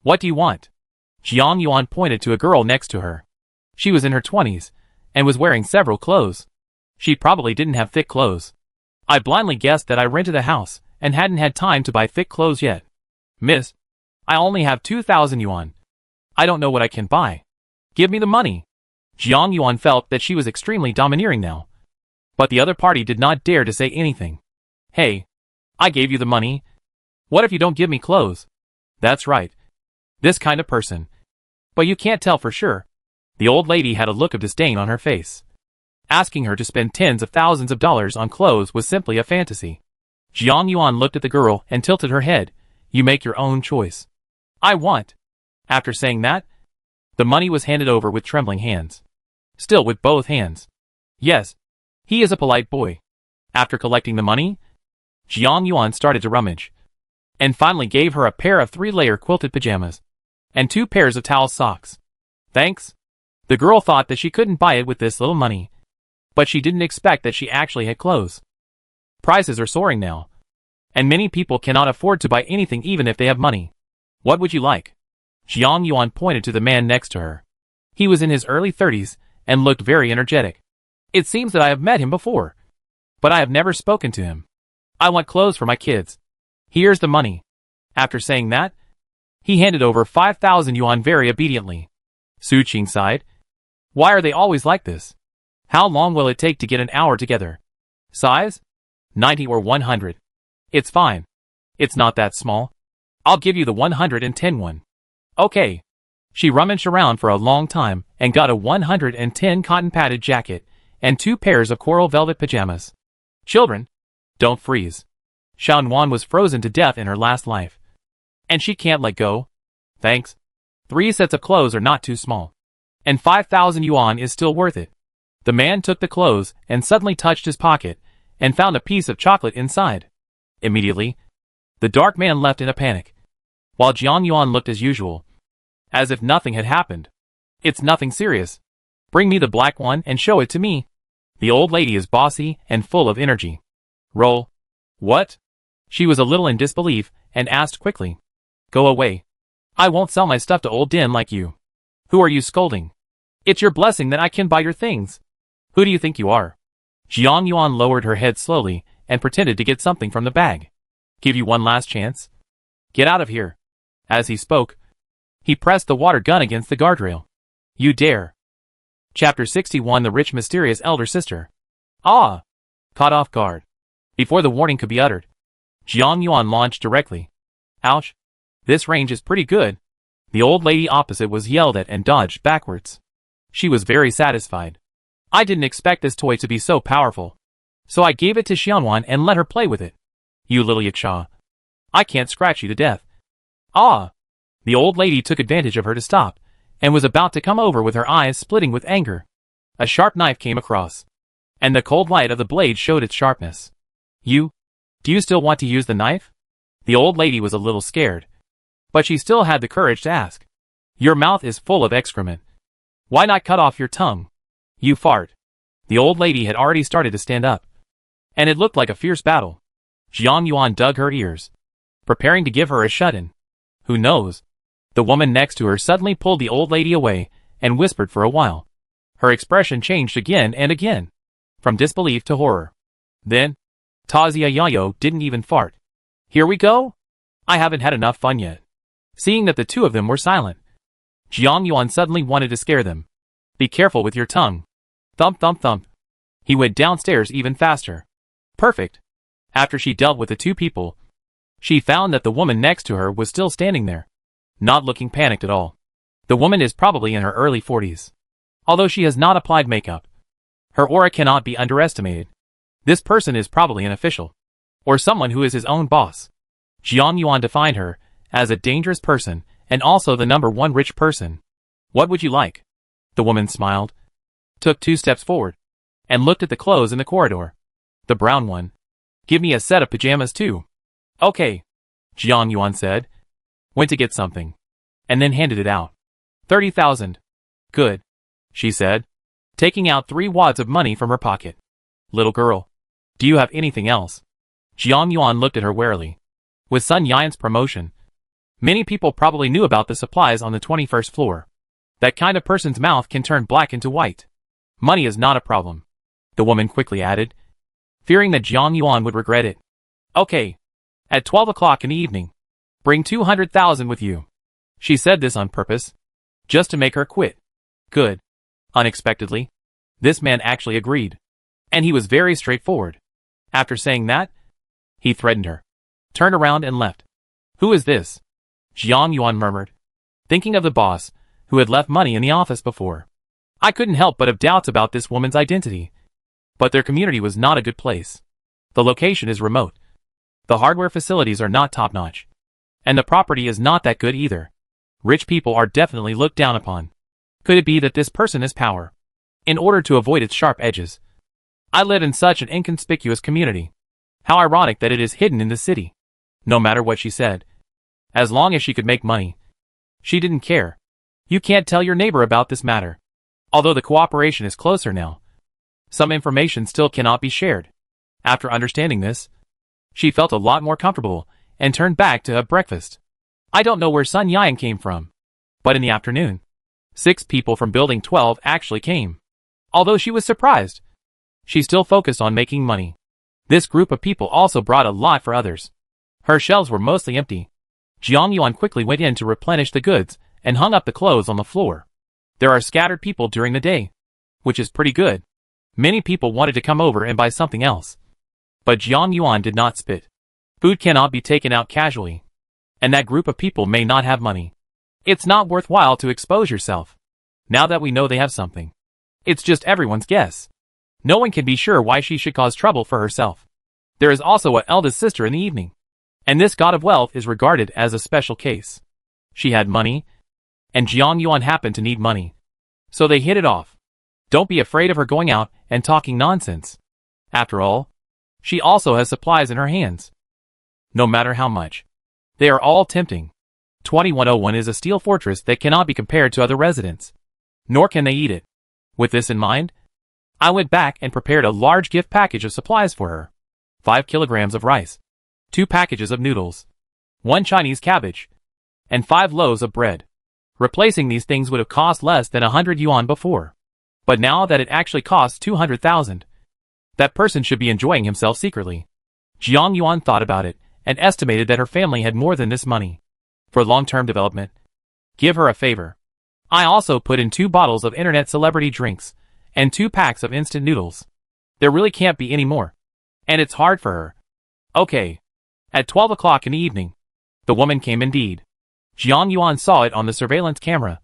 What do you want? Jiang Yuan pointed to a girl next to her. She was in her 20s, and was wearing several clothes. She probably didn't have thick clothes. I blindly guessed that I rented a house, and hadn't had time to buy thick clothes yet. Miss, I only have 2,000 yuan. I don't know what I can buy. Give me the money. Jiang Yuan felt that she was extremely domineering now. But the other party did not dare to say anything. Hey, I gave you the money. What if you don't give me clothes? That's right. This kind of person. But you can't tell for sure. The old lady had a look of disdain on her face. Asking her to spend tens of thousands of dollars on clothes was simply a fantasy. Jiang Yuan looked at the girl and tilted her head. You make your own choice. I want. After saying that, the money was handed over with trembling hands. Still with both hands. Yes, he is a polite boy. After collecting the money, Jiang Yuan started to rummage. And finally gave her a pair of 3-layer quilted pajamas. And 2 pairs of towel socks. Thanks. The girl thought that she couldn't buy it with this little money. But she didn't expect that she actually had clothes. Prices are soaring now. And many people cannot afford to buy anything even if they have money. What would you like? Jiang Yuan pointed to the man next to her. He was in his early 30s, and looked very energetic. It seems that I have met him before. But I have never spoken to him. I want clothes for my kids. Here's the money. After saying that, he handed over 5,000 yuan very obediently. Su Qing sighed. Why are they always like this? How long will it take to get an hour together? Size? 90 or 100. It's fine. It's not that small. I'll give you the 110 one. Okay. She rummaged around for a long time and got a 110 cotton padded jacket and 2 pairs of coral velvet pajamas. Children, don't freeze. Xiaonuan was frozen to death in her last life. And she can't let go. Thanks. 3 sets of clothes are not too small. And 5,000 yuan is still worth it. The man took the clothes and suddenly touched his pocket and found a piece of chocolate inside. Immediately, the dark man left in a panic. While Jiang Yuan looked as usual. As if nothing had happened. It's nothing serious. Bring me the black one and show it to me. The old lady is bossy and full of energy. Roll. What? She was a little in disbelief and asked quickly. Go away. I won't sell my stuff to old Din like you. Who are you scolding? It's your blessing that I can buy your things. Who do you think you are? Jiang Yuan lowered her head slowly and pretended to get something from the bag. Give you one last chance. Get out of here. As he spoke, he pressed the water gun against the guardrail. You dare. Chapter 61 The Rich Mysterious Elder Sister. Ah! Caught off guard. Before the warning could be uttered, Jiang Yuan launched directly. Ouch. This range is pretty good. The old lady opposite was yelled at and dodged backwards. She was very satisfied. I didn't expect this toy to be so powerful. So I gave it to Xiaonuan and let her play with it. You little yaksha. I can't scratch you to death. Ah! The old lady took advantage of her to stop, and was about to come over with her eyes splitting with anger. A sharp knife came across, and the cold light of the blade showed its sharpness. Do you still want to use the knife? The old lady was a little scared, but she still had the courage to ask. Your mouth is full of excrement. Why not cut off your tongue? You fart. The old lady had already started to stand up, and it looked like a fierce battle. Jiang Yuan dug her ears, preparing to give her a shut-in. Who knows? The woman next to her suddenly pulled the old lady away and whispered for a while. Her expression changed again and again, from disbelief to horror. Then, Tazia Yayo didn't even fart. Here we go? I haven't had enough fun yet. Seeing that the two of them were silent, Jiang Yuan suddenly wanted to scare them. Be careful with your tongue. Thump thump thump. He went downstairs even faster. Perfect. After she dealt with the 2 people, she found that the woman next to her was still standing there, not looking panicked at all. The woman is probably in her early 40s. Although she has not applied makeup, her aura cannot be underestimated. This person is probably an official, or someone who is his own boss. Jiang Yuan defined her as a dangerous person and also the number 1 rich person. What would you like? The woman smiled, took 2 steps forward, and looked at the clothes in the corridor. The brown one. Give me a set of pajamas too. Okay, Jiang Yuan said. Went to get something, and then handed it out. 30,000. Good, she said, taking out 3 wads of money from her pocket. Little girl, do you have anything else? Jiang Yuan looked at her warily. With Sun Yan's promotion, many people probably knew about the supplies on the 21st floor. That kind of person's mouth can turn black into white. Money is not a problem, the woman quickly added, fearing that Jiang Yuan would regret it. Okay. At 12 o'clock in the evening. Bring 200,000 with you. She said this on purpose, just to make her quit. Good. Unexpectedly, this man actually agreed. And he was very straightforward. After saying that, he threatened her, turned around and left. Who is this? Jiang Yuan murmured, thinking of the boss, who had left money in the office before. I couldn't help but have doubts about this woman's identity. But their community was not a good place. The location is remote. The hardware facilities are not top-notch. And the property is not that good either. Rich people are definitely looked down upon. Could it be that this person has power? In order to avoid its sharp edges. I live in such an inconspicuous community. How ironic that it is hidden in the city. No matter what she said. As long as she could make money. She didn't care. You can't tell your neighbor about this matter. Although the cooperation is closer now. Some information still cannot be shared. After understanding this, she felt a lot more comfortable and turned back to have breakfast. I don't know where Sun Yang came from. But in the afternoon, 6 people from Building 12 actually came. Although she was surprised, she still focused on making money. This group of people also brought a lot for others. Her shelves were mostly empty. Jiang Yuan quickly went in to replenish the goods and hung up the clothes on the floor. There are scattered people during the day, which is pretty good. Many people wanted to come over and buy something else. But Jiang Yuan did not spit. Food cannot be taken out casually. And that group of people may not have money. It's not worthwhile to expose yourself. Now that we know they have something. It's just everyone's guess. No one can be sure why she should cause trouble for herself. There is also an eldest sister in the evening. And this god of wealth is regarded as a special case. She had money, and Jiang Yuan happened to need money. So they hit it off. Don't be afraid of her going out and talking nonsense. After all, she also has supplies in her hands. No matter how much. They are all tempting. 2101 is a steel fortress that cannot be compared to other residents. Nor can they eat it. With this in mind, I went back and prepared a large gift package of supplies for her. 5 kilograms of rice, 2 packages of noodles, 1 Chinese cabbage, and 5 loaves of bread. Replacing these things would have cost less than 100 yuan before. But now that it actually costs 200,000, that person should be enjoying himself secretly. Jiang Yuan thought about it and estimated that her family had more than this money. For long-term development, give her a favor. I also put in 2 bottles of internet celebrity drinks and 2 packs of instant noodles. There really can't be any more. And it's hard for her. Okay. At 12 o'clock in the evening, the woman came indeed. Jiang Yuan saw it on the surveillance camera.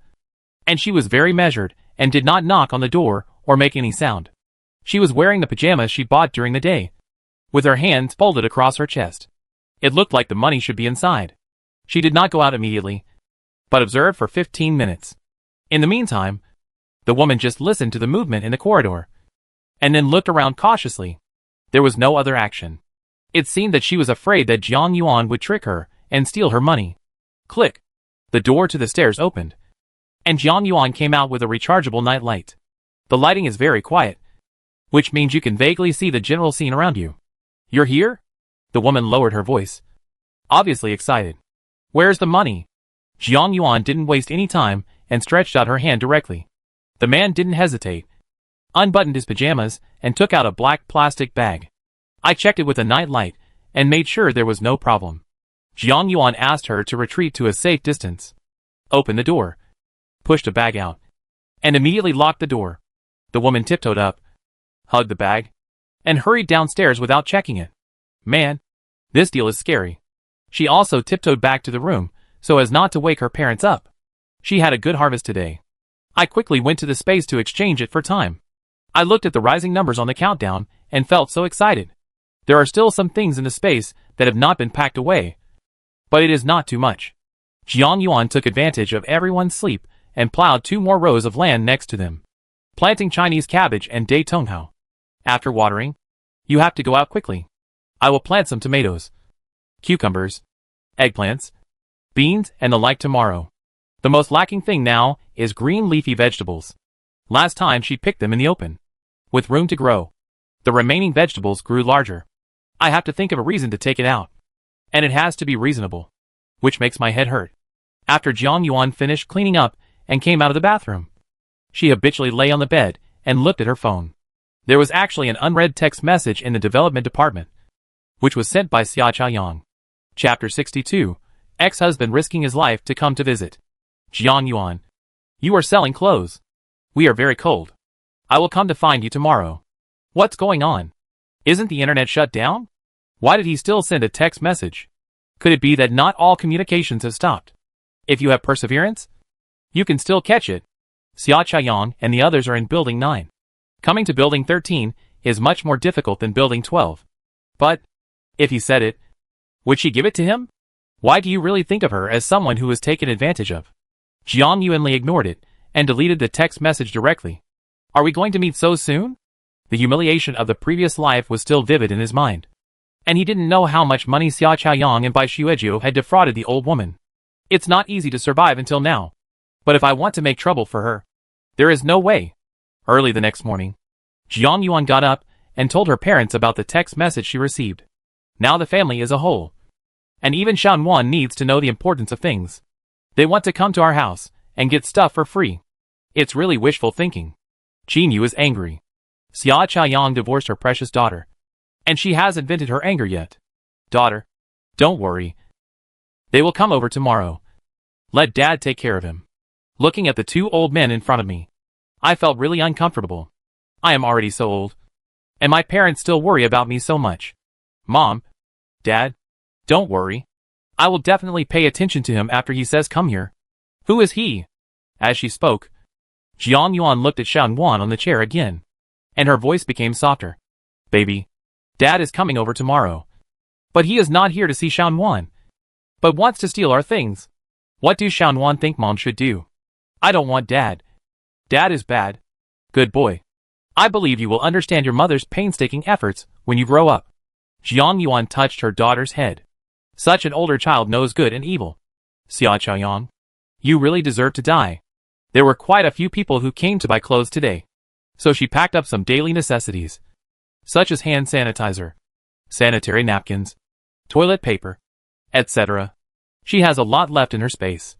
And she was very measured and did not knock on the door or make any sound. She was wearing the pajamas she bought during the day, with her hands folded across her chest. It looked like the money should be inside. She did not go out immediately, but observed for 15 minutes. In the meantime, the woman just listened to the movement in the corridor, and then looked around cautiously. There was no other action. It seemed that she was afraid that Jiang Yuan would trick her and steal her money. Click. The door to the stairs opened, and Jiang Yuan came out with a rechargeable night light. The lighting is very quiet, which means you can vaguely see the general scene around you. You're here? The woman lowered her voice, obviously excited. Where's the money? Jiang Yuan didn't waste any time and stretched out her hand directly. The man didn't hesitate, unbuttoned his pajamas, and took out a black plastic bag. I checked it with a night light and made sure there was no problem. Jiang Yuan asked her to retreat to a safe distance, opened the door, pushed a bag out, and immediately locked the door. The woman tiptoed up, hugged the bag, and hurried downstairs without checking it. Man, this deal is scary. She also tiptoed back to the room so as not to wake her parents up. She had a good harvest today. I quickly went to the space to exchange it for time. I looked at the rising numbers on the countdown and felt so excited. There are still some things in the space that have not been packed away, but it is not too much. Jiang Yuan took advantage of everyone's sleep and plowed 2 more rows of land next to them, planting Chinese cabbage and date tonghao. After watering, you have to go out quickly. I will plant some tomatoes, cucumbers, eggplants, beans, and the like tomorrow. The most lacking thing now is green leafy vegetables. Last time she picked them in the open, with room to grow. The remaining vegetables grew larger. I have to think of a reason to take it out. And it has to be reasonable, which makes my head hurt. After Jiang Yuan finished cleaning up and came out of the bathroom. She habitually lay on the bed and looked at her phone. There was actually an unread text message in the development department, which was sent by Xia Chaoyang. Chapter 62. Ex-husband risking his life to come to visit. Jiang Yuan. You are selling clothes. We are very cold. I will come to find you tomorrow. What's going on? Isn't the internet shut down? Why did he still send a text message? Could it be that not all communications have stopped? If you have perseverance, you can still catch it. Xia Chaoyang and the others are in Building 9. Coming to Building 13 is much more difficult than Building 12. But, if he said it, would she give it to him? Why do you really think of her as someone who was taken advantage of? Jiang Yuanli ignored it and deleted the text message directly. Are we going to meet so soon? The humiliation of the previous life was still vivid in his mind. And he didn't know how much money Xia Chaoyang and Bai Xuejiu had defrauded the old woman. It's not easy to survive until now. But if I want to make trouble for her, there is no way. Early the next morning, Jiang Yuan got up and told her parents about the text message she received. Now the family is a whole. And even Shanwan needs to know the importance of things. They want to come to our house and get stuff for free. It's really wishful thinking. Qin Yu is angry. Xia Chaoyang divorced her precious daughter, and she hasn't vented her anger yet. Daughter, don't worry. They will come over tomorrow. Let Dad take care of him. Looking at the two old men in front of me, I felt really uncomfortable. I am already so old. And my parents still worry about me so much. Mom, Dad, don't worry. I will definitely pay attention to him after he says come here. Who is he? As she spoke, Jiang Yuan looked at Shanwan on the chair again, and her voice became softer. Baby, Dad is coming over tomorrow. But he is not here to see Shanwan, but wants to steal our things. What do Shanwan think Mom should do? I don't want Dad. Dad is bad. Good boy. I believe you will understand your mother's painstaking efforts when you grow up. Jiang Yuan touched her daughter's head. Such an older child knows good and evil. Xia Chaoyang, you really deserve to die. There were quite a few people who came to buy clothes today. So she packed up some daily necessities, such as hand sanitizer, sanitary napkins, toilet paper, etc. She has a lot left in her space.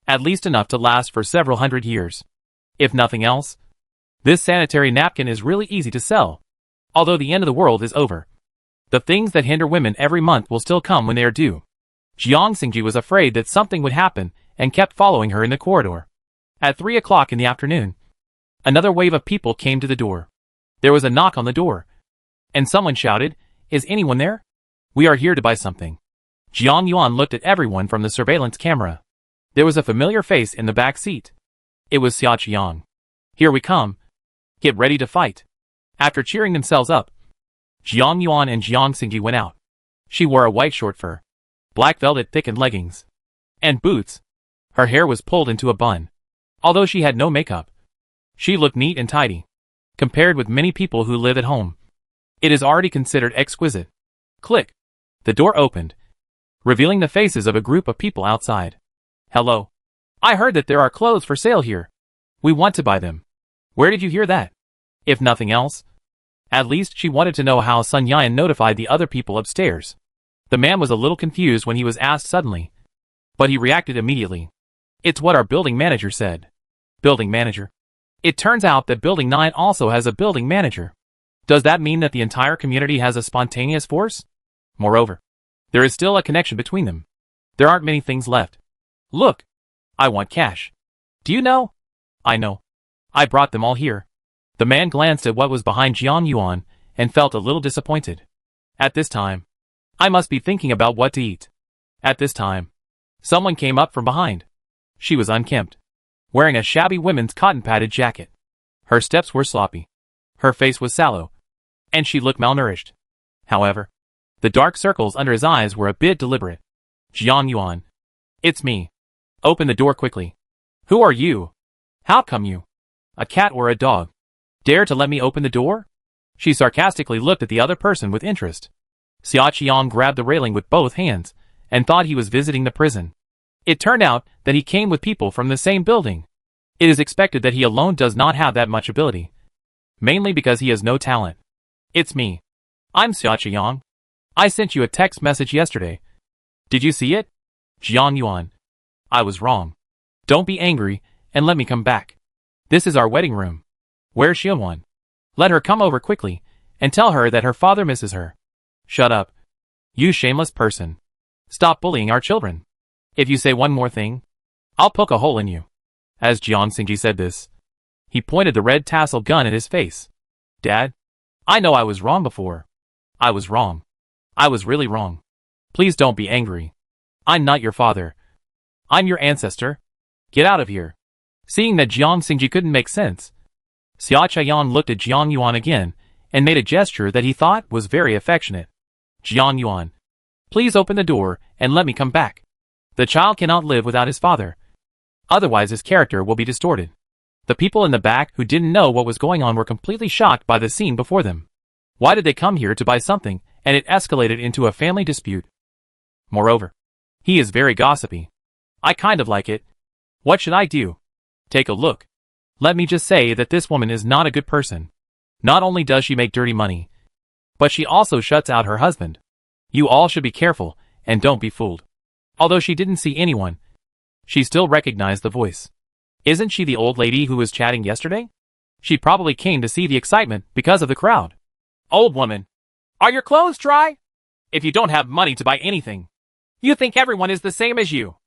At least enough to last for several hundred years. If nothing else, this sanitary napkin is really easy to sell. Although the end of the world is over, the things that hinder women every month will still come when they are due. Jiang Xingji was afraid that something would happen and kept following her in the corridor. At 3 o'clock in the afternoon, another wave of people came to the door. There was a knock on the door, and someone shouted, "Is anyone there? We are here to buy something." Jiang Yuan looked at everyone from the surveillance camera. There was a familiar face in the back seat. It was Xia Qiang. Here we come. Get ready to fight. After cheering themselves up, Jiang Yuan and Jiang Xingji went out. She wore a white short fur, black velvet thickened leggings, and boots. Her hair was pulled into a bun. Although she had no makeup, she looked neat and tidy, compared with many people who live at home. It is already considered exquisite. Click. The door opened, revealing the faces of a group of people outside. Hello. I heard that there are clothes for sale here. We want to buy them. Where did you hear that? If nothing else, at least she wanted to know how Sun Yan notified the other people upstairs. The man was a little confused when he was asked suddenly, but he reacted immediately. It's what our building manager said. Building manager? It turns out that Building 9 also has a building manager. Does that mean that the entire community has a spontaneous force? Moreover, there is still a connection between them. There aren't many things left. Look, I want cash. Do you know? I know. I brought them all here. The man glanced at what was behind Jiang Yuan and felt a little disappointed. At this time, I must be thinking about what to eat. At this time, someone came up from behind. She was unkempt, wearing a shabby women's cotton-padded jacket. Her steps were sloppy. Her face was sallow, and she looked malnourished. However, the dark circles under his eyes were a bit deliberate. Jiang Yuan. It's me. Open the door quickly. Who are you? How come you, a cat or a dog, dare to let me open the door? She sarcastically looked at the other person with interest. Xia Qiang grabbed the railing with both hands and thought he was visiting the prison. It turned out that he came with people from the same building. It is expected that he alone does not have that much ability, mainly because he has no talent. It's me. I'm Xia Qiang. I sent you a text message yesterday. Did you see it? Jiang Yuan. I was wrong. Don't be angry and let me come back. This is our wedding room. Where's Xiaowan? Let her come over quickly, and tell her that her father misses her. Shut up. You shameless person. Stop bullying our children. If you say one more thing, I'll poke a hole in you. As Jiang Xingji said this, he pointed the red tassel gun at his face. Dad, I know I was wrong before. I was wrong. I was really wrong. Please don't be angry. I'm not your father. I'm your ancestor. Get out of here. Seeing that Jiang Xingji couldn't make sense, Xia Chayan looked at Jiang Yuan again and made a gesture that he thought was very affectionate. Jiang Yuan, please open the door and let me come back. The child cannot live without his father. Otherwise his character will be distorted. The people in the back who didn't know what was going on were completely shocked by the scene before them. Why did they come here to buy something, and it escalated into a family dispute? Moreover, he is very gossipy. I kind of like it. What should I do? Take a look. Let me just say that this woman is not a good person. Not only does she make dirty money, but she also shuts out her husband. You all should be careful, and don't be fooled. Although she didn't see anyone, she still recognized the voice. Isn't she the old lady who was chatting yesterday? She probably came to see the excitement because of the crowd. Old woman, are your clothes dry? If you don't have money to buy anything, you think everyone is the same as you.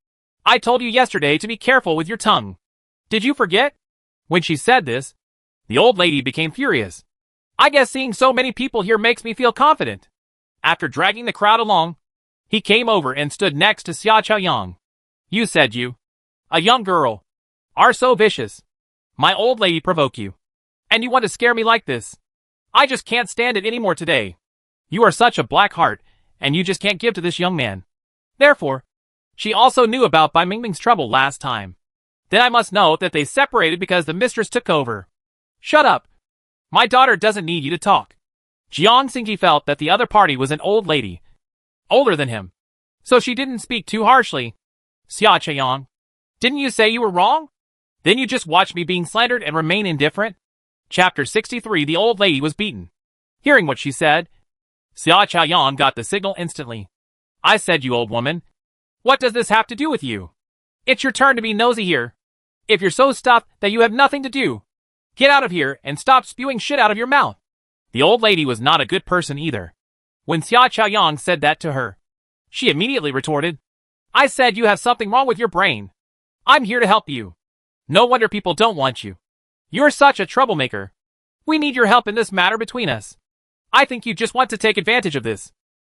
I told you yesterday to be careful with your tongue. Did you forget? When she said this, the old lady became furious. I guess seeing so many people here makes me feel confident. After dragging the crowd along, he came over and stood next to Xia Chaoyang. You said you, a young girl, are so vicious. My old lady provoked you. And you want to scare me like this. I just can't stand it anymore today. You are such a black heart, and you just can't give to this young man. Therefore, she also knew about Bai Mingming's trouble last time. Then I must know that they separated because the mistress took over. Shut up. My daughter doesn't need you to talk. Jiang Xingji felt that the other party was an old lady, older than him, so she didn't speak too harshly. Xia Chaoyang, didn't you say you were wrong? Then you just watch me being slandered and remain indifferent? Chapter 63. The old lady was beaten. Hearing what she said, Xia Chaoyang got the signal instantly. I said, you old woman. What does this have to do with you? It's your turn to be nosy here. If you're so stuffed that you have nothing to do, get out of here and stop spewing shit out of your mouth. The old lady was not a good person either. When Xia Chaoyang said that to her, she immediately retorted, I said you have something wrong with your brain. I'm here to help you. No wonder people don't want you. You're such a troublemaker. We need your help in this matter between us. I think you just want to take advantage of this.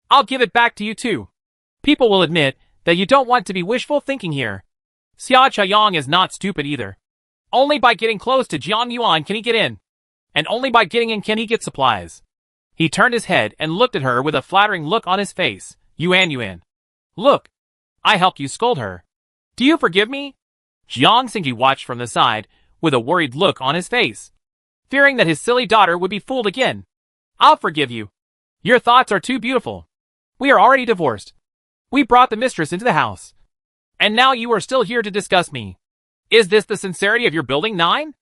I'll give it back to you too. People will admit that you don't want to be wishful thinking here. Xia Chaoyang is not stupid either. Only by getting close to Jiang Yuan can he get in. And only by getting in can he get supplies. He turned his head and looked at her with a flattering look on his face. Yuan. Look. I helped you scold her. Do you forgive me? Jiang Xingji watched from the side, with a worried look on his face, fearing that his silly daughter would be fooled again. I'll forgive you. Your thoughts are too beautiful. We are already divorced. We brought the mistress into the house. And now you are still here to discuss me. Is this the sincerity of your building 9?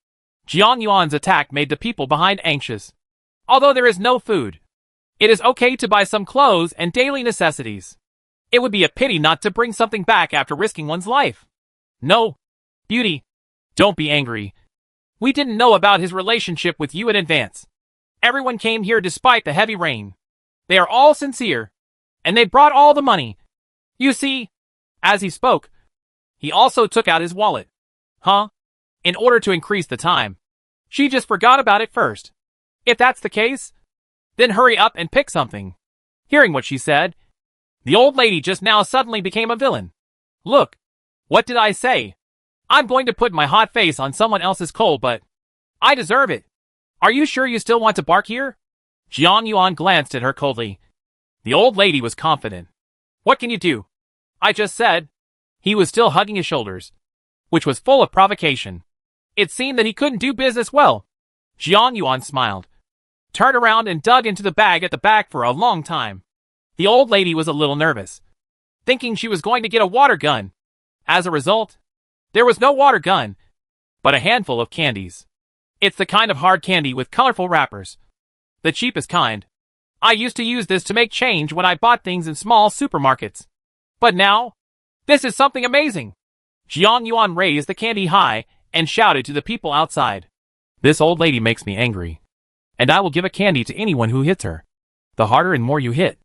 Jiang Yuan's attack made the people behind anxious. Although there is no food, it is okay to buy some clothes and daily necessities. It would be a pity not to bring something back after risking one's life. No. Beauty. Don't be angry. We didn't know about his relationship with you in advance. Everyone came here despite the heavy rain. They are all sincere. And they brought all the money. You see, as he spoke, he also took out his wallet. Huh? In order to increase the time. She just forgot about it first. If that's the case, then hurry up and pick something. Hearing what she said, the old lady just now suddenly became a villain. Look, what did I say? I'm going to put my hot face on someone else's coal, but I deserve it. Are you sure you still want to bark here? Jiang Yuan glanced at her coldly. The old lady was confident. What can you do? I just said. He was still hugging his shoulders, which was full of provocation. It seemed that he couldn't do business well. Jiang Yuan smiled, turned around and dug into the bag at the back for a long time. The old lady was a little nervous, thinking she was going to get a water gun. As a result, there was no water gun, but a handful of candies. It's the kind of hard candy with colorful wrappers. The cheapest kind. I used to use this to make change when I bought things in small supermarkets. But now, this is something amazing. Jiang Yuan raised the candy high and shouted to the people outside. This old lady makes me angry. And I will give a candy to anyone who hits her. The harder and more you hit,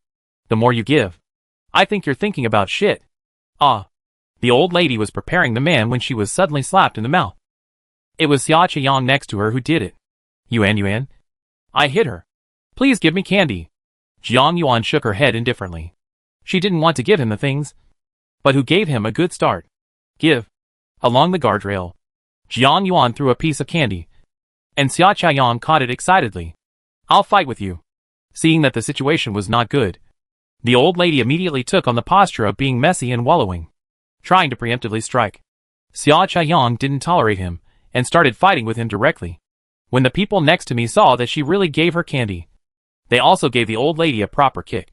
the more you give. I think you're thinking about shit. Ah. The old lady was preparing the man when she was suddenly slapped in the mouth. It was Xia Chayang next to her who did it. Yuan. I hit her. Please give me candy. Jiang Yuan shook her head indifferently. She didn't want to give him the things. But who gave him a good start? Give. Along the guardrail. Jiang Yuan threw a piece of candy. And Xia Chayang caught it excitedly. I'll fight with you. Seeing that the situation was not good, the old lady immediately took on the posture of being messy and wallowing, trying to preemptively strike. Xia Chayang didn't tolerate him, and started fighting with him directly. When the people next to me saw that she really gave her candy, they also gave the old lady a proper kick.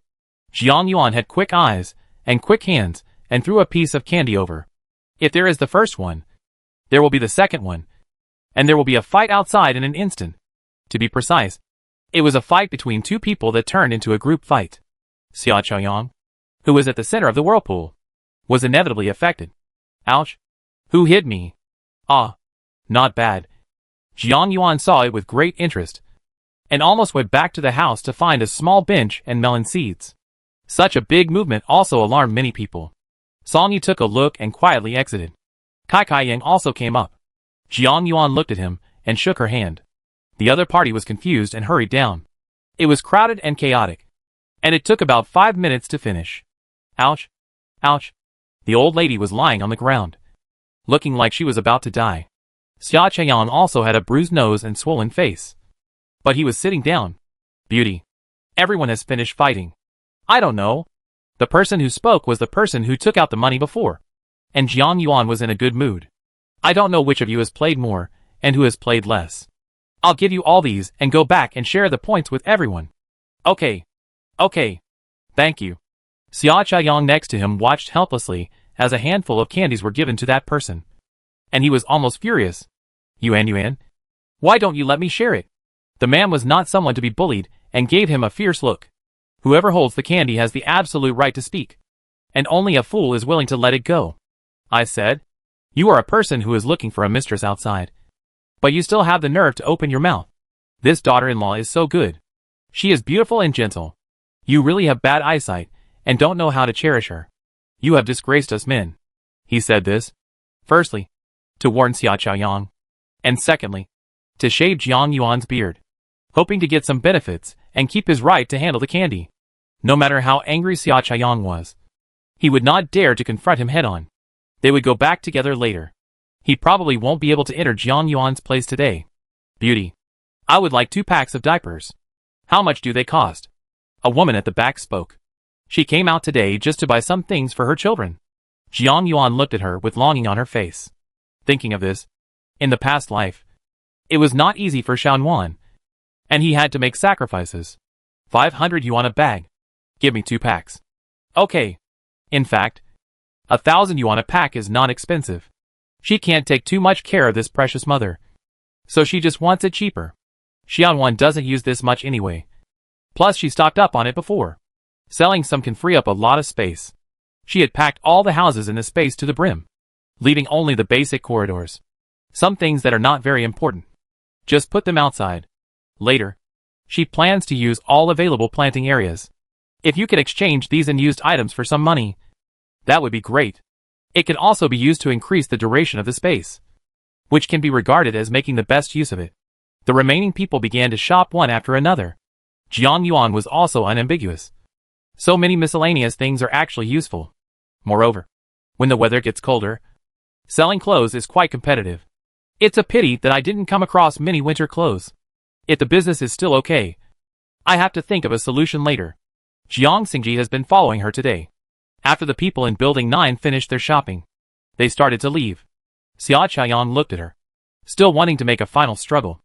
Jiang Yuan had quick eyes, and quick hands, and threw a piece of candy over. If there is the first one, there will be the second one. And there will be a fight outside in an instant. To be precise, it was a fight between two people that turned into a group fight. Xia Chayang, who was at the center of the whirlpool, was inevitably affected. Ouch. Who hit me? Ah. Not bad. Jiang Yuan saw it with great interest, and almost went back to the house to find a small bench and melon seeds. Such a big movement also alarmed many people. Song Yi took a look and quietly exited. Kai Yang also came up. Jiang Yuan looked at him and shook her hand. The other party was confused and hurried down. It was crowded and chaotic, and it took about 5 minutes to finish. Ouch. Ouch. The old lady was lying on the ground, looking like she was about to die. Xia Chayang also had a bruised nose and swollen face. But he was sitting down. Beauty. Everyone has finished fighting. I don't know. The person who spoke was the person who took out the money before. And Jiang Yuan was in a good mood. I don't know which of you has played more, and who has played less. I'll give you all these and go back and share the points with everyone. Okay. Okay. Thank you. Xia Chayang next to him watched helplessly as a handful of candies were given to that person. And he was almost furious. Yuan. Why don't you let me share it? The man was not someone to be bullied and gave him a fierce look. Whoever holds the candy has the absolute right to speak. And only a fool is willing to let it go. I said. You are a person who is looking for a mistress outside. But you still have the nerve to open your mouth. This daughter-in-law is so good. She is beautiful and gentle. You really have bad eyesight, and don't know how to cherish her. You have disgraced us men. He said this, firstly, to warn Xia Chayang, and secondly, to shave Jiang Yuan's beard, hoping to get some benefits and keep his right to handle the candy. No matter how angry Xia Chayang was, he would not dare to confront him head-on. They would go back together later. He probably won't be able to enter Jiang Yuan's place today. Beauty. I would like 2 packs of diapers. How much do they cost? A woman at the back spoke. She came out today just to buy some things for her children. Jiang Yuan looked at her with longing on her face. Thinking of this, in the past life, it was not easy for Xiaonuan, and he had to make sacrifices. 500 yuan a bag. Give me 2 packs. Okay. In fact, 1,000 yuan a pack is not expensive. She can't take too much care of this precious mother, so she just wants it cheaper. Xiaonuan doesn't use this much anyway. Plus she stocked up on it before. Selling some can free up a lot of space. She had packed all the houses in the space to the brim, leaving only the basic corridors. Some things that are not very important. Just put them outside. Later, she plans to use all available planting areas. If you could exchange these unused items for some money, that would be great. It could also be used to increase the duration of the space, which can be regarded as making the best use of it. The remaining people began to shop one after another. Jiang Yuan was also unambiguous. So many miscellaneous things are actually useful. Moreover, when the weather gets colder, selling clothes is quite competitive. It's a pity that I didn't come across many winter clothes. If the business is still okay, I have to think of a solution later. Jiang Xingji has been following her today. After the people in Building 9 finished their shopping, they started to leave. Xia Chayang looked at her, still wanting to make a final struggle.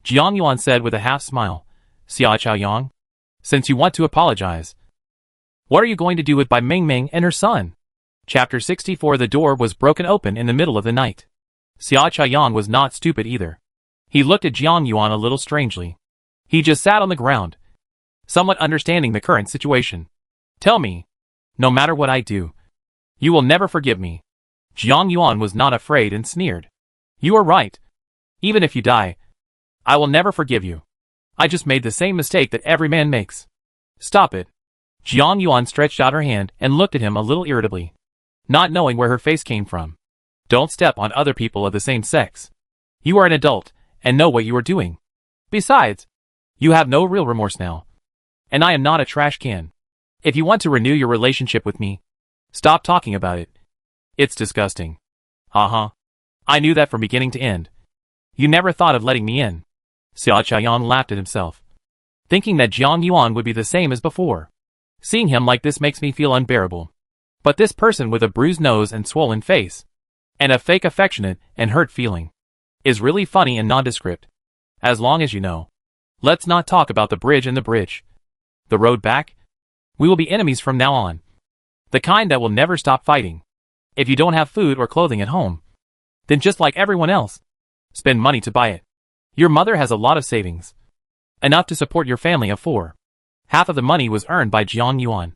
Jiang Yuan said with a half smile, Xia Chayang, since you want to apologize, what are you going to do with Bai Mingming and her son? Chapter 64. The door was broken open in the middle of the night. Xia Chayang was not stupid either. He looked at Jiang Yuan a little strangely. He just sat on the ground, somewhat understanding the current situation. Tell me, no matter what I do, you will never forgive me. Jiang Yuan was not afraid and sneered. You are right. Even if you die, I will never forgive you. I just made the same mistake that every man makes. Stop it. Jiang Yuan stretched out her hand and looked at him a little irritably, not knowing where her face came from. Don't step on other people of the same sex. You are an adult and know what you are doing. Besides, you have no real remorse now. And I am not a trash can. If you want to renew your relationship with me, stop talking about it. It's disgusting. I knew that from beginning to end. You never thought of letting me in. Xia Chaoyang laughed at himself, thinking that Jiang Yuan would be the same as before. Seeing him like this makes me feel unbearable. But this person with a bruised nose and swollen face, and a fake affectionate and hurt feeling, is really funny and nondescript. As long as you know. Let's not talk about the bridge and the bridge. The road back? We will be enemies from now on. The kind that will never stop fighting. If you don't have food or clothing at home, then just like everyone else, spend money to buy it. Your mother has a lot of savings. Enough to support your family of 4. Half of the money was earned by Jiang Yuan.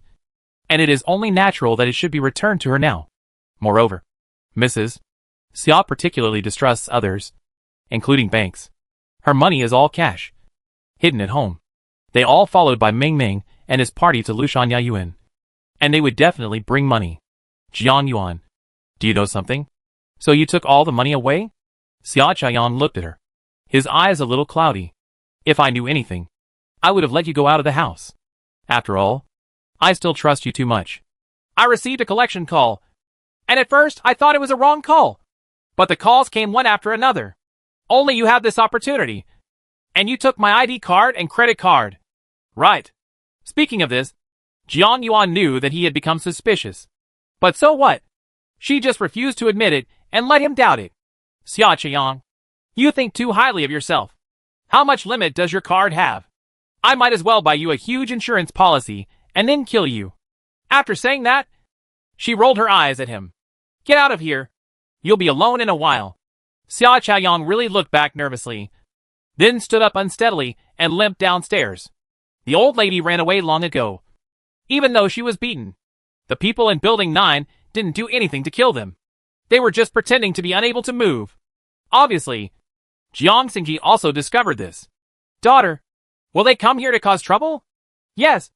And it is only natural that it should be returned to her now. Moreover, Mrs. Xia particularly distrusts others, including banks. Her money is all cash, hidden at home. They all followed by Ming Ming and his party to Lushan Yayuan. And they would definitely bring money. Jiang Yuan, do you know something? So you took all the money away? Xia Chaoyang looked at her, his eyes a little cloudy. If I knew anything, I would have let you go out of the house. After all, I still trust you too much. I received a collection call, and at first I thought it was a wrong call. But the calls came one after another. Only you have this opportunity. And you took my ID card and credit card. Right. Speaking of this, Jiang Yuan knew that he had become suspicious. But so what? She just refused to admit it and let him doubt it. Xia Chaoyang, you think too highly of yourself. How much limit does your card have? I might as well buy you a huge insurance policy and then kill you. After saying that, she rolled her eyes at him. Get out of here. You'll be alone in a while. Xia Chaoyang really looked back nervously, then stood up unsteadily and limped downstairs. The old lady ran away long ago. Even though she was beaten, the people in Building 9 didn't do anything to kill them. They were just pretending to be unable to move. Obviously, Jiang Xingji also discovered this. Daughter, will they come here to cause trouble? Yes,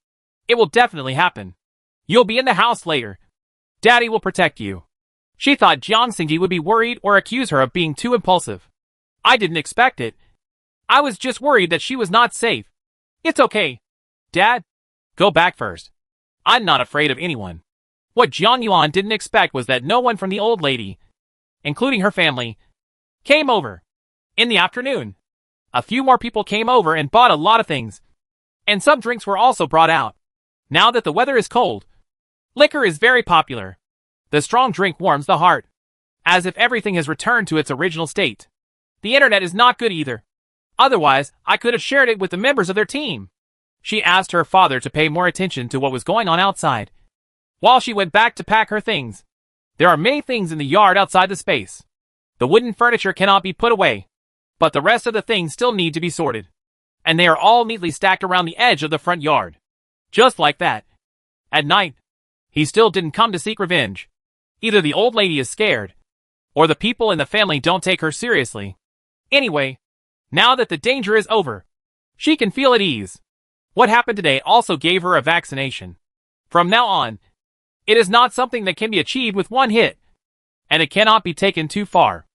it will definitely happen. You'll be in the house later. Daddy will protect you. She thought Jiang Xingji would be worried or accuse her of being too impulsive. I didn't expect it. I was just worried that she was not safe. It's okay. Dad, go back first. I'm not afraid of anyone. What Jiang Yuan didn't expect was that no one from the old lady, including her family, came over. In the afternoon, a few more people came over and bought a lot of things. And some drinks were also brought out. Now that the weather is cold, liquor is very popular. The strong drink warms the heart, as if everything has returned to its original state. The internet is not good either. Otherwise, I could have shared it with the members of their team. She asked her father to pay more attention to what was going on outside, while she went back to pack her things. There are many things in the yard outside the space. The wooden furniture cannot be put away, but the rest of the things still need to be sorted. And they are all neatly stacked around the edge of the front yard. Just like that. At night, he still didn't come to seek revenge. Either the old lady is scared, or the people in the family don't take her seriously. Anyway, now that the danger is over, she can feel at ease. What happened today also gave her a vaccination. From now on, it is not something that can be achieved with one hit, and it cannot be taken too far.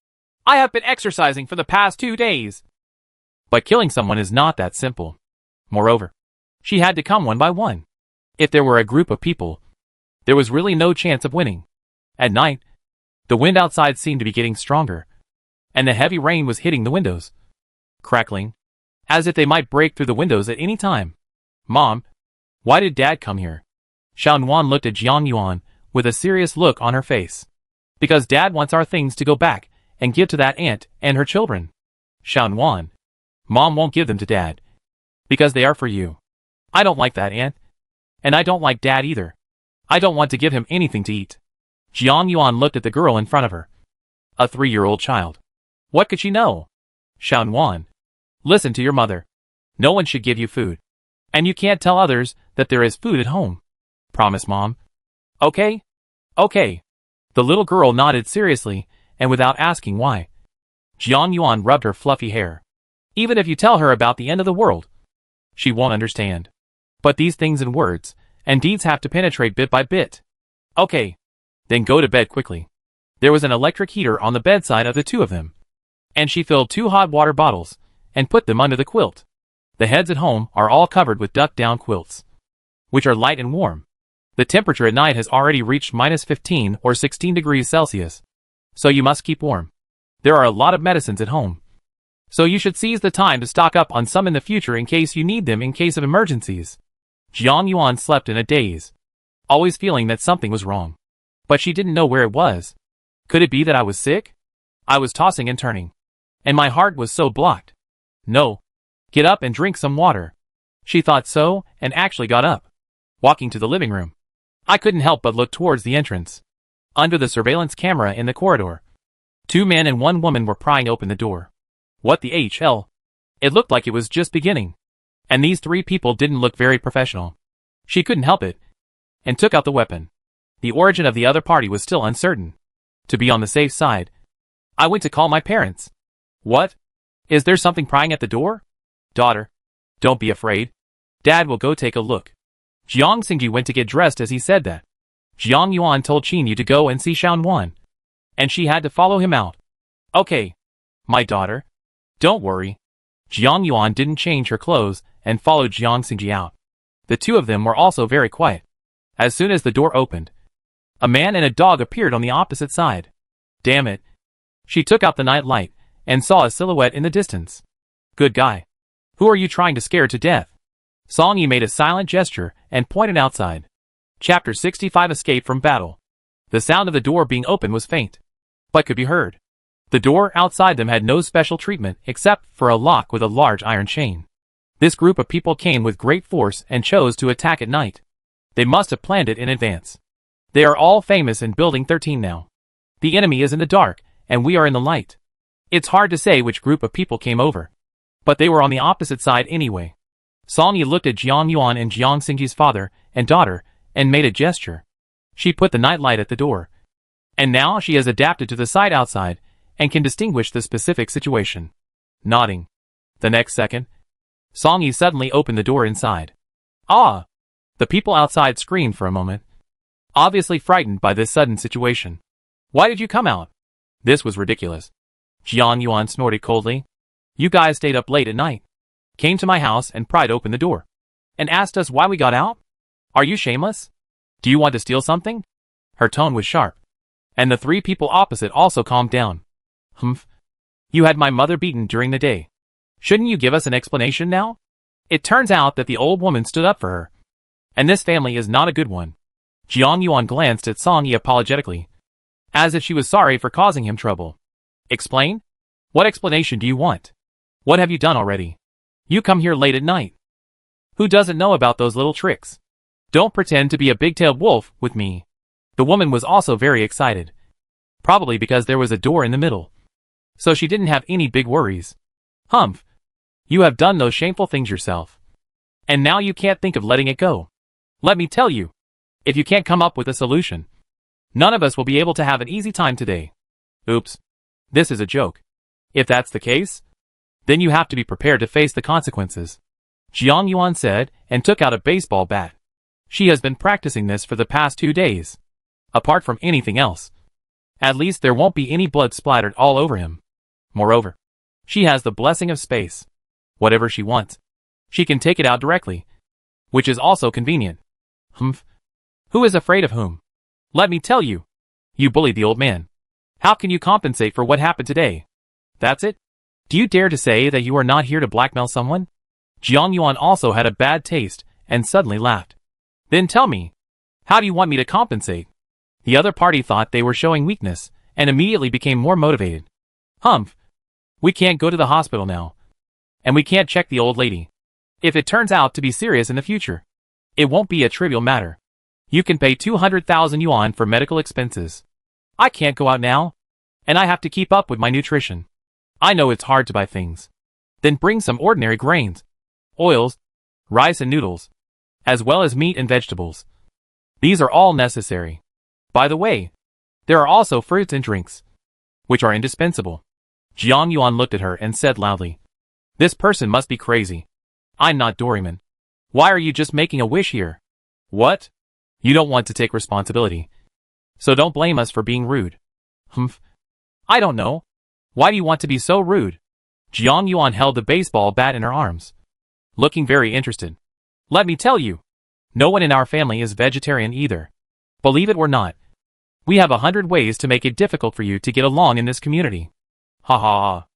I have been exercising for the past 2 days. But killing someone is not that simple. Moreover, she had to come one by one. If there were a group of people, there was really no chance of winning. At night, the wind outside seemed to be getting stronger, and the heavy rain was hitting the windows, crackling, as if they might break through the windows at any time. Mom, why did Dad come here? Xiaonuan looked at Jiang Yuan with a serious look on her face. Because Dad wants our things to go back and give to that aunt and her children. Xiaonuan, Mom won't give them to Dad, because they are for you. I don't like that aunt, and I don't like Dad either. I don't want to give him anything to eat. Jiang Yuan looked at the girl in front of her. A 3-year-old child. What could she know? Xiaonuan, listen to your mother. No one should give you food. And you can't tell others that there is food at home. Promise, Mom. Okay? Okay. The little girl nodded seriously, and without asking why. Jiang Yuan rubbed her fluffy hair. Even if you tell her about the end of the world, she won't understand. But these things in words and deeds have to penetrate bit by bit. Okay. Then go to bed quickly. There was an electric heater on the bedside of the two of them. And she filled 2 hot water bottles and put them under the quilt. The heads at home are all covered with duck-down quilts, which are light and warm. The temperature at night has already reached -15 or 16 degrees Celsius. So you must keep warm. There are a lot of medicines at home. So you should seize the time to stock up on some in the future in case you need them in case of emergencies. Jiang Yuan slept in a daze, always feeling that something was wrong. But she didn't know where it was. Could it be that I was sick? I was tossing and turning, and my heart was so blocked. No. Get up and drink some water. She thought so, and actually got up, walking to the living room. I couldn't help but look towards the entrance. Under the surveillance camera in the corridor, 2 men and 1 woman were prying open the door. What the hell? It looked like it was just beginning. And these 3 people didn't look very professional. She couldn't help it, and took out the weapon. The origin of the other party was still uncertain. To be on the safe side, I went to call my parents. What? Is there something prying at the door? Daughter, don't be afraid. Dad will go take a look. Jiang Xingji went to get dressed as he said that. Jiang Yuan told Qin Yu to go and see Xian Wan, and she had to follow him out. Okay, my daughter. Don't worry. Jiang Yuan didn't change her clothes and followed Jiang Xingji out. The two of them were also very quiet. As soon as the door opened, a man and a dog appeared on the opposite side. Damn it. She took out the night light and saw a silhouette in the distance. Good guy. Who are you trying to scare to death? Song Yi made a silent gesture and pointed outside. Chapter 65 Escape from Battle. The sound of the door being opened was faint, but could be heard. The door outside them had no special treatment except for a lock with a large iron chain. This group of people came with great force and chose to attack at night. They must have planned it in advance. They are all famous in Building 13 now. The enemy is in the dark, and we are in the light. It's hard to say which group of people came over, but they were on the opposite side anyway. Song Yi looked at Jiang Yuan and Jiang Xingji's father and daughter and made a gesture. She put the nightlight at the door, and now she has adapted to the sight outside and can distinguish the specific situation. Nodding. The next second, Song Yi suddenly opened the door inside. Ah! The people outside screamed for a moment, obviously frightened by this sudden situation. Why did you come out? This was ridiculous. Jiang Yuan snorted coldly. You guys stayed up late at night, came to my house and pried open the door, and asked us why we got out? Are you shameless? Do you want to steal something? Her tone was sharp, and the 3 people opposite also calmed down. Humph. You had my mother beaten during the day. Shouldn't you give us an explanation now? It turns out that the old woman stood up for her, and this family is not a good one. Jiang Yuan glanced at Song Yi apologetically, as if she was sorry for causing him trouble. Explain? What explanation do you want? What have you done already? You come here late at night. Who doesn't know about those little tricks? Don't pretend to be a big-tailed wolf with me. The woman was also very excited, probably because there was a door in the middle, so she didn't have any big worries. Humph. You have done those shameful things yourself, and now you can't think of letting it go. Let me tell you, if you can't come up with a solution, none of us will be able to have an easy time today. Oops. This is a joke. If that's the case, then you have to be prepared to face the consequences. Jiang Yuan said and took out a baseball bat. She has been practicing this for the past 2 days. Apart from anything else, at least there won't be any blood splattered all over him. Moreover, she has the blessing of space. Whatever she wants, she can take it out directly, which is also convenient. Humph. Who is afraid of whom? Let me tell you. You bullied the old man. How can you compensate for what happened today? That's it? Do you dare to say that you are not here to blackmail someone? Jiang Yuan also had a bad taste and suddenly laughed. Then tell me, how do you want me to compensate? The other party thought they were showing weakness and immediately became more motivated. Humph. We can't go to the hospital now, and we can't check the old lady. If it turns out to be serious in the future, it won't be a trivial matter. You can pay 200,000 yuan for medical expenses. I can't go out now, and I have to keep up with my nutrition. I know it's hard to buy things. Then bring some ordinary grains, oils, rice and noodles, as well as meat and vegetables. These are all necessary. By the way, there are also fruits and drinks, which are indispensable. Jiang Yuan looked at her and said loudly, "This person must be crazy. I'm not Doraemon. Why are you just making a wish here? What? You don't want to take responsibility. So don't blame us for being rude." "Humph. I don't know. Why do you want to be so rude?" Jiang Yuan held the baseball bat in her arms, looking very interested. "Let me tell you, no one in our family is vegetarian either. Believe it or not. We have 100 ways to make it difficult for you to get along in this community." Ha ha ha.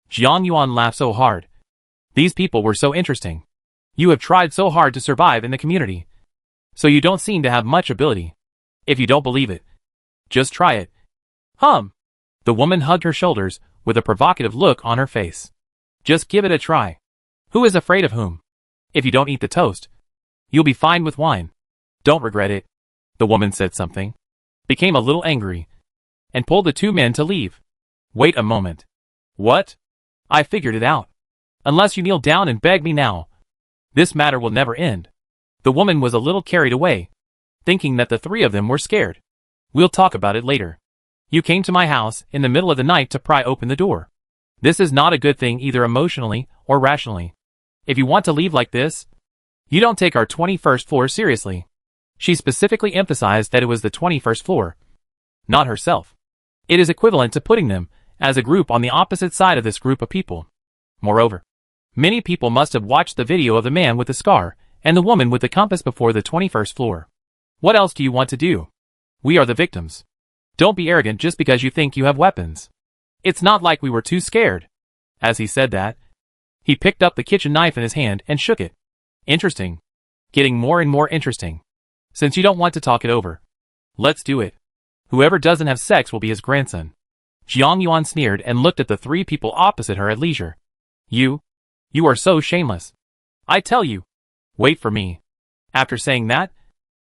Jiang Yuan laughed so hard. These people were so interesting. You have tried so hard to survive in the community. So you don't seem to have much ability. If you don't believe it, just try it. The woman hugged her shoulders with a provocative look on her face. Just give it a try. Who is afraid of whom? If you don't eat the toast, you'll be fine with wine. Don't regret it. The woman said something, became a little angry, and pulled the two men to leave. Wait a moment. What? I figured it out. Unless you kneel down and beg me now, this matter will never end. The woman was a little carried away, thinking that the three of them were scared. We'll talk about it later. You came to my house in the middle of the night to pry open the door. This is not a good thing either emotionally or rationally. If you want to leave like this, you don't take our 21st floor seriously. She specifically emphasized that it was the 21st floor, not herself. It is equivalent to putting them as a group on the opposite side of this group of people. Moreover, many people must have watched the video of the man with the scar and the woman with the compass before the 21st floor. What else do you want to do? We are the victims. Don't be arrogant just because you think you have weapons. It's not like we were too scared. As he said that, he picked up the kitchen knife in his hand and shook it. Interesting. Getting more and more interesting. Since you don't want to talk it over, let's do it. Whoever doesn't have sex will be his grandson. Jiang Yuan sneered and looked at the three people opposite her at leisure. You are so shameless. I tell you. Wait for me. After saying that,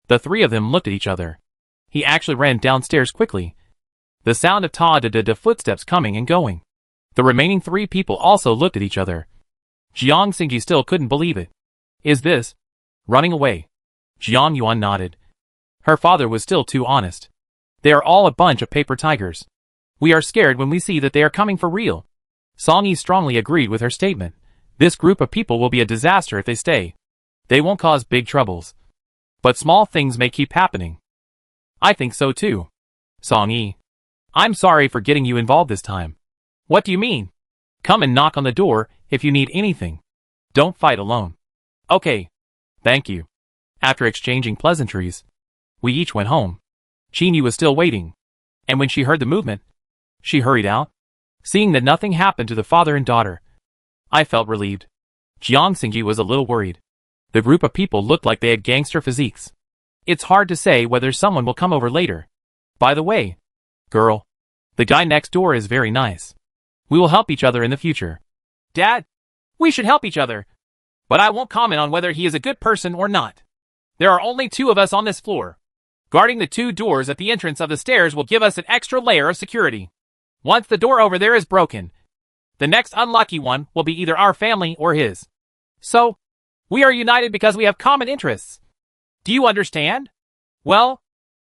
the three of them looked at each other. He actually ran downstairs quickly, the sound of ta-da-da-da footsteps coming and going. The remaining three people also looked at each other. Jiang Xingji still couldn't believe it. Is this running away? Jiang Yuan nodded. Her father was still too honest. They are all a bunch of paper tigers. We are scared when we see that they are coming for real. Song Yi strongly agreed with her statement. This group of people will be a disaster if they stay. They won't cause big troubles, but small things may keep happening. I think so too. Song Yi. I'm sorry for getting you involved this time. What do you mean? Come and knock on the door if you need anything. Don't fight alone. Okay. Thank you. After exchanging pleasantries, we each went home. Qinyu was still waiting, and when she heard the movement, she hurried out. Seeing that nothing happened to the father and daughter, I felt relieved. Jiang Xingji was a little worried. The group of people looked like they had gangster physiques. It's hard to say whether someone will come over later. By the way, girl, the guy next door is very nice. We will help each other in the future. Dad, we should help each other. But I won't comment on whether he is a good person or not. There are only two of us on this floor. Guarding the two doors at the entrance of the stairs will give us an extra layer of security. Once the door over there is broken, the next unlucky one will be either our family or his. So, we are united because we have common interests. Do you understand? Well,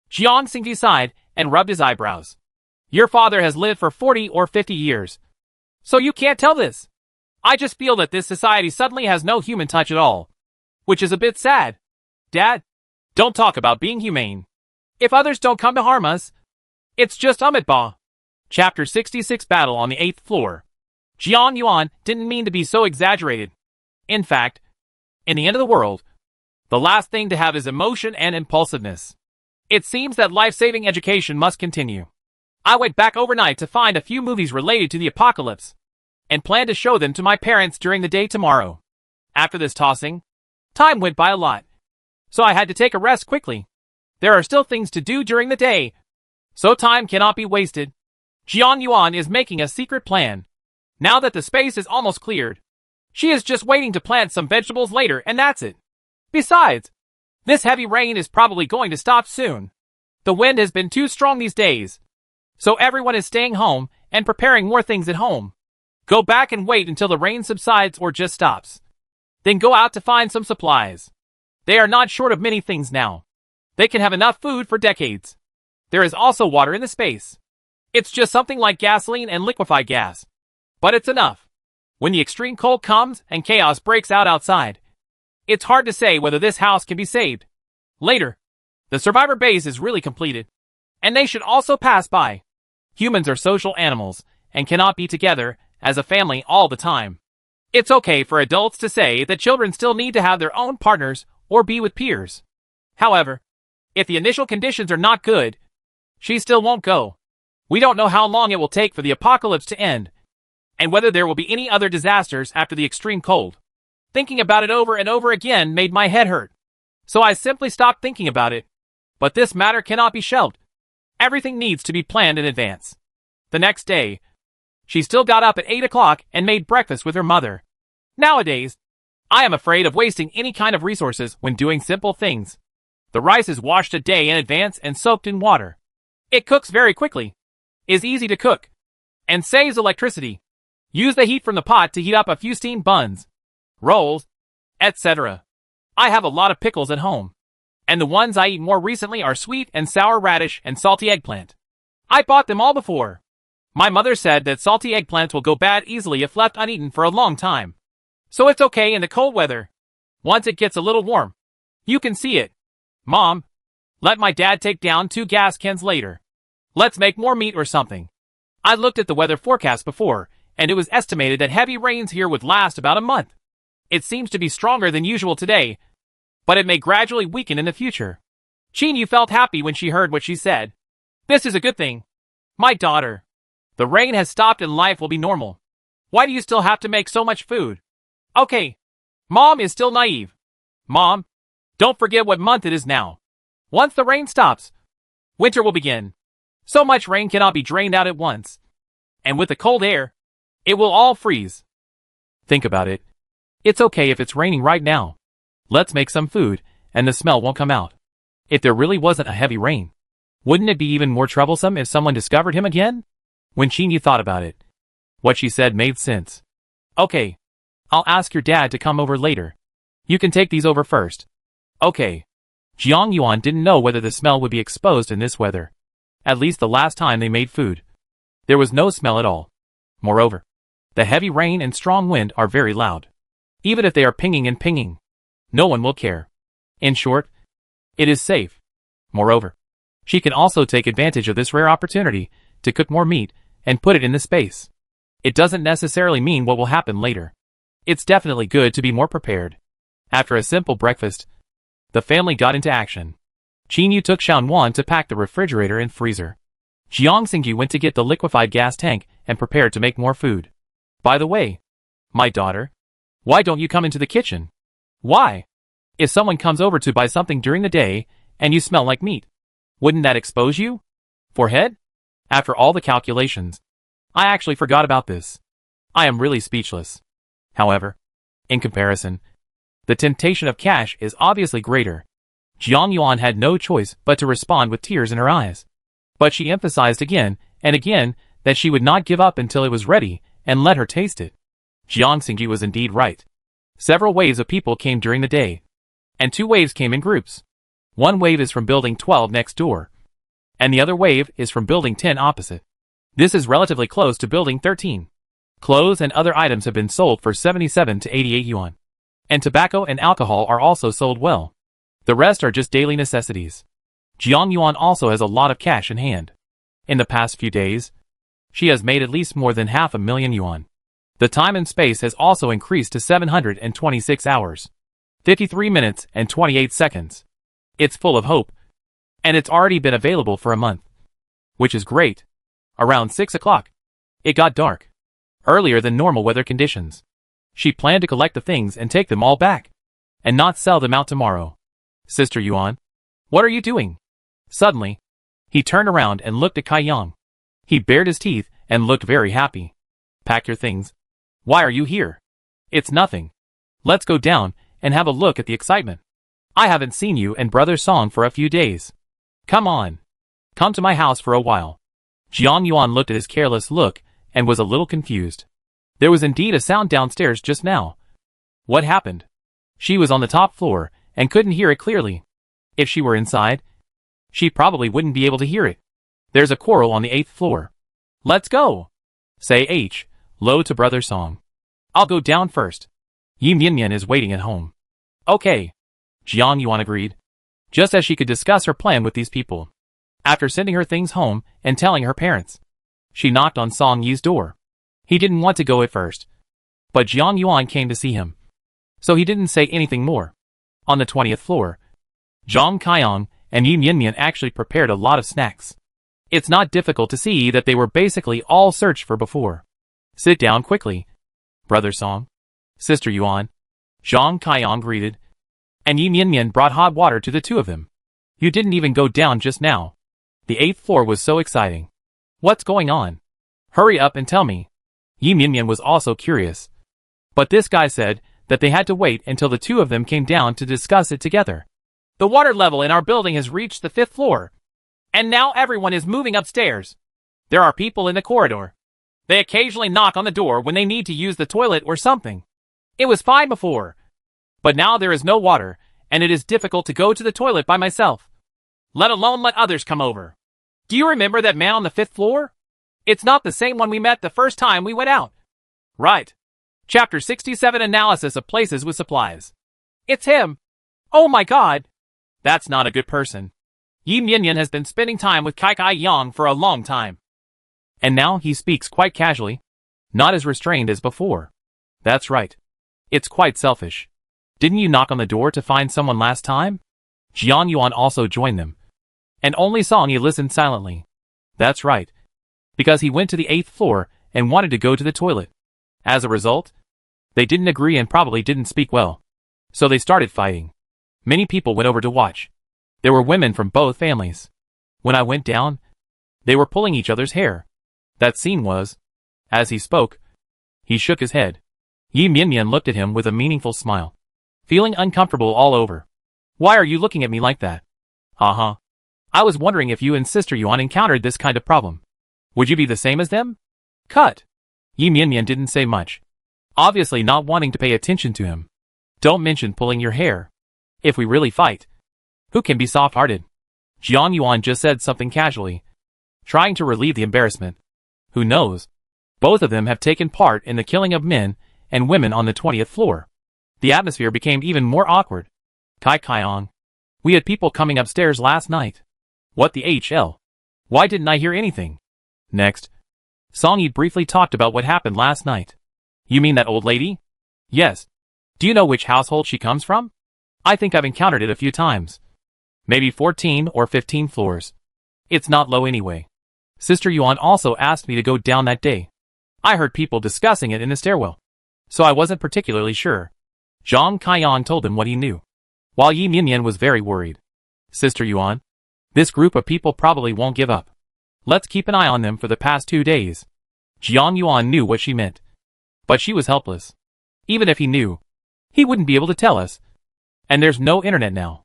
Jiang Xingji sighed and rubbed his eyebrows. Your father has lived for 40 or 50 years. So you can't tell this. I just feel that this society suddenly has no human touch at all. Which is a bit sad. Dad, don't talk about being humane. If others don't come to harm us, it's just Amitabha. Chapter 66 Battle on the 8th Floor. Jiang Yuan didn't mean to be so exaggerated. In fact, in the end of the world, the last thing to have is emotion and impulsiveness. It seems that life-saving education must continue. I went back overnight to find a few movies related to the apocalypse, and plan to show them to my parents during the day tomorrow. After this tossing, time went by a lot, so I had to take a rest quickly. There are still things to do during the day, so time cannot be wasted. Jiang Yuan is making a secret plan. Now that the space is almost cleared, she is just waiting to plant some vegetables later and that's it. Besides, this heavy rain is probably going to stop soon. The wind has been too strong these days, so everyone is staying home and preparing more things at home. Go back and wait until the rain subsides or just stops. Then go out to find some supplies. They are not short of many things now. They can have enough food for decades. There is also water in the space. It's just something like gasoline and liquefied gas. But it's enough. When the extreme cold comes and chaos breaks out outside, it's hard to say whether this house can be saved. Later, the survivor base is really completed, and they should also pass by. Humans are social animals and cannot be together as a family all the time. It's okay for adults to say that children still need to have their own partners or be with peers. However, if the initial conditions are not good, she still won't go. We don't know how long it will take for the apocalypse to end, and whether there will be any other disasters after the extreme cold. Thinking about it over and over again made my head hurt. So I simply stopped thinking about it. But this matter cannot be shelved. Everything needs to be planned in advance. The next day, she still got up at 8 o'clock and made breakfast with her mother. Nowadays, I am afraid of wasting any kind of resources when doing simple things. The rice is washed a day in advance and soaked in water. It cooks very quickly, is easy to cook, and saves electricity. Use the heat from the pot to heat up a few steamed buns, rolls, etc. I have a lot of pickles at home, and the ones I eat more recently are sweet and sour radish and salty eggplant. I bought them all before. My mother said that salty eggplants will go bad easily if left uneaten for a long time. So it's okay in the cold weather. Once it gets a little warm, you can see it. Mom, let my dad take down 2 gas cans later. Let's make more meat or something. I looked at the weather forecast before, and it was estimated that heavy rains here would last about a month. It seems to be stronger than usual today, but it may gradually weaken in the future. Chinyu felt happy when she heard what she said. This is a good thing. My daughter. The rain has stopped and life will be normal. Why do you still have to make so much food? Okay. Mom is still naive. Mom, don't forget what month it is now. Once the rain stops, winter will begin. So much rain cannot be drained out at once. And with the cold air, it will all freeze. Think about it. It's okay if it's raining right now. Let's make some food, and the smell won't come out. If there really wasn't a heavy rain, wouldn't it be even more troublesome if someone discovered him again? When Chinyu thought about it, what she said made sense. Okay. I'll ask your dad to come over later. You can take these over first. Okay. Jiang Yuan didn't know whether the smell would be exposed in this weather. At least the last time they made food, there was no smell at all. Moreover, the heavy rain and strong wind are very loud. Even if they are pinging and pinging, no one will care. In short, it is safe. Moreover, she can also take advantage of this rare opportunity to cook more meat and put it in the space. It doesn't necessarily mean what will happen later. It's definitely good to be more prepared. After a simple breakfast, the family got into action. Chinyu took Xiaonuan to pack the refrigerator and freezer. Jiang Xingji went to get the liquefied gas tank and prepared to make more food. By the way, my daughter, why don't you come into the kitchen? Why? If someone comes over to buy something during the day and you smell like meat, wouldn't that expose you? Forehead? After all the calculations, I actually forgot about this. I am really speechless. However, in comparison, the temptation of cash is obviously greater. Jiang Yuan had no choice but to respond with tears in her eyes. But she emphasized again and again that she would not give up until it was ready and let her taste it. Jiang Xingji was indeed right. Several waves of people came during the day, and 2 waves came in groups. One wave is from building 12 next door, and the other wave is from building 10 opposite. This is relatively close to building 13. Clothes and other items have been sold for 77 to 88 yuan. And tobacco and alcohol are also sold well. The rest are just daily necessities. Jiang Yuan also has a lot of cash in hand. In the past few days, she has made at least more than 500,000 yuan. The time and space has also increased to 726 hours, 53 minutes and 28 seconds. It's full of hope. And it's already been available for a month. Which is great. Around 6 o'clock, it got dark. Earlier than normal weather conditions. She planned to collect the things and take them all back. And not sell them out tomorrow. Sister Yuan, what are you doing? Suddenly, he turned around and looked at Kai Yang. He bared his teeth and looked very happy. Pack your things. Why are you here? It's nothing. Let's go down and have a look at the excitement. I haven't seen you and Brother Song for a few days. Come on. Come to my house for a while. Jiang Yuan looked at his careless look and was a little confused. There was indeed a sound downstairs just now. What happened? She was on the top floor and couldn't hear it clearly. If she were inside, she probably wouldn't be able to hear it. There's a quarrel on the 8th floor. Let's go. Say H. Low to brother Song. I'll go down first. Yi Mian is waiting at home. Okay. Jiang Yuan agreed, just as she could discuss her plan with these people. After sending her things home and telling her parents, she knocked on Song Yi's door. He didn't want to go at first, but Jiang Yuan came to see him, so he didn't say anything more. On the 20th floor, Zhang Kaiyang and Yi Mian actually prepared a lot of snacks. It's not difficult to see that they were basically all searched for before. Sit down quickly, brother Song. Sister Yuan. Zhang Kaiyang greeted, and Yi Mian brought hot water to the two of them. You didn't even go down just now. The 8th floor was so exciting. What's going on? Hurry up and tell me. Yi Mian was also curious. But this guy said that they had to wait until the two of them came down to discuss it together. The water level in our building has reached the 5th floor, and now everyone is moving upstairs. There are people in the corridor. They occasionally knock on the door when they need to use the toilet or something. It was fine before, but now there is no water, and it is difficult to go to the toilet by myself, let alone let others come over. Do you remember that man on the 5th floor? It's not the same one we met the first time we went out. Right. Chapter 67 Analysis of Places with Supplies. It's him. Oh my god. That's not a good person. Yi Mian has been spending time with Kai Yang for a long time. And now he speaks quite casually, not as restrained as before. That's right. It's quite selfish. Didn't you knock on the door to find someone last time? Jiang Yuan also joined them. And only Song Yi listened silently. That's right. Because he went to the 8th floor and wanted to go to the toilet. As a result, they didn't agree and probably didn't speak well. So they started fighting. Many people went over to watch. There were women from both families. When I went down, they were pulling each other's hair. That scene was. As he spoke, he shook his head. Yi Mian looked at him with a meaningful smile, feeling uncomfortable all over. Why are you looking at me like that? Uh-huh. I was wondering if you and Sister Yuan encountered this kind of problem. Would you be the same as them? Cut. Yi Mian didn't say much, obviously not wanting to pay attention to him. Don't mention pulling your hair. If we really fight, who can be soft-hearted? Jiang Yuan just said something casually, trying to relieve the embarrassment. Who knows? Both of them have taken part in the killing of men and women on the 20th floor. The atmosphere became even more awkward. Kai Kaiyang. We had people coming upstairs last night. What the HL? Why didn't I hear anything? Next, Song Yi briefly talked about what happened last night. You mean that old lady? Yes. Do you know which household she comes from? I think I've encountered it a few times. Maybe 14 or 15 floors. It's not low anyway. Sister Yuan also asked me to go down that day. I heard people discussing it in the stairwell, so I wasn't particularly sure. Zhang Kaiyang told him what he knew, while Yi Mian was very worried. Sister Yuan, this group of people probably won't give up. Let's keep an eye on them for the past 2 days. Jiang Yuan knew what she meant, but she was helpless. Even if he knew, he wouldn't be able to tell us. And there's no internet now.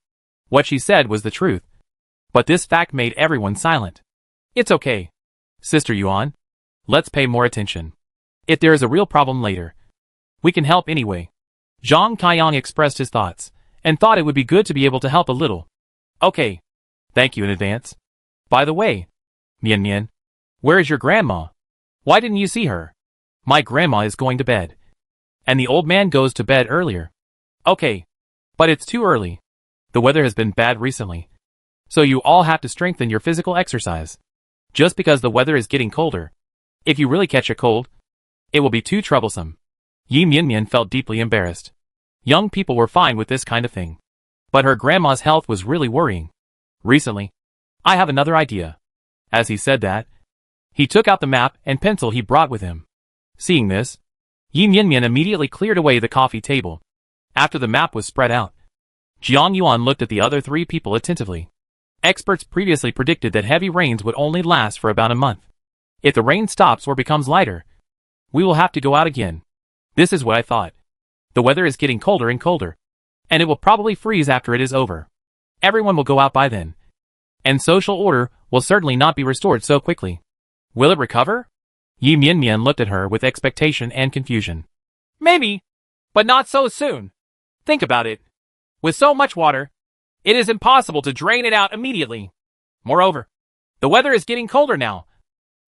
What she said was the truth, but this fact made everyone silent. It's okay. Sister Yuan, let's pay more attention. If there is a real problem later, we can help anyway. Zhang Kaiyang expressed his thoughts, and thought it would be good to be able to help a little. Okay. Thank you in advance. By the way, Mian, where is your grandma? Why didn't you see her? My grandma is going to bed. And the old man goes to bed earlier. Okay. But it's too early. The weather has been bad recently, so you all have to strengthen your physical exercise. Just because the weather is getting colder. If you really catch a cold, it will be too troublesome. Yi Mian felt deeply embarrassed. Young people were fine with this kind of thing, but her grandma's health was really worrying. Recently, I have another idea. As he said that, he took out the map and pencil he brought with him. Seeing this, Yi Mian immediately cleared away the coffee table. After the map was spread out, Jiang Yuan looked at the other 3 people attentively. Experts previously predicted that heavy rains would only last for about a month. If the rain stops or becomes lighter, we will have to go out again. This is what I thought. The weather is getting colder and colder, and it will probably freeze after it is over. Everyone will go out by then, and social order will certainly not be restored so quickly. Will it recover? Yi Mian looked at her with expectation and confusion. Maybe, but not so soon. Think about it. With so much water, it is impossible to drain it out immediately. Moreover, the weather is getting colder now.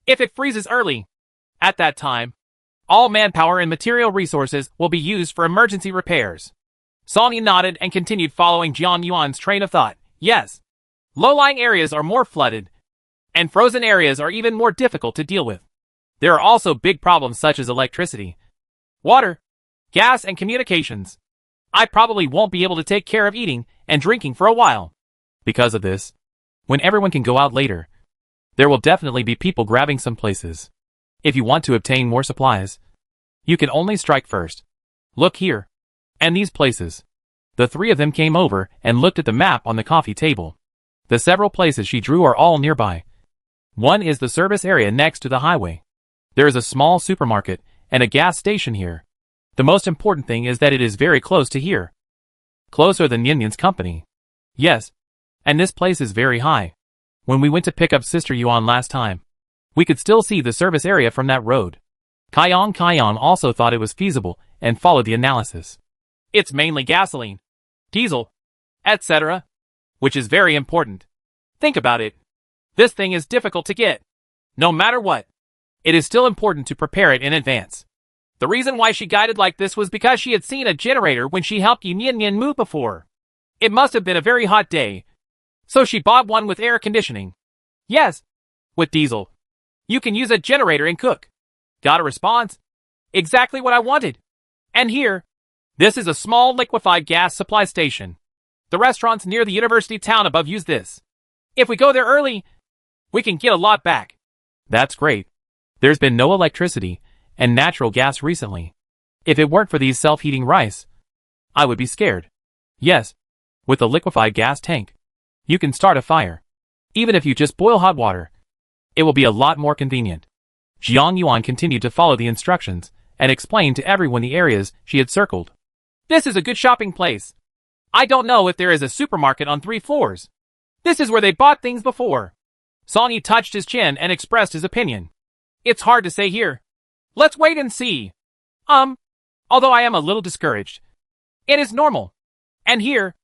If it freezes early, at that time, All manpower and material resources will be used for emergency repairs. Song nodded and continued following Jiang Yuan's train of thought. Yes. Low-lying areas are more flooded, and frozen areas are even more difficult to deal with. There are also big problems such as electricity, water, gas, and communications. I probably won't be able to take care of eating and drinking for a while. Because of this, when everyone can go out later, there will definitely be people grabbing some places. If you want to obtain more supplies, you can only strike first. Look here. And these places. The three of them came over and looked at the map on the coffee table. The several places she drew are all nearby. One is the service area next to the highway. There is a small supermarket and a gas station here. The most important thing is that it is very close to here. Closer than Yin Yin's company. Yes. And this place is very high. When we went to pick up Sister Yuan last time, we could still see the service area from that road. Kaiyan also thought it was feasible and followed the analysis. It's mainly gasoline, diesel, etc., which is very important. Think about it. This thing is difficult to get. No matter what, it is still important to prepare it in advance. The reason why she guided like this was because she had seen a generator when she helped Yin Yin move before. It must have been a very hot day, so she bought one with air conditioning. Yes, with diesel. You can use a generator and cook. Got a response? Exactly what I wanted. And here, this is a small liquefied gas supply station. The restaurants near the university town above use this. If we go there early, we can get a lot back. That's great. There's been no electricity and natural gas recently. If it weren't for these self-heating rice, I would be scared. Yes, with a liquefied gas tank, you can start a fire. Even if you just boil hot water, it will be a lot more convenient. Jiang Yuan continued to follow the instructions and explained to everyone the areas she had circled. This is a good shopping place. I don't know if there is a supermarket on 3 floors. This is where they bought things before. Song Yi touched his chin and expressed his opinion. It's hard to say here. Let's wait and see. Although I am a little discouraged. It is normal. And here,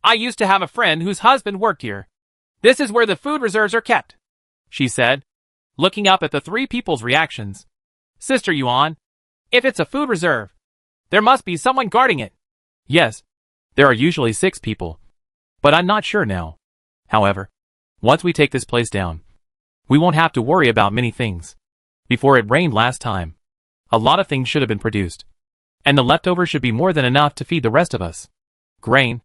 I used to have a friend whose husband worked here. This is where the food reserves are kept, she said, looking up at the three people's reactions. Sister Yuan, if it's a food reserve, there must be someone guarding it. Yes, there are usually 6 people, but I'm not sure now. However, once we take this place down, we won't have to worry about many things. Before it rained last time, a lot of things should have been produced, and the leftovers should be more than enough to feed the rest of us. Grain,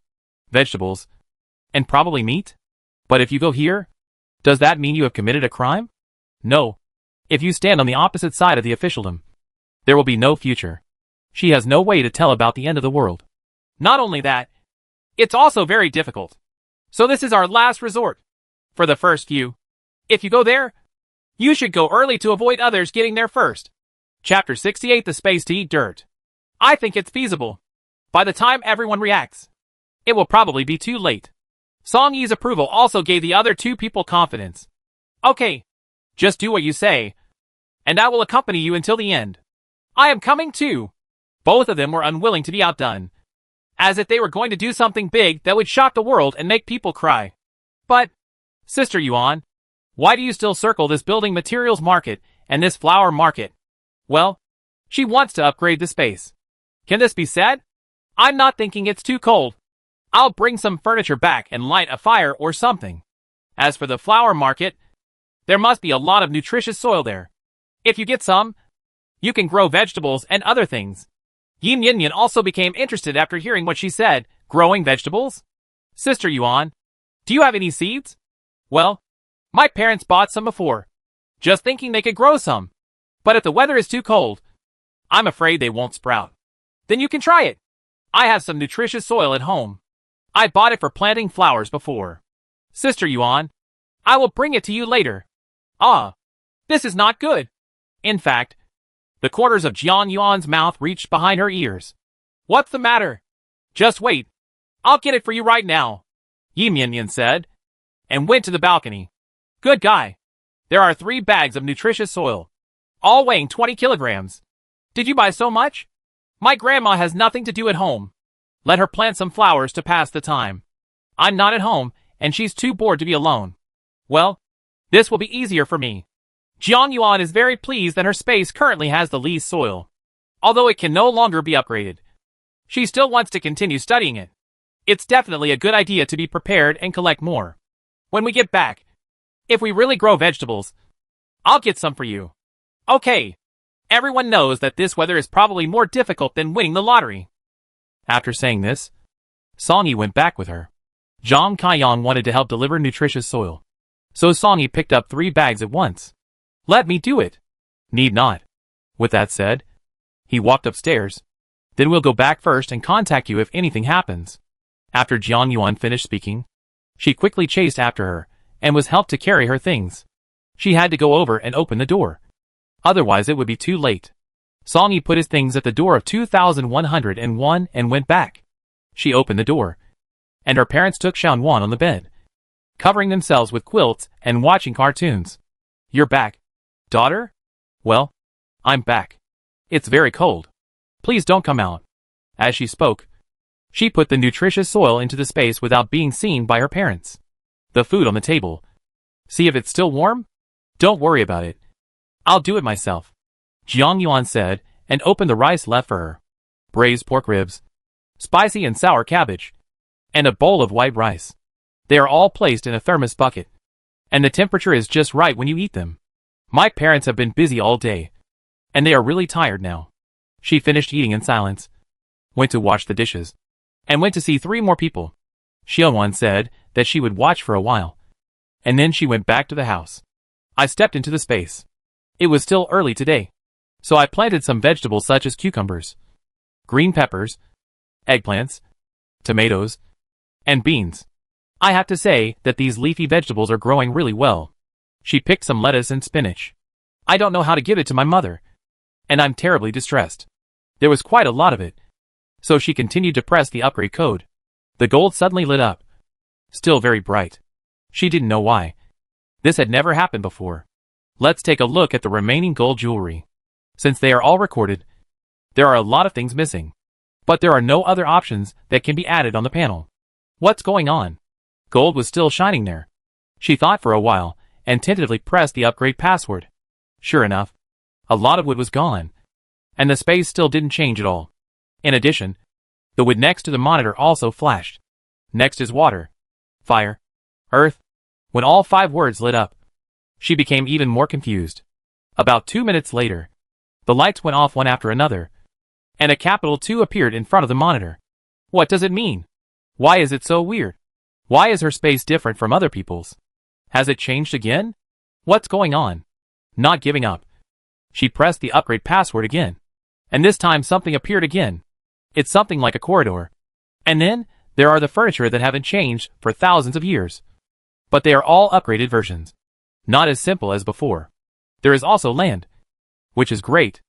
vegetables, and probably meat? But if you go here, does that mean you have committed a crime? No. If you stand on the opposite side of the officialdom, there will be no future. She has no way to tell about the end of the world. Not only that, it's also very difficult. So this is our last resort. For the first few, if you go there, you should go early to avoid others getting there first. Chapter 68: The Space to Eat Dirt. I think it's feasible. By the time everyone reacts, it will probably be too late. Song Yi's approval also gave the other 2 people confidence. Okay, just do what you say, and I will accompany you until the end. I am coming too. Both of them were unwilling to be outdone, as if they were going to do something big that would shock the world and make people cry. But, Sister Yuan, why do you still circle this building materials market and this flower market? Well, she wants to upgrade the space. Can this be said? I'm not thinking it's too cold. I'll bring some furniture back and light a fire or something. As for the flower market, there must be a lot of nutritious soil there. If you get some, you can grow vegetables and other things. Yin Yin also became interested after hearing what she said. Growing vegetables? Sister Yuan, do you have any seeds? Well, my parents bought some before, just thinking they could grow some. But if the weather is too cold, I'm afraid they won't sprout. Then you can try it. I have some nutritious soil at home. I bought it for planting flowers before. Sister Yuan, I will bring it to you later. Ah, this is not good. In fact, the corners of Jiang Yuan's mouth reached behind her ears. What's the matter? Just wait. I'll get it for you right now, Yin Yin said, and went to the balcony. Good guy. There are 3 bags of nutritious soil, all weighing 20 kilograms. Did you buy so much? My grandma has nothing to do at home. Let her plant some flowers to pass the time. I'm not at home, and she's too bored to be alone. Well, this will be easier for me. Jiang Yuan is very pleased that her space currently has the least soil. Although it can no longer be upgraded, she still wants to continue studying it. It's definitely a good idea to be prepared and collect more. When we get back, if we really grow vegetables, I'll get some for you. Okay. Everyone knows that this weather is probably more difficult than winning the lottery. After saying this, Songyi went back with her. Zhang Kaiyang wanted to help deliver nutritious soil, so Songyi picked up 3 bags at once. Let me do it. Need not. With that said, he walked upstairs. Then we'll go back first and contact you if anything happens. After Jiang Yuan finished speaking, she quickly chased after her and was helped to carry her things. She had to go over and open the door. Otherwise it would be too late. Songyi put his things at the door of 2101 and went back. She opened the door, and her parents took Xiaonuan on the bed, covering themselves with quilts and watching cartoons. You're back, daughter? Well, I'm back. It's very cold. Please don't come out. As she spoke, she put the nutritious soil into the space without being seen by her parents. The food on the table. See if it's still warm? Don't worry about it. I'll do it myself. Jiang Yuan said, and opened the rice left for her. Braised pork ribs, spicy and sour cabbage, and a bowl of white rice. They are all placed in a thermos bucket, and the temperature is just right when you eat them. My parents have been busy all day, and they are really tired now. She finished eating in silence, went to wash the dishes, and went to see 3 more people. Xiaonuan said that she would watch for a while, and then she went back to the house. I stepped into the space. It was still early today, so I planted some vegetables such as cucumbers, green peppers, eggplants, tomatoes, and beans. I have to say that these leafy vegetables are growing really well. She picked some lettuce and spinach. I don't know how to give it to my mother, and I'm terribly distressed. There was quite a lot of it, so she continued to press the upgrade code. The gold suddenly lit up, still very bright. She didn't know why. This had never happened before. Let's take a look at the remaining gold jewelry. Since they are all recorded, there are a lot of things missing. But there are no other options that can be added on the panel. What's going on? Gold was still shining there. She thought for a while, and tentatively pressed the upgrade password. Sure enough, a lot of wood was gone, and the space still didn't change at all. In addition, the wood next to the monitor also flashed. Next is water, fire, earth. When all 5 words lit up, she became even more confused. About 2 minutes later, the lights went off one after another, and a capital 2 appeared in front of the monitor. What does it mean? Why is it so weird? Why is her space different from other people's? Has it changed again? What's going on? Not giving up, she pressed the upgrade password again, and this time something appeared again. It's something like a corridor. And then, there are the furniture that haven't changed for thousands of years. But they are all upgraded versions. Not as simple as before. There is also land, which is great.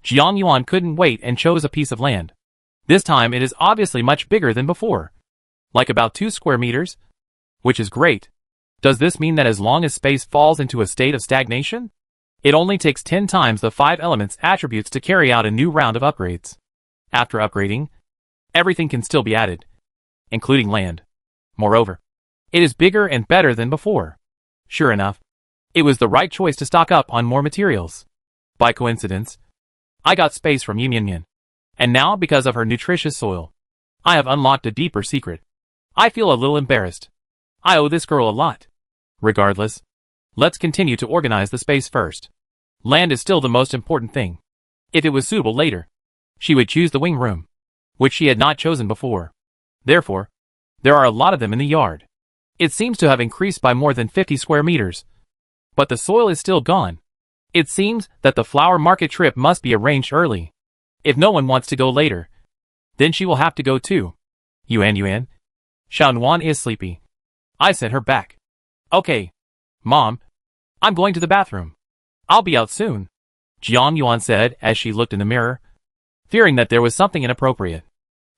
Jiang Yuan couldn't wait and chose a piece of land. This time it is obviously much bigger than before. Like about 2 square meters, which is great. Does this mean that as long as space falls into a state of stagnation, it only takes 10 times the 5 elements attributes to carry out a new round of upgrades? After upgrading, everything can still be added, including land. Moreover, it is bigger and better than before. Sure enough, it was the right choice to stock up on more materials. By coincidence, I got space from Yin, and now because of her nutritious soil, I have unlocked a deeper secret. I feel a little embarrassed. I owe this girl a lot. Regardless, let's continue to organize the space first. Land is still the most important thing. If it was suitable later, she would choose the wing room, which she had not chosen before. Therefore, there are a lot of them in the yard. It seems to have increased by more than 50 square meters. But the soil is still gone. It seems that the flower market trip must be arranged early. If no one wants to go later, then she will have to go too. Yuan. Xiaonuan is sleepy. I sent her back. Okay. Mom, I'm going to the bathroom. I'll be out soon, Jiang Yuan said as she looked in the mirror, fearing that there was something inappropriate.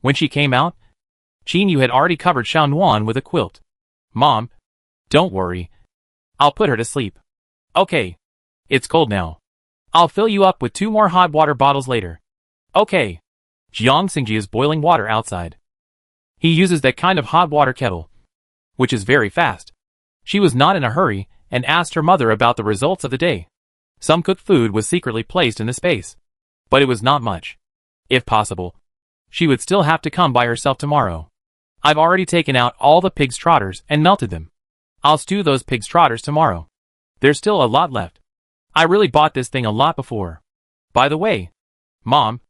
When she came out, Qin Yu had already covered Xiaonuan with a quilt. Mom, don't worry. I'll put her to sleep. Okay. It's cold now. I'll fill you up with 2 more hot water bottles later. Okay. Jiang Xingji is boiling water outside. He uses that kind of hot water kettle, which is very fast. She was not in a hurry and asked her mother about the results of the day. Some cooked food was secretly placed in the space. But it was not much. If possible, she would still have to come by herself tomorrow. I've already taken out all the pig's trotters and melted them. I'll stew those pig's trotters tomorrow. There's still a lot left. I really bought this thing a lot before. By the way, Mom,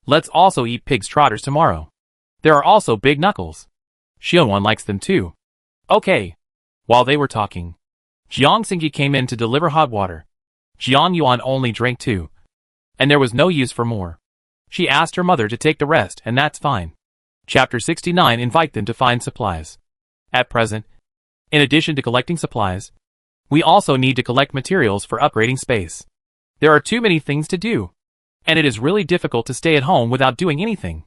let's also eat pig's trotters tomorrow. There are also big knuckles. Xiaowan likes them too. Okay. While they were talking, Jiang Xingyi came in to deliver hot water. Jiang Yuan only drank 2. And there was no use for more. She asked her mother to take the rest, and that's fine. Chapter 69. Invite them to find supplies. At present, in addition to collecting supplies, we also need to collect materials for upgrading space. There are too many things to do, and it is really difficult to stay at home without doing anything.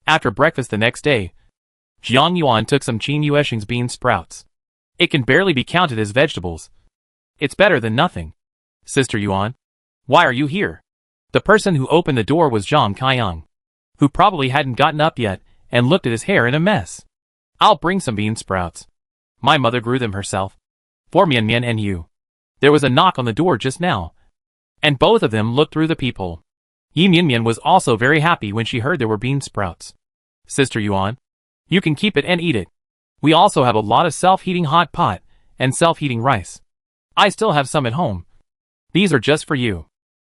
After breakfast the next day, Jiang Yuan took some Qin Yuesheng's bean sprouts. It can barely be counted as vegetables. It's better than nothing. Sister Yuan, why are you here? The person who opened the door was Zhang Kaiyang, who probably hadn't gotten up yet and looked at his hair in a mess. I'll bring some bean sprouts. My mother grew them herself. For Mian Mian and you. There was a knock on the door just now, and both of them looked through the peephole. Yi Mian Mian was also very happy when she heard there were bean sprouts. Sister Yuan, you can keep it and eat it. We also have a lot of self-heating hot pot and self-heating rice. I still have some at home. These are just for you.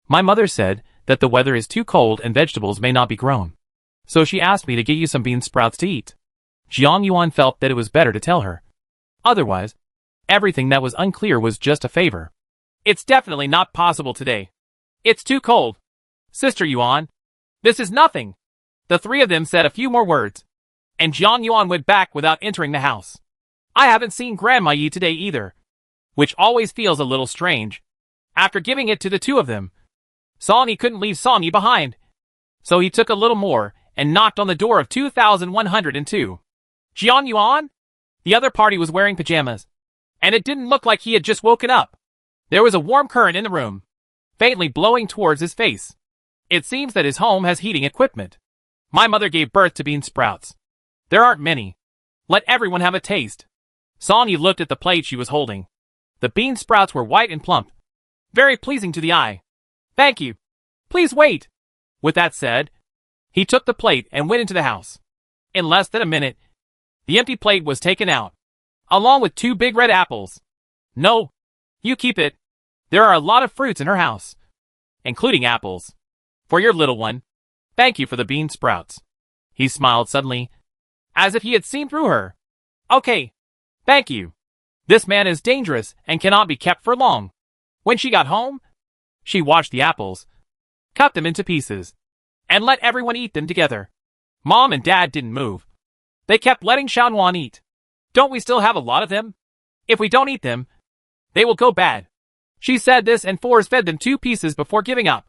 My mother said that the weather is too cold and vegetables may not be grown. So she asked me to get you some bean sprouts to eat. Jiang Yuan felt that it was better to tell her. Otherwise, everything that was unclear was just a favor. It's definitely not possible today. It's too cold. Sister Yuan, this is nothing. The three of them said a few more words, and Jiang Yuan went back without entering the house. I haven't seen Grandma Yi today either, which always feels a little strange. After giving it to the two of them, Sonny couldn't leave Sonny behind. So he took a little more and knocked on the door of 2102. Jiang Yuan? The other party was wearing pajamas, and it didn't look like he had just woken up. There was a warm current in the room, faintly blowing towards his face. It seems that his home has heating equipment. My mother gave birth to bean sprouts. There aren't many. Let everyone have a taste. Sonny looked at the plate she was holding. The bean sprouts were white and plump, very pleasing to the eye. Thank you. Please wait. With that said, he took the plate and went into the house. In less than a minute, the empty plate was taken out, along with 2 big red apples. No, you keep it. There are a lot of fruits in her house, including apples. For your little one, thank you for the bean sprouts. He smiled suddenly, as if he had seen through her. Okay, thank you. This man is dangerous and cannot be kept for long. When she got home, she washed the apples, cut them into pieces, and let everyone eat them together. Mom and Dad didn't move. They kept letting Xiaowan eat. Don't we still have a lot of them? If we don't eat them, they will go bad. She said this and force-fed them 2 pieces before giving up.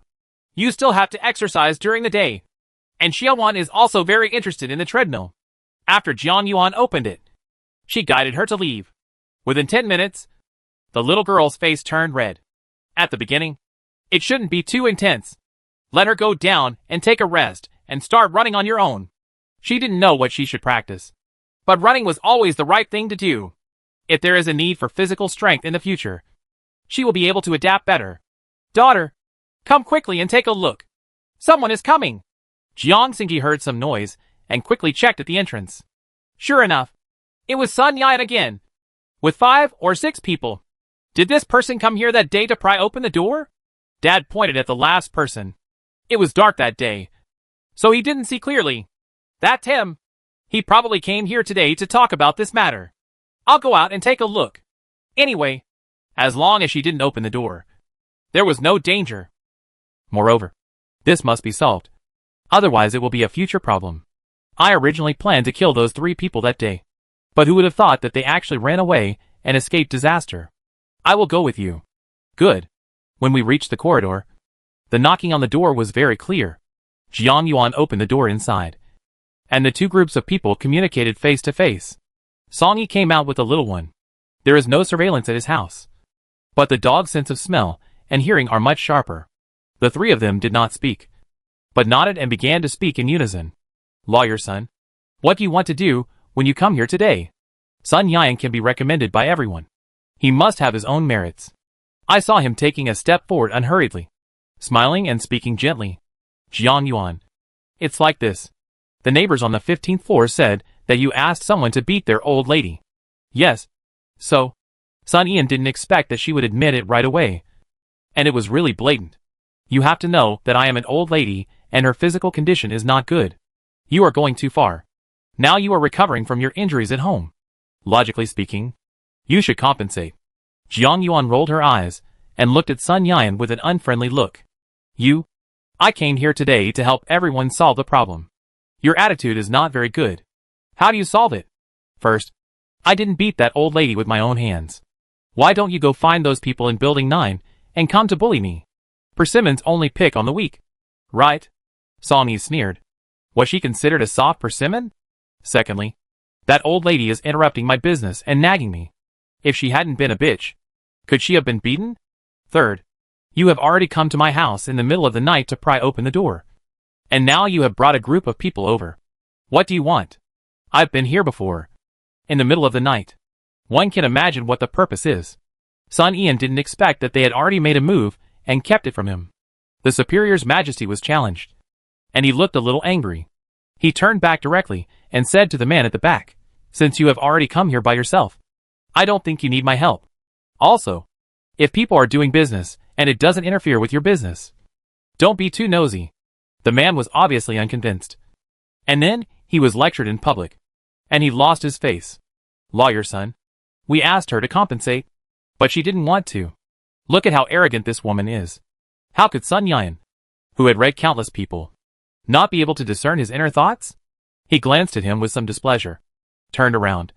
You still have to exercise during the day. And Xiaowan is also very interested in the treadmill. After Jiang Yuan opened it, she guided her to leave. Within 10 minutes, the little girl's face turned red. At the beginning, it shouldn't be too intense. Let her go down and take a rest and start running on your own. She didn't know what she should practice, but running was always the right thing to do. If there is a need for physical strength in the future, she will be able to adapt better. Daughter, come quickly and take a look. Someone is coming. Jiang Xingyi heard some noise and quickly checked at the entrance. Sure enough, it was Sun Yan again, with 5 or 6 people. Did this person come here that day to pry open the door? Dad pointed at the last person. It was dark that day, so he didn't see clearly. That's him. He probably came here today to talk about this matter. I'll go out and take a look. Anyway, as long as she didn't open the door, there was no danger. Moreover, this must be solved. Otherwise it will be a future problem. I originally planned to kill those 3 people that day. But who would have thought that they actually ran away and escaped disaster? I will go with you. Good. When we reached the corridor, the knocking on the door was very clear. Jiang Yuan opened the door inside, and the 2 groups of people communicated face to face. Song Yi came out with the little one. There is no surveillance at his house, but the dog's sense of smell and hearing are much sharper. The 3 of them did not speak, but nodded and began to speak in unison. Lawyer son, what do you want to do when you come here today? Sun Yang can be recommended by everyone. He must have his own merits. I saw him taking a step forward unhurriedly, smiling and speaking gently. Jiang Yuan. It's like this. The neighbors on the 15th floor said that you asked someone to beat their old lady. Yes. So, Sun Ian didn't expect that she would admit it right away. And it was really blatant. You have to know that I am an old lady and her physical condition is not good. You are going too far. Now you are recovering from your injuries at home. Logically speaking, you should compensate. Jiang Yuan rolled her eyes and looked at Sun Yan with an unfriendly look. I came here today to help everyone solve the problem. Your attitude is not very good. How do you solve it? First, I didn't beat that old lady with my own hands. Why don't you go find those people in Building 9 and come to bully me? Persimmons only pick on the weak. Right? Song Yi sneered. Was she considered a soft persimmon? Secondly, that old lady is interrupting my business and nagging me. If she hadn't been a bitch, could she have been beaten? Third, you have already come to my house in the middle of the night to pry open the door. And now you have brought a group of people over. What do you want? I've been here before. In the middle of the night. One can imagine what the purpose is. Sun Ian didn't expect that they had already made a move and kept it from him. The superior's majesty was challenged. And he looked a little angry. He turned back directly and said to the man at the back, since you have already come here by yourself, I don't think you need my help. Also, if people are doing business and it doesn't interfere with your business, don't be too nosy. The man was obviously unconvinced. And then he was lectured in public. And he lost his face. Lawyer son. We asked her to compensate, but she didn't want to. Look at how arrogant this woman is. How could Sun Yan, who had read countless people, not be able to discern his inner thoughts? He glanced at him with some displeasure, turned around,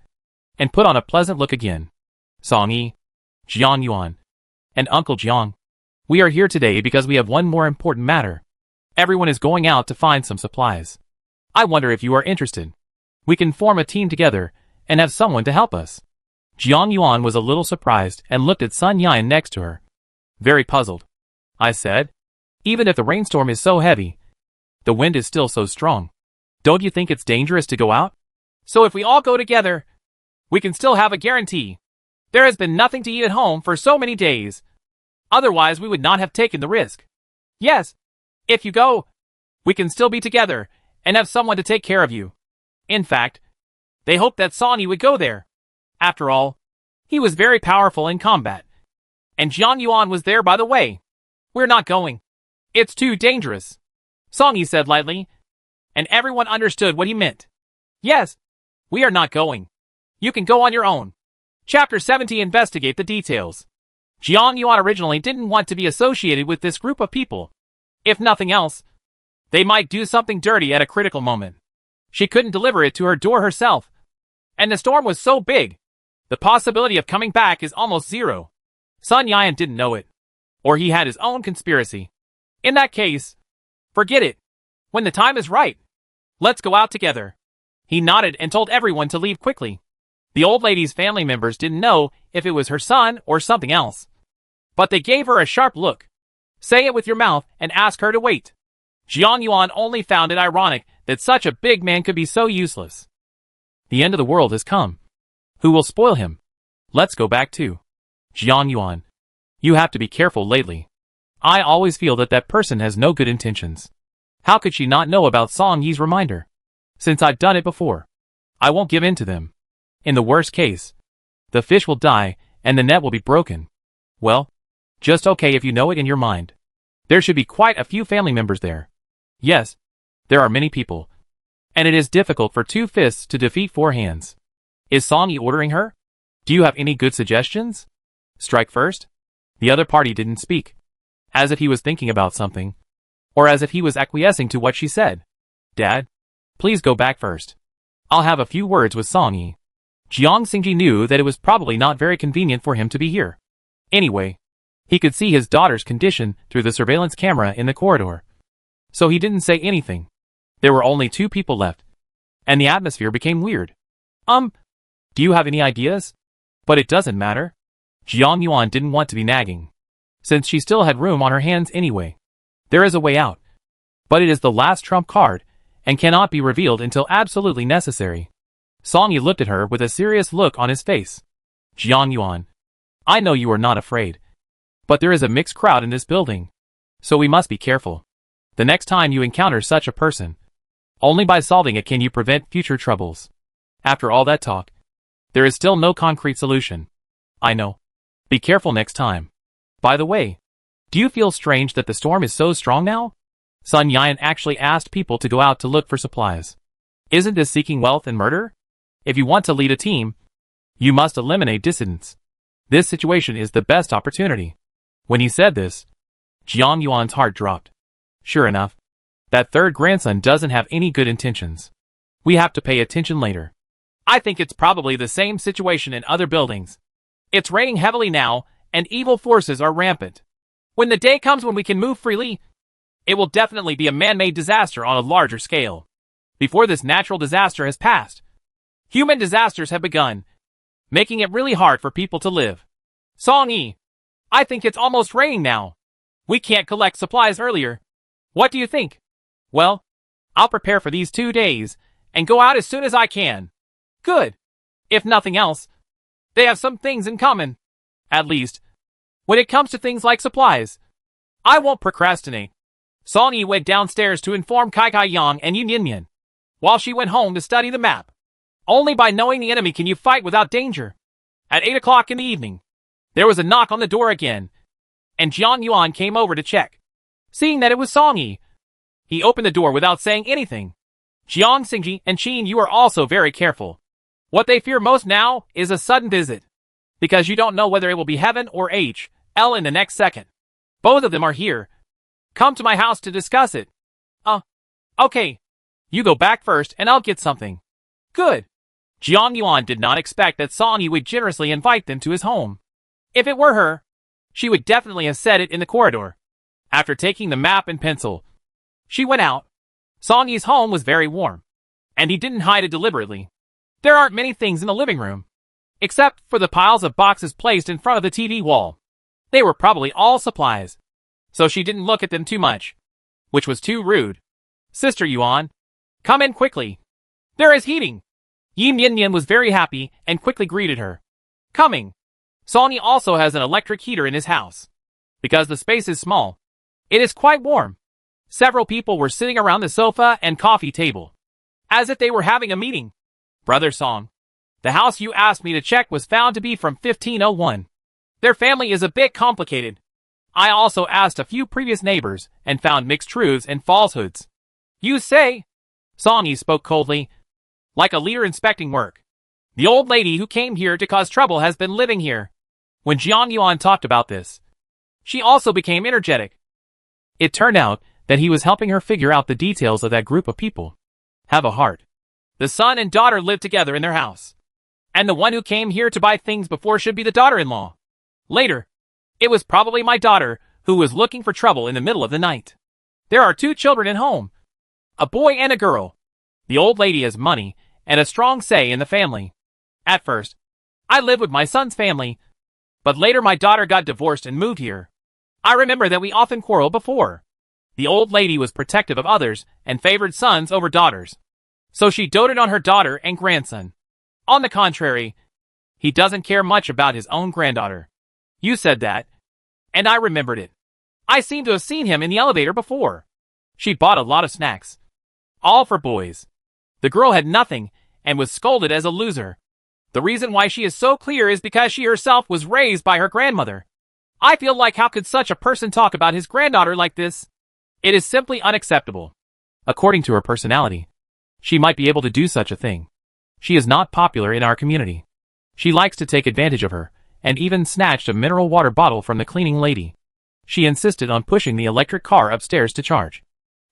and put on a pleasant look again. Song Yi, Jiang Yuan, and Uncle Jiang. We are here today because we have one more important matter. Everyone is going out to find some supplies. I wonder if you are interested. We can form a team together and have someone to help us. Jiang Yuan was a little surprised and looked at Sun Yan next to her. Very puzzled. I said, even if the rainstorm is so heavy, the wind is still so strong. Don't you think it's dangerous to go out? So if we all go together, we can still have a guarantee. There has been nothing to eat at home for so many days. Otherwise we would not have taken the risk. Yes, if you go, we can still be together and have someone to take care of you. In fact, they hoped that Sonny would go there. After all, he was very powerful in combat. And Jiang Yuan was there by the way. We're not going. It's too dangerous. Song Yi said lightly, and everyone understood what he meant. Yes, we are not going. You can go on your own. Chapter 70 Investigate the details. Jiang Yuan originally didn't want to be associated with this group of people. If nothing else, they might do something dirty at a critical moment. She couldn't deliver it to her door herself. And the storm was so big, the possibility of coming back is almost zero. Sun Yan didn't know it. Or he had his own conspiracy. In that case, forget it. When the time is right, let's go out together. He nodded and told everyone to leave quickly. The old lady's family members didn't know if it was her son or something else. But they gave her a sharp look. Say it with your mouth and ask her to wait. Jiang Yuan only found it ironic that such a big man could be so useless. The end of the world has come. Who will spoil him? Let's go back to Jiang Yuan. You have to be careful lately. I always feel that that person has no good intentions. How could she not know about Song Yi's reminder? Since I've done it before, I won't give in to them. In the worst case, the fish will die and the net will be broken. Well, just okay if you know it in your mind. There should be quite a few family members there. Yes, there are many people. And it is difficult for two fists to defeat four hands. Is Song Yi ordering her? Do you have any good suggestions? Strike first? The other party didn't speak. As if he was thinking about something. Or as if he was acquiescing to what she said. Dad, please go back first. I'll have a few words with Song Yi. Jiang Xingji knew that it was probably not very convenient for him to be here. Anyway, he could see his daughter's condition through the surveillance camera in the corridor. So he didn't say anything. There were only two people left. And the atmosphere became weird. Do you have any ideas? But it doesn't matter. Jiang Yuan didn't want to be nagging. Since she still had room on her hands anyway. There is a way out. But it is the last trump card, and cannot be revealed until absolutely necessary. Song Yi looked at her with a serious look on his face. Jiang Yuan, I know you are not afraid. But there is a mixed crowd in this building. So we must be careful. The next time you encounter such a person, only by solving it can you prevent future troubles. After all that talk, there is still no concrete solution. I know. Be careful next time. By the way, do you feel strange that the storm is so strong now? Sun Yan actually asked people to go out to look for supplies. Isn't this seeking wealth and murder? If you want to lead a team, you must eliminate dissidents. This situation is the best opportunity. When he said this, Jiang Yuan's heart dropped. Sure enough, that third grandson doesn't have any good intentions. We have to pay attention later. I think it's probably the same situation in other buildings. It's raining heavily now, and evil forces are rampant. When the day comes when we can move freely, it will definitely be a man-made disaster on a larger scale. Before this natural disaster has passed, human disasters have begun, making it really hard for people to live. Song Yi, I think it's almost raining now. We can't collect supplies earlier. What do you think? Well, I'll prepare for these 2 days and go out as soon as I can. Good. If nothing else, they have some things in common. At least, when it comes to things like supplies, I won't procrastinate. Song Yi went downstairs to inform Kai Kai Yang and Yun Yin Yin, while she went home to study the map. Only by knowing the enemy can you fight without danger. At 8 o'clock in the evening, there was a knock on the door again, and Jiang Yuan came over to check. Seeing that it was Song Yi, he opened the door without saying anything. Jiang Xingji and Qin, you are also very careful. What they fear most now is a sudden visit, because you don't know whether it will be heaven or hell in the next second. Both of them are here. Come to my house to discuss it. Okay. You go back first and I'll get something. Good. Jiang Yuan did not expect that Song Yi would generously invite them to his home. If it were her, she would definitely have said it in the corridor. After taking the map and pencil, she went out. Song Yi's home was very warm, and he didn't hide it deliberately. There aren't many things in the living room, except for the piles of boxes placed in front of the TV wall. They were probably all supplies, so she didn't look at them too much, which was too rude. Sister Yuan, come in quickly. There is heating. Yin Yin Yin was very happy and quickly greeted her. Coming. Song Yi also has an electric heater in his house. Because the space is small, it is quite warm. Several people were sitting around the sofa and coffee table, as if they were having a meeting. Brother Song, the house you asked me to check was found to be from 1501. Their family is a bit complicated. I also asked a few previous neighbors and found mixed truths and falsehoods. You say? Song Yi spoke coldly, like a leader inspecting work. The old lady who came here to cause trouble has been living here. When Jiang Yuan talked about this, she also became energetic. It turned out that he was helping her figure out the details of that group of people. Have a heart. The son and daughter live together in their house, and the one who came here to buy things before should be the daughter-in-law. Later, it was probably my daughter who was looking for trouble in the middle of the night. There are 2 children at home, a boy and a girl. The old lady has money and a strong say in the family. At first, I lived with my son's family, but later my daughter got divorced and moved here. I remember that we often quarreled before. The old lady was protective of others and favored sons over daughters, so she doted on her daughter and grandson. On the contrary, he doesn't care much about his own granddaughter. You said that, and I remembered it. I seem to have seen him in the elevator before. She bought a lot of snacks, all for boys. The girl had nothing and was scolded as a loser. The reason why she is so clear is because she herself was raised by her grandmother. I feel like how could such a person talk about his granddaughter like this? It is simply unacceptable. According to her personality, she might be able to do such a thing. She is not popular in our community. She likes to take advantage of her, and even snatched a mineral water bottle from the cleaning lady. She insisted on pushing the electric car upstairs to charge.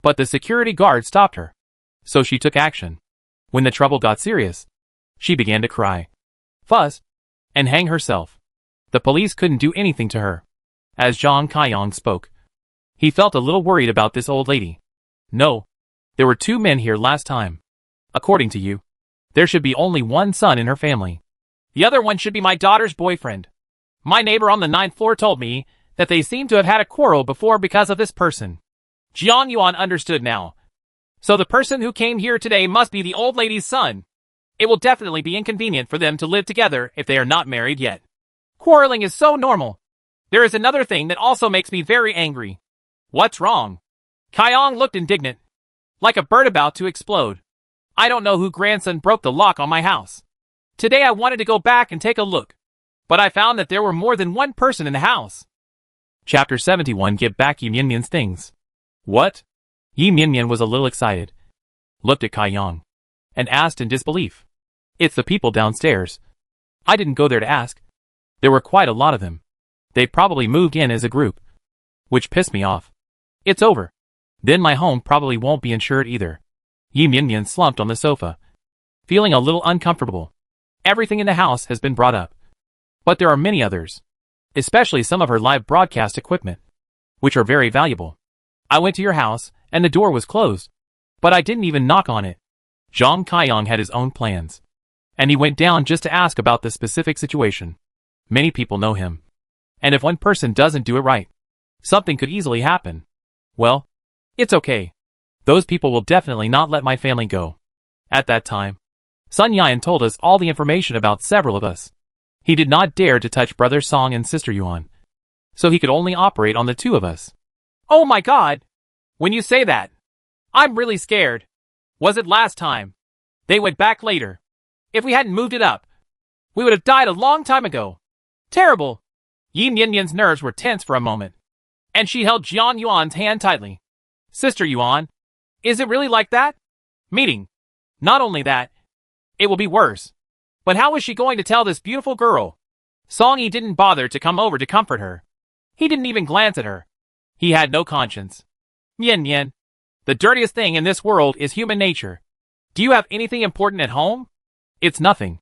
But the security guard stopped her. So she took action. When the trouble got serious, she began to cry, fuss, and hang herself. The police couldn't do anything to her. As Zhang Kaiyang spoke, he felt a little worried about this old lady. No, there were 2 men here last time. According to you, there should be only 1 son in her family. The other one should be my daughter's boyfriend. My neighbor on the 9th floor told me that they seem to have had a quarrel before because of this person. Jiang Yuan understood now. So the person who came here today must be the old lady's son. It will definitely be inconvenient for them to live together if they are not married yet. Quarreling is so normal. There is another thing that also makes me very angry. What's wrong? Kyong looked indignant, like a bird about to explode. I don't know who grandson broke the lock on my house. Today I wanted to go back and take a look, but I found that there were more than one person in the house. Chapter 71. Give back Yi Mianmian's things. What? Yi Mianmian was a little excited, looked at Kyong, and asked in disbelief. It's the people downstairs. I didn't go there to ask. There were quite a lot of them. They probably moved in as a group, which pissed me off. It's over. Then my home probably won't be insured either. Yi Mianmian slumped on the sofa, feeling a little uncomfortable. Everything in the house has been brought up, but there are many others, especially some of her live broadcast equipment, which are very valuable. I went to your house, and the door was closed, but I didn't even knock on it. Zhang Kaiyang had his own plans, and he went down just to ask about the specific situation. Many people know him, and if one person doesn't do it right, something could easily happen. Well, it's okay. Those people will definitely not let my family go. At that time, Sun Yan told us all the information about several of us. He did not dare to touch Brother Song and Sister Yuan, so he could only operate on the two of us. Oh my god! When you say that, I'm really scared. Was it last time? They went back later. If we hadn't moved it up, we would have died a long time ago. Terrible! Yi Mianmian's nerves were tense for a moment, and she held Jiang Yuan's hand tightly. Sister Yuan, is it really like that? Meeting. Not only that, it will be worse. But how is she going to tell this beautiful girl? Song Yi didn't bother to come over to comfort her. He didn't even glance at her. He had no conscience. Mian Mian, the dirtiest thing in this world is human nature. Do you have anything important at home? It's nothing.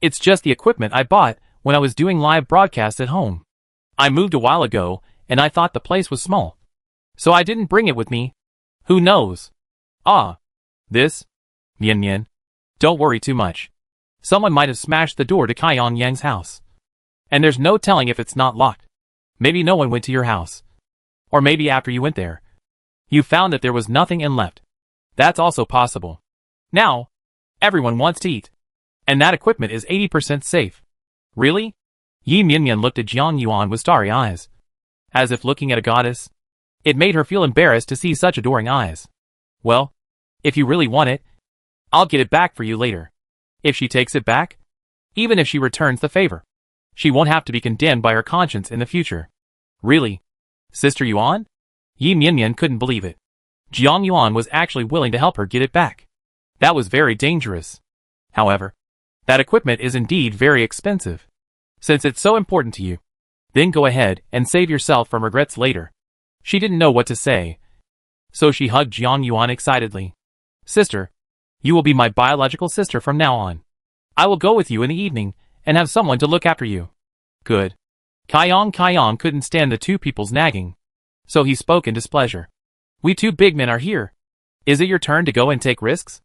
It's just the equipment I bought when I was doing live broadcasts at home. I moved a while ago, and I thought the place was small, so I didn't bring it with me. Who knows? Ah. This? Mian Mian. Don't worry too much. Someone might have smashed the door to Kaiyang Yang's house, and there's no telling if it's not locked. Maybe no one went to your house. Or maybe after you went there, you found that there was nothing in left. That's also possible. Now, everyone wants to eat, and that equipment is 80% safe. Really? Yi Mianmian looked at Jiang Yuan with starry eyes, as if looking at a goddess. It made her feel embarrassed to see such adoring eyes. Well, if you really want it, I'll get it back for you later. If she takes it back, even if she returns the favor, she won't have to be condemned by her conscience in the future. Really? Sister Yuan? Yi Mianmian couldn't believe it. Jiang Yuan was actually willing to help her get it back. That was very dangerous. However, that equipment is indeed very expensive. Since it's so important to you, then go ahead and save yourself from regrets later. She didn't know what to say, so she hugged Jiang Yuan excitedly. Sister, you will be my biological sister from now on. I will go with you in the evening and have someone to look after you. Good. Kaiyang couldn't stand the two people's nagging, so he spoke in displeasure. We two big men are here. Is it your turn to go and take risks?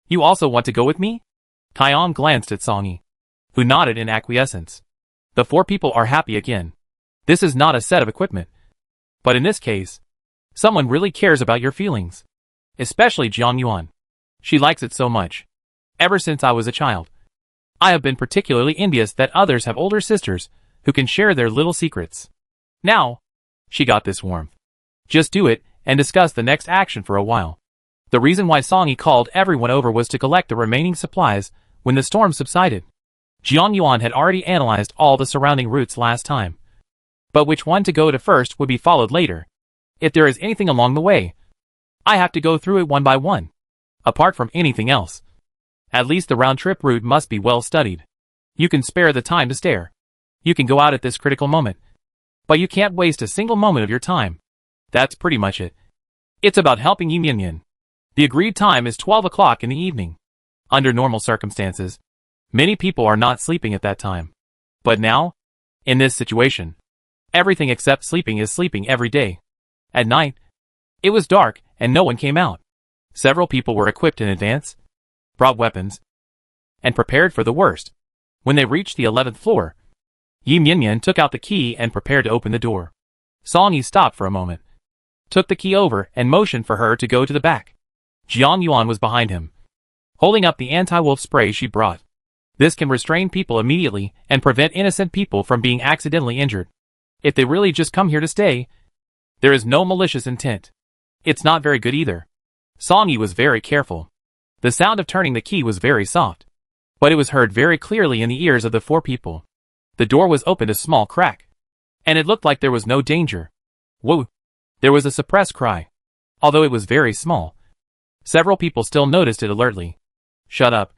You also want to go with me? Kaiyang glanced at Song-yi, who nodded in acquiescence. The four people are happy again. This is not a set of equipment, but in this case, someone really cares about your feelings. Especially Jiang Yuan. She likes it so much. Ever since I was a child, I have been particularly envious that others have older sisters who can share their little secrets. Now, she got this warmth. Just do it and discuss the next action for a while. The reason why Song-yi called everyone over was to collect the remaining supplies when the storm subsided. Jiang Yuan had already analyzed all the surrounding routes last time, but which one to go to first would be followed later. If there is anything along the way, I have to go through it one by one. Apart from anything else, at least the round-trip route must be well studied. You can spare the time to stare. You can go out at this critical moment, but you can't waste a single moment of your time. That's pretty much it. It's about helping Yi Mianmian. The agreed time is 12 o'clock in the evening. Under normal circumstances, many people are not sleeping at that time. But now, in this situation, everything except sleeping is sleeping every day. At night, it was dark and no one came out. Several people were equipped in advance, brought weapons, and prepared for the worst. When they reached the 11th floor, Yi Mianmian took out the key and prepared to open the door. Song-yi stopped for a moment, took the key over and motioned for her to go to the back. Jiang Yuan was behind him, holding up the anti-wolf spray she brought. This can restrain people immediately and prevent innocent people from being accidentally injured. If they really just come here to stay, there is no malicious intent. It's not very good either. Song Yi was very careful. The sound of turning the key was very soft, but it was heard very clearly in the ears of the 4 people. The door was opened a small crack, and it looked like there was no danger. Whoa! There was a suppressed cry. Although it was very small, several people still noticed it alertly. Shut up.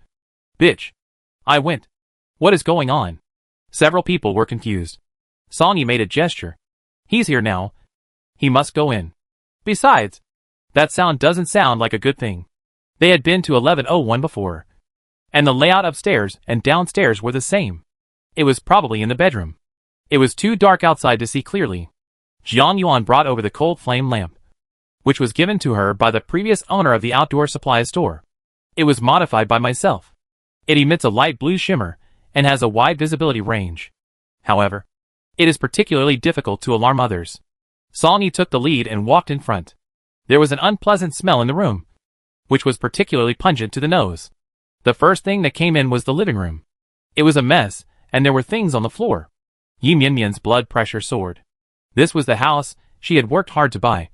Bitch. I went. What is going on? Several people were confused. Song Yi made a gesture. He's here now. He must go in. Besides, that sound doesn't sound like a good thing. They had been to 1101 before, and the layout upstairs and downstairs were the same. It was probably in the bedroom. It was too dark outside to see clearly. Jiang Yuan brought over the cold flame lamp, which was given to her by the previous owner of the outdoor supply store. It was modified by myself. It emits a light blue shimmer and has a wide visibility range. However, it is particularly difficult to alarm others. Song Yi took the lead and walked in front. There was an unpleasant smell in the room, which was particularly pungent to the nose. The first thing that came in was the living room. It was a mess, and there were things on the floor. Yi Mianmian's blood pressure soared. This was the house she had worked hard to buy.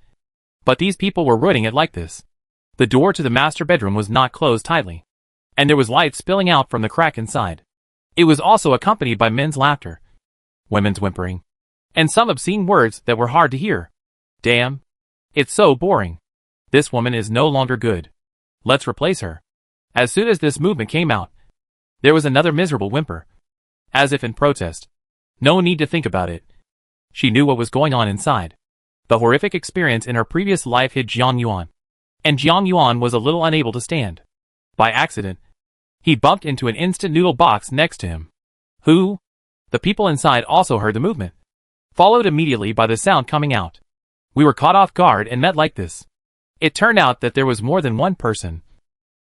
But these people were ruining it like this. The door to the master bedroom was not closed tightly, and there was light spilling out from the crack inside. It was also accompanied by men's laughter, women's whimpering, and some obscene words that were hard to hear. Damn. It's so boring. This woman is no longer good. Let's replace her. As soon as this movement came out, there was another miserable whimper, as if in protest. No need to think about it. She knew what was going on inside. The horrific experience in her previous life hit Jiang Yuan, and Jiang Yuan was a little unable to stand. By accident, he bumped into an instant noodle box next to him. Who? The people inside also heard the movement, followed immediately by the sound coming out. We were caught off guard and met like this. It turned out that there was more than one person,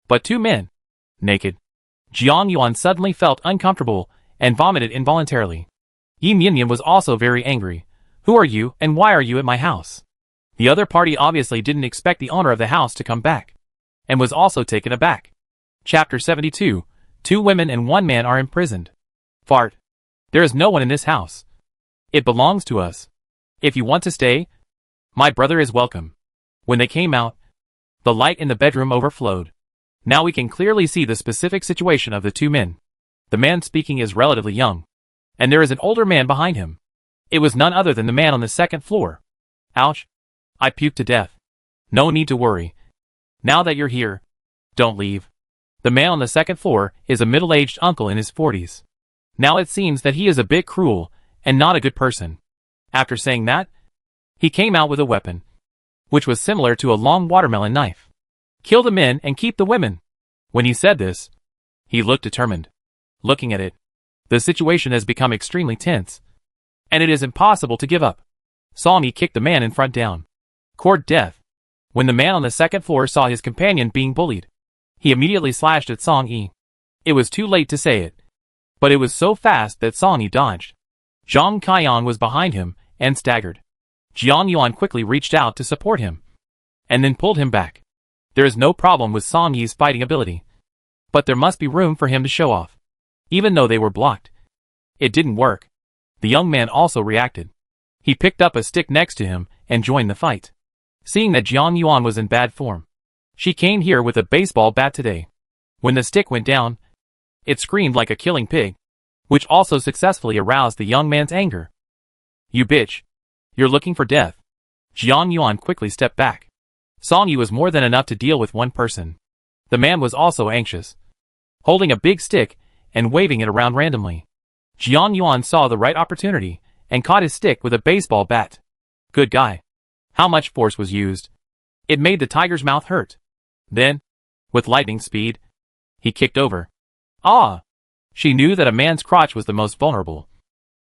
but 2 men, naked. Jiang Yuan suddenly felt uncomfortable and vomited involuntarily. Yi Mianmian was also very angry. Who are you, and why are you at my house? The other party obviously didn't expect the owner of the house to come back, and was also taken aback. Chapter 72. 2 women and 1 man are imprisoned. Fart. There is no one in this house. It belongs to us. If you want to stay, my brother is welcome. When they came out, the light in the bedroom overflowed. Now we can clearly see the specific situation of the 2 men. The man speaking is relatively young, and there is an older man behind him. It was none other than the man on the 2nd floor. Ouch. I puked to death. No need to worry. Now that you're here, don't leave. The man on the 2nd floor is a middle-aged uncle in his 40s. Now it seems that he is a bit cruel and not a good person. After saying that, he came out with a weapon, which was similar to a long watermelon knife. Kill the men and keep the women. When he said this, he looked determined. Looking at it, the situation has become extremely tense, and it is impossible to give up. Song Yi kicked the man in front down. Court death. When the man on the 2nd floor saw his companion being bullied, he immediately slashed at Song Yi. It was too late to say it, but it was so fast that Song Yi dodged. Zhang Kaiyang was behind him and staggered. Jiang Yuan quickly reached out to support him, and then pulled him back. There is no problem with Song Yi's fighting ability, but there must be room for him to show off. Even though they were blocked, it didn't work. The young man also reacted. He picked up a stick next to him and joined the fight. Seeing that Jiang Yuan was in bad form, she came here with a baseball bat today. When the stick went down, it screamed like a killing pig, which also successfully aroused the young man's anger. You bitch. You're looking for death. Jiang Yuan quickly stepped back. Song Yi was more than enough to deal with one person. The man was also anxious, holding a big stick and waving it around randomly. Jiang Yuan saw the right opportunity and caught his stick with a baseball bat. Good guy. How much force was used? It made the tiger's mouth hurt. Then, with lightning speed, he kicked over. Ah! She knew that a man's crotch was the most vulnerable,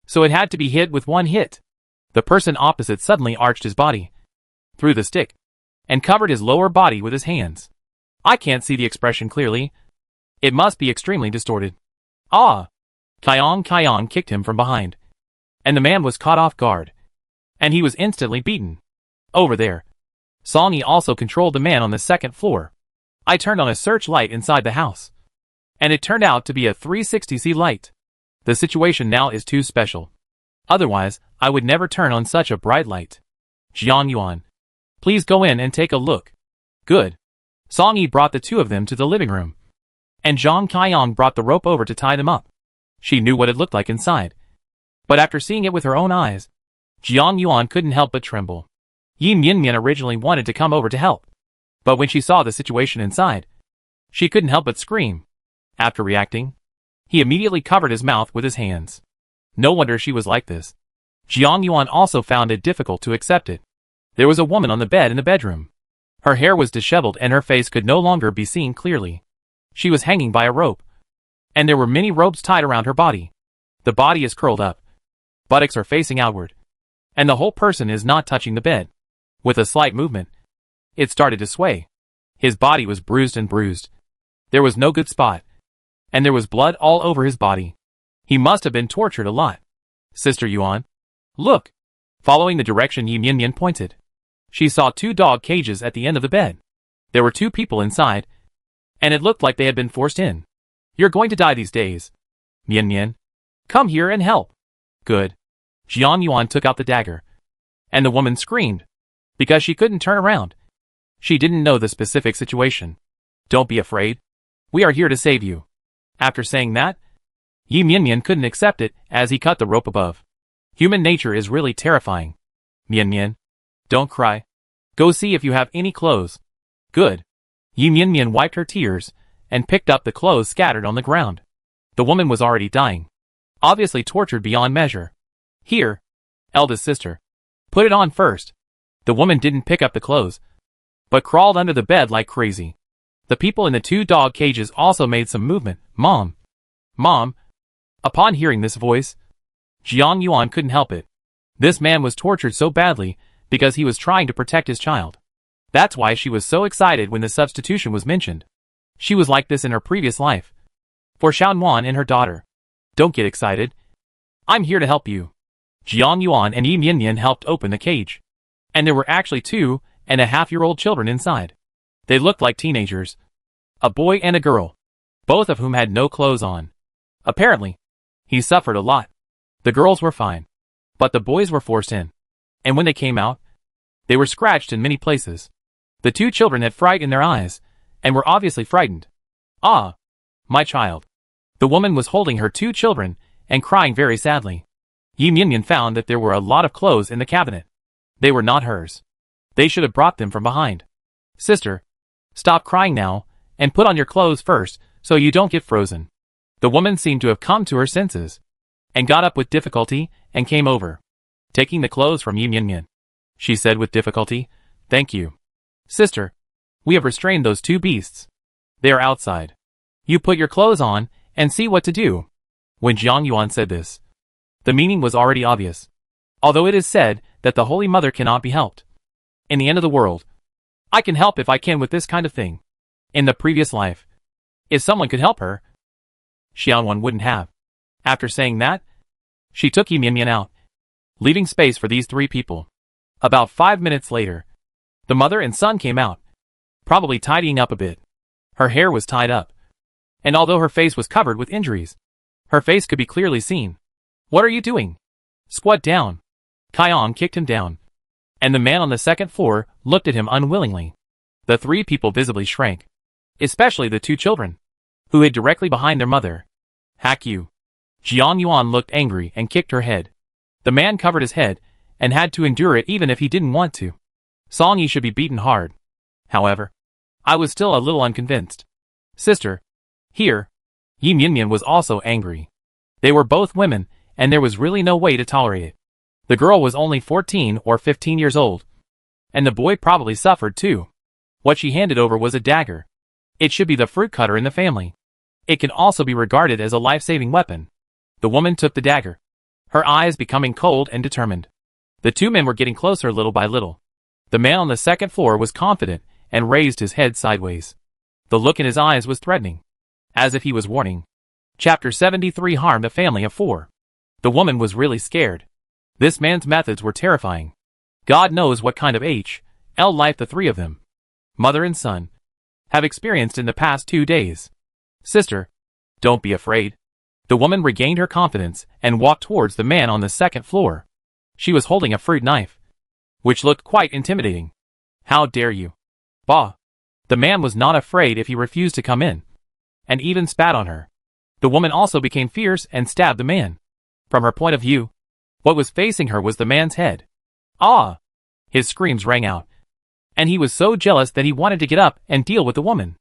so it had to be hit with one hit. The person opposite suddenly arched his body, threw the stick, and covered his lower body with his hands. I can't see the expression clearly. It must be extremely distorted. Ah! Kaiyang kicked him from behind, and the man was caught off guard, and he was instantly beaten. Over there. Song Yi also controlled the man on the 2nd floor. I turned on a searchlight inside the house, and it turned out to be a 360C light. The situation now is too special. Otherwise, I would never turn on such a bright light. Jiang Yuan. Please go in and take a look. Good. Song Yi brought the two of them to the living room. And Zhang Qiang brought the rope over to tie them up. She knew what it looked like inside. But after seeing it with her own eyes, Jiang Yuan couldn't help but tremble. Yi Mianmian originally wanted to come over to help. But when she saw the situation inside, she couldn't help but scream. After reacting, he immediately covered his mouth with his hands. No wonder she was like this. Jiang Yuan also found it difficult to accept it. There was a woman on the bed in the bedroom. Her hair was disheveled and her face could no longer be seen clearly. She was hanging by a rope. And there were many ropes tied around her body. The body is curled up. Buttocks are facing outward. And the whole person is not touching the bed. With a slight movement, it started to sway. His body was bruised and bruised. There was no good spot. And there was blood all over his body. He must have been tortured a lot. Sister Yuan, look. Following the direction Yi Mianmian pointed, she saw 2 dog cages at the end of the bed. There were 2 people inside, and it looked like they had been forced in. You're going to die these days. Mianmian, come here and help. Good. Jiang Yuan took out the dagger. And the woman screamed, because she couldn't turn around. She didn't know the specific situation. Don't be afraid. We are here to save you. After saying that, Yi Mianmian couldn't accept it as he cut the rope above. Human nature is really terrifying. Mianmian, don't cry. Go see if you have any clothes. Good. Yi Mianmian wiped her tears and picked up the clothes scattered on the ground. The woman was already dying. Obviously tortured beyond measure. Here, eldest sister. Put it on first. The woman didn't pick up the clothes, but crawled under the bed like crazy. The people in the 2 dog cages also made some movement. Mom. Mom. Upon hearing this voice, Jiang Yuan couldn't help it. This man was tortured so badly because he was trying to protect his child. That's why she was so excited when the substitution was mentioned. She was like this in her previous life. For Xiaonuan and her daughter. Don't get excited. I'm here to help you. Jiang Yuan and Yi Mianmian helped open the cage. And there were actually 2.5-year-old children inside. They looked like teenagers. A boy and a girl. Both of whom had no clothes on. Apparently, he suffered a lot. The girls were fine. But the boys were forced in. And when they came out, they were scratched in many places. The 2 children had fright in their eyes, and were obviously frightened. Ah, my child. The woman was holding her 2 children, and crying very sadly. Yi Mianmian found that there were a lot of clothes in the cabinet. They were not hers. They should have brought them from behind. Sister, stop crying now, and put on your clothes first, so you don't get frozen. The woman seemed to have come to her senses, and got up with difficulty, and came over. Taking the clothes from Yi Mianmian, she said with difficulty, thank you. Sister, we have restrained those 2 beasts. They are outside. You put your clothes on, and see what to do. When Jiang Yuan said this, the meaning was already obvious. Although it is said that the Holy Mother cannot be helped. In the end of the world, I can help if I can with this kind of thing. In the previous life, if someone could help her, Xiaonuan wouldn't have. After saying that, she took Yi Mianmian out, leaving space for these 3 people. About 5 minutes later, the mother and son came out, probably tidying up a bit. Her hair was tied up, and although her face was covered with injuries, her face could be clearly seen. What are you doing? Squat down. Qiang kicked him down, and the man on the 2nd floor looked at him unwillingly. The 3 people visibly shrank, especially the 2 children, who hid directly behind their mother. Hack you. Jiang Yuan looked angry and kicked her head. The man covered his head, and had to endure it even if he didn't want to. Song Yi should be beaten hard. However, I was still a little unconvinced. Sister. Here. Yi Mianmian was also angry. They were both women, and there was really no way to tolerate it. The girl was only 14 or 15 years old. And the boy probably suffered too. What she handed over was a dagger. It should be the fruit cutter in the family. It can also be regarded as a life-saving weapon. The woman took the dagger, her eyes becoming cold and determined. The 2 men were getting closer little by little. The man on the 2nd floor was confident and raised his head sideways. The look in his eyes was threatening, as if he was warning. Chapter 73 harmed a family of 4. The woman was really scared. This man's methods were terrifying. God knows what kind of H.L. life the 3 of them, mother and son, have experienced in the past 2 days. Sister, don't be afraid. The woman regained her confidence and walked towards the man on the 2nd floor. She was holding a fruit knife, which looked quite intimidating. How dare you? Bah! The man was not afraid if he refused to come in, and even spat on her. The woman also became fierce and stabbed the man. From her point of view, what was facing her was the man's head. Ah! His screams rang out, and he was so jealous that he wanted to get up and deal with the woman.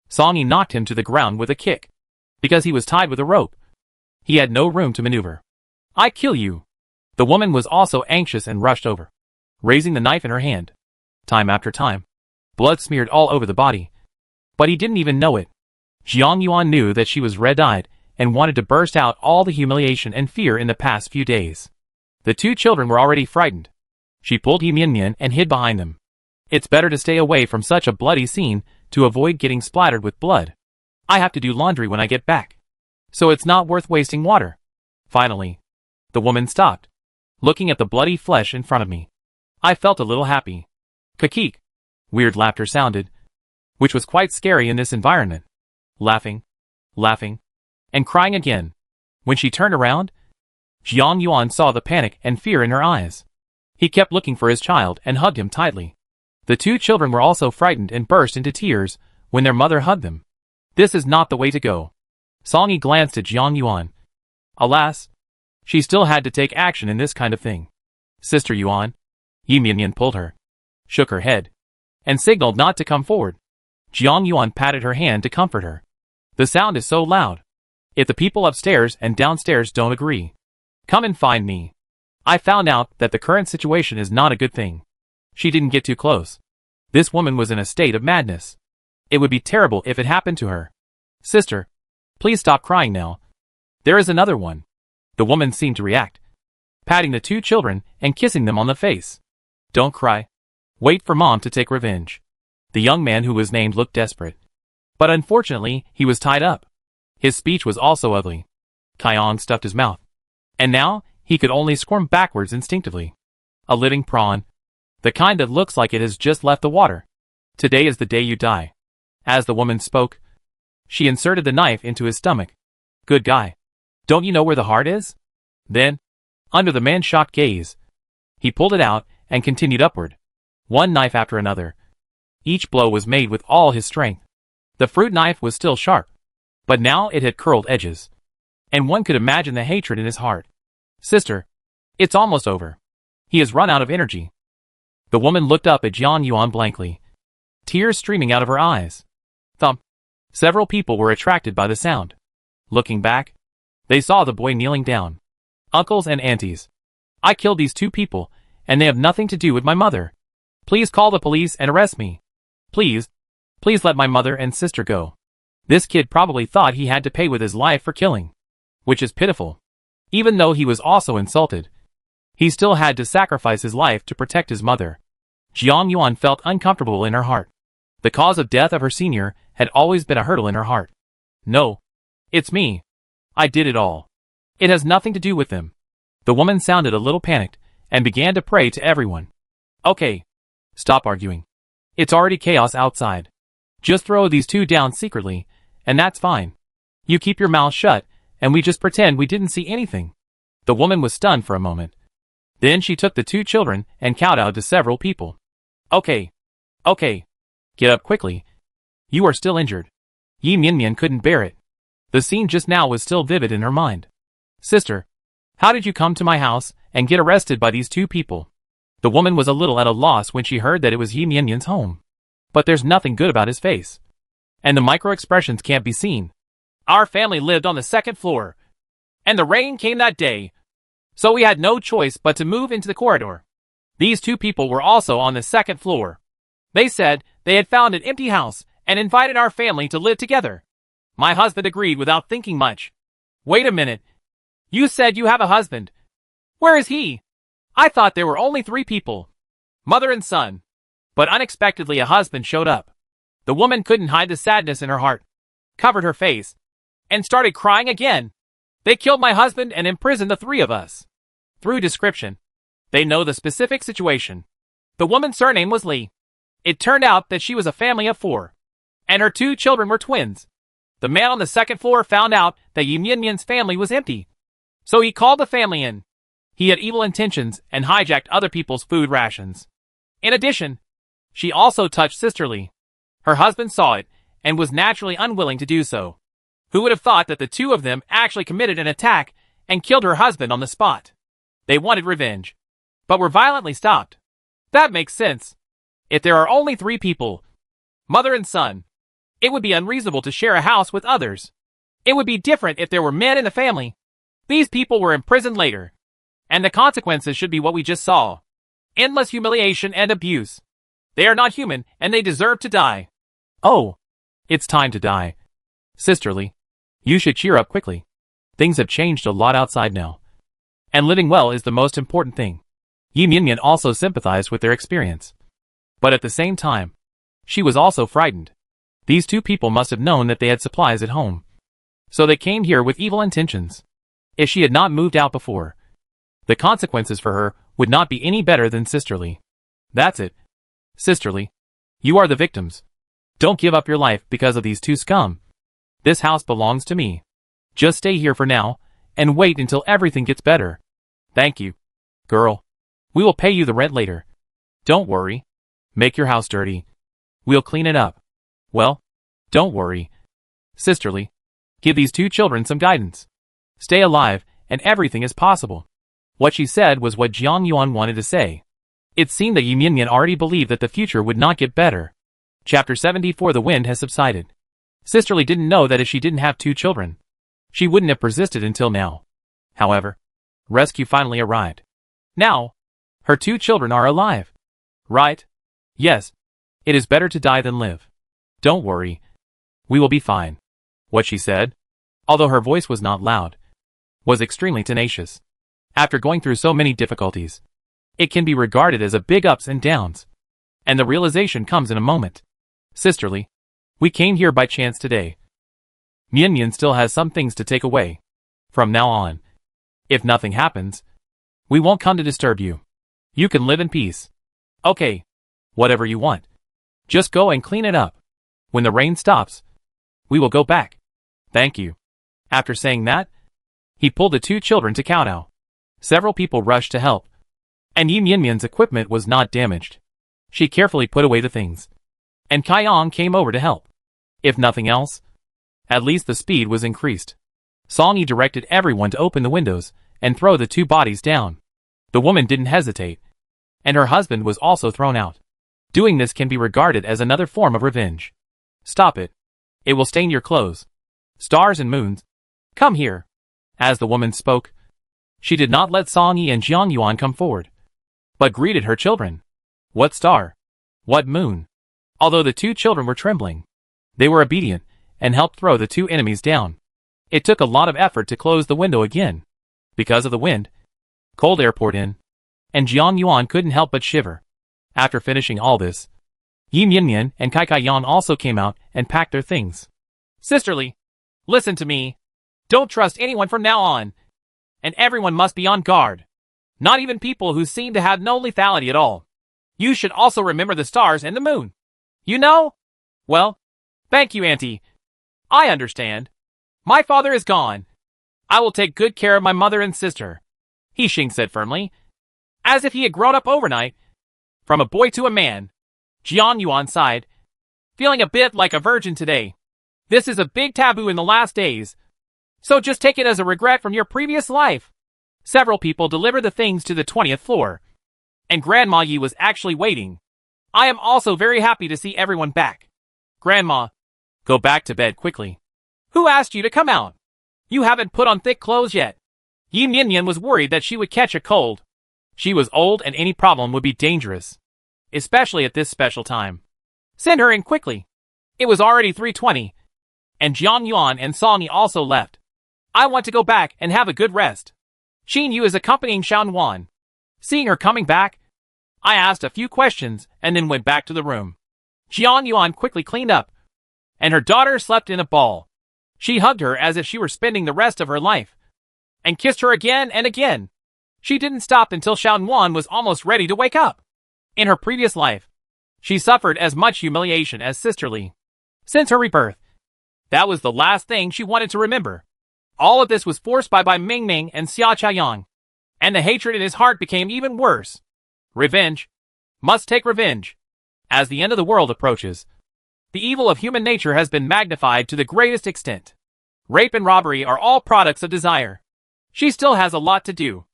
Songy knocked him to the ground with a kick, because he was tied with a rope. He had no room to maneuver. I kill you! The woman was also anxious and rushed over, raising the knife in her hand. Time after time, blood smeared all over the body. But he didn't even know it. Jiang Yuan knew that she was red-eyed and wanted to burst out all the humiliation and fear in the past few days. The two children were already frightened. She pulled Yi Mian and hid behind them. It's better to stay away from such a bloody scene to avoid getting splattered with blood. I have to do laundry when I get back, so it's not worth wasting water. Finally, the woman stopped, looking at the bloody flesh in front of me. I felt a little happy. Kakik. Weird laughter sounded, which was quite scary in this environment. Laughing, and crying again. When she turned around, Jiang Yuan saw the panic and fear in her eyes. He kept looking for his child and hugged him tightly. The two children were also frightened and burst into tears when their mother hugged them. This is not the way to go. Songy glanced at Jiang Yuan. Alas, she still had to take action in this kind of thing. Sister Yuan. Yi Mian pulled her, shook her head, and signaled not to come forward. Jiang Yuan patted her hand to comfort her. The sound is so loud. If the people upstairs and downstairs don't agree, come and find me. I found out that the current situation is not a good thing. She didn't get too close. This woman was in a state of madness. It would be terrible if it happened to her. Sister, please stop crying now. There is another one. The woman seemed to react, patting the two children and kissing them on the face. Don't cry. Wait for mom to take revenge. The young man who was named looked desperate. But unfortunately, he was tied up. His speech was also ugly. Kyong stuffed his mouth, and now he could only squirm backwards instinctively. A living prawn. The kind that looks like it has just left the water. Today is the day you die. As the woman spoke, she inserted the knife into his stomach. Good guy. Don't you know where the heart is? Then, under the man's shocked gaze, he pulled it out and continued upward. One knife after another. Each blow was made with all his strength. The fruit knife was still sharp, but now it had curled edges, and one could imagine the hatred in his heart. Sister, it's almost over. He has run out of energy. The woman looked up at Jiang Yuan blankly, tears streaming out of her eyes. Thump. Several people were attracted by the sound. Looking back, they saw the boy kneeling down. Uncles and aunties. I killed these two people, and they have nothing to do with my mother. Please call the police and arrest me. Please let my mother and sister go. This kid probably thought he had to pay with his life for killing, which is pitiful. Even though he was also insulted, he still had to sacrifice his life to protect his mother. Jiang Yuan felt uncomfortable in her heart. The cause of death of her senior had always been a hurdle in her heart. No. It's me. I did it all. It has nothing to do with them. The woman sounded a little panicked and began to pray to everyone. Okay. Stop arguing. It's already chaos outside. Just throw these two down secretly, and that's fine. You keep your mouth shut, and we just pretend we didn't see anything. The woman was stunned for a moment. Then she took the two children and kowtowed to several people. Okay. Get up quickly. You are still injured. Yi Mian couldn't bear it. The scene just now was still vivid in her mind. Sister, how did you come to my house and get arrested by these two people? The woman was a little at a loss when she heard that it was Yi Mian's home. But there's nothing good about his face, and the micro-expressions can't be seen. Our family lived on the second floor, and the rain came that day, so we had no choice but to move into the corridor. These two people were also on the second floor. They said they had found an empty house and invited our family to live together. My husband agreed without thinking much. Wait a minute. You said you have a husband. Where is he? I thought there were only 3 people. Mother and son. But unexpectedly a husband showed up. The woman couldn't hide the sadness in her heart, covered her face, and started crying again. They killed my husband and imprisoned the 3 of us. Through description, they know the specific situation. The woman's surname was Lee. It turned out that she was a family of 4, and her 2 children were twins. The man on the second floor found out that Yi Mian's family was empty, so he called the family in. He had evil intentions and hijacked other people's food rations. In addition, She also touched Sisterly. Her husband saw it, and was naturally unwilling to do so. Who would have thought that the two of them actually committed an attack and killed her husband on the spot? They wanted revenge, but were violently stopped. That makes sense. If there are only 3 people, mother and son, it would be unreasonable to share a house with others. It would be different if there were men in the family. These people were imprisoned later, and the consequences should be what we just saw. Endless humiliation and abuse. They are not human, and they deserve to die. Oh, it's time to die. Sisterly, you should cheer up quickly. Things have changed a lot outside now, and living well is the most important thing. Yi Mianmian also sympathized with their experience. But at the same time, she was also frightened. These 2 people must have known that they had supplies at home. So they came here with evil intentions. If she had not moved out before, the consequences for her would not be any better than Sisterly. That's it. Sisterly, you are the victims. Don't give up your life because of these 2 scum. This house belongs to me. Just stay here for now, and wait until everything gets better. Thank you. Girl, we will pay you the rent later. Don't worry. Make your house dirty. We'll clean it up. Well, don't worry. Sisterly, give these 2 children some guidance. Stay alive, and everything is possible. What she said was what Jiang Yuan wanted to say. It seemed that Yi Mianmian already believed that the future would not get better. Chapter 74. The wind has subsided. Sisterly didn't know that if she didn't have 2 children, she wouldn't have persisted until now. However, rescue finally arrived. Now, her 2 children are alive. Right? Yes. It is better to die than live. Don't worry. We will be fine. What she said, although her voice was not loud, was extremely tenacious. After going through so many difficulties, it can be regarded as a big ups and downs. And the realization comes in a moment. Sisterly, we came here by chance today. Mianmian still has some things to take away. From now on, if nothing happens, we won't come to disturb you. You can live in peace. Okay. Whatever you want. Just go and clean it up. When the rain stops, we will go back. Thank you. After saying that, he pulled the 2 children to kowtow. Several people rushed to help, and Yi Mianmian's equipment was not damaged. She carefully put away the things, and Kaiyang came over to help. If nothing else, at least the speed was increased. Song Yi directed everyone to open the windows and throw the 2 bodies down. The woman didn't hesitate, and her husband was also thrown out. Doing this can be regarded as another form of revenge. Stop it. It will stain your clothes. Stars and moons, come here. As the woman spoke, she did not let Song Yi and Jiang Yuan come forward, but greeted her children. What star? What moon? Although the 2 children were trembling, they were obedient and helped throw the 2 enemies down. It took a lot of effort to close the window again. Because of the wind, cold air poured in, and Jiang Yuan couldn't help but shiver. After finishing all this, Yi Mianmian and Kaiyang also came out and packed their things. Sisterly, listen to me. Don't trust anyone from now on. And everyone must be on guard. Not even people who seem to have no lethality at all. You should also remember the stars and the moon. You know? Well, thank you, Auntie. I understand. My father is gone. I will take good care of my mother and sister, He Xing said firmly, as if he had grown up overnight. From a boy to a man. Jiang Yuan sighed, feeling a bit like a virgin today. This is a big taboo in the last days, so just take it as a regret from your previous life. Several people delivered the things to the 20th floor, and Grandma Yi was actually waiting. I am also very happy to see everyone back. Grandma, go back to bed quickly. Who asked you to come out? You haven't put on thick clothes yet. Yi Mianmian was worried that she would catch a cold. She was old and any problem would be dangerous, especially at this special time. Send her in quickly. It was already 3:20, and Jiang Yuan and Song Yi also left. I want to go back and have a good rest. Xin Yu is accompanying Shan Wan. Seeing her coming back, I asked a few questions and then went back to the room. Jiang Yuan quickly cleaned up, and her daughter slept in a ball. She hugged her as if she were spending the rest of her life, and kissed her again and again. She didn't stop until Shan Wan was almost ready to wake up. In her previous life, she suffered as much humiliation as Sisterly. Since her rebirth, that was the last thing she wanted to remember. All of this was forced by Ming Ming and Xia Chaoyang, and the hatred in his heart became even worse. Revenge. Must take revenge. As the end of the world approaches, the evil of human nature has been magnified to the greatest extent. Rape and robbery are all products of desire. She still has a lot to do.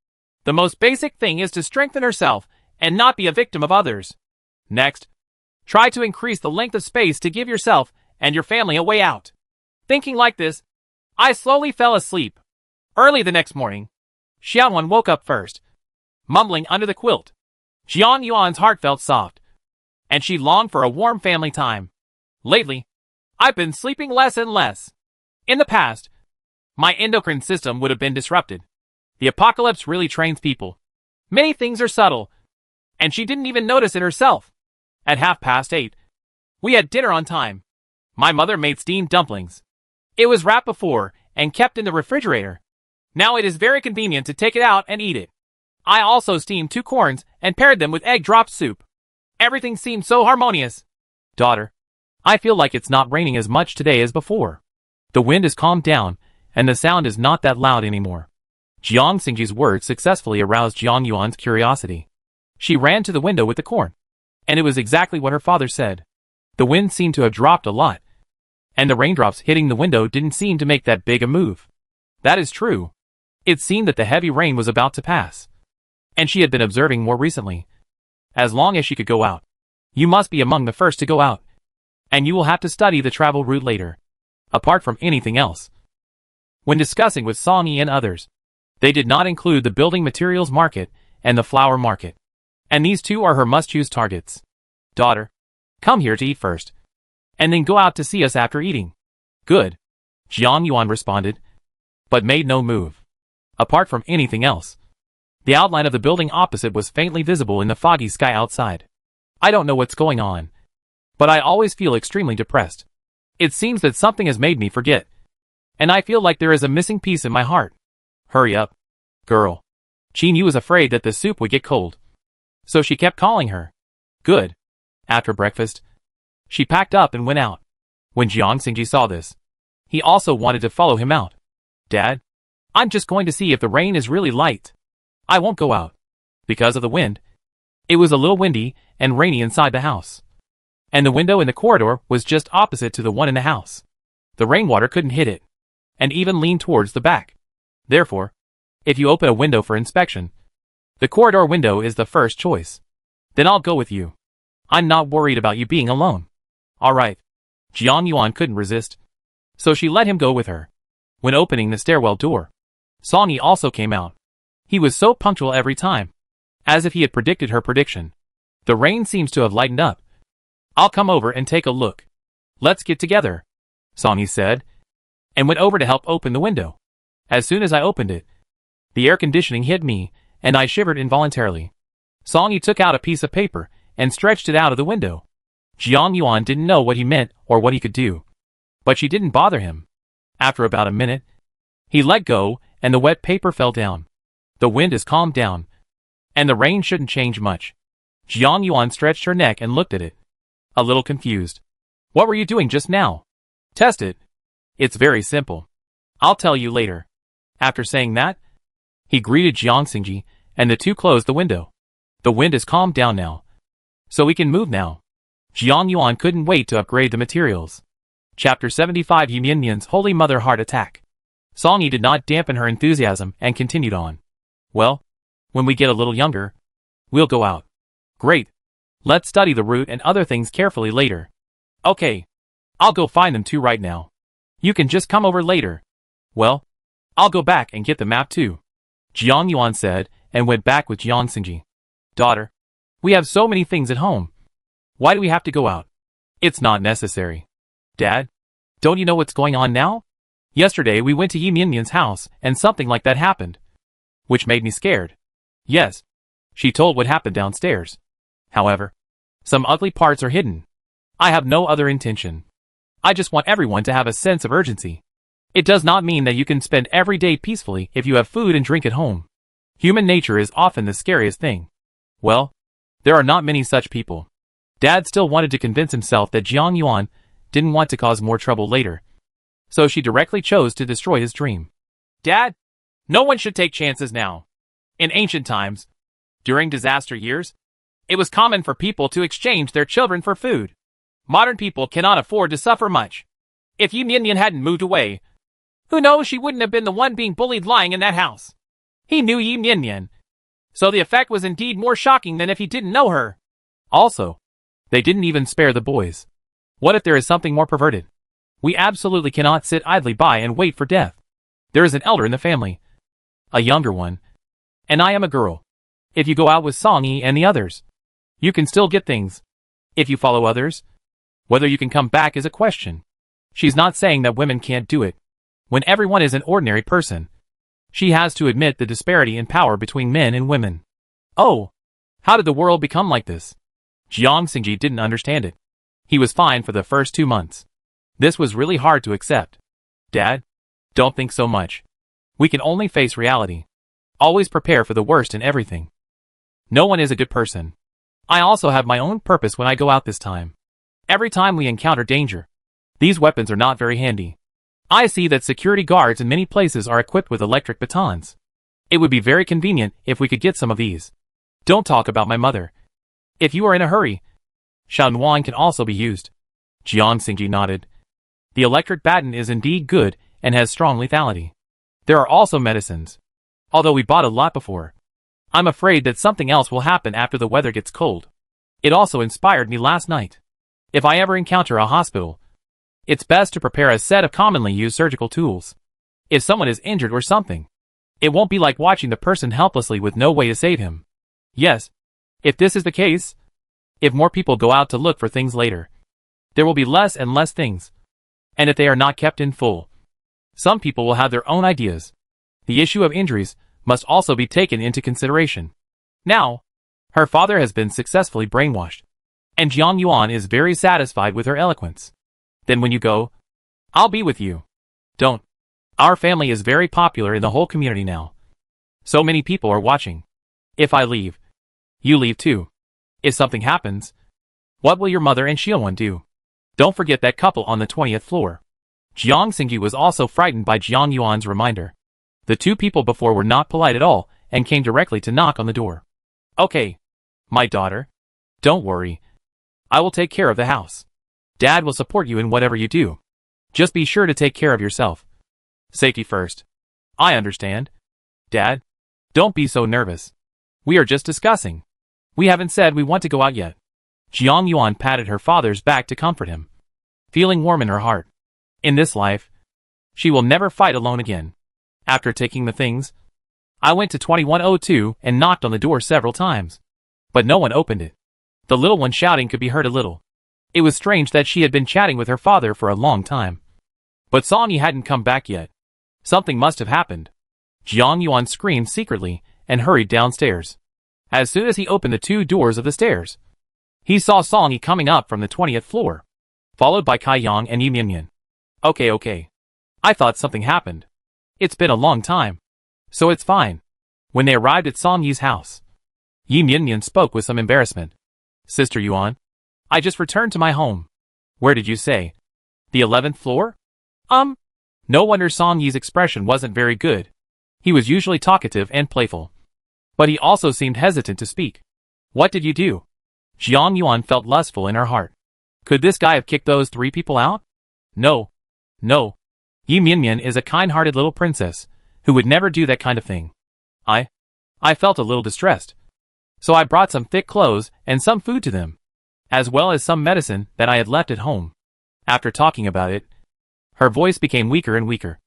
The most basic thing is to strengthen herself and not be a victim of others. Next, try to increase the length of space to give yourself and your family a way out. Thinking like this, I slowly fell asleep. Early the next morning, Xiaowan woke up first, mumbling under the quilt. Jiang Yuan's heart felt soft, and she longed for a warm family time. Lately, I've been sleeping less and less. In the past, my endocrine system would have been disrupted. The apocalypse really trains people. Many things are subtle, and she didn't even notice it herself. At 8:30, we had dinner on time. My mother made steamed dumplings. It was wrapped before and kept in the refrigerator. Now it is very convenient to take it out and eat it. I also steamed 2 corns and paired them with egg drop soup. Everything seemed so harmonious. Daughter, I feel like it's not raining as much today as before. The wind has calmed down, and the sound is not that loud anymore. Jiang Xingji's words successfully aroused Jiang Yuan's curiosity. She ran to the window with the corn, and it was exactly what her father said. The wind seemed to have dropped a lot, and the raindrops hitting the window didn't seem to make that big a move. That is true. It seemed that the heavy rain was about to pass, and she had been observing more recently. As long as she could go out, you must be among the first to go out, and you will have to study the travel route later. Apart from anything else. When discussing with Song Yi and others, they did not include the building materials market and the flower market. And these two are her must-choose targets. Daughter, come here to eat first, and then go out to see us after eating. Good. Jiang Yuan responded, but made no move. Apart from anything else, the outline of the building opposite was faintly visible in the foggy sky outside. I don't know what's going on, but I always feel extremely depressed. It seems that something has made me forget, and I feel like there is a missing piece in my heart. Hurry up, girl. Qin Yu was afraid that the soup would get cold, so she kept calling her. Good. After breakfast, she packed up and went out. When Jiang Xingji saw this, he also wanted to follow him out. Dad, I'm just going to see if the rain is really light. I won't go out. Because of the wind, it was a little windy and rainy inside the house. And the window in the corridor was just opposite to the one in the house. The rainwater couldn't hit it, and even leaned towards the back. Therefore, if you open a window for inspection, the corridor window is the first choice. Then I'll go with you. I'm not worried about you being alone. Alright. Jiang Yuan couldn't resist, so she let him go with her. When opening the stairwell door, Song Yi also came out. He was so punctual every time, as if he had predicted her prediction. The rain seems to have lightened up. I'll come over and take a look. Let's get together, Song Yi said, and went over to help open the window. As soon as I opened it, the air conditioning hit me, and I shivered involuntarily. Song Yi took out a piece of paper and stretched it out of the window. Jiang Yuan didn't know what he meant or what he could do, but she didn't bother him. After about a minute, he let go, and the wet paper fell down. The wind has calmed down, and the rain shouldn't change much. Jiang Yuan stretched her neck and looked at it, a little confused. What were you doing just now? Test it. It's very simple. I'll tell you later. After saying that, he greeted Jiang Xingji, and the two closed the window. The wind has calmed down now, so we can move now. Jiang Yuan couldn't wait to upgrade the materials. Chapter 75 Yumian's Holy Mother Heart Attack. Song Yi did not dampen her enthusiasm and continued on. Well, when we get a little younger, we'll go out. Great. Let's study the route and other things carefully later. Okay. I'll go find them too right now. You can just come over later. Well, I'll go back and get the map too. Jiang Yuan said, and went back with Jiang Xingji. Daughter, we have so many things at home. Why do we have to go out? It's not necessary. Dad, don't you know what's going on now? Yesterday we went to Yi Minyan's house and something like that happened, which made me scared. Yes, she told what happened downstairs. However, some ugly parts are hidden. I have no other intention. I just want everyone to have a sense of urgency. It does not mean that you can spend every day peacefully if you have food and drink at home. Human nature is often the scariest thing. Well, there are not many such people. Dad still wanted to convince himself that Jiang Yuan didn't want to cause more trouble later, so she directly chose to destroy his dream. Dad, no one should take chances now. In ancient times, during disaster years, It was common for people to exchange their children for food. Modern people cannot afford to suffer much. If Yi Mian hadn't moved away, who knows, she wouldn't have been the one being bullied lying in that house. He knew Yi Mian, so the effect was indeed more shocking than if he didn't know her. Also, they didn't even spare the boys. What if there is something more perverted? We absolutely cannot sit idly by and wait for death. There is an elder in the family, a younger one, and I am a girl. If you go out with Song Yi and the others, you can still get things. If you follow others, whether you can come back is a question. She's not saying that women can't do it. When everyone is an ordinary person, she has to admit the disparity in power between men and women. Oh, how did the world become like this? Jiang Xingji didn't understand it. He was fine for the first 2 months. This was really hard to accept. Dad, don't think so much. We can only face reality. Always prepare for the worst in everything. No one is a good person. I also have my own purpose when I go out this time. Every time we encounter danger, these weapons are not very handy. I see that security guards in many places are equipped with electric batons. It would be very convenient if we could get some of these. Don't talk about my mother. If you are in a hurry, Shanwan can also be used. Jiang Xingji nodded. The electric baton is indeed good and has strong lethality. There are also medicines. Although we bought a lot before, I'm afraid that something else will happen after the weather gets cold. It also inspired me last night. If I ever encounter a hospital, it's best to prepare a set of commonly used surgical tools. If someone is injured or something, it won't be like watching the person helplessly with no way to save him. Yes, if this is the case, if more people go out to look for things later, there will be less and less things. And if they are not kept in full, some people will have their own ideas. The issue of injuries must also be taken into consideration. Now, her father has been successfully brainwashed, and Jiang Yuan is very satisfied with her eloquence. Then when you go, I'll be with you. Don't. Our family is very popular in the whole community now. So many people are watching. If I leave, you leave too. If something happens, what will your mother and Xiaowan do? Don't forget that couple on the 20th floor. Jiang Xingji was also frightened by Jiang Yuan's reminder. The two people before were not polite at all and came directly to knock on the door. Okay, my daughter. Don't worry. I will take care of the house. Dad will support you in whatever you do. Just be sure to take care of yourself. Safety first. I understand. Dad, don't be so nervous. We are just discussing. We haven't said we want to go out yet. Jiang Yuan patted her father's back to comfort him, feeling warm in her heart. In this life, she will never fight alone again. After taking the things, I went to 2102 and knocked on the door several times. But no one opened it. The little one shouting could be heard a little. It was strange that she had been chatting with her father for a long time. But Song Yi hadn't come back yet. Something must have happened. Jiang Yuan screamed secretly and hurried downstairs. As soon as he opened the 2 doors of the stairs, he saw Song Yi coming up from the 20th floor, followed by Kai Yang and Yi Mian. Okay. I thought something happened. It's been a long time. So it's fine. When they arrived at Song Yi's house, Yi Mian spoke with some embarrassment. Sister Yuan, I just returned to my home. Where did you say? The 11th floor? No wonder Song Yi's expression wasn't very good. He was usually talkative and playful, but he also seemed hesitant to speak. What did you do? Jiang Yuan felt lustful in her heart. Could this guy have kicked those 3 people out? No. Yi Mian is a kind-hearted little princess who would never do that kind of thing. I felt a little distressed. So I brought some thick clothes and some food to them, as well as some medicine that I had left at home. After talking about it, her voice became weaker and weaker,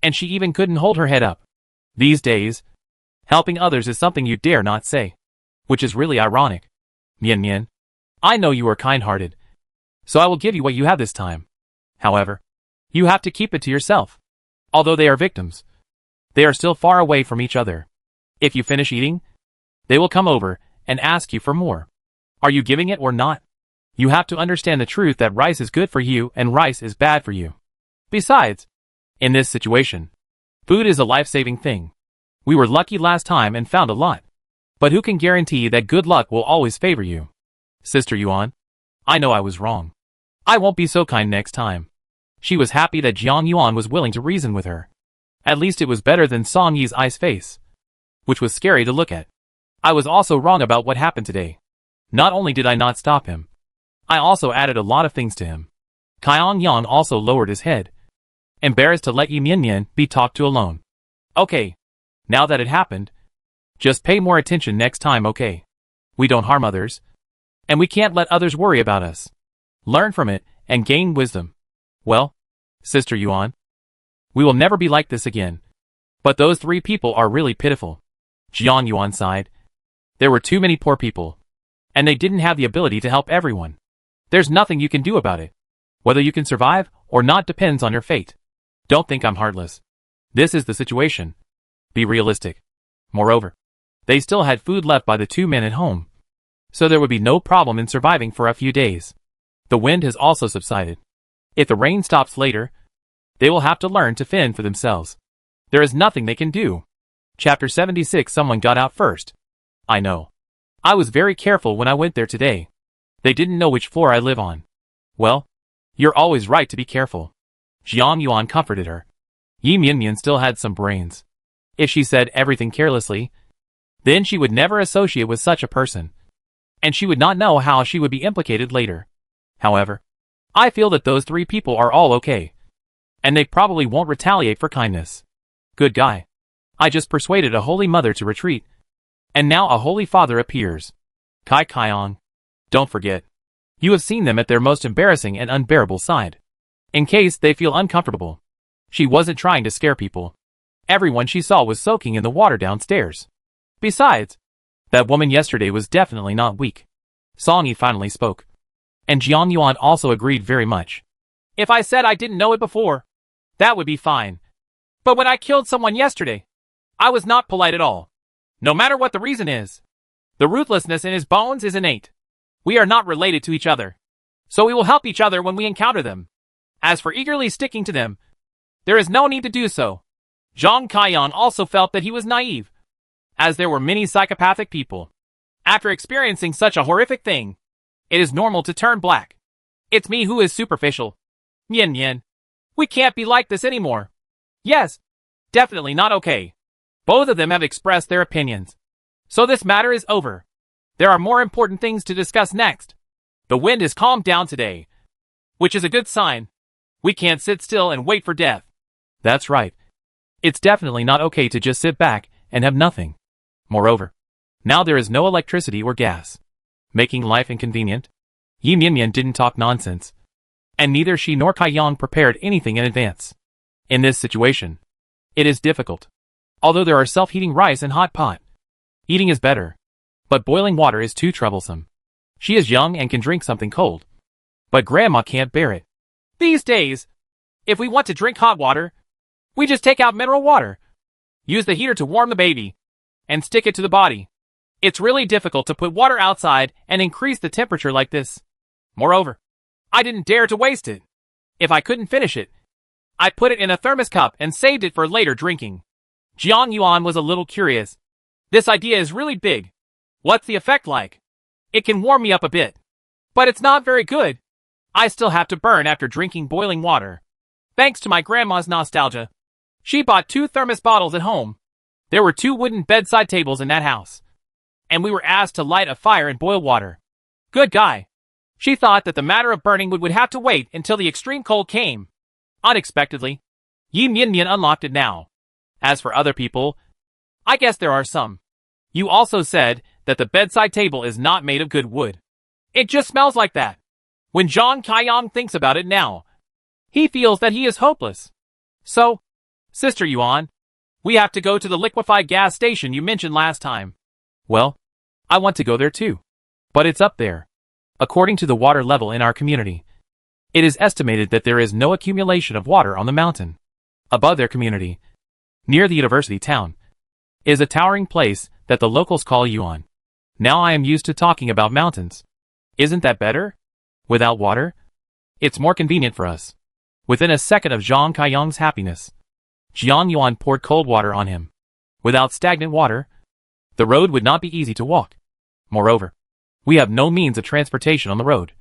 and she even couldn't hold her head up. These days, helping others is something you dare not say, which is really ironic. Mian, I know you are kind-hearted, so I will give you what you have this time. However, you have to keep it to yourself. Although they are victims, they are still far away from each other. If you finish eating, they will come over and ask you for more. Are you giving it or not? You have to understand the truth that rice is good for you and rice is bad for you. Besides, in this situation, food is a life-saving thing. We were lucky last time and found a lot. But who can guarantee that good luck will always favor you? Sister Yuan, I know I was wrong. I won't be so kind next time. She was happy that Jiang Yuan was willing to reason with her. At least it was better than Song Yi's ice face, which was scary to look at. I was also wrong about what happened today. Not only did I not stop him, I also added a lot of things to him. Kyong Yan also lowered his head, embarrassed to let Yi Mian be talked to alone. Okay. Now that it happened, just pay more attention next time, okay? We don't harm others, and we can't let others worry about us. Learn from it and gain wisdom. Well, Sister Yuan, we will never be like this again. But those 3 people are really pitiful. Jiang Yuan sighed. There were too many poor people, and they didn't have the ability to help everyone. There's nothing you can do about it. Whether you can survive or not depends on your fate. Don't think I'm heartless. This is the situation. Be realistic. Moreover, they still had food left by the 2 men at home, so there would be no problem in surviving for a few days. The wind has also subsided. If the rain stops later, they will have to learn to fend for themselves. There is nothing they can do. Chapter 76. Someone got out first. I know. I was very careful when I went there today. They didn't know which floor I live on. Well, you're always right to be careful. Jiang Yuan comforted her. Yi Mian still had some brains. If she said everything carelessly, then she would never associate with such a person, and she would not know how she would be implicated later. However, I feel that those 3 people are all okay, and they probably won't retaliate for kindness. Good guy. I just persuaded a holy mother to retreat, and now a holy father appears. Kai Kyong. Don't forget, you have seen them at their most embarrassing and unbearable side. In case they feel uncomfortable. She wasn't trying to scare people. Everyone she saw was soaking in the water downstairs. Besides, that woman yesterday was definitely not weak. Song Yi finally spoke. And Jiang Yuan also agreed very much. If I said I didn't know it before, that would be fine. But when I killed someone yesterday, I was not polite at all. No matter what the reason is. The ruthlessness in his bones is innate. We are not related to each other, so we will help each other when we encounter them. As for eagerly sticking to them, there is no need to do so. Zhang Kaiyan also felt that he was naive, as there were many psychopathic people. After experiencing such a horrific thing, it is normal to turn black. It's me who is superficial. Yin. We can't be like this anymore. Yes, definitely not okay. Both of them have expressed their opinions. So this matter is over. There are more important things to discuss next. The wind has calmed down today, which is a good sign. We can't sit still and wait for death. That's right. It's definitely not okay to just sit back and have nothing. Moreover, now there is no electricity or gas, making life inconvenient. Yi Mian didn't talk nonsense, and neither she nor Kai Yang prepared anything in advance. In this situation, it is difficult. Although there are self-heating rice and hot pot, eating is better, but boiling water is too troublesome. She is young and can drink something cold, but Grandma can't bear it. These days, if we want to drink hot water, we just take out mineral water, use the heater to warm the baby, and stick it to the body. It's really difficult to put water outside and increase the temperature like this. Moreover, I didn't dare to waste it. If I couldn't finish it, I put it in a thermos cup and saved it for later drinking. Jiang Yuan was a little curious. This idea is really big. What's the effect like? It can warm me up a bit, but it's not very good. I still have to burn after drinking boiling water. Thanks to my grandma's nostalgia. She bought 2 thermos bottles at home. There were 2 wooden bedside tables in that house, and we were asked to light a fire and boil water. Good guy. She thought that the matter of burning would have to wait until the extreme cold came. Unexpectedly, Yi Mian unlocked it now. As for other people, I guess there are some. You also said that the bedside table is not made of good wood. It just smells like that. When Zhang Kaiyang thinks about it now, he feels that he is hopeless. So, Sister Yuan, we have to go to the liquefied gas station you mentioned last time. Well, I want to go there too. But it's up there. According to the water level in our community, it is estimated that there is no accumulation of water on the mountain. Above their community, near the university town, is a towering place that the locals call Yuan. Now I am used to talking about mountains. Isn't that better? Without water? It's more convenient for us. Within a second of Zhang Kaiyang's happiness, Jiang Yuan poured cold water on him. Without stagnant water, the road would not be easy to walk. Moreover, we have no means of transportation on the road,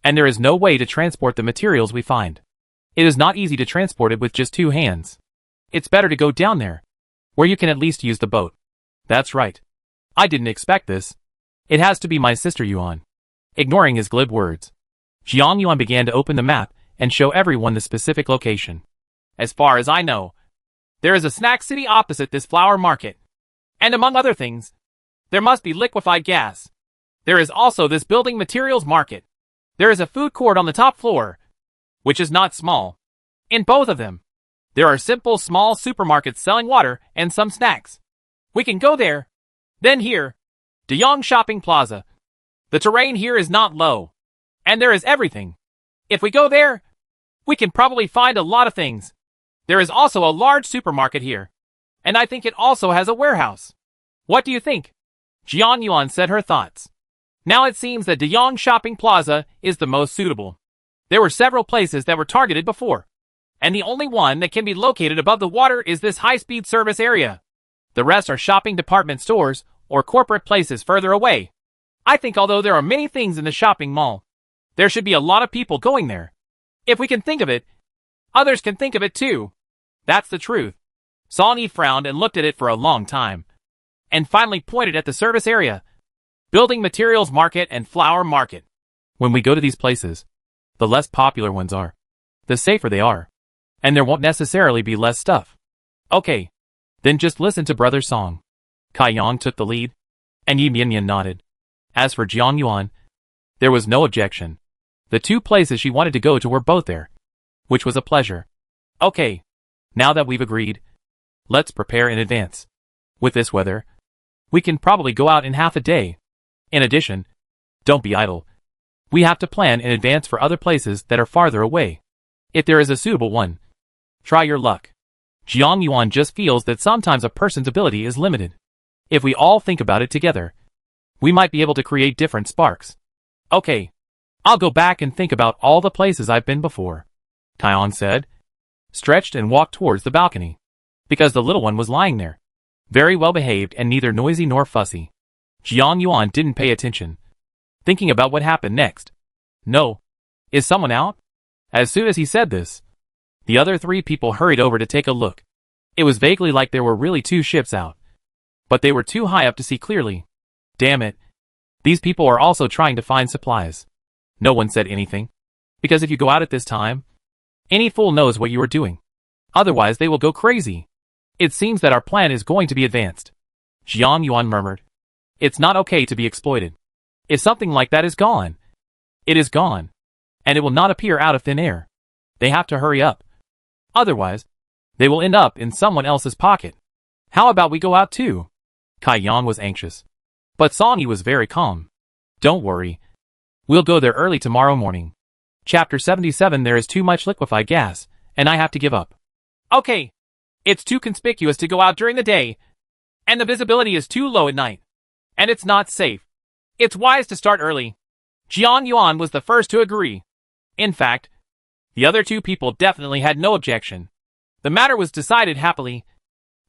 and there is no way to transport the materials we find. It is not easy to transport it with just 2 hands. It's better to go down there, where you can at least use the boat. That's right. I didn't expect this. It has to be my sister Yuan. Ignoring his glib words, Jiang Yuan began to open the map and show everyone the specific location. As far as I know, there is a snack city opposite this flower market. And among other things, there must be liquefied gas. There is also this building materials market. There is a food court on the top floor, which is not small. In both of them, there are simple small supermarkets selling water and some snacks. We can go there. Then here, Deyong Shopping Plaza. The terrain here is not low, and there is everything. If we go there, we can probably find a lot of things. There is also a large supermarket here, and I think it also has a warehouse. What do you think? Jiang Yuan said her thoughts. Now it seems that Deyong Shopping Plaza is the most suitable. There were several places that were targeted before, and the only one that can be located above the water is this high-speed service area. The rest are shopping department stores or corporate places further away. I think although there are many things in the shopping mall, there should be a lot of people going there. If we can think of it, others can think of it too. That's the truth. Song Yi frowned and looked at it for a long time, and finally pointed at the service area, building materials market and flower market. When we go to these places, the less popular ones are, the safer they are, and there won't necessarily be less stuff. Okay, then just listen to Brother Song. Kai Yang took the lead, and Yi Minyan nodded. As for Jiang Yuan, there was no objection. The two places she wanted to go to were both there, which was a pleasure. Okay, now that we've agreed, let's prepare in advance. With this weather, we can probably go out in half a day. In addition, don't be idle. We have to plan in advance for other places that are farther away. If there is a suitable one, try your luck. Jiang Yuan just feels that sometimes a person's ability is limited. If we all think about it together, we might be able to create different sparks. Okay, I'll go back and think about all the places I've been before, Taion said, stretched and walked towards the balcony, because the little one was lying there, very well behaved and neither noisy nor fussy. Jiang Yuan didn't pay attention, thinking about what happened next. No, is someone out? As soon as he said this, the other three people hurried over to take a look. It was vaguely like there were really two ships out, but they were too high up to see clearly. Damn it. These people are also trying to find supplies. No one said anything, because if you go out at this time, any fool knows what you are doing. Otherwise they will go crazy. It seems that our plan is going to be advanced. Jiang Yuan murmured. It's not okay to be exploited. If something like that is gone, it is gone, and it will not appear out of thin air. They have to hurry up. Otherwise, they will end up in someone else's pocket. How about we go out too? Kai Yan was anxious, but Song Yi was very calm. Don't worry. We'll go there early tomorrow morning. Chapter 77. There is too much liquefied gas, and I have to give up. Okay. It's too conspicuous to go out during the day, and the visibility is too low at night. And it's not safe. It's wise to start early. Jiang Yuan was the first to agree. In fact, the other two people definitely had no objection. The matter was decided happily,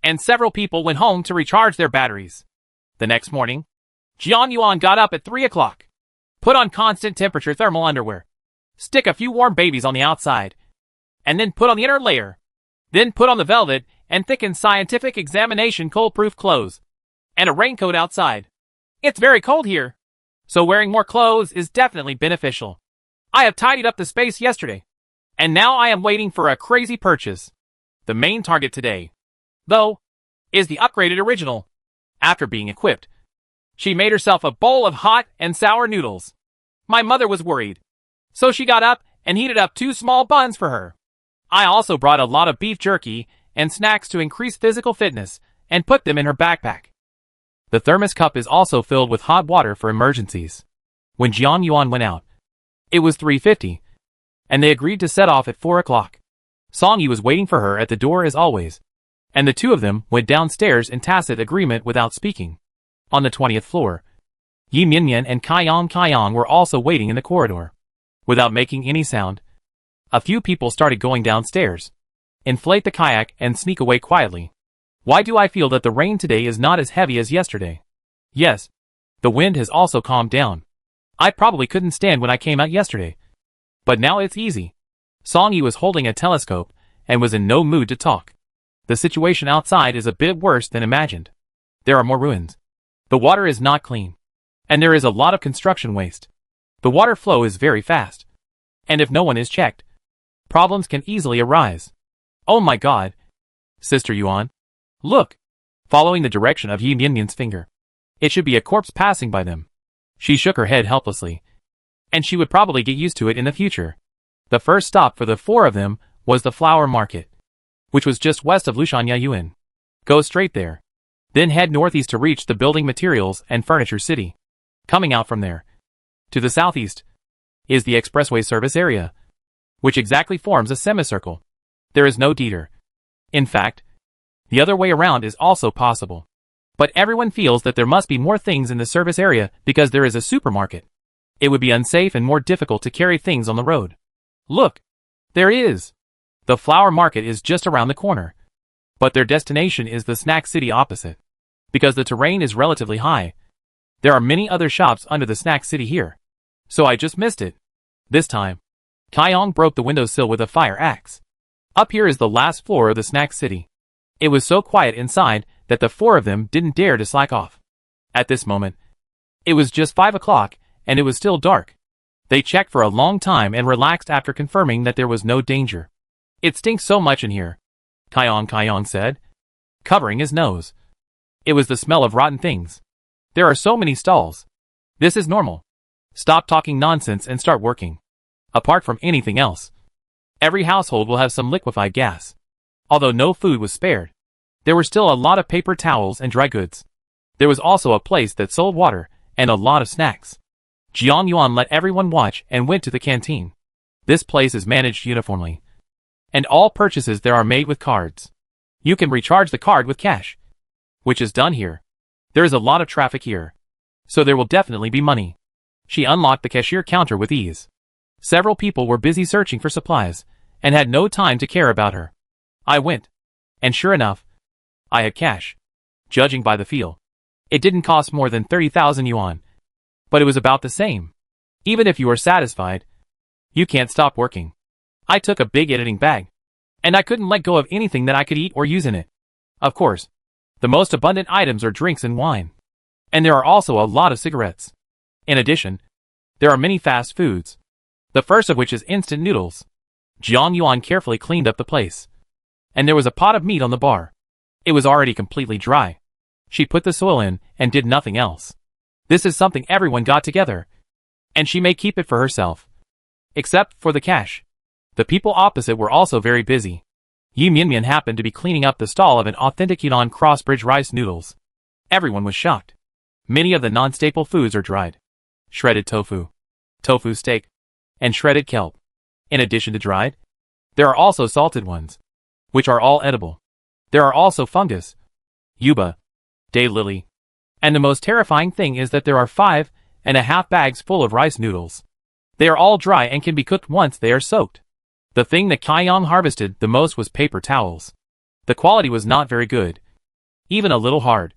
and several people went home to recharge their batteries. The next morning, Jiang Yuan got up at 3 o'clock, put on constant temperature thermal underwear, stick a few warm babies on the outside, and then put on the inner layer, then put on the velvet and thickened scientific examination cold-proof clothes, and a raincoat outside. It's very cold here, so wearing more clothes is definitely beneficial. I have tidied up the space yesterday, and now I am waiting for a crazy purchase. The main target today, though, is the upgraded original. After being equipped, she made herself a bowl of hot and sour noodles. My mother was worried, so she got up and heated up 2 small buns for her. I also brought a lot of beef jerky and snacks to increase physical fitness and put them in her backpack. The thermos cup is also filled with hot water for emergencies. When Jiang Yuan went out, it was 3:50, and they agreed to set off at 4 o'clock. Song Yi was waiting for her at the door as always, and the two of them went downstairs in tacit agreement without speaking. On the 20th floor, Yi Minyan and Kai Yang were also waiting in the corridor. Without making any sound, a few people started going downstairs, inflate the kayak and sneak away quietly. Why do I feel that the rain today is not as heavy as yesterday? Yes, the wind has also calmed down. I probably couldn't stand when I came out yesterday, but now it's easy. Song Yi was holding a telescope and was in no mood to talk. The situation outside is a bit worse than imagined. There are more ruins. The water is not clean, And there is a lot of construction waste. The water flow is very fast. And if no one is checked, problems can easily arise. Oh my god. Sister Yuan. Look. Following the direction of Yi Mianmian's finger. It should be a corpse passing by them. She shook her head helplessly. And she would probably get used to it in the future. The first stop for the four of them was the flower market, which was just west of Lushan. Go straight there. Then head northeast to reach the building materials and furniture city. Coming out from there, to the southeast, is the expressway service area, which exactly forms a semicircle. There is no detour. In fact, the other way around is also possible. But everyone feels that there must be more things in the service area because there is a supermarket. It would be unsafe and more difficult to carry things on the road. Look! There is! The flower market is just around the corner. But their destination is the snack city opposite. Because the terrain is relatively high, there are many other shops under the snack city here. So I just missed it. This time, Kaiyong broke the windowsill with a fire axe. Up here is the last floor of the snack city. It was so quiet inside that the four of them didn't dare to slack off. At this moment, it was just 5 o'clock and it was still dark. They checked for a long time and relaxed after confirming that there was no danger. It stinks so much in here, Kaiyong said, covering his nose. It was the smell of rotten things. There are so many stalls. This is normal. Stop talking nonsense and start working. Apart from anything else, every household will have some liquefied gas. Although no food was spared, there were still a lot of paper towels and dry goods. There was also a place that sold water and a lot of snacks. Jiang Yuan let everyone watch and went to the canteen. This place is managed uniformly, and all purchases there are made with cards. You can recharge the card with cash, which is done here. There is a lot of traffic here, so there will definitely be money. She unlocked the cashier counter with ease. Several people were busy searching for supplies and had no time to care about her. I went, and sure enough, I had cash. Judging by the feel, it didn't cost more than 30,000 yuan, but it was about the same. Even if you are satisfied, you can't stop working. I took a big editing bag, and I couldn't let go of anything that I could eat or use in it. Of course, the most abundant items are drinks and wine. And there are also a lot of cigarettes. In addition, there are many fast foods. The first of which is instant noodles. Jiang Yuan carefully cleaned up the place. And there was a pot of meat on the bar. It was already completely dry. She put the soil in and did nothing else. This is something everyone got together. And she may keep it for herself. Except for the cash. The people opposite were also very busy. Yi Mianmian happened to be cleaning up the stall of an authentic Yunnan cross-bridge rice noodles. Everyone was shocked. Many of the non-staple foods are dried. Shredded tofu, tofu steak, and shredded kelp. In addition to dried, there are also salted ones, which are all edible. There are also fungus, yuba, daylily. And the most terrifying thing is that there are 5.5 bags full of rice noodles. They are all dry and can be cooked once they are soaked. The thing that Kaiyong harvested the most was paper towels. The quality was not very good, even a little hard.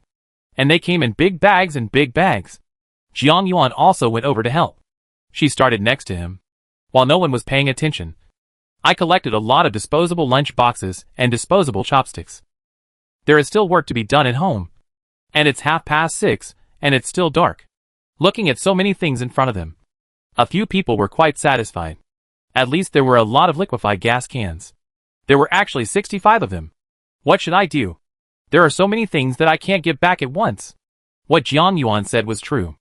And they came in big bags and big bags. Jiang Yuan also went over to help. She started next to him. While no one was paying attention, I collected a lot of disposable lunch boxes and disposable chopsticks. There is still work to be done at home. And it's 6:30, and it's still dark. Looking at so many things in front of them, a few people were quite satisfied. At least there were a lot of liquefied gas cans. There were actually 65 of them. What should I do? There are so many things that I can't get back at once. What Jiang Yuan said was true.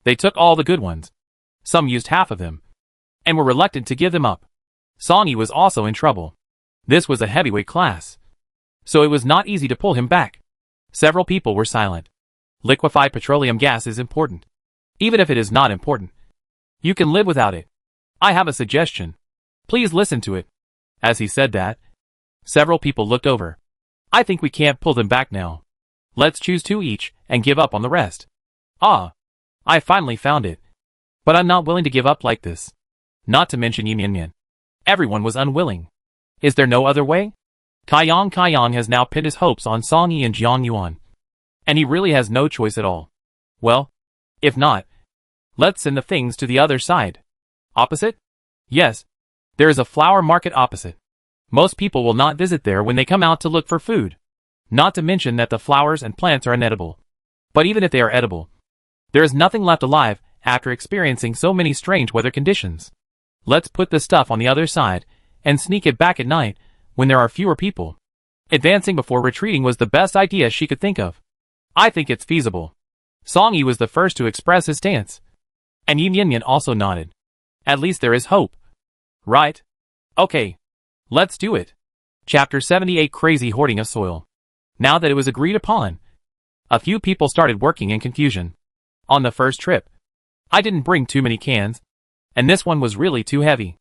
They took all the good ones. Some used half of them, and were reluctant to give them up. Song Yi was also in trouble. This was a heavyweight class, so it was not easy to pull him back. Several people were silent. Liquefied petroleum gas is important. Even if it is not important, you can live without it. I have a suggestion. Please listen to it. As he said that, several people looked over. I think we can't pull them back now. Let's choose 2 each and give up on the rest. Ah, I finally found it. But I'm not willing to give up like this. Not to mention Yi Mianmian. Everyone was unwilling. Is there no other way? Kaiyong has now pinned his hopes on Song Yi and Jiang Yuan. And he really has no choice at all. Well, if not, let's send the things to the other side. Opposite? Yes. There is a flower market opposite. Most people will not visit there when they come out to look for food. Not to mention that the flowers and plants are inedible. But even if they are edible, There is nothing left alive after experiencing so many strange weather conditions. Let's put the stuff on the other side and sneak it back at night when there are fewer people. Advancing before retreating was the best idea she could think of. I think it's feasible. Song-yi was the first to express his stance. And Yin Yin also nodded. At least there is hope. Right? Okay. Let's do it. Chapter 78 Crazy Hoarding of Soil. Now that it was agreed upon, a few people started working in confusion. On the first trip, I didn't bring too many cans, and this one was really too heavy.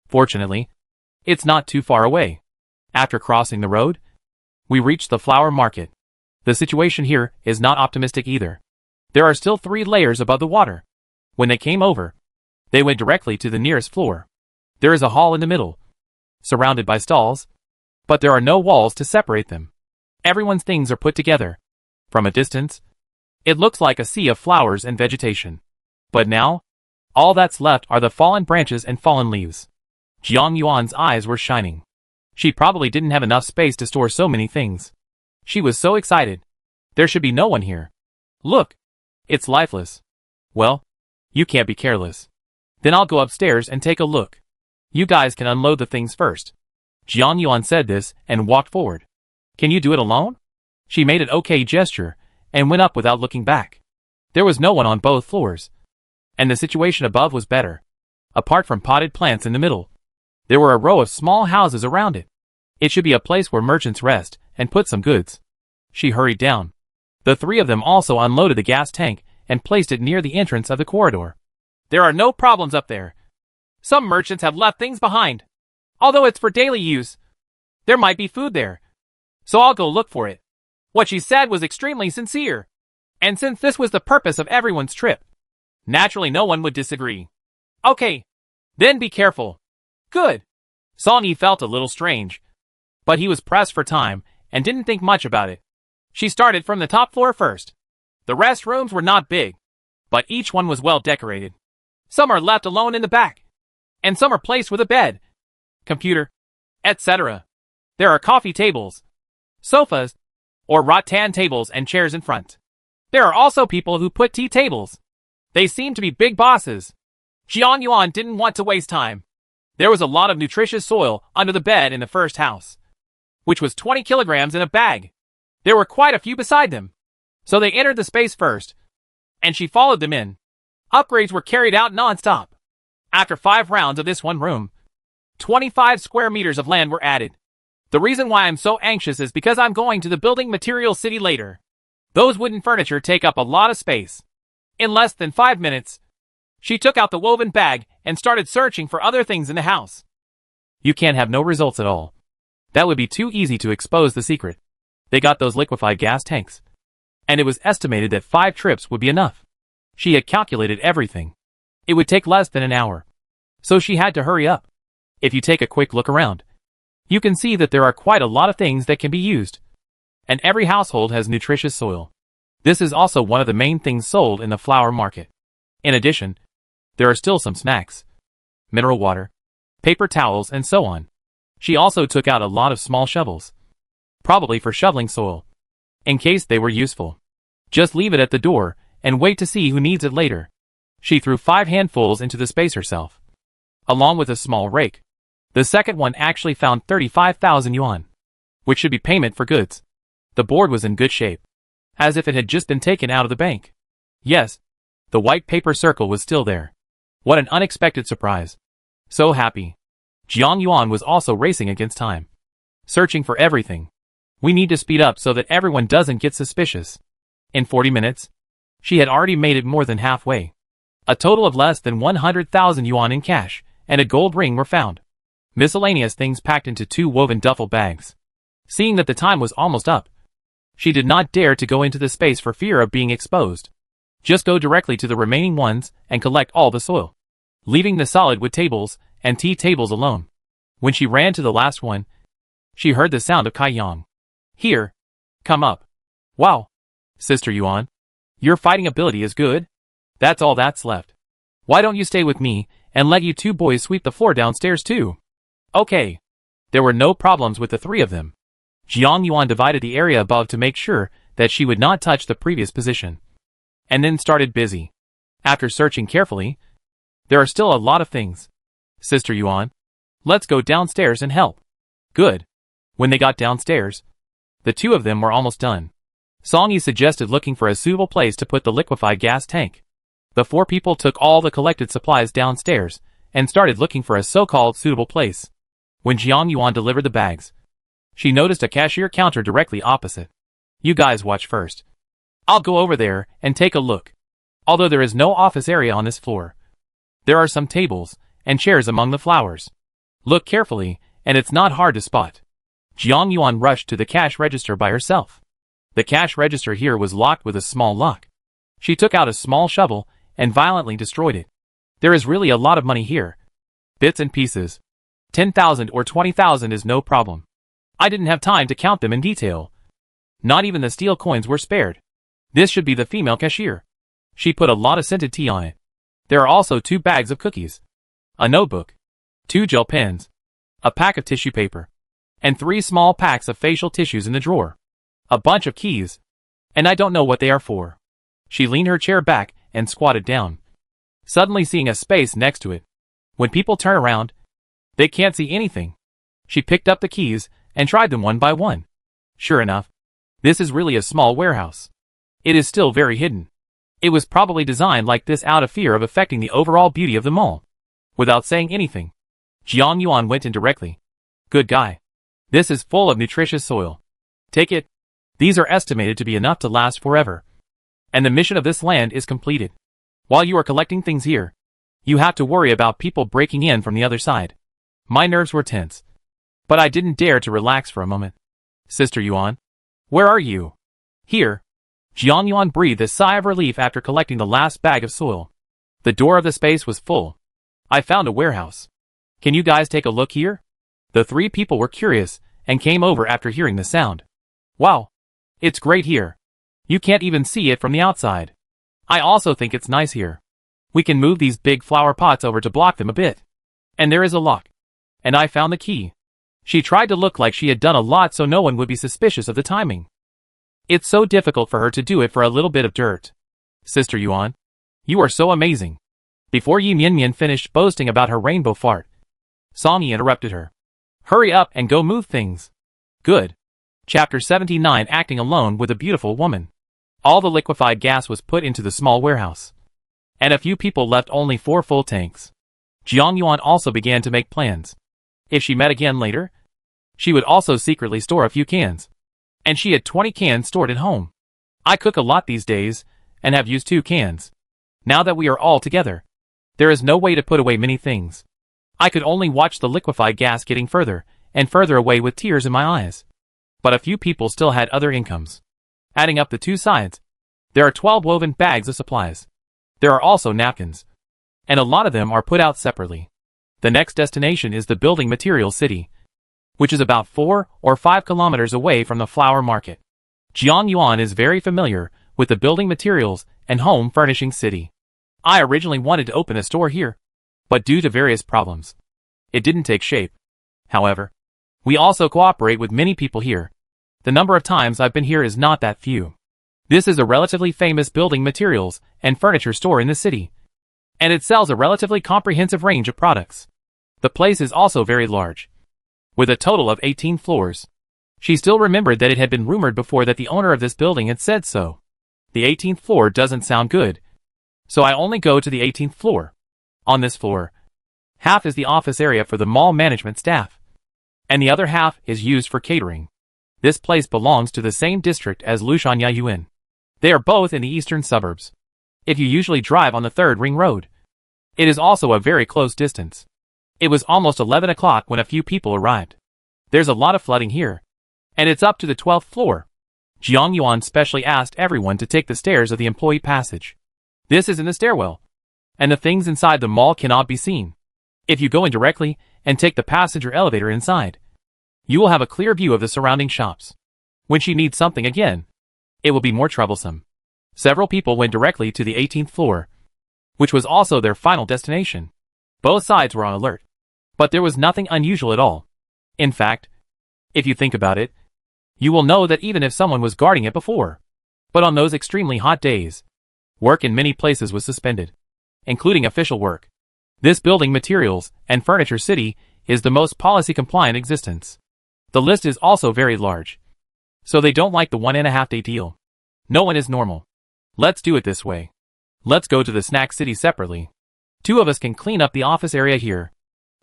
Fortunately, it's not too far away. After crossing the road, we reached the flower market. The situation here is not optimistic either. There are still 3 layers above the water. When they came over, they went directly to the nearest floor. There is a hall in the middle, surrounded by stalls, but there are no walls to separate them. Everyone's things are put together. From a distance, it looks like a sea of flowers and vegetation. But now, all that's left are the fallen branches and fallen leaves. Jiang Yuan's eyes were shining. She probably didn't have enough space to store so many things. She was so excited. There should be no one here. Look, it's lifeless. Well, you can't be careless. Then I'll go upstairs and take a look. You guys can unload the things first. Jiang Yuan said this and walked forward. Can you do it alone? She made an okay gesture and went up without looking back. There was no one on both floors, and the situation above was better. Apart from potted plants in the middle, there were a row of small houses around it. It should be a place where merchants rest and put some goods. She hurried down. The 3 of them also unloaded the gas tank and placed it near the entrance of the corridor. There are no problems up there. Some merchants have left things behind. Although it's for daily use, there might be food there. So I'll go look for it. What she said was extremely sincere. And since this was the purpose of everyone's trip, naturally no one would disagree. Okay. Then be careful. Good. Song-yi felt a little strange, but he was pressed for time and didn't think much about it. She started from the top floor first. The restrooms were not big, but each one was well decorated. Some are left alone in the back, and some are placed with a bed, computer, etc. There are coffee tables, sofas, or rattan tables and chairs in front. There are also people who put tea tables. They seem to be big bosses. Jiang Yuan didn't want to waste time. There was a lot of nutritious soil under the bed in the first house, which was 20 kilograms in a bag. There were quite a few beside them. So they entered the space first, and she followed them in. Upgrades were carried out non-stop. After 5 rounds of this one room, 25 square meters of land were added. The reason why I'm so anxious is because I'm going to the building material city later. Those wooden furniture take up a lot of space. In less than 5 minutes, she took out the woven bag and started searching for other things in the house. You can't have no results at all. That would be too easy to expose the secret. They got those liquefied gas tanks, and it was estimated that 5 trips would be enough. She had calculated everything. It would take less than an hour. So she had to hurry up. If you take a quick look around, you can see that there are quite a lot of things that can be used. And every household has nutritious soil. This is also one of the main things sold in the flower market. In addition, there are still some snacks, mineral water, paper towels, and so on. She also took out a lot of small shovels, probably for shoveling soil, in case they were useful. Just leave it at the door and wait to see who needs it later. She threw 5 handfuls into the space herself, along with a small rake. The second one actually found 35,000 yuan, which should be payment for goods. The board was in good shape, as if it had just been taken out of the bank. Yes, the white paper circle was still there. What an unexpected surprise. So happy. Jiang Yuan was also racing against time, searching for everything. We need to speed up so that everyone doesn't get suspicious. In 40 minutes, she had already made it more than halfway. A total of less than 100,000 yuan in cash and a gold ring were found. Miscellaneous things packed into 2 woven duffel bags. Seeing that the time was almost up, she did not dare to go into the space for fear of being exposed. Just go directly to the remaining ones and collect all the soil, leaving the solid wood tables and tea tables alone. When she ran to the last one, she heard the sound of Kai Yang. Here, come up. Wow, Sister Yuan, your fighting ability is good. That's all that's left. Why don't you stay with me and let you 2 boys sweep the floor downstairs too? Okay. There were no problems with the 3 of them. Jiang Yuan divided the area above to make sure that she would not touch the previous position. and then started busy. After searching carefully, there are still a lot of things. Sister Yuan, let's go downstairs and help. Good. When they got downstairs, the two of them were almost done. Song-yi suggested looking for a suitable place to put the liquefied gas tank. The four people took all the collected supplies downstairs and started looking for a so-called suitable place. When Jiang Yuan delivered the bags, she noticed a cashier counter directly opposite. You guys watch first. I'll go over there and take a look. Although there is no office area on this floor, there are some tables and chairs among the flowers. Look carefully, and it's not hard to spot. Jiang Yuan rushed to the cash register by herself. The cash register here was locked with a small lock. She took out a small shovel and violently destroyed it. There is really a lot of money here. Bits and pieces. 10,000 or 20,000 is no problem. I didn't have time to count them in detail. Not even the steel coins were spared. This should be the female cashier. She put a lot of scented tea on it. There are also 2 bags of cookies, a notebook, 2 gel pens, a pack of tissue paper, and 3 small packs of facial tissues in the drawer. A bunch of keys, and I don't know what they are for. She leaned her chair back and squatted down, suddenly seeing a space next to it. When people turn around, they can't see anything. She picked up the keys and tried them one by one. Sure enough, this is really a small warehouse. It is still very hidden. It was probably designed like this out of fear of affecting the overall beauty of the mall. Without saying anything, Jiang Yuan went in directly. Good guy. This is full of nutritious soil. Take it. These are estimated to be enough to last forever. And the mission of this land is completed. While you are collecting things here, you have to worry about people breaking in from the other side. My nerves were tense, but I didn't dare to relax for a moment. Sister Yuan, where are you? Here. Jiang Yuan breathed a sigh of relief after collecting the last bag of soil. The door of the space was full. I found a warehouse. Can you guys take a look here? The 3 people were curious and came over after hearing the sound. Wow. It's great here. You can't even see it from the outside. I also think it's nice here. We can move these big flower pots over to block them a bit. And there is a lock. And I found the key. She tried to look like she had done a lot so no one would be suspicious of the timing. It's so difficult for her to do it for a little bit of dirt. Sister Yuan, you are so amazing. Before Yi Mian finished boasting about her rainbow fart, Song-yi interrupted her. Hurry up and go move things. Good. Chapter 79. Acting alone with a beautiful woman. All the liquefied gas was put into the small warehouse. And a few people left only 4 full tanks. Jiang Yuan also began to make plans. If she met again later, she would also secretly store a few cans. And she had 20 cans stored at home. I cook a lot these days, and have used 2 cans. Now that we are all together, there is no way to put away many things. I could only watch the liquefied gas getting further and further away with tears in my eyes. But a few people still had other incomes. Adding up the 2 sides, there are 12 woven bags of supplies. There are also napkins. And a lot of them are put out separately. The next destination is the building materials city, which is about 4 or 5 kilometers away from the flower market. Jiang Yuan is very familiar with the building materials and home furnishing city. I originally wanted to open a store here, but due to various problems, it didn't take shape. However, we also cooperate with many people here. The number of times I've been here is not that few. This is a relatively famous building materials and furniture store in the city, and it sells a relatively comprehensive range of products. The place is also very large, with a total of 18 floors. She still remembered that it had been rumored before that the owner of this building had said so. The 18th floor doesn't sound good, so I only go to the 18th floor. On this floor, half is the office area for the mall management staff, and the other half is used for catering. This place belongs to the same district as Lushanya Yuan. They are both in the eastern suburbs. If you usually drive on the 3rd ring road, it is also a very close distance. It was almost 11 o'clock when a few people arrived. There's a lot of flooding here, and it's up to the 12th floor. Jiang Yuan specially asked everyone to take the stairs of the employee passage. This is in the stairwell, and the things inside the mall cannot be seen. If you go in directly and take the passenger elevator inside, you will have a clear view of the surrounding shops. When she needs something again, it will be more troublesome. Several people went directly to the 18th floor, which was also their final destination. Both sides were on alert, but there was nothing unusual at all. In fact, if you think about it, you will know that even if someone was guarding it before, but on those extremely hot days, Work in many places was suspended, including official work. This building materials and furniture city is the most policy-compliant existence. The list is also very large. So they don't like the 1.5-day deal. No one is normal. Let's do it this way. Let's go to the snack city separately. 2 of us can clean up the office area here.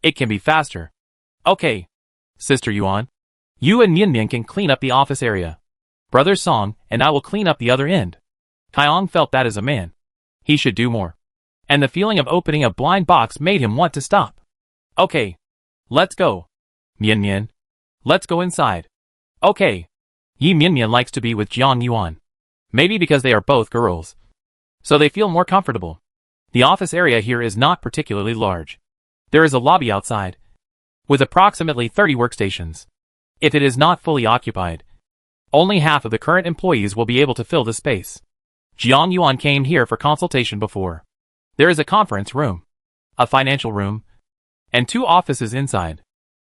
It can be faster. Okay. Sister Yuan. You and Mian Mian can clean up the office area. Brother Song and I will clean up the other end. Kaiong felt that as a man, he should do more. And the feeling of opening a blind box made him want to stop. Okay. Let's go. Mian Mian. Let's go inside. Okay. Yi Mian Mian likes to be with Jiang Yuan. Maybe because they are both girls. So they feel more comfortable. The office area here is not particularly large. There is a lobby outside, with approximately 30 workstations. If it is not fully occupied, only half of the current employees will be able to fill the space. Jiang Yuan came here for consultation before. There is a conference room, a financial room, and 2 offices inside.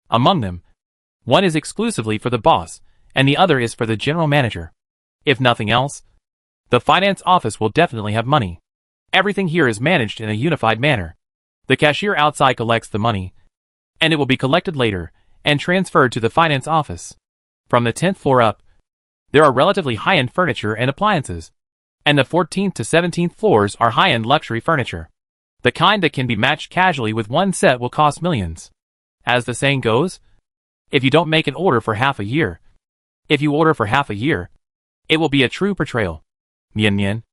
Among them, one is exclusively for the boss, and the other is for the general manager. If nothing else, the finance office will definitely have money. Everything here is managed in a unified manner. The cashier outside collects the money, and it will be collected later and transferred to the finance office. From the 10th floor up, there are relatively high-end furniture and appliances, and the 14th to 17th floors are high-end luxury furniture. The kind that can be matched casually with one set will cost millions. As the saying goes, if you don't make an order for half a year, if you order for half a year, it will be a true portrayal. Mian Mian.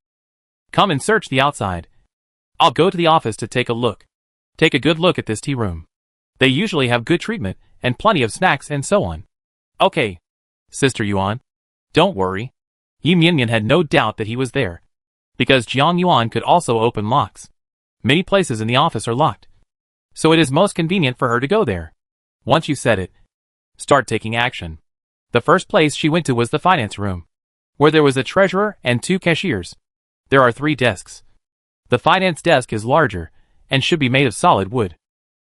Come and search the outside. I'll go to the office to take a look. Take a good look at this tea room. They usually have good treatment and plenty of snacks and so on. Okay. Sister Yuan. Don't worry. Yi Mian Mian had no doubt that he was there, because Jiang Yuan could also open locks. Many places in the office are locked, so it is most convenient for her to go there. Once you set it, start taking action. The first place she went to was the finance room, where there was a treasurer and 2 cashiers. There are 3 desks. The finance desk is larger and should be made of solid wood.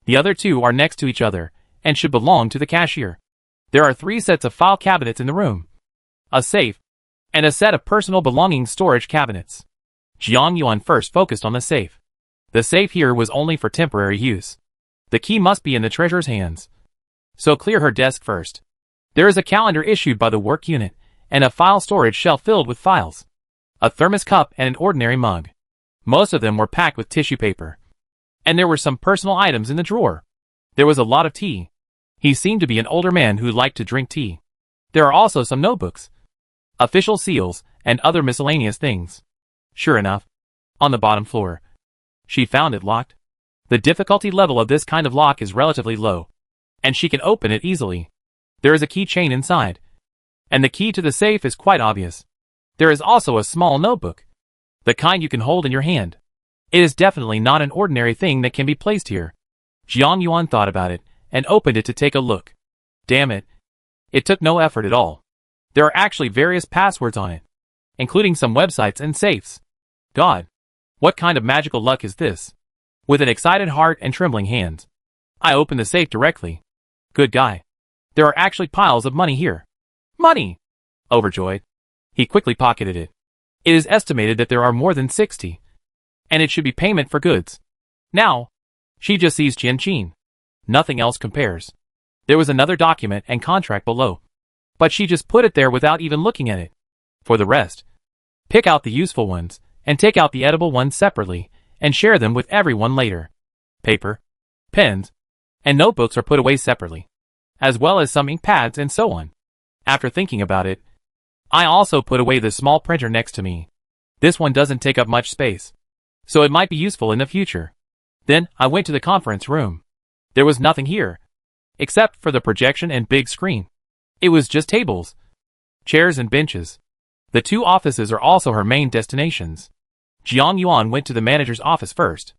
The other 2 are next to each other and should belong to the cashier. There are 3 sets of file cabinets in the room, a safe, and a set of personal belongings storage cabinets. Jiang Yuan first focused on the safe. The safe here was only for temporary use. The key must be in the treasurer's hands. So clear her desk first. There is a calendar issued by the work unit, and a file storage shelf filled with files. A thermos cup and an ordinary mug. Most of them were packed with tissue paper. And there were some personal items in the drawer. There was a lot of tea. He seemed to be an older man who liked to drink tea. There are also some notebooks, official seals, and other miscellaneous things. Sure enough, on the bottom floor, she found it locked. The difficulty level of this kind of lock is relatively low, and she can open it easily. There is a keychain inside, and the key to the safe is quite obvious. There is also a small notebook, the kind you can hold in your hand. It is definitely not an ordinary thing that can be placed here. Jiang Yuan thought about it and opened it to take a look. Damn it. It took no effort at all. There are actually various passwords on it, including some websites and safes. God, what kind of magical luck is this? With an excited heart and trembling hands, I opened the safe directly. Good guy. There are actually piles of money here. Money! Overjoyed, he quickly pocketed it. It is estimated that there are more than 60, and it should be payment for goods. Now, she just sees Jian Qin. Nothing else compares. There was another document and contract below, but she just put it there without even looking at it. For the rest, pick out the useful ones, and take out the edible ones separately, and share them with everyone later. Paper, pens, and notebooks are put away separately, as well as some ink pads and so on. After thinking about it, I also put away the small printer next to me. This one doesn't take up much space, so it might be useful in the future. Then I went to the conference room. There was nothing here, except for the projection and big screen. It was just tables, chairs and benches. The 2 offices are also her main destinations. Jiang Yuan went to the manager's office first.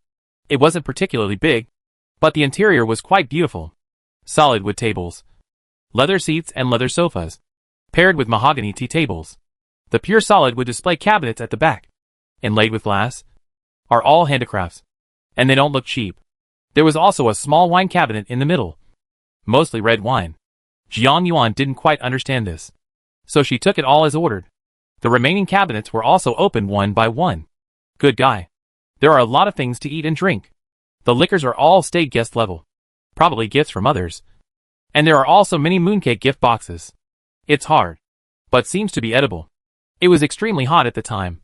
It wasn't particularly big, but the interior was quite beautiful. Solid wood tables, leather seats and leather sofas, paired with mahogany tea tables. The pure solid wood display cabinets at the back, inlaid with glass, are all handicrafts, and they don't look cheap. There was also a small wine cabinet in the middle, mostly red wine. Jiang Yuan didn't quite understand this, so she took it all as ordered. The remaining cabinets were also opened one by one. Good guy. There are a lot of things to eat and drink. The liquors are all stay guest level. Probably gifts from others. And there are also many mooncake gift boxes. It's hard, but seems to be edible. It was extremely hot at the time.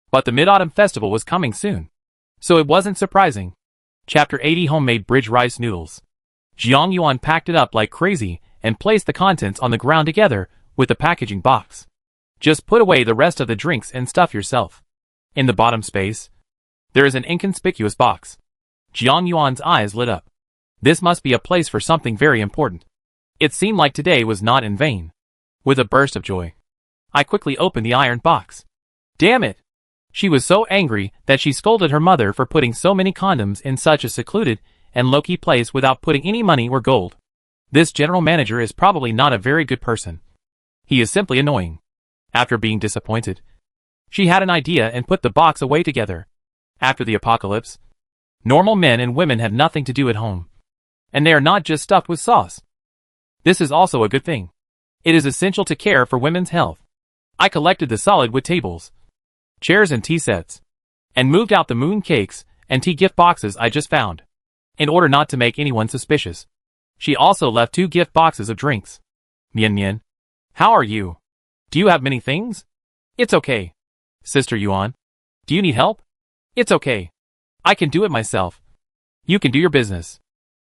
But the Mid-Autumn Festival was coming soon. So it wasn't surprising. Chapter 80 Homemade Bridge Rice Noodles. Jiang Yuan packed it up like crazy and placed the contents on the ground together with the packaging box. Just put away the rest of the drinks and stuff yourself. In the bottom space, there is an inconspicuous box. Jiang Yuan's eyes lit up. This must be a place for something very important. It seemed like today was not in vain. With a burst of joy, I quickly opened the iron box. Damn it! She was so angry that she scolded her mother for putting so many condoms in such a secluded and low-key place without putting any money or gold. This general manager is probably not a very good person. He is simply annoying. After being disappointed, she had an idea and put the box away together. After the apocalypse, normal men and women have nothing to do at home. And they are not just stuffed with sauce. This is also a good thing. It is essential to care for women's health. I collected the solid wood tables, chairs and tea sets, and moved out the moon cakes and tea gift boxes I just found, in order not to make anyone suspicious. She also left 2 gift boxes of drinks. Mian Mian, how are you? Do you have many things? It's okay. Sister Yuan, do you need help? It's okay. I can do it myself. You can do your business.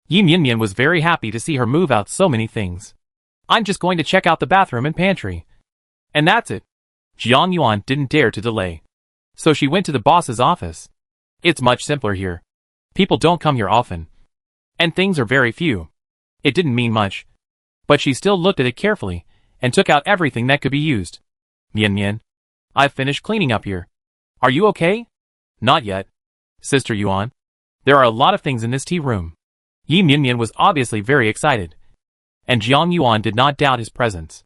Yi Mian Mian was very happy to see her move out so many things. I'm just going to check out the bathroom and pantry. And that's it. Jiang Yuan didn't dare to delay. So she went to the boss's office. It's much simpler here. People don't come here often. And things are very few. It didn't mean much. But she still looked at it carefully, and took out everything that could be used. Mian Mian, I've finished cleaning up here. Are you okay? Not yet. Sister Yuan, there are a lot of things in this tea room. Yi Mian Mian was obviously very excited. And Jiang Yuan did not doubt his presence.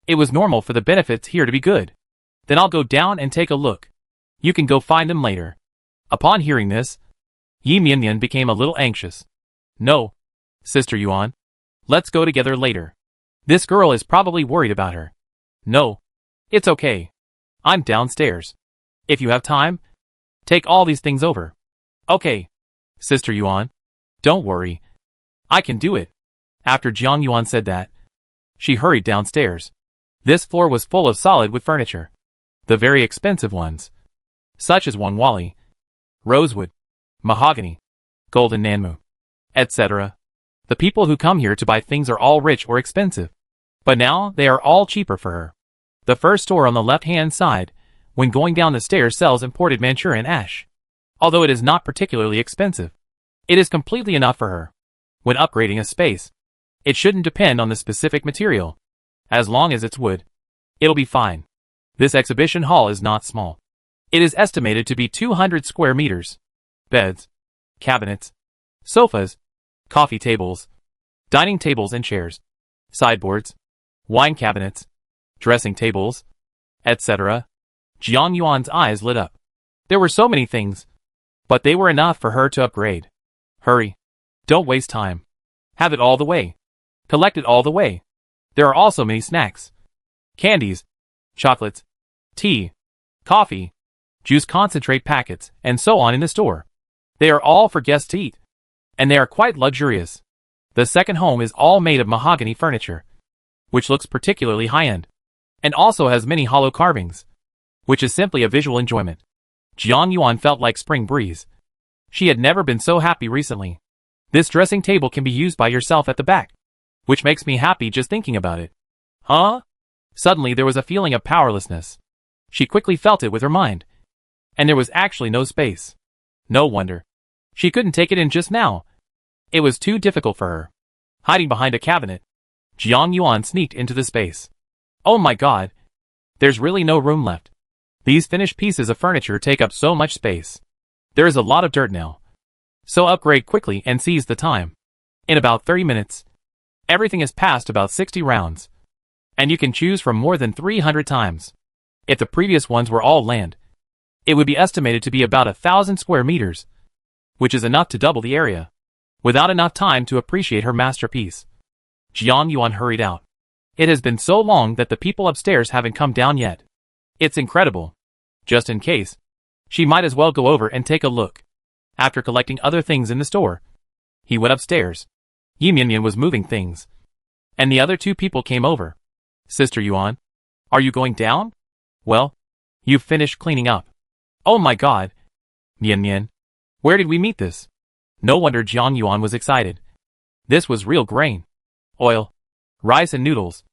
It was normal for the benefits here to be good. Then I'll go down and take a look. You can go find them later. Upon hearing this, Yi Mian Mian became a little anxious. No, Sister Yuan. Let's go together later. This girl is probably worried about her. No. It's okay. I'm downstairs. If you have time, take all these things over. Okay. Sister Yuan. Don't worry. I can do it. After Jiang Yuan said that, she hurried downstairs. This floor was full of solid wood furniture. The very expensive ones, such as Wangwali, rosewood, mahogany, golden nanmu, etc. The people who come here to buy things are all rich or expensive. But now they are all cheaper for her. The first store on the left-hand side, when going down the stairs, sells imported Manchurian ash. Although it is not particularly expensive, it is completely enough for her. When upgrading a space, it shouldn't depend on the specific material. As long as it's wood, it'll be fine. This exhibition hall is not small. It is estimated to be 200 square meters. Beds, cabinets, sofas, coffee tables, dining tables and chairs, sideboards, wine cabinets, dressing tables, etc. Jiang Yuan's eyes lit up. There were so many things, but they were enough for her to upgrade. Hurry. Don't waste time. Have it all the way. Collect it all the way. There are also many snacks, candies, chocolates, tea, coffee, juice concentrate packets, and so on in the store. They are all for guests to eat. And they are quite luxurious. The second home is all made of mahogany furniture, which looks particularly high-end, and also has many hollow carvings, which is simply a visual enjoyment. Jiang Yuan felt like spring breeze. She had never been so happy recently. This dressing table can be used by yourself at the back, which makes me happy just thinking about it. Huh? Suddenly there was a feeling of powerlessness. She quickly felt it with her mind. And there was actually no space. No wonder. She couldn't take it in just now. It was too difficult for her. Hiding behind a cabinet, Jiang Yuan sneaked into the space. Oh my god. There's really no room left. These finished pieces of furniture take up so much space. There is a lot of dirt now. So upgrade quickly and seize the time. In about 30 minutes, everything is passed about 60 rounds. And you can choose from more than 300 times. If the previous ones were all land, it would be estimated to be about 1,000 square meters, which is enough to double the area, without enough time to appreciate her masterpiece. Jiang Yuan hurried out. It has been so long that the people upstairs haven't come down yet. It's incredible. Just in case, She might as well go over and take a look. After collecting other things in the store, he went upstairs. Yi was moving things, and the other two people came over. Sister Yuan, are you going down? Well, you've finished cleaning up. Oh my god. Mian, where did we meet this? No wonder Jiang Yuan was excited. This was real grain, oil, rice and noodles,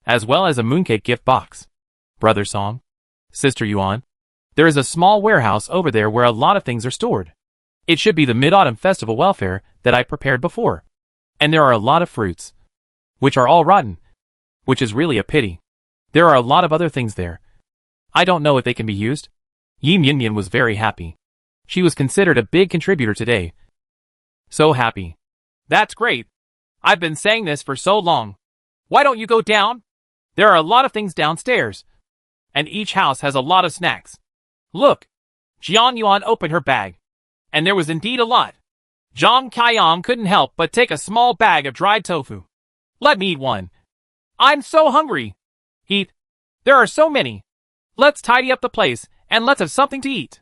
as well as a mooncake gift box. Brother Song, Sister Yuan, there is a small warehouse over there where a lot of things are stored. It should be the Mid-Autumn Festival welfare that I prepared before. And there are a lot of fruits, which are all rotten, which is really a pity. There are a lot of other things there. I don't know if they can be used. Yi Mian was very happy. She was considered a big contributor today. So happy. That's great. I've been saying this for so long. Why don't you go down? There are a lot of things downstairs. And each house has a lot of snacks. Look. Jiang Yuan opened her bag. And there was indeed a lot. Zhang Kaiyang couldn't help but take a small bag of dried tofu. Let me eat one. I'm so hungry. Eat. There are so many. Let's tidy up the place, and let's have something to eat.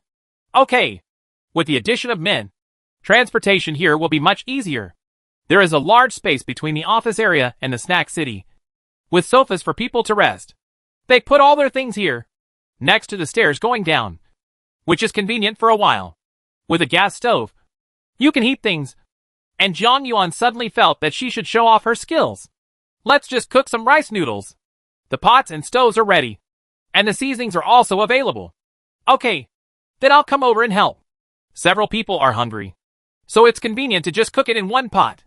Okay. With the addition of men, transportation here will be much easier. There is a large space between the office area and the snack city, with sofas for people to rest. They put all their things here, next to the stairs going down, which is convenient for a while. With a gas stove, you can heat things. And Jiang Yuan suddenly felt that she should show off her skills. Let's just cook some rice noodles. The pots and stoves are ready. And the seasonings are also available. Okay, then I'll come over and help. Several people are hungry, so it's convenient to just cook it in one pot.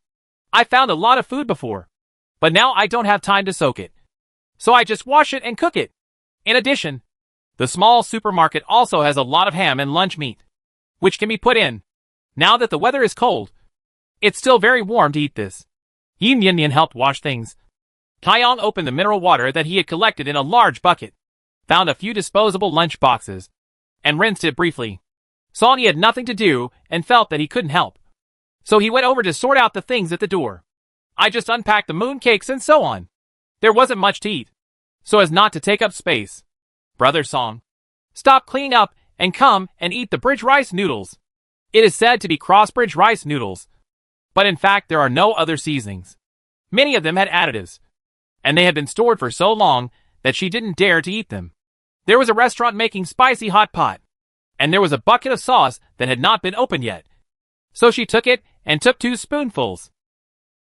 I found a lot of food before, but now I don't have time to soak it. So I just wash it and cook it. In addition, the small supermarket also has a lot of ham and lunch meat, which can be put in. Now that the weather is cold, it's still very warm to eat this. Yi Mian helped wash things. Kaiyang opened the mineral water that he had collected in a large bucket, found a few disposable lunch boxes, and rinsed it briefly. Sonny had nothing to do and felt that he couldn't help. So he went over to sort out the things at the door. I just unpacked the mooncakes and so on. There wasn't much to eat, so as not to take up space. Brother Song, stop cleaning up and come and eat the bridge rice noodles. It is said to be cross-bridge rice noodles, but in fact there are no other seasonings. Many of them had additives, and they had been stored for so long that she didn't dare to eat them. There was a restaurant making spicy hot pot, and there was a bucket of sauce that had not been opened yet. So she took it and took 2 spoonfuls.